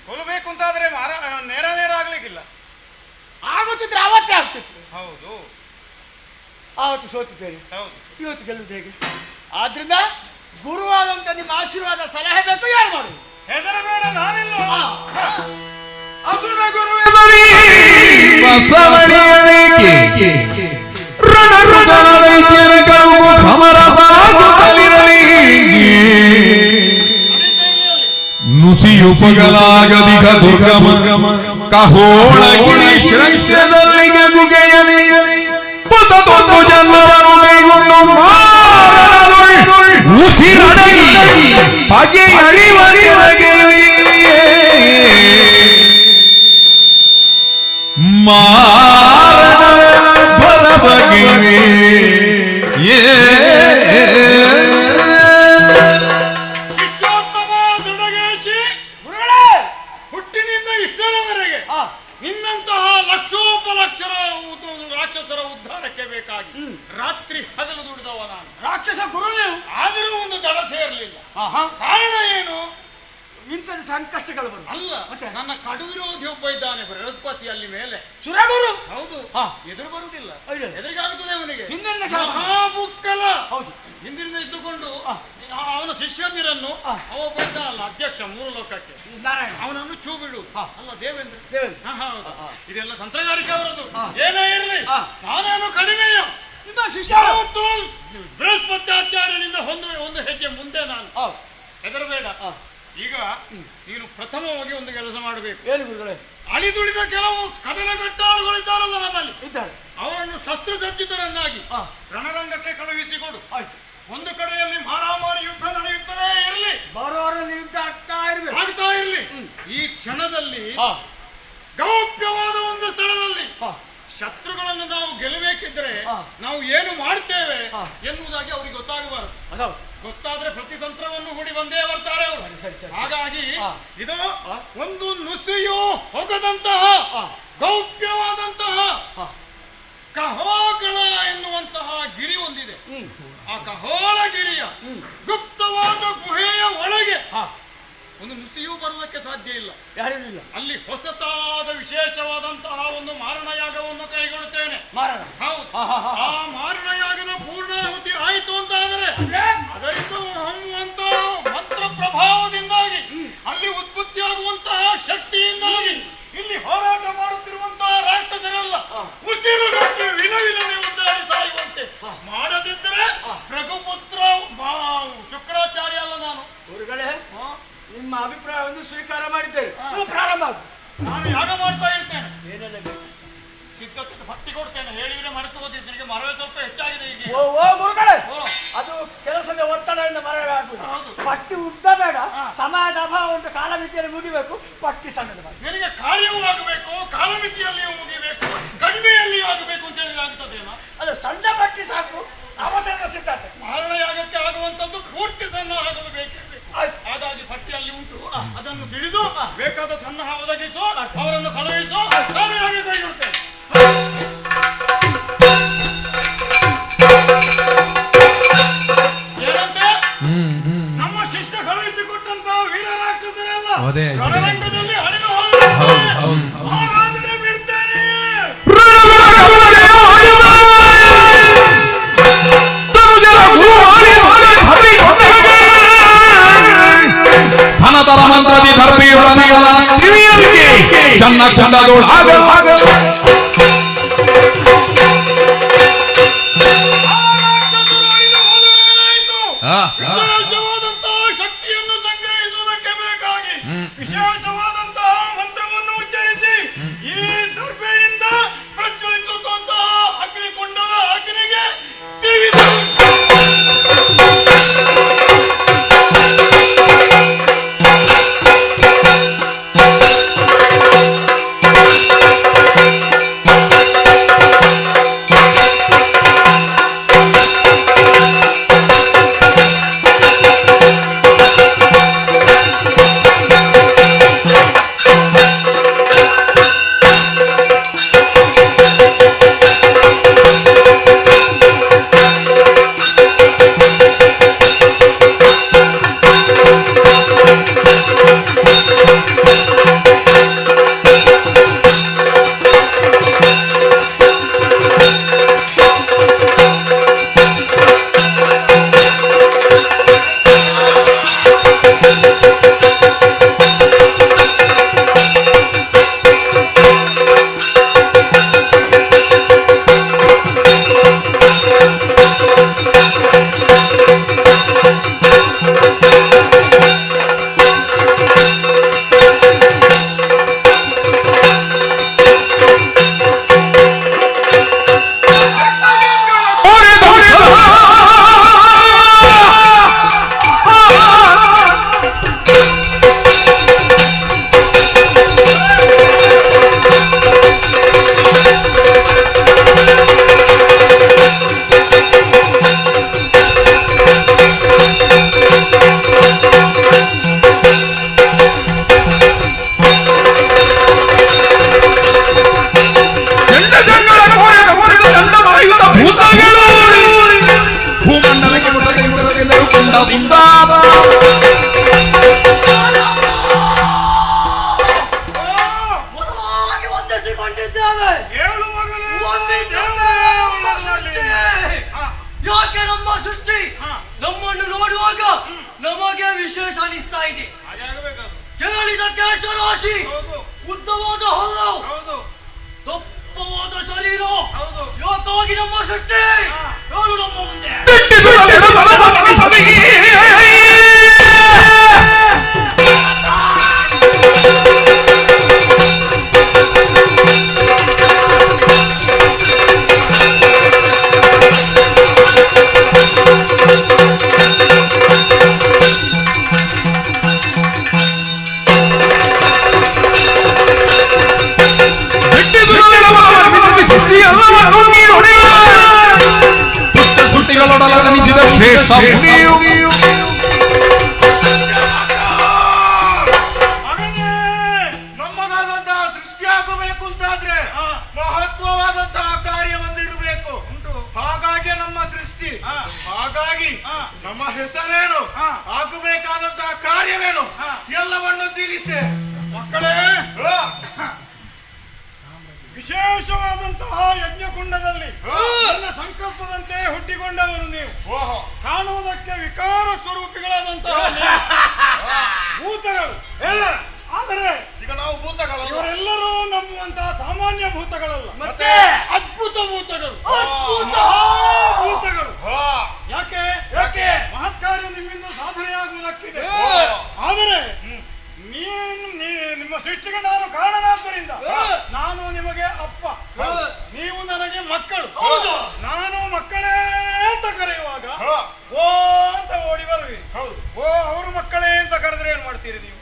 ಕೊಲ್ಲಬೇಕು ಅಂತಾದ್ರೆ ನೇರ ಆಗ್ಲಿಕ್ಕಿಲ್ಲ. ಆಗುತ್ತಿದ್ರೆ ಅವತ್ತೇ ಆಗ್ತಿತ್ತು. ಹೌದು, ಆವತ್ತು ಸೋತಿದ್ದೇನೆ. ಹೌದು, ಇವತ್ತು ಗೆಲ್ಲುವುದು ಹೇಗೆ? ಆದ್ರಿಂದ ಗುರುವಾದಂತ ನಿಮ್ಮ ಆಶೀರ್ವಾದ ಸಲಹೆ ಬೇಕು. ಯಾರು ಮಾಡುದು? ಹೆದರಬೇಡ, ನಾನಿಲ್ಲ. ಅಸುರ ಗುರುವಿನಲ್ಲಿ ಬಸವಣಿಯನಿಗೆ ರಣರುಗಣದೈತ್ಯನಗಳು ಸಮರಸಾಗುತ್ತಲಿರಲಿ. ನುಸಿಯುಪಗಲಾಗದಿಗ ದುರ್ಗಮ ಕಹೋಳಗಿರಿ ಶ್ರೇಷ್ಠದಲ್ಲಿಗೆ ಗುಗೆಯಲಿ ಪತದೊಂದು ಜನರನ್ನು ಕೈಗೊಂಡು ಉಸಿರಡಗಿ ಬಗೆ ಅಳಿವರಿವಗೆ ಮಾರಣ ಬರಬಗೆ ಹುಟ್ಟಿನಿಂದ ಇಷ್ಟರವರೆಗೆ ನಿನ್ನಂತಹ ಲಕ್ಷೋಪಲಕ್ಷರ ರಾಕ್ಷಸರ ಉದ್ಧಾರಕ್ಕೆ ಬೇಕಾಗಿ ರಾತ್ರಿ ಹಗಲು ದುಡಿದವ ನಾನು. ರಾಕ್ಷಸ ಗುರು ನೀವು. ಆದರೂ ಒಂದು ದಡ ಸೇರಲಿಲ್ಲ. ಕಾರಣ ಏನು? ಇಂಥದ್ದು ಸಂಕಷ್ಟಗಳು ಬರು ಅಲ್ಲ. ಮತ್ತೆ ನನ್ನ ಕಡು ವಿರೋಧಿ ಒಬ್ಬ ಇದ್ದಾನೆ, ಬೃಹಸ್ಪತಿ ಅಲ್ಲಿ ಮೇಲೆ ಸುರಗುರು. ಹೌದು, ಎದುರು ಬರುವುದಿಲ್ಲ. ಎದುರಿಗಾಗುತ್ತದೆ ಅವನಿಗೆ. ಮಹಾಬುಕ್ಕಲ. ಹೌದು, ಹಿಂದಿನಿಂದ ಇದ್ದುಕೊಂಡು ಅವನ ಶಿಷ್ಯಂದಿರನ್ನು ಅವ ಬೈತಾನಲ್ಲ ಅಧ್ಯಕ್ಷ ಮೂರು ಲೋಕಕ್ಕೆ ನಾರಾಯಣ, ಅವನನ್ನು ಚೂ ಬಿಡು. ಅಲ್ಲ ದೇವೇಂದ್ರ. ಹೌದು, ಇದೆಲ್ಲ ತಂತ್ರಗಾರಿಕೆ ಅವರದ್ದು. ಏನೇ ಇರಲಿ, ನಾನೇನು ಕಡಿಮೆಯ ನಿಮ್ಮ ಶಿಷ್ಯ. ಬೃಹಸ್ಪತಿ ಆಚಾರ್ಯನಿಂದ ಒಂದು ಹೆಜ್ಜೆ ಮುಂದೆ ನಾನು. ಹೆದರಬೇಡ. ಈಗ ನೀನು ಪ್ರಥಮವಾಗಿ ಒಂದು ಕೆಲಸ ಮಾಡಬೇಕು. ಏನು ಗುರುಗಳೇ? ಅಳಿದುಳಿದ ಕೆಲವು ಕದನ ಗಟ್ಟಾಳುಗಳಿದ್ದಾರಲ್ಲ ನಮ್ಮಲ್ಲಿ ಇದ್ದಾರೆ, ಅವರನ್ನು ಶಸ್ತ್ರಸಜ್ಜಿತರನ್ನಾಗಿ ರಣರಂಗಕ್ಕೆ ಕಳುಹಿಸಿಕೊಡು. ಒಂದು ಕಡೆಯಲ್ಲಿ ಮಾರಾಮಾರಿ ಯುದ್ಧ ನಡೆಯುತ್ತಲೇ ಇರಲಿ, ಬರೋರಲ್ಲಿ ಯುದ್ಧ ಆಗ್ತಾ ಇರಲಿ. ಈ ಕ್ಷಣದಲ್ಲಿ ಗೌಪ್ಯವಾದ ಒಂದು ಸ್ಥಳದಲ್ಲಿ ಶತ್ರುಗಳನ್ನು ನಾವು ಗೆಲ್ಲಬೇಕಿದ್ರೆ ನಾವು ಏನು ಮಾಡ್ತೇವೆ ಎನ್ನುವುದಾಗಿ ಅವ್ರಿಗೆ ಗೊತ್ತಾಗಬಾರದು. ಗೊತ್ತಾದ್ರೆ ಪ್ರತಿತಂತ್ರವನ್ನು ಹೂಡಿ ಬಂದೇ ಬರ್ತಾರೆ ಅವರು. ಹಾಗಾಗಿ ಇದು ಒಂದು ನುಸಿಯು ಹೋಗದಂತಹ ಗೌಪ್ಯವಾದಂತಹ ಕಹೋಗಳ ಎನ್ನುವಂತಹ ಗಿರಿ ಒಂದಿದೆ. ಆ ಕಹೋಳ ಗಿರಿಯ ಗುಪ್ತವಾದ ಗುಹೆಯ ಒಳಗೆ ಒಂದು ನುಸಿಯೂ ಬರುವುದಕ್ಕೆ ಸಾಧ್ಯ ಇಲ್ಲ, ಯಾರಿಲ್ಲ. ಅಲ್ಲಿ ಹೊಸತಾದ ವಿಶೇಷವಾದಂತಹ ಒಂದು ಮಾರಣಯಾಗವನ್ನು ಕೈಗೊಳ್ಳುತ್ತೇನೆ. ಹೌದು, ಆ ಮಾರಣಯಾಗದ ಪೂರ್ಣಾಹುತಿ ಆಯಿತು ಅಂತ ಆದರೆ ಅದರಿಂದ ಹೊಮ್ಮುವಂತಹ ಮಂತ್ರ ಪ್ರಭಾವದಿಂದಾಗಿ ಅಲ್ಲಿ ಉತ್ಪತ್ತಿಯಾಗುವಂತಹ ಶಕ್ತಿಯಿಂದಾಗಿ ಇಲ್ಲಿ ಹೋರಾಟ ಮಾಡುತ್ತಿರುವಂತಹ ರಾಕ್ಷಸರೆಲ್ಲ ಉಸಿರುಗಟ್ಟಿ ವಿಲವಿಲನೆ ಒದ್ದಾಡಿ ಸಾಯುವಂತೆ ಮಾಡದಿದ್ದರೆ ರಘುಪುತ್ರ ಶುಕ್ರಾಚಾರ್ಯ ಅಲ್ಲ ನಾನು. ಗುರುಗಳೇ, ನಿಮ್ಮ ಅಭಿಪ್ರಾಯವನ್ನು ಸ್ವೀಕಾರ ಮಾಡಿದ್ದೇವೆ. ಪ್ರಾರಂಭ ನಾನು ಯಾಗ ಮಾಡ್ತಾ ಇರ್ತೇನೆ. ಏನೆಲ್ಲ ಬೇಕು? ಸಿದ್ಧತೆ ಭಕ್ತಿ ಕೊಡ್ತೇನೆ. ಹೇಳಿದ್ರೆ ಮರೆತು ಓದಿದ್ದನಿಗೆ ಮರವೇ ಸ್ವಲ್ಪ ಹೆಚ್ಚಾಗಿದೆ ಈಗ. ಓ ಗುರುಗಳೇ, ಅದು ಕೆಲಸದ ಒತ್ತಡದಿಂದ ಮರವೇ ಆಗುವುದು. ಪಟ್ಟಿ ಉದ್ದ ಬೇಡ, ಸಮಯದ ಅಭಾವ ಉಂಟು, ಕಾಲಮಿತಿಯಲ್ಲಿ ಮುಗಿಬೇಕು. ಪಟ್ಟಿ ಸಣ್ಣದ ನಿನಗೆ ಕಾರ್ಯವೂ ಆಗಬೇಕು, ಕಾಲಮಿತಿಯಲ್ಲಿಯೂ ಮುಗಿಬೇಕು, ಕಡಿಮೆಯಲ್ಲಿಯೂ ಆಗಬೇಕು ಅಂತ ಹೇಳಿದ್ರೆ ಆಗ್ತದೇನೋ? ಅದು ಸಣ್ಣ ಪಟ್ಟಿ ಸಾಕು, ಅವಸರದ ಸಿದ್ಧತೆ. ಮಾರಣಯಾಗಕ್ಕೆ ಆಗುವಂತದ್ದು ಪೂರ್ತಿ ಸಣ್ಣ ಆಗಲು ಬೇಕಿರಬೇಕು. ಹಾಗಾಗಿ ಪಟ್ಟಿಯಲ್ಲಿ ಉಂಟು, ಅದನ್ನು ತಿಳಿದು ಬೇಕಾದ ಸಣ್ಣ ಒದಗಿಸು, ಅವರನ್ನು ಕಳುಹಿಸು, ನಾನು ಹಾಗೆ ಕೈಗೊಳ್ತೇನೆ. ಏನಂತೆ? ನಮ್ಮ ಶಿಷ್ಟ ಕಳುಹಿಸಿಕೊಟ್ಟಂತಹ ವೀರ ರಾಕ್ಷಸರೆಲ್ಲ ರಣರಂಗದಲ್ಲಿ ಹರಿದು ಹಾಗಾದರೆ ಬಿಡ್ತೇನೆ. ಧನತರ ಮಂತ್ರದಿ ಧರ್ಮಿ ಹೊರನೆಗಳ ಕಿವಿಯಲ್ಲಿ ಚನ್ನ ಚಂದದೋಳು ಆಗ ವಿಶೇಷವಾದಂತಹ ಶಕ್ತಿಯನ್ನು ಸಂಗ್ರಹಿಸುವುದಕ್ಕೆ ಬೇಕಾಗಿ ವಿಶೇಷವಾದಂತಹ ಮಂತ್ರವನ್ನು ಉಚ್ಚರಿಸಿ ಈ ದರ್ಭೆಯಿಂದ ಪ್ರಜ್ವಲಿಸುವಂತಹ ಅಗ್ನಿಕುಂಡದ ಅಗ್ನಿಗೆ ಯಾಕೆ ನಮ್ಮ ಸೃಷ್ಟಿ ನಮ್ಮನ್ನು ನೋಡುವಾಗ ನಮಗೆ ವಿಶೇಷ ಅನಿಸ್ತಾ ಇದೆ. ಕೆರಳಿದ ಕೇಶರಾಶಿ, ಉದ್ದವಾದ ಹಲ್ಲು, ದಪ್ಪವಾದ ಶರೀರ, ಯಾಕಾಗಿ ನಮ್ಮ ಸೃಷ್ಟಿ ಹೇಳು ನಮ್ಮ ಮುಂದೆ. ನಿಜಿದ ಶ್ರೇಷ್ಠ ಮುನಿಯು ನಮ್ಮದಾದಂತಹ ಸೃಷ್ಟಿಯಾಗಬೇಕು ಅಂತಾದ್ರೆ ಮಹತ್ವವಾದಂತಹ ಕಾರ್ಯ ಒಂದಿರಬೇಕು. ಹಾಗಾಗಿ ನಮ್ಮ ಸೃಷ್ಟಿ, ಹಾಗಾಗಿ ನಮ್ಮ ಹೆಸರೇನು, ಆಗಬೇಕಾದಂತಹ ಕಾರ್ಯವೇನು ಎಲ್ಲವನ್ನು ತಿಳಿಸಿ. ಮಕ್ಕಳೇ, ವಿಶೇಷವಾದಂತಹ ಯಜ್ಞಕುಂಡದಲ್ಲಿ ನನ್ನ ಸಂಕಲ್ಪದಂತೆ ಹುಟ್ಟಿಕೊಂಡವರು ನೀವು. ಕಾಣುವುದಕ್ಕೆ ವಿಕಾರ ಸ್ವರೂಪಿಗಳಾದಂತಹ ಭೂತಗಳು. ಆದರೆ ಈಗ ನಾವು ಭೂತಗಳು, ಇವರೆಲ್ಲರೂ ನಂಬುವಂತಹ ಸಾಮಾನ್ಯ ಭೂತಗಳಲ್ಲ, ಮತ್ತೆ ಅದ್ಭುತ ಭೂತಗಳು, ಭೂತಗಳು. ಯಾಕೆ ಯಾಕೆ ಮಹತ್ಕಾರ್ಯ ನಿಮ್ಮಿಂದ ಸಾಧನೆಯಾಗುವುದಕ್ಕಿದೆ. ಆದರೆ ನಿಮ್ಮ ಸೃಷ್ಟಿಗೆ ನಾನು ಕಾರಣನಾದ್ದರಿಂದ ನಾನು ನಿಮಗೆ ಅಪ್ಪ, ನೀವು ನನಗೆ ಮಕ್ಕಳು. ನಾನು ಮಕ್ಕಳೇ ಅಂತ ಕರೆಯುವಾಗ ಓ ಅಂತ ಓಡಿ ಬರುವಿರಿ. ಓ ಅವರು ಮಕ್ಕಳೇ ಅಂತ ಕರೆದ್ರೆ ಏನ್ ಮಾಡ್ತೀರಿ ನೀವು?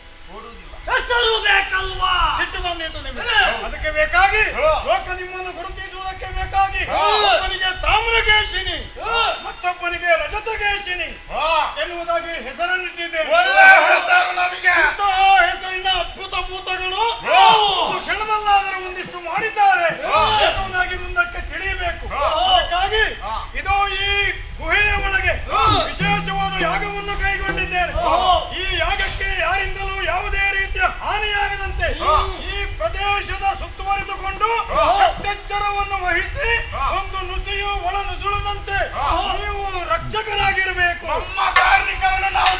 ಹೆಸರು ಬೇಕಲ್ವಾ? ಸಿಟ್ಟು ಬಂದಿತ್ತು ನಿಮಗೆ. ಅದಕ್ಕೆ ಬೇಕಾಗಿ ಲೋಕ ನಿಮ್ಮನ್ನು ಗುರುತಿಸುವುದಕ್ಕೆ ಬೇಕಾಗಿ ಒಬ್ಬನಿಗೆ ತಾಮ್ರಕೇಶಿನಿ, ಮತ್ತೊಬ್ಬನಿಗೆ ರಜತಕೇಶಿನಿ ಎನ್ನುವುದಾಗಿ ಹೆಸರನ್ನಿಟ್ಟಿದ್ದೇನೆ. ಇಂತಹ ಹೆಸರಿನ ಅದ್ಭುತ ಭೂತಗಳು ಕ್ಷಣದಲ್ಲಾದರೂ ಒಂದಿಷ್ಟು ಮಾಡಿದ್ದಾರೆ ಎನ್ನುವುದಾಗಿ ಮುಂದಕ್ಕೆ ತಿಳಿಯಬೇಕು. ಅದಕ್ಕಾಗಿ ಇದೋ ಈ ಗುಹೆಯ ಒಳಗೆ ವಿಶೇಷವಾದ ಯಾಗವನ್ನು ಕೈಗೊಂಡಿದ್ದೇನೆ. ಈ ಯಾಗಕ್ಕೆ ಯಾರಿಂದಲೂ ಯಾವುದೇ ರೀತಿಯ ಹಾನಿಯಾಗದಂತೆ ಈ ಪ್ರದೇಶದ ಸುತ್ತುವರಿದುಕೊಂಡು ಕಟ್ಟೆಚ್ಚರವನ್ನು ವಹಿಸಿ ಒಂದು ನುಸಿಯು ಒಳ ನುಸುಳದಂತೆ ನೀವು ರಕ್ಷಕರಾಗಿರಬೇಕು. ನಮ್ಮ ಕಾರ್ಮಿಕರನ್ನು ನಾವು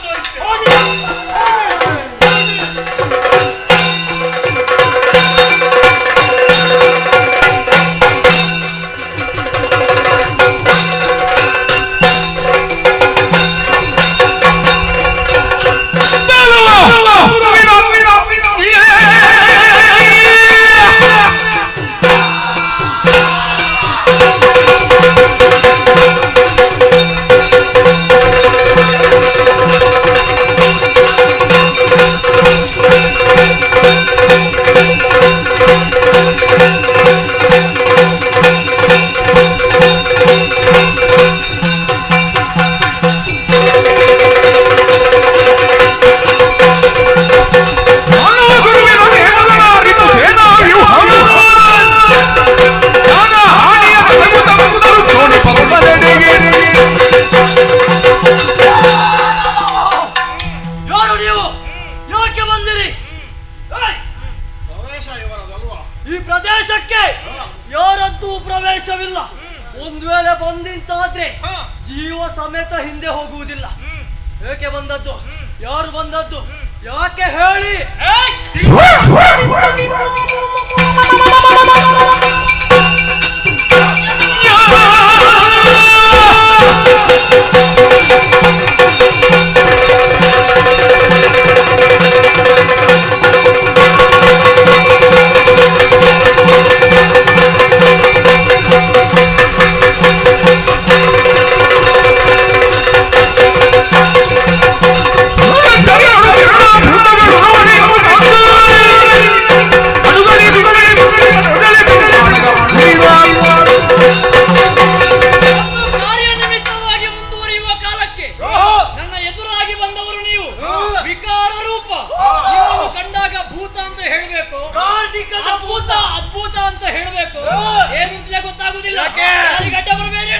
ಪ್ರವೇಶವಿಲ್ಲ. ಒಂದು ವೇಳೆ ಬಂದಿಂತಾದ್ರೆ ಜೀವ ಸಮೇತ ಹಿಂದೆ ಹೋಗುವುದಿಲ್ಲ. ಏಕೆ ಬಂದದ್ದು? ಯಾರು ಬಂದದ್ದು? ಯಾಕೆ ಹೇಳಿ? ಕಾರ್ಯನಿಮಿತ್ತವಾಗಿ ಮುಂದುವರಿಯುವ ಕಾಲಕ್ಕೆ ನನ್ನ ಎದುರಾಗಿ ಬಂದವರು ನೀವು. ವಿಕಾರ ರೂಪ ನಿಮ್ಮನ್ನು ಕಂಡಾಗ ಭೂತ ಅಂತ ಹೇಳಬೇಕು, ಭೂತ ಅದ್ಭುತ ಅಂತ ಹೇಳಬೇಕು. ಏನಂತಲೇ ಗೊತ್ತಾಗುದಿಲ್ಲ. ಗಡ್ಡ ಬರಬೇಡಿ.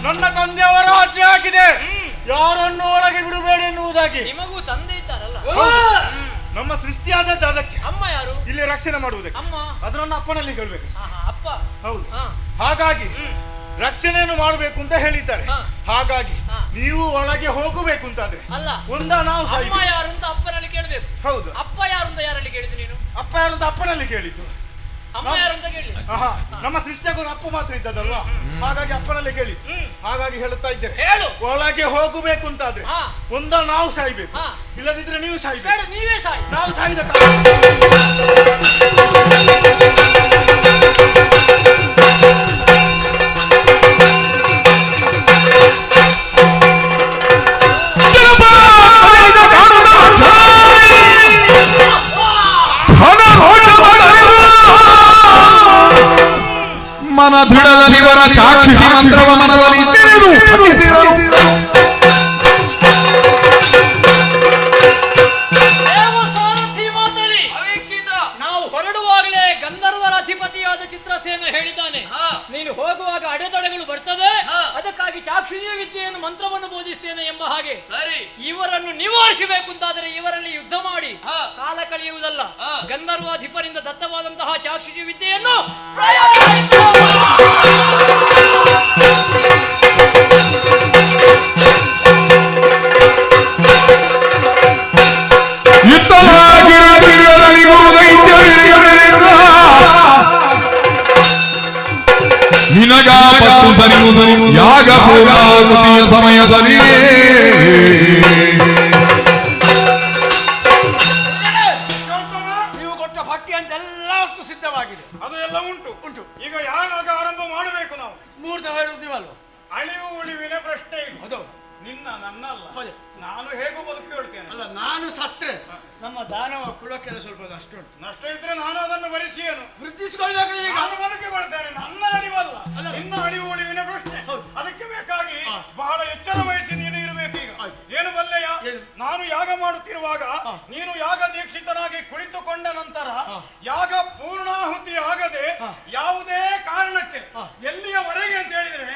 ನನ್ನ ತಂದೆಯವರ ಆಜ್ಞೆ ಆಗಿದೆ, ಯಾರನ್ನು ಒಳಗೆ ಬಿಡಬೇಡಿ ಎನ್ನುವುದಾಗಿ. ನಿಮಗೂ ತಂದೆ ಇದ್ದಾರಲ್ಲ? ನಮ್ಮ ಸೃಷ್ಟಿಯಾದದ್ದು ಅದಕ್ಕೆ. ಅಮ್ಮ ಯಾರು? ಇಲ್ಲಿ ರಕ್ಷಣೆ ಮಾಡುವುದಕ್ಕೆ. ಅಮ್ಮ ಅದು ನನ್ನ ಅಪ್ಪನಲ್ಲಿ ಹೇಳ್ಬೇಕು. ಅಪ್ಪ ಹೌದು. ಹಾಗಾಗಿ ರಕ್ಷಣೆಯನ್ನು ಮಾಡಬೇಕು ಅಂತ ಹೇಳಿದ್ದಾರೆ. ಹಾಗಾಗಿ ನೀವು ಒಳಗೆ ಹೋಗಬೇಕು ಅಂತಾದ್ರೆ ಅಲ್ಲ, ಒಂದ ನಾವು ಅಮ್ಮ ಯಾರು ಅಂತ ಅಪ್ಪನಲ್ಲಿ ಕೇಳಬೇಕು. ಹೌದು. ಅಪ್ಪ ಯಾರು ಅಂತ ಯಾರಲ್ಲಿ ಕೇಳಿದ್ದು ನೀನು? ಅಪ್ಪ ಯಾರು ಅಂತ ಅಪ್ಪನಲ್ಲಿ ಕೇಳಿದ್ದು. ಅಮ್ಮ ಯಾರು ಅಂತ ಕೇಳಿ. ನಮ್ಮ ಸೃಷ್ಟಿಯಾಗ ಅಪ್ಪ ಮಾತ್ರ ಇದ್ದದಲ್ವಾ, ಹಾಗಾಗಿ ಅಪ್ಪನಲ್ಲೇ ಕೇಳಿ. ಹಾಗಾಗಿ ಹೇಳುತ್ತಾ ಇದ್ದೇವೆ, ಹೇಳು. ಒಳಗೆ ಹೋಗಬೇಕು ಅಂತಾದ್ರೆ ಒಂದ ನಾವು ಸಾಯ್ಬೇಕು, ಇಲ್ಲದಿದ್ರೆ ನೀವು ಸಾಯ್ಬೇಕು. ನೀವೇ ಸಾಯಿ. ನಾವು ಸಾಯ್ದ ಮನ ದೃಢದಲ್ಲಿ ವರ ಚಾಕ್ಷುಷಿ ಮಂತ್ರವ ಮನದಲ್ಲಿ ತಿಳಿದು ನಾವು ಹೊರಡುವಾಗಲೇ ಗಂಧರ್ವರ ಅಧಿಪತಿಯಾದ ಚಿತ್ರಸೇನ ಹೇಳಿದ್ದಾನೆ, ನೀನು ಹೋಗುವಾಗ ಅಡೆತಡೆಗಳು ಬರ್ತದೆ, ಅದಕ್ಕಾಗಿ ಚಾಕ್ಷುಷಿ ವಿದ್ಯೆಯನ್ನು ಮಂತ್ರವನ್ನು ಬೋಧಿಸ್ತೇನೆ ಎಂಬ ಹಾಗೆ. ಸರಿ, ಇವರನ್ನು ನಿವಾರಿಸಬೇಕು ಅಂತಾದರೆ ಇವರಲ್ಲಿ ಯುದ್ಧ ಮಾಡಿ ಕಾಲ ಕಳೆಯುವುದಲ್ಲ, ಗಂಧರ್ವಾಧಿಪರಿಂದ ದತ್ತವಾದಂತಹ ಚಾಕ್ಷುಷಿ ವಿದ್ಯೆಯನ್ನು ನಿನಗಾಪತ್ತು ಬರೆಯುವುದು ಯಾಗ ಪೂರ್ಣಾಹುತಿಯ ಸಮಯದಲ್ಲಿ. ನೀವು ಕೊಟ್ಟ ಭಟ್ಟಿ ಅಂತೆಲ್ಲ ವಸ್ತು ಸಿದ್ಧವಾಗಿದೆ. ಅದು ಎಲ್ಲ ಉಂಟು. ಈಗ ಯಾವಾಗ ಆರಂಭ ಮಾಡಬೇಕು ನಾವು? ಮುಹೂರ್ತ ಹೇಳುತ್ತೀವಲ್ವ? ಅಳಿವು ಉಳಿವಿನ ಪ್ರಶ್ನೆ ಇದು. ಅದು ನಿನ್ನ ನನ್ನಲ್ಲ. ನಾನು ಹೇಗೂ ಬದುಕಿ ಹೇಳ್ತೇನೆ. ಅಲ್ಲ, ನಾನು ಸತ್ರೆ ನಮ್ಮ ದಾನವ ಕುಲಕ್ಕೆಲ್ಲ ಸ್ವಲ್ಪ ನಷ್ಟ ಉಂಟು. ನಷ್ಟ ಇದ್ರೆ ನಾನು ಅದನ್ನು ಭರಿಸಿಯೇನು ವೃದ್ಧಿಸಿಕೊಳ್ಬೇಕು. ನಾನು ಬದುಕಿಕೊಳ್ತೇನೆ. ನನ್ನ ಅಳಿವಲ್ಲ, ನಿನ್ನ ಅಳಿವು ಉಳಿವಿನ ಪ್ರಶ್ನೆ. ಅದಕ್ಕೆ ಬೇಕಾಗಿ ಬಹಳ ಎಚ್ಚರ ವಹಿಸಿ ನೀನು ಇರಬೇಕು. ಈಗ ಏನು ಬಲ್ಲೆಯ, ನಾನು ಯಾಗ ಮಾಡುತ್ತಿರುವಾಗ ನೀನು ಯಾಗ ದೀಕ್ಷಿತನಾಗಿ ಕುಳಿತುಕೊಂಡ ನಂತರ ಯಾಗ ಪೂರ್ಣಾಹುತಿ ಆಗದೆ ಯಾವುದೇ ಕಾರಣಕ್ಕೆ ಎಲ್ಲಿಯವರೆಗೆ ಅಂತ ಹೇಳಿದ್ರೆ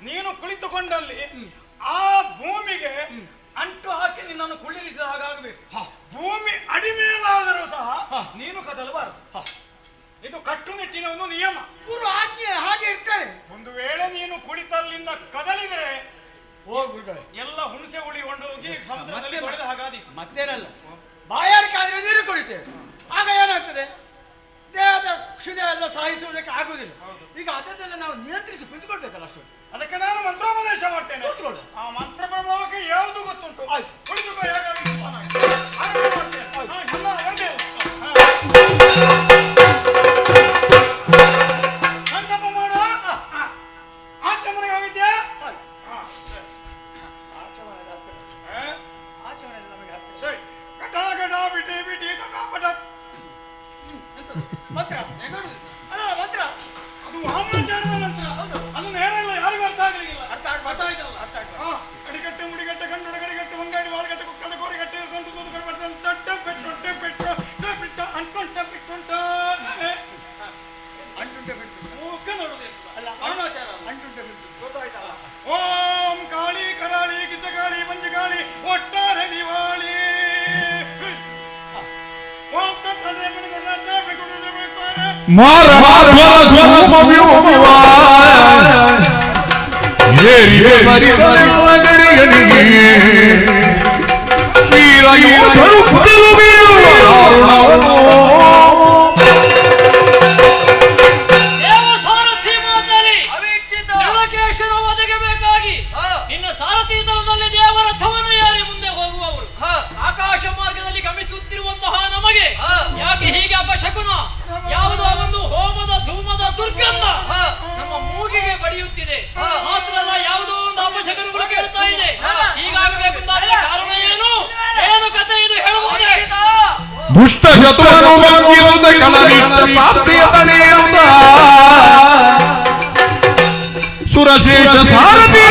ನೀನು ಕುಳಿತುಕೊಂಡಲ್ಲಿ ಆ ಭೂಮಿಗೆ ಅಂಟು ಹಾಕಿ ನಿನ್ನನ್ನು ಕುಳ್ಳಿರಿಸಿದ ಹಾಗಾಗಬೇಕು. ಭೂಮಿ ಅಡಿಮೇಲಾದರೂ ಸಹ ನೀನು ಕದಲಬಾರದು. ಇದು ಕಟ್ಟುನಿಟ್ಟಿನ ಒಂದು ನಿಯಮ, ಆಜ್ಞೆ ಹಾಗೆ ಇರ್ತೇನೆ. ಒಂದು ವೇಳೆ ನೀನು ಕುಳಿತಲ್ಲಿಂದ ಕದಲಿದ್ರೆ ಹೋಗ್ಬಿಡ್ತಾರೆ ಎಲ್ಲ ಹುಣಸೆ ಹುಳಿ ಹೋಗಿ ಸಮುದ್ರದಲ್ಲಿ ಹೊಡೆದ ಹಾಗಾದೀತು. ಮತ್ತೇನಲ್ಲ, ಬಾಯಾರಿಕಾದ್ರೆ ನೀರು ಕುಡಿತೇವೆ, ಆಗ ಏನಾಗ್ತದೆ? ದೇಹದ ಕ್ಷುದೆ ಎಲ್ಲ ಸಹಿಸುವುದಕ್ಕೆ ಆಗುವುದಿಲ್ಲ. ಈಗ ಅದನ್ನೆಲ್ಲ ನಾವು ನಿಯಂತ್ರಿಸಿ ಕುಳಿತುಕೊಳ್ಬೇಕಲ್ಲ ಅಷ್ಟು. ಅದಕ್ಕೆ ನಾನು ಮಂತ್ರೋಪದೇಶ ಮಾಡ್ತೇನೆ. ಆ ಮಂತ್ರ ಪ್ರಭಾವಕ್ಕೆ ಯಾವುದು ಗೊತ್ತುಂಟು. ಕುಳಿತುಕೋ, ಸಂಕಲ್ಪ ಮಾಡು. ಆಚೆ ಮನೆಗೆ ಹೋಗಿದ್ಯಾ? ಸರಿ, ಕಟ ಕಟ ಬಿಟಿ ಬಿಟಿ ಕಟಾಪಟ ಮಂತ್ರ ಅಲ್ಲ, ಮಂತ್ರ ಅದು ವಾಮಾಚಾರದ ಮಂತ್ರ. ಅದು ನೇರ ಇಲ್ಲ, ಯಾರಿಗೂ ಅರ್ಥ ಆಗಲಿಲ್ಲ. ಗೊತ್ತಾಯ್ತಲ್ಲ, ಅಡಿಗಟ್ಟೆ ಮುಡಿಗಟ್ಟೆ ಕಂಡು ಗಡಿಗಟ್ಟೆ ಮಂಗಾಡಿ ವಾಲ್ಗಟ್ಟೆ ಕುಕ್ಕಡ ಕೋರಿಗಟ್ಟೆ ಗಂಟು ತೂದು ಕಡಿಬಡ್ತ ತೊಟ್ಟೆ ಪೆಟ್ಟು ಬಿಟ್ಟು ಅಂಟುಂಟ ಬಿಟ್ಟುಂಟ ಅಂಟುಂಟೆ ಬಿಟ್ಟು ಮುಖ ನೋಡುದಿಲ್ಲ. ಅಲ್ಲ, ವಾಮಾಚಾರ ಅಂಟುಂಟೆ ಬಿಟ್ಟು ಗೊತ್ತಾಯ್ತಲ್ಲ. ಓಂ ಕಾಳಿ ಕರಾಳಿ ಕಿಚಗಾಳಿ ಮಂಜಗಾಳಿ ಒಟ್ಟಾರೆ ದಿವಾಳಿ. ಓಂ ತತ್ತಡೆ ಬಿಡುಗಡೆ ಬಿಡುಗಡೆ ಮಾರ ನಿನ್ನ ಸಾರಥಿ ದಳದಲ್ಲಿ ದೇವರಥವನ್ನು ಯಾರಿ ಮುಂದೆ ಹೋಗುವವರು ಆಕಾಶ ಮಾರ್ಗದಲ್ಲಿ ಗಮಿಸುತ್ತಿರುವಂತಹ ನಮಗೆ ಯಾಕೆ ಹೀಗೆ ಅಪಶಕುನ? ಯಾವುದೋ ಒಂದು ಹೋಮದ ಧೂಮದ ದುರ್ಗಂಧ ನಮ್ಮ ಮೂಗಿಗೆ ಬಡಿಯುತ್ತಿದೆ. ಮಾತ್ರ ಅಲ್ಲ, ಯಾವುದೋ ಒಂದು ಅಪಶಕನಗಳು ಕೇಳ್ತಾ ಇದೆ. ಹೀಗಾಗಬೇಕು ಅಂತಾದ್ರೆ ಕಾರಣ ಏನು? ಏನು ಕಥೆ ಇದು ಹೇಳಬಹುದೇ? ದುಷ್ಟ ಶತ್ರುವನ್ನು ಬಂದಿರುವುದ ಕಳರಿದ್ದ ಪ್ರಾಪ್ತಿಯ ತಲೆಯುತ್ತ ಸುರಶ್ರೇಷ್ಠ ಸಾರಥಿ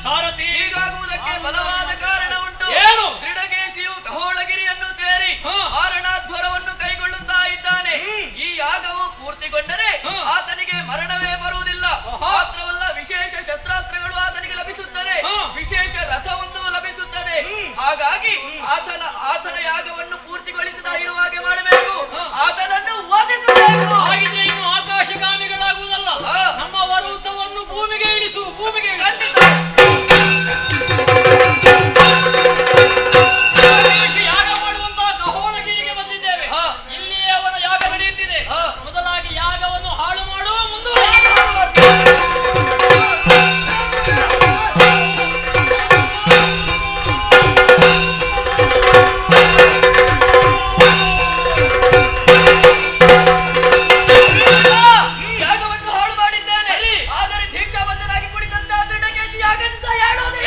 ಸಾರಥಿ ಹೀಗಾಗುವುದಕ್ಕೆ ಬಲವಾದ ಕಾರಣ ಉಂಟು. ಏನು? ಕ್ರೀಡಕೇಶಿಯು ಕಹೋಳಗಿರಿಯನ್ನು ಸೇರಿ ಆರಣಾಧ್ವರವನ್ನು ಕೈಗೊಳ್ಳುತ್ತಾ ಇದ್ದಾನೆ. ಈ ಯಾಗವು ಪೂರ್ತಿಗೊಂಡರೆ ಆತನಿಗೆ ಮರಣವೇ ಬರುವುದಿಲ್ಲ. ಮಾತ್ರವಲ್ಲ, ವಿಶೇಷ ಶಸ್ತ್ರಾಸ್ತ್ರಗಳು ಆತನಿಗೆ ಲಭಿಸುತ್ತದೆ. ಆತನ ಯಾಗವನ್ನು ಪೂರ್ತಿಗೊಳಿಸದ ಇರುವಾಗೆ ಮಾಡಬೇಕು, ಆತನನ್ನು ವಧಿಸಬೇಕು. ಹಾಗಿದ್ರೆ ಇನ್ನು ಆಕಾಶಗಾಮಿಗಳಾಗುವುದಲ್ಲ, ನಮ್ಮ ವರುತವನ್ನು ಭೂಮಿಗೆ ಇಳಿಸು, ಭೂಮಿಗೆ ಇಳಿಸು. ಯಾಗ ಮಾಡುವಂತಹ ಕಹೋಳಗಿರಿಗೆ ಬಂದಿದ್ದೇವೆ. ಇಲ್ಲಿಯೇ ಅವನ ಯಾಗ ನಡೆಯುತ್ತಿದೆ. ಮೊದಲಾಗಿ ಯಾಗವನ್ನು ಹಾಳು ಮಾಡುವ ಯಾಗವನ್ನು ಹಾಳು ಮಾಡಿದ್ದೇನೆ, ಆದರೆ ದೀಕ್ಷಾ ಬಂಧನಾಗಿ ಕುಳಿತಂತಹ ದೃಢಕೇಶಿ ಯಾಗದಿಂದ ಹೇಳೋದು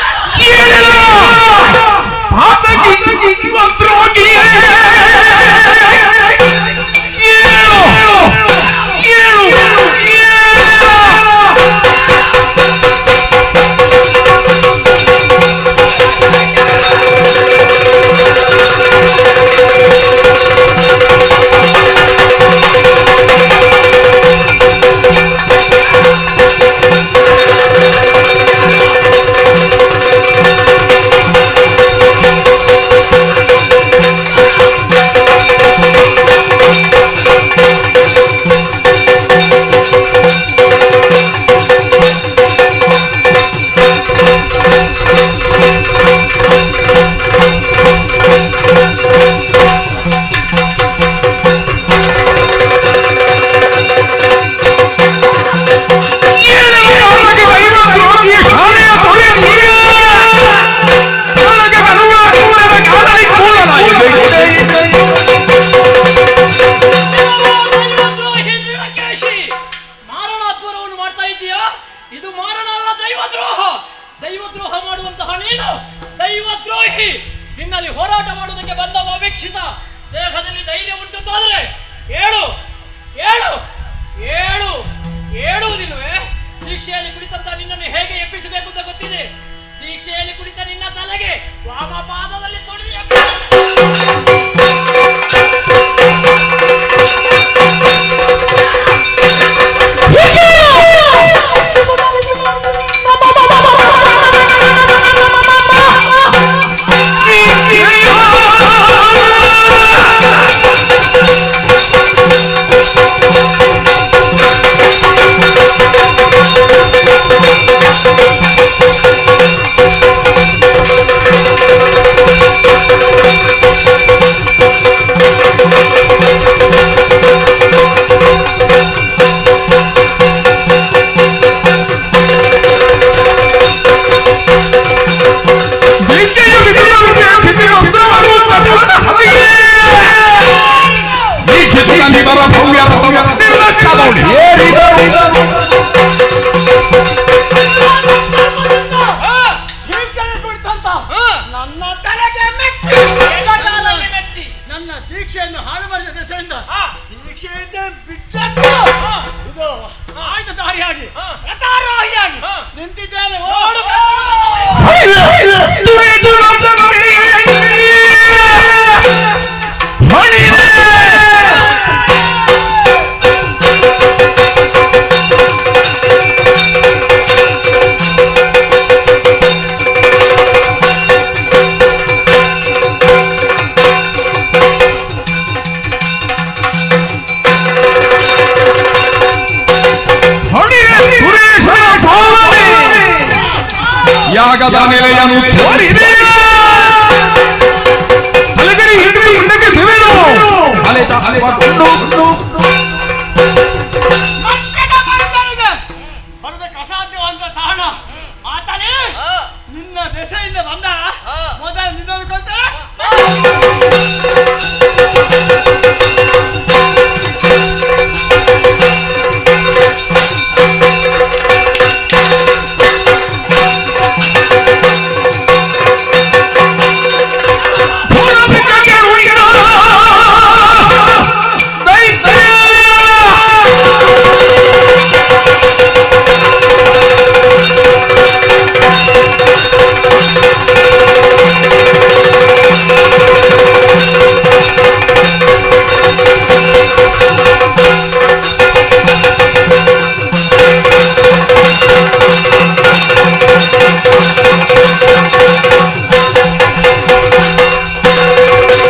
ದೈವದ್ರೋಹ ಮಾಡುವಂತಹ ನೀನು ದೈವದ್ರೋಹಿ. ನಿನ್ನಲ್ಲಿ ಹೋರಾಟ ಮಾಡುವುದಕ್ಕೆ ಬಂದ ಅಪೇಕ್ಷಿತ ದೇಹದಲ್ಲಿ ಧೈರ್ಯ ಉಂಟಂತಾದ್ರೆ ಏಳು ಏಳು ಏಳು ಏಳುವುದಿಲ್ಲವೇ? ದೀಕ್ಷೆಯಲ್ಲಿ ಕುಳಿತಂತ ನಿನ್ನನ್ನು ಹೇಗೆ ಎಬ್ಬಿಸಬೇಕು ಅಂತ ಗೊತ್ತಿದೆ. ದೀಕ್ಷೆಯಲ್ಲಿ ಕುಳಿತ ನಿನ್ನ ತಲೆಗೆ ವಾಮಪಾದದಲ್ಲಿ ತೊಳೆದು ನನ್ನ ತಲೆಗೆ ಮೆಟ್ಟಿ ನನ್ನ ದೀಕ್ಷೆಯನ್ನು ಹಾಳು ಮಾಡಿದ ದೆಸೆಯಿಂದ ದೀಕ್ಷೆಯಿಂದ ಬಿಟ್ಟದ್ದು ಇದು ಆಯ್ದ ದಾರಿಯಾಗಿ ರಥಾರೋಹಿಯಾಗಿ ನಿಂತಿದ್ದೇನೆ. ಯಾಗದ ನೆಲೆಯನ್ನು ತೋರಿದೆ ಅಲಗಡಿ ಹಿಡಿದು ಹಿಂದಕ್ಕೆ ಸಿವೆನು ಅಲೆತ ಅಲೆಕೊಂಡು ಬರಬೇಕು ಅಸಾಧ್ಯವಂತ ತಾಣ ಮಾತಾಡಿ. ನಿನ್ನ ದೆಸೆಯಿಂದ ಬಂದ ಮೊದಲು ನಿನ್ನನ್ನು ಕೊಡ್ತಾರೆ. Thank you.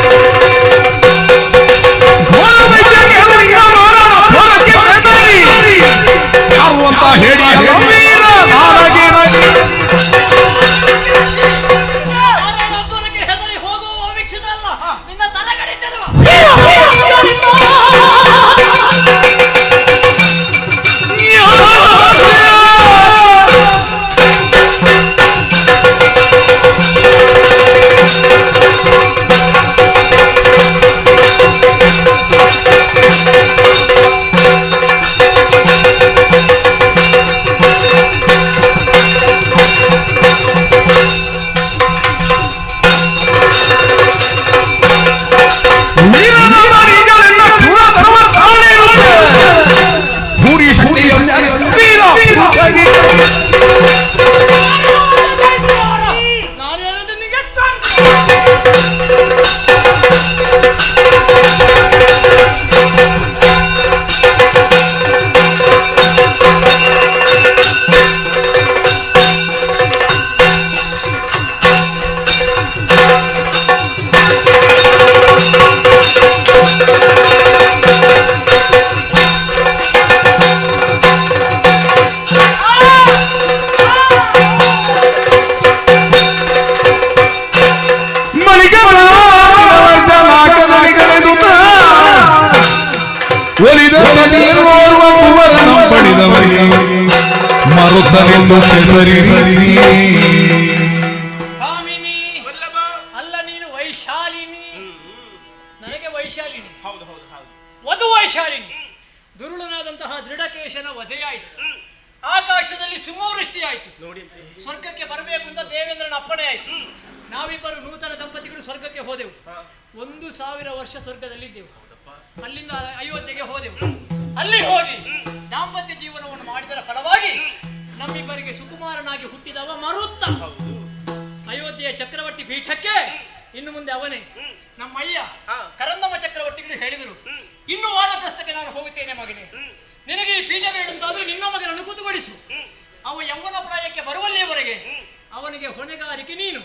ಕರಲು ಕೆಸರಿ ಕಾಮಿನಿ ಅಲ್ಲ, ನೀನು ವೈಶಾಲಿನಿ, ನನಗೆ ವೈಶಾಲಿನಿ. ಹೌದು ಹೌದು ಹೌದು. ವಧು ವೈಶಾಲಿನಿ. ದುರುಳನಾದಂತಹ ದೃಢಕೇಶನ ವಧೆಯಾಯಿತು. ಆಕಾಶದಲ್ಲಿ ಸಿಂಹವೃಷ್ಟಿಯಾಯಿತು. ನೋಡಿ, ಸ್ವರ್ಗಕ್ಕೆ ಬರಬೇಕು ಅಂತ ದೇವೇಂದ್ರನ ಅಪ್ಪಣೆ ಆಯಿತು. ನಾವಿಬ್ಬರು ನೂತನ ದಂಪತಿಗಳು ಸ್ವರ್ಗಕ್ಕೆ ಹೋದೆವು. 1000 ವರ್ಷ ಸ್ವರ್ಗದಲ್ಲಿದ್ದೆವು. ಅಲ್ಲಿಂದ ಅಯೋಧ್ಯೆಗೆ ಹೋದೆವು. ಅಲ್ಲಿ ಹೋಗಿ ದಾಂಪತ್ಯ ಜೀವನವನ್ನು ಮಾಡಿದರ ಫಲವಾಗಿ ನಮ್ಮಿಬ್ಬರಿಗೆ ಸುಕುಮಾರನಾಗಿ ಹುಟ್ಟಿದವ ಮರುತ್ತ. ಅಯೋಧ್ಯೆಯ ಚಕ್ರವರ್ತಿ ಪೀಠಕ್ಕೆ ಇನ್ನು ಮುಂದೆ ಅವನೇ. ನಮ್ಮ ಅಯ್ಯ ಕರಂದಮ್ಮ ಚಕ್ರವರ್ತಿಗಳು ಹೇಳಿದರು, ಇನ್ನು ವಾನಪ್ರಸ್ಥಕ್ಕೆ ನಾನು ಹೋಗುತ್ತೇನೆ ಮಗನೇ, ನಿನಗೆ ಈ ಪೀಠ ಬೇಡಂತಾದ್ರೂ ನಿನ್ನ ಮಗನನ್ನು ಕೂತುಗೊಳಿಸು. ಅವ ಯೌವನ ಪ್ರಾಯಕ್ಕೆ ಬರುವಲ್ಲಿಯವರೆಗೆ ಅವನಿಗೆ ಹೊಣೆಗಾರಿಕೆ ನೀನು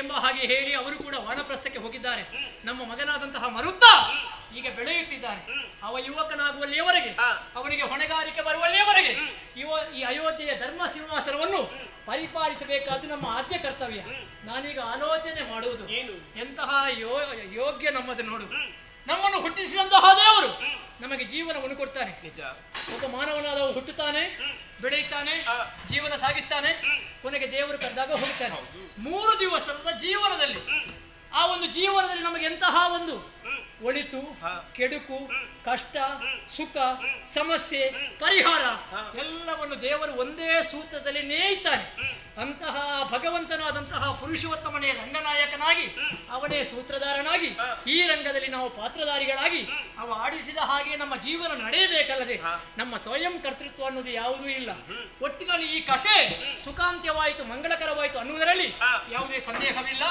ಎಂಬ ಹಾಗೆ ಹೇಳಿ ಅವರು ಕೂಡ ವಾನಪ್ರಸ್ಥಕ್ಕೆ ಹೋಗಿದ್ದಾರೆ. ನಮ್ಮ ಮಗನಾದಂತಹ ಮರುತ್ತ ಈಗ ಬೆಳೆಯುತ್ತಿದ್ದಾನೆ. ಅವ ಯುವಕನಾಗುವಲ್ಲಿಯವರೆಗೆ, ಅವನಿಗೆ ಹೊಣೆಗಾರಿಕೆ ಬರುವಲ್ಲಿಯವರೆಗೆ ಈ ಅಯೋಧ್ಯೆಯ ಧರ್ಮ ಸಿಂಹಾಸನವನ್ನು ಪರಿಪಾಲಿಸಬೇಕಾದ್ದು ನಮ್ಮ ಆದ್ಯ ಕರ್ತವ್ಯ. ನಾನೀಗ ಆಲೋಚನೆ ಮಾಡುವುದು, ಎಂತಹ ಯೋಗ್ಯ ನಮ್ಮದು ನೋಡು. ನಮ್ಮನ್ನು ಹುಟ್ಟಿಸಿದಂತಹ ದೇವರು ನಮಗೆ ಜೀವನವನ್ನು ಕೊಡ್ತಾನೆ. ಒಬ್ಬ ಮಾನವನಾದವ ಹುಟ್ಟುತ್ತಾನೆ, ಬೆಳೆಯುತ್ತಾನೆ, ಜೀವನ ಸಾಗಿಸ್ತಾನೆ, ಕೊನೆಗೆ ದೇವರು ಕರೆದಾಗ ಹೋಗ್ತಾನೆ. 3 ದಿವಸದ ಜೀವನದಲ್ಲಿ ಆ ಒಂದು ಜೀವನದಲ್ಲಿ ನಮಗೆ ಎಂತಹ ಒಂದು ಒಳಿತು, ಕೆಡುಕು, ಕಷ್ಟ, ಸುಖ, ಸಮಸ್ಯೆ, ಪರಿಹಾರ ಎಲ್ಲವನ್ನು ದೇವರು ಒಂದೇ ಸೂತ್ರದಲ್ಲಿ ನೇಯ್ತಾನೆ. ಅಂತಹ ಭಗವಂತನಾದಂತಹ ಪುರುಷೋತ್ತಮನೇ ರಂಗನಾಯಕನಾಗಿ, ಅವನೇ ಸೂತ್ರಧಾರನಾಗಿ, ಈ ರಂಗದಲ್ಲಿ ನಾವು ಪಾತ್ರಧಾರಿಗಳಾಗಿ ಅವ ಆಡಿಸಿದ ಹಾಗೆ ನಮ್ಮ ಜೀವನ ನಡೆಯಬೇಕಲ್ಲದೆ ನಮ್ಮ ಸ್ವಯಂ ಕರ್ತೃತ್ವ ಅನ್ನೋದು ಯಾವುದೂ ಇಲ್ಲ. ಒಟ್ಟಿನಲ್ಲಿ ಈ ಕಥೆ ಸುಖಾಂತ್ಯವಾಯಿತು, ಮಂಗಳಕರವಾಯಿತು ಅನ್ನುವುದರಲ್ಲಿ ಯಾವುದೇ ಸಂದೇಹವಿಲ್ಲ.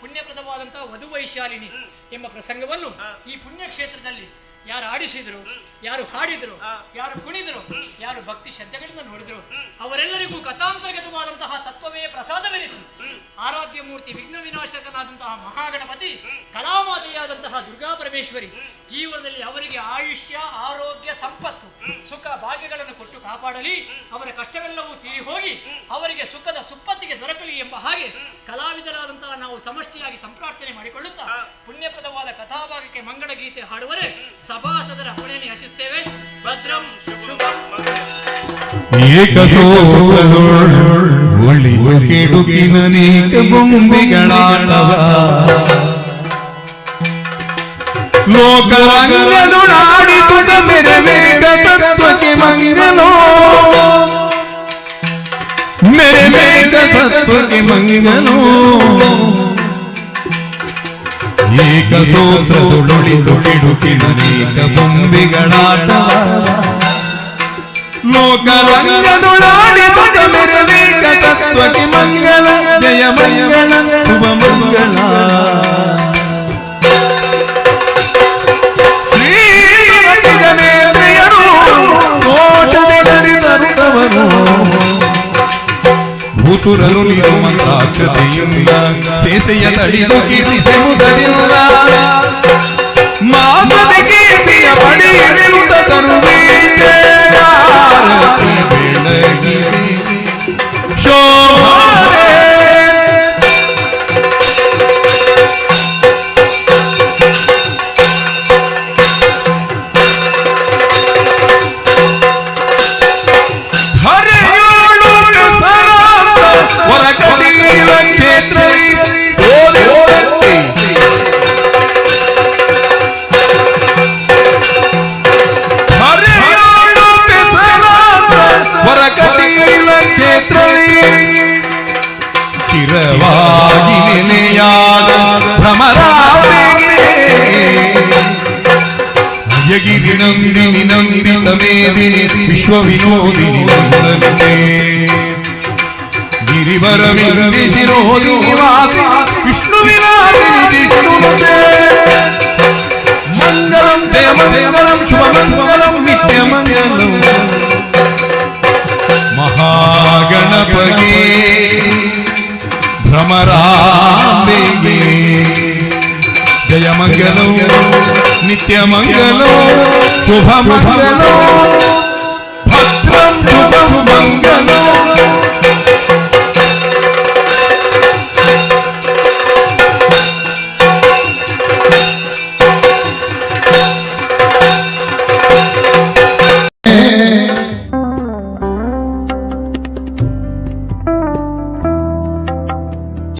ಪುಣ್ಯಪ್ರದವಾದಂತಹ ವಧು ವೈಶಾಲಿನಿ ಎಂಬ ಪ್ರಸಂಗವನ್ನು ಈ ಪುಣ್ಯಕ್ಷೇತ್ರದಲ್ಲಿ ಯಾರು ಆಡಿಸಿದ್ರು, ಯಾರು ಹಾಡಿದ್ರು, ಯಾರು ಕುಣಿದ್ರು, ಯಾರು ಭಕ್ತಿ ಶ್ರದ್ಧೆಗಳಿಂದ ನೋಡಿದ್ರು, ಅವರೆಲ್ಲರಿಗೂ ಕಥಾಂತರ್ಗತವಾದಂತಹ ತತ್ವವೇ ಪ್ರಸಾದವೆನಿಸಿ ಆರಾಧ್ಯ ಮೂರ್ತಿ ವಿಘ್ನ ವಿನಾಶಕನಾದಂತಹ ಮಹಾಗಣಪತಿ, ಕಲಾಮಾತೆಯಾದಂತಹ ದುರ್ಗಾ ಪರಮೇಶ್ವರಿ ಜೀವನದಲ್ಲಿ ಅವರಿಗೆ ಆಯುಷ್ಯ, ಆರೋಗ್ಯ, ಸಂಪತ್ತು, ಸುಖ ಭಾಗ್ಯಗಳನ್ನು ಕೊಟ್ಟು ಕಾಪಾಡಲಿ. ಅವರ ಕಷ್ಟವೆಲ್ಲವೂ ತೀರಿ ಹೋಗಿ ಅವರಿಗೆ ಸುಖದ ಸುಪ್ಪತ್ತಿಗೆ ದೊರಕಲಿ ಎಂಬ ಹಾಗೆ ಕಲಾವಿದರಾದಂತಹ ನಾವು ಸಮಷ್ಟಿಯಾಗಿ ಸಂಪ್ರಾರ್ಥನೆ ಮಾಡಿಕೊಳ್ಳುತ್ತಾ ಪುಣ್ಯಪ್ರದವಾದ ಕಥಾಭಾಗಕ್ಕೆ ಮಂಗಳ ಗೀತೆ ಹಾಡುವರೆ ಸಭಾಸದರ ಅಪ್ಪಣೆಯನ್ನು ಯಾಚಿಸುತ್ತೇವೆ. ಭದ್ರಂ ಶುಭಂ ಒಳಿಯ ಕೆಡುಕಿನ ನೀಕ ಬೊಂಬೆಗಳಾಟವ ಲೋಕರಂಗದುಡಾಡಿತುದ ಮೆರವೇಗ ತತ್ವಕ್ಕೆ ಮಂಗಲೋ ಮೆರವೇಗ ತತ್ವಕ್ಕೆ ಮಂಗಲೋ ಏಕ ಸೂತ್ರದೊಳಿದು ಕಿಡುಕಿನ ನೀಕ ಬೊಂಬೆಗಳಾಟವ ಲೋಕರಂಗದುಡಾಡಿತುದ ಮೆರವೇಗ ತತ್ವಕ್ಕೆ ಮಂಗಲ ಜಯ ಮಂಗಲ ಶುಭ ಮಂಗಲ ಭೂಸುರರು ನಿರುಮಂತಾಕ್ಷತೆಯಿಂದ ಸೇಸೆಯ ತಡಿದು ಕೀರ್ತಿಸೆ ಮುದರಿಲ್ಲ ಮಾತದ ಕೀರ್ತಿಯ ಪಡೆಯಿರುತ್ತ ತರುವೀಕೆ ಬೆಳಗಿ ಶೋಭೆ ಹೊರಕಟೀಲ ಕ್ಷೇತ್ರವೇ ಹೊರಕಟೀಲ ಕ್ಷೇತ್ರವೇ ಚಿರವಾಗಿ ನೆನೆಯಾದ ಭ್ರಮರಾಂಬೆಗೆ ಯಗಿರಿ ನಂದಿನಿ ನಂದಿತ ಮೇದಿನಿ ವಿಶ್ವ ವಿನೋದಿನಿ ನಂದನೆ ಗಿರಿವರ ಶಿರೋದಿನಿ ವಾದಿ ವಿಷ್ಣುವಿನಾದಿನಿ ವಿಷ್ಣುಮತೆ ಮಂಗಲಂ ಜಯ ಮಂಗಲಂ ಶುಭ ಮಂಗಲಂ ನಿತ್ಯ ಮಂಗಲಂ ಮಹಾಗಣಪಗೆ ಭ್ರಮರಾಂಬೆಗೆ ಜಯ ಮಂಗಲಂ ನಿತ್ಯ ಮಂಗಲಂ ಶುಭ ಮಂಗಲಂ